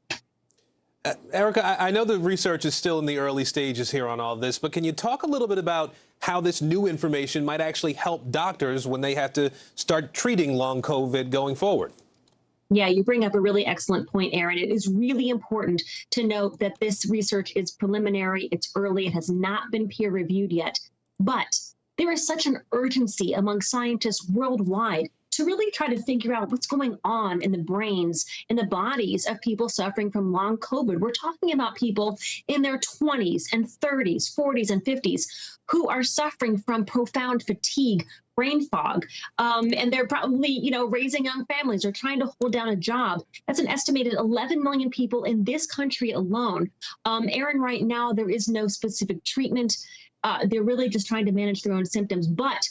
Erica, I know the research is still in the early stages here on all this, but can you talk a little bit about how this new information might actually help doctors when they have to start treating long COVID going forward? Yeah, you bring up a really excellent point, Aaron. It is really important to note that this research is preliminary, it's early, it has not been peer reviewed yet. But there is such an urgency among scientists worldwide to really try to figure out what's going on in the brains, in the bodies of people suffering from long COVID. We're talking about people in their 20s and 30s, 40s and 50s who are suffering from profound fatigue, brain fog, and they're probably, raising young families or trying to hold down a job. That's an estimated 11 million people in this country alone. Aaron, right now, there is no specific treatment. They're really just trying to manage their own symptoms. But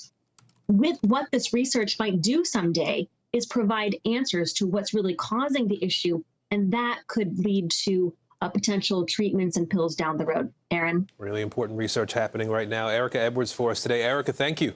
with what this research might do someday is provide answers to what's really causing the issue, and that could lead to potential treatments and pills down the road. Aaron? Really important research happening right now. Erica Edwards for us today. Erica, thank you.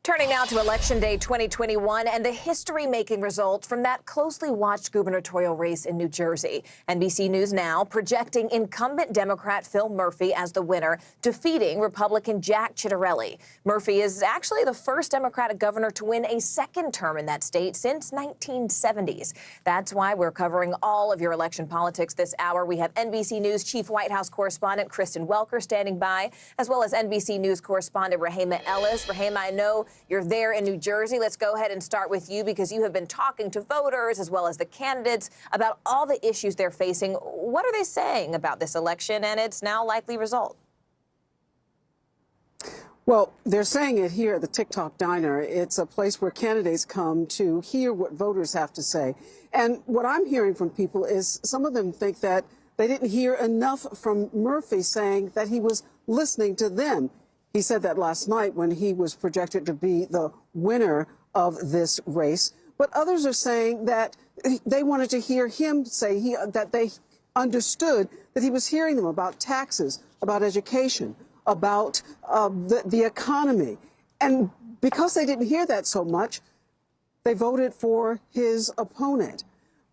Turning now to Election Day 2021 and the history-making results from that closely watched gubernatorial race in New Jersey. NBC News Now projecting incumbent Democrat Phil Murphy as the winner, defeating Republican Jack Ciattarelli. Murphy is actually the first Democratic governor to win a second term in that state since 1970s. That's why we're covering all of your election politics this hour. We have NBC News Chief White House correspondent Kristen Welker standing by, as well as NBC News correspondent Rahema Ellis. Rahema, I know you're there in New Jersey. Let's go ahead and start with you because you have been talking to voters as well as the candidates about all the issues they're facing. What are they saying about this election and its now likely result? Well, they're saying it here at the TikTok Diner. It's a place where candidates come to hear what voters have to say. And what I'm hearing from people is some of them think that they didn't hear enough from Murphy saying that he was listening to them. He said that last night when he was projected to be the winner of this race. But others are saying that they wanted to hear him say that they understood that he was hearing them about taxes, about education, about the economy. And because they didn't hear that so much, they voted for his opponent.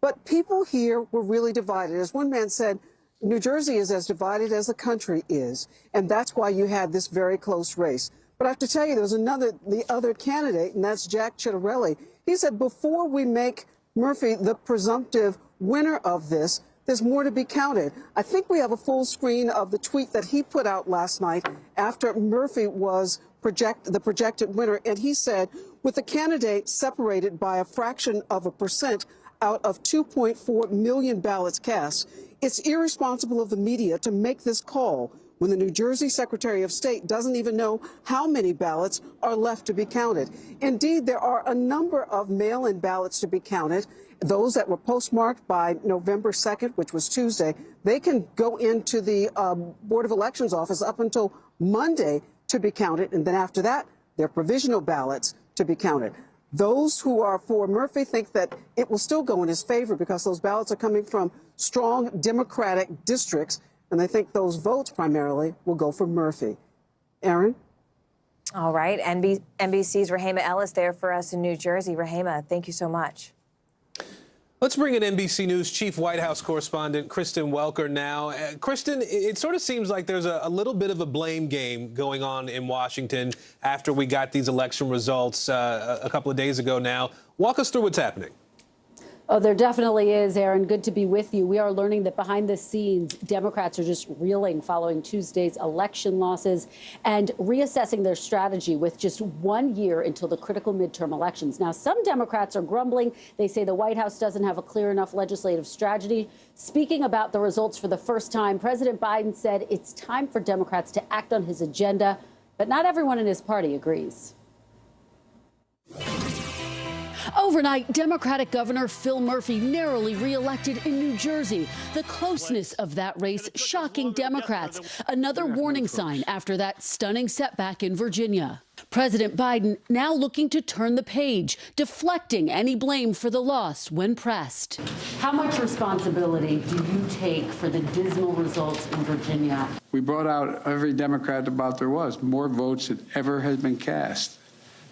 But people here were really divided. As one man said, New Jersey is as divided as the country is, and that's why you had this very close race. But I have to tell you, there's the other candidate, and that's Jack Ciattarelli. He said before we make Murphy the presumptive winner of this, there's more to be counted. I think we have a full screen of the tweet that he put out last night after Murphy was the projected winner, and he said, with the candidate separated by a fraction of a percent out of 2.4 million ballots cast, it's irresponsible of the media to make this call when the New Jersey Secretary of State doesn't even know how many ballots are left to be counted. Indeed, there are a number of mail-in ballots to be counted. Those that were postmarked by November 2nd, which was Tuesday, they can go into the Board of Elections office up until Monday to be counted. And then after that, they're provisional ballots to be counted. Those who are for Murphy think that it will still go in his favor because those ballots are coming from strong Democratic districts, and they think those votes primarily will go for Murphy. Aaron? All right. NBC's Rahema Ellis there for us in New Jersey. Rahema, thank you so much. Let's bring in NBC News Chief White House correspondent Kristen Welker now. Kristen, it sort of seems like there's a little bit of a blame game going on in Washington after we got these election results a couple of days ago now. Walk us through what's happening. Oh, there definitely is, Aaron. Good to be with you. We are learning that behind the scenes, Democrats are just reeling following Tuesday's election losses and reassessing their strategy with just 1 year until the critical midterm elections. Now, some Democrats are grumbling. They say the White House doesn't have a clear enough legislative strategy. Speaking about the results for the first time, President Biden said it's time for Democrats to act on his agenda, but not everyone in his party agrees. Overnight, Democratic Governor Phil Murphy narrowly reelected in New Jersey. The closeness of that race shocking Democrats. Another warning sign after that stunning setback in Virginia. President Biden now looking to turn the page, deflecting any blame for the loss when pressed. How much responsibility do you take for the dismal results in Virginia? We brought out every Democrat about there was, more votes than ever has been cast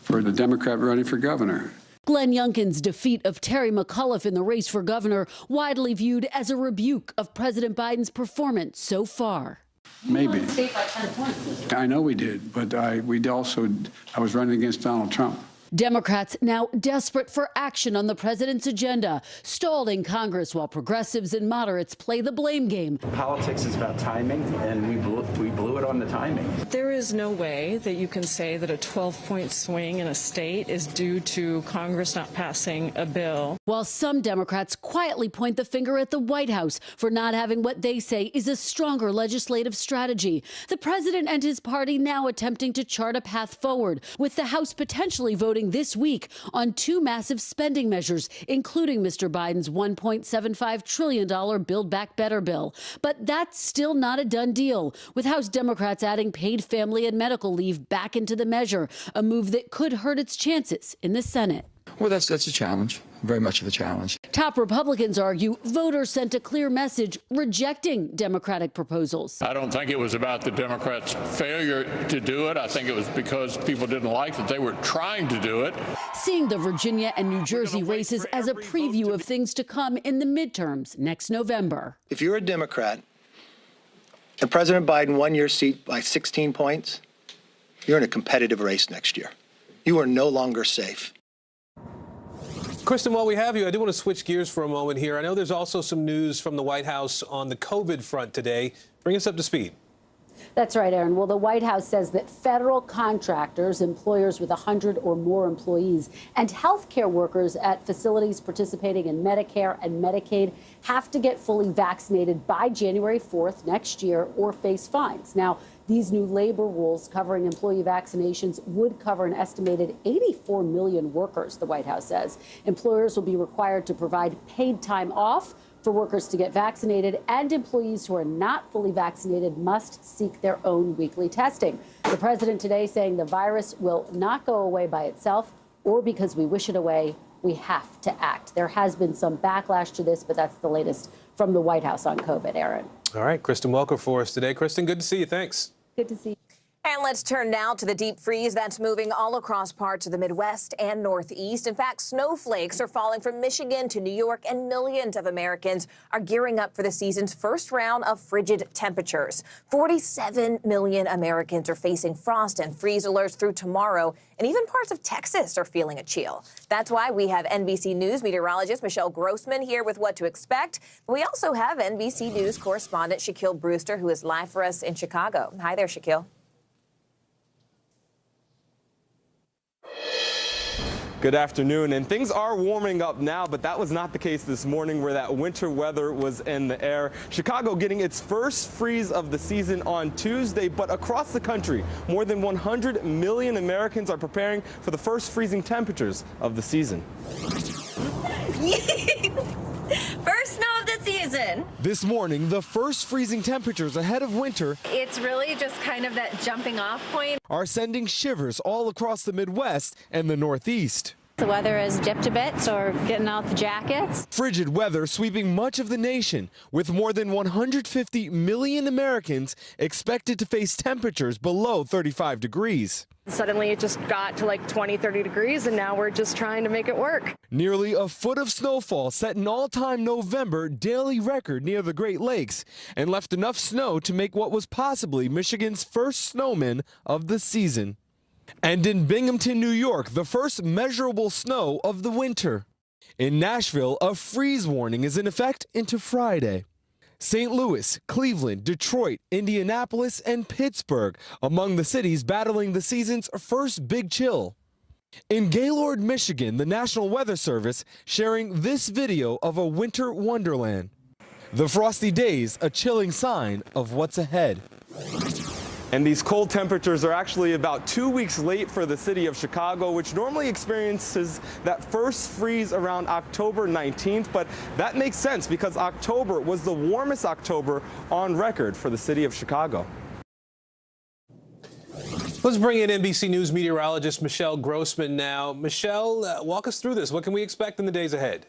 for the Democrat running for governor. Glenn Youngkin's defeat of Terry McAuliffe in the race for governor widely viewed as a rebuke of President Biden's performance so far. Maybe. State by 10 points. I know we did, but I was running against Donald Trump. Democrats now desperate for action on the president's agenda, stalled in Congress while progressives and moderates play the blame game. Politics is about timing, and we blew it on the timing. There is no way that you can say that a 12-point swing in a state is due to Congress not passing a bill. While some Democrats quietly point the finger at the White House for not having what they say is a stronger legislative strategy, the president and his party now attempting to chart a path forward, with the House potentially voting this week on two massive spending measures, including Mr. Biden's $1.75 trillion Build Back Better bill. But that's still not a done deal, with House Democrats adding paid family and medical leave back into the measure, a move that could hurt its chances in the Senate. Well, that's a challenge, very much of a challenge. Top Republicans argue voters sent a clear message rejecting Democratic proposals. I don't think it was about the Democrats' failure to do it. I think it was because people didn't like that they were trying to do it. Seeing the Virginia and New Jersey races as a preview of things to come in the midterms next November. If you're a Democrat and President Biden won your seat by 16 points, you're in a competitive race next year. You are no longer safe. Kristen, while we have you, I do want to switch gears for a moment here. I know there's also some news from the White House on the COVID front today. Bring us up to speed. That's right, Aaron. Well, the White House says that federal contractors, employers with 100 or more employees, and healthcare workers at facilities participating in Medicare and Medicaid have to get fully vaccinated by January 4th next year or face fines. Now, these new labor rules covering employee vaccinations would cover an estimated 84 million workers, the White House says. Employers will be required to provide paid time off for workers to get vaccinated, and employees who are not fully vaccinated must seek their own weekly testing. The president today saying the virus will not go away by itself or because we wish it away. We have to act. There has been some backlash to this, but that's the latest from the White House on COVID, Aaron. All right, Kristen Welker for us today. Kristen, good to see you. Thanks. Good to see you. And let's turn now to the deep freeze that's moving all across parts of the Midwest and Northeast. In fact, snowflakes are falling from Michigan to New York, and millions of Americans are gearing up for the season's first round of frigid temperatures. 47 million Americans are facing frost and freeze alerts through tomorrow, and even parts of Texas are feeling a chill. That's why we have NBC News meteorologist Michelle Grossman here with what to expect. We also have NBC News correspondent Shaquille Brewster, who is live for us in Chicago. Hi there, Shaquille. Good afternoon, and things are warming up now, but that was not the case this morning where that winter weather was in the air. Chicago getting its first freeze of the season on Tuesday, but across the country, more than 100 million Americans are preparing for the first freezing temperatures of the season. First snow of the season. This morning, the first freezing temperatures ahead of winter It's really just kind of that jumping off point. are sending shivers all across the Midwest and the Northeast. The weather has dipped a bit, so we're getting out the jackets. Frigid weather sweeping much of the nation, with more than 150 million Americans expected to face temperatures below 35 degrees. Suddenly it just got to like 20, 30 degrees, and now we're just trying to make it work. Nearly a foot of snowfall set an all-time November daily record near the Great Lakes and left enough snow to make what was possibly Michigan's first snowman of the season. And in Binghamton, New York, the first measurable snow of the winter. In Nashville, a freeze warning is in effect into Friday. St. Louis, Cleveland, Detroit, Indianapolis, and Pittsburgh among the cities battling the season's first big chill. In Gaylord, Michigan, the National Weather Service sharing this video of a winter wonderland. The frosty days, a chilling sign of what's ahead. And these cold temperatures are actually about 2 weeks late for the city of Chicago, which normally experiences that first freeze around October 19th. But that makes sense because October was the warmest October on record for the city of Chicago. Let's bring in NBC News meteorologist Michelle Grossman now. Michelle, walk us through this. What can we expect in the days ahead?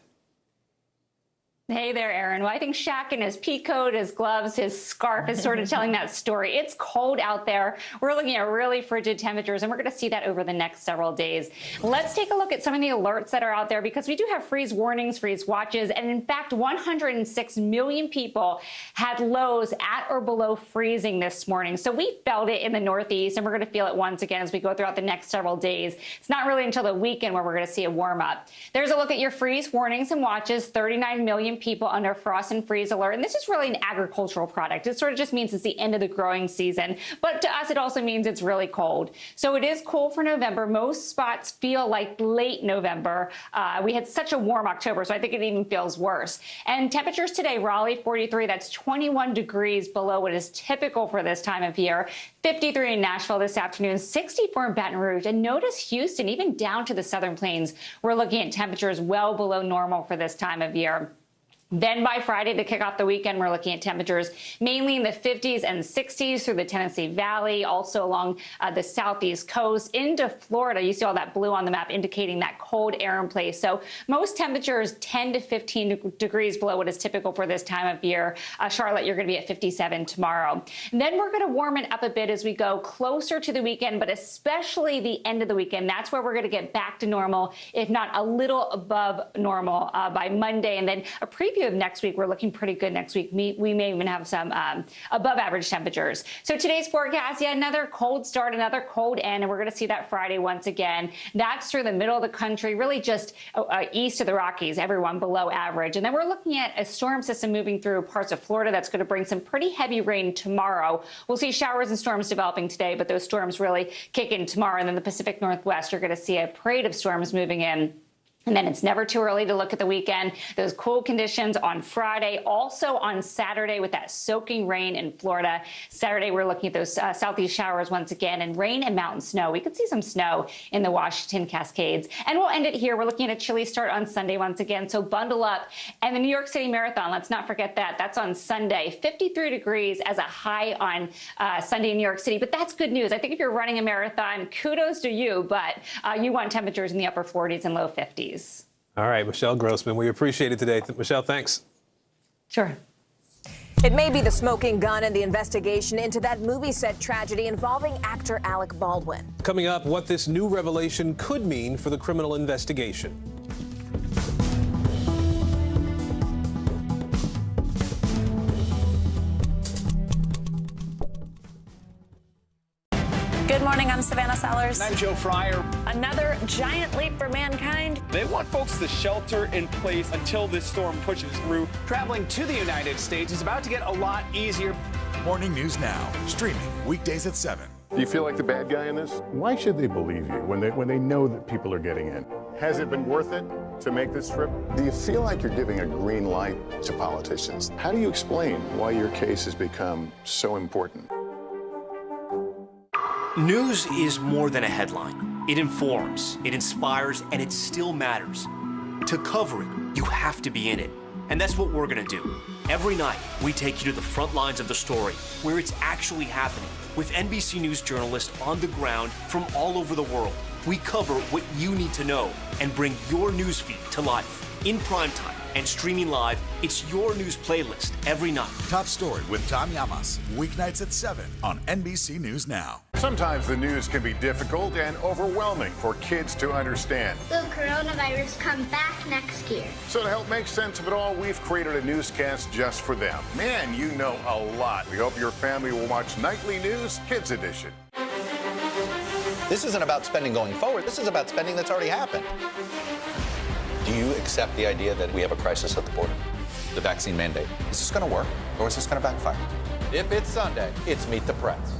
Hey there, Aaron. Well, I think Shaq in his pea coat, his gloves, his scarf is sort of telling that story. It's cold out there. We're looking at really frigid temperatures, and we're going to see that over the next several days. Let's take a look at some of the alerts that are out there, because we do have freeze warnings, freeze watches, and in fact, 106 million people had lows at or below freezing this morning. So we felt it in the Northeast, and we're going to feel it once again as we go throughout the next several days. It's not really until the weekend where we're going to see a warm up. There's a look at your freeze warnings and watches. 39 million people under frost and freeze alert. And this is really an agricultural product. It sort of just means it's the end of the growing season. But to us, it also means it's really cold. So it is cold for November. Most spots feel like late November. We had such a warm October, so I think it even feels worse. And temperatures today, Raleigh 43, that's 21 degrees below what is typical for this time of year. 53 in Nashville this afternoon, 64 in Baton Rouge. And notice Houston, even down to the southern plains, we're looking at temperatures well below normal for this time of year. Then by Friday, to kick off the weekend, we're looking at temperatures mainly in the 50s and 60s through the Tennessee Valley, also along the southeast coast into Florida. You see all that blue on the map indicating that cold air in place. So most temperatures 10 to 15 degrees below what is typical for this time of year. Charlotte, you're going to be at 57 tomorrow. And then we're going to warm it up a bit as we go closer to the weekend, but especially the end of the weekend. That's where we're going to get back to normal, if not a little above normal by Monday. And then a preview of next week. We're looking pretty good next week. We may even have some above average temperatures. So today's forecast, yeah, another cold start, another cold end, and we're going to see that Friday once again. That's through the middle of the country, really just east of the Rockies, everyone below average. And then we're looking at a storm system moving through parts of Florida that's going to bring some pretty heavy rain tomorrow. We'll see showers and storms developing today, but those storms really kick in tomorrow. And then the Pacific Northwest, you're going to see a parade of storms moving in. And then it's never too early to look at the weekend. Those cool conditions on Friday, also on Saturday with that soaking rain in Florida. Saturday, we're looking at those southeast showers once again, and rain and mountain snow. We could see some snow in the Washington Cascades. And we'll end it here. We're looking at a chilly start on Sunday once again, so bundle up. And the New York City Marathon, let's not forget that. That's on Sunday. 53 degrees as a high on Sunday in New York City. But that's good news. I think if you're running a marathon, kudos to you, but you want temperatures in the upper 40s and low 50s. All right, Michelle Grossman, we appreciate it today. Michelle, thanks. Sure. It may be the smoking gun in the investigation into that movie set tragedy involving actor Alec Baldwin. Coming up, what this new revelation could mean for the criminal investigation. Good morning, I'm Savannah Sellers. I'm Joe Fryer. Another giant leap for mankind. They want folks to shelter in place until this storm pushes through. Traveling to the United States is about to get a lot easier. Morning News Now, streaming weekdays at 7. Do you feel like the bad guy in this? Why should they believe you when they know that people are getting in? Has it been worth it to make this trip? Do you feel like you're giving a green light to politicians? How do you explain why your case has become so important? News is more than a headline. It informs, it inspires, and it still matters. To cover it, you have to be in it. And that's what we're gonna do. Every night, we take you to the front lines of the story, where it's actually happening, with NBC News journalists on the ground from all over the world. We cover what you need to know and bring your newsfeed to life. In prime time and streaming live, it's your news playlist every night. Top Story with Tom Llamas, weeknights at 7 on NBC News Now. Sometimes the news can be difficult and overwhelming for kids to understand. Will coronavirus come back next year? So to help make sense of it all, we've created a newscast just for them. Man, you know a lot. We hope your family will watch Nightly News Kids Edition. This isn't about spending going forward. This is about spending that's already happened. Do you accept the idea that we have a crisis at the border? The vaccine mandate. Is this going to work, or is this going to backfire? If it's Sunday, it's Meet the Press.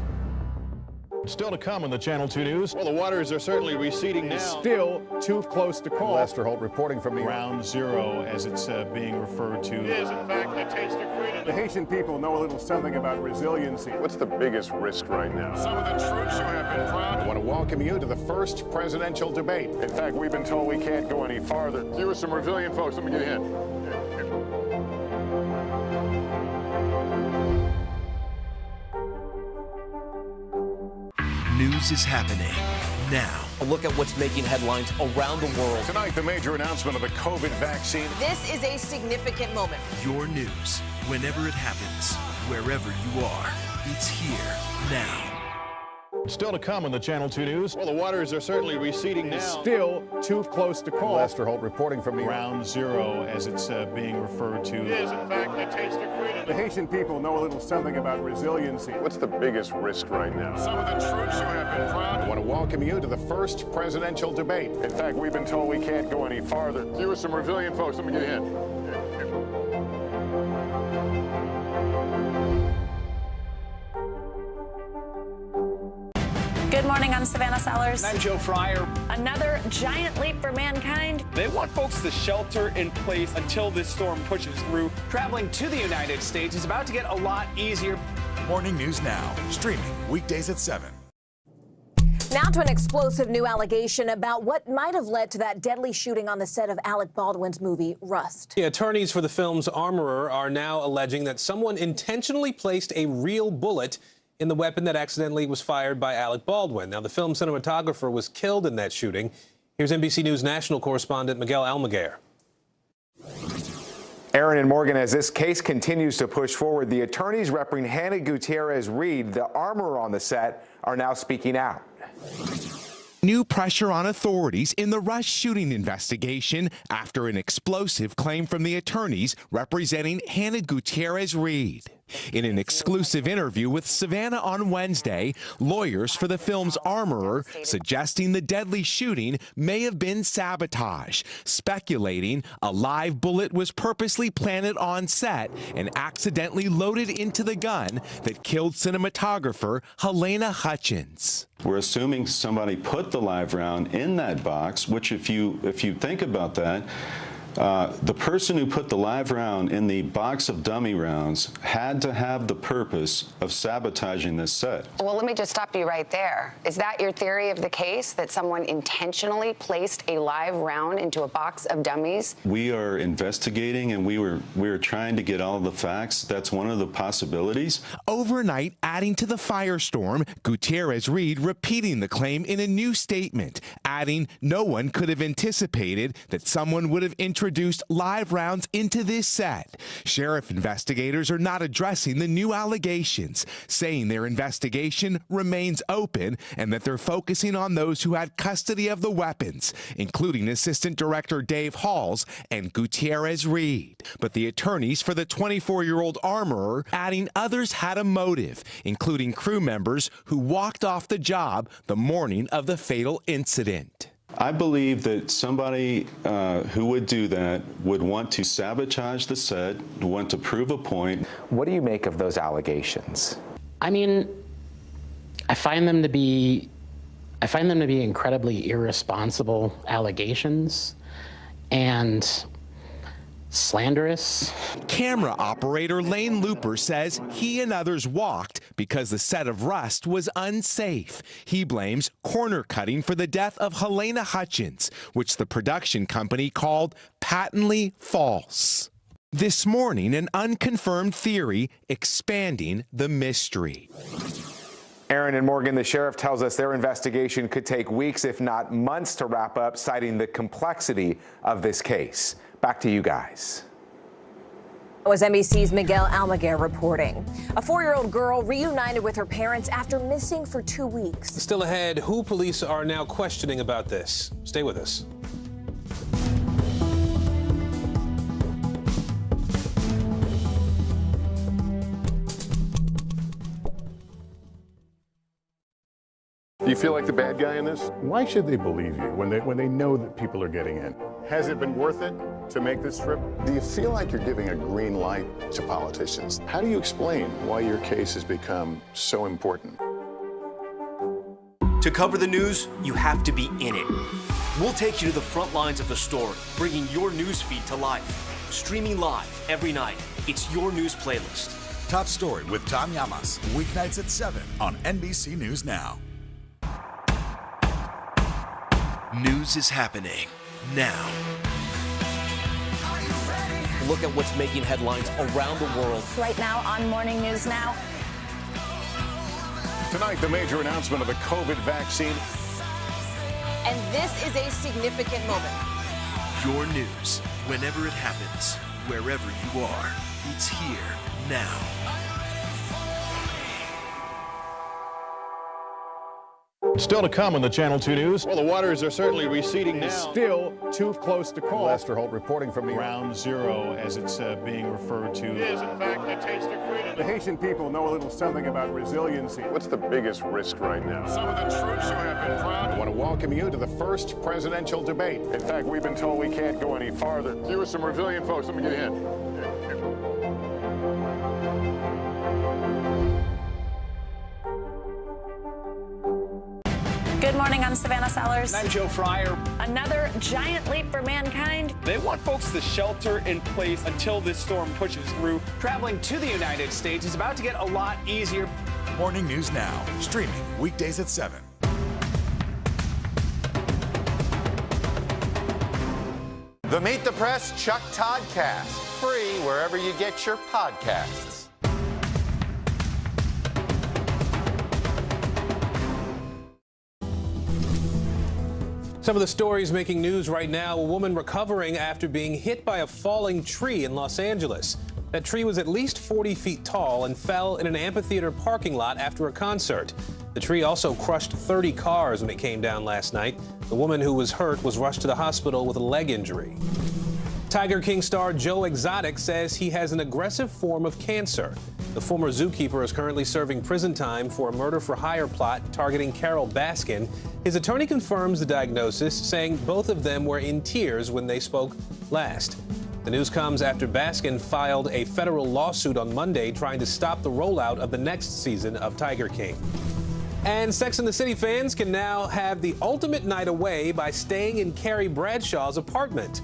Still to come on the Channel 2 News. Well, the waters are certainly receding now. Still too close to call. Lester Holt reporting from the Ground Zero, as it's being referred to. It is, in fact, the taste of freedom. The Haitian people know a little something about resiliency. What's the biggest risk right now? Some of the troops who have been proud. I want to welcome you to the first presidential debate. In fact, we've been told we can't go any farther. You are some resilient folks. Let me get a hint. News is happening now. A look at what's making headlines around the world. Tonight, the major announcement of the COVID vaccine. This is a significant moment. Your news, whenever it happens, wherever you are, it's here now. Still to come on the Channel 2 News. Well, the waters are certainly receding now. Still too close to call. Lester Holt reporting from New York. Ground zero, as it's being referred to. It is, in fact, the taste of freedom. The Haitian people know a little something about resiliency. What's the biggest risk right now? Some of the troops who have been proud. I want to welcome you to the first presidential debate. In fact, we've been told we can't go any farther. You are some resilient folks. Let me get in. Good morning, I'm Savannah Sellers. I'm Joe Fryer. Another giant leap for mankind. They want folks to shelter in place until this storm pushes through. Traveling to the United States is about to get a lot easier. Morning News Now, streaming weekdays at 7. Now to an explosive new allegation about what might have led to that deadly shooting on the set of Alec Baldwin's movie Rust. The attorneys for the film's Armorer are now alleging that someone intentionally placed a real bullet in the weapon that accidentally was fired by Alec Baldwin. Now, the film cinematographer was killed in that shooting. Here's NBC News national correspondent Miguel Almaguer. Aaron and Morgan, as this case continues to push forward, the attorneys representing Hannah Gutierrez-Reed, the armorer on the set, are now speaking out. New pressure on authorities in the Rust shooting investigation after an explosive claim from the attorneys representing Hannah Gutierrez-Reed. In an exclusive interview with Savannah on Wednesday, lawyers for the film's Armorer suggesting the deadly shooting may have been sabotage, speculating a live bullet was purposely planted on set and accidentally loaded into the gun that killed cinematographer Helena Hutchins. We're assuming somebody put the live round in that box, which if you think about that, the person who put the live round in the box of dummy rounds had to have the purpose of sabotaging this set. Well, let me just stop you right there. Is that your theory of the case, that someone intentionally placed a live round into a box of dummies? We are investigating, and we were trying to get all of the facts. That's one of the possibilities. Overnight, adding to the firestorm, Gutierrez-Reed repeating the claim in a new statement, adding no one could have anticipated that someone would have introduced live rounds into this set. Sheriff investigators are not addressing the new allegations, saying their investigation remains open and that they're focusing on those who had custody of the weapons, including Assistant Director Dave Halls and Gutierrez-Reed. But the attorneys for the 24-year-old armorer adding others had a motive, including crew members who walked off the job the morning of the fatal incident. I believe that somebody who would do that would want to sabotage the set, want to prove a point. What do you make of those allegations? I mean, I find them to be incredibly irresponsible allegations and slanderous. Camera operator Lane Looper says he and others walked because the set of Rust was unsafe. He blames corner cutting for the death of Helena Hutchins, which the production company called patently false. This morning, an unconfirmed theory expanding the mystery. Aaron and Morgan, the sheriff tells us their investigation could take weeks, if not months, to wrap up, citing the complexity of this case. Back to you guys. That was NBC's Miguel Almaguer reporting. A 4-year-old girl reunited with her parents after missing for 2 weeks. Still ahead, who police are now questioning about this. Stay with us. Do you feel like the bad guy in this? Why should they believe you when they know that people are getting in? Has it been worth it to make this trip? Do you feel like you're giving a green light to politicians? How do you explain why your case has become so important? To cover the news, you have to be in it. We'll take you to the front lines of the story, bringing your news feed to life. Streaming live every night. It's your news playlist. Top Story with Tom Llamas, weeknights at 7 on NBC News Now. News is happening now. Look at what's making headlines around the world. Right now on Morning News Now. Tonight, the major announcement of the COVID vaccine. This is a significant moment. Your news, whenever it happens, wherever you are, it's here now. Still to come in the Channel 2 News. Well, the waters are certainly receding now. Still too close to call. Lester Holt reporting from Ground Zero, as it's being referred to. It is, in fact, the taste of freedom. The Haitian people know a little something about resiliency. What's the biggest risk right now? Some of the troops who have been proud. I want to welcome you to the first presidential debate. In fact, we've been told we can't go any farther. You are some resilient folks. Let me get in. Good morning, I'm Savannah Sellers. I'm Joe Fryer. Another giant leap for mankind. They want folks to shelter in place until this storm pushes through. Traveling to the United States is about to get a lot easier. Morning News Now, streaming weekdays at 7. The Meet the Press Chuck Toddcast, free wherever you get your podcasts. Some of the stories making news right now: a woman recovering after being hit by a falling tree in Los Angeles. That tree was at least 40 feet tall and fell in an amphitheater parking lot after a concert. The tree also crushed 30 cars when it came down last night. The woman who was hurt was rushed to the hospital with a leg injury. Tiger King star Joe Exotic says he has an aggressive form of cancer. The former zookeeper is currently serving prison time for a murder-for-hire plot targeting Carol Baskin. His attorney confirms the diagnosis, saying both of them were in tears when they spoke last. The news comes after Baskin filed a federal lawsuit on Monday trying to stop the rollout of the next season of Tiger King. And Sex and the City fans can now have the ultimate night away by staying in Carrie Bradshaw's apartment.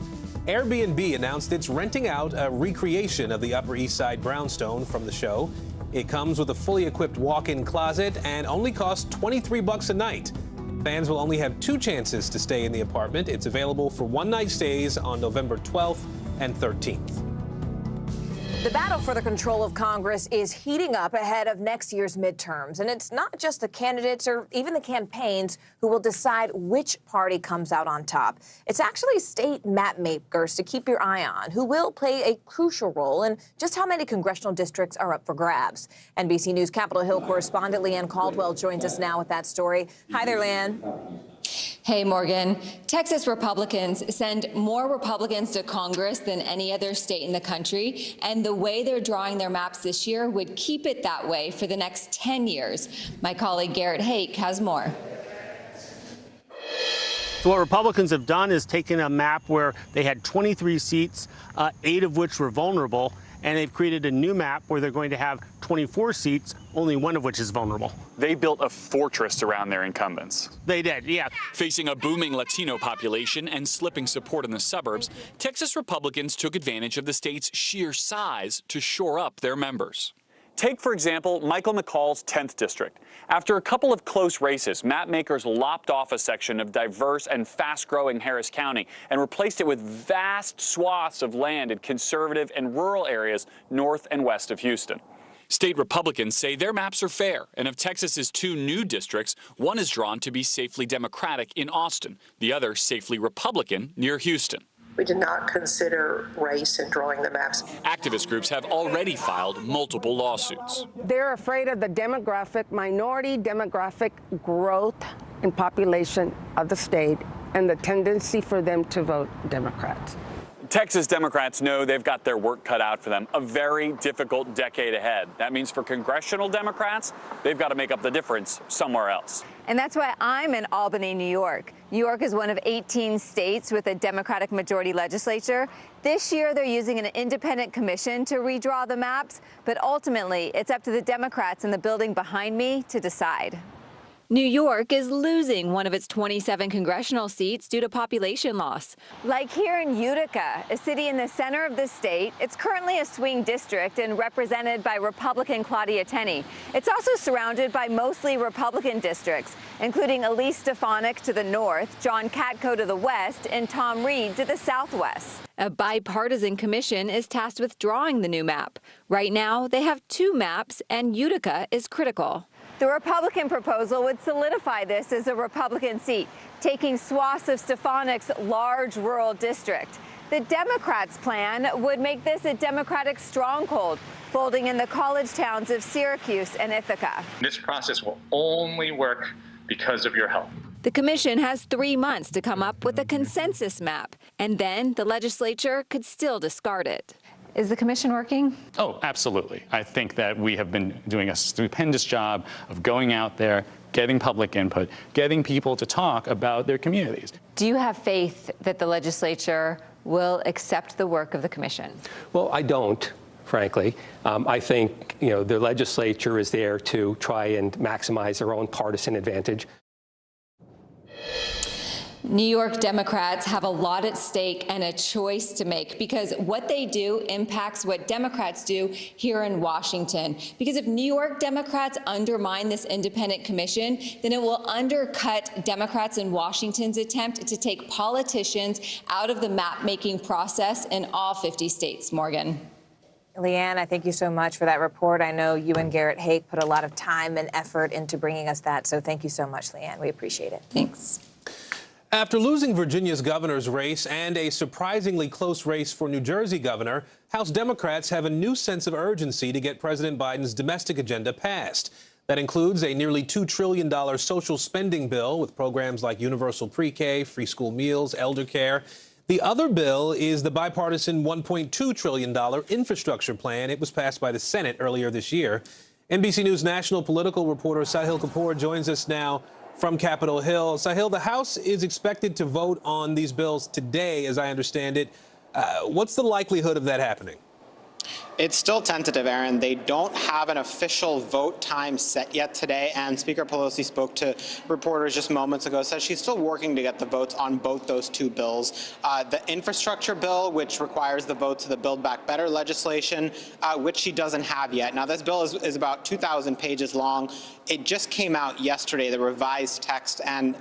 Airbnb announced it's renting out a recreation of the Upper East Side brownstone from the show. It comes with a fully equipped walk-in closet and only costs $23 a night. Fans will only have 2 chances to stay in the apartment. It's available for one-night stays on November 12th and 13th. The battle for the control of Congress is heating up ahead of next year's midterms. And it's not just the candidates or even the campaigns who will decide which party comes out on top. It's actually state map makers to keep your eye on who will play a crucial role in just how many congressional districts are up for grabs. NBC News Capitol Hill correspondent Leanne Caldwell joins us now with that story. Hi there, Leanne. Hey, Morgan. Texas Republicans send more Republicans to Congress than any other state in the country, and the way they're drawing their maps this year would keep it that way for the next 10 years. My colleague Garrett Hake has more. So what Republicans have done is taken a map where they had 23 seats, 8 of which were vulnerable, and they've created a new map where they're going to have 24 seats, only 1 of which is vulnerable. They built a fortress around their incumbents. They did, yeah. Facing a booming Latino population and slipping support in the suburbs, Texas Republicans took advantage of the state's sheer size to shore up their members. Take, for example, Michael McCall's 10th district. After a couple of close races, mapmakers lopped off a section of diverse and fast-growing Harris County and replaced it with vast swaths of land in conservative and rural areas north and west of Houston. State Republicans say their maps are fair, and of Texas's 2 new districts, one is drawn to be safely Democratic in Austin, the other safely Republican near Houston. We did not consider race in drawing the maps. Activist groups have already filed multiple lawsuits. They're afraid of the minority demographic growth in population of the state and the tendency for them to vote Democrats. Texas Democrats know they've got their work cut out for them, a very difficult decade ahead. That means for congressional Democrats, they've got to make up the difference somewhere else. And that's why I'm in Albany, New York. New York is one of 18 states with a Democratic majority legislature. This year, they're using an independent commission to redraw the maps, but ultimately, it's up to the Democrats in the building behind me to decide. New York is losing one of its 27 congressional seats due to population loss. Like here in Utica, a city in the center of the state, it's currently a swing district and represented by Republican Claudia Tenney. It's also surrounded by mostly Republican districts, including Elise Stefanik to the north, John Katko to the west, and Tom Reed to the southwest. A bipartisan commission is tasked with drawing the new map. Right now, they have 2 maps, and Utica is critical. The Republican proposal would solidify this as a Republican seat, taking swaths of Stefanik's large rural district. The Democrats' plan would make this a Democratic stronghold, folding in the college towns of Syracuse and Ithaca. This process will only work because of your help. The commission has 3 months to come up with a consensus map, and then the legislature could still discard it. Is the commission working? Oh, absolutely. I think that we have been doing a stupendous job of going out there, getting public input, getting people to talk about their communities. Do you have faith that the legislature will accept the work of the commission? Well, I don't, frankly. I think, the legislature is there to try and maximize their own partisan advantage. New York Democrats have a lot at stake and a choice to make, because what they do impacts what Democrats do here in Washington. Because if New York Democrats undermine this independent commission, then it will undercut Democrats in Washington's attempt to take politicians out of the map-making process in all 50 states. Morgan. Leanne, I thank you so much for that report. I know you and Garrett Haake put a lot of time and effort into bringing us that, so thank you so much, Leanne. We appreciate it. Thanks. After losing Virginia's governor's race and a surprisingly close race for New Jersey governor, House Democrats have a new sense of urgency to get President Biden's domestic agenda passed. That includes a nearly $2 trillion social spending bill with programs like universal pre-K, free school meals, elder care. The other bill is the bipartisan $1.2 trillion infrastructure plan. It was passed by the Senate earlier this year. NBC News national political reporter Sahil Kapoor joins us now from Capitol Hill. Sahil, the House is expected to vote on these bills today, as I understand it. What's the likelihood of that happening? It's still tentative, Aaron. They don't have an official vote time set yet today, and Speaker Pelosi spoke to reporters just moments ago, said she's still working to get the votes on both those two bills. The infrastructure bill, which requires the votes of the Build Back Better legislation, which she doesn't have yet. Now, this bill is about 2,000 pages long. It just came out yesterday, the revised text, and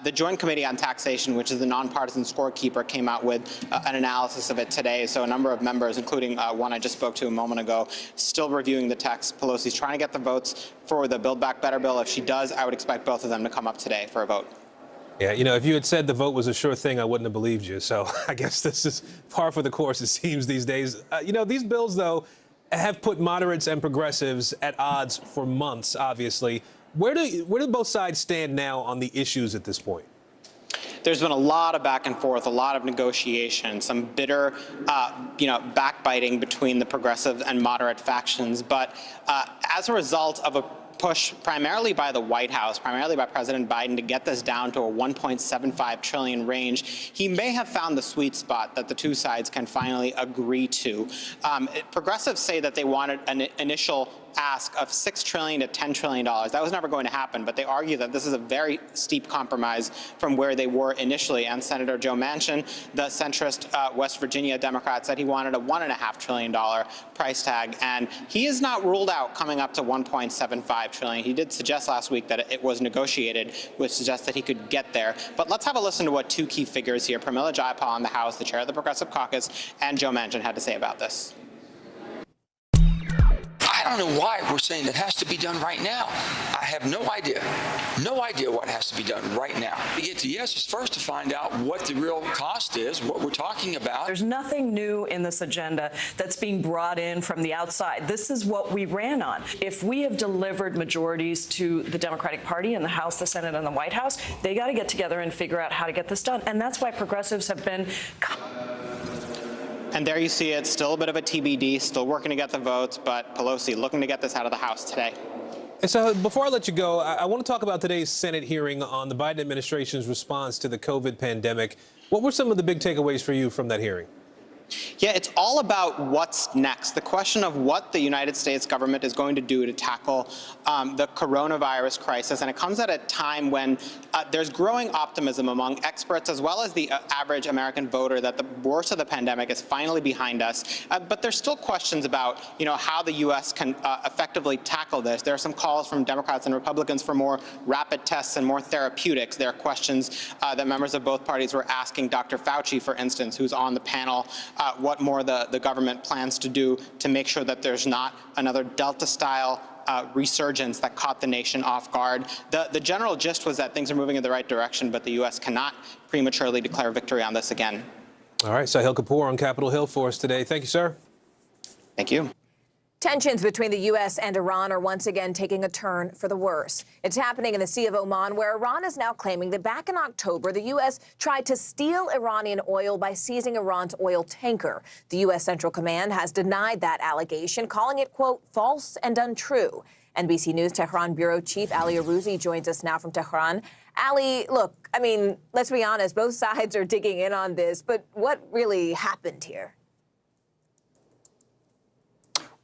the Joint Committee on Taxation, which is the nonpartisan scorekeeper, came out with an analysis of it today. So a number of members, including one I just spoke to a moment ago, still reviewing the text. Pelosi's trying to get the votes for the Build Back Better bill. If she does, I would expect both of them to come up today for a vote. Yeah, if you had said the vote was a sure thing, I wouldn't have believed you. So I guess this is par for the course, it seems, these days. These bills, though, have put moderates and progressives at odds for months, obviously. Where do both sides stand now on the issues at this point? There's been a lot of back and forth, a lot of negotiation, some bitter, backbiting between the progressive and moderate factions. But as a result of a push primarily by the White House, primarily by President Biden, to get this down to a $1.75 trillion range, he may have found the sweet spot that the two sides can finally agree to. Progressives say that they wanted an initial ask of $6 trillion to $10 trillion. That was never going to happen, but they argue that this is a very steep compromise from where they were initially. And Senator Joe Manchin, the centrist West Virginia Democrat, said he wanted a $1.5 trillion price tag, and he is not ruled out coming up to $1.75 trillion. He did suggest last week that it was negotiated, which suggests that he could get there. But let's have a listen to what two key figures here, Pramila Jayapal on the House, the chair of the Progressive Caucus, and Joe Manchin had to say about this. I don't know why we're saying it has to be done right now. I have no idea what has to be done right now. To get to yes is first to find out what the real cost is, what we're talking about. There's nothing new in this agenda that's being brought in from the outside. This is what we ran on. If we have delivered majorities to the Democratic Party in the House, the Senate, and the White House, they got to get together and figure out how to get this done. And that's why progressives have been... And there you see it, still a bit of a TBD, still working to get the votes, but Pelosi looking to get this out of the House today. So before I let you go, I want to talk about today's Senate hearing on the Biden administration's response to the COVID pandemic. What were some of the big takeaways for you from that hearing? Yeah, it's all about what's next. The question of what the United States government is going to do to tackle the coronavirus crisis. And it comes at a time when there's growing optimism among experts as well as the average American voter that the worst of the pandemic is finally behind us. But there's still questions about, how the U.S. can effectively tackle this. There are some calls from Democrats and Republicans for more rapid tests and more therapeutics. There are questions that members of both parties were asking Dr. Fauci, for instance, who's on the panel, what more the government plans to do to make sure that there's not another Delta-style resurgence that caught the nation off guard. The general gist was that things are moving in the right direction, but the U.S. cannot prematurely declare victory on this again. All right, Sahil Kapoor on Capitol Hill for us today. Thank you, sir. Thank you. Tensions between the U.S. and Iran are once again taking a turn for the worse. It's happening in the Sea of Oman, where Iran is now claiming that back in October, the U.S. tried to steal Iranian oil by seizing Iran's oil tanker. The U.S. Central Command has denied that allegation, calling it, quote, false and untrue. NBC News Tehran Bureau Chief Ali Arouzi joins us now from Tehran. Ali, look, I mean, let's be honest, both sides are digging in on this, but what really happened here?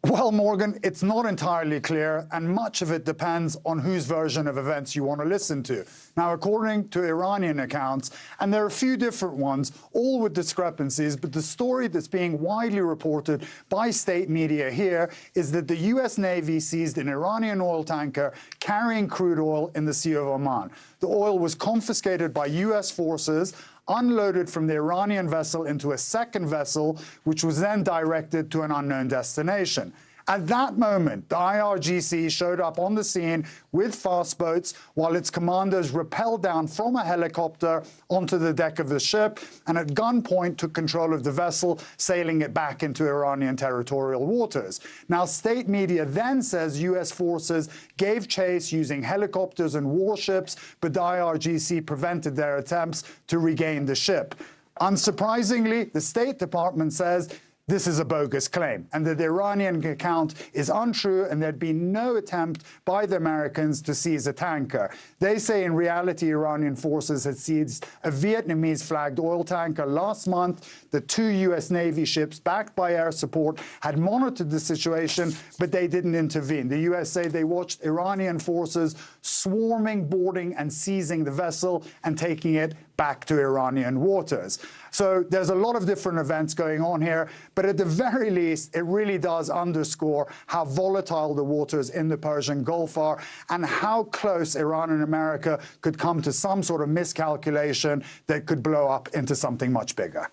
Well, Morgan, it's not entirely clear, and much of it depends on whose version of events you want to listen to. Now, according to Iranian accounts, and there are a few different ones, all with discrepancies, but the story that's being widely reported by state media here is that the U.S. Navy seized an Iranian oil tanker carrying crude oil in the Sea of Oman. The oil was confiscated by U.S. forces, unloaded from the Iranian vessel into a second vessel, which was then directed to an unknown destination. At that moment, the IRGC showed up on the scene with fast boats while its commanders rappelled down from a helicopter onto the deck of the ship and at gunpoint took control of the vessel, sailing it back into Iranian territorial waters. Now, state media then says U.S. forces gave chase using helicopters and warships, but the IRGC prevented their attempts to regain the ship. Unsurprisingly, the State Department says this is a bogus claim and that the Iranian account is untrue and there'd been no attempt by the Americans to seize a tanker. They say in reality Iranian forces had seized a Vietnamese-flagged oil tanker last month. The 2 U.S. Navy ships backed by air support had monitored the situation, but they didn't intervene. The U.S. say they watched Iranian forces swarming, boarding and seizing the vessel and taking it back to Iranian waters. So there's a lot of different events going on here, but at the very least, it really does underscore how volatile the waters in the Persian Gulf are and how close Iran and America could come to some sort of miscalculation that could blow up into something much bigger.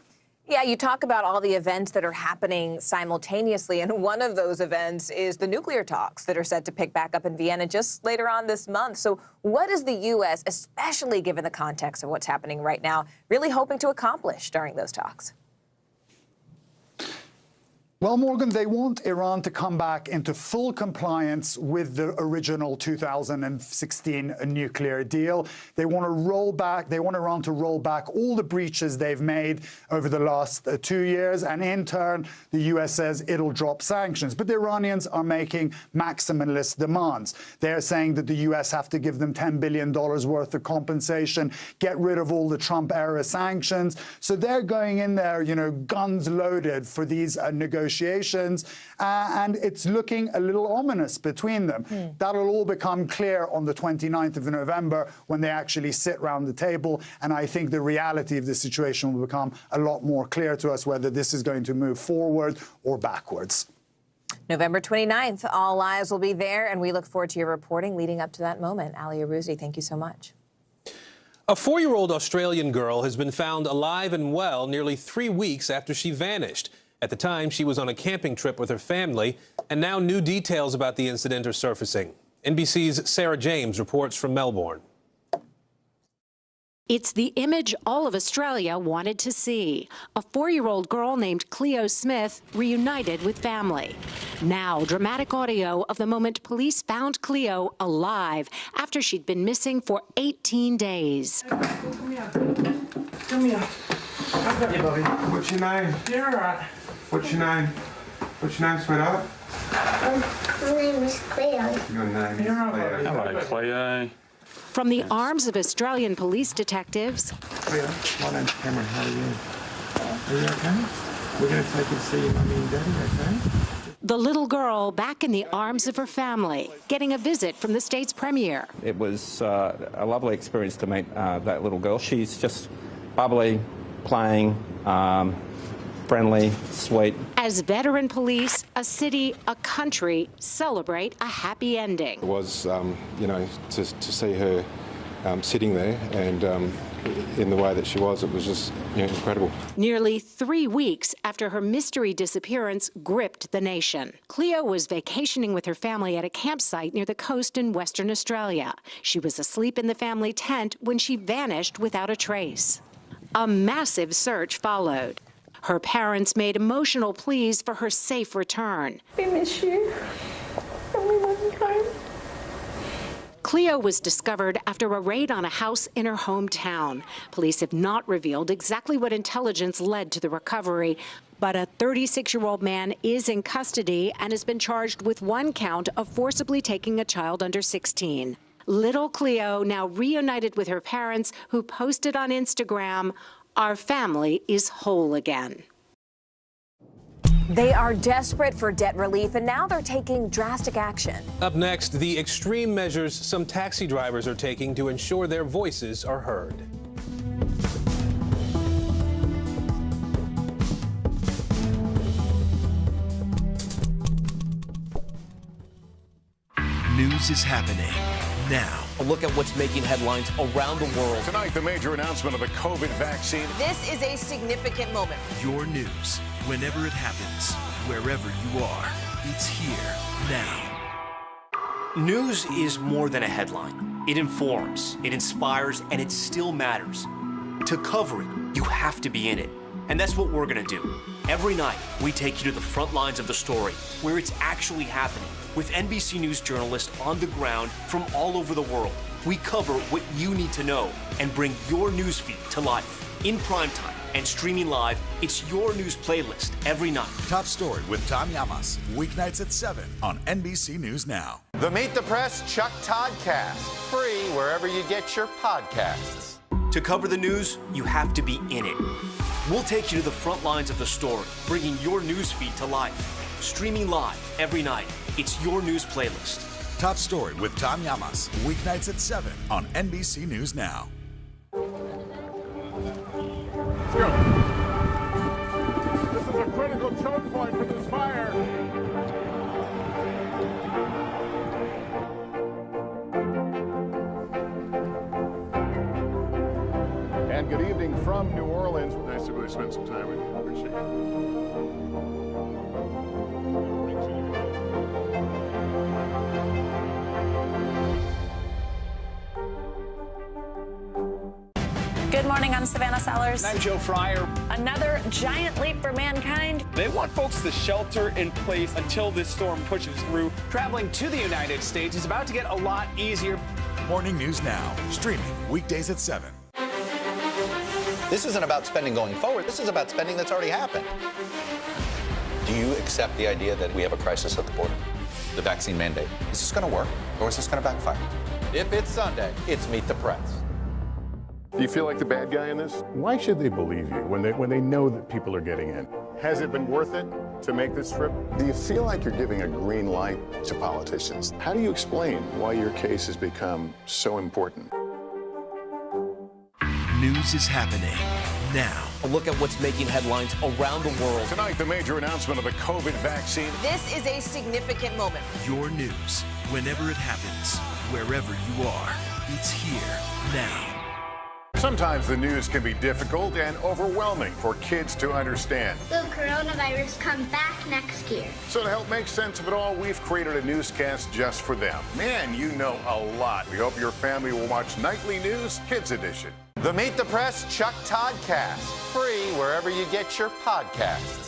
Yeah, you talk about all the events that are happening simultaneously, and one of those events is the nuclear talks that are set to pick back up in Vienna just later on this month. So what is the U.S., especially given the context of what's happening right now, really hoping to accomplish during those talks? Well, Morgan, they want Iran to come back into full compliance with the original 2016 nuclear deal. They want to roll back, they want Iran to roll back all the breaches they've made over the last 2 years, and in turn, the U.S. says it'll drop sanctions. But the Iranians are making maximalist demands. They're saying that the U.S. have to give them $10 billion worth of compensation, get rid of all the Trump-era sanctions. So they're going in there, you know, guns loaded for these negotiations. And it's looking a little ominous between them. That'll all become clear on the 29th of November when they actually sit around the table. And I think the reality of the situation will become a lot more clear to us, whether this is going to move forward or backwards. November 29th, all eyes will be there, and we look forward to your reporting leading up to that moment. Ali Arouzi, thank you so much. A 4-year-old Australian girl has been found alive and well nearly 3 weeks after she vanished. At the time, she was on a camping trip with her family, and now new details about the incident are surfacing. NBC's Sarah James reports from Melbourne. It's the image all of Australia wanted to see. A 4-year-old girl named Cleo Smith reunited with family. Now, dramatic audio of the moment police found Cleo alive after she'd been missing for 18 days. Come here. Come here. I've got you, Bobby. What's your name? You're all right. What's your name? What's your name, sweetheart? My name is Cleo. Your name is Cleo. Hello, Cleo. From the arms of Australian police detectives. Cleo, my name's Cameron. How are you? Are you okay? We're going to take you to see your mummy and daddy, okay? The little girl back in the arms of her family, getting a visit from the state's premier. It was a lovely experience to meet that little girl. She's just bubbly, playing, friendly, sweet. As veteran police, a city, a country celebrate a happy ending. It was, you know, to see her sitting there and in the way that she was, it was just incredible. Nearly 3 weeks after her mystery disappearance gripped the nation, Cleo was vacationing with her family at a campsite near the coast in Western Australia. She was asleep in the family tent when she vanished without a trace. A massive search followed. Her parents made emotional pleas for her safe return. We miss you. And we want you home. Cleo was discovered after a raid on a house in her hometown. Police have not revealed exactly what intelligence led to the recovery, but a 36-year-old man is in custody and has been charged with 1 count of forcibly taking a child under 16. Little Cleo now reunited with her parents, who posted on Instagram, "Our family is whole again." They are desperate for debt relief, and now they're taking drastic action. Up next, the extreme measures some taxi drivers are taking to ensure their voices are heard. News is happening now. A look at what's making headlines around the world. Tonight, the major announcement of the COVID vaccine. This is a significant moment. Your news, whenever it happens, wherever you are, it's here now. News is more than a headline. It informs, it inspires, and it still matters. To cover it, you have to be in it. And that's what we're going to do. Every night, we take you to the front lines of the story, where it's actually happening, with NBC News journalists on the ground from all over the world. We cover what you need to know and bring your newsfeed to life. In primetime and streaming live, it's your news playlist every night. Top Story with Tom Llamas, weeknights at 7 on NBC News Now. The Meet the Press Chuck Toddcast, free wherever you get your podcasts. To cover the news, you have to be in it. We'll take you to the front lines of the story, bringing your newsfeed to life. Streaming live every night. It's your news playlist. Top Story with Tom Llamas, weeknights at 7 on NBC News Now. Let's go. This is a critical choke point for this fire. And good evening from New Orleans. Nice to really spend some time with you. Appreciate it. Good morning, I'm Savannah Sellers. I'm Joe Fryer. Another giant leap for mankind. They want folks to shelter in place until this storm pushes through. Traveling to the United States is about to get a lot easier. Morning News Now, streaming weekdays at 7. This isn't about spending going forward. This is about spending that's already happened. Do you accept the idea that we have a crisis at the border? The vaccine mandate. Is this going to work, or is this going to backfire? If it's Sunday, it's Meet the Press. Do you feel like the bad guy in this? Why should they believe you when they know that people are getting in? Has it been worth it to make this trip? Do you feel like you're giving a green light to politicians? How do you explain why your case has become so important? News is happening now. A look at what's making headlines around the world. Tonight, the major announcement of the COVID vaccine. This is a significant moment. Your news, whenever it happens, wherever you are, it's here now. Sometimes the news can be difficult and overwhelming for kids to understand. Will coronavirus come back next year? So to help make sense of it all, we've created a newscast just for them. Man, you know a lot. We hope your family will watch Nightly News Kids Edition. The Meet the Press Chuck Toddcast, free wherever you get your podcasts.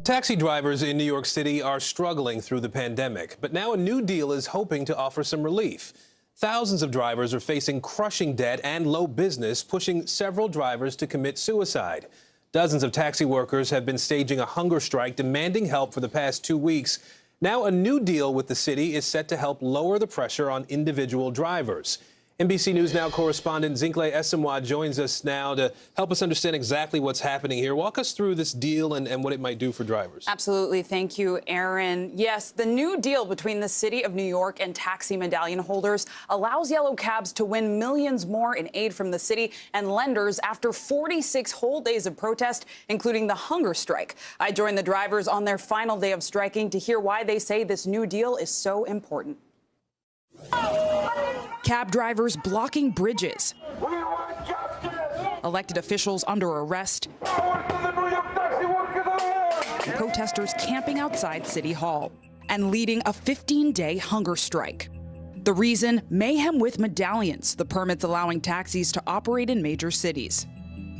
Taxi drivers in New York City are struggling through the pandemic, but now a new deal is hoping to offer some relief. Thousands of drivers are facing crushing debt and low business, pushing several drivers to commit suicide. Dozens of taxi workers have been staging a hunger strike demanding help for the past 2 weeks. Now a new deal with the city is set to help lower the pressure on individual drivers. NBC News Now correspondent Zincle Esemwa joins us now to help us understand exactly what's happening here. Walk us through this deal and what it might do for drivers. Absolutely. Thank you, Aaron. Yes, the new deal between the city of New York and taxi medallion holders allows yellow cabs to win millions more in aid from the city and lenders after 46 whole days of protest, including the hunger strike. I joined the drivers on their final day of striking to hear why they say this new deal is so important. Cab drivers blocking bridges. Elected officials under arrest. Protesters camping outside City Hall and leading a 15-day hunger strike. The reason? Mayhem with medallions, the permits allowing taxis to operate in major cities.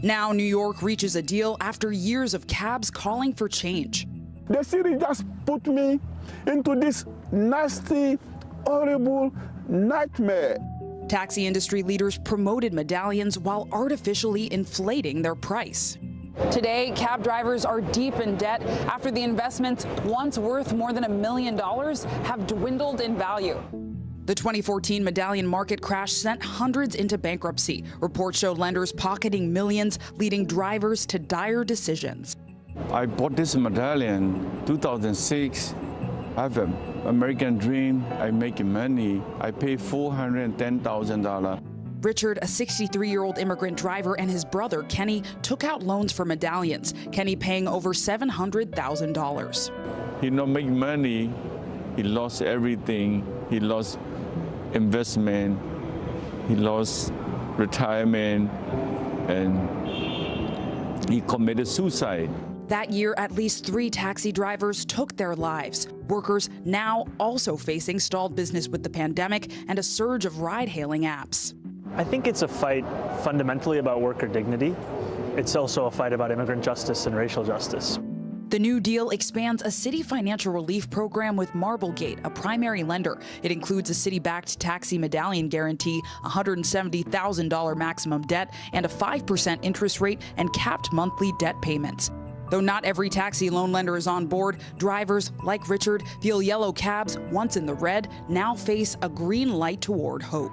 Now New York reaches a deal after years of cabs calling for change. The city just put me into this nasty, horrible nightmare. Taxi industry leaders promoted medallions while artificially inflating their price. Today, cab drivers are deep in debt after the investments, once worth more than $1 million, have dwindled in value. The 2014 medallion market crash sent hundreds into bankruptcy. Reports show lenders pocketing millions, leading drivers to dire decisions. I bought this medallion 2006. I have an American dream. I'm making money. I pay $410,000. Richard, a 63-year-old immigrant driver, and his brother, Kenny, took out loans for medallions, Kenny paying over $700,000. He not make money. He lost everything. He lost investment. He lost retirement. And he committed suicide. That year, at least 3 taxi drivers took their lives. Workers now also facing stalled business with the pandemic and a surge of ride-hailing apps. I think it's a fight fundamentally about worker dignity. It's also a fight about immigrant justice and racial justice. The new deal expands a city financial relief program with Marblegate, a primary lender. It includes a city-backed taxi medallion guarantee, $170,000 maximum debt, and a 5% interest rate and capped monthly debt payments. Though not every taxi loan lender is on board, drivers like Richard feel yellow cabs, once in the red, now face a green light toward hope.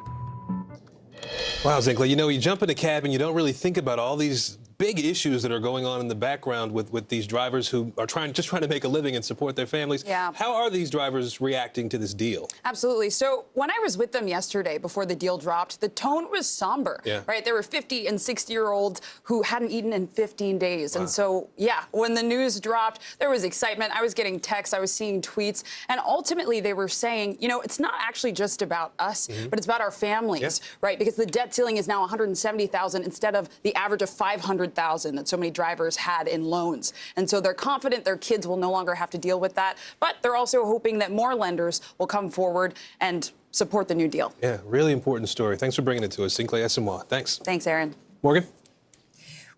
Wow, Zincle, you jump in a cab and you don't really think about all these big issues that are going on in the background with these drivers who are just trying to make a living and support their families. Yeah. How are these drivers reacting to this deal? Absolutely. So when I was with them yesterday before the deal dropped, the tone was somber, right? There were 50 and 60-year-olds who hadn't eaten in 15 days. Wow. And so, yeah, when the news dropped, there was excitement. I was getting texts, I was seeing tweets, and ultimately they were saying, it's not actually just about us, but it's about our families, right? Because the debt ceiling is now $170,000 instead of the average of $500,000 that so many drivers had in loans. And so they're confident their kids will no longer have to deal with that. But they're also hoping that more lenders will come forward and support the new deal. Yeah, really important story. Thanks for bringing it to us. Zincle Esemwa. Thanks. Thanks, Aaron. Morgan?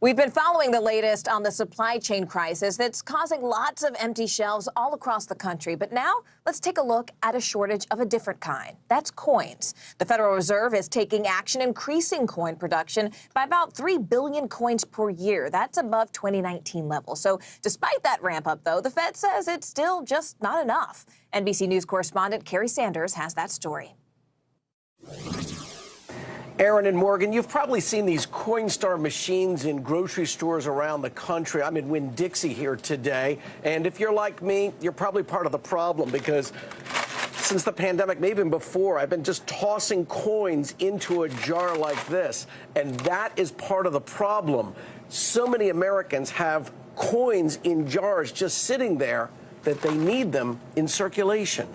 We've been following the latest on the supply chain crisis that's causing lots of empty shelves all across the country. But now let's take a look at a shortage of a different kind. That's coins. The Federal Reserve is taking action, increasing coin production by about 3 billion coins per year. That's above 2019 levels. So despite that ramp up, though, the Fed says it's still just not enough. NBC News correspondent Carrie Sanders has that story. Aaron and Morgan, you've probably seen these Coinstar machines in grocery stores around the country. I'm in Winn-Dixie here today, and if you're like me, you're probably part of the problem because since the pandemic, maybe even before, I've been just tossing coins into a jar like this, and that is part of the problem. So many Americans have coins in jars just sitting there that they need them in circulation.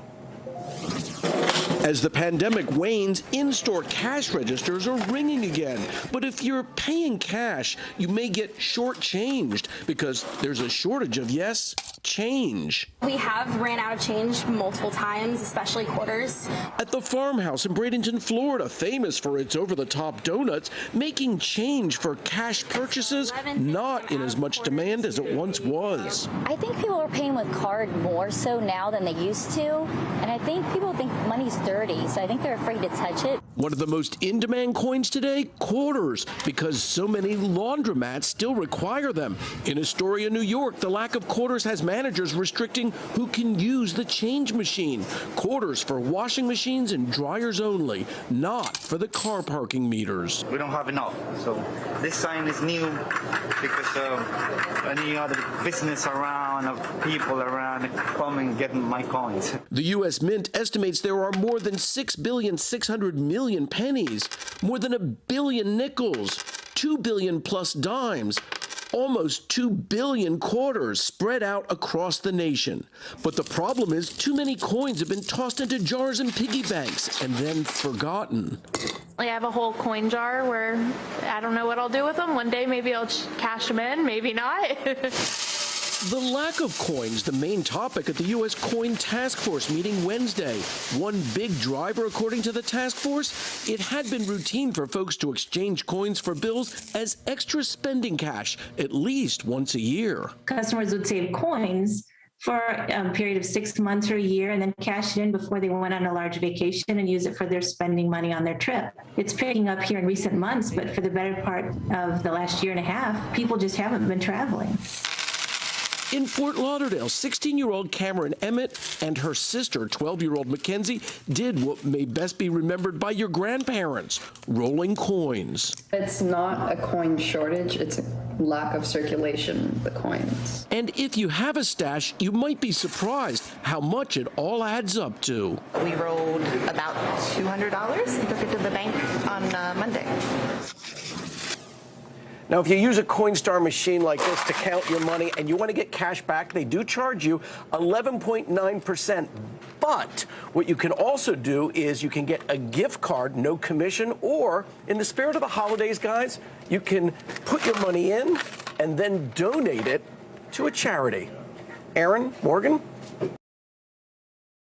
As the pandemic wanes, in-store cash registers are ringing again. But if you're paying cash, you may get shortchanged because there's a shortage of, yes, change. We have ran out of change multiple times, especially quarters. At the farmhouse in Bradenton, Florida, famous for its over-the-top donuts, making change for cash purchases not in as much demand as it once was. I think people are paying with card more so now than they used to, and I think people think money's dirty. dirty, so I think they're afraid to touch it. One of the most in-demand coins today, quarters, because so many laundromats still require them. In Astoria, New York, the lack of quarters has managers restricting who can use the change machine. Quarters for washing machines and dryers only, not for the car parking meters. We don't have enough, so this sign is new because any other business around, of people around come and get my coins. The U.S. Mint estimates there are more than 6,600,000,000 pennies, more than 1 billion nickels, 2 billion plus dimes, almost 2 billion quarters spread out across the nation. But the problem is too many coins have been tossed into jars and piggy banks and then forgotten. I have a whole coin jar where I don't know what I'll do with them. One day maybe I'll cash them in, maybe not. The lack of coins, the main topic at the U.S. Coin Task Force meeting Wednesday. One big driver, according to the task force, it had been routine for folks to exchange coins for bills as extra spending cash, at least once a year. Customers would save coins for a period of 6 months or a year and then cash it in before they went on a large vacation and use it for their spending money on their trip. It's picking up here in recent months, but for the better part of the last year and a half, people just haven't been traveling. In Fort Lauderdale, 16-year-old Cameron Emmett and her sister, 12-year-old Mackenzie, did what may best be remembered by your grandparents, rolling coins. It's not a coin shortage, it's a lack of circulation of the coins. And if you have a stash, you might be surprised how much it all adds up to. We rolled about $200 and took it to the bank on Monday. Now, if you use a Coinstar machine like this to count your money and you want to get cash back, they do charge you 11.9%. But what you can also do is you can get a gift card, no commission, or in the spirit of the holidays, guys, you can put your money in and then donate it to a charity. Aaron, Morgan?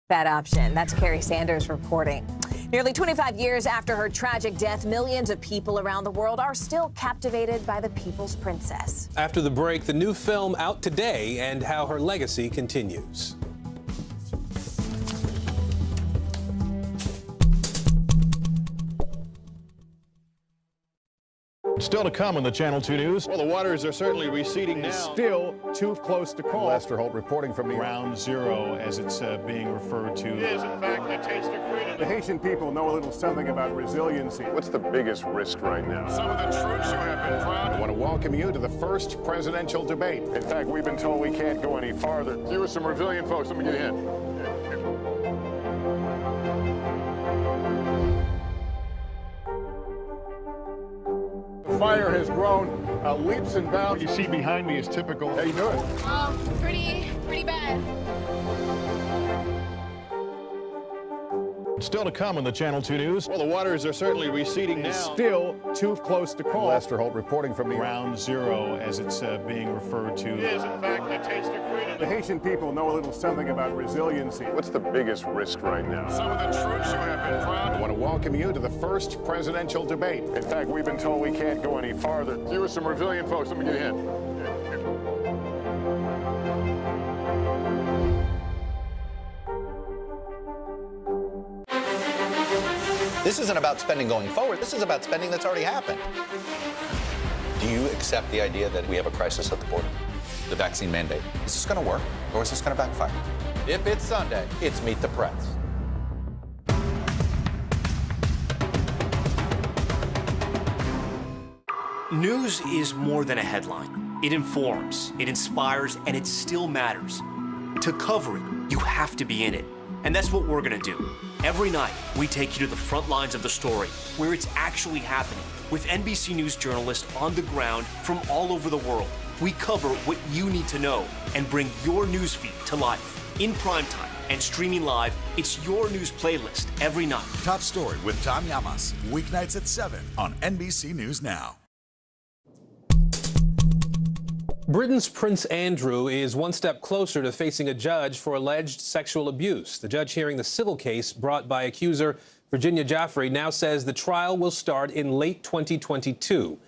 That option. That's Carrie Sanders reporting. Nearly 25 years after her tragic death, millions of people around the world are still captivated by the People's Princess. After the break, the new film out today and how her legacy continues. Still to come on the Channel 2 News. Well, the waters are certainly receding now. Still too close to call. Lester Holt reporting from Ground Zero, as it's being referred to. It is, in fact, a taste of freedom. The Haitian people know a little something about resiliency. What's the biggest risk right now? Some of the troops who have been proud. I want to welcome you to the first presidential debate. In fact, we've been told we can't go any farther. Here are some resilient folks. Let me get in. The fire has grown leaps and bounds. What you see behind me is typical. How you doing? Pretty bad. Still to come on the Channel 2 News. Well, the waters are certainly receding now. Still too close to call. Lester Holt reporting from Ground Zero, as it's being referred to. It is, in fact, a taste of freedom. The Haitian people know a little something about resiliency. What's the biggest risk right now? Some of the troops who have been proud. I want to welcome you to the first presidential debate. In fact, we've been told we can't go any farther. Here are some resilient folks. Let me get in. This isn't about spending going forward. This is about spending that's already happened. Do you accept the idea that we have a crisis at the border? The vaccine mandate. Is this going to work, or is this going to backfire? If it's Sunday, it's Meet the Press. News is more than a headline. It informs, it inspires, and it still matters. To cover it, you have to be in it. And that's what we're gonna do. Every night, we take you to the front lines of the story, where it's actually happening, with NBC News journalists on the ground from all over the world. We cover what you need to know and bring your newsfeed to life. In primetime and streaming live, it's your news playlist every night. Top Story with Tom Llamas, weeknights at 7 on NBC News Now. Britain's Prince Andrew is one step closer to facing a judge for alleged sexual abuse. The judge hearing the civil case brought by accuser Virginia Giuffre now says the trial will start in late 2022.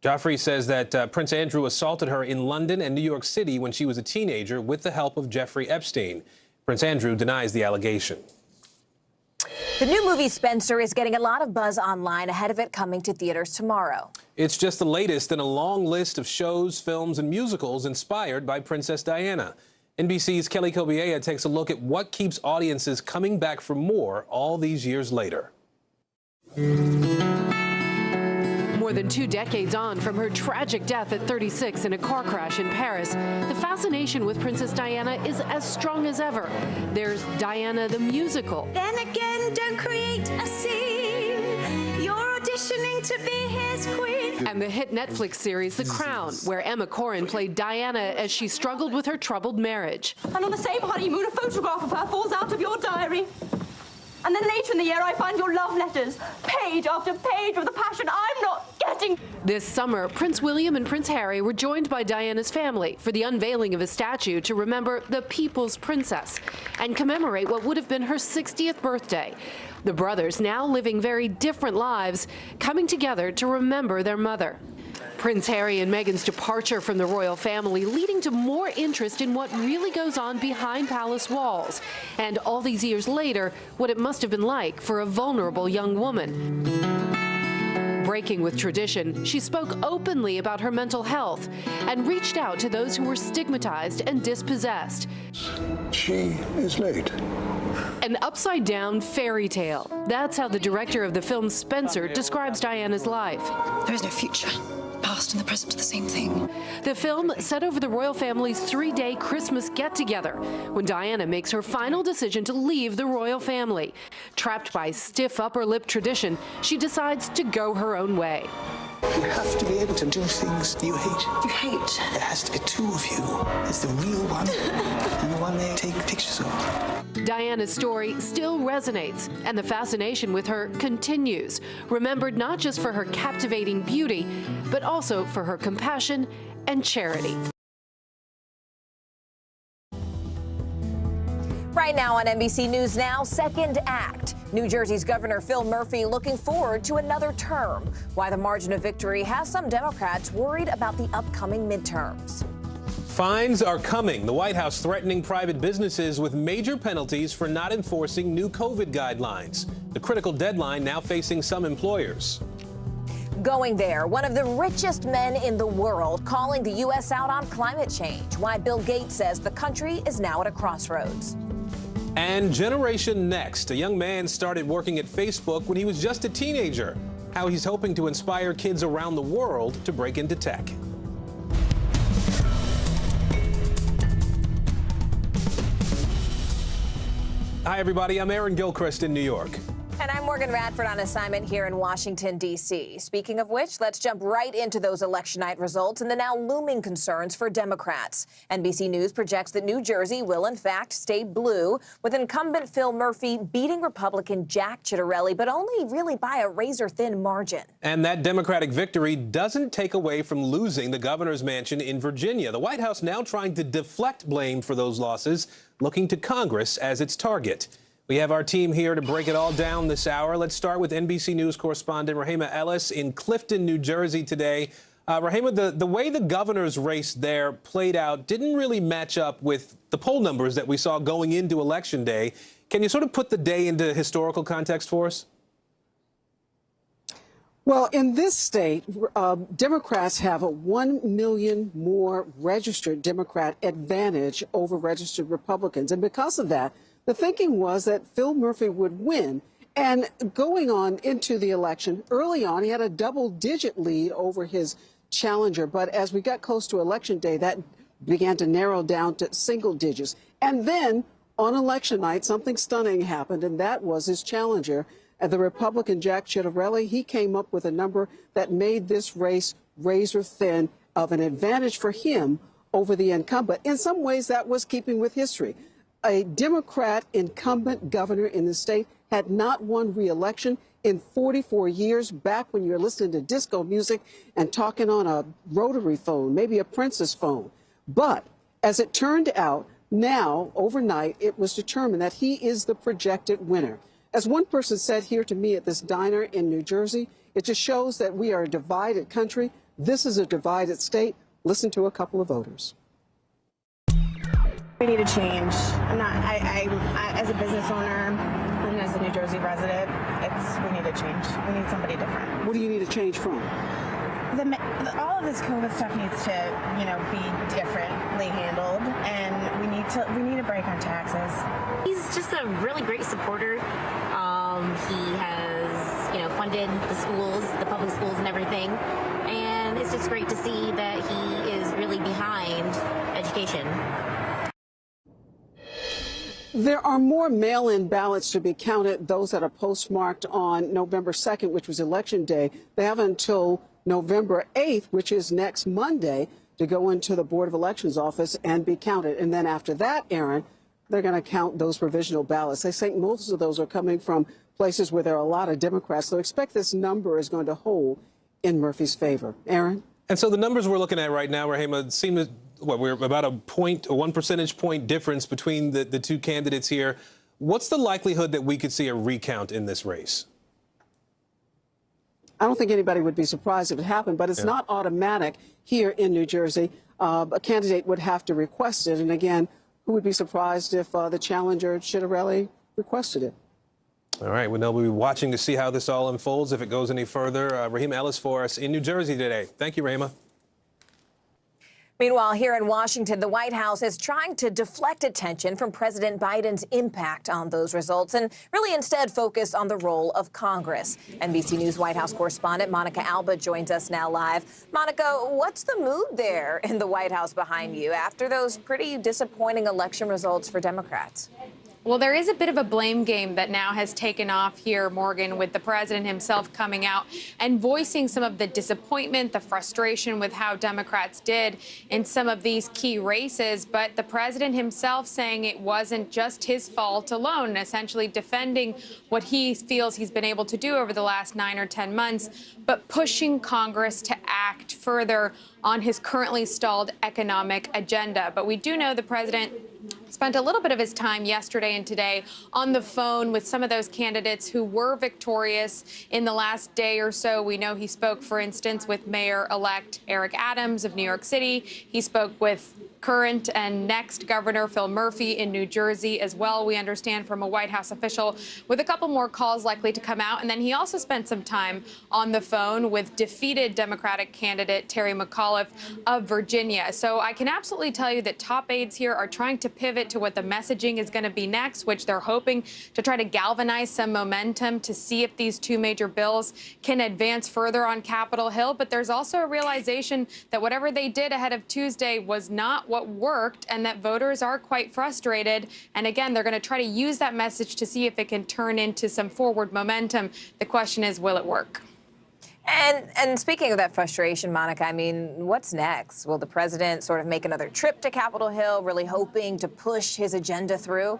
Giuffre says that Prince Andrew assaulted her in London and New York City when she was a teenager with the help of Jeffrey Epstein. Prince Andrew denies the allegation. The new movie Spencer is getting a lot of buzz online ahead of it coming to theaters tomorrow. It's just the latest in a long list of shows, films, and musicals inspired by Princess Diana. NBC's Kelly Kobiea takes a look at what keeps audiences coming back for more all these years later. More than 2 decades on from her tragic death at 36 in a car crash in Paris, the fascination with Princess Diana is as strong as ever. There's Diana the musical. Then again, don't create a scene. You're auditioning to be his queen. And the hit Netflix series The Crown, where Emma Corrin played Diana as she struggled with her troubled marriage. And on the same honeymoon, a photograph of her falls out of your diary. And then later in the year, I find your love letters, page after page of the passion I'm not getting. This summer, Prince William and Prince Harry were joined by Diana's family for the unveiling of a statue to remember the People's Princess and commemorate what would have been her 60th birthday. The brothers, now living very different lives, coming together to remember their mother. Prince Harry and Meghan's departure from the royal family leading to more interest in what really goes on behind palace walls. And all these years later, what it must have been like for a vulnerable young woman. Breaking with tradition, she spoke openly about her mental health and reached out to those who were stigmatized and dispossessed. She is late. An upside-down fairy tale. That's how the director of the film Spencer describes Diana's life. There is no future. Past and the present are the same thing. The film set over the royal family's 3-day Christmas get-together when Diana makes her final decision to leave the royal family. Trapped by stiff upper-lip tradition, she decides to go her own way. You have to be able to do things you hate. You hate? There has to be 2 of you. There's the real one and the one they take pictures of. Diana's story still resonates, and the fascination with her continues, remembered not just for her captivating beauty, but also for her compassion and charity. Right now on NBC News Now, second act. New Jersey's Governor Phil Murphy looking forward to another term. Why the margin of victory has some Democrats worried about the upcoming midterms. Fines are coming. The White House threatening private businesses with major penalties for not enforcing new COVID guidelines. The critical deadline now facing some employers. Going there, one of the richest men in the world calling the U.S. out on climate change. Why Bill Gates says the country is now at a crossroads. And Generation Next. A young man started working at Facebook when he was just a teenager. How he's hoping to inspire kids around the world to break into tech. Hi, everybody. I'm Aaron Gilchrist in New York. And I'm Morgan Radford on assignment here in Washington, D.C. Speaking of which, let's jump right into those election night results and the now looming concerns for Democrats. NBC News projects that New Jersey will, in fact, stay blue, with incumbent Phil Murphy beating Republican Jack Ciattarelli, but only really by a razor-thin margin. And that Democratic victory doesn't take away from losing the governor's mansion in Virginia. The White House now trying to deflect blame for those losses, looking to Congress as its target. We have our team here to break it all down this hour. Let's start with NBC News correspondent Rahima Ellis in Clifton, New Jersey today. Rahima, the way the governor's race there played out didn't really match up with the poll numbers that we saw going into Election Day. Can you sort of put the day into historical context for us? Well, in this state, Democrats have a 1 million more registered Democrat advantage over registered Republicans. And because of that, the thinking was that Phil Murphy would win. And going on into the election, early on, he had a double-digit lead over his challenger. But as we got close to Election Day, that began to narrow down to single digits. And then on election night, something stunning happened, and that was his challenger, the Republican Jack Ciattarelli. He came up with a number that made this race razor thin of an advantage for him over the incumbent. In some ways, that was keeping with history. A Democrat incumbent governor in the state had not won re-election in 44 years, back when you were listening to disco music and talking on a rotary phone, maybe a Princess phone. But as it turned out, now, overnight, it was determined that he is the projected winner. As one person said here to me at this diner in New Jersey, it just shows that we are a divided country. This is a divided state. Listen to a couple of voters. We need a change. I as a business owner and as a New Jersey president, we need a change. We need somebody different. What do you need to change from? All of this COVID stuff needs to, be differently handled, and we need a break on taxes. He's just a really great supporter. He has, funded the schools, the public schools and everything. And it's just great to see that he is really behind education. There are more mail-in ballots to be counted, those that are postmarked on November 2nd, which was Election Day. They have until November 8th, which is next Monday, to go into the Board of Elections office and be counted. And then after that, Aaron, they're going to count those provisional ballots. They say most of those are coming from places where there are a lot of Democrats. So expect this number is going to hold in Murphy's favor. Aaron? And so the numbers we're looking at right now, Rahima, seem to, we're about a 1 percentage point difference between the two candidates here. What's the likelihood that we could see a recount in this race? I don't think anybody would be surprised if it happened, but it's not automatic here in New Jersey. A candidate would have to request it. And again, who would be surprised if the challenger, Chitterelli, requested it? All right, well, we'll be watching to see how this all unfolds, if it goes any further. Rahima Ellis for us in New Jersey today. Thank you, Rahima. Meanwhile, here in Washington, the White House is trying to deflect attention from President Biden's impact on those results and really instead focus on the role of Congress. NBC News White House correspondent Monica Alba joins us now live. Monica, what's the mood there in the White House behind you after those pretty disappointing election results for Democrats? Well, there is a bit of a blame game that now has taken off here, Morgan, with the president himself coming out and voicing some of the disappointment, the frustration with how Democrats did in some of these key races. But the president himself saying it wasn't just his fault alone, essentially defending what he feels he's been able to do over the last 9 or 10 months, but pushing Congress to act further on his currently stalled economic agenda. But we do know the president spent a little bit of his time yesterday and today on the phone with some of those candidates who were victorious in the last day or so. We know he spoke, for instance, with Mayor-elect Eric Adams of New York City. He spoke with current and next Governor Phil Murphy in New Jersey as well, we understand from a White House official, with a couple more calls likely to come out. And then he also spent some time on the phone with defeated Democratic candidate Terry McAuliffe of Virginia. So I can absolutely tell you that top aides here are trying to pivot to what the messaging is going to be next, which they're hoping to try to galvanize some momentum to see if these two major bills can advance further on Capitol Hill. But there's also a realization that whatever they did ahead of Tuesday was not what worked, and that voters are quite frustrated. And again, they're going to try to use that message to see if it can turn into some forward momentum. The question is, will it work? And speaking of that frustration, Monica, I mean, what's next? Will the president sort of make another trip to Capitol Hill, really hoping to push his agenda through?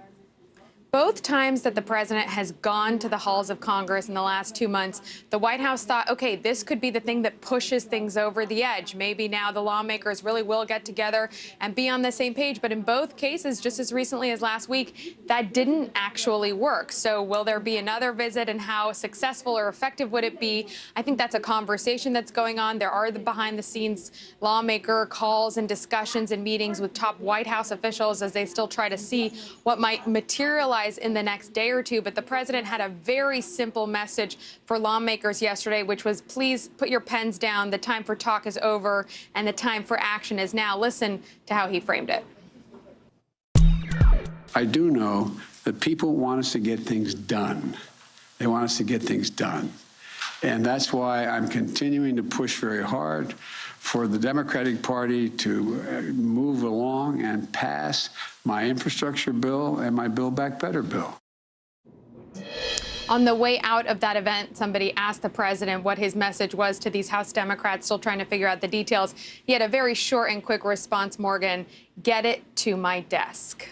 Both times that the president has gone to the halls of Congress in the last 2 months, the White House thought, OK, this could be the thing that pushes things over the edge. Maybe now the lawmakers really will get together and be on the same page. But in both cases, just as recently as last week, that didn't actually work. So will there be another visit, and how successful or effective would it be? I think that's a conversation that's going on. There are the behind-the-scenes lawmaker calls and discussions and meetings with top White House officials as they still try to see what might materialize in the next day or two. But the president had a very simple message for lawmakers yesterday, which was, please put your pens down. The time for talk is over, and the time for action is now. Listen to how he framed it. I do know that people want us to get things done. They want us to get things done. And that's why I'm continuing to push very hard for the Democratic Party to move along and pass my infrastructure bill and my Build Back Better bill. On the way out of that event, somebody asked the president what his message was to these House Democrats still trying to figure out the details. He had a very short and quick response, Morgan: get it to my desk.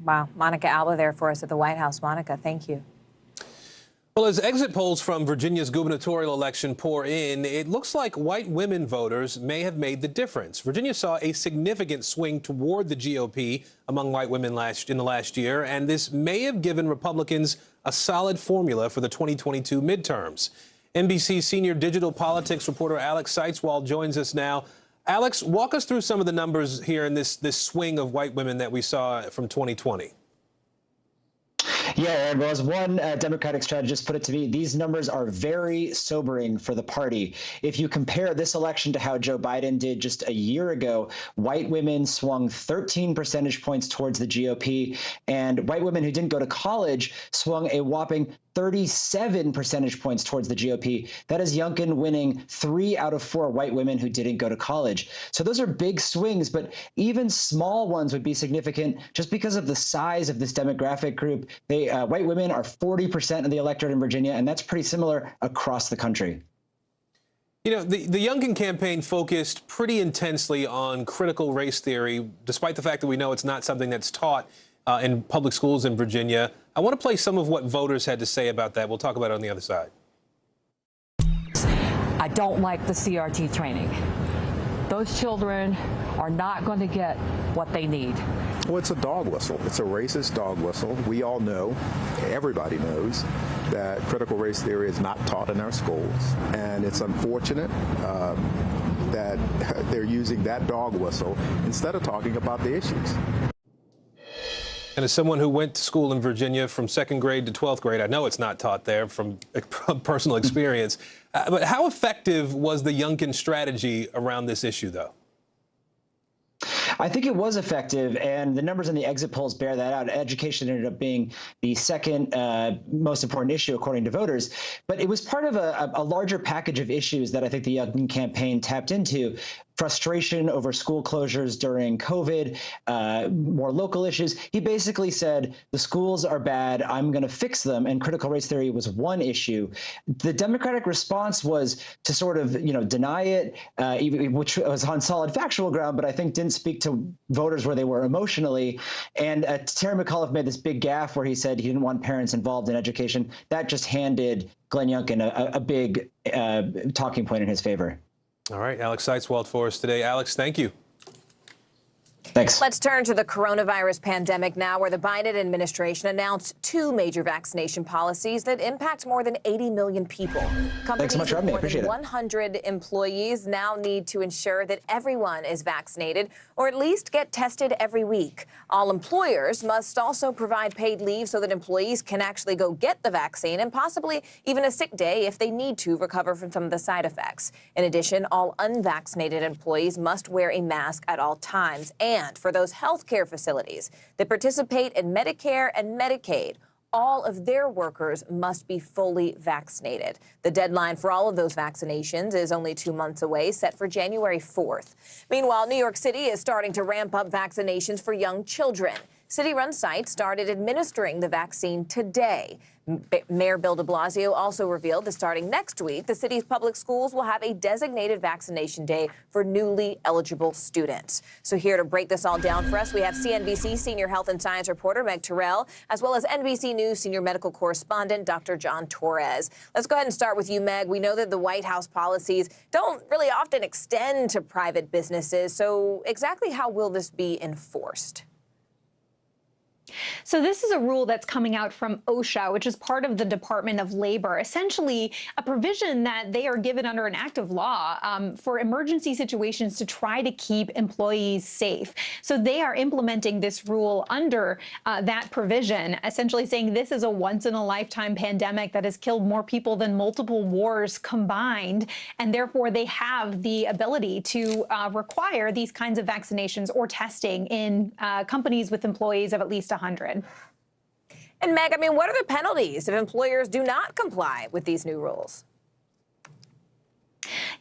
Wow. Monica Alba there for us at the White House. Monica, thank you. Well, as exit polls from Virginia's gubernatorial election pour in, it looks like white women voters may have made the difference. Virginia saw a significant swing toward the GOP among white women in the last year, and this may have given Republicans a solid formula for the 2022 midterms. NBC senior digital politics reporter Alex Seitzwald joins us now. Alex, walk us through some of the numbers here in this swing of white women that we saw from 2020. Yeah, Aaron, well, as one Democratic strategist put it to me, these numbers are very sobering for the party. If you compare this election to how Joe Biden did just a year ago, white women swung 13 percentage points towards the GOP, and white women who didn't go to college swung a whopping 37 percentage points towards the GOP. That is Youngkin winning 3 out of 4 white women who didn't go to college. So those are big swings, but even small ones would be significant just because of the size of this demographic group. White women are 40% of the electorate in Virginia, and that's pretty similar across the country. You know, the Youngkin campaign focused pretty intensely on critical race theory, despite the fact that we know it's not something that's taught in public schools in Virginia. I want to play some of what voters had to say about that. We'll talk about it on the other side. I don't like the CRT training. Those children are not going to get what they need. Well, it's a dog whistle. It's a racist dog whistle. We all know, everybody knows, that critical race theory is not taught in our schools. And it's unfortunate that they're using that dog whistle instead of talking about the issues. And as someone who went to school in Virginia from 2nd grade to 12th grade, I know it's not taught there from personal experience. But how effective was the Youngkin strategy around this issue, though? I think it was effective, and the numbers in the exit polls bear that out. Education ended up being the second most important issue, according to voters. But it was part of a larger package of issues that I think the Youngkin campaign tapped into. Frustration over school closures during COVID, more local issues. He basically said, the schools are bad, I'm going to fix them, and critical race theory was one issue. The Democratic response was to sort of, deny it, which was on solid factual ground, but I think didn't speak to voters where they were emotionally. And Terry McAuliffe made this big gaffe where he said he didn't want parents involved in education. That just handed Glenn Youngkin a big talking point in his favor. All right, Alex Seitzwald for us today. Alex, thank you. Thanks. Let's turn to the coronavirus pandemic now, where the Biden administration announced 2 major vaccination policies that impact more than 80 million people. Thanks so much for having me. I appreciate it. 100 employees now need to ensure that everyone is vaccinated or at least get tested every week. All employers must also provide paid leave so that employees can actually go get the vaccine and possibly even a sick day if they need to recover from some of the side effects. In addition, all unvaccinated employees must wear a mask at all times. And for those health care facilities that participate in Medicare and Medicaid, all of their workers must be fully vaccinated. The deadline for all of those vaccinations is only 2 months away, set for January 4th. Meanwhile, New York City is starting to ramp up vaccinations for young children. City-run sites started administering the vaccine today. Mayor Bill de Blasio also revealed that starting next week, the city's public schools will have a designated vaccination day for newly eligible students. So here to break this all down for us, we have CNBC senior health and science reporter Meg Terrell, as well as NBC News senior medical correspondent Dr. John Torres. Let's go ahead and start with you, Meg. We know that the White House policies don't really often extend to private businesses. So exactly how will this be enforced? So this is a rule that's coming out from OSHA, which is part of the Department of Labor, essentially a provision that they are given under an act of law for emergency situations to try to keep employees safe. So they are implementing this rule under that provision, essentially saying this is a once-in-a-lifetime pandemic that has killed more people than multiple wars combined, and therefore they have the ability to require these kinds of vaccinations or testing in companies with employees of at least 100. And Meg, what are the penalties if employers do not comply with these new rules?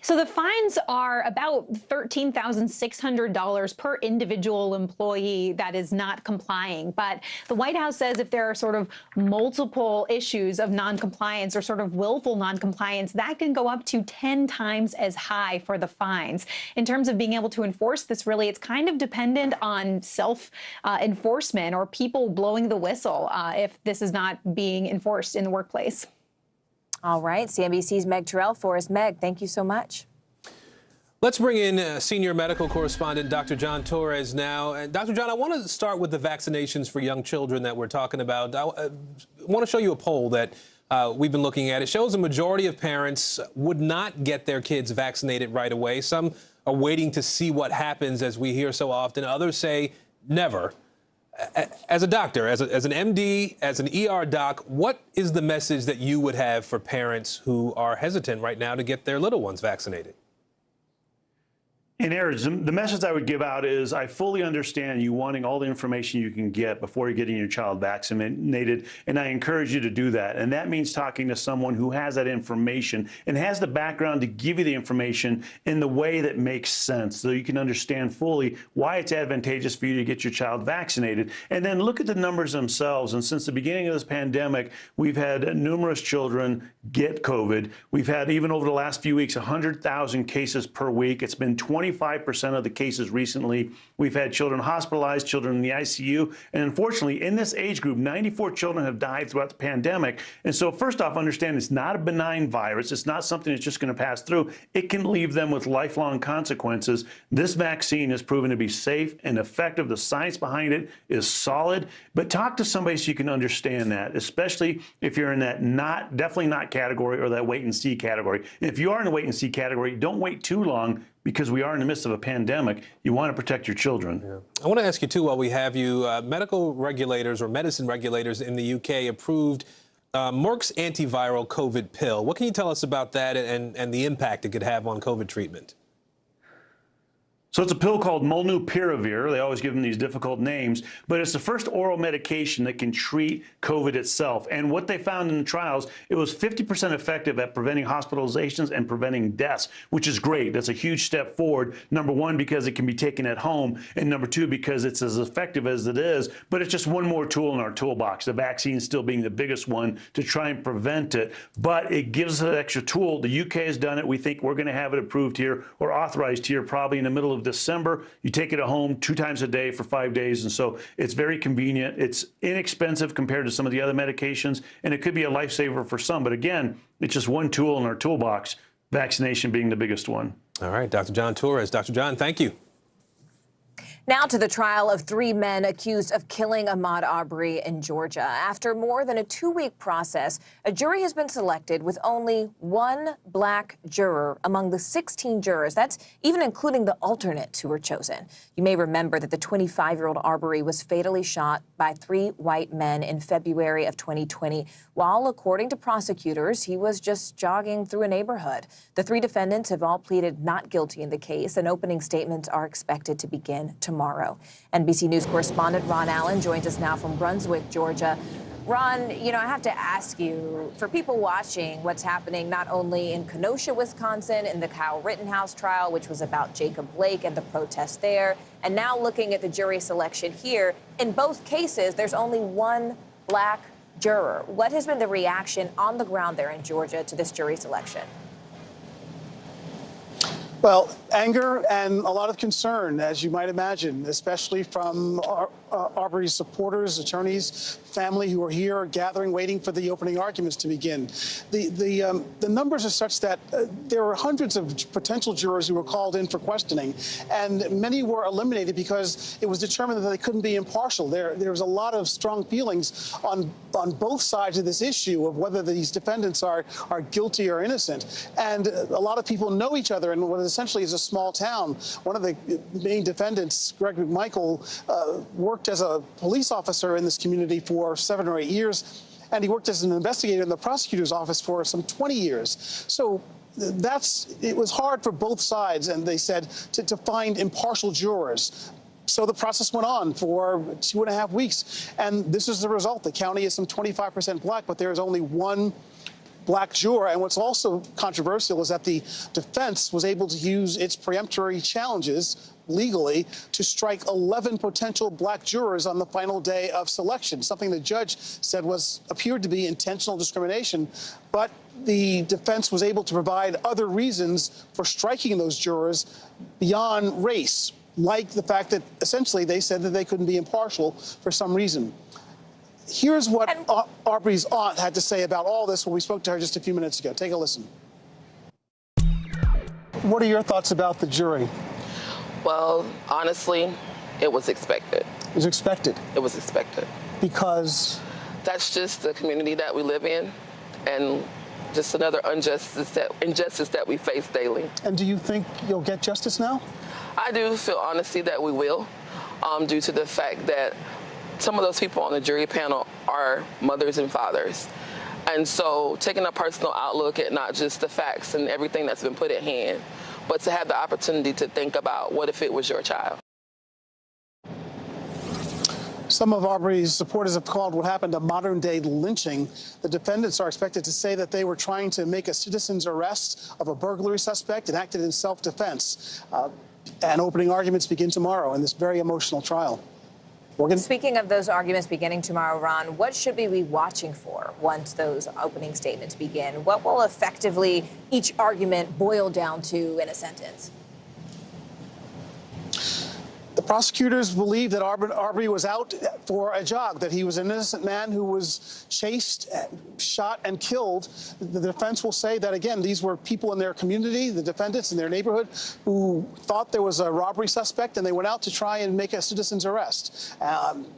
So the fines are about $13,600 per individual employee that is not complying. But the White House says if there are sort of multiple issues of noncompliance or sort of willful noncompliance, that can go up to 10 times as high for the fines. In terms of being able to enforce this, really, it's kind of dependent on self-enforcement or people blowing the whistle if this is not being enforced in the workplace. All right. CNBC's Meg Terrell for us. Meg, thank you so much. Let's bring in senior medical correspondent Dr. John Torres now. And Dr. John, I want to start with the vaccinations for young children that we're talking about. I want to show you a poll that we've been looking at. It shows a majority of parents would not get their kids vaccinated right away. Some are waiting to see what happens, as we hear so often. Others say never. As a doctor, as an MD, as an ER doc, what is the message that you would have for parents who are hesitant right now to get their little ones vaccinated? And Eric, the message I would give out is I fully understand you wanting all the information you can get before you're getting your child vaccinated, and I encourage you to do that. And that means talking to someone who has that information and has the background to give you the information in the way that makes sense so you can understand fully why it's advantageous for you to get your child vaccinated. And then look at the numbers themselves. And since the beginning of this pandemic, we've had numerous children get COVID. We've had, even over the last few weeks, 100,000 cases per week. It's been 25% of the cases recently. We've had children hospitalized, children in the ICU, and unfortunately, in this age group, 94 children have died throughout the pandemic. And so first off, understand it's not a benign virus. It's not something that's just going to pass through. It can leave them with lifelong consequences. This vaccine has proven to be safe and effective. The science behind it is solid, but talk to somebody so you can understand that, especially if you're in that definitely not category or that wait and see category. And if you are in the wait and see category, don't wait too long, because we are in the midst of a pandemic. You want to protect your children. Yeah. I want to ask you, too, while we have you, medical regulators or medicine regulators in the UK approved Merck's antiviral COVID pill. What can you tell us about that and the impact it could have on COVID treatment? So it's a pill called Molnupiravir. They always give them these difficult names, but it's the first oral medication that can treat COVID itself. And what they found in the trials, it was 50% effective at preventing hospitalizations and preventing deaths, which is great. That's a huge step forward. Number one, because it can be taken at home, and number two, because it's as effective as it is. But it's just one more tool in our toolbox. The vaccine still being the biggest one to try and prevent it, but it gives us an extra tool. The UK has done it. We think we're going to have it approved here or authorized here probably in the middle of December. You take it at home 2 times a day for 5 days, and so it's very convenient. It's inexpensive compared to some of the other medications, and it could be a lifesaver for some. But again, it's just one tool in our toolbox, vaccination being the biggest one. All right, Dr. John Torres. Dr. John, thank you. Now to the trial of 3 men accused of killing Ahmaud Arbery in Georgia. After more than a 2-week process, a jury has been selected with only 1 black juror among the 16 jurors. That's even including the alternates who were chosen. You may remember that the 25-year-old Arbery was fatally shot by 3 white men in February of 2020, while, according to prosecutors, he was just jogging through a neighborhood. The 3 defendants have all pleaded not guilty in the case, and opening statements are expected to begin tomorrow. NBC News correspondent Ron Allen joins us now from Brunswick, Georgia. Ron, I have to ask you, for people watching what's happening not only in Kenosha, Wisconsin, in the Kyle Rittenhouse trial, which was about Jacob Blake and the protest there, and now looking at the jury selection here, in both cases, there's only 1 black juror. What has been the reaction on the ground there in Georgia to this jury selection? Well, anger and a lot of concern, as you might imagine, especially from Arbery's supporters, attorneys, family who are here gathering, waiting for the opening arguments to begin. The numbers are such that there were hundreds of potential jurors who were called in for questioning, and many were eliminated because it was determined that they couldn't be impartial. There was a lot of strong feelings on both sides of this issue of whether these defendants are guilty or innocent. And a lot of people know each other in what essentially is a small town. One of the main defendants, Greg McMichael, worked as a police officer in this community for 7 or 8 years, and he worked as an investigator in the prosecutor's office for some 20 years. So it was hard for both sides, and they said, to find impartial jurors. So the process went on for 2.5 weeks, and this is the result. The county is some 25% black, but there is only 1 black juror. And what's also controversial is that the defense was able to use its preemptory challenges legally to strike 11 potential black jurors on the final day of selection, something the judge said appeared to be intentional discrimination. But the defense was able to provide other reasons for striking those jurors beyond race, like the fact that essentially they said that they couldn't be impartial for some reason. Here's what Arbery's aunt had to say about all this when we spoke to her just a few minutes ago. Take a listen. What are your thoughts about the jury? Well, honestly, it was expected. It was expected? It was expected. Because? That's just the community that we live in, and just another injustice that we face daily. And do you think you'll get justice now? I do feel honestly that we will, due to the fact that some of those people on the jury panel are mothers and fathers. And so taking a personal outlook at not just the facts and everything that's been put at hand, but to have the opportunity to think about what if it was your child. Some of Arbery's supporters have called what happened a modern-day lynching. The defendants are expected to say that they were trying to make a citizen's arrest of a burglary suspect and acted in self-defense. And opening arguments begin tomorrow in this very emotional trial. Morgan? Speaking of those arguments beginning tomorrow, Ron, what should we be watching for once those opening statements begin? What will effectively each argument boil down to in a sentence? The prosecutors believe that Arbery was out for a jog, that he was an innocent man who was chased, shot, and killed. The defense will say that, again, these were people in their community, the defendants in their neighborhood, who thought there was a robbery suspect, and they went out to try and make a citizen's arrest.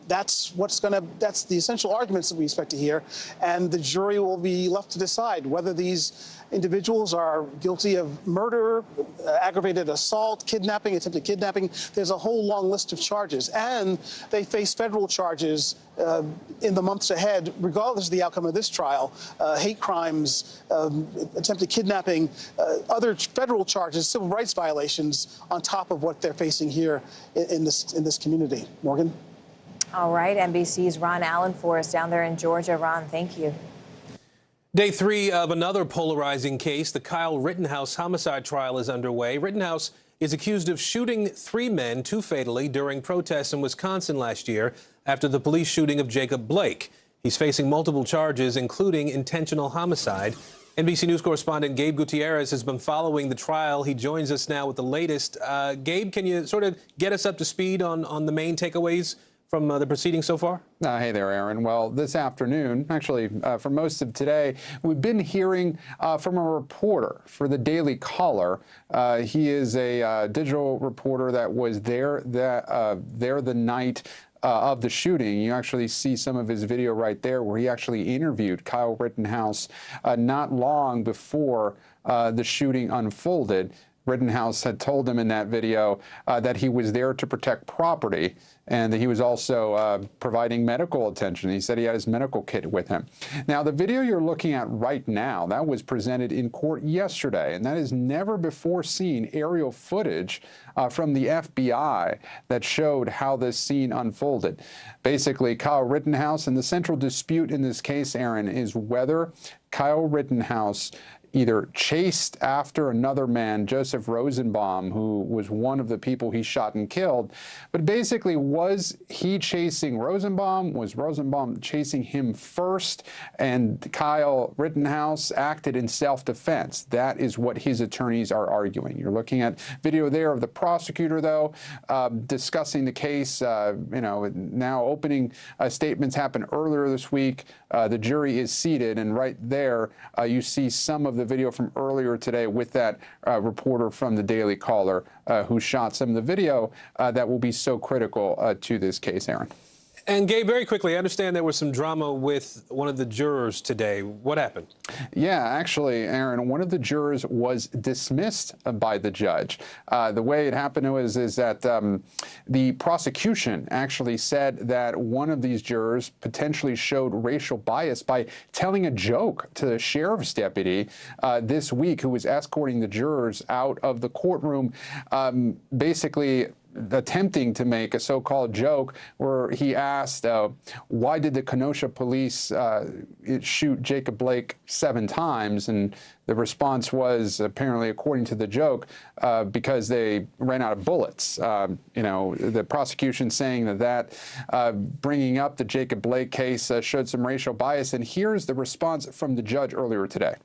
That's the essential arguments that we expect to hear, and the jury will be left to decide whether these individuals are guilty of murder, aggravated assault, kidnapping, attempted kidnapping. There's a whole long list of charges. And they face federal charges in the months ahead, regardless of the outcome of this trial. Hate crimes, attempted kidnapping, other federal charges, civil rights violations on top of what they're facing here in this community. Morgan? All right, NBC's Ron Allen for us down there in Georgia. Ron, thank you. Day 3 of another polarizing case. The Kyle Rittenhouse homicide trial is underway. Rittenhouse is accused of shooting 3 men too fatally during protests in Wisconsin last year after the police shooting of Jacob Blake. He's facing multiple charges, including intentional homicide. NBC News correspondent Gabe Gutierrez has been following the trial. He joins us now with the latest. Gabe, can you sort of get us up to speed on the main takeaways from the proceedings so far? Hey there, Aaron. Well, this afternoon, actually for most of today, we've been hearing from a reporter for the Daily Caller. He is a digital reporter that was there the night of the shooting. You actually see some of his video right there where he actually interviewed Kyle Rittenhouse not long before the shooting unfolded. Rittenhouse had told him in that video that he was there to protect property and that he was also providing medical attention. He said he had his medical kit with him. Now, the video you're looking at right now, that was presented in court yesterday, and that is never before seen aerial footage from the FBI that showed how this scene unfolded. Basically, Kyle Rittenhouse, and the central dispute in this case, Aaron, is whether Kyle Rittenhouse either chased after another man, Joseph Rosenbaum, who was one of the people he shot and killed. But basically, was he chasing Rosenbaum? Was Rosenbaum chasing him first? And Kyle Rittenhouse acted in self-defense. That is what his attorneys are arguing. You're looking at video there of the prosecutor, though, discussing the case. Now opening statements happened earlier this week. The jury is seated, and right there you see some of the video from earlier today with that reporter from the Daily Caller who shot some of the video that will be so critical to this case, Aaron. And Gabe, very quickly, I understand there was some drama with one of the jurors today. What happened? Yeah, actually, Aaron, one of the jurors was dismissed by the judge. The way it happened is that the prosecution actually said that one of these jurors potentially showed racial bias by telling a joke to the sheriff's deputy this week who was escorting the jurors out of the courtroom, basically attempting to make a so-called joke where he asked, why did the Kenosha police shoot Jacob Blake 7 times? And the response was, apparently, according to the joke, because they ran out of bullets. The prosecution saying that bringing up the Jacob Blake case showed some racial bias. And here's the response from the judge earlier today.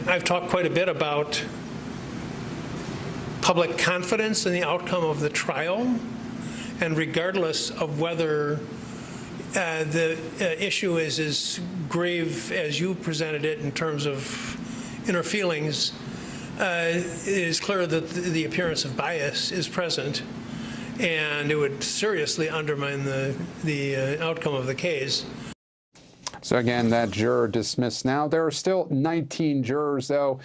I've talked quite a bit about public confidence in the outcome of the trial, and regardless of whether the issue is as grave as you presented it in terms of inner feelings, it is clear that the appearance of bias is present, and it would seriously undermine the outcome of the case. So again, that juror dismissed now. There are still 19 jurors, though.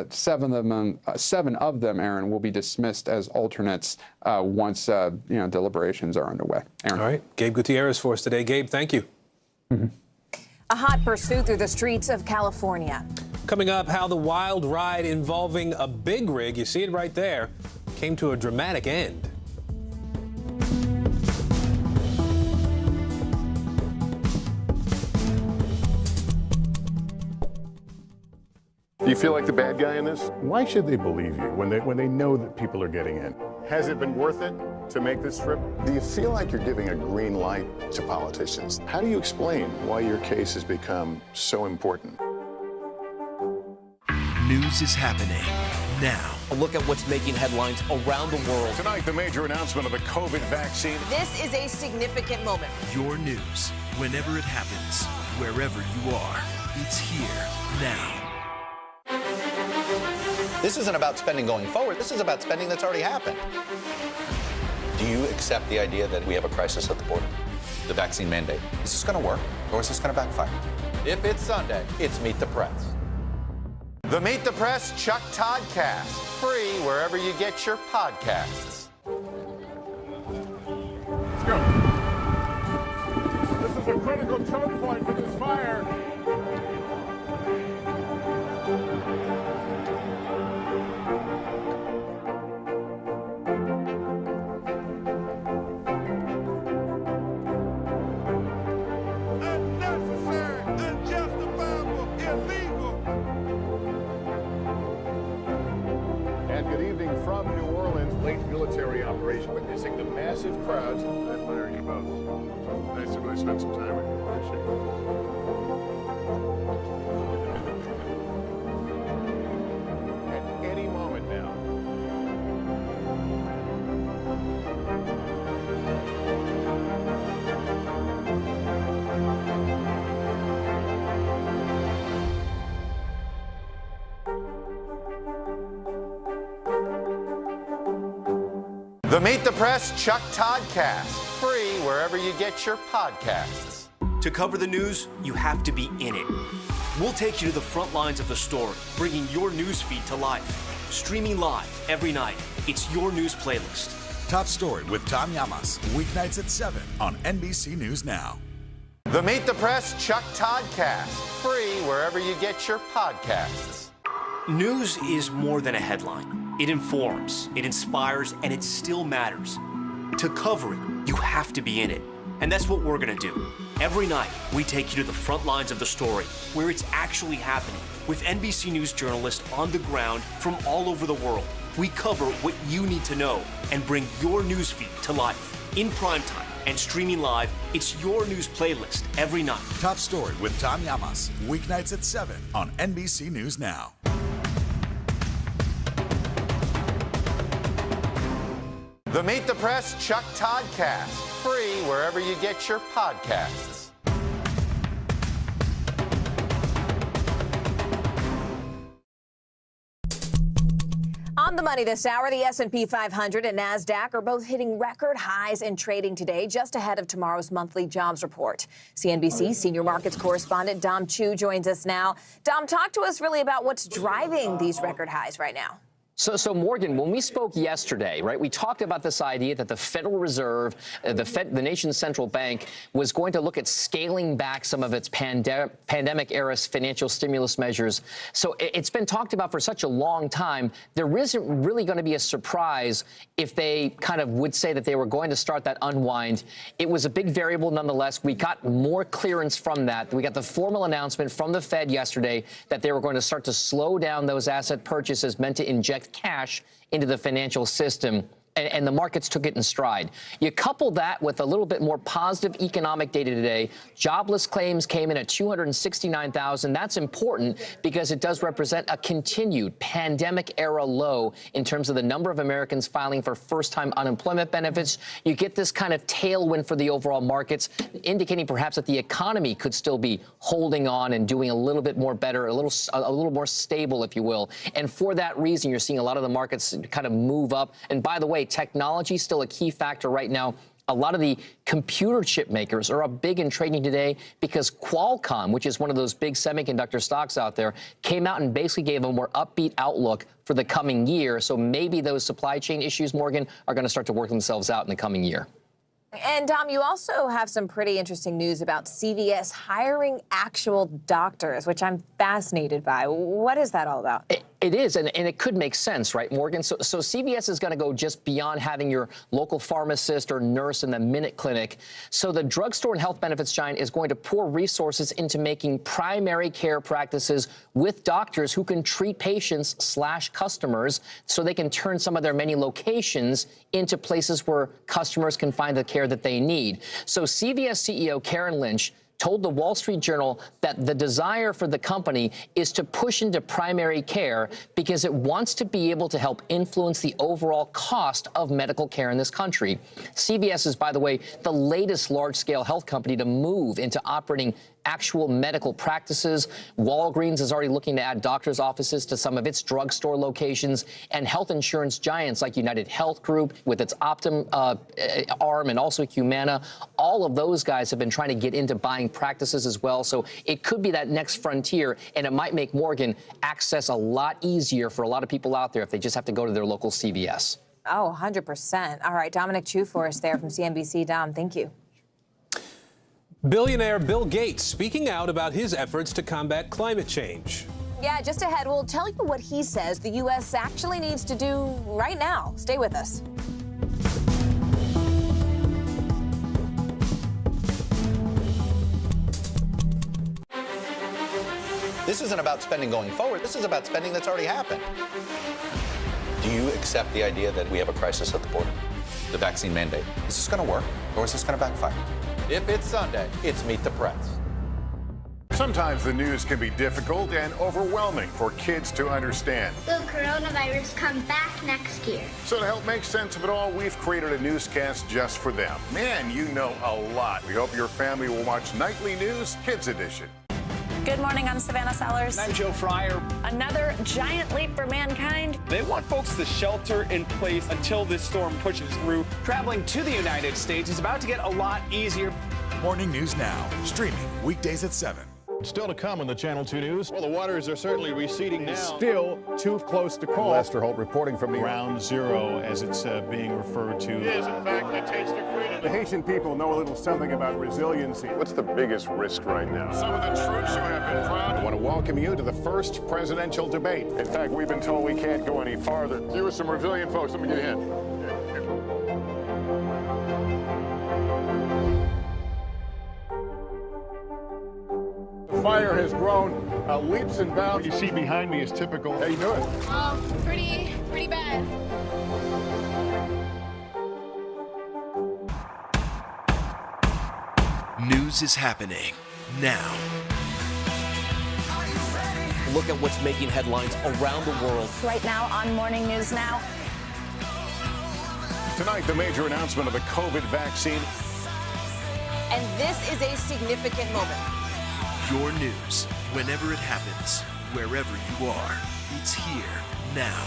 7 of them, Aaron, will be dismissed as alternates once deliberations are underway. Aaron. All right, Gabe Gutierrez for us today. Gabe, thank you. A hot pursuit through the streets of California. Coming up, how the wild ride involving a big rig, you see it right there, came to a dramatic end. Do you feel like the bad guy in this? Why should they believe you when they know that people are getting in? Has it been worth it to make this trip? Do you feel like you're giving a green light to politicians? How do you explain why your case has become so important? News is happening now. A look at what's making headlines around the world. Tonight, the major announcement of the COVID vaccine. This is a significant moment. Your news, whenever it happens, wherever you are, it's here now. This isn't about spending going forward. This is about spending that's already happened. Do you accept the idea that we have a crisis at the border? The vaccine mandate. Is this going to work, or is this going to backfire? If it's Sunday, it's Meet the Press. The Meet the Press Chuck Todd Cast. Free wherever you get your podcasts. Let's go. This is a critical choke point for this fire. Military operation, witnessing the massive crowds. I admire you both. Nice to really spend some time with you. Appreciate it. At any moment now. The Meet the Press Chuck Todd Cast. Free wherever you get your podcasts. To cover the news, you have to be in it. We'll take you to the front lines of the story, bringing your news feed to life. Streaming live every night. It's your news playlist. Top Story with Tom Llamas, weeknights at 7 on NBC News Now. The Meet the Press Chuck Todd Cast. Free wherever you get your podcasts. News is more than a headline. It informs, it inspires, and it still matters. To cover it, you have to be in it. And that's what we're going to do. Every night, we take you to the front lines of the story, where it's actually happening, with NBC News journalists on the ground from all over the world. We cover what you need to know and bring your news feed to life. In primetime and streaming live, it's your news playlist every night. Top Story with Tom Llamas, weeknights at 7 on NBC News Now. The Meet the Press Chuck Todd Cast. Free wherever you get your podcasts. On the money this hour, the S&P 500 and NASDAQ are both hitting record highs in trading today, just ahead of tomorrow's monthly jobs report. CNBC senior markets correspondent Dom Chu joins us now. Dom, talk to us really about what's driving these record highs right now. So Morgan, when we spoke yesterday, right, we talked about this idea that the Federal Reserve, the nation's central bank, was going to look at scaling back some of its pandemic-era financial stimulus measures. So it's been talked about for such a long time. There isn't really going to be a surprise if they kind of would say that they were going to start that unwind. It was a big variable nonetheless. We got more clearance from that. We got the formal announcement from the Fed yesterday that they were going to start to slow down those asset purchases meant to inject cash into the financial system. And the markets took it in stride. You couple that with a little bit more positive economic data today. Jobless claims came in at 269,000. That's important because it does represent a continued pandemic-era low in terms of the number of Americans filing for first-time unemployment benefits. You get this kind of tailwind for the overall markets, indicating perhaps that the economy could still be holding on and doing a little bit more better, a little more stable, if you will. And for that reason, you're seeing a lot of the markets kind of move up. And by the way, technology is still a key factor right now. A lot of the computer chip makers are up big in trading today because Qualcomm, which is one of those big semiconductor stocks out there, came out and basically gave a more upbeat outlook for the coming year. So maybe those supply chain issues, Morgan, are going to start to work themselves out in the coming year. And, Dom, you also have some pretty interesting news about CVS hiring actual doctors, which I'm fascinated by. What is that all about? It is, and it could make sense, right, Morgan? So CVS is going to go just beyond having your local pharmacist or nurse in the Minute Clinic. So the drugstore and health benefits giant is going to pour resources into making primary care practices with doctors who can treat patients/customers so they can turn some of their many locations into places where customers can find the care that they need. So CVS CEO Karen Lynch told the Wall Street Journal that the desire for the company is to push into primary care because it wants to be able to help influence the overall cost of medical care in this country. CVS is, by the way, the latest large-scale health company to move into operating actual medical practices. Walgreens is already looking to add doctors' offices to some of its drugstore locations, and health insurance giants like United Health Group with its Optum arm and also Humana, all of those guys have been trying to get into buying practices as well. So it could be that next frontier, and it might make Morgan access a lot easier for a lot of people out there if they just have to go to their local CVS. Oh, 100%. All right, Dominic Chu for us there from CNBC. Dom, thank you. Billionaire Bill Gates speaking out about his efforts to combat climate change. Yeah, just ahead, we'll tell you what he says the U.S. actually needs to do right now. Stay with us. This isn't about spending going forward. This is about spending that's already happened. Do you accept the idea that we have a crisis at the border? The vaccine mandate. Is this going to work, or is this going to backfire? If it's Sunday, it's Meet the Press. Sometimes the news can be difficult and overwhelming for kids to understand. Will coronavirus come back next year? So to help make sense of it all, we've created a newscast just for them. Man, you know a lot. We hope your family will watch Nightly News Kids Edition. Good morning, I'm Savannah Sellers. I'm Joe Fryer. Another giant leap for mankind. They want folks to shelter in place until this storm pushes through. Traveling to the United States is about to get a lot easier. Morning News Now, streaming weekdays at 7. Still to come on the Channel 2 News. Well, the waters are certainly receding now. Still too close to call. Lester Holt reporting from Ground Zero, as it's being referred to. It is, in fact, a taste of freedom. The Haitian people know a little something about resiliency. What's the biggest risk right now? Some of the troops who have been proud. I want to welcome you to the first presidential debate. In fact, we've been told we can't go any farther. You with some resilient folks, let me get a hint. Fire has grown leaps and bounds. What you see behind me is typical. How you doing? Pretty bad. News is happening now. Look at what's making headlines around the world. Right now on Morning News Now. Tonight, the major announcement of the COVID vaccine. And this is a significant moment. Your news, whenever it happens, wherever you are, it's here now.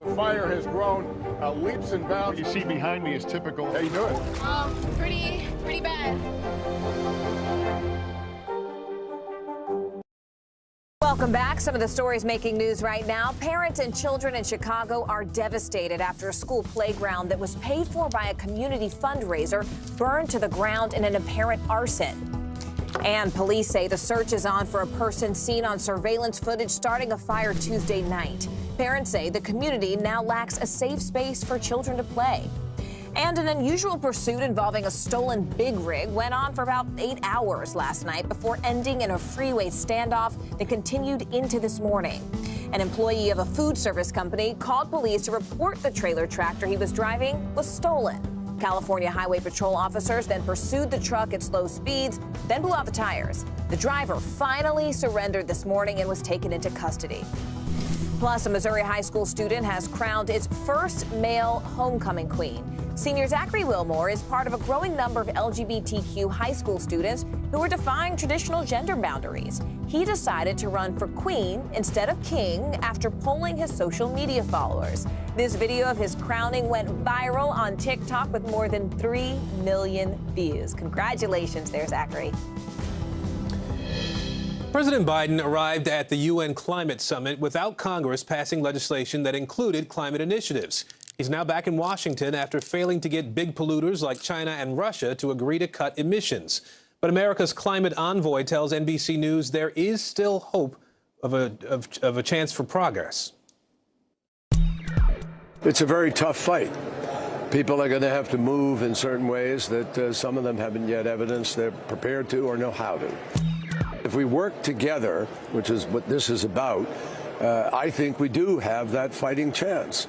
The fire has grown leaps and bounds. What you see behind me is typical. How you doing? Pretty bad. Welcome back. Some of the stories making news right now. Parents and children in Chicago are devastated after a school playground that was paid for by a community fundraiser burned to the ground in an apparent arson. And police say the search is on for a person seen on surveillance footage starting a fire Tuesday night. Parents say the community now lacks a safe space for children to play. And an unusual pursuit involving a stolen big rig went on for about 8 hours last night before ending in a freeway standoff that continued into this morning. An employee of a food service company called police to report the trailer tractor he was driving was stolen. California Highway Patrol officers then pursued the truck at slow speeds, then blew out the tires. The driver finally surrendered this morning and was taken into custody. Plus, a Missouri high school student has crowned its first male homecoming queen. Senior Zachary Wilmore is part of a growing number of LGBTQ high school students who are defying traditional gender boundaries. He decided to run for queen instead of king after polling his social media followers. This video of his crowning went viral on TikTok with more than 3 million views. Congratulations there, Zachary. President Biden arrived at the UN Climate Summit without Congress passing legislation that included climate initiatives. He's now back in Washington after failing to get big polluters like China and Russia to agree to cut emissions. But America's climate envoy tells NBC News there is still hope of a chance for progress. It's a very tough fight. People are going to have to move in certain ways that some of them haven't yet evidenced they're prepared to or know how to. If we work together, which is what this is about, I think we do have that fighting chance.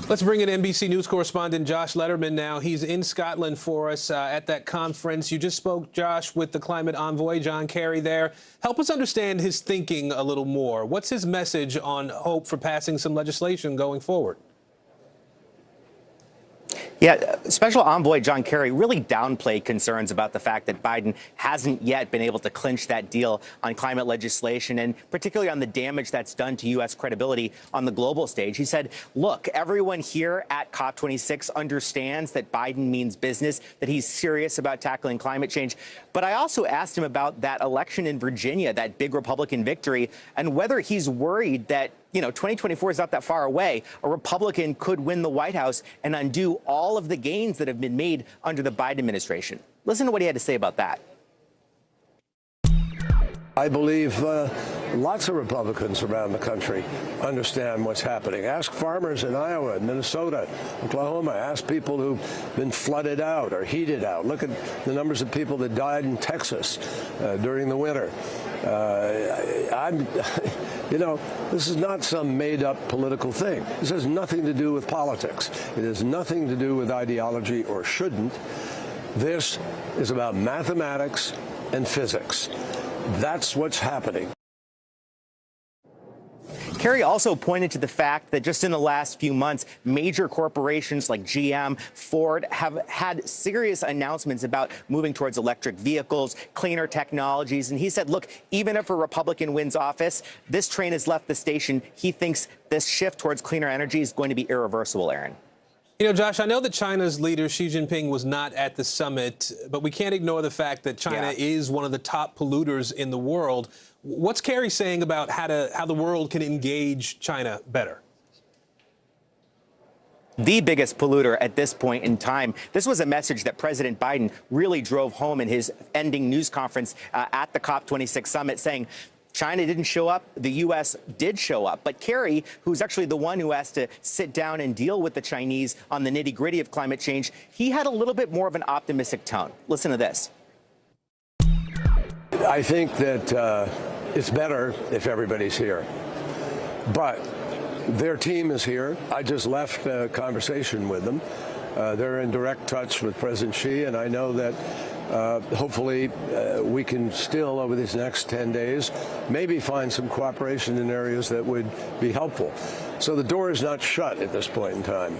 Let's bring in NBC News correspondent Josh Letterman now. He's in Scotland for us at that conference. You just spoke, Josh, with the climate envoy, John Kerry, there. Help us understand his thinking a little more. What's his message on hope for passing some legislation going forward? Yeah, Special Envoy John Kerry really downplayed concerns about the fact that Biden hasn't yet been able to clinch that deal on climate legislation, and particularly on the damage that's done to U.S. credibility on the global stage. He said, look, everyone here at COP26 understands that Biden means business, that he's serious about tackling climate change. But I also asked him about that election in Virginia, that big Republican victory, and whether he's worried that 2024 is not that far away. A Republican could win the White House and undo all of the gains that have been made under the Biden administration. Listen to what he had to say about that. I believe lots of Republicans around the country understand what's happening. Ask farmers in Iowa, Minnesota, Oklahoma. Ask people who've been flooded out or heated out. Look at the numbers of people that died in Texas during the winter. This is not some made-up political thing. This has nothing to do with politics. It has nothing to do with ideology, or shouldn't. This is about mathematics and physics. That's what's happening. Kerry also pointed to the fact that just in the last few months, major corporations like GM, Ford have had serious announcements about moving towards electric vehicles, cleaner technologies. And he said, look, even if a Republican wins office, this train has left the station. He thinks this shift towards cleaner energy is going to be irreversible, Aaron. Josh, I know that China's leader, Xi Jinping, was not at the summit, but we can't ignore the fact that China is one of the top polluters in the world. What's Kerry saying about how the world can engage China better? The biggest polluter at this point in time. This was a message that President Biden really drove home in his ending news conference at the COP26 summit, saying China didn't show up, the U.S. did show up. But Kerry, who's actually the one who has to sit down and deal with the Chinese on the nitty-gritty of climate change, he had a little bit more of an optimistic tone. Listen to this. I think that it's better if everybody's here. But their team is here. I just left a conversation with them. They're in direct touch with President Xi, and I know that hopefully we can still, over these next 10 days, maybe find some cooperation in areas that would be helpful. So the door is not shut at this point in time.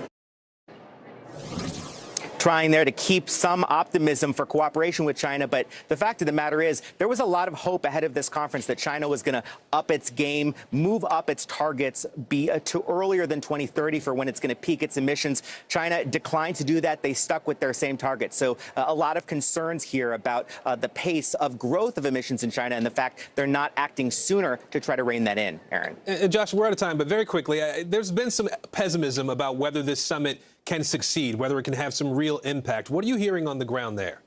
Trying there to keep some optimism for cooperation with China. But the fact of the matter is, there was a lot of hope ahead of this conference that China was going to up its game, move up its targets, be to earlier than 2030 for when it's going to peak its emissions. China declined to do that. They stuck with their same target. So a lot of concerns here about the pace of growth of emissions in China and the fact they're not acting sooner to try to rein that in, Aaron. Josh, we're out of time, but very quickly, there's been some pessimism about whether this summit can succeed, whether it can have some real impact. What are you hearing on the ground there?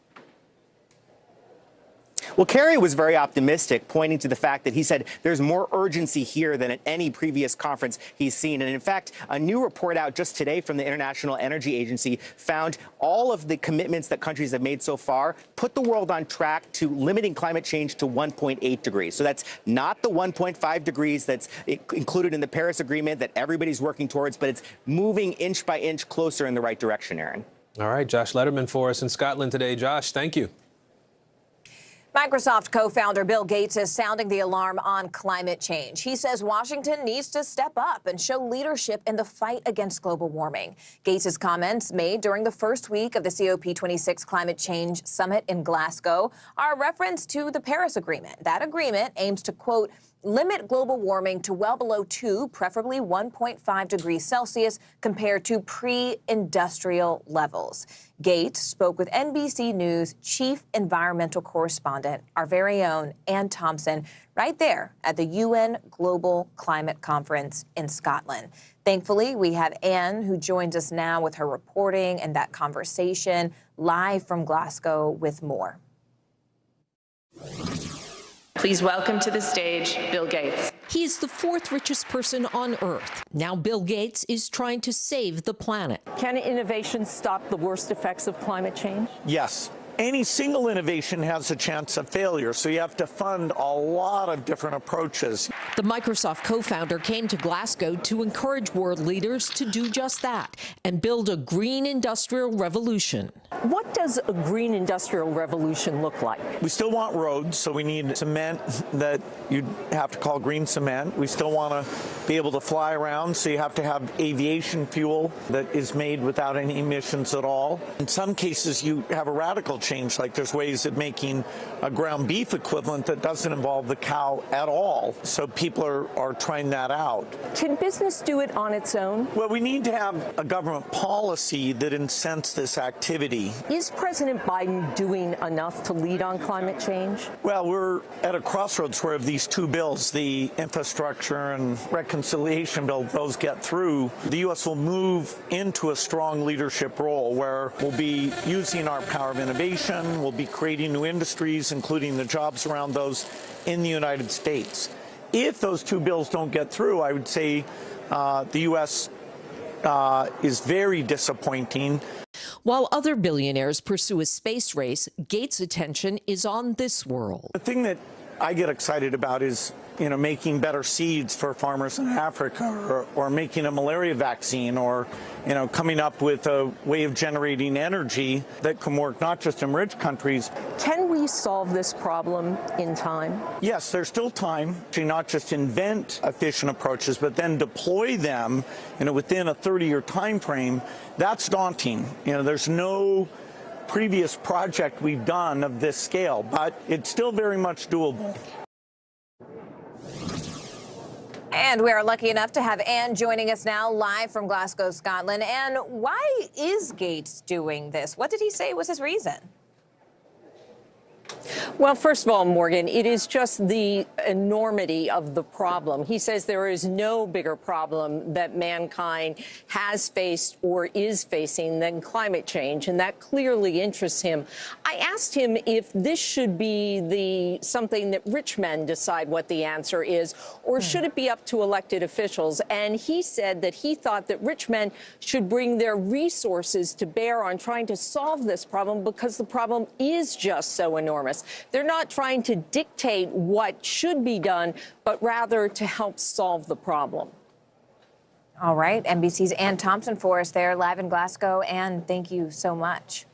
Well, Kerry was very optimistic, pointing to the fact that he said there's more urgency here than at any previous conference he's seen. And in fact, a new report out just today from the International Energy Agency found all of the commitments that countries have made so far put the world on track to limiting climate change to 1.8 degrees. So that's not the 1.5 degrees that's included in the Paris Agreement that everybody's working towards, but it's moving inch by inch closer in the right direction, Aaron. All right, Josh Letterman for us in Scotland today. Josh, thank you. Microsoft co-founder Bill Gates is sounding the alarm on climate change. He says Washington needs to step up and show leadership in the fight against global warming. Gates' comments made during the first week of the COP26 Climate Change Summit in Glasgow are a reference to the Paris Agreement. That agreement aims to, quote, limit global warming to well below 2, preferably 1.5 degrees Celsius, compared to pre-industrial levels. Gates spoke with NBC News chief environmental correspondent, our very own Ann Thompson, right there at the UN Global Climate Conference in Scotland. Thankfully, we have Ann, who joins us now with her reporting and that conversation live from Glasgow with more. Please welcome to the stage Bill Gates. He is the fourth richest person on Earth. Now Bill Gates is trying to save the planet. Can innovation stop the worst effects of climate change? Yes. Any single innovation has a chance of failure, so you have to fund a lot of different approaches. The Microsoft co-founder came to Glasgow to encourage world leaders to do just that and build a green industrial revolution. What does a green industrial revolution look like? We still want roads, so we need cement that you'd have to call green cement. We still want to be able to fly around, so you have to have aviation fuel that is made without any emissions at all. In some cases, you have a radical change, like there's ways of making a ground beef equivalent that doesn't involve the cow at all. So people are trying that out. Can business do it on its own? Well, we need to have a government policy that incents this activity. Is President Biden doing enough to lead on climate change? Well, we're at a crossroads where of these two bills, the infrastructure and reconciliation bill, those get through, the U.S. will move into a strong leadership role where we'll be using our power of innovation. We'll be creating new industries, including the jobs around those in the United States. If those two bills don't get through, I would say the U.S. Is very disappointing. While other billionaires pursue a space race, Gates' attention is on this world. The thing that I get excited about is, making better seeds for farmers in Africa, or making a malaria vaccine, or, coming up with a way of generating energy that can work not just in rich countries. Can we solve this problem in time? Yes, there's still time to not just invent efficient approaches, but then deploy them, within a 30-year time frame. That's daunting. There's no previous project we've done of this scale, but it's still very much doable. And we are lucky enough to have Ann joining us now live from Glasgow, Scotland. Ann, why is Gates doing this? What did he say was his reason? Well, first of all, Morgan, it is just the enormity of the problem. He says there is no bigger problem that mankind has faced or is facing than climate change, and that clearly interests him. I asked him if this should be something that rich men decide what the answer is, or should it be up to elected officials? And he said that he thought that rich men should bring their resources to bear on trying to solve this problem because the problem is just so enormous. They're not trying to dictate what should be done, but rather to help solve the problem. All right. NBC's Ann Thompson for us there live in Glasgow. Ann, thank you so much.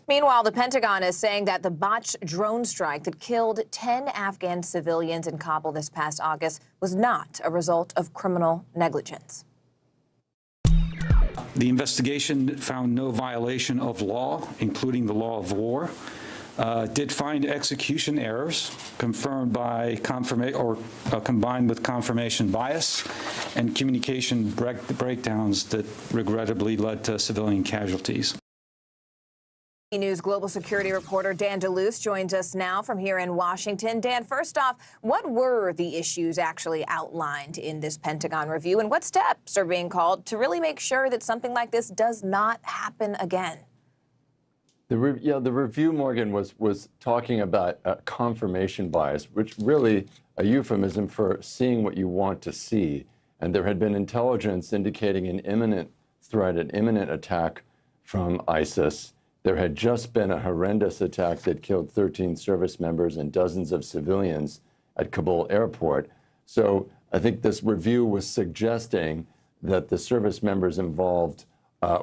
Meanwhile, the Pentagon is saying that the botched drone strike that killed 10 Afghan civilians in Kabul this past August was not a result of criminal negligence. The investigation found no violation of law, including the law of war. Did find execution errors confirmed by combined with confirmation bias and communication breakdowns that regrettably led to civilian casualties. News global security reporter Dan DeLuce joins us now from here in Washington. Dan, first off, what were the issues actually outlined in this Pentagon review, and what steps are being called to really make sure that something like this does not happen again? The review, Morgan, was talking about confirmation bias, which really a euphemism for seeing what you want to see. And there had been intelligence indicating an imminent threat, an imminent attack from ISIS. There had just been a horrendous attack that killed 13 service members and dozens of civilians at Kabul airport. So I think this review was suggesting that the service members involved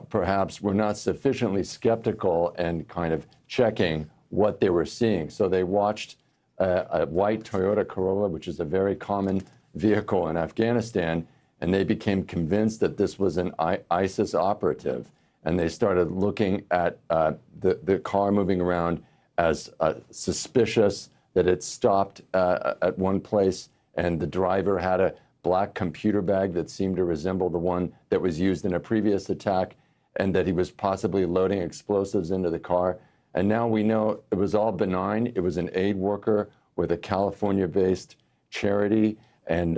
perhaps were not sufficiently skeptical and kind of checking what they were seeing. So they watched a white Toyota Corolla, which is a very common vehicle in Afghanistan, and they became convinced that this was an ISIS operative. And they started looking at the car moving around as suspicious, that it stopped at one place, and the driver had a black computer bag that seemed to resemble the one that was used in a previous attack, and that he was possibly loading explosives into the car. And now we know it was all benign. It was an aid worker with a California-based charity, and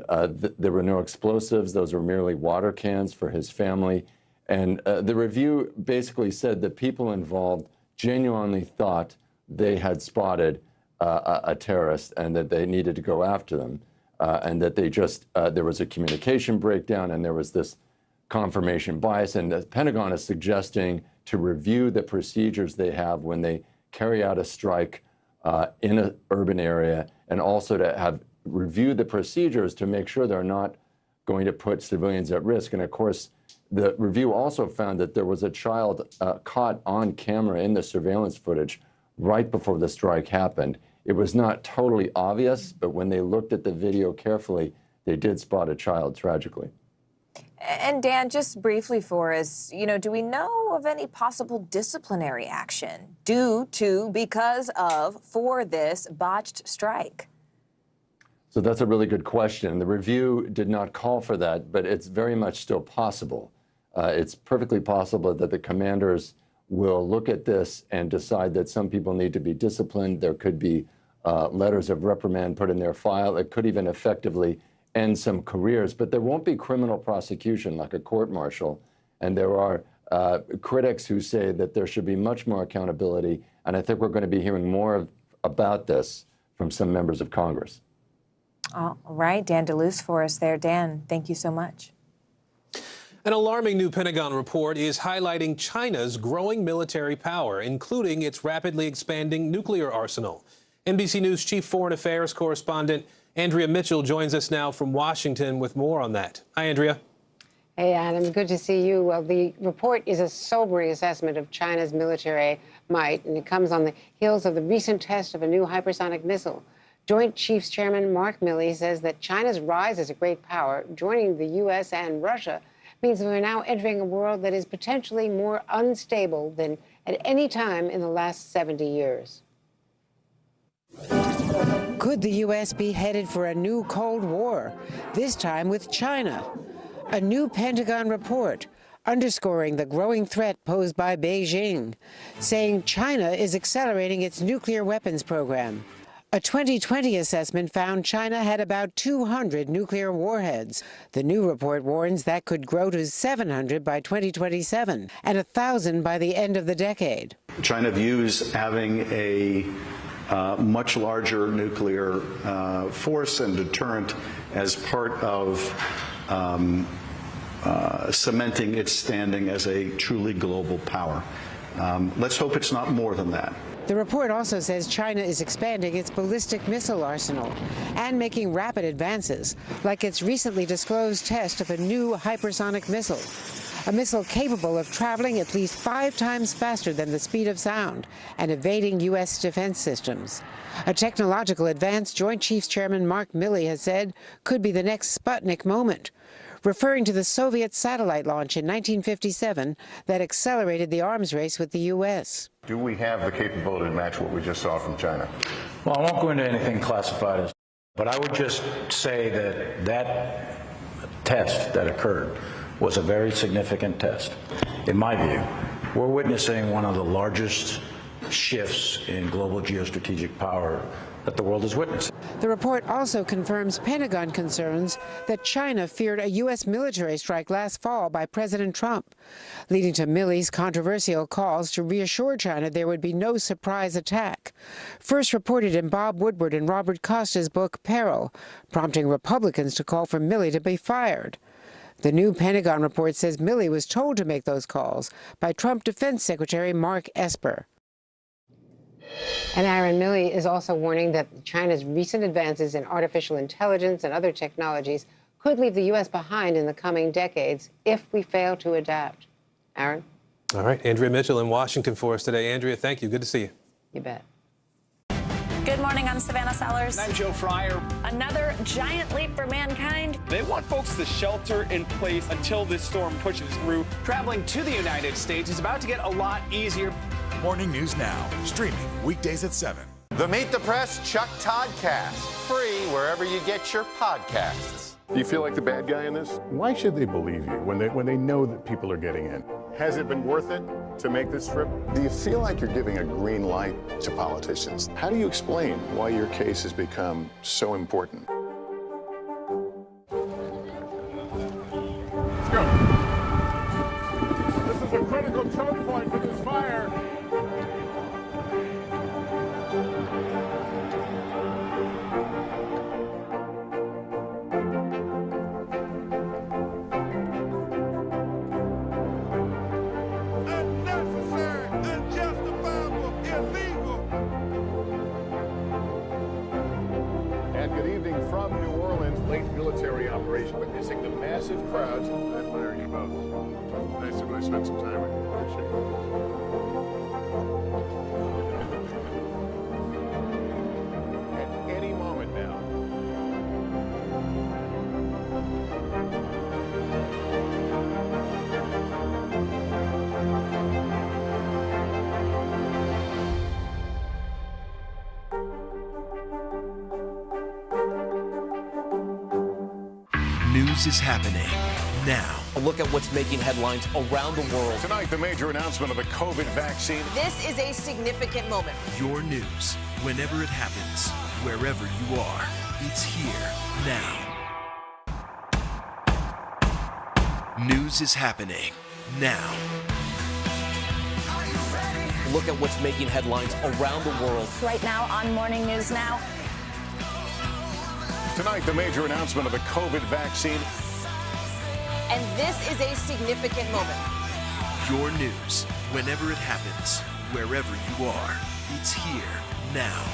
there were no explosives. Those were merely water cans for his family. And the review basically said that people involved genuinely thought they had spotted a terrorist and that they needed to go after them, and that they just, there was a communication breakdown and there was this confirmation bias. And the Pentagon is suggesting to review the procedures they have when they carry out a strike in an urban area, and also to have reviewed the procedures to make sure they're not going to put civilians at risk. And of course, the review also found that there was a child caught on camera in the surveillance footage right before the strike happened. It was not totally obvious, but when they looked at the video carefully, they did spot a child, tragically. And Dan, just briefly for us, do we know of any possible disciplinary action because of for this botched strike? So that's a really good question. The review did not call for that, but it's very much still possible. It's perfectly possible that the commanders will look at this and decide that some people need to be disciplined. There could be letters of reprimand put in their file. It could even effectively end some careers, but there won't be criminal prosecution like a court-martial. And there are critics who say that there should be much more accountability. And I think we're going to be hearing more about this from some members of Congress. All right, Dan DeLuce for us there. Dan, thank you so much. An alarming new Pentagon report is highlighting China's growing military power, including its rapidly expanding nuclear arsenal. NBC News Chief Foreign Affairs correspondent Andrea Mitchell joins us now from Washington with more on that. Hi, Andrea. Hey, Adam. Good to see you. Well, the report is a sobering assessment of China's military might, and it comes on the heels of the recent test of a new hypersonic missile. Joint Chiefs Chairman Mark Milley says that China's rise as a great power, joining the U.S. and Russia, means we're now entering a world that is potentially more unstable than at any time in the last 70 years. Could the U.S. be headed for a new Cold War, this time with China? A new Pentagon report underscoring the growing threat posed by Beijing, saying China is accelerating its nuclear weapons program. A 2020 assessment found China had about 200 nuclear warheads. The new report warns that could grow to 700 by 2027 and 1,000 by the end of the decade. China views having a much larger nuclear force and deterrent as part of cementing its standing as a truly global power. Let's hope it's not more than that. The report also says China is expanding its ballistic missile arsenal and making rapid advances, like its recently disclosed test of a new hypersonic missile, a missile capable of traveling at least 5 times faster than the speed of sound and evading U.S. defense systems. A technological advance Joint Chiefs Chairman Mark Milley has said could be the next Sputnik moment, referring to the Soviet satellite launch in 1957 that accelerated the arms race with the U.S. Do we have the capability to match what we just saw from China? Well, I won't go into anything classified as, but I would just say that that test that occurred was a very significant test. In my view, we're witnessing one of the largest shifts in global geostrategic power that the world has witnessed. The report also confirms Pentagon concerns that China feared a U.S. military strike last fall by President Trump, leading to Milley's controversial calls to reassure China there would be no surprise attack, first reported in Bob Woodward and Robert Costa's book Peril, prompting Republicans to call for Milley to be fired. The new Pentagon report says Milley was told to make those calls by Trump Defense Secretary Mark Esper. And Aaron, Milley is also warning that China's recent advances in artificial intelligence and other technologies could leave the U.S. behind in the coming decades if we fail to adapt. Aaron? All right. Andrea Mitchell in Washington for us today. Andrea, thank you. Good to see you. You bet. Good morning, I'm Savannah Sellers. I'm Joe Fryer. Another giant leap for mankind. They want folks to shelter in place until this storm pushes through. Traveling to the United States is about to get a lot easier. Morning News Now, streaming weekdays at 7. The Meet the Press Chuck Toddcast, free wherever you get your podcasts. Do you feel like the bad guy in this? Why should they believe you when they know that people are getting in? Has it been worth it to make this trip? Do you feel like you're giving a green light to politicians? How do you explain why your case has become so important? Let's go. This is a critical choke point for this fire. From New Orleans, late military operation, witnessing the massive crowds. I admire you both. Nice to really spend some time with you. Appreciate it. At any moment now. News is happening now. A look at what's making headlines around the world. Tonight, the major announcement of the COVID vaccine. This is a significant moment. Your news, whenever it happens, wherever you are, it's here now. News is happening now. A look at what's making headlines around the world. Right now on Morning News Now. Tonight, the major announcement of the COVID vaccine. And this is a significant moment. Your news, whenever it happens, wherever you are, it's here now.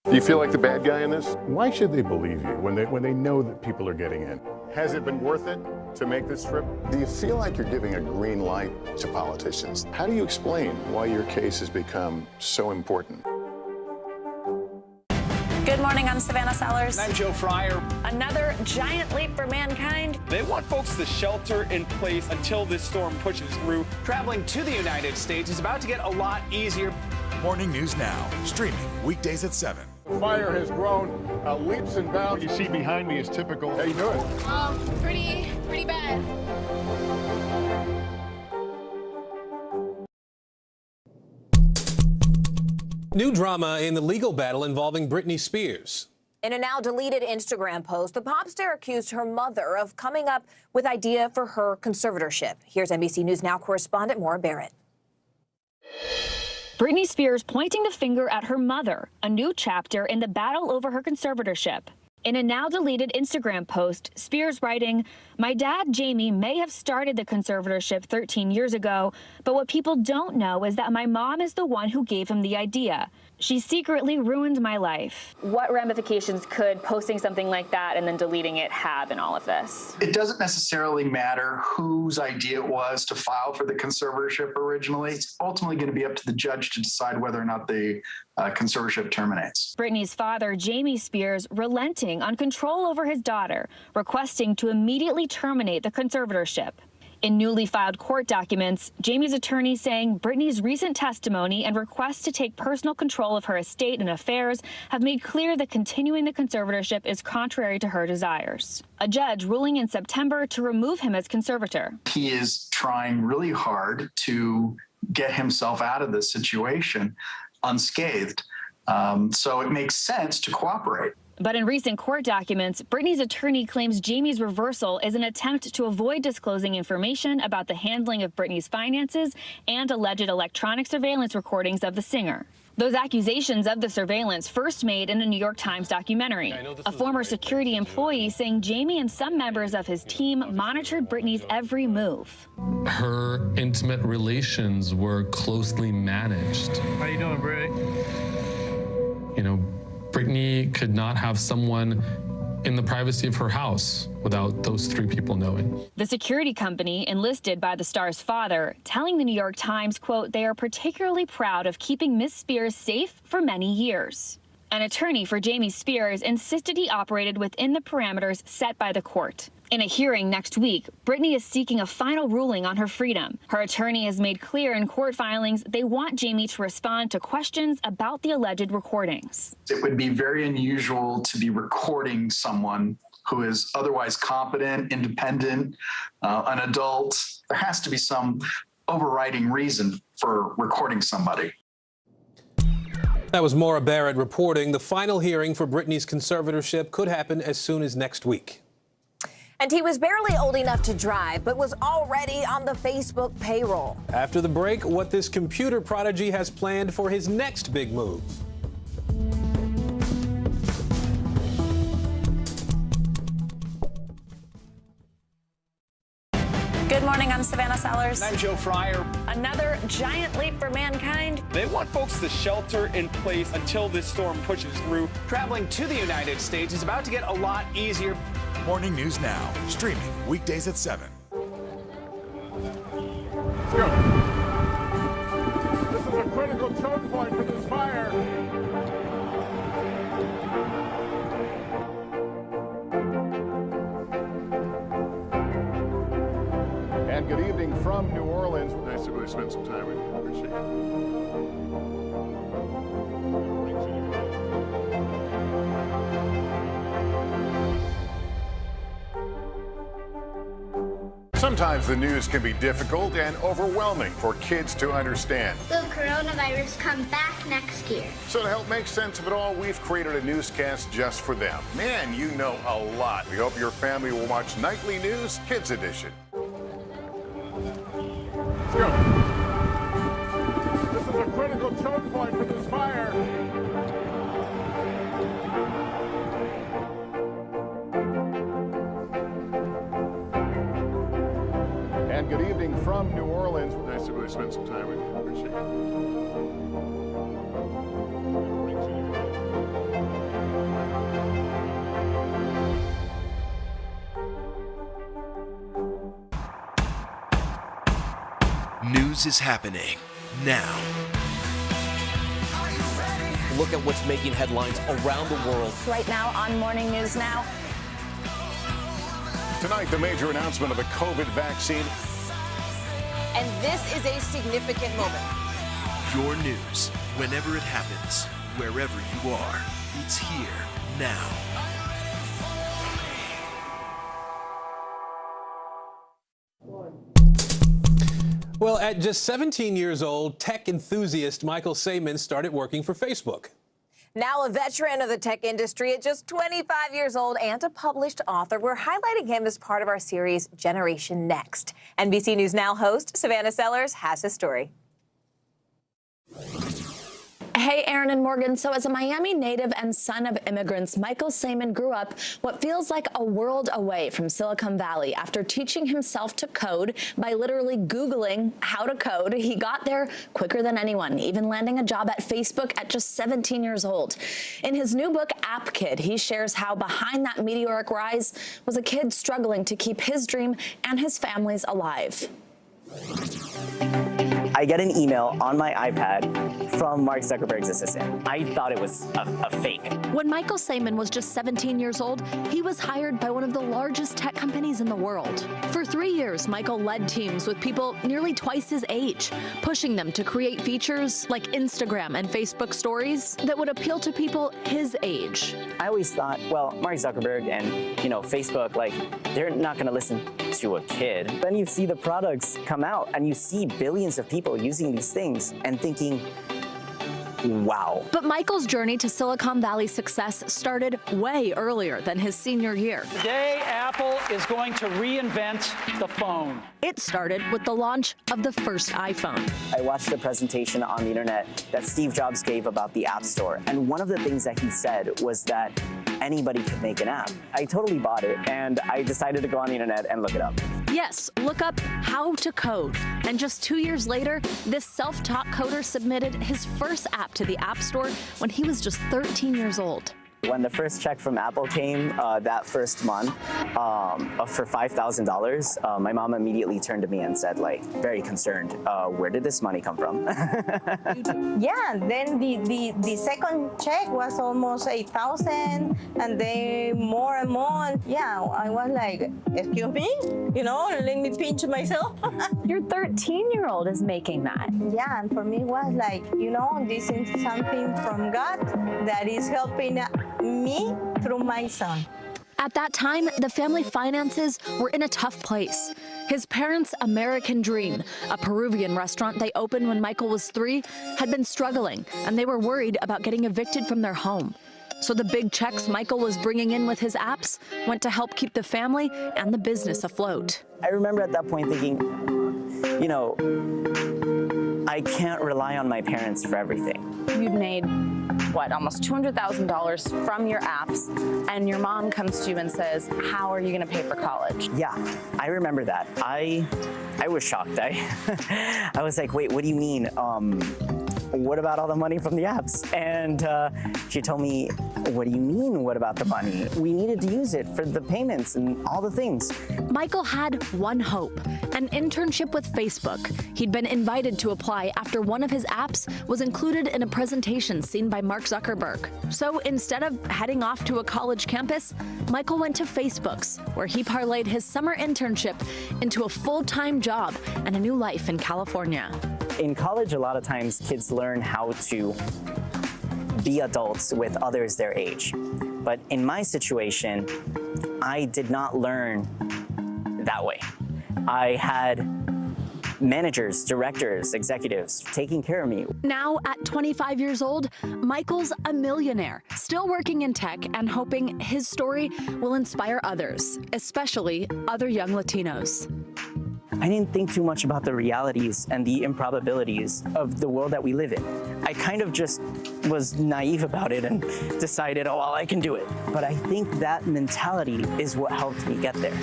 Do you feel like the bad guy in this? Why should they believe you when they know that people are getting in? Has it been worth it to make this trip? Do you feel like you're giving a green light to politicians? How do you explain why your case has become so important? Good morning, I'm Savannah Sellers. I'm Joe Fryer. Another giant leap for mankind. They want folks to shelter in place until this storm pushes through. Traveling to the United States is about to get a lot easier. Morning News Now, streaming weekdays at 7. The fire has grown leaps and bounds. What you see behind me is typical. How you doing? Pretty bad. New drama in the legal battle involving Britney Spears. In a now deleted Instagram post, the pop star accused her mother of coming up with idea for her conservatorship. Here's NBC News Now correspondent Maura Barrett. Britney Spears pointing the finger at her mother, a new chapter in the battle over her conservatorship. In a now deleted Instagram post, Spears writing, "My dad, Jamie, may have started the conservatorship 13 years ago, but what people don't know is that my mom is the one who gave him the idea. She secretly ruined my life." What ramifications could posting something like that and then deleting it have in all of this? It doesn't necessarily matter whose idea it was to file for the conservatorship originally. It's ultimately going to be up to the judge to decide whether or not the conservatorship terminates. Britney's father, Jamie Spears, relenting on control over his daughter, requesting to immediately terminate the conservatorship. In newly filed court documents, Jamie's attorney saying Britney's recent testimony and request to take personal control of her estate and affairs have made clear that continuing the conservatorship is contrary to her desires. A judge ruling in September to remove him as conservator. He is trying really hard to get himself out of this situation unscathed. So it makes sense to cooperate. But in recent court documents, Britney's attorney claims Jamie's reversal is an attempt to avoid disclosing information about the handling of Britney's finances and alleged electronic surveillance recordings of the singer. Those accusations of the surveillance first made in a New York Times documentary. A former security employee saying Jamie and some members of his team monitored Britney's every move. Her intimate relations were closely managed. How you doing, Britt? You know, Britney could not have someone in the privacy of her house without those three people knowing. The security company enlisted by the star's father telling the New York Times, quote, they are particularly proud of keeping Miss Spears safe for many years. An attorney for Jamie Spears insisted he operated within the parameters set by the court. In a hearing next week, Britney is seeking a final ruling on her freedom. Her attorney has made clear in court filings they want Jamie to respond to questions about the alleged recordings. It would be very unusual to be recording someone who is otherwise competent, independent, an adult. There has to be some overriding reason for recording somebody. That was Maura Barrett reporting. The final hearing for Britney's conservatorship could happen as soon as next week. And he was barely old enough to drive, but was already on the Facebook payroll. After the break, what this computer prodigy has planned for his next big move. Good morning, I'm Savannah Sellers. And I'm Joe Fryer. Another giant leap for mankind. They want folks to shelter in place until this storm pushes through. Traveling to the United States is about to get a lot easier. Morning News Now, streaming weekdays at 7. Let's go. This is a critical choke point for this fire. And good evening from New Orleans. Nice to really spend some time with you. Appreciate it. Sometimes the news can be difficult and overwhelming for kids to understand. Will coronavirus come back next year? So to help make sense of it all, we've created a newscast just for them. Man, you know a lot. We hope your family will watch Nightly News Kids Edition. Let's go. This is a critical choke point for this fire. And good evening from New Orleans. Nice to really spend some time with you. Appreciate it. News is happening now. Look at what's making headlines around the world. Right now on Morning News Now. Tonight, the major announcement of the COVID vaccine. And this is a significant moment. Your news, whenever it happens, wherever you are, it's here now. Well, at just 17 years old, tech enthusiast Michael Saymon started working for Facebook. Now a veteran of the tech industry at just 25 years old and a published author, we're highlighting him as part of our series Generation Next. NBC News Now host Savannah Sellers has his story. Hey, Aaron and Morgan. So as a Miami native and son of immigrants, Michael Saymon grew up what feels like a world away from Silicon Valley. After teaching himself to code by literally Googling how to code, he got there quicker than anyone, even landing a job at Facebook at just 17 years old. In his new book, App Kid, he shares how behind that meteoric rise was a kid struggling to keep his dream and his family's alive. I get an email on my iPad from Mark Zuckerberg's assistant. I thought it was a fake. When Michael Saymon was just 17 years old, he was hired by one of the largest tech companies in the world. For 3 years, Michael led teams with people nearly twice his age, pushing them to create features like Instagram and Facebook stories that would appeal to people his age. I always thought, well, Mark Zuckerberg and, Facebook, they're not going to listen to a kid. Then you see the products come out and you see billions of people using these things and thinking, wow. But Michael's journey to Silicon Valley success started way earlier than his senior year. Today, Apple is going to reinvent the phone. It started with the launch of the first iPhone. I watched a presentation on the internet that Steve Jobs gave about the App Store. And one of the things that he said was that anybody could make an app. I totally bought it, and I decided to go on the internet and look it up. Yes, look up how to code. And just 2 years later, this self-taught coder submitted his first app to the App Store when he was just 13 years old. When the first check from Apple came that first month for $5,000, my mom immediately turned to me and said, like, very concerned, where did this money come from? Yeah, then the second check was almost 8,000, and then more and more. Yeah, I was like, excuse me, you know, let me pinch myself. Your 13-year-old is making that. Yeah, and for me it was like, you know, this is something from God that is helping me through my son. At that time, the family finances were in a tough place. His parents' American dream, a Peruvian restaurant they opened when Michael was 3, had been struggling, and they were worried about getting evicted from their home. So the big checks Michael was bringing in with his apps went to help keep the family and the business afloat. I remember at that point thinking, you know, I can't rely on my parents for everything. You'd made, what, almost $200,000 from your apps, and your mom comes to you and says, how are you going to pay for college? Yeah, I remember that. I was shocked. I was like, wait, what do you mean? What about all the money from the apps? And she told me, what do you mean, what about the money? We needed to use it for the payments and all the things. Michael had one hope, an internship with Facebook. He'd been invited to apply after one of his apps was included in a presentation seen by Mark Zuckerberg. So instead of heading off to a college campus, Michael went to Facebook's, where he parlayed his summer internship into a full-time job and a new life in California. In college, a lot of times kids learn how to be adults with others their age. But in my situation, I did not learn that way. I had managers, directors, executives taking care of me. Now, at 25 years old, Michael's a millionaire, still working in tech and hoping his story will inspire others, especially other young Latinos. I didn't think too much about the realities and the improbabilities of the world that we live in. I kind of just was naive about it and decided, oh, well, I can do it. But I think that mentality is what helped me get there.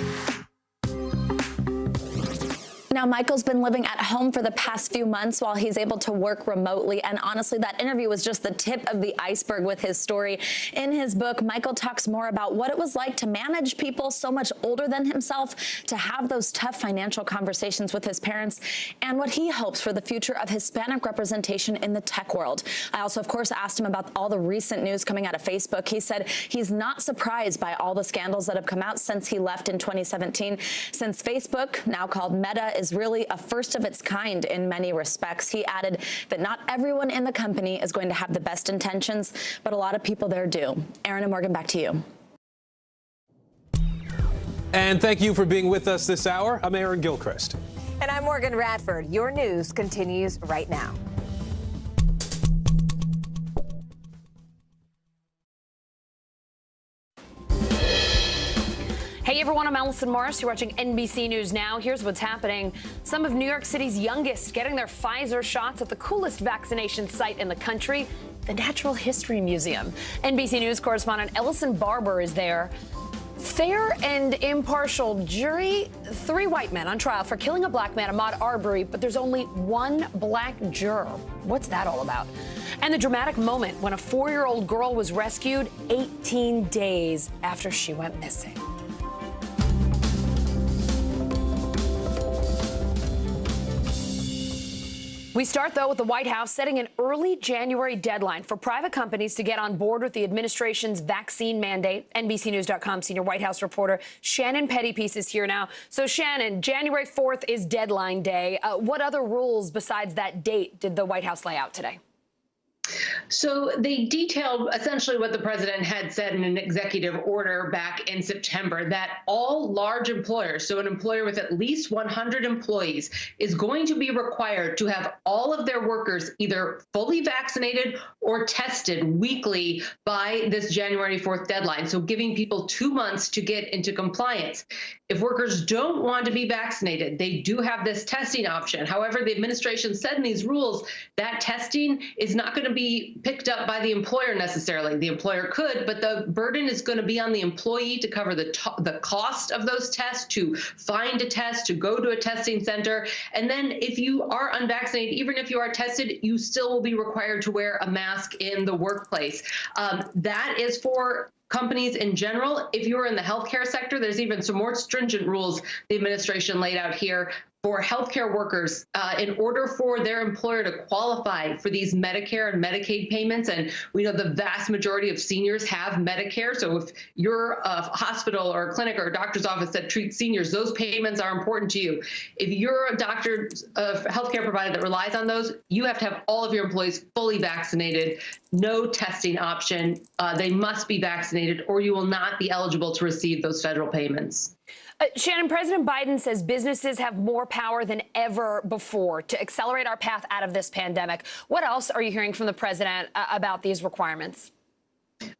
Now, Michael's been living at home for the past few months while he's able to work remotely. And honestly, that interview was just the tip of the iceberg with his story. In his book, Michael talks more about what it was like to manage people so much older than himself, to have those tough financial conversations with his parents, and what he hopes for the future of Hispanic representation in the tech world. I also, of course, asked him about all the recent news coming out of Facebook. He said he's not surprised by all the scandals that have come out since he left in 2017, since Facebook, now called Meta, is really a first of its kind in many respects. He added that not everyone in the company is going to have the best intentions, but a lot of people there do. Aaron and Morgan, back to you. And thank you for being with us this hour. I'm Aaron Gilchrist. And I'm Morgan Radford. Your news continues right now. Hey everyone, I'm Allison Morris. You're watching NBC News Now. Here's what's happening. Some of New York City's youngest getting their Pfizer shots at the coolest vaccination site in the country, the Natural History Museum. NBC News correspondent Ellison Barber is there. Fair and impartial jury, 3 white men on trial for killing a black man, Ahmaud Arbery, but there's only 1 black juror. What's that all about? And the dramatic moment when a 4-year-old girl was rescued 18 days after she went missing. We start, though, with the White House setting an early January deadline for private companies to get on board with the administration's vaccine mandate. NBCNews.com senior White House reporter Shannon Pettypiece is here now. So, Shannon, January 4th is deadline day. What other rules besides that date did the White House lay out today? So they detailed essentially what the president had said in an executive order back in September, that all large employers, so an employer with at least 100 employees, is going to be required to have all of their workers either fully vaccinated or tested weekly by this January 4th deadline. So giving people 2 months to get into compliance. If workers don't want to be vaccinated, they do have this testing option. However, the administration said in these rules that testing is not going to be be picked up by the employer necessarily. The employer could, but the burden is going to be on the employee to cover the cost of those tests, to find a test, to go to a testing center. And then if you are unvaccinated, even if you are tested, you still will be required to wear a mask in the workplace. That is for companies in general. If you're in the healthcare sector, there's even some more stringent rules the administration laid out here for healthcare workers in order for their employer to qualify for these Medicare and Medicaid payments. And we know the vast majority of seniors have Medicare. So if you're a hospital or a clinic or a doctor's office that treats seniors, those payments are important to you. If you're a doctor, a healthcare provider that relies on those, you have to have all of your employees fully vaccinated, no testing option. They must be vaccinated or you will not be eligible to receive those federal payments. Shannon, President Biden says businesses have more power than ever before to accelerate our path out of this pandemic. What else are you hearing from the president about these requirements?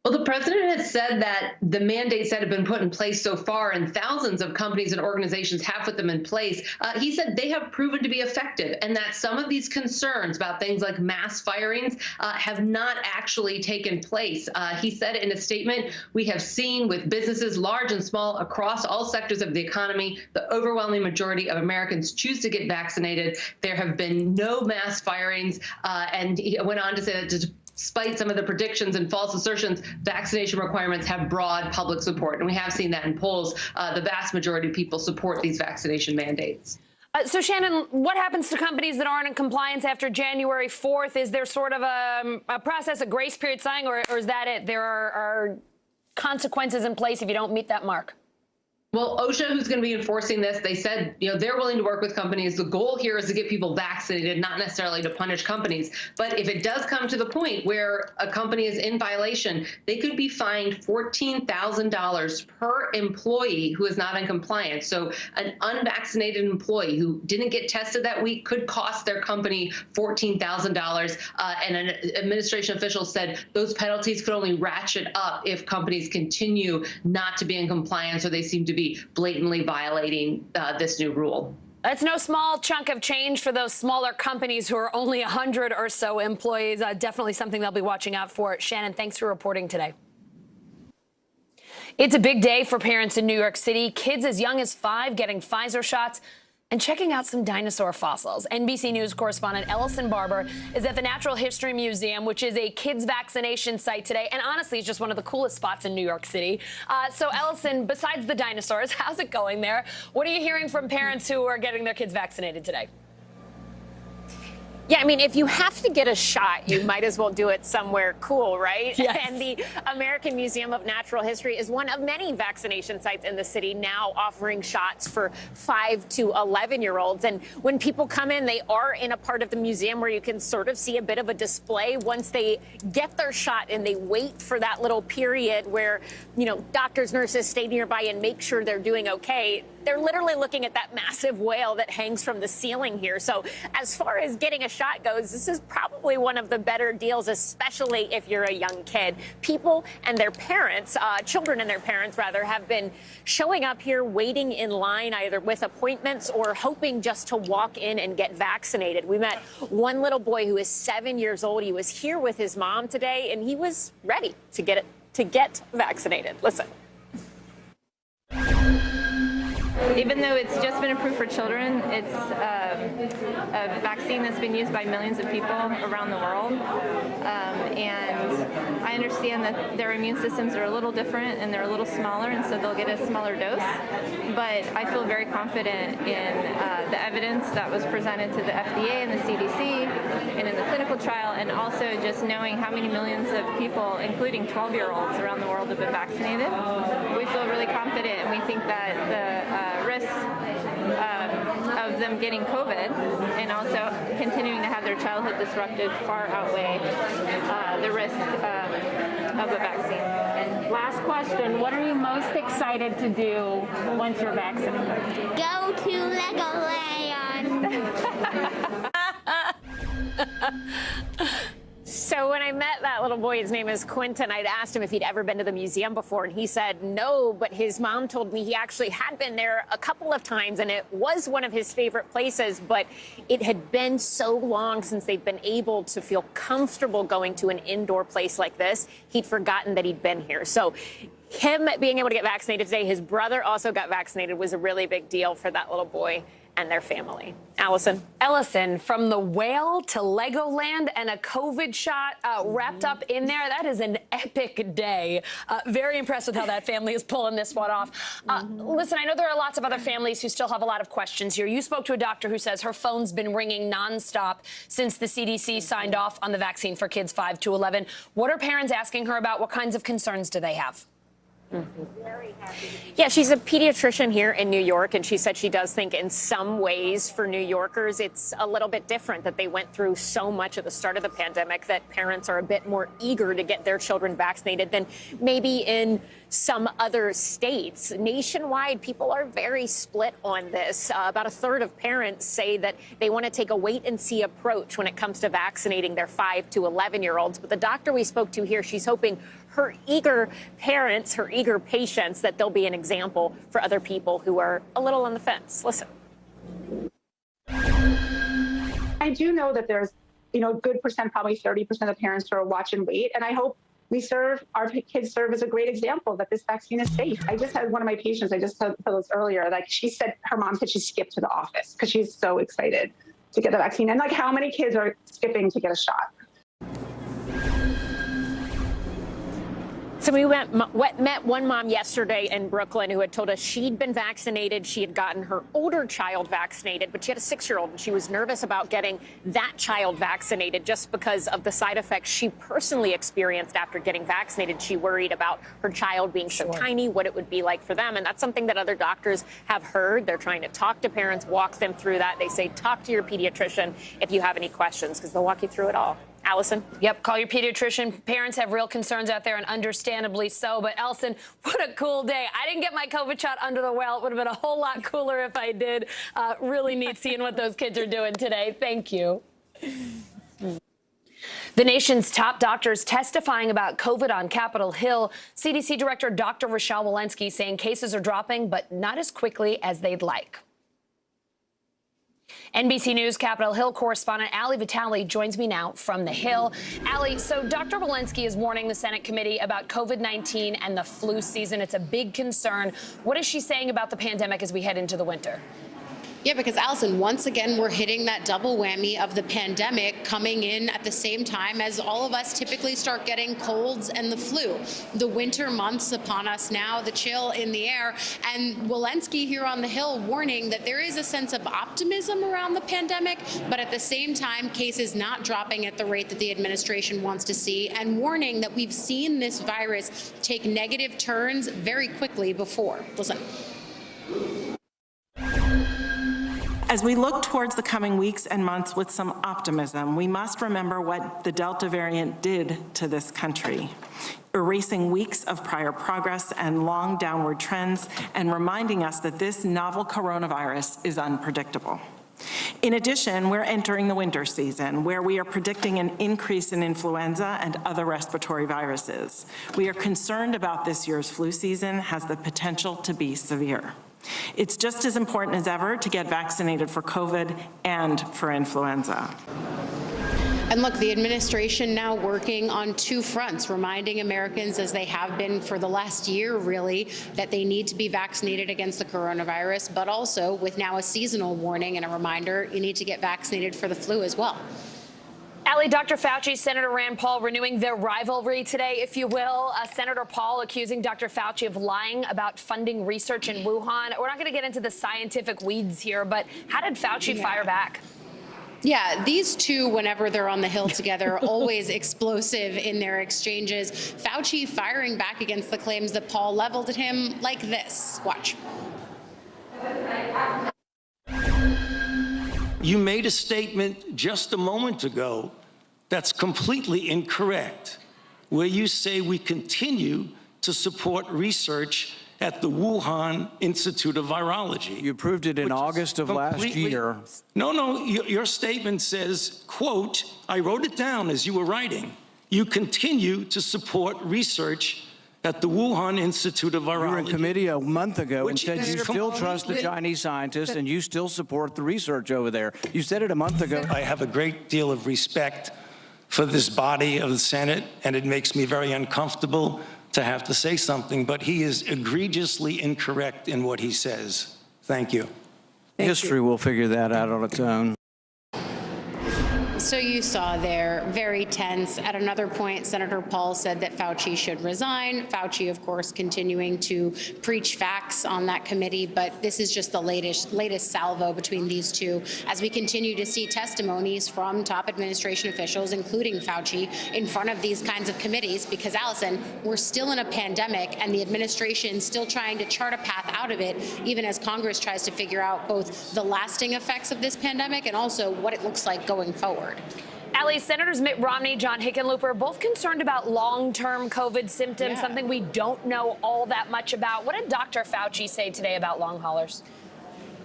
Well, the president has said that the mandates that have been put in place so far, and thousands of companies and organizations have put them in place, he said they have proven to be effective, and that some of these concerns about things like mass firings have not actually taken place. He said in a statement, we have seen with businesses large and small across all sectors of the economy, the overwhelming majority of Americans choose to get vaccinated. There have been no mass firings, and he went on to say that despite some of the predictions and false assertions, vaccination requirements have broad public support. And we have seen that in polls. The vast majority of people support these vaccination mandates. So, Shannon, what happens to companies that aren't in compliance after January 4th? Is there sort of a process, a grace period sign, or is that it? There are consequences in place if you don't meet that mark? Well, OSHA, who's going to be enforcing this, they said, they're willing to work with companies. The goal here is to get people vaccinated, not necessarily to punish companies. But if it does come to the point where a company is in violation, they could be fined $14,000 per employee who is not in compliance. So an unvaccinated employee who didn't get tested that week could cost their company $14,000. And an administration official said those penalties could only ratchet up if companies continue not to be in compliance or they seem to be blatantly violating this new rule. That's no small chunk of change for those smaller companies who are only 100 or so employees. Definitely something they'll be watching out for. Shannon, thanks for reporting today. It's a big day for parents in New York City. Kids as young as 5 getting Pfizer shots and checking out some dinosaur fossils. NBC News correspondent Ellison Barber is at the Natural History Museum, which is a kids vaccination site today. And honestly, it's just one of the coolest spots in New York City. So Ellison, besides the dinosaurs, how's it going there? What are you hearing from parents who are getting their kids vaccinated today? Yeah, I mean, if you have to get a shot, you might as well do it somewhere cool, right? Yes. And the American Museum of Natural History is one of many vaccination sites in the city now offering shots for 5 to 11-year-olds. And when people come in, they are in a part of the museum where you can sort of see a bit of a display once they get their shot and they wait for that little period where, doctors, nurses stay nearby and make sure they're doing okay. They're literally looking at that massive whale that hangs from the ceiling here. So as far as getting a shot goes, this is probably one of the better deals, especially if you're a young kid. People and their parents, children and their parents rather, have been showing up here waiting in line either with appointments or hoping just to walk in and get vaccinated. We met one little boy who is 7 years old. He was here with his mom today and he was ready to get vaccinated. Listen. Even though it's just been approved for children, it's a vaccine that's been used by millions of people around the world. And I understand that their immune systems are a little different and they're a little smaller, and so they'll get a smaller dose. But I feel very confident in the evidence that was presented to the FDA and the CDC and in the clinical trial, and also just knowing how many millions of people, including 12-year-olds around the world, have been vaccinated. We feel really confident, and we think that the risks of them getting COVID and also continuing to have their childhood disrupted far outweigh the risk of a vaccine. And last question, what are you most excited to do once you're vaccinated? Go to Legoland. So when I met that little boy, his name is Quentin, I'd asked him if he'd ever been to the museum before, and he said no, but his mom told me he actually had been there a couple of times, and it was one of his favorite places, but it had been so long since they'd been able to feel comfortable going to an indoor place like this, he'd forgotten that he'd been here. So him being able to get vaccinated today, his brother also got vaccinated, was a really big deal for that little boy and their family. Allison. Ellison, from the whale to Legoland and a COVID shot wrapped up in there, that is an epic day. Very impressed with how that family is pulling this one off. Listen, I know there are lots of other families who still have a lot of questions here. You spoke to a doctor who says her phone's been ringing nonstop since the CDC signed off on the vaccine for kids 5 to 11. What are parents asking her about? What kinds of concerns do they have? Yeah, she's a pediatrician here in New York, and she said she does think in some ways for New Yorkers it's a little bit different, that they went through so much at the start of the pandemic that parents are a bit more eager to get their children vaccinated than maybe in some other states. Nationwide, people are very split on this. About a third of parents say that they want to take a wait-and-see approach when it comes to vaccinating their 5 to 11-year-olds. But the doctor we spoke to here, she's hoping her eager parents, her eager patients, that they'll be an example for other people who are a little on the fence. Listen. I do know that there's, a good percent, probably 30% of parents who are watch and wait. And I hope our kids serve as a great example that this vaccine is safe. I just had one of my patients, I just told this earlier, like she said, her mom said she skipped to the office because she's so excited to get the vaccine. And like how many kids are skipping to get a shot? So we met one mom yesterday in Brooklyn who had told us she'd been vaccinated. She had gotten her older child vaccinated, but she had a 6-year-old, and she was nervous about getting that child vaccinated just because of the side effects she personally experienced after getting vaccinated. She worried about her child being so tiny, what it would be like for them. And that's something that other doctors have heard. They're trying to talk to parents, walk them through that. They say, talk to your pediatrician if you have any questions, because they'll walk you through it all. Allison? Yep, call your pediatrician. Parents have real concerns out there, and understandably so. But, Allison, what a cool day. I didn't get my COVID shot under the whale. It would have been a whole lot cooler if I did. Really neat seeing what those kids are doing today. Thank you. The nation's top doctors testifying about COVID on Capitol Hill. CDC Director Dr. Rochelle Walensky saying cases are dropping, but not as quickly as they'd like. NBC News Capitol Hill correspondent Ali Vitale joins me now from the Hill. Ali, so Dr. Walensky is warning the Senate committee about COVID-19 and the flu season. It's a big concern. What is she saying about the pandemic as we head into the winter? Yeah, because Allison, once again, we're hitting that double whammy of the pandemic coming in at the same time as all of us typically start getting colds and the flu. The winter months upon us now, the chill in the air, and Walensky here on the Hill warning that there is a sense of optimism around the pandemic, but at the same time, cases not dropping at the rate that the administration wants to see, and warning that we've seen this virus take negative turns very quickly before. Listen. As we look towards the coming weeks and months with some optimism, we must remember what the Delta variant did to this country, erasing weeks of prior progress and long downward trends, and reminding us that this novel coronavirus is unpredictable. In addition, we're entering the winter season, where we are predicting an increase in influenza and other respiratory viruses. We are concerned about this year's flu season has the potential to be severe. It's just as important as ever to get vaccinated for COVID and for influenza. And look, the administration now working on two fronts, reminding Americans, as they have been for the last year, really, that they need to be vaccinated against the coronavirus, but also with now a seasonal warning and a reminder, you need to get vaccinated for the flu as well. Ali, Dr. Fauci, Senator Rand Paul renewing their rivalry today, if you will. Senator Paul accusing Dr. Fauci of lying about funding research in Wuhan. We're not going to get into the scientific weeds here, but how did Fauci fire back? Yeah, these two, whenever they're on the Hill together, always explosive in their exchanges. Fauci firing back against the claims that Paul leveled at him like this. Watch. You made a statement just a moment ago that's completely incorrect, where you say we continue to support research at the Wuhan Institute of Virology. You approved it in August of last year. No, your statement says, quote, I wrote it down as you were writing. You continue to support research at the Wuhan Institute of Virology. You were in committee a month ago and said you still completely trust the Chinese scientists and you still support the research over there. You said it a month ago. I have a great deal of respect for this body of the Senate, and it makes me very uncomfortable to have to say something, but he is egregiously incorrect in what he says. Thank you. History will figure that out on its own. So you saw there, very tense. At another point, Senator Paul said that Fauci should resign. Fauci, of course, continuing to preach facts on that committee, but this is just the latest salvo between these two as we continue to see testimonies from top administration officials, including Fauci, in front of these kinds of committees, because, Allison, we're still in a pandemic and the administration still trying to chart a path out of it, even as Congress tries to figure out both the lasting effects of this pandemic and also what it looks like going forward. Allie, Senators Mitt Romney, John Hickenlooper, both concerned about long-term COVID symptoms, something we don't know all that much about. What did Dr. Fauci say today about long haulers?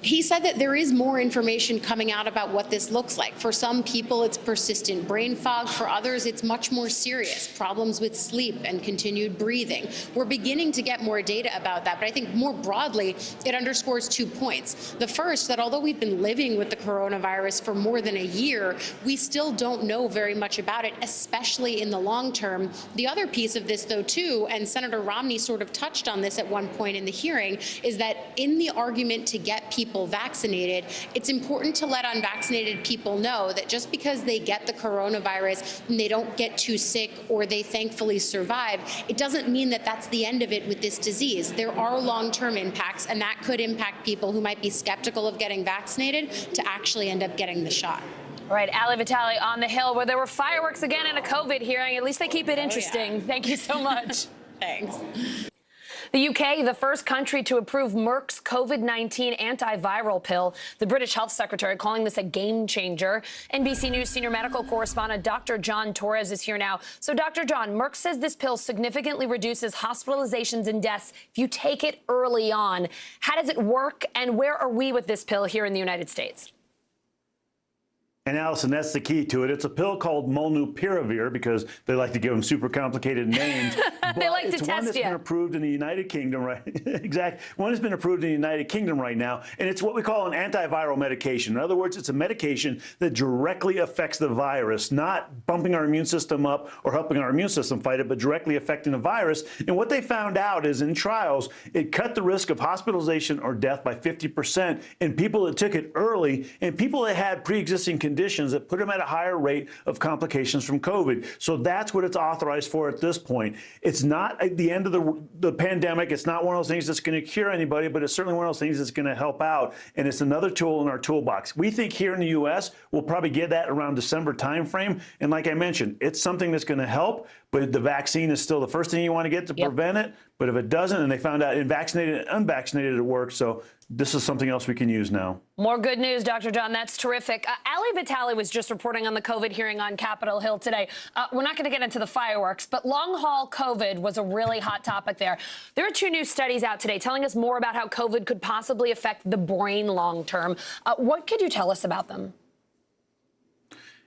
He said that there is more information coming out about what this looks like. For some people, it's persistent brain fog. For others, it's much more serious, problems with sleep and continued breathing. We're beginning to get more data about that, but I think more broadly, it underscores 2 points. The first, that although we've been living with the coronavirus for more than a year, we still don't know very much about it, especially in the long term. The other piece of this, though, too, and Senator Romney sort of touched on this at one point in the hearing, is that in the argument to get people vaccinated, it's important to let unvaccinated people know that just because they get the coronavirus and they don't get too sick or they thankfully survive, it doesn't mean that that's the end of it with this disease. There are long-term impacts, and that could impact people who might be skeptical of getting vaccinated to actually end up getting the shot. All right, Ali Vitale on the Hill, where there were fireworks again in a COVID hearing. At least they keep it interesting. Yeah. Thank you so much. Thanks. The UK, the first country to approve Merck's COVID-19 antiviral pill. The British Health Secretary calling this a game changer. NBC News senior medical correspondent Dr. John Torres is here now. So, Dr. John, Merck says this pill significantly reduces hospitalizations and deaths if you take it early on. How does it work, and where are we with this pill here in the United States? And Allison, that's the key to it. It's a pill called molnupiravir because they like to give them super complicated names. They like to test you. It's one that's been approved in the United Kingdom, right? Exactly. One has been approved in the United Kingdom right now, and it's what we call an antiviral medication. In other words, it's a medication that directly affects the virus, not bumping our immune system up or helping our immune system fight it, but directly affecting the virus. And what they found out is in trials, it cut the risk of hospitalization or death by 50% in people that took it early and people that had pre-existing conditions that put them at a higher rate of complications from COVID. So that's what it's authorized for at this point. It's not at the end of the pandemic. It's not one of those things that's going to cure anybody, but it's certainly one of those things that's going to help out. And it's another tool in our toolbox. We think here in the U.S., we'll probably get that around December timeframe. And like I mentioned, it's something that's going to help, but the vaccine is still the first thing you want to get to prevent it. But if it doesn't, and they found out in vaccinated and unvaccinated, it works. So this is something else we can use now. More good news, Dr. John. That's terrific. Ali Vitale was just reporting on the COVID hearing on Capitol Hill today. We're not going to get into the fireworks, but long-haul COVID was a really hot topic there. There are 2 new studies out today telling us more about how COVID could possibly affect the brain long-term. What could you tell us about them?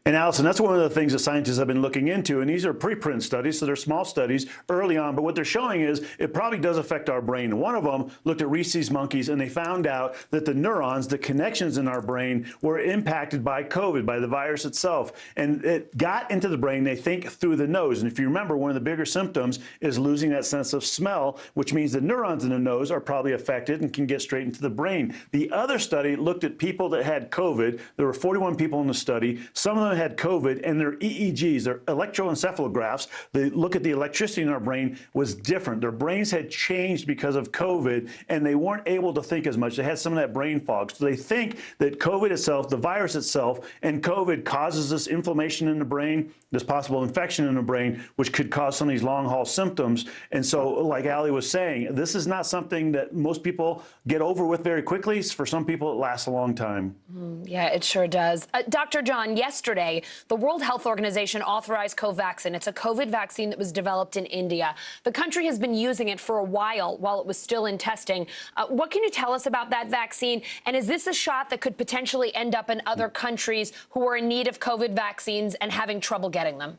And Allison, that's one of the things that scientists have been looking into, and these are preprint studies, so they're small studies early on, but what they're showing is it probably does affect our brain. One of them looked at rhesus monkeys, and they found out that the neurons, the connections in our brain, were impacted by COVID, by the virus itself, and it got into the brain, they think, through the nose. And if you remember, one of the bigger symptoms is losing that sense of smell, which means the neurons in the nose are probably affected and can get straight into the brain. The other study looked at people that had COVID. There were 41 people in the study. Some of them had COVID, and their EEGs, their electroencephalographs, they look at the electricity in our brain was different. Their brains had changed because of COVID, and they weren't able to think as much. They had some of that brain fog. So they think that COVID itself, the virus itself, and COVID causes this inflammation in the brain, this possible infection in the brain, which could cause some of these long-haul symptoms. And so, like Ali was saying, this is not something that most people get over with very quickly. For some people, it lasts a long time. Yeah, it sure does. Dr. John, yesterday, today. The World Health Organization authorized Covaxin. It's a COVID vaccine that was developed in India. The country has been using it for a while it was still in testing. What can you tell us about that vaccine? And is this a shot that could potentially end up in other countries who are in need of COVID vaccines and having trouble getting them?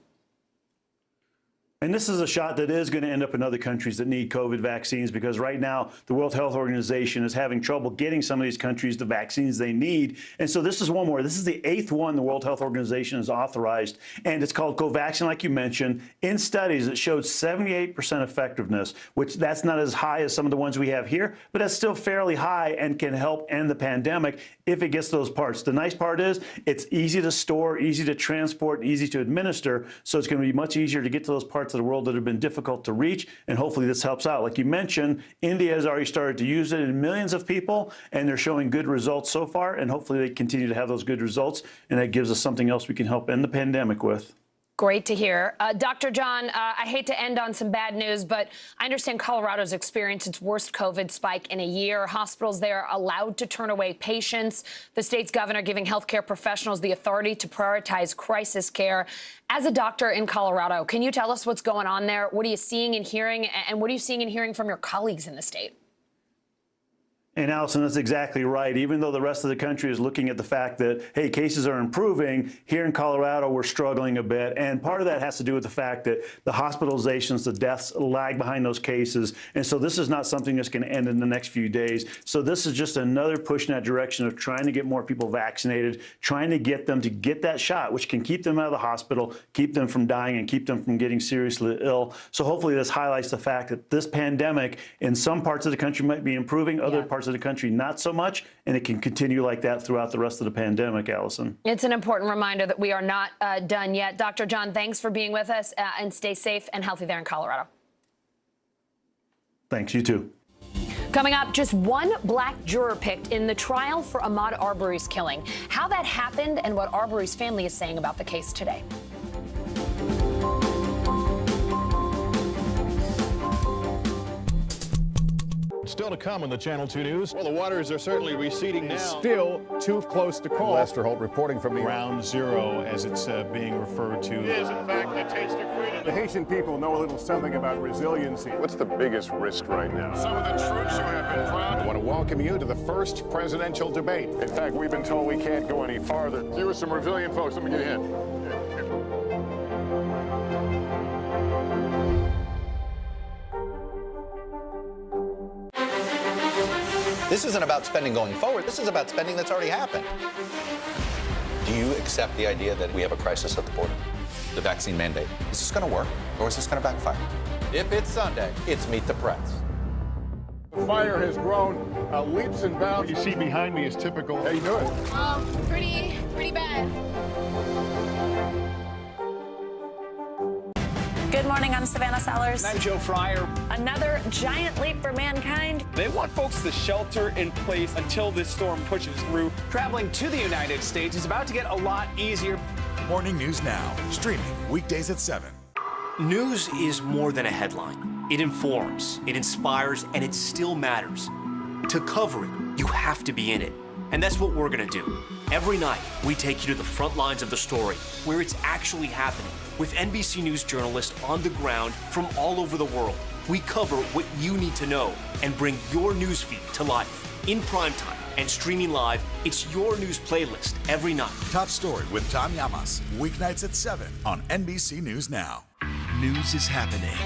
And this is a shot that is going to end up in other countries that need COVID vaccines, because right now the World Health Organization is having trouble getting some of these countries the vaccines they need. And so this is one more. This is the 8th one the World Health Organization has authorized, and it's called Covaxin, like you mentioned. In studies, it showed 78% effectiveness, which that's not as high as some of the ones we have here, but that's still fairly high and can help end the pandemic if it gets those parts. The nice part is it's easy to store, easy to transport, easy to administer, so it's going to be much easier to get to those parts of the world that have been difficult to reach, and hopefully this helps out. Like you mentioned, India has already started to use it in millions of people, and they're showing good results so far, and hopefully they continue to have those good results, and that gives us something else we can help end the pandemic with. Great to hear. Dr. John, I hate to end on some bad news, but I understand Colorado's experienced its worst COVID spike in a year. Hospitals there are allowed to turn away patients. The state's governor giving healthcare professionals the authority to prioritize crisis care. As a doctor in Colorado, can you tell us what's going on there? What are you seeing and hearing? And what are you seeing and hearing from your colleagues in the state? And Allison, that's exactly right. Even though the rest of the country is looking at the fact that, hey, cases are improving, here in Colorado, we're struggling a bit. And part of that has to do with the fact that the hospitalizations, the deaths lag behind those cases. And so this is not something that's going to end in the next few days. So this is just another push in that direction of trying to get more people vaccinated, trying to get them to get that shot, which can keep them out of the hospital, keep them from dying, and keep them from getting seriously ill. So hopefully this highlights the fact that this pandemic in some parts of the country might be improving, other parts of the country not so much, and it can continue like that throughout the rest of the pandemic, Allison. It's an important reminder that we are not done yet. Dr. John, thanks for being with us, and stay safe and healthy there in Colorado. Thanks, you too. Coming up, just one black juror picked in the trial for Ahmaud Arbery's killing. How that happened and what Arbery's family is saying about the case today. Still to come on the Channel 2 News. Well, the waters are certainly receding now. Still too close to call. Lester Holt reporting from the Ground Zero, as it's being referred to. It is, in fact, the taste of freedom. The Haitian people know a little something about resiliency. What's the biggest risk right now? Some of the troops who have been proud. I want to welcome you to the first presidential debate. In fact, we've been told we can't go any farther. You with some resilient folks. Let me get a hint. This isn't about spending going forward. This is about spending that's already happened. Do you accept the idea that we have a crisis at the border? The vaccine mandate. Is this going to work, or is this going to backfire? If it's Sunday, it's Meet the Press. The fire has grown leaps and bounds. What you see behind me is typical. How you doing? Pretty bad. Good morning, I'm Savannah Sellers. I'm Joe Fryer. Another giant leap for mankind. They want folks to shelter in place until this storm pushes through. Traveling to the United States is about to get a lot easier. Morning News Now, streaming weekdays at 7. News is more than a headline. It informs, it inspires, and it still matters. To cover it, you have to be in it. And that's what we're gonna do. Every night, we take you to the front lines of the story, where it's actually happening, with NBC News journalists on the ground from all over the world. We cover what you need to know and bring your newsfeed to life. In primetime and streaming live, it's your news playlist every night. Top Story with Tom Llamas, weeknights at 7 on NBC News Now. News is happening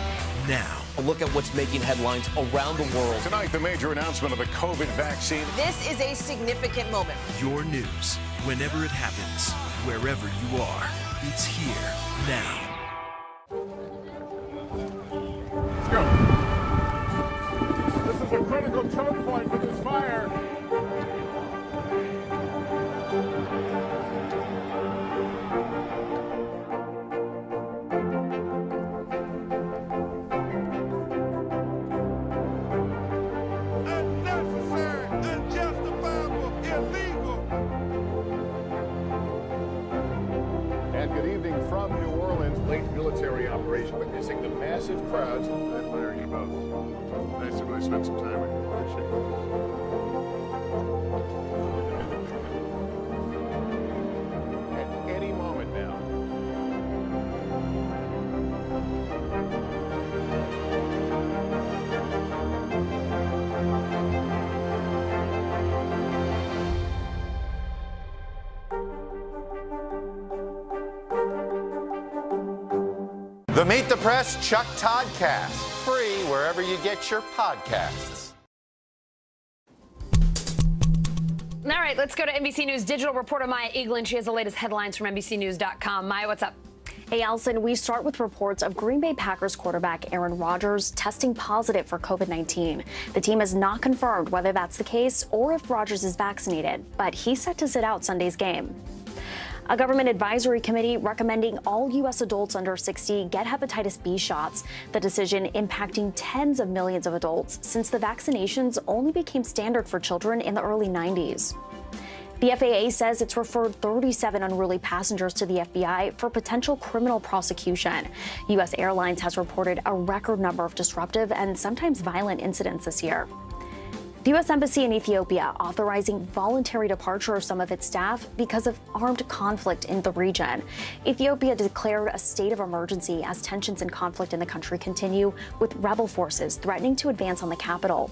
now. A look at what's making headlines around the world. Tonight, the major announcement of the COVID vaccine. This is a significant moment. Your news, whenever it happens, wherever you are, it's here now. Let's go. This is a critical choke point for this fire. From New Orleans, late military operation, witnessing the massive crowds. I admire you both. Nice to really spend some time with you. Appreciate it. At any moment The Meet the Press Chuck Toddcast, free wherever you get your podcasts. All right, let's go to NBC News Digital reporter Maya Eaglin. She has the latest headlines from NBCnews.com. Maya, what's up? Hey, Allison, we start with reports of Green Bay Packers quarterback Aaron Rodgers testing positive for COVID-19. The team has not confirmed whether that's the case or if Rodgers is vaccinated, but he's set to sit out Sunday's game. A government advisory committee recommending all U.S. adults under 60 get hepatitis B shots, the decision impacting tens of millions of adults since the vaccinations only became standard for children in the early 90s. The FAA says it's referred 37 unruly passengers to the FBI for potential criminal prosecution. U.S. Airlines has reported a record number of disruptive and sometimes violent incidents this year. The U.S. Embassy in Ethiopia authorizing voluntary departure of some of its staff because of armed conflict in the region. Ethiopia declared a state of emergency as tensions and conflict in the country continue, with rebel forces threatening to advance on the capital.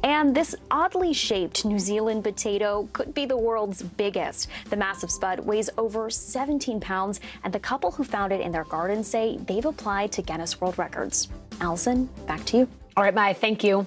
And this oddly shaped New Zealand potato could be the world's biggest. The massive spud weighs over 17 pounds, and the couple who found it in their garden say they've applied to Guinness World Records. Allison, back to you. All right, Maya, thank you.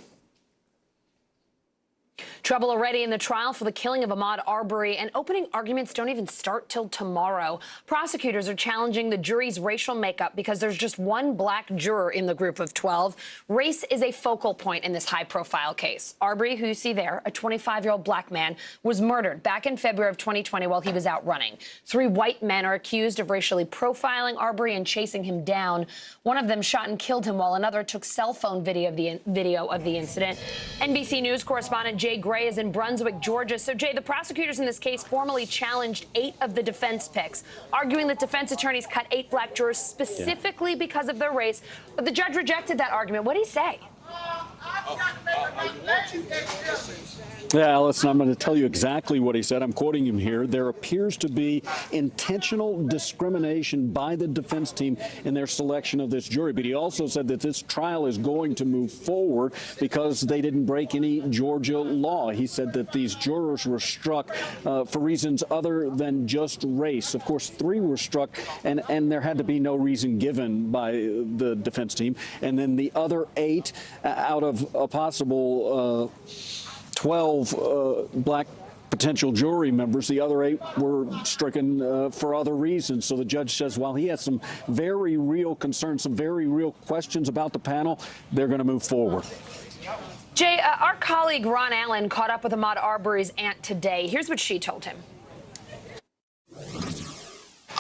Trouble already in the trial for the killing of Ahmaud Arbery, and opening arguments don't even start till tomorrow. Prosecutors are challenging the jury's racial makeup because there's just one black juror in the group of 12. Race is a focal point in this high-profile case. Arbery, who you see there, a 25-year-old black man, was murdered back in February of 2020 while he was out running. 3 white men are accused of racially profiling Arbery and chasing him down. One of them shot and killed him while another took cell phone video of the incident. NBC News correspondent Jay Gray is in Brunswick, Georgia. So, Jay, the prosecutors in this case formally challenged 8 of the defense picks, arguing that defense attorneys cut 8 black jurors specifically because of their race. But the judge rejected that argument. What did he say? Yeah, Allison, I'm going to tell you exactly what he said. I'm quoting him here. There appears to be intentional discrimination by the defense team in their selection of this jury. But he also said that this trial is going to move forward because they didn't break any Georgia law. He said that these jurors were struck for reasons other than just race. Of course, 3 were struck, and there had to be no reason given by the defense team. And then the other 8 out of a possible 12 black potential jury members, the other 8 were stricken for other reasons. So the judge says while he has some very real concerns, some very real questions about the panel, they're going to move forward. Jay, our colleague Ron Allen caught up with Ahmaud Arbery's aunt today. Here's what she told him.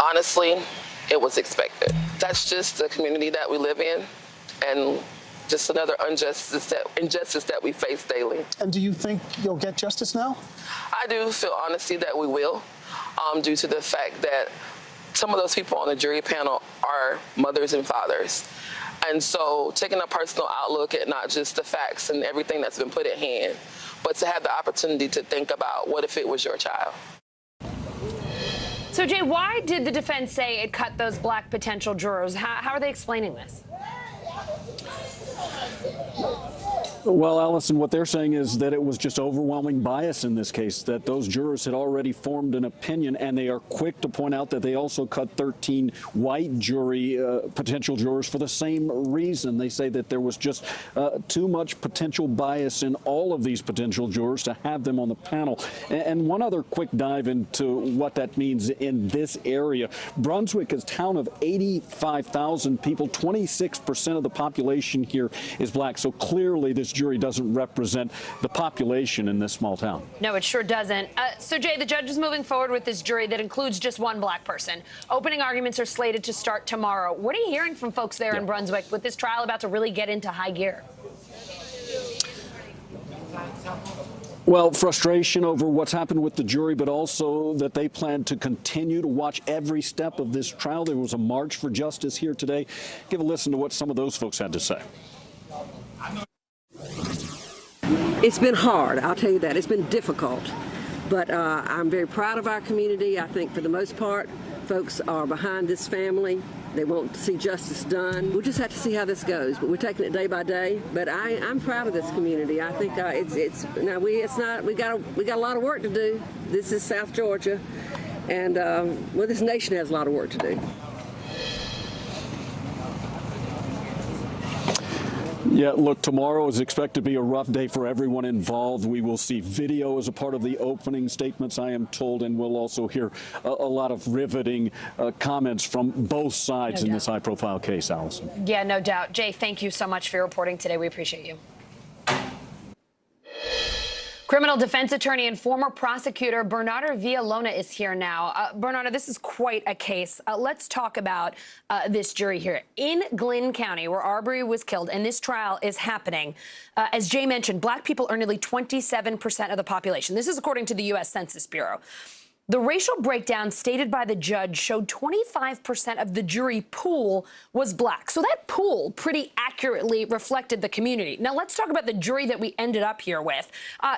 Honestly, it was expected. That's just the community that we live in, and just another injustice that we face daily. And do you think you'll get justice now? I do feel honestly that we will, due to the fact that some of those people on the jury panel are mothers and fathers. And so taking a personal outlook at not just the facts and everything that's been put at hand, but to have the opportunity to think about what if it was your child. So, Jay, why did the defense say it cut those black potential jurors? How are they explaining this? Well, Allison, what they're saying is that it was just overwhelming bias in this case, that those jurors had already formed an opinion, and they are quick to point out that they also cut 13 white jury potential jurors for the same reason. They say that there was just too much potential bias in all of these potential jurors to have them on the panel. And one other quick dive into what that means in this area. Brunswick is a town of 85,000 people. 26% of the population here is black. So clearly this jury doesn't represent the population in this small town. No, it sure doesn't. So, Jay, the judge is moving forward with this jury that includes just one black person. Opening arguments are slated to start tomorrow. What are you hearing from folks there in Brunswick with this trial about to really get into high gear? Well, frustration over what's happened with the jury, but also that they plan to continue to watch every step of this trial. There was a march for justice here today. Give a listen to what some of those folks had to say. It's been hard, I'll tell you that. It's been difficult, but I'm very proud of our community. I think for the most part, folks are behind this family. They want to see justice done. We'll just have to see how this goes, but we're taking it day by day. But I'm proud of this community. I think we got a lot of work to do. This is South Georgia, and well, this nation has a lot of work to do. Yeah, look, tomorrow is expected to be a rough day for everyone involved. We will see video as a part of the opening statements, I am told, and we'll also hear a lot of riveting comments from both sides in this high-profile case, Allison. Yeah, no doubt. Jay, thank you so much for your reporting today. We appreciate you. Criminal defense attorney and former prosecutor Bernardo Villalona is here now. Bernardo, this is quite a case. Let's talk about this jury here. In Glynn County, where Arbery was killed, and this trial is happening, as Jay mentioned, black people are nearly 27% of the population. This is according to the U.S. Census Bureau. The racial breakdown stated by the judge showed 25% of the jury pool was black. So that pool pretty accurately reflected the community. Now, let's talk about the jury that we ended up here with.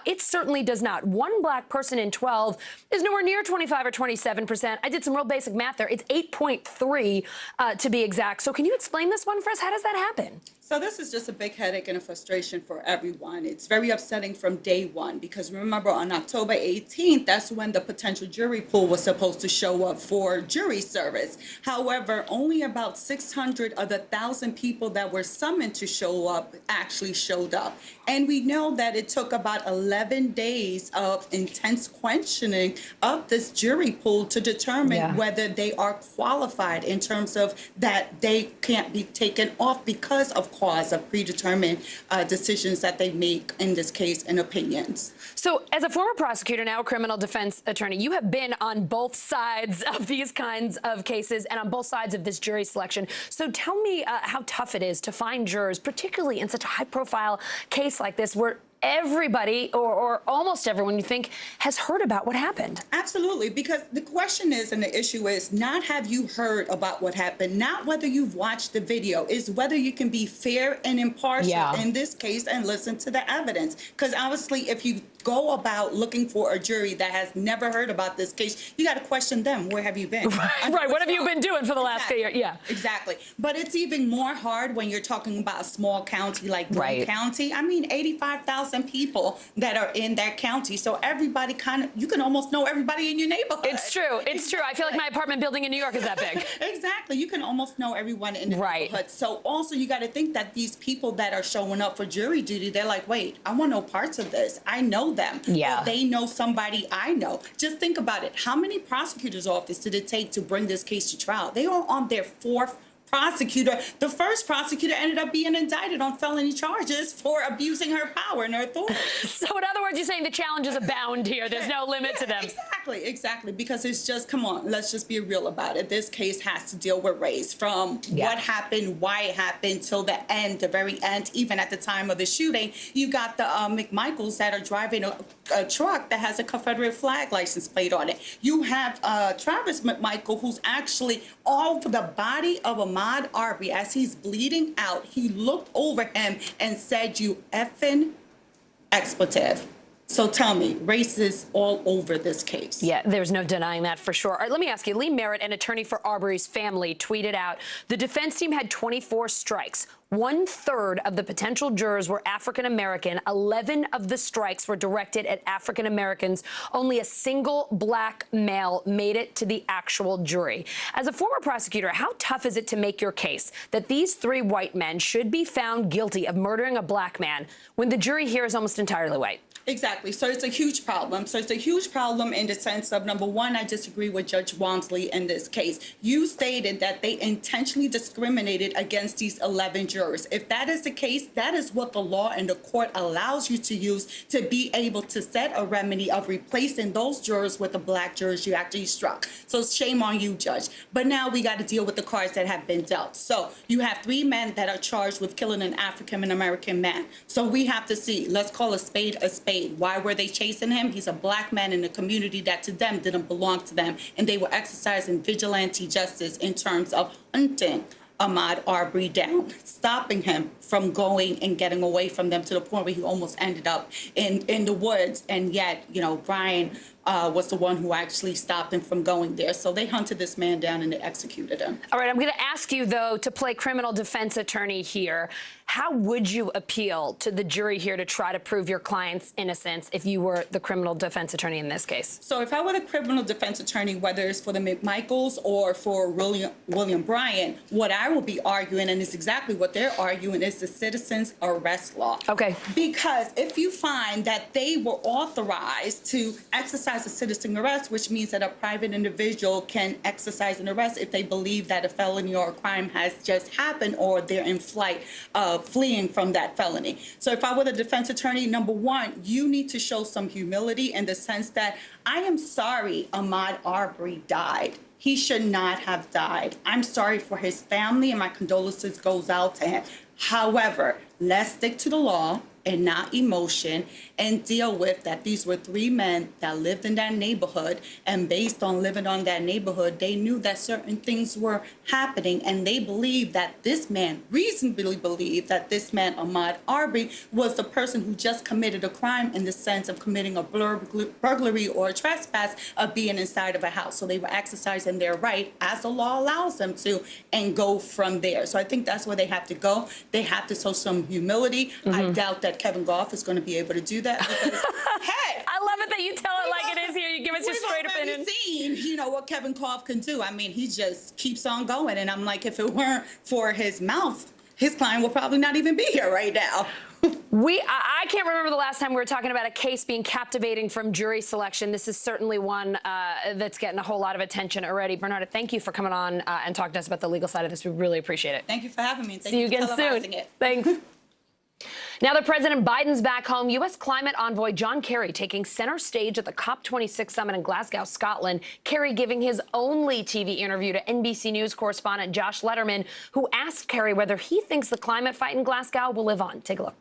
It certainly does not. One black person in 12 is nowhere near 25 or 27%. I did some real basic math there. It's 8.3 to be exact. So can you explain this one for us? How does that happen? So this is just a big headache and a frustration for everyone. It's very upsetting from day one because remember on October 18th, that's when the potential jury pool was supposed to show up for jury service. However, only about 600 of the 1,000 people that were summoned to show up actually showed up. And we know that it took about 11 days of intense questioning of this jury pool to determine whether they are qualified in terms of that they can't be taken off because of cause of predetermined decisions that they make, in this case, and opinions. So as a former prosecutor, now a criminal defense attorney, you have been on both sides of these kinds of cases and on both sides of this jury selection. So tell me how tough it is to find jurors, particularly in such a high-profile case like this, where everybody or almost everyone you think has heard about what happened. Absolutely, because the question is and the issue is not have you heard about what happened, not whether you've watched the video, is whether you can be fair and impartial in this case and listen to the evidence. Because obviously if you go about looking for a jury that has never heard about this case, you got to question them. Where have you been? Right. What have you been doing for the last year? Yeah. Exactly. But it's even more hard when you're talking about a small county like Glynn County. I mean, 85,000 people that are in that county. So everybody kind of, you can almost know everybody in your neighborhood. It's true. It's true. I feel like my apartment building in New York is that big. Exactly. You can almost know everyone in the neighborhood. So also you got to think that these people that are showing up for jury duty, they're like, wait, I want no parts of this. I know them. Yeah. Or they know somebody I know. Just think about it. How many prosecutors' office did it take to bring this case to trial? They are on their fourth prosecutor. The first prosecutor ended up being indicted on felony charges for abusing her power and her authority. So in other words, you're saying the challenges abound here. There's no limit to them. Exactly. Because it's just, come on, let's just be real about it. This case has to deal with race from what happened, why it happened, till the end, the very end. Even at the time of the shooting, you got the McMichaels that are driving a truck that has a Confederate flag license plate on it. You have Travis McMichael, who's actually all over the body of Ahmaud Arbery. As he's bleeding out, he looked over him and said, "You effing expletive." So tell me, race is all over this case. Yeah, there's no denying that for sure. All right, let me ask you, Lee Merritt, an attorney for Arbery's family, tweeted out, the defense team had 24 strikes. 1/3 of the potential jurors were African-American. 11 of the strikes were directed at African-Americans. Only a single black male made it to the actual jury. As a former prosecutor, how tough is it to make your case that these 3 white men should be found guilty of murdering a black man when the jury here is almost entirely white? Exactly. So it's a huge problem. So it's a huge problem in the sense of, number one, I disagree with Judge Walmsley in this case. You stated that they intentionally discriminated against these 11 jurors. If that is the case, that is what the law and the court allows you to use to be able to set a remedy of replacing those jurors with the black jurors you actually struck. So shame on you, Judge. But now we got to deal with the cards that have been dealt. So you have 3 men that are charged with killing an African-American man. So we have to see, let's call a spade a spade. Why were they chasing him? He's a black man in a community that to them didn't belong to them. And they were exercising vigilante justice in terms of hunting Ahmaud Arbery down, stopping him from going and getting away from them to the point where he almost ended up in the woods. And yet, you know, Brian was the one who actually stopped him from going there. So they hunted this man down and they executed him. All right, I'm going to ask you, though, to play criminal defense attorney here. How would you appeal to the jury here to try to prove your client's innocence if you were the criminal defense attorney in this case? So if I were the criminal defense attorney, whether it's for the McMichaels or for William Bryant, what I will be arguing, and it's exactly what they're arguing, is the citizens arrest law. Okay. Because if you find that they were authorized to exercise a citizen arrest, which means that a private individual can exercise an arrest if they believe that a felony or a crime has just happened or they're in flight fleeing from that felony. So if I were the defense attorney, number one, you need to show some humility in the sense that I am sorry Ahmaud Arbery died. He should not have died. I'm sorry for his family and my condolences goes out to him. However, let's stick to the law and not emotion and deal with that these were three men that lived in that neighborhood, and based on living on that neighborhood, they knew that certain things were happening, and they believed that this man, reasonably believed that this man, Ahmaud Arbery, was the person who just committed a crime in the sense of committing a burglary or a trespass of being inside of a house. So they were exercising their right, as the law allows them to, and go from there. So I think that's where they have to go. They have to show some humility. I doubt that Kevin Goff is going to be able to do that. Because, hey, I love it that you tell it like it is here. You give us your straight opinion. We've already seen, what Kevin Goff can do. I mean, he just keeps on going. And I'm like, if it weren't for his mouth, his client will probably not even be here right now. I can't remember the last time we were talking about a case being captivating from jury selection. This is certainly one that's getting a whole lot of attention already. Bernarda, thank you for coming on and talking to us about the legal side of this. We really appreciate it. Thank you for having me. See you again soon. Thanks. Now that President Biden's back home, U.S. climate envoy John Kerry taking center stage at the COP26 summit in Glasgow, Scotland. Kerry giving his only TV interview to NBC News correspondent Josh Letterman, who asked Kerry whether he thinks the climate fight in Glasgow will live on. Take a look.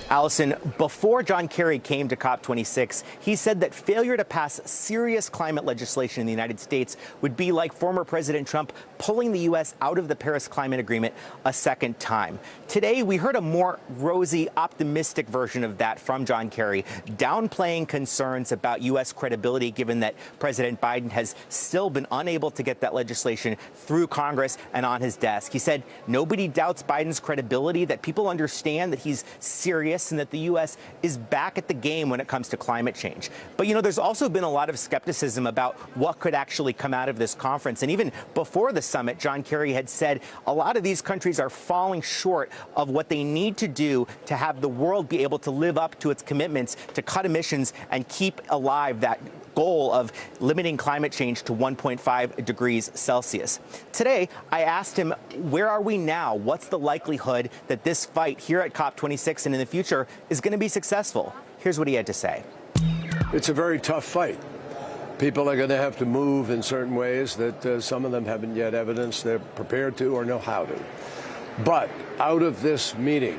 Allison, before John Kerry came to COP26, he said that failure to pass serious climate legislation in the United States would be like former President Trump pulling the U.S. out of the Paris Climate Agreement a second time. Today, we heard a more rosy, optimistic version of that from John Kerry, downplaying concerns about U.S. credibility, given that President Biden has still been unable to get that legislation through Congress and on his desk. He said nobody doubts Biden's credibility, that people understand that he's serious and that the U.S. is back at the game when it comes to climate change. But, there's also been a lot of skepticism about what could actually come out of this conference. And even before the summit, John Kerry had said a lot of these countries are falling short of what they need to do to have the world be able to live up to its commitments to cut emissions and keep alive that goal of limiting climate change to 1.5 degrees Celsius. Today, I asked him, where are we now? What's the likelihood that this fight here at COP26 and in the future is going to be successful? Here's what he had to say. It's a very tough fight. People are going to have to move in certain ways that some of them haven't yet evidenced they're prepared to or know how to. But out of this meeting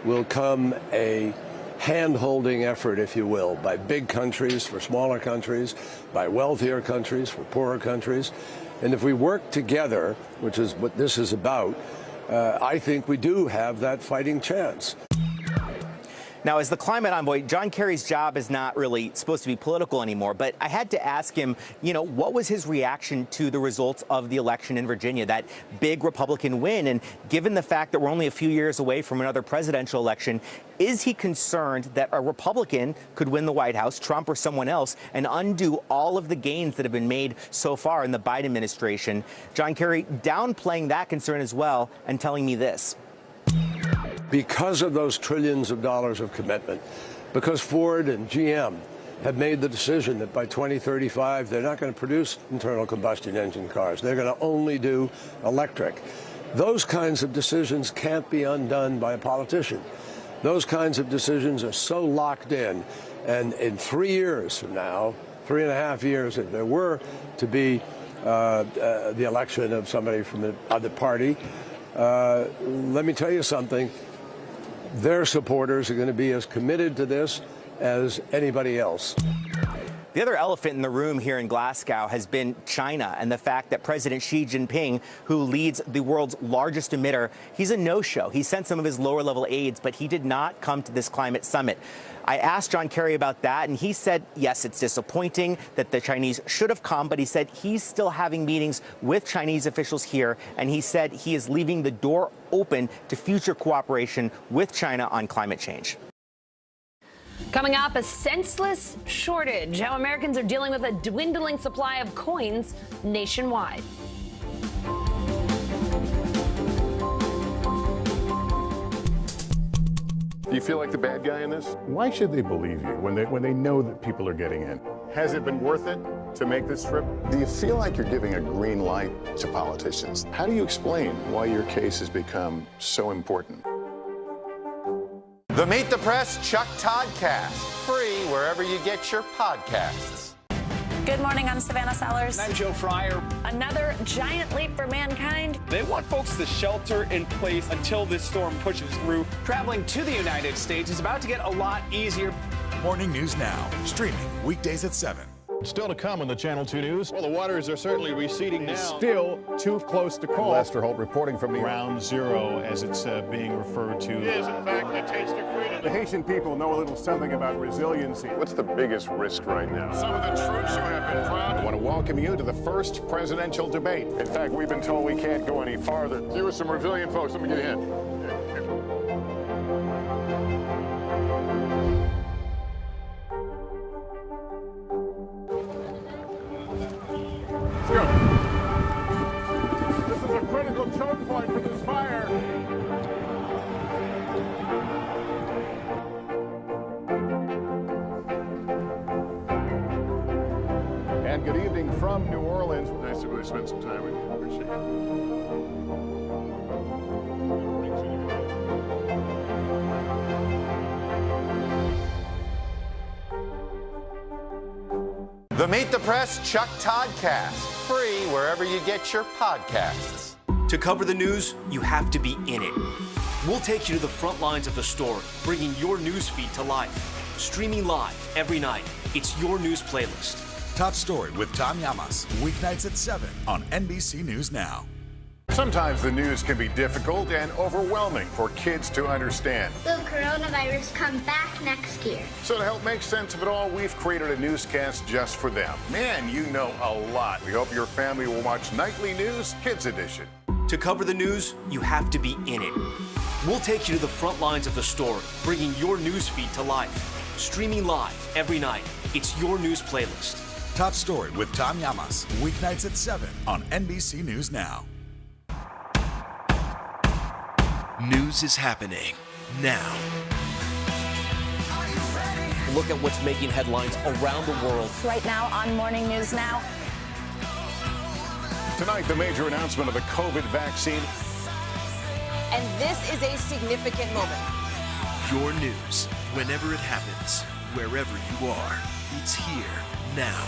will come a hand-holding effort, if you will, by big countries for smaller countries, by wealthier countries for poorer countries. And if we work together, which is what this is about, I think we do have that fighting chance. Now, as the climate envoy, John Kerry's job is not really supposed to be political anymore, but I had to ask him, what was his reaction to the results of the election in Virginia, that big Republican win? And given the fact that we're only a few years away from another presidential election, is he concerned that a Republican could win the White House, Trump or someone else, and undo all of the gains that have been made so far in the Biden administration? John Kerry downplaying that concern as well and telling me this. Because of those trillions of dollars of commitment, because Ford and GM have made the decision that by 2035, they're not going to produce internal combustion engine cars. They're going to only do electric. Those kinds of decisions can't be undone by a politician. Those kinds of decisions are so locked in. And in 3 years from now, 3.5 years, if there were to be the election of somebody from the other party, let me tell you something. Their supporters are going to be as committed to this as anybody else. The other elephant in the room here in Glasgow has been China and the fact that President Xi Jinping, who leads the world's largest emitter, he's a no-show. He sent some of his lower-level aides, but he did not come to this climate summit. I asked John Kerry about that, and he said, yes, it's disappointing that the Chinese should have come, but he said he's still having meetings with Chinese officials here, and he said he is leaving the door open to future cooperation with China on climate change. Coming up, a senseless shortage. How Americans are dealing with a dwindling supply of coins nationwide. Do you feel like the bad guy in this? Why should they believe you when they know that people are getting in? Has it been worth it to make this trip? Do you feel like you're giving a green light to politicians? How do you explain why your case has become so important? The Meet the Press Chuck Toddcast, free wherever you get your podcasts. Good morning, I'm Savannah Sellers. I'm Joe Fryer. Another giant leap for mankind. They want folks to shelter in place until this storm pushes through. Traveling to the United States is about to get a lot easier. Morning News Now, streaming weekdays at 7. Still to come on the Channel 2 News. Well, the waters are certainly receding now. Still too close to call. Lester Holt reporting from Ground Zero, as it's being referred to. It is, in fact, the taste of freedom. The Haitian people know a little something about resiliency. What's the biggest risk right now? Some of the troops who have been proud. I want to welcome you to the first presidential debate. In fact, we've been told we can't go any farther. You with some resilient folks, let me get in. Let's go. This is a critical choke point for this fire. And good evening from New Orleans. Nice to really spend some time with you. Appreciate it. The Meet the Press Chuck Toddcast, free wherever you get your podcasts. To cover the news, you have to be in it. We'll take you to the front lines of the story, bringing your news feed to life. Streaming live every night. It's your news playlist. Top Story with Tom Llamas, weeknights at 7 on NBC News Now. Sometimes the news can be difficult and overwhelming for kids to understand. Will coronavirus come back next year? So to help make sense of it all, we've created a newscast just for them. Man, you know a lot. We hope your family will watch Nightly News Kids Edition. To cover the news, you have to be in it. We'll take you to the front lines of the story, bringing your news feed to life. Streaming live every night. It's your news playlist. Top Story with Tom Llamas, weeknights at 7 on NBC News Now. News is happening now. Look at what's making headlines around the world. Right now on Morning News Now. Tonight, the major announcement of the COVID vaccine. And this is a significant moment. Your news, whenever it happens, wherever you are, it's here now.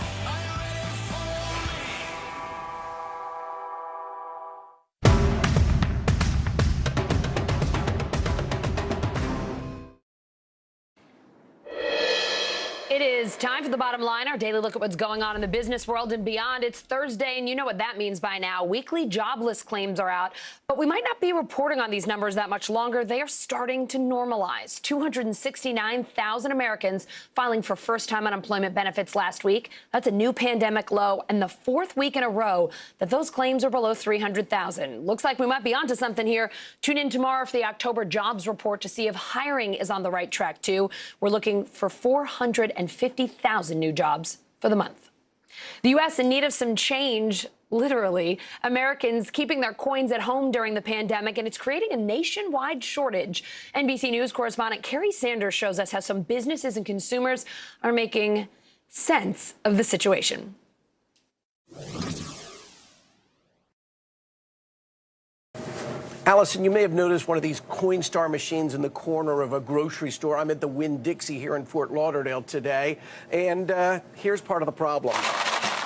It is time for the bottom line, our daily look at what's going on in the business world and beyond. It's Thursday, and you know what that means by now. Weekly jobless claims are out, but we might not be reporting on these numbers that much longer. They are starting to normalize. 269,000 Americans filing for first-time unemployment benefits last week. That's a new pandemic low, and the fourth week in a row that those claims are below 300,000. Looks like we might be onto something here. Tune in tomorrow for the October jobs report to see if hiring is on the right track, too. We're looking for 450,000 new jobs for the month. The U.S. in need of some change, literally. Americans keeping their coins at home during the pandemic, and it's creating a nationwide shortage. NBC News correspondent Carrie Sanders shows us how some businesses and consumers are making sense of the situation. Allison, you may have noticed one of these Coinstar machines in the corner of a grocery store. I'm at the Winn-Dixie here in Fort Lauderdale today, and here's part of the problem.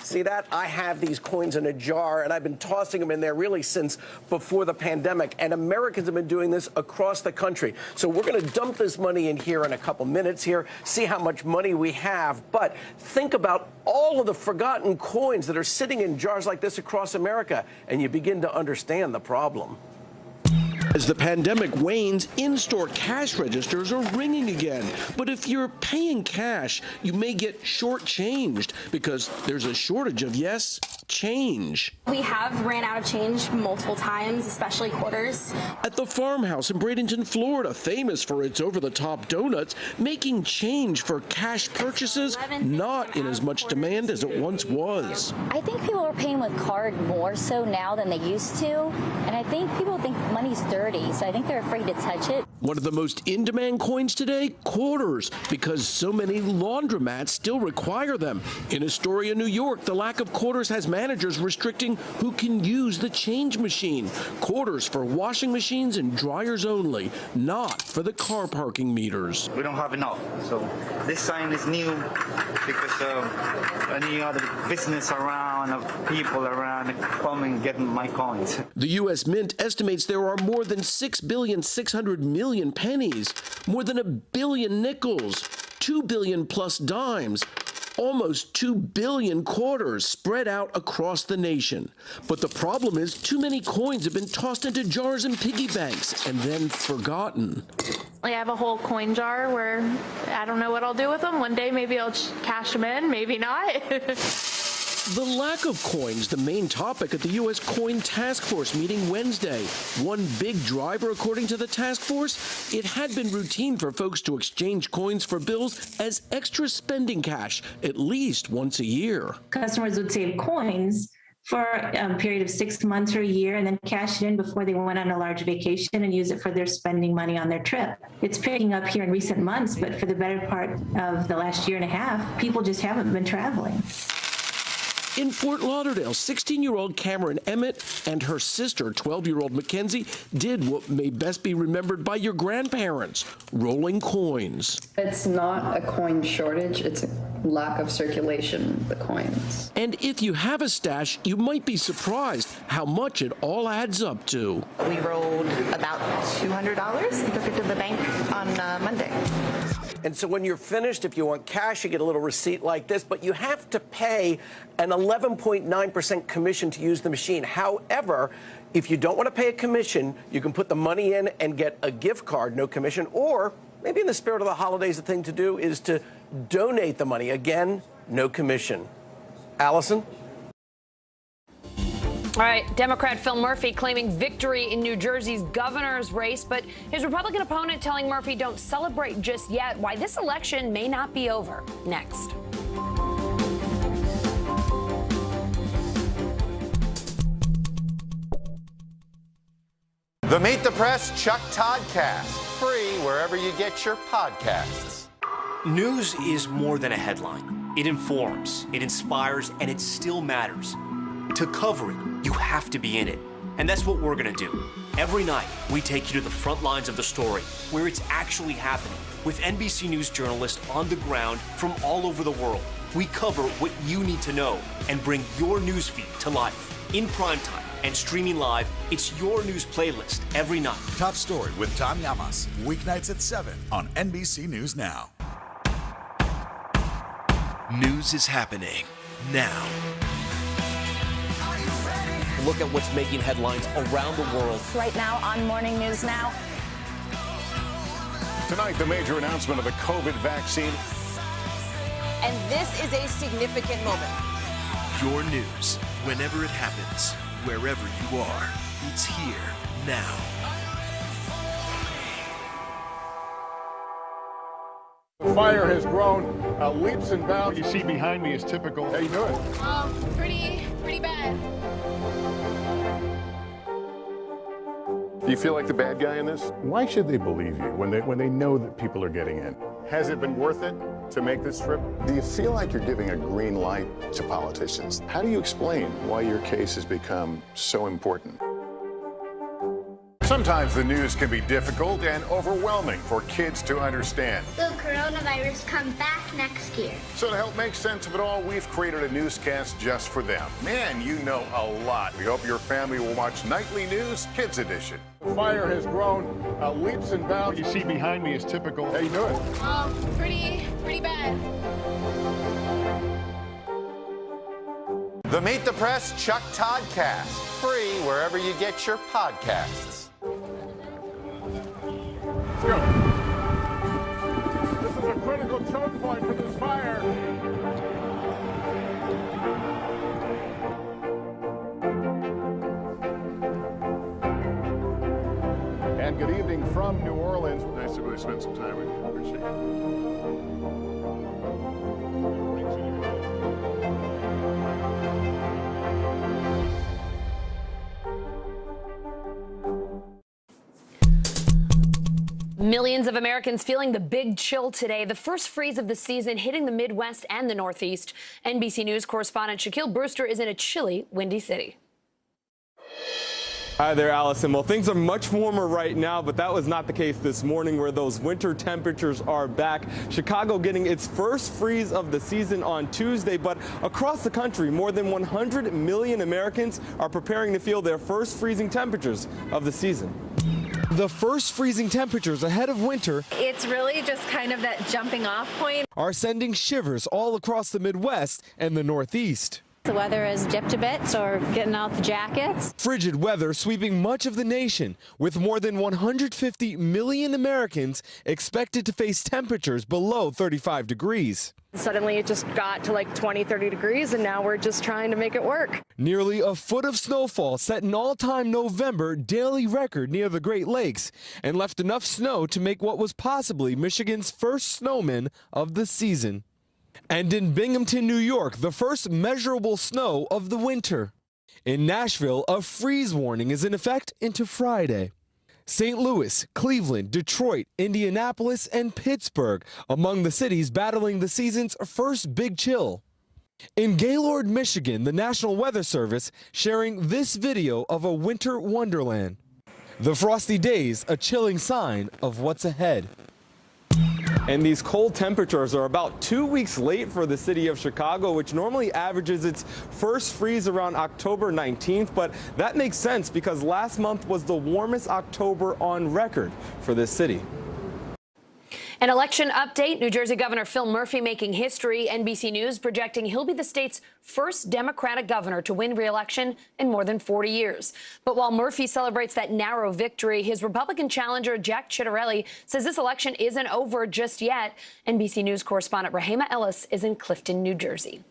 See that? I have these coins in a jar, and I've been tossing them in there really since before the pandemic. And Americans have been doing this across the country. So we're going to dump this money in here in a couple minutes here, see how much money we have. But think about all of the forgotten coins that are sitting in jars like this across America, and you begin to understand the problem. As the pandemic wanes, in-store cash registers are ringing again. But if you're paying cash, you may get shortchanged because there's a shortage of, yes, change. We have ran out of change multiple times, especially quarters. At the farmhouse in Bradenton, Florida, famous for its over-the-top donuts, making change for cash purchases not in as much demand as it once was. I think people are paying with card more so now than they used to, and I think people think money's dirty, so I think they're afraid to touch it. One of the most in-demand coins today, quarters, because so many laundromats still require them. In Astoria, New York, the lack of quarters has managers restricting who can use the change machine. Quarters for washing machines and dryers only, not for the car parking meters. We don't have enough, so this sign is new because of any other business around, of people around coming getting my coins. The U.S. Mint estimates there are more than 6,600,000,000 pennies, more than 1 billion nickels, 2 billion plus dimes, almost 2 billion quarters spread out across the nation. But the problem is too many coins have been tossed into jars and piggy banks and then forgotten. I have a whole coin jar where I don't know what I'll do with them. One day maybe I'll cash them in, maybe not. The lack of coins, the main topic at the U.S. Coin Task Force meeting Wednesday. One big driver, according to the task force, it had been routine for folks to exchange coins for bills as extra spending cash, at least once a year. Customers would save coins for a period of 6 months or a year and then cash it in before they went on a large vacation and use it for their spending money on their trip. It's picking up here in recent months, but for the better part of the last year and a half, people just haven't been traveling. In Fort Lauderdale, 16-year-old Cameron Emmett and her sister, 12-year-old Mackenzie, did what may best be remembered by your grandparents, rolling coins. It's not a coin shortage, it's a lack of circulation of the coins. And if you have a stash, you might be surprised how much it all adds up to. We rolled about $200 and took it to the bank on Monday. And so when you're finished, if you want cash, you get a little receipt like this, but you have to pay an 11.9% commission to use the machine. However, if you don't want to pay a commission, you can put the money in and get a gift card, no commission, or maybe in the spirit of the holidays, the thing to do is to donate the money. Again, no commission. Allison? All right, Democrat Phil Murphy claiming victory in New Jersey's governor's race, but his Republican opponent telling Murphy don't celebrate just yet, why this election may not be over. Next. The Meet the Press Chuck Toddcast, free wherever you get your podcasts. News is more than a headline. It informs, it inspires, and it still matters. To cover it, you have to be in it. And that's what we're going to do. Every night, we take you to the front lines of the story, where it's actually happening, with NBC News journalists on the ground from all over the world. We cover what you need to know and bring your news feed to life. In primetime and streaming live, it's your news playlist every night. Top Story with Tom Llamas, weeknights at 7 on NBC News Now. News is happening now. Look at what's making headlines around the world. Right now on Morning News Now. Tonight, the major announcement of the COVID vaccine. And this is a significant moment. Your news, whenever it happens, wherever you are, it's here now. The fire has grown leaps and bounds. What you see behind me is typical. How you doing? Pretty bad. Do you feel like the bad guy in this? Why should they believe you when they know that people are getting in? Has it been worth it to make this trip? Do you feel like you're giving a green light to politicians? How do you explain why your case has become so important? Sometimes the news can be difficult and overwhelming for kids to understand. Will coronavirus come back next year? So to help make sense of it all, we've created a newscast just for them. Man, you know a lot. We hope your family will watch Nightly News Kids Edition. The fire has grown leaps and bounds. You see behind me is typical. How you doing? Pretty bad. The Meet the Press Chuck Toddcast, free wherever you get your podcasts. Let's go. This is a critical choke point for this fire. And good evening from New Orleans. Nice to really spend some time with you. Appreciate it. Millions of Americans feeling the big chill today. The first freeze of the season hitting the Midwest and the Northeast. NBC News correspondent Shaquille Brewster is in a chilly, windy city. Hi there, Allison. Well, things are much warmer right now, but that was not the case this morning where those winter temperatures are back. Chicago getting its first freeze of the season on Tuesday, but across the country, more than 100 million Americans are preparing to feel their first freezing temperatures of the season. The first freezing temperatures ahead of winter. It's really just kind of that jumping off point. Are sending shivers all across the Midwest and the Northeast. The weather has dipped a bit, so we're getting out the jackets. Frigid weather sweeping much of the nation, with more than 150 million Americans expected to face temperatures below 35 degrees. Suddenly it just got to like 20, 30 degrees, and now we're just trying to make it work. Nearly a foot of snowfall set an all-time November daily record near the Great Lakes and left enough snow to make what was possibly Michigan's first snowman of the season. And in Binghamton, New York, the first measurable snow of the winter. In Nashville, a freeze warning is in effect into Friday. St. Louis, Cleveland, Detroit, Indianapolis, and Pittsburgh among the cities battling the season's first big chill. In Gaylord, Michigan, the National Weather Service sharing this video of a winter wonderland. The frosty days, a chilling sign of what's ahead. And these cold temperatures are about 2 weeks late for the city of Chicago, which normally averages its first freeze around October 19th. But that makes sense because last month was the warmest October on record for this city. An election update. New Jersey Governor Phil Murphy making history. NBC News projecting he'll be the state's first Democratic governor to win re-election in more than 40 years. But while Murphy celebrates that narrow victory, his Republican challenger Jack Ciattarelli says this election isn't over just yet. NBC News correspondent Rahema Ellis is in Clifton, New Jersey.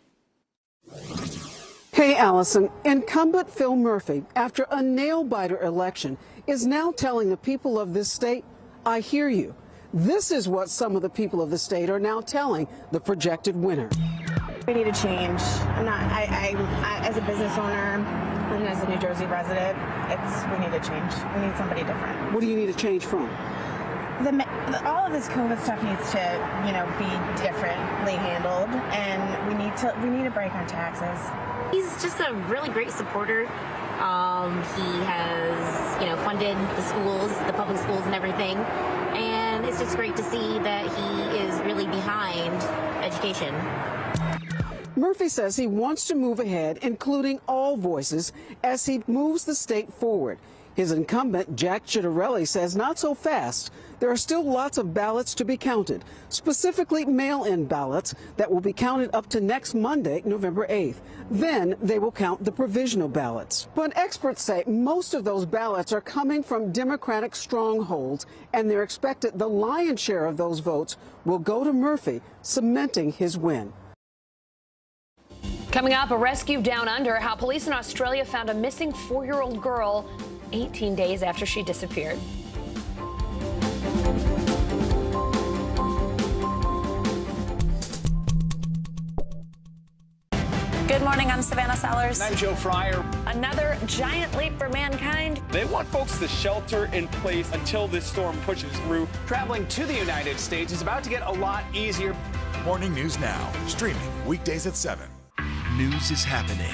Hey, Allison. Incumbent Phil Murphy, after a nail-biter election, is now telling the people of this state, I hear you. This is what some of the people of the state are now telling the projected winner. We need a change. I as a business owner and as a New Jersey resident, we need a change. We need somebody different. What do you need a change from? All of this COVID stuff needs to, be differently handled, and we need a break on taxes. He's just a really great supporter. He has, funded the schools, the public schools and everything. And it's just great to see that he is really behind education. Murphy says he wants to move ahead, including all voices, as he moves the state forward. His incumbent, Jack Ciattarelli, says not so fast. There are still lots of ballots to be counted, specifically mail-in ballots that will be counted up to next Monday, November 8th. Then they will count the provisional ballots. But experts say most of those ballots are coming from Democratic strongholds, and they're expected the lion's share of those votes will go to Murphy, cementing his win. Coming up, a rescue down under, how police in Australia found a missing 4-year-old girl 18 days after she disappeared. Good morning, I'm Savannah Sellers. I'm Joe Fryer. Another giant leap for mankind. They want folks to shelter in place until this storm pushes through. Traveling to the United States is about to get a lot easier. Morning News Now, streaming weekdays at 7. News is happening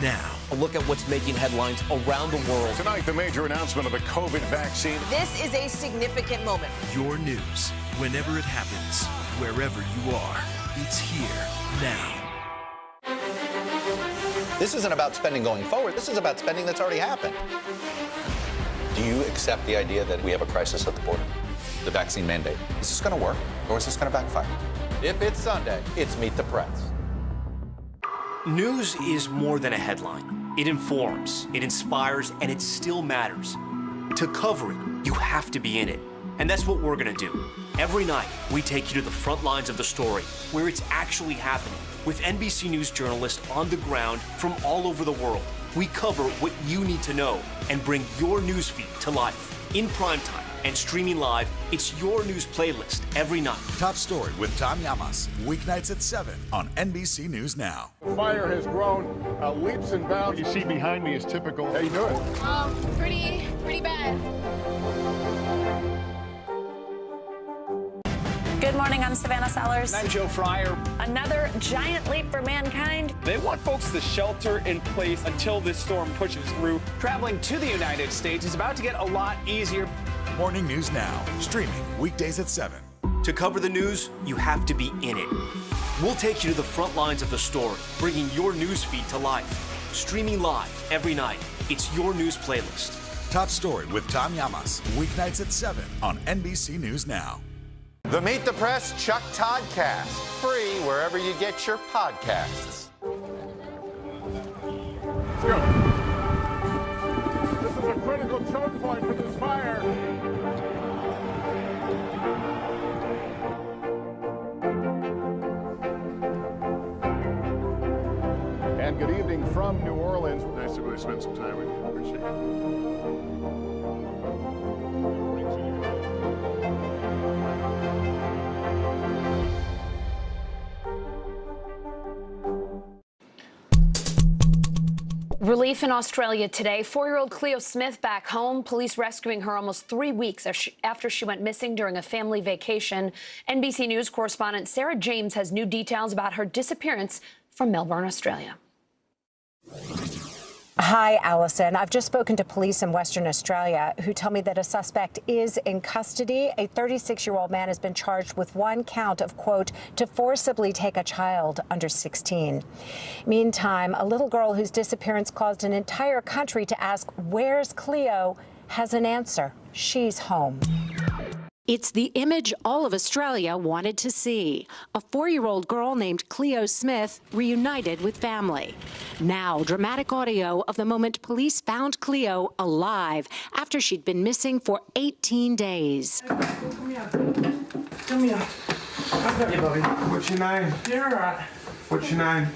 now. A look at what's making headlines around the world. Tonight, the major announcement of the COVID vaccine. This is a significant moment. Your news, whenever it happens, wherever you are, it's here now. This isn't about spending going forward. This is about spending that's already happened. Do you accept the idea that we have a crisis at the border? The vaccine mandate. Is this going to work, or is this going to backfire? If it's Sunday, it's Meet the Press. News is more than a headline. It informs, it inspires, and it still matters. To cover it, you have to be in it. And that's what we're gonna do. Every night, we take you to the front lines of the story, where it's actually happening, with NBC News journalists on the ground from all over the world. We cover what you need to know and bring your newsfeed to life. In primetime and streaming live, it's your news playlist every night. Top Story with Tom Llamas, weeknights at 7 on NBC News Now. The fire has grown leaps and bounds. You see behind me is typical. How you doing? Pretty bad. Good morning, I'm Savannah Sellers. I'm Joe Fryer. Another giant leap for mankind. They want folks to shelter in place until this storm pushes through. Traveling to the United States is about to get a lot easier. Morning News Now, streaming weekdays at 7. To cover the news, you have to be in it. We'll take you to the front lines of the story, bringing your newsfeed to life. Streaming live every night, it's your news playlist. Top Story with Tom Llamas, weeknights at 7 on NBC News Now. The Meet the Press Chuck Toddcast, free wherever you get your podcasts. Let's go. This is a critical choke point for this fire. And good evening from New Orleans. Nice to really spend some time with you. Appreciate it. Relief in Australia today. 4-year-old Cleo Smith back home. Police rescuing her almost 3 weeks after she went missing during a family vacation. NBC News correspondent Sarah James has new details about her disappearance from Melbourne, Australia. Hi, Allison. I've just spoken to police in Western Australia who tell me that a suspect is in custody. A 36-year-old man has been charged with one count of, quote, to forcibly take a child under 16. Meantime, a little girl whose disappearance caused an entire country to ask, where's Cleo, has an answer. She's home. It's the image all of Australia wanted to see. A 4-year-old girl named Cleo Smith reunited with family. Now, dramatic audio of the moment police found Cleo alive after she'd been missing for 18 days. Come here. Come here. I've got you, Bobby. What's your name? You're all right. What's your name?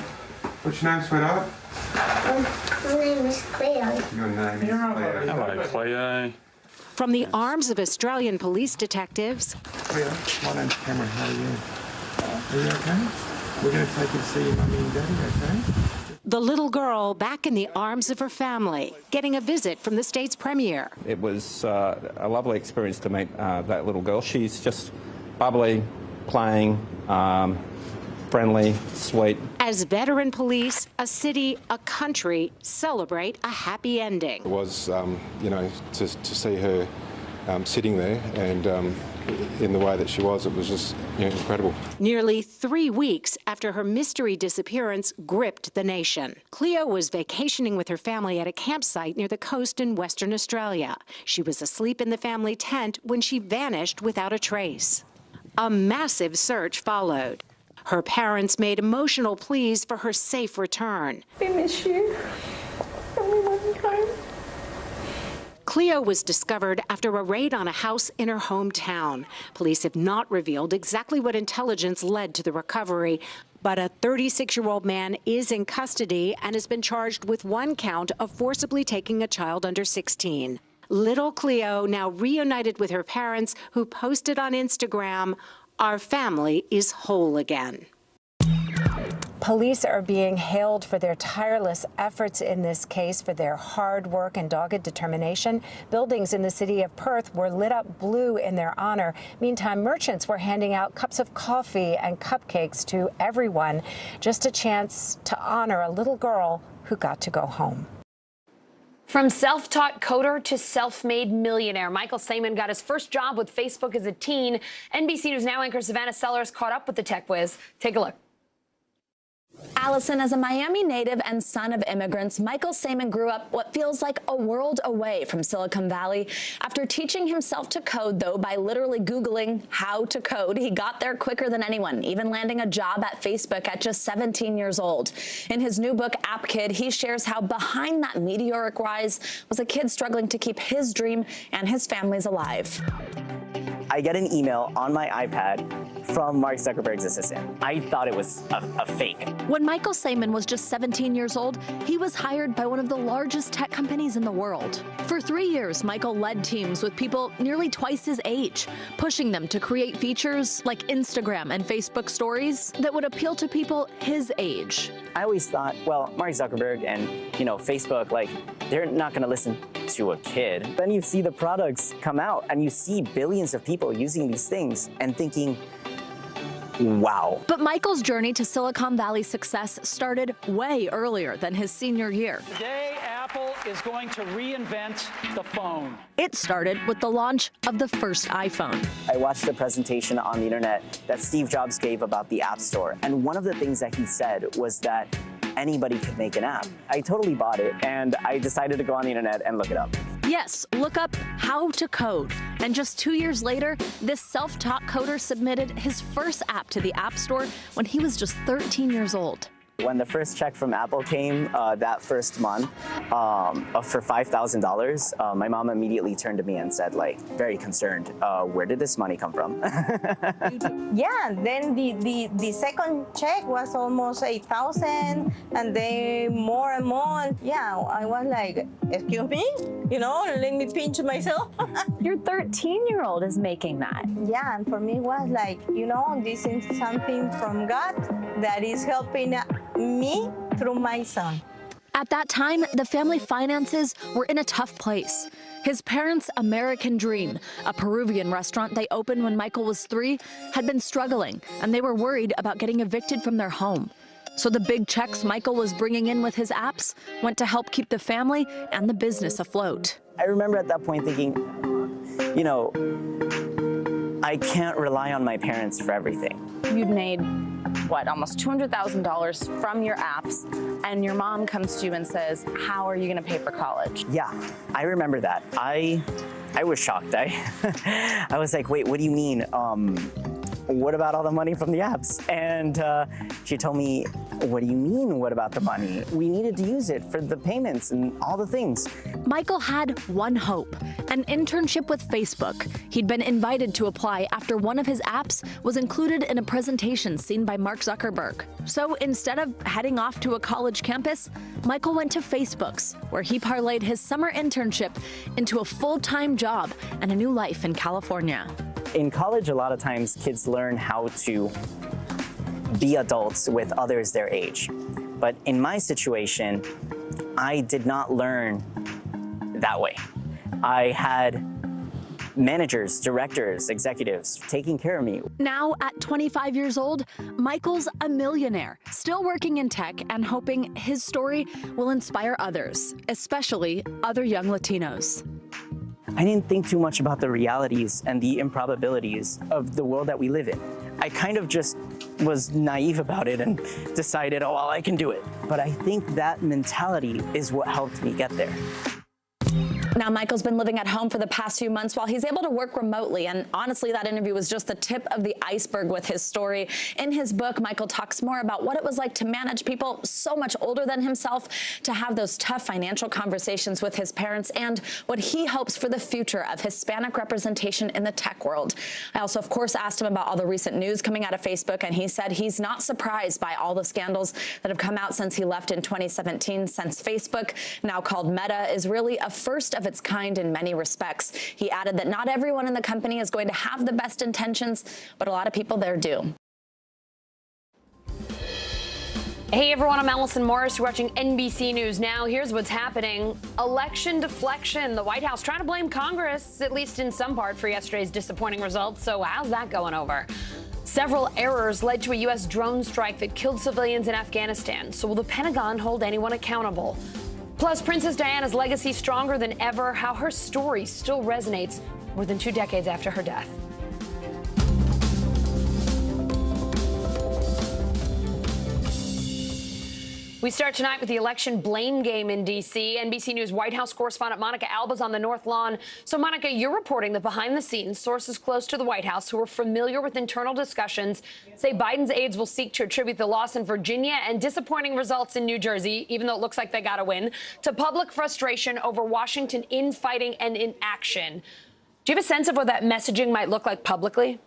What's your name, sweetheart? My name is Cleo. Your name is Cleo. Hello, Cleo. From the arms of Australian police detectives. Cleo, my name's Cameron. How are you? Are you okay? We're going to take you to see your mummy and daddy, okay? The little girl back in the arms of her family, getting a visit from the state's premier. It was a lovely experience to meet that little girl. She's just bubbly, playing, friendly, sweet. As veteran police, a city, a country celebrate a happy ending. It was, you know, to see her sitting there and in the way that she was, it was just, you know, incredible. Nearly 3 weeks after her mystery disappearance gripped the nation. Cleo was vacationing with her family at a campsite near the coast in Western Australia. She was asleep in the family tent when she vanished without a trace. A massive search followed. Her parents made emotional pleas for her safe return. We miss you. And we want you home. Cleo was discovered after a raid on a house in her hometown. Police have not revealed exactly what intelligence led to the recovery, but a 36-year-old man is in custody and has been charged with one count of forcibly taking a child under 16. Little Cleo now reunited with her parents, who posted on Instagram, "Our family is whole again." Police are being hailed for their tireless efforts in this case, for their hard work and dogged determination. Buildings in the city of Perth were lit up blue in their honor. Meantime, merchants were handing out cups of coffee and cupcakes to everyone. Just a chance to honor a little girl who got to go home. From self-taught coder to self-made millionaire, Michael Saymon got his first job with Facebook as a teen. NBC News Now anchor Savannah Sellers caught up with the tech whiz. Take a look. Allison, as a Miami native and son of immigrants, Michael Saymon grew up what feels like a world away from Silicon Valley. After teaching himself to code, though, by literally Googling how to code, he got there quicker than anyone, even landing a job at Facebook at just 17 years old. In his new book, App Kid, he shares how behind that meteoric rise was a kid struggling to keep his dream and his family's alive. I get an email on my iPad from Mark Zuckerberg's assistant. I thought it was a fake. When Michael Saymon was just 17 years old, he was hired by one of the largest tech companies in the world. For 3 years, Michael led teams with people nearly twice his age, pushing them to create features like Instagram and Facebook stories that would appeal to people his age. I always thought, well, Mark Zuckerberg and, Facebook, they're not going to listen to a kid. Then you see the products come out and you see billions of people using these things and thinking, wow. But Michael's journey to Silicon Valley success started way earlier than his senior year. Today, Apple is going to reinvent the phone. It started with the launch of the first iPhone. I watched a presentation on the internet that Steve Jobs gave about the App Store. And one of the things that he said was that anybody could make an app. I totally bought it, and I decided to go on the internet and look it up. Yes, look up how to code. And just 2 years later, this self-taught coder submitted his first app to the App Store when he was just 13 years old. When the first check from Apple came that first month for $5,000, my mom immediately turned to me and said, very concerned, where did this money come from? Yeah, then the second check was almost 8,000, and then more and more. Yeah, I was like, excuse me? Let me pinch myself. Your 13-year-old is making that. Yeah, and for me it was like, this is something from God that is helping me through my son. At that time, the family finances were in a tough place. His parents' American dream, a Peruvian restaurant they opened when Michael was 3, had been struggling, and they were worried about getting evicted from their home. So the big checks Michael was bringing in with his apps went to help keep the family and the business afloat. I remember at that point thinking, I can't rely on my parents for everything. You'd made, almost $200,000 from your apps, and your mom comes to you and says, how are you going to pay for college? Yeah, I remember that. I was shocked. I was like, wait, what do you mean? What about all the money from the apps? And she told me, what do you mean, what about the money? We needed to use it for the payments and all the things. Michael had one hope, an internship with Facebook. He'd been invited to apply after one of his apps was included in a presentation seen by Mark Zuckerberg. So instead of heading off to a college campus, Michael went to Facebook's, where he parlayed his summer internship into a full-time job and a new life in California. In college, a lot of times kids learn how to be adults with others their age. But in my situation, I did not learn that way. I had managers, directors, executives taking care of me. Now, at 25 years old, Michael's a millionaire, still working in tech and hoping his story will inspire others, especially other young Latinos. I didn't think too much about the realities and the improbabilities of the world that we live in. I kind of just was naive about it and decided, oh, well, I can do it. But I think that mentality is what helped me get there. Now, Michael's been living at home for the past few months while he's able to work remotely. And honestly, that interview was just the tip of the iceberg with his story. In his book, Michael talks more about what it was like to manage people so much older than himself, to have those tough financial conversations with his parents, and what he hopes for the future of Hispanic representation in the tech world. I also, of course, asked him about all the recent news coming out of Facebook, and he said he's not surprised by all the scandals that have come out since he left in 2017, since Facebook, now called Meta, is really a first of its kind in many respects. He added that not everyone in the company is going to have the best intentions, but a lot of people there do. Hey everyone, I'm Allison Morris. You're watching NBC News Now. Here's what's happening. Election deflection. The White House trying to blame Congress, at least in some part, for yesterday's disappointing results. So how's that going over? Several errors led to a U.S. drone strike that killed civilians in Afghanistan. So will the Pentagon hold anyone accountable? Plus, Princess Diana's legacy stronger than ever. How her story still resonates more than 2 decades after her death. We start tonight with the election blame game in D.C. NBC News White House correspondent Monica Alba's on the North Lawn. So, Monica, you're reporting that behind the scenes, sources close to the White House who are familiar with internal discussions say Biden's aides will seek to attribute the loss in Virginia and disappointing results in New Jersey, even though it looks like they got a win, to public frustration over Washington infighting and inaction. Do you have a sense of what that messaging might look like publicly?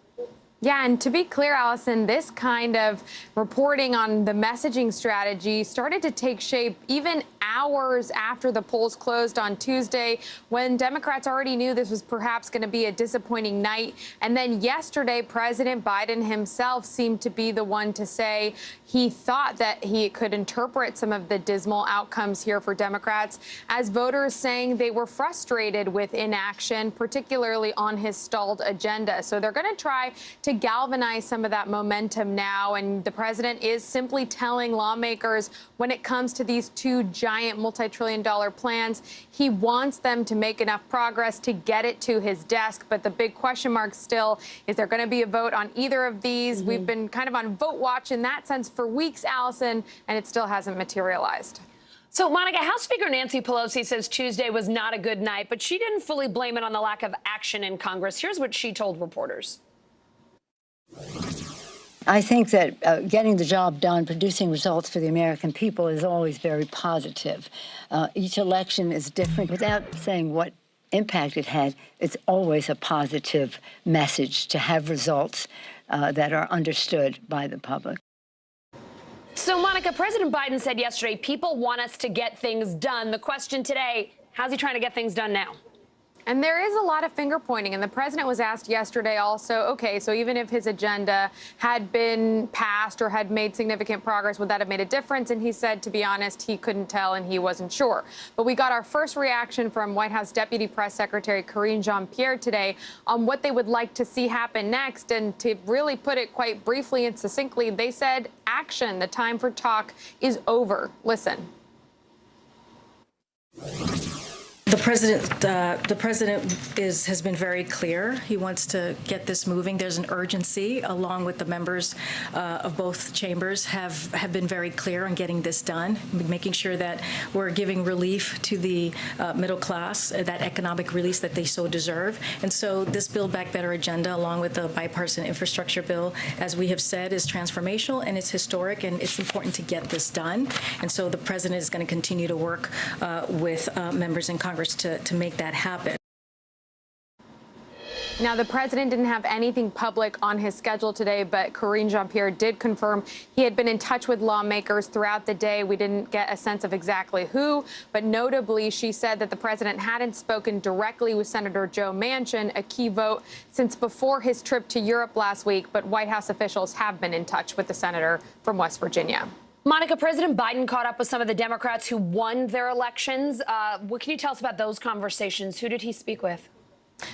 Yeah, and to be clear, Allison, this kind of reporting on the messaging strategy started to take shape even hours after the polls closed on Tuesday, when Democrats already knew this was perhaps going to be a disappointing night. And then yesterday, President Biden himself seemed to be the one to say he thought that he could interpret some of the dismal outcomes here for Democrats as voters saying they were frustrated with inaction, particularly on his stalled agenda. So they're going to try to galvanize some of that momentum now. And the president is simply telling lawmakers when it comes to these two giant multi-trillion-dollar plans, he wants them to make enough progress to get it to his desk. But the big question mark still, is there going to be a vote on either of these? We've been kind of on vote watch in that sense for weeks, Allison, and it still hasn't materialized. So, Monica, House Speaker Nancy Pelosi says Tuesday was not a good night, but she didn't fully blame it on the lack of action in Congress. Here's what she told reporters. I think that getting the job done, producing results for the American people is always very positive. Each election is different. Without saying what impact it had, it's always a positive message to have results that are understood by the public. So, Monica, President Biden said yesterday, people want us to get things done. The question today, how's he trying to get things done now? And there is a lot of finger pointing. And the president was asked yesterday also, OK, so even if his agenda had been passed or had made significant progress, would that have made a difference? And he said, to be honest, he couldn't tell and he wasn't sure. But we got our first reaction from White House Deputy Press Secretary Karine Jean-Pierre today on what they would like to see happen next. And to really put it quite briefly and succinctly, they said action. The time for talk is over. Listen. The president has been very clear. He wants to get this moving. There's an urgency, along with the members of both chambers have been very clear on getting this done, making sure that we're giving relief to the middle class, that economic release that they so deserve. And so this Build Back Better agenda, along with the bipartisan infrastructure bill, as we have said, is transformational and it's historic, and it's important to get this done. And so the president is going to continue to work with members in Congress to make that happen. Now, the president didn't have anything public on his schedule today, but Karine Jean-Pierre did confirm he had been in touch with lawmakers throughout the day. We didn't get a sense of exactly who, but notably, she said that the president hadn't spoken directly with Senator Joe Manchin, a key vote since before his trip to Europe last week, but White House officials have been in touch with the senator from West Virginia. Monica, President Biden caught up with some of the Democrats who won their elections. What can you tell us about those conversations? Who did he speak with?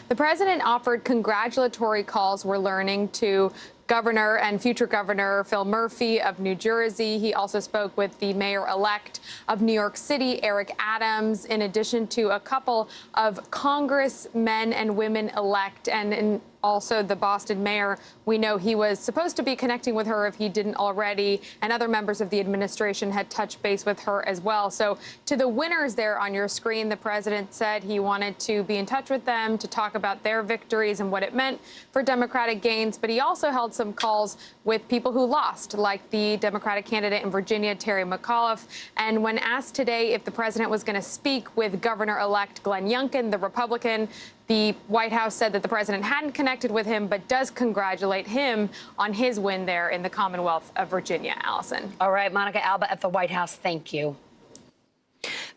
The president offered congratulatory calls, we're learning, to Governor and future Governor Phil Murphy of New Jersey. He also spoke with the mayor-elect of New York City, Eric Adams, in addition to a couple of congressmen and women-elect, and also the Boston mayor. We know he was supposed to be connecting with her if he didn't already, and other members of the administration had touched base with her as well. So to the winners there on your screen, the president said he wanted to be in touch with them to talk about their victories and what it meant for Democratic gains. But he also held some calls with people who lost, like the Democratic candidate in Virginia, Terry McAuliffe. And when asked today if the president was going to speak with Governor-elect Glenn Youngkin, the Republican, the White House said that the president hadn't connected with him, but does congratulate him on his win there in the Commonwealth of Virginia. Allison. All right, Monica Alba at the White House, thank you.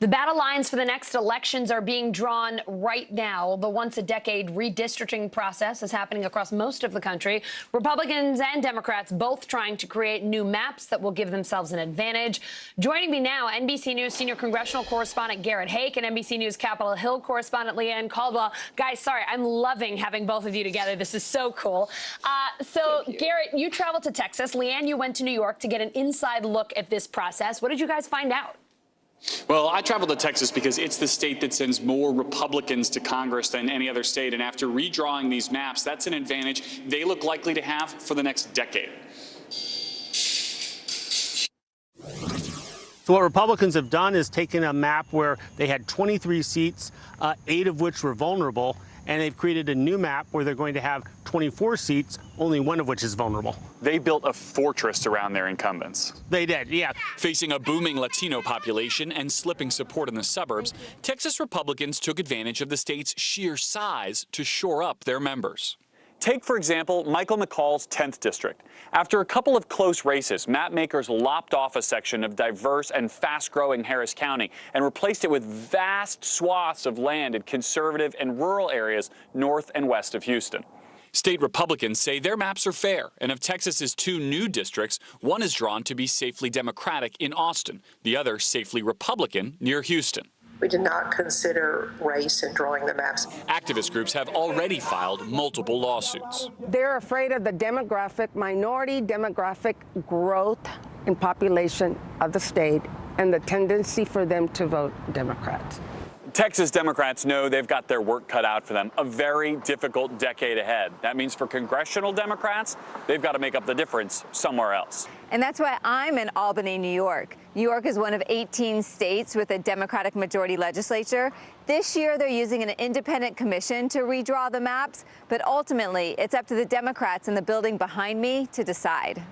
The battle lines for the next elections are being drawn right now. The once-a-decade redistricting process is happening across most of the country. Republicans and Democrats both trying to create new maps that will give themselves an advantage. Joining me now, NBC News senior congressional correspondent Garrett Hake and NBC News Capitol Hill correspondent Leanne Caldwell. Guys, sorry, I'm loving having both of you together. This is so cool. So, Garrett, you traveled to Texas. Leanne, you went to New York to get an inside look at this process. What did you guys find out? Well, I traveled to Texas because it's the state that sends more Republicans to Congress than any other state. And after redrawing these maps, that's an advantage they look likely to have for the next decade. So what Republicans have done is taken a map where they had 23 seats, 8 of which were vulnerable, and they've created a new map where they're going to have 24 seats, only 1 of which is vulnerable. They built a fortress around their incumbents. They did, yeah. Facing a booming Latino population and slipping support in the suburbs, Texas Republicans took advantage of the state's sheer size to shore up their members. Take, for example, Michael McCall's 10th district. After a couple of close races, map makers lopped off a section of diverse and fast-growing Harris County and replaced it with vast swaths of land in conservative and rural areas north and west of Houston. State Republicans say their maps are fair, and of Texas's 2 new districts, one is drawn to be safely Democratic in Austin, the other safely Republican near Houston. We did not consider race in drawing the maps. Activist groups have already filed multiple lawsuits. They're afraid of the minority demographic growth in population of the state and the tendency for them to vote Democrats. Texas Democrats know they've got their work cut out for them, a very difficult decade ahead. That means for congressional Democrats, they've got to make up the difference somewhere else. And that's why I'm in Albany, New York. New York is one of 18 states with a Democratic majority legislature. This year, they're using an independent commission to redraw the maps, but ultimately, it's up to the Democrats in the building behind me to decide.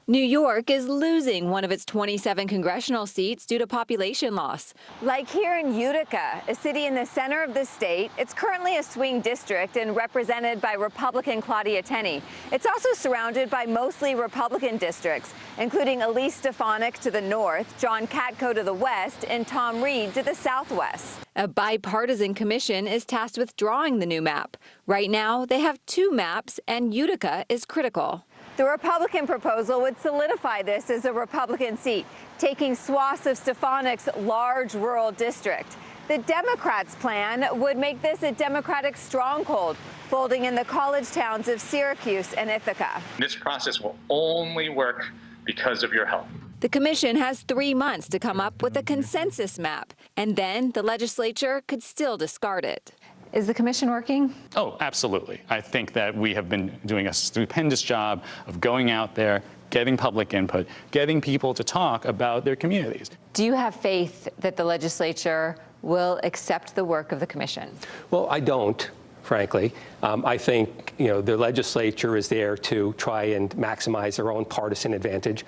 New York is losing one of its 27 congressional seats due to population loss. Like here in Utica, a city in the center of the state, it's currently a swing district and represented by Republican Claudia Tenney. It's also surrounded by mostly Republican districts, including Elise Stefanik to the north, John Katko to the west, and Tom Reed to the southwest. A bipartisan commission is tasked with drawing the new map. Right now, they have 2 maps, and Utica is critical. The Republican proposal would solidify this as a Republican seat, taking swaths of Stefanik's large rural district. The Democrats' plan would make this a Democratic stronghold, folding in the college towns of Syracuse and Ithaca. This process will only work because of your help. The commission has 3 months to come up with a consensus map, and then the legislature could still discard it. Is the commission working? Oh, absolutely. I think that we have been doing a stupendous job of going out there, getting public input, getting people to talk about their communities. Do you have faith that the legislature will accept the work of the commission? Well, I don't, frankly. I think, the legislature is there to try and maximize their own partisan advantage.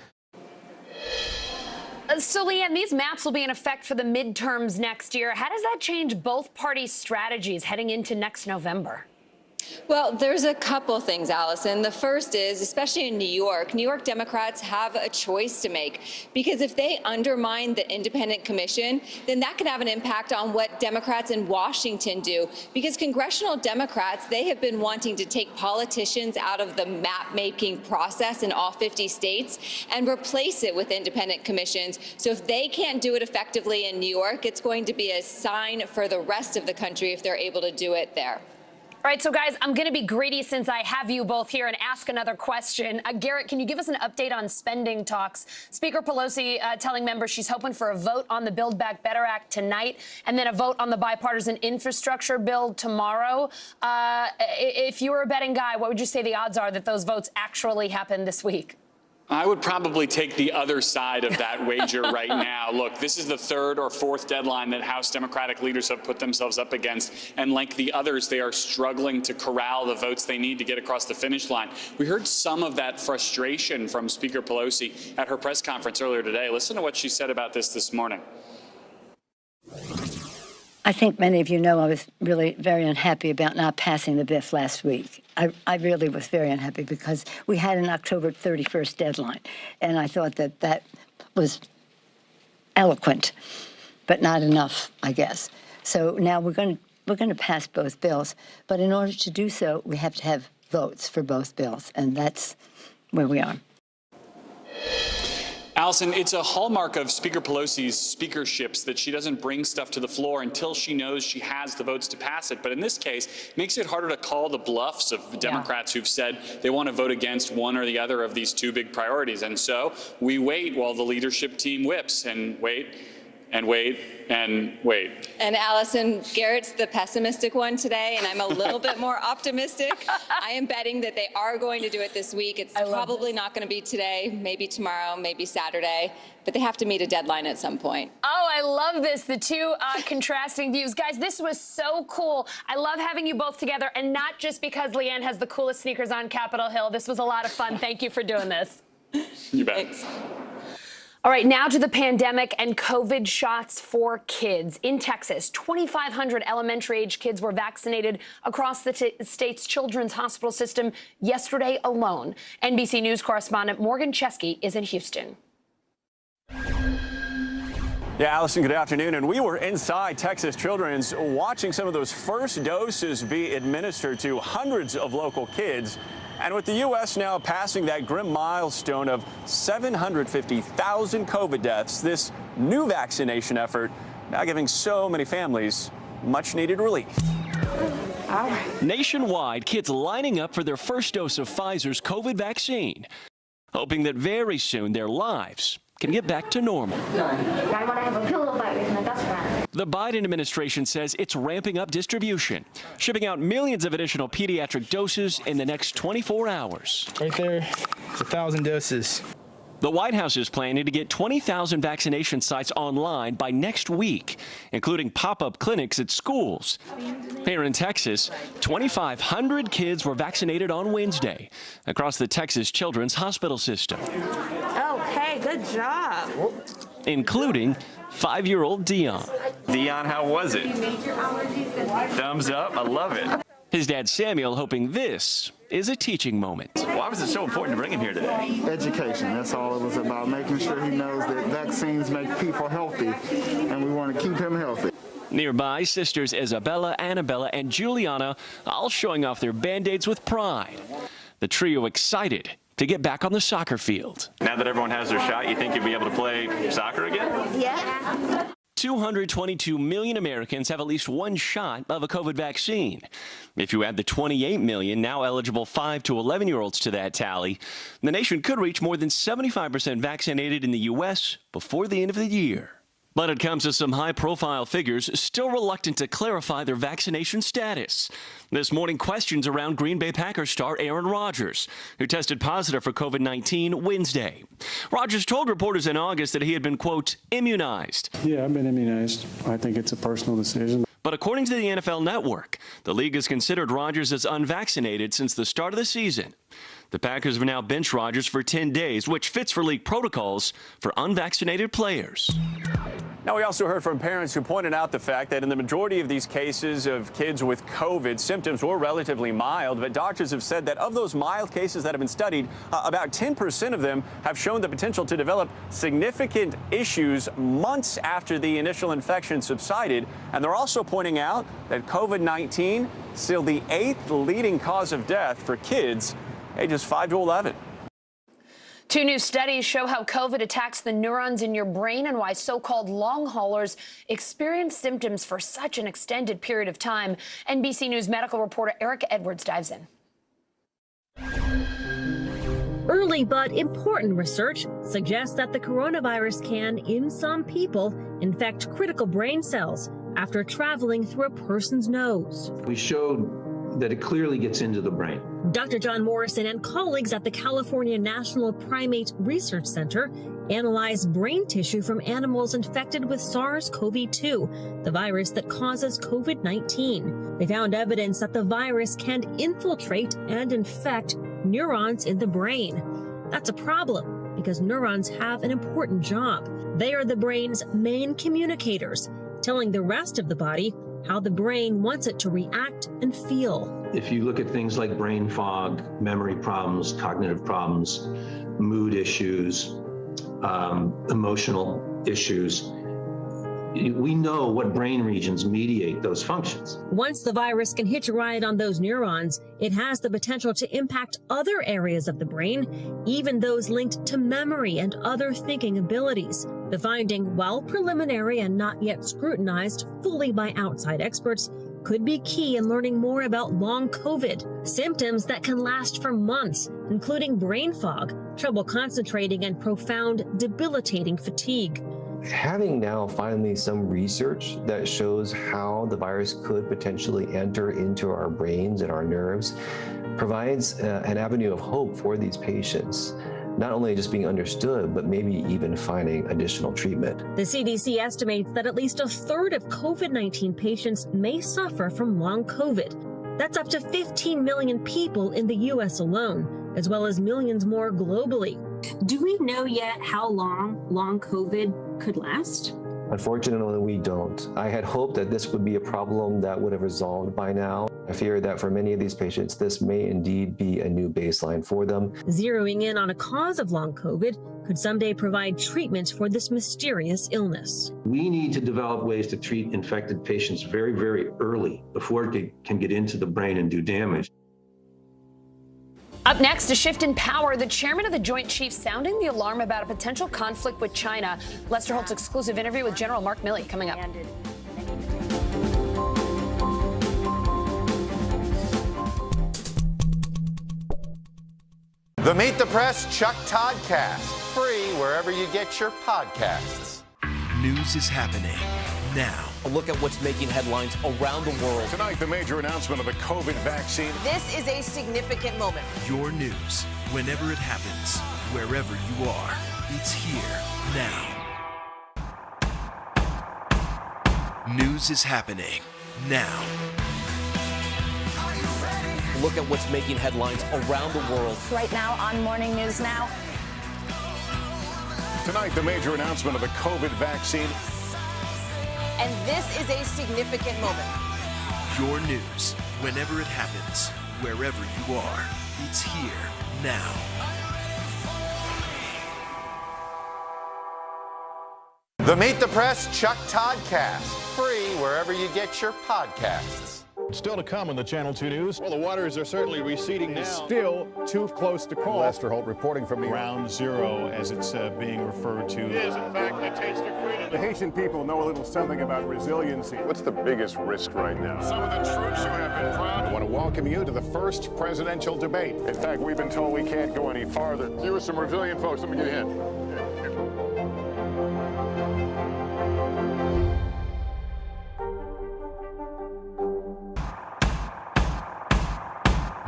So, Leanne, these maps will be in effect for the midterms next year. How does that change both parties' strategies heading into next November? Well, there's a couple things, Allison. The first is, especially in New York Democrats have a choice to make, because if they undermine the independent commission, then that can have an impact on what Democrats in Washington do, because congressional Democrats, they have been wanting to take politicians out of the map-making process in all 50 states and replace it with independent commissions. So if they can't do it effectively in New York, it's going to be a sign for the rest of the country if they're able to do it there. All right, so guys, I'm going to be greedy since I have you both here and ask another question. Garrett, can you give us an update on spending talks? Speaker Pelosi telling members she's hoping for a vote on the Build Back Better Act tonight and then a vote on the bipartisan infrastructure bill tomorrow. If you were a betting guy, what would you say the odds are that those votes actually happen this week? I would probably take the other side of that wager right now. Look, this is the 3rd or 4th deadline that House Democratic leaders have put themselves up against. And like the others, they are struggling to corral the votes they need to get across the finish line. We heard some of that frustration from Speaker Pelosi at her press conference earlier today. Listen to what she said about this morning. I think many of you know I was really very unhappy about not passing the BIF last week. I really was very unhappy because we had an October 31st deadline, and I thought that was eloquent. but not enough, I guess. So now we're going to pass both bills, but in order to do so, we have to have votes for both bills, and that's where we are. Allison, it's a hallmark of Speaker Pelosi's speakerships that she doesn't bring stuff to the floor until she knows she has the votes to pass it. But in this case, it makes it harder to call the bluffs of the Democrats who've said they want to vote against one or the other of these two big priorities. And so we wait while the leadership team whips and wait and wait and wait. And Allison, Garrett's the pessimistic one today, and I'm a little bit more optimistic. I am betting that they are going to do it this week. It's probably not going to be today, maybe tomorrow, maybe Saturday, but they have to meet a deadline at some point. Oh, I love this. The two contrasting views. Guys, this was so cool. I love having you both together, and not just because Leanne has the coolest sneakers on Capitol Hill. This was a lot of fun. Thank you for doing this. You bet. Thanks. All right, now to the pandemic and COVID shots for kids. In Texas, 2,500 elementary-age kids were vaccinated across the state's children's hospital system yesterday alone. NBC News correspondent Morgan Chesky is in Houston. Yeah, Allison, good afternoon. And we were inside Texas Children's watching some of those first doses be administered to hundreds of local kids. And with the U.S. now passing that grim milestone of 750,000 COVID deaths, this new vaccination effort now giving so many families much-needed relief. Nationwide, kids lining up for their first dose of Pfizer's COVID vaccine, hoping that very soon their lives can get back to normal. I want to have a pillow fight with my best friend. The Biden administration says it's ramping up distribution, shipping out millions of additional pediatric doses in the next 24 hours. Right there, it's 1,000 doses. The White House is planning to get 20,000 vaccination sites online by next week, including pop-up clinics at schools. Here in Texas, 2,500 kids were vaccinated on Wednesday across the Texas Children's Hospital System. Okay, good job. Including 5-year-old Dion. Dion, how was it? Thumbs up. I love it. His dad Samuel hoping this is a teaching moment. Why was it so important to bring him here today? Education. That's all it was about, making sure he knows that vaccines make people healthy, and we want to keep him healthy. Nearby, sisters Isabella, Annabella, and Juliana all showing off their Band-Aids with pride. The trio excited to get back on the soccer field. Now that everyone has their shot, you think you'll be able to play soccer again? Yeah. 222 million Americans have at least one shot of a COVID vaccine. If you add the 28 million now eligible 5 to 11-year-olds to that tally, the nation could reach more than 75% vaccinated in the U.S. before the end of the year. But it comes to some high-profile figures still reluctant to clarify their vaccination status. This morning, questions around Green Bay Packers star Aaron Rodgers, who tested positive for COVID-19 Wednesday. Rodgers told reporters in August that he had been, quote, immunized. Yeah, I've been immunized. I think it's a personal decision. But according to the NFL Network, the league has considered Rodgers as unvaccinated since the start of the season. The Packers have now benched Rodgers for 10 days, which fits for league protocols for unvaccinated players. Now, we also heard from parents who pointed out the fact that in the majority of these cases of kids with COVID, symptoms were relatively mild, but doctors have said that of those mild cases that have been studied, about 10% of them have shown the potential to develop significant issues months after the initial infection subsided. And they're also pointing out that COVID-19 is still the 8th leading cause of death for kids ages 5 to 11. Two new studies show how COVID attacks the neurons in your brain and why so-called long haulers experience symptoms for such an extended period of time. NBC News medical reporter Erica Edwards dives in. Early but important research suggests that the coronavirus can, in some people, infect critical brain cells after traveling through a person's nose. We showed that it clearly gets into the brain. Dr. John Morrison and colleagues at the California National Primate Research Center analyzed brain tissue from animals infected with SARS-CoV-2, the virus that causes COVID-19. They found evidence that the virus can infiltrate and infect neurons in the brain. That's a problem because neurons have an important job. They are the brain's main communicators, telling the rest of the body how the brain wants it to react and feel. If you look at things like brain fog, memory problems, cognitive problems, mood issues, emotional issues, We know what brain regions mediate those functions. Once the virus can hitch a ride on those neurons, it has the potential to impact other areas of the brain, even those linked to memory and other thinking abilities. The finding, while preliminary and not yet scrutinized fully by outside experts, could be key in learning more about long COVID, symptoms that can last for months, including brain fog, trouble concentrating, and profound, debilitating fatigue. Having now finally some research that shows how the virus could potentially enter into our brains and our nerves provides an avenue of hope for these patients. Not only just being understood, but maybe even finding additional treatment. The CDC estimates that at least a third of COVID-19 patients may suffer from long COVID. That's up to 15 million people in the U.S. alone, as well as millions more globally. Do we know yet how long COVID could last? Unfortunately, we don't. I had hoped that this would be a problem that would have resolved by now. I fear that for many of these patients, this may indeed be a new baseline for them. Zeroing in on a cause of long COVID could someday provide treatment for this mysterious illness. We need to develop ways to treat infected patients very, very early before it can get into the brain and do damage. Up next, a shift in power. The chairman of the Joint Chiefs sounding the alarm about a potential conflict with China. Lester Holt's exclusive interview with General Mark Milley coming up. The Meet the Press Chuck Toddcast, free wherever you get your podcasts. News is happening now. A look at what's making headlines around the world. Tonight, the major announcement of the COVID vaccine. This is a significant moment. Your news, whenever it happens, wherever you are, it's here now. News is happening now. A look at what's making headlines around the world. Right now on Morning News Now. Tonight, the major announcement of the COVID vaccine. And this is a significant moment. Your news, whenever it happens, wherever you are, it's here now. The Meet the Press Chuck Toddcast, free wherever you get your podcasts. Still to come in the Channel 2 News. Well, the waters are certainly receding now. Still too close to call. Lester Holt reporting from Ground Zero, as it's being referred to. It is, in fact, the taste of freedom. The Haitian people know a little something about resiliency. What's the biggest risk right now? Some of the troops who have been proud. I want to welcome you to the first presidential debate. In fact, we've been told we can't go any farther. You are some resilient folks. Let me get a hint.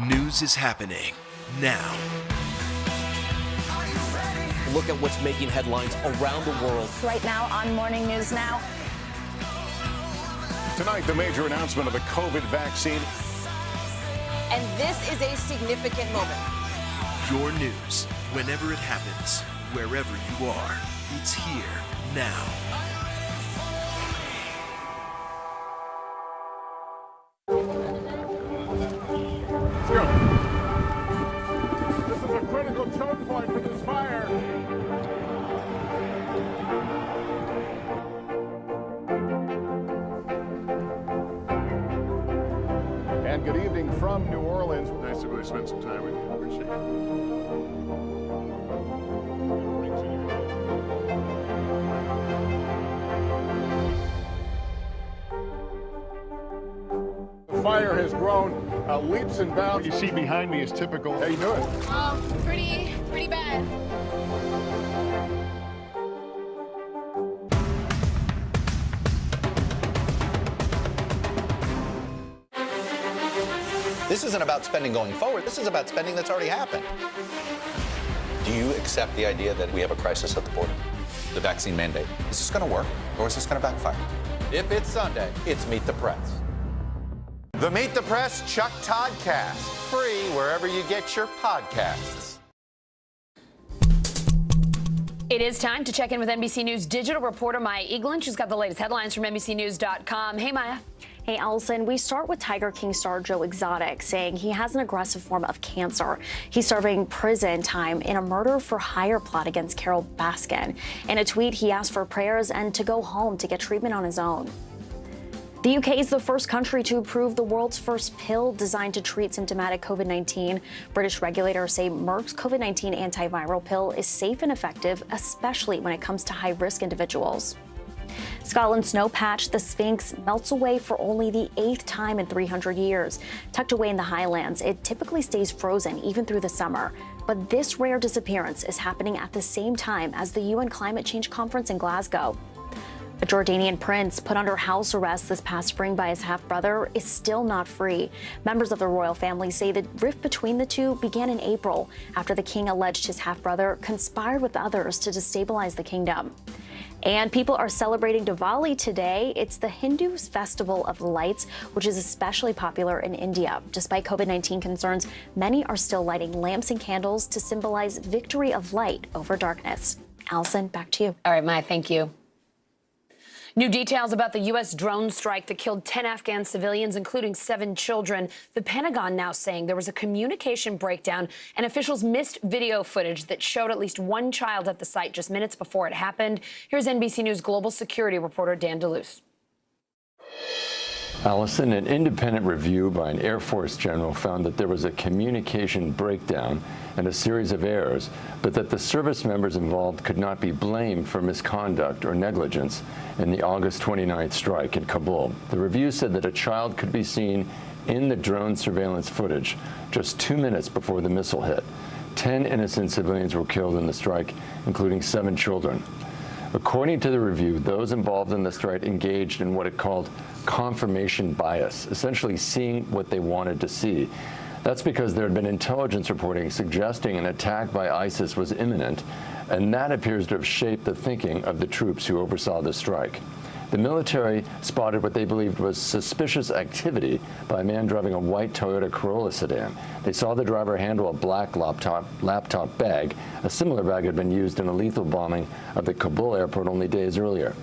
News is happening now. A look at what's making headlines around the world. Right now on Morning News Now. Tonight, the major announcement of the COVID vaccine. And this is a significant moment. Your news, whenever it happens, wherever you are, it's here now. This is a critical choke point for this fire. And good evening from New Orleans. Nice to really spend some time with you. Appreciate it. The fire has grown leaps and bounds. What you see behind me is typical. How you doing? Pretty bad. This isn't about spending going forward. This is about spending that's already happened. Do you accept the idea that we have a crisis at the border? The vaccine mandate. Is this going to work, or is this going to backfire? If it's Sunday, it's Meet the Press. The Meet the Press Chuck Toddcast, free wherever you get your podcasts. It is time to check in with NBC News Digital reporter Maya Eaglin. She's got the latest headlines from NBCNews.com. Hey, Maya. Hey, Allison, we start with Tiger King star Joe Exotic saying he has an aggressive form of cancer. He's serving prison time in a murder for hire plot against Carol Baskin. In a tweet, he asked for prayers and to go home to get treatment on his own. The UK is the first country to approve the world's first pill designed to treat symptomatic COVID-19. British regulators say Merck's COVID-19 antiviral pill is safe and effective, especially when it comes to high-risk individuals. Scotland's snow patch, the Sphinx, melts away for only the 8th time in 300 years. Tucked away in the highlands, it typically stays frozen even through the summer. But this rare disappearance is happening at the same time as the UN Climate Change Conference in Glasgow. A Jordanian prince put under house arrest this past spring by his half-brother is still not free. Members of the royal family say the rift between the two began in April after the king alleged his half-brother conspired with others to destabilize the kingdom. And people are celebrating Diwali today. It's the Hindu festival of lights, which is especially popular in India. Despite COVID-19 concerns, many are still lighting lamps and candles to symbolize victory of light over darkness. Allison, back to you. All right, Maya, thank you. New details about the U.S. drone strike that killed 10 Afghan civilians, including 7 children. The Pentagon now saying there was a communication breakdown and officials missed video footage that showed at least 1 child at the site just minutes before it happened. Here's NBC News global security reporter Dan DeLuce. Allison, an independent review by an Air Force general found that there was a communication breakdown and a series of errors, but that the service members involved could not be blamed for misconduct or negligence in the August 29th strike in Kabul. The review said that a child could be seen in the drone surveillance footage just 2 minutes before the missile hit. 10 innocent civilians were killed in the strike, including 7 children. According to the review, those involved in the strike engaged in what it called confirmation bias, essentially seeing what they wanted to see. That's because there had been intelligence reporting suggesting an attack by ISIS was imminent, and that appears to have shaped the thinking of the troops who oversaw the strike. The military spotted what they believed was suspicious activity by a man driving a white Toyota Corolla sedan. They saw the driver handle a black laptop bag. A similar bag had been used in a lethal bombing of the Kabul airport only days earlier.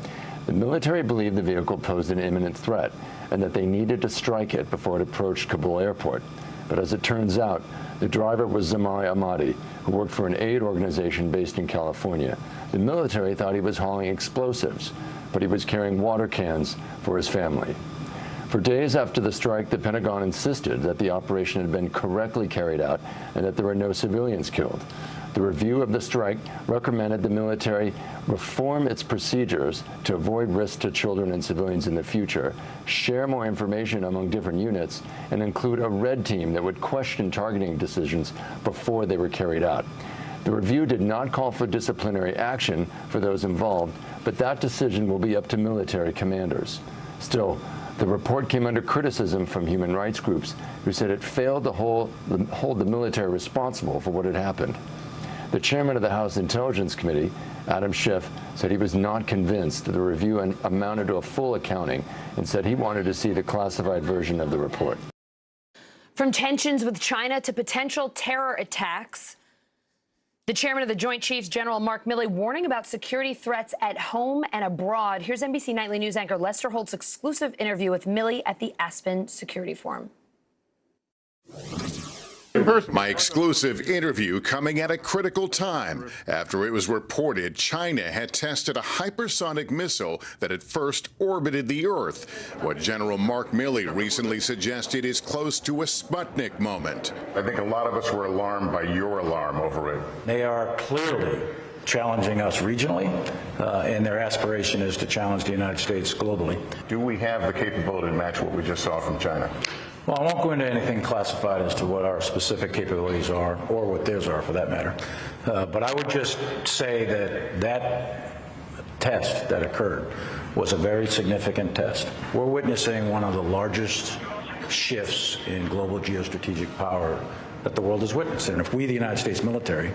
The military believed the vehicle posed an imminent threat and that they needed to strike it before it approached Kabul airport. But as it turns out, the driver was Zamari Ahmadi, who worked for an aid organization based in California. The military thought he was hauling explosives, but he was carrying water cans for his family. For days after the strike, the Pentagon insisted that the operation had been correctly carried out and that there were no civilians killed. The review of the strike recommended the military reform its procedures to avoid risk to children and civilians in the future, share more information among different units, and include a red team that would question targeting decisions before they were carried out. The review did not call for disciplinary action for those involved, but that decision will be up to military commanders. Still, the report came under criticism from human rights groups who said it failed to hold the military responsible for what had happened. The chairman of the House Intelligence Committee, Adam Schiff, said he was not convinced that the review amounted to a full accounting and said he wanted to see the classified version of the report. From tensions with China to potential terror attacks, the chairman of the Joint Chiefs, General Mark Milley, warning about security threats at home and abroad. Here's NBC Nightly News anchor Lester Holt's exclusive interview with Milley at the Aspen Security Forum. My exclusive interview coming at a critical time after it was reported China had tested a hypersonic missile that had first orbited the Earth, what General Mark Milley recently suggested is close to a Sputnik moment. I think a lot of us were alarmed by your alarm over it. They are clearly challenging us regionally, and their aspiration is to challenge the United States globally. Do we have the capability to match what we just saw from China? Well, I won't go into anything classified as to what our specific capabilities are, or what theirs are for that matter. But I would just say that that test that occurred was a very significant test. We're witnessing one of the largest shifts in global geostrategic power that the world has witnessed. And if we, the United States military,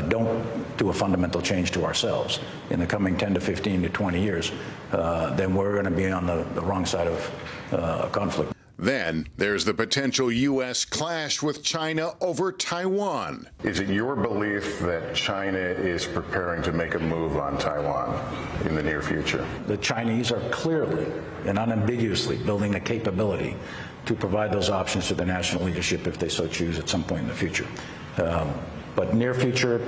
don't do a fundamental change to ourselves in the coming 10 to 15 to 20 years, then we're going to be on the wrong side of a conflict. Then there's the potential U.S. clash with China over Taiwan. Is it your belief that China is preparing to make a move on Taiwan in the near future? The Chinese are clearly and unambiguously building the capability to provide those options to the national leadership if they so choose at some point in the future. But near future,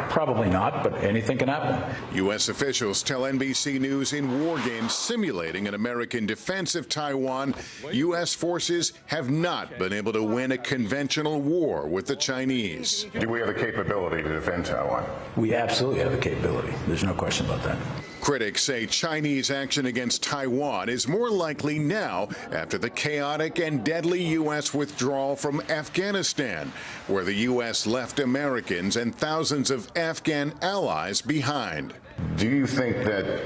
probably not, but anything can happen. U.S. officials tell NBC News in war games simulating an American defense of Taiwan, U.S. forces have not been able to win a conventional war with the Chinese. Do we have the capability to defend Taiwan? We absolutely have the capability. There's no question about that. Critics say Chinese action against Taiwan is more likely now after the chaotic and deadly U.S. withdrawal from Afghanistan, where the U.S. left Americans and thousands of Afghan allies behind. Do you think that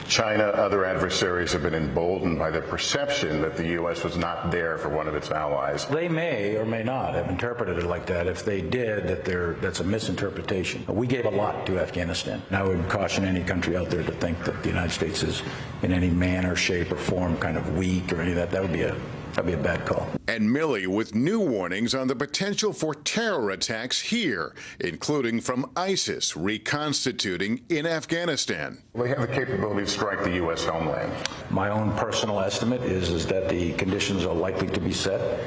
China, other adversaries have been emboldened by the perception that the U.S. was not there for one of its allies? They may or may not have interpreted it like that. If they did, that's a misinterpretation. We gave a lot to Afghanistan. And I would caution any country out there to think that the United States is in any manner, shape, or form kind of weak or any of that. That'd be a bad call. And Milley with new warnings on the potential for terror attacks here, including from ISIS reconstituting in Afghanistan. They have the capability to strike the U.S. homeland. My own personal estimate is that the conditions are likely to be set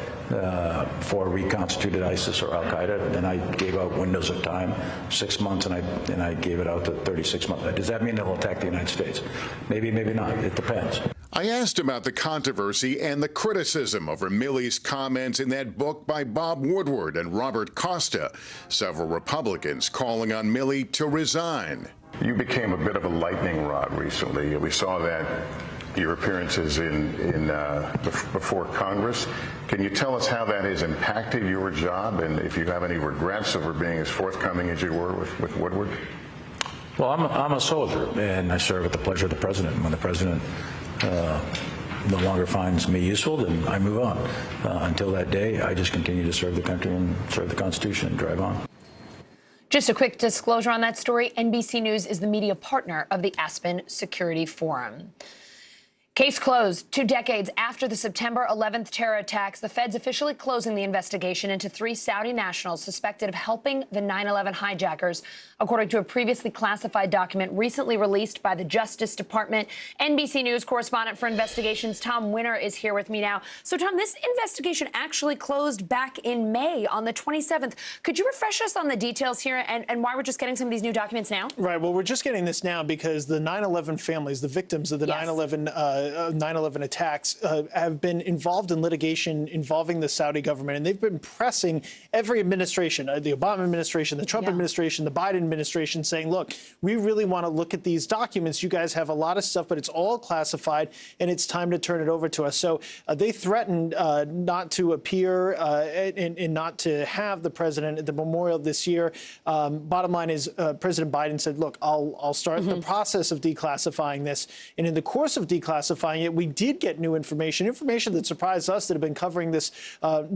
for reconstituted ISIS or Al-Qaeda. And I gave out windows of time, 6 months, and I gave it out to 36 months. Does that mean they'll attack the United States? Maybe, maybe not. It depends. I asked about the controversy and the criticism over Milley's comments in that book by Bob Woodward and Robert Costa, several Republicans calling on Milley to resign. You became a bit of a lightning rod recently. We saw that your appearances before Congress. Can you tell us how that has impacted your job and if you have any regrets over being as forthcoming as you were with Woodward? Well, I'm a soldier, and I serve at the pleasure of the president. And when the president no longer finds me useful, then I move on. Until that day, I just continue to serve the country and serve the Constitution and drive on. Just a quick disclosure on that story. NBC News is the media partner of the Aspen Security Forum. Case closed. 2 decades after the September 11th terror attacks, the feds officially closing the investigation into 3 Saudi nationals suspected of helping the 9/11 hijackers, according to a previously classified document recently released by the Justice Department. NBC News correspondent for investigations Tom Winter is here with me now. So, Tom, this investigation actually closed back in May on the 27th. Could you refresh us on the details here and why we're just getting some of these new documents now? Right. Well, we're just getting this now because the 9/11 families, the victims of the 9/11 attacks, have been involved in litigation involving the Saudi government, and they've been pressing every administration, the Obama administration, the Trump administration, the Biden administration, saying, look, we really want to look at these documents. You guys have a lot of stuff, but it's all classified, and it's time to turn it over to us. So they threatened not to appear and not to have the president at the memorial this year. Bottom line is President Biden said, look, I'll start the process of declassifying this. And in the course of declassifying it, we did get new information that surprised us that have been covering this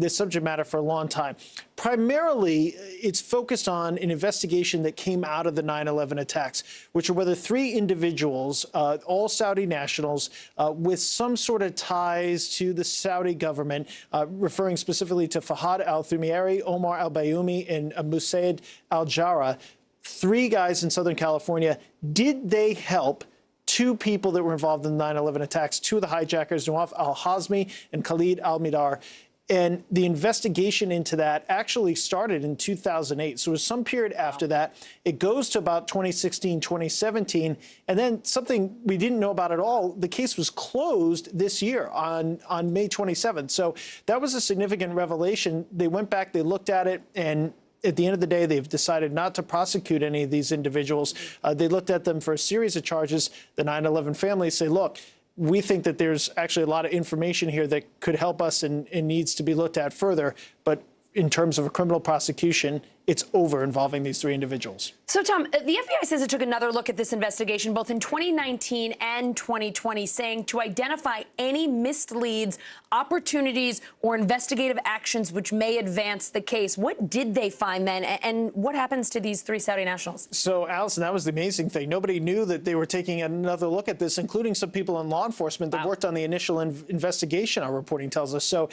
subject matter for a long time. Primarily, it's focused on an investigation that came out of the 9/11 attacks, which are whether 3 individuals, all Saudi nationals, with some sort of ties to the Saudi government, referring specifically to Fahad al-Thumairi, Omar al-Bayoumi, and Musaid al-Jarrah, 3 guys in Southern California, did they help 2 people that were involved in the 9/11 attacks, 2 of the hijackers, Nawaf al-Hazmi and Khalid al-Midar. And the investigation into that actually started in 2008. So it was some period after that. It goes to about 2016, 2017. And then something we didn't know about at all, the case was closed this year on May 27th. So that was a significant revelation. They went back, they looked at it, and at the end of the day, they've decided not to prosecute any of these individuals. They looked at them for a series of charges. The 9/11 families say, look, we think that there's actually a lot of information here that could help us and needs to be looked at further. But in terms of a criminal prosecution, it's over involving these 3 individuals. So, Tom, the FBI says it took another look at this investigation both in 2019 and 2020, saying to identify any missed leads, opportunities, or investigative actions which may advance the case. What did they find then, and what happens to these 3 Saudi nationals? So, Allison, that was the amazing thing. Nobody knew that they were taking another look at this, including some people in law enforcement that worked on the initial investigation, our reporting tells us. So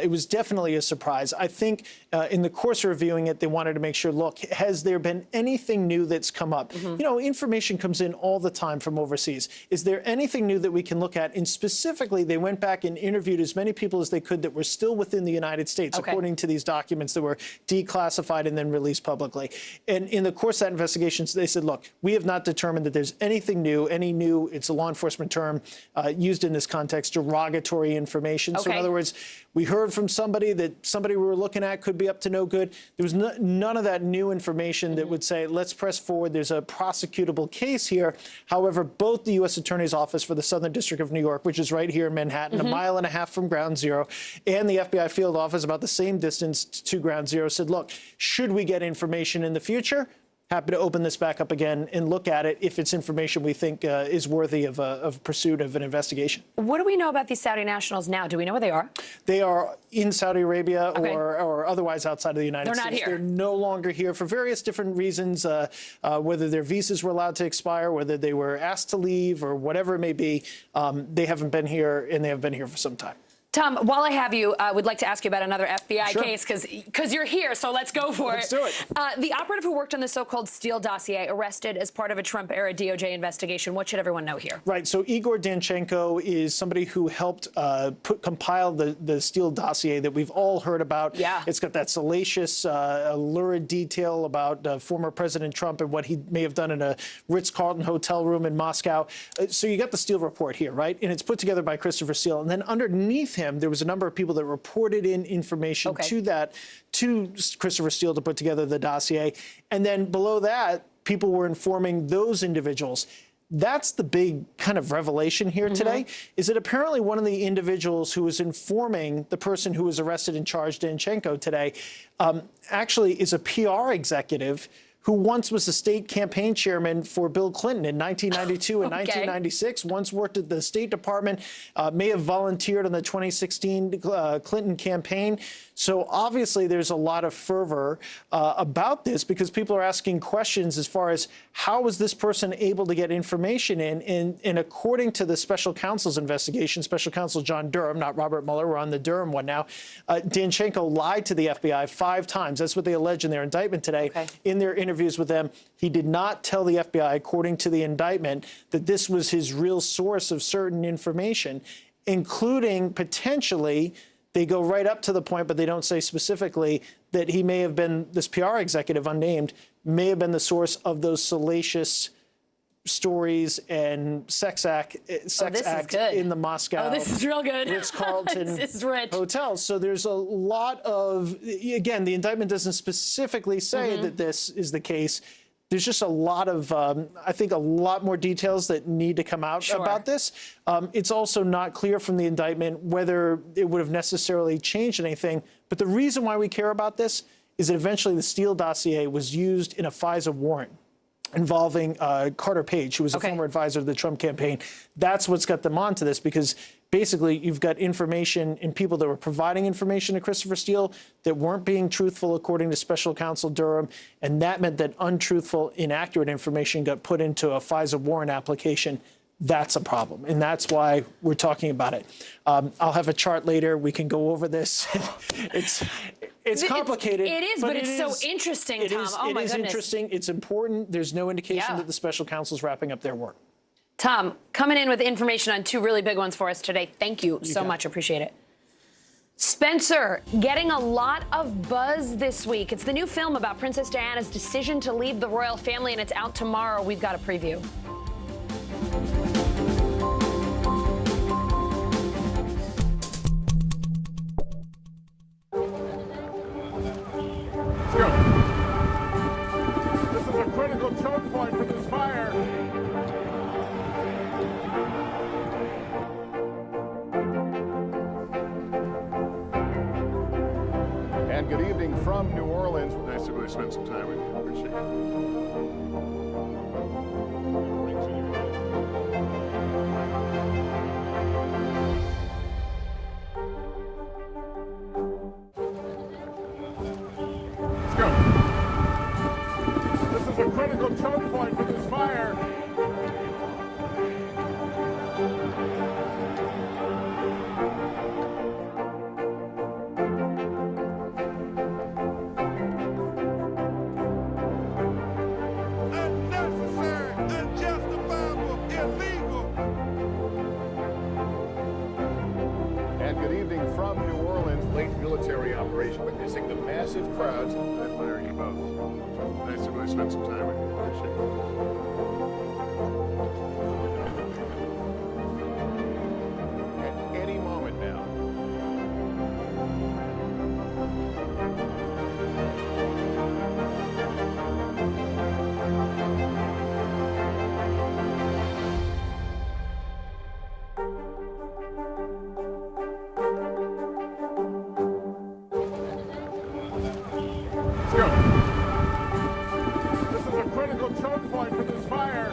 it was definitely a surprise. I think in the course of reviewing it, they wanted to make sure, look, has there been anything new that's come up? You know, information comes in all the time from overseas. Is there anything new that we can look at? And specifically, they went back and interviewed as many people as they could that were still within the United States, according to these documents that were declassified and then released publicly. And in the course of that investigation, they said, look, we have not determined that there's anything new, it's a law enforcement term used in this context, derogatory information. So in other words, we heard from somebody that somebody we were looking at could be up to no good. There was none of that new information that would say, let's press forward. There's a prosecutable case here. However, both the U.S. Attorney's Office for the Southern District of New York, which is right here in Manhattan, a mile and a half from Ground Zero, and the FBI field office about the same distance to Ground Zero said, look, should we get information in the future? Happy to open this back up again and look at it if it's information we think is worthy of pursuit of an investigation. What do we know about these Saudi nationals now? Do we know where they are? They are in Saudi Arabia or otherwise outside of the United States. They're not here. They're no longer here for various different reasons, whether their visas were allowed to expire, whether they were asked to leave, or whatever it may be. They haven't been here, and they have been here for some time. Tom, while I have you, I would like to ask you about another FBI case, because you're here, so let's go for it. Let's do it. The operative who worked on the so-called Steele dossier arrested as part of a Trump-era DOJ investigation. What should everyone know here? Right. So Igor Danchenko is somebody who helped compile the Steele dossier that we've all heard about. Yeah. It's got that salacious, lurid detail about former President Trump and what he may have done in a Ritz-Carlton hotel room in Moscow. So you got the Steele report here, right? And it's put together by Christopher Steele. And then underneath him, there was a number of people that reported in information to Christopher Steele to put together the dossier. And then below that, people were informing those individuals. That's the big kind of revelation here today, is that apparently one of the individuals who was informing the person who was arrested and charged, Danchenko, today, actually is a PR executive who once was the state campaign chairman for Bill Clinton in 1992 and 1996, once worked at the State Department, may have volunteered on the 2016 Clinton campaign. So obviously there's a lot of fervor about this because people are asking questions as far as how was this person able to get information in? And according to the special counsel's investigation, special counsel John Durham, not Robert Mueller, we're on the Durham one now, Danchenko lied to the FBI 5 times. That's what they allege in their indictment today. In their interviews with them, he did not tell the FBI, according to the indictment, that this was his real source of certain information, including potentially, they go right up to the point, but they don't say specifically, that he may have been, this PR executive, unnamed, may have been the source of those salacious stories and sex act in the Moscow this is real good. Ritz-Carlton This is rich. hotel. So there's a lot of, again, the indictment doesn't specifically say that this is the case. There's just a lot of, I think, a lot more details that need to come out about this. It's also not clear from the indictment whether it would have necessarily changed anything. But the reason why we care about this is that eventually the Steele dossier was used in a FISA warrant involving Carter Page, who was a former advisor of the Trump campaign. That's what's got them onto this, because basically you've got information and people that were providing information to Christopher Steele that weren't being truthful, according to special counsel Durham, and that meant that untruthful, inaccurate information got put into a FISA warrant application. That's a problem, and that's why we're talking about it. I'll have a chart later. We can go over this. It's complicated. It is, but it's so interesting, Tom. Oh, my goodness. It is interesting. It's important. There's no indication that the special counsel's wrapping up their work. Tom, coming in with information on 2 really big ones for us today. Thank you so much. Appreciate it. Spencer, getting a lot of buzz this week. It's the new film about Princess Diana's decision to leave the royal family, and it's out tomorrow. We've got a preview. This is a critical choke point for this fire. good evening from New Orleans. Nice to really spend some time with you. Appreciate it. Let's go. This is a critical choke point for this fire. From New Orleans, late military operation, witnessing the massive crowds. I admire you both. Nice to really spend some time with you. Appreciate it. At any moment now. Let's go. This is a critical choke point for this fire.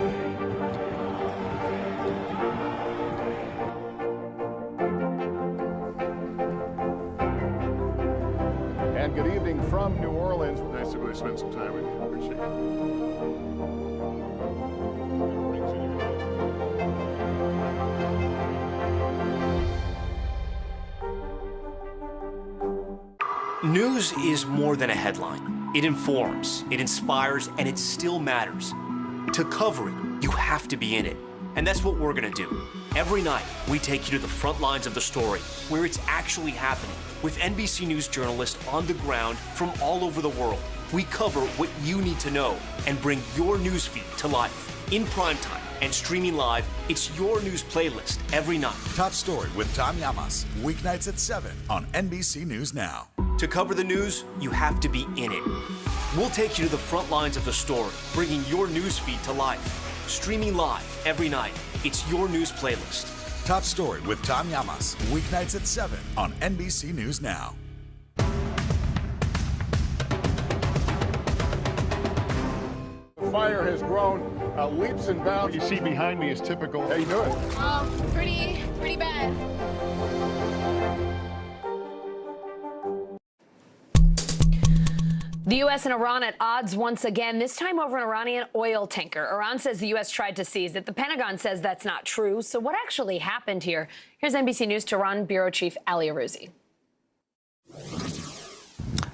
And good evening from New Orleans. Nice to really spend some time with you. Appreciate it. News is more than a headline. It informs, it inspires, and it still matters. To cover it, you have to be in it. And that's what we're gonna do. Every night, we take you to the front lines of the story, where it's actually happening, with NBC News journalists on the ground from all over the world. We cover what you need to know and bring your newsfeed to life. In primetime and streaming live, it's your news playlist every night. Top Story with Tom Llamas, weeknights at 7 on NBC News Now. To cover the news, you have to be in it. We'll take you to the front lines of the story, bringing your newsfeed to life. Streaming live every night, it's your news playlist. Top Story with Tom Llamas, weeknights at 7 on NBC News Now. The fire has grown leaps and bounds. What you see behind me is typical. How you doing? Pretty bad. The U.S. and Iran at odds once again, this time over an Iranian oil tanker. Iran says the U.S. tried to seize it. The Pentagon says that's not true. So what actually happened here? Here's NBC News Tehran Bureau Chief Ali Arouzi.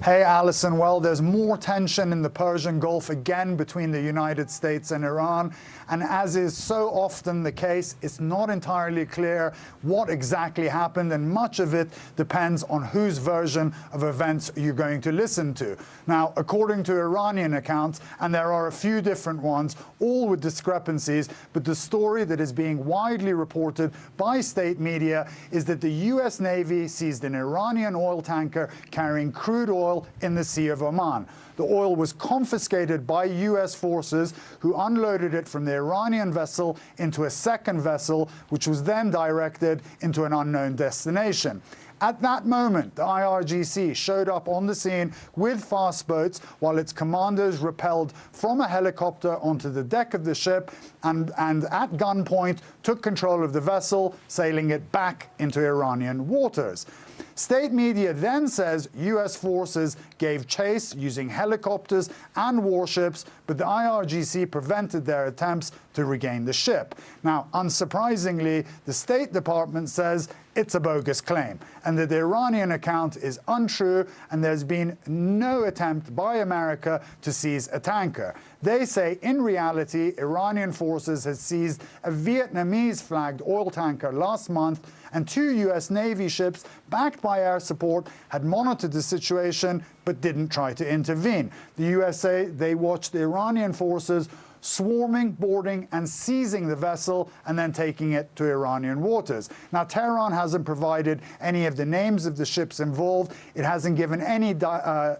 Hey, Allison. Well, there's more tension in the Persian Gulf again between the United States and Iran. And as is so often the case, it's not entirely clear what exactly happened, and much of it depends on whose version of events you're going to listen to. Now, according to Iranian accounts, and there are a few different ones, all with discrepancies, but the story that is being widely reported by state media is that the U.S. Navy seized an Iranian oil tanker carrying crude oil in the Sea of Oman. The oil was confiscated by U.S. forces, who unloaded it from the Iranian vessel into a second vessel, which was then directed into an unknown destination. At that moment, the IRGC showed up on the scene with fast boats while its commanders rappelled from a helicopter onto the deck of the ship and at gunpoint took control of the vessel, sailing it back into Iranian waters. State media then says U.S. forces gave chase using helicopters and warships, but the IRGC prevented their attempts to regain the ship. Now, unsurprisingly, the State Department says it's a bogus claim and that the Iranian account is untrue and there's been no attempt by America to seize a tanker. They say, in reality, Iranian forces had seized a Vietnamese-flagged oil tanker last month, and 2 U.S. Navy ships, backed by air support, had monitored the situation but didn't try to intervene. The USA, they watched the Iranian forces swarming, boarding, and seizing the vessel and then taking it to Iranian waters. Now, Tehran hasn't provided any of the names of the ships involved. It hasn't given any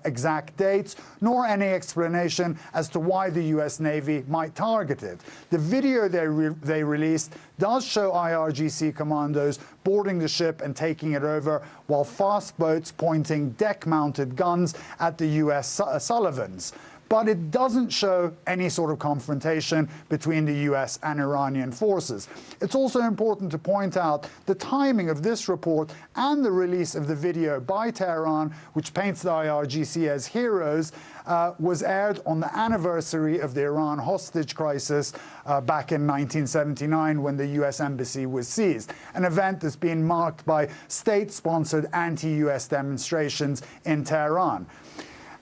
exact dates, nor any explanation as to why the U.S. Navy might target it. The video they released does show IRGC commandos boarding the ship and taking it over, while fast boats pointing deck-mounted guns at the U.S. Sullivans. But it doesn't show any sort of confrontation between the U.S. and Iranian forces. It's also important to point out the timing of this report and the release of the video by Tehran, which paints the IRGC as heroes, was aired on the anniversary of the Iran hostage crisis back in 1979 when the U.S. embassy was seized, an event that's been marked by state-sponsored anti-U.S. demonstrations in Tehran.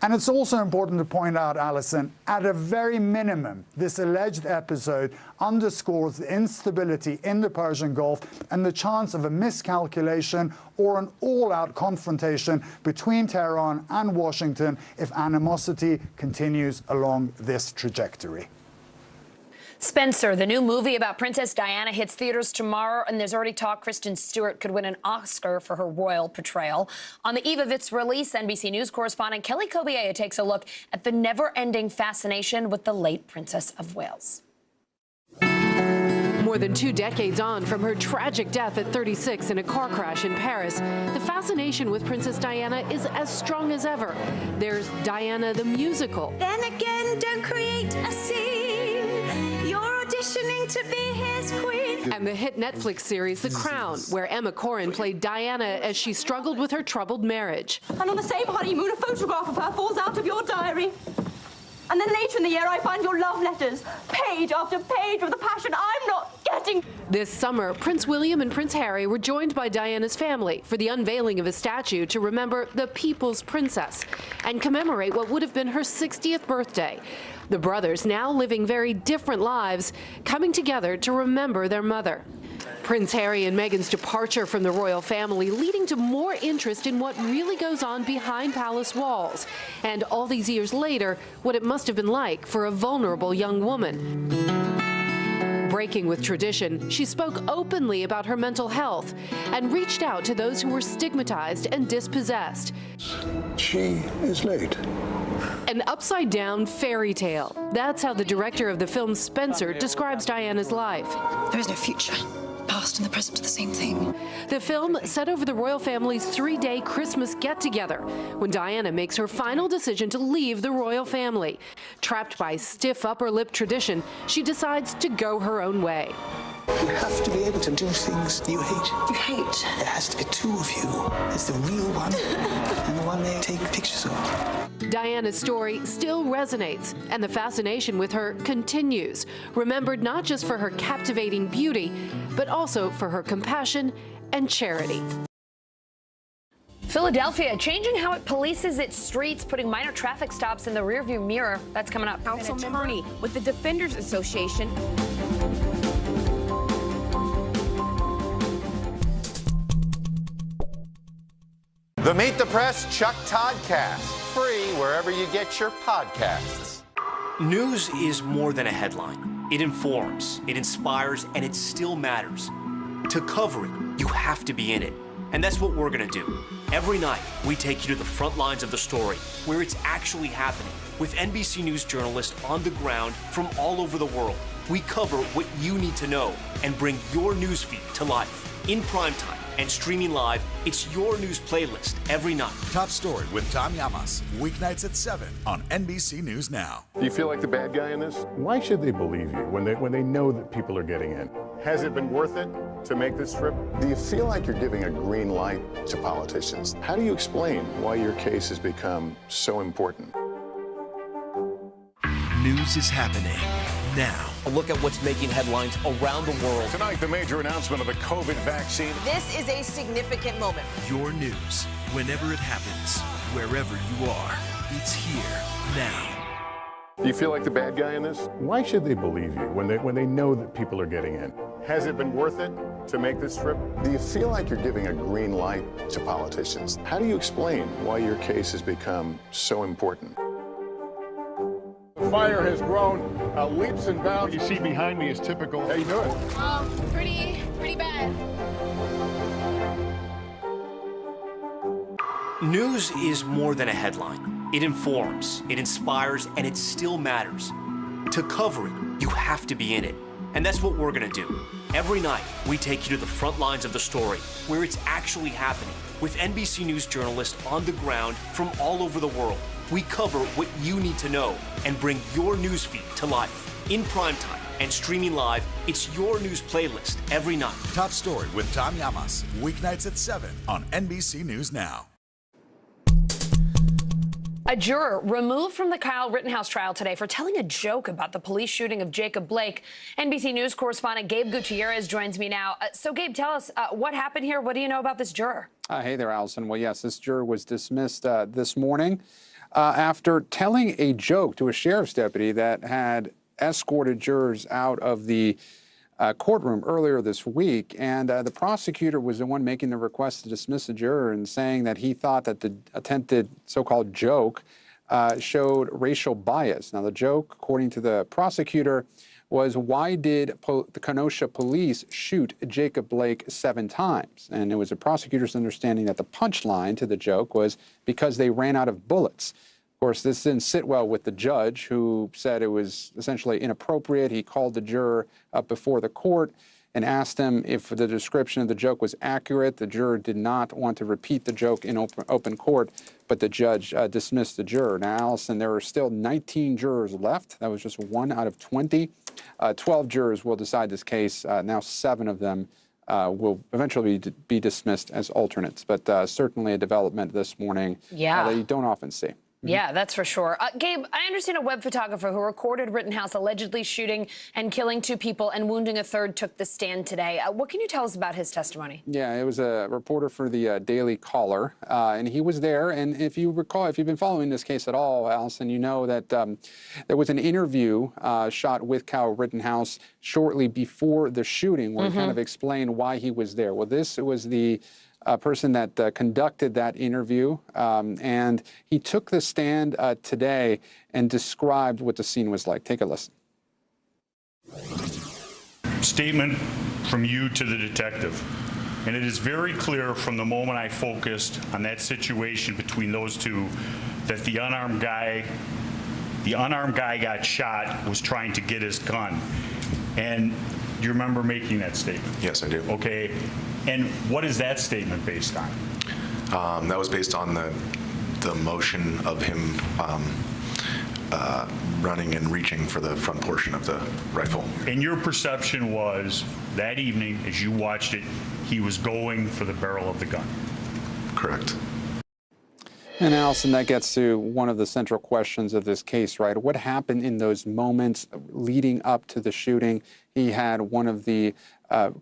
And it's also important to point out, Alison, at a very minimum, this alleged episode underscores the instability in the Persian Gulf and the chance of a miscalculation or an all-out confrontation between Tehran and Washington if animosity continues along this trajectory. Spencer, the new movie about Princess Diana hits theaters tomorrow, and there's already talk Kristen Stewart could win an Oscar for her royal portrayal. On the eve of its release, NBC News correspondent Kelly Kobiea takes a look at the never-ending fascination with the late Princess of Wales. More than 2 decades on from her tragic death at 36 in a car crash in Paris, the fascination with Princess Diana is as strong as ever. There's Diana the musical. Then again, don't create a scene. You're auditioning to be his queen. And the hit Netflix series The Crown, where Emma Corrin played Diana as she struggled with her troubled marriage. And on the same honeymoon, a photograph of her falls out of your diary. And then later in the year, I find your love letters, page after page, with a passion I'm not getting. This summer, Prince William and Prince Harry were joined by Diana's family for the unveiling of a statue to remember the People's Princess and commemorate what would have been her 60th birthday. The brothers, now living very different lives, coming together to remember their mother. Prince Harry and Meghan's departure from the royal family leading to more interest in what really goes on behind palace walls. And all these years later, what it must have been like for a vulnerable young woman. Breaking with tradition, she spoke openly about her mental health and reached out to those who were stigmatized and dispossessed. She is late. An upside-down fairy tale. That's how the director of the film, Spencer, describes Diana's life. There is no future. Past and the present are the same thing. The film set over the royal family's 3-day Christmas get-together when Diana makes her final decision to leave the royal family. Trapped by stiff upper lip tradition, she decides to go her own way. You have to be able to do things you hate. You hate? There has to be 2 of you. There's the real one and the one they take pictures of. Diana's story still resonates, and the fascination with her continues, remembered not just for her captivating beauty, but also for her compassion and charity. Philadelphia changing how it polices its streets, putting minor traffic stops in the rearview mirror. That's coming up. Council attorney with the Defenders Association. The Meet the Press Chuck Todd Cast, free wherever you get your podcasts. News is more than a headline. It informs, it inspires, and it still matters. To cover it, you have to be in it. And that's what we're going to do. Every night, we take you to the front lines of the story, where it's actually happening, with NBC News journalists on the ground from all over the world. We cover what you need to know and bring your newsfeed to life. In prime time and streaming live, it's your news playlist every night. Top Story with Tom Llamas, weeknights at 7 on NBC News Now. Do you feel like the bad guy in this? Why should they believe you when they know that people are getting in? Has it been worth it to make this trip? Do you feel like you're giving a green light to politicians? How do you explain why your case has become so important? News is happening now. A look at what's making headlines around the world. Tonight, the major announcement of the COVID vaccine. This is a significant moment. Your news, whenever it happens, wherever you are, it's here now. Do you feel like the bad guy in this? Why should they believe you when they know that people are getting in? Has it been worth it to make this trip? Do you feel like you're giving a green light to politicians? How do you explain why your case has become so important? fire has grown leaps and bounds. What you see behind me is typical. How you doing? Pretty bad. News is more than a headline. It informs, it inspires, and it still matters. To cover it, you have to be in it. And that's what we're going to do. Every night, we take you to the front lines of the story, where it's actually happening, with NBC News journalists on the ground from all over the world. We cover what you need to know and bring your newsfeed to life. In primetime and streaming live, it's your news playlist every night. Top Story with Tom Llamas, weeknights at 7 on NBC News Now. A juror removed from the Kyle Rittenhouse trial today for telling a joke about the police shooting of Jacob Blake. NBC News correspondent Gabe Gutierrez joins me now. So, Gabe, tell us what happened here. What do you know about this juror? Hey there, Allison. Well, yes, this juror was dismissed this morning after telling a joke to a sheriff's deputy that had escorted jurors out of the courtroom earlier this week. And the prosecutor was the one making the request to dismiss the juror and saying that he thought that the attempted so-called joke showed racial bias. Now, the joke, according to the prosecutor, was, why did the Kenosha police shoot Jacob Blake 7 times? And it was the prosecutor's understanding that the punchline to the joke was because they ran out of bullets. Of course, this didn't sit well with the judge, who said it was essentially inappropriate. He called the juror up before the court and asked him if the description of the joke was accurate. The juror did not want to repeat the joke in open court, but the judge dismissed the juror. Now, Allison, there are still 19 jurors left. That was just 1 out of 20. 12 jurors will decide this case. Now 7 of them will eventually be dismissed as alternates. But certainly a development this morning that you don't often see. Yeah, that's for sure. Gabe, I understand a web photographer who recorded Rittenhouse allegedly shooting and killing 2 people and wounding a 3rd took the stand today. What can you tell us about his testimony? Yeah, it was a reporter for the Daily Caller, and he was there. And if you recall, if you've been following this case at all, Allison, you know that there was an interview shot with Kyle Rittenhouse shortly before the shooting where he kind of explained why he was there. Well, this was the person that conducted that interview, and he took the stand today and described what the scene was like. Take a listen. Statement from you to the detective. And it is very clear from the moment I focused on that situation between those 2 that the unarmed guy got shot, was trying to get his gun. And do you remember making that statement? Yes, I do. Okay. And what is that statement based on? That was based on the motion of him running and reaching for the front portion of the rifle. And your perception was that evening, as you watched it, he was going for the barrel of the gun? Correct. And Allison, that gets to one of the central questions of this case, right? What happened in those moments leading up to the shooting? He had one of the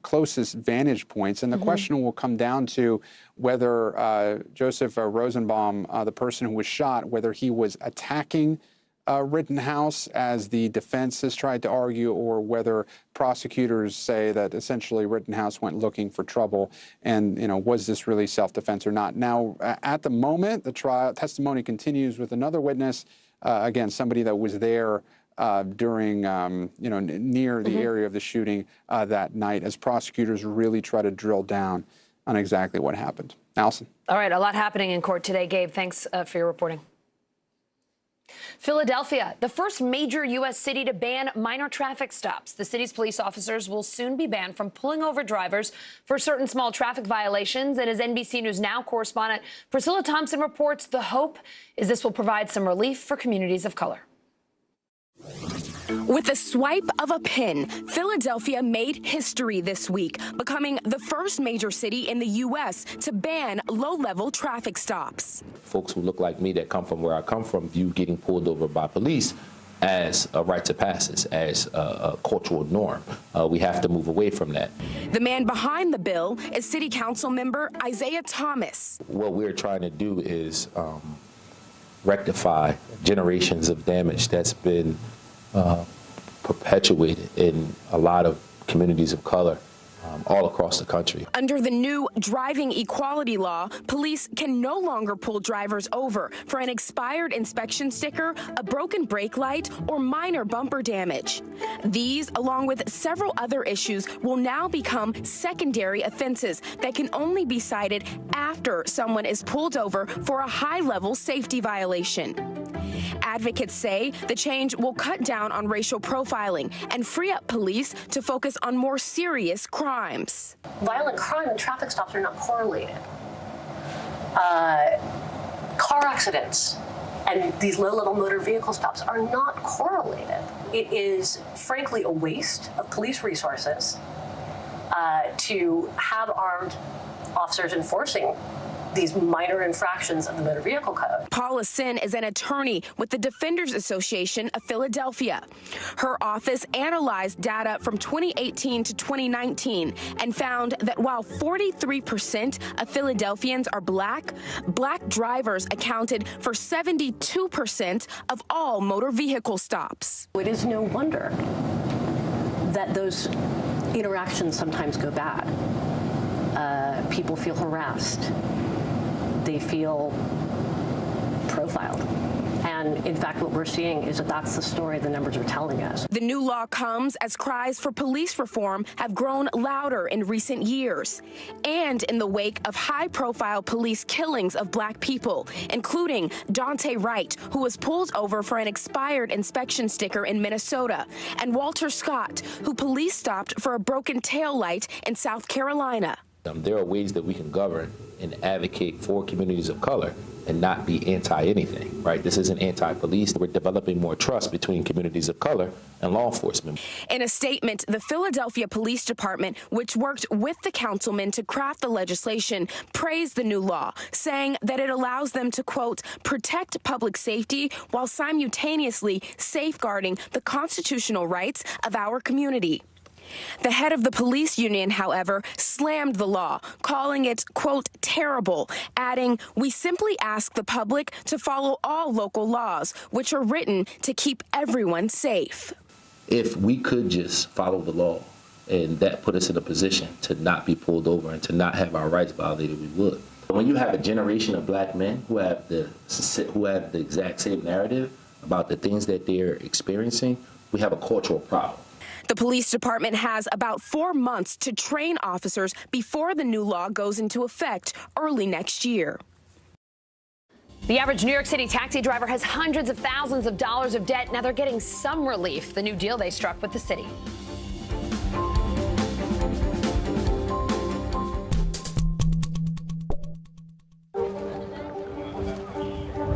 closest vantage points, and the question will come down to whether Joseph Rosenbaum, the person who was shot, whether he was attacking Rittenhouse, as the defense has tried to argue, or whether prosecutors say that essentially Rittenhouse went looking for trouble, and was this really self-defense or not? Now, at the moment, the trial testimony continues with another witness, again, somebody that was there during, near the area of the shooting that night, as prosecutors really try to drill down on exactly what happened. Allison. All right, a lot happening in court today. Gabe, thanks for your reporting. Philadelphia, the first major U.S. city to ban minor traffic stops. The city's police officers will soon be banned from pulling over drivers for certain small traffic violations. And as NBC News Now correspondent Priscilla Thompson reports, the hope is this will provide some relief for communities of color. With the swipe of a pen, Philadelphia made history this week, becoming the first major city in the U.S. to ban low-level traffic stops. Folks who look like me that come from where I come from view getting pulled over by police as a rite of passage, as a cultural norm. We have to move away from that. The man behind the bill is City Council member Isaiah Thomas. What we're trying to do is rectify generations of damage that's been perpetuated in a lot of communities of color all across the country. Under the new driving equality law, police can no longer pull drivers over for an expired inspection sticker, a broken brake light, or minor bumper damage. These, along with several other issues, will now become secondary offenses that can only be cited after someone is pulled over for a high-level safety violation. Advocates say the change will cut down on racial profiling and free up police to focus on more serious crimes. Violent crime and traffic stops are not correlated. Car accidents and these low-level motor vehicle stops are not correlated. It is, frankly, a waste of police resources to have armed officers enforcing these minor infractions of the motor vehicle code. Paula Sin is an attorney with the Defenders Association of Philadelphia. Her office analyzed data from 2018 to 2019 and found that while 43% of Philadelphians are black drivers accounted for 72% of all motor vehicle stops. It is no wonder that those interactions sometimes go bad. People feel harassed. They feel profiled. And in fact, what we're seeing is that that's the story the numbers are telling us. The new law comes as cries for police reform have grown louder in recent years, and in the wake of high-profile police killings of black people, including Dante Wright, who was pulled over for an expired inspection sticker in Minnesota, and Walter Scott, who police stopped for a broken taillight in South Carolina. There are ways that we can govern and advocate for communities of color and not be anti-anything, right? This isn't anti-police. We're developing more trust between communities of color and law enforcement. In a statement, the Philadelphia Police Department, which worked with the councilman to craft the legislation, praised the new law, saying that it allows them to, quote, protect public safety while simultaneously safeguarding the constitutional rights of our community. The head of the police union, however, slammed the law, calling it, quote, terrible, adding, we simply ask the public to follow all local laws, which are written to keep everyone safe. If we could just follow the law and that put us in a position to not be pulled over and to not have our rights violated, we would. When you have a generation of black men who have the exact same narrative about the things that they're experiencing, we have a cultural problem. The police department has about 4 months to train officers before the new law goes into effect early next year. The average New York City taxi driver has hundreds of thousands of dollars of debt. Now they're getting some relief, the new deal they struck with the city.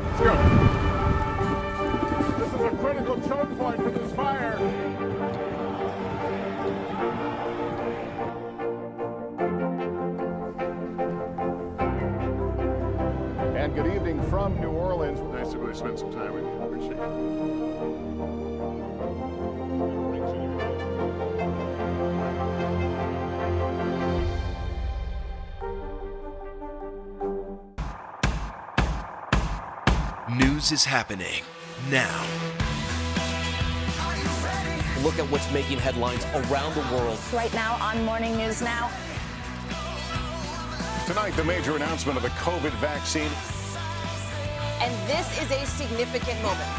Let's go. This is a critical choke point for this fire. And good evening from New Orleans. Nice to really spend some time with you. Appreciate it. News is happening now. Look at what's making headlines around the world. Right now on Morning News Now. Tonight, the major announcement of the COVID vaccine. And this is a significant moment.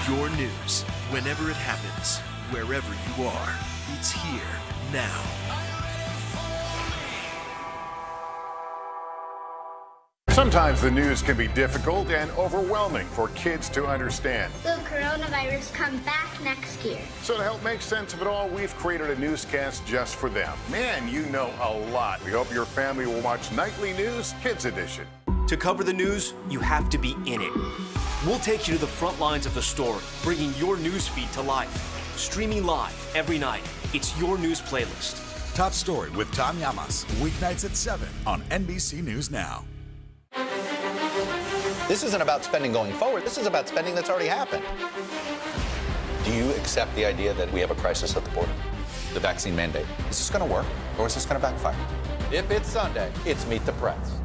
Your news, whenever it happens, wherever you are, it's here now. Sometimes the news can be difficult and overwhelming for kids to understand. Will coronavirus come back next year? So to help make sense of it all, we've created a newscast just for them. Man, you know a lot. We hope your family will watch Nightly News Kids Edition. To cover the news, you have to be in it. We'll take you to the front lines of the story, bringing your news feed to life. Streaming live every night. It's your news playlist. Top Story with Tom Llamas, weeknights at 7 on NBC News Now. This isn't about spending going forward. This is about spending that's already happened. Do you accept the idea that we have a crisis at the border? The vaccine mandate. Is this going to work, or is this going to backfire? If it's Sunday, it's Meet the Press.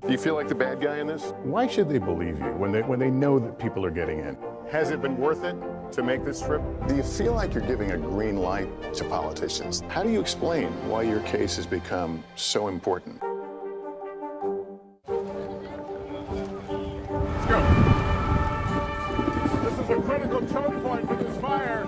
Do you feel like the bad guy in this? Why should they believe you when they know that people are getting in? Has it been worth it to make this trip? Do you feel like you're giving a green light to politicians? How do you explain why your case has become so important? Let's go. This is a critical choke point for this fire.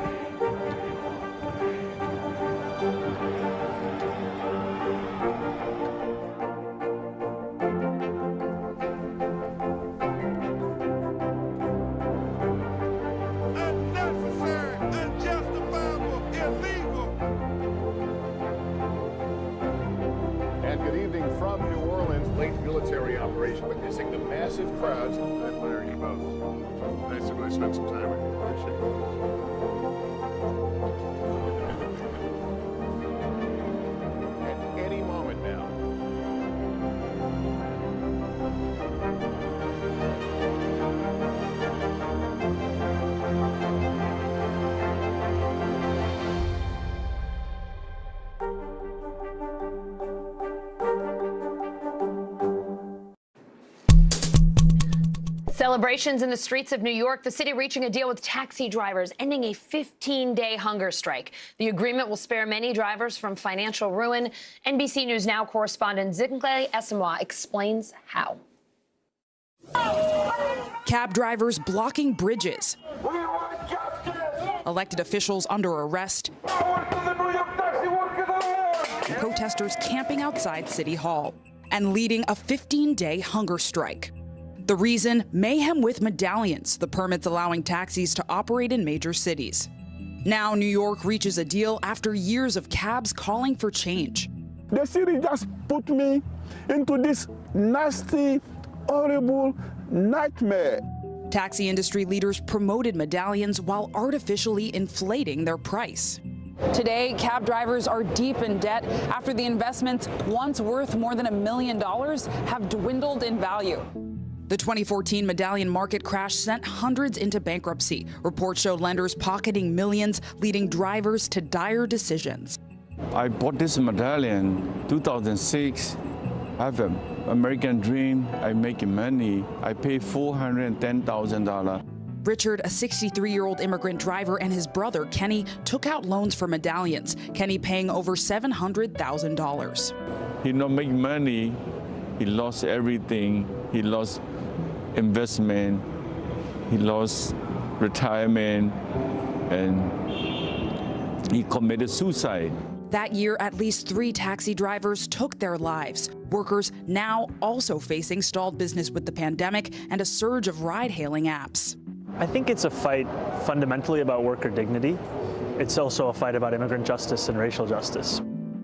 From New Orleans, late military operation, witnessing the massive crowds. I admire you both. Nice to really spend some time with you. Appreciate it. At any moment now. Celebrations in the streets of New York, the city reaching a deal with taxi drivers, ending a 15-day hunger strike. The agreement will spare many drivers from financial ruin. NBC News Now correspondent Zingle Esamoah explains how. Cab drivers blocking bridges. Elected officials under arrest. Protesters camping outside City Hall and leading a 15-day hunger strike. The reason, mayhem with medallions, the permits allowing taxis to operate in major cities. Now New York reaches a deal after years of cabs calling for change. The city just put me into this nasty, horrible nightmare. Taxi industry leaders promoted medallions while artificially inflating their price. Today, cab drivers are deep in debt after the investments, once worth more than $1 million, have dwindled in value. The 2014 medallion market crash sent hundreds into bankruptcy. Reports show lenders pocketing millions, leading drivers to dire decisions. I bought this medallion 2006. I have an American dream. I'm making money. I paid $410,000. Richard, a 63-year-old immigrant driver, and his brother, Kenny, took out loans for medallions, Kenny paying over $700,000. He not make money. He lost everything. He lost investment, he lost retirement, and he committed suicide. That year, at least 3 taxi drivers took their lives. Workers now also facing stalled business with the pandemic and a surge of ride-hailing apps. I think it's a fight fundamentally about worker dignity. It's also a fight about immigrant justice and racial justice.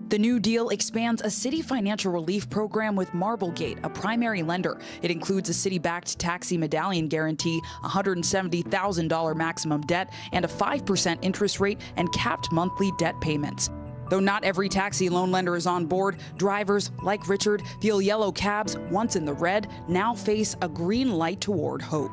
The new deal expands a city financial relief program with Marblegate, a primary lender. It includes a city-backed taxi medallion guarantee, $170,000 maximum debt, and a 5% interest rate and capped monthly debt payments. Though not every taxi loan lender is on board, drivers like Richard feel yellow cabs, once in the red, now face a green light toward hope.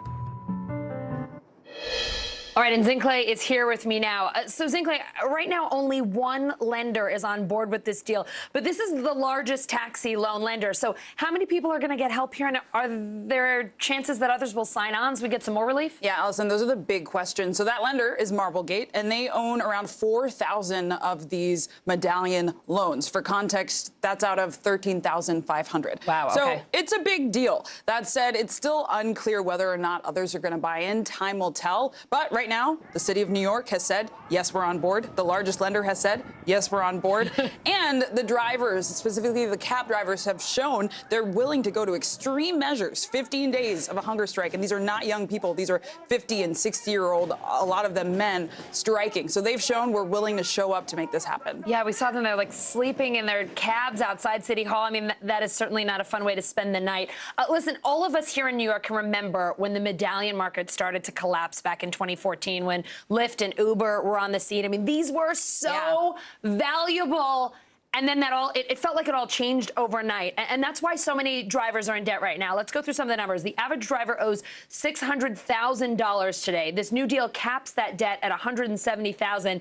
All right, and Zingle is here with me now. So Zingle, right now only one lender is on board with this deal, but this is the largest taxi loan lender. So how many people are going to get help here, and are there chances that others will sign on so we get some more relief? Yeah, Allison, those are the big questions. So that lender is Marblegate, and they own around 4,000 of these medallion loans. For context, that's out of 13,500. Wow, okay. So it's a big deal. That said, it's still unclear whether or not others are going to buy in. Time will tell. But right now, the city of New York has said, yes, we're on board. The largest lender has said, yes, we're on board. And the drivers, specifically the cab drivers, have shown they're willing to go to extreme measures, 15 days of a hunger strike. And these are not young people. These are 50 and 60-year-old, a lot of them men, striking. So they've shown we're willing to show up to make this happen. Yeah, we saw them there, like, sleeping in their cabs outside City Hall. I mean, that is certainly not a fun way to spend the night. Listen, all of us here in New York can remember when the medallion market started to collapse back in 2014, when Lyft and Uber were on the scene. I mean, these were so valuable. And then it felt like it all changed overnight. And that's why so many drivers are in debt right now. Let's go through some of the numbers. The average driver owes $600,000 today. This new deal caps that debt at $170,000.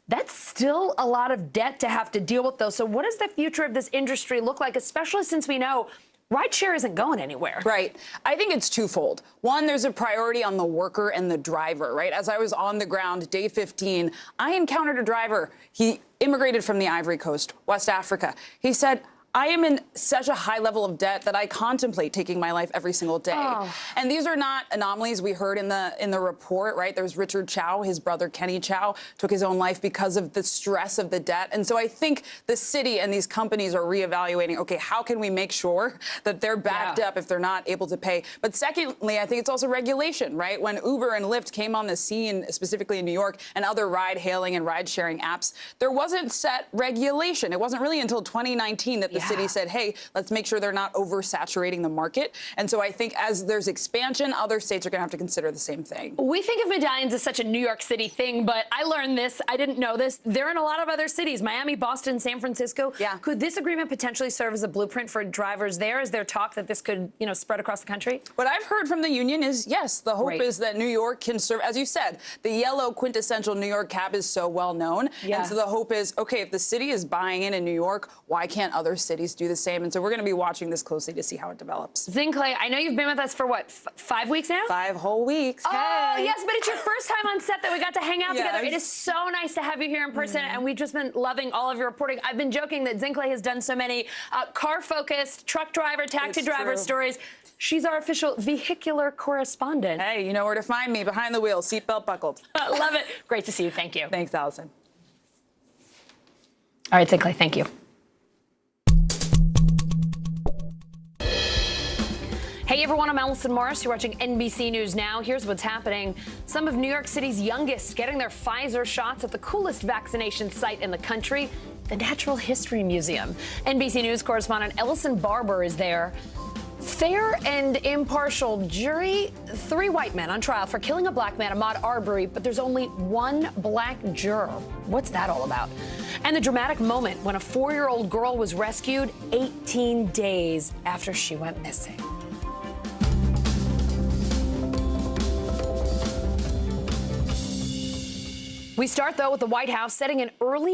That's still a lot of debt to have to deal with, though. So what does the future of this industry look like, especially since we know rideshare isn't going anywhere. Right. I think it's twofold. One, there's a priority on the worker and the driver, right? As I was on the ground, day 15, I encountered a driver. He immigrated from the Ivory Coast, West Africa. He said, I am in such a high level of debt that I contemplate taking my life every single day. Oh. And these are not anomalies we heard in the report, right? There's Richard Chow, his brother Kenny Chow, took his own life because of the stress of the debt. And so I think the city and these companies are reevaluating, okay, how can we make sure that they're backed up if they're not able to pay? But secondly, I think it's also regulation, right? When Uber and Lyft came on the scene, specifically in New York, and other ride-hailing and ride-sharing apps, there wasn't set regulation. It wasn't really until 2019 that the city said, hey, let's make sure they're not oversaturating the market. And so I think as there's expansion, other states are going to have to consider the same thing. We think of medallions as such a New York City thing, but I learned this. I didn't know this. They're in a lot of other cities, Miami, Boston, San Francisco. Yeah. Could this agreement potentially serve as a blueprint for drivers there? Is there talk that this could, spread across the country? What I've heard from the union is, yes, the hope is that New York can serve, as you said, the yellow quintessential New York cab is so well known. Yeah. And so the hope is, okay, if the city is buying in New York, why can't other cities do the same? And so we're going to be watching this closely to see how it develops. Zing Clay, I know you've been with us for what, 5 weeks now? 5 whole weeks. Oh, yes, but it's your first time on set that we got to hang out together. It is so nice to have you here in person, and we've just been loving all of your reporting. I've been joking that Zing Clay has done so many car-focused, truck driver, taxi driver stories. She's our official vehicular correspondent. Hey, you know where to find me, behind the wheel, seatbelt buckled. Love it. Great to see you. Thank you. Thanks, Allison. All right, Zing Clay, thank you. Hey everyone, I'm Allison Morris. You're watching NBC News Now. Here's what's happening. Some of New York City's youngest getting their Pfizer shots at the coolest vaccination site in the country, the Natural History Museum. NBC News correspondent Ellison Barber is there. Fair and impartial jury, 3 white men on trial for killing a black man, Ahmaud Arbery, but there's only 1 black juror. What's that all about? And the dramatic moment when a 4-year-old girl was rescued 18 days after she went missing. We start, though, with the White House setting an early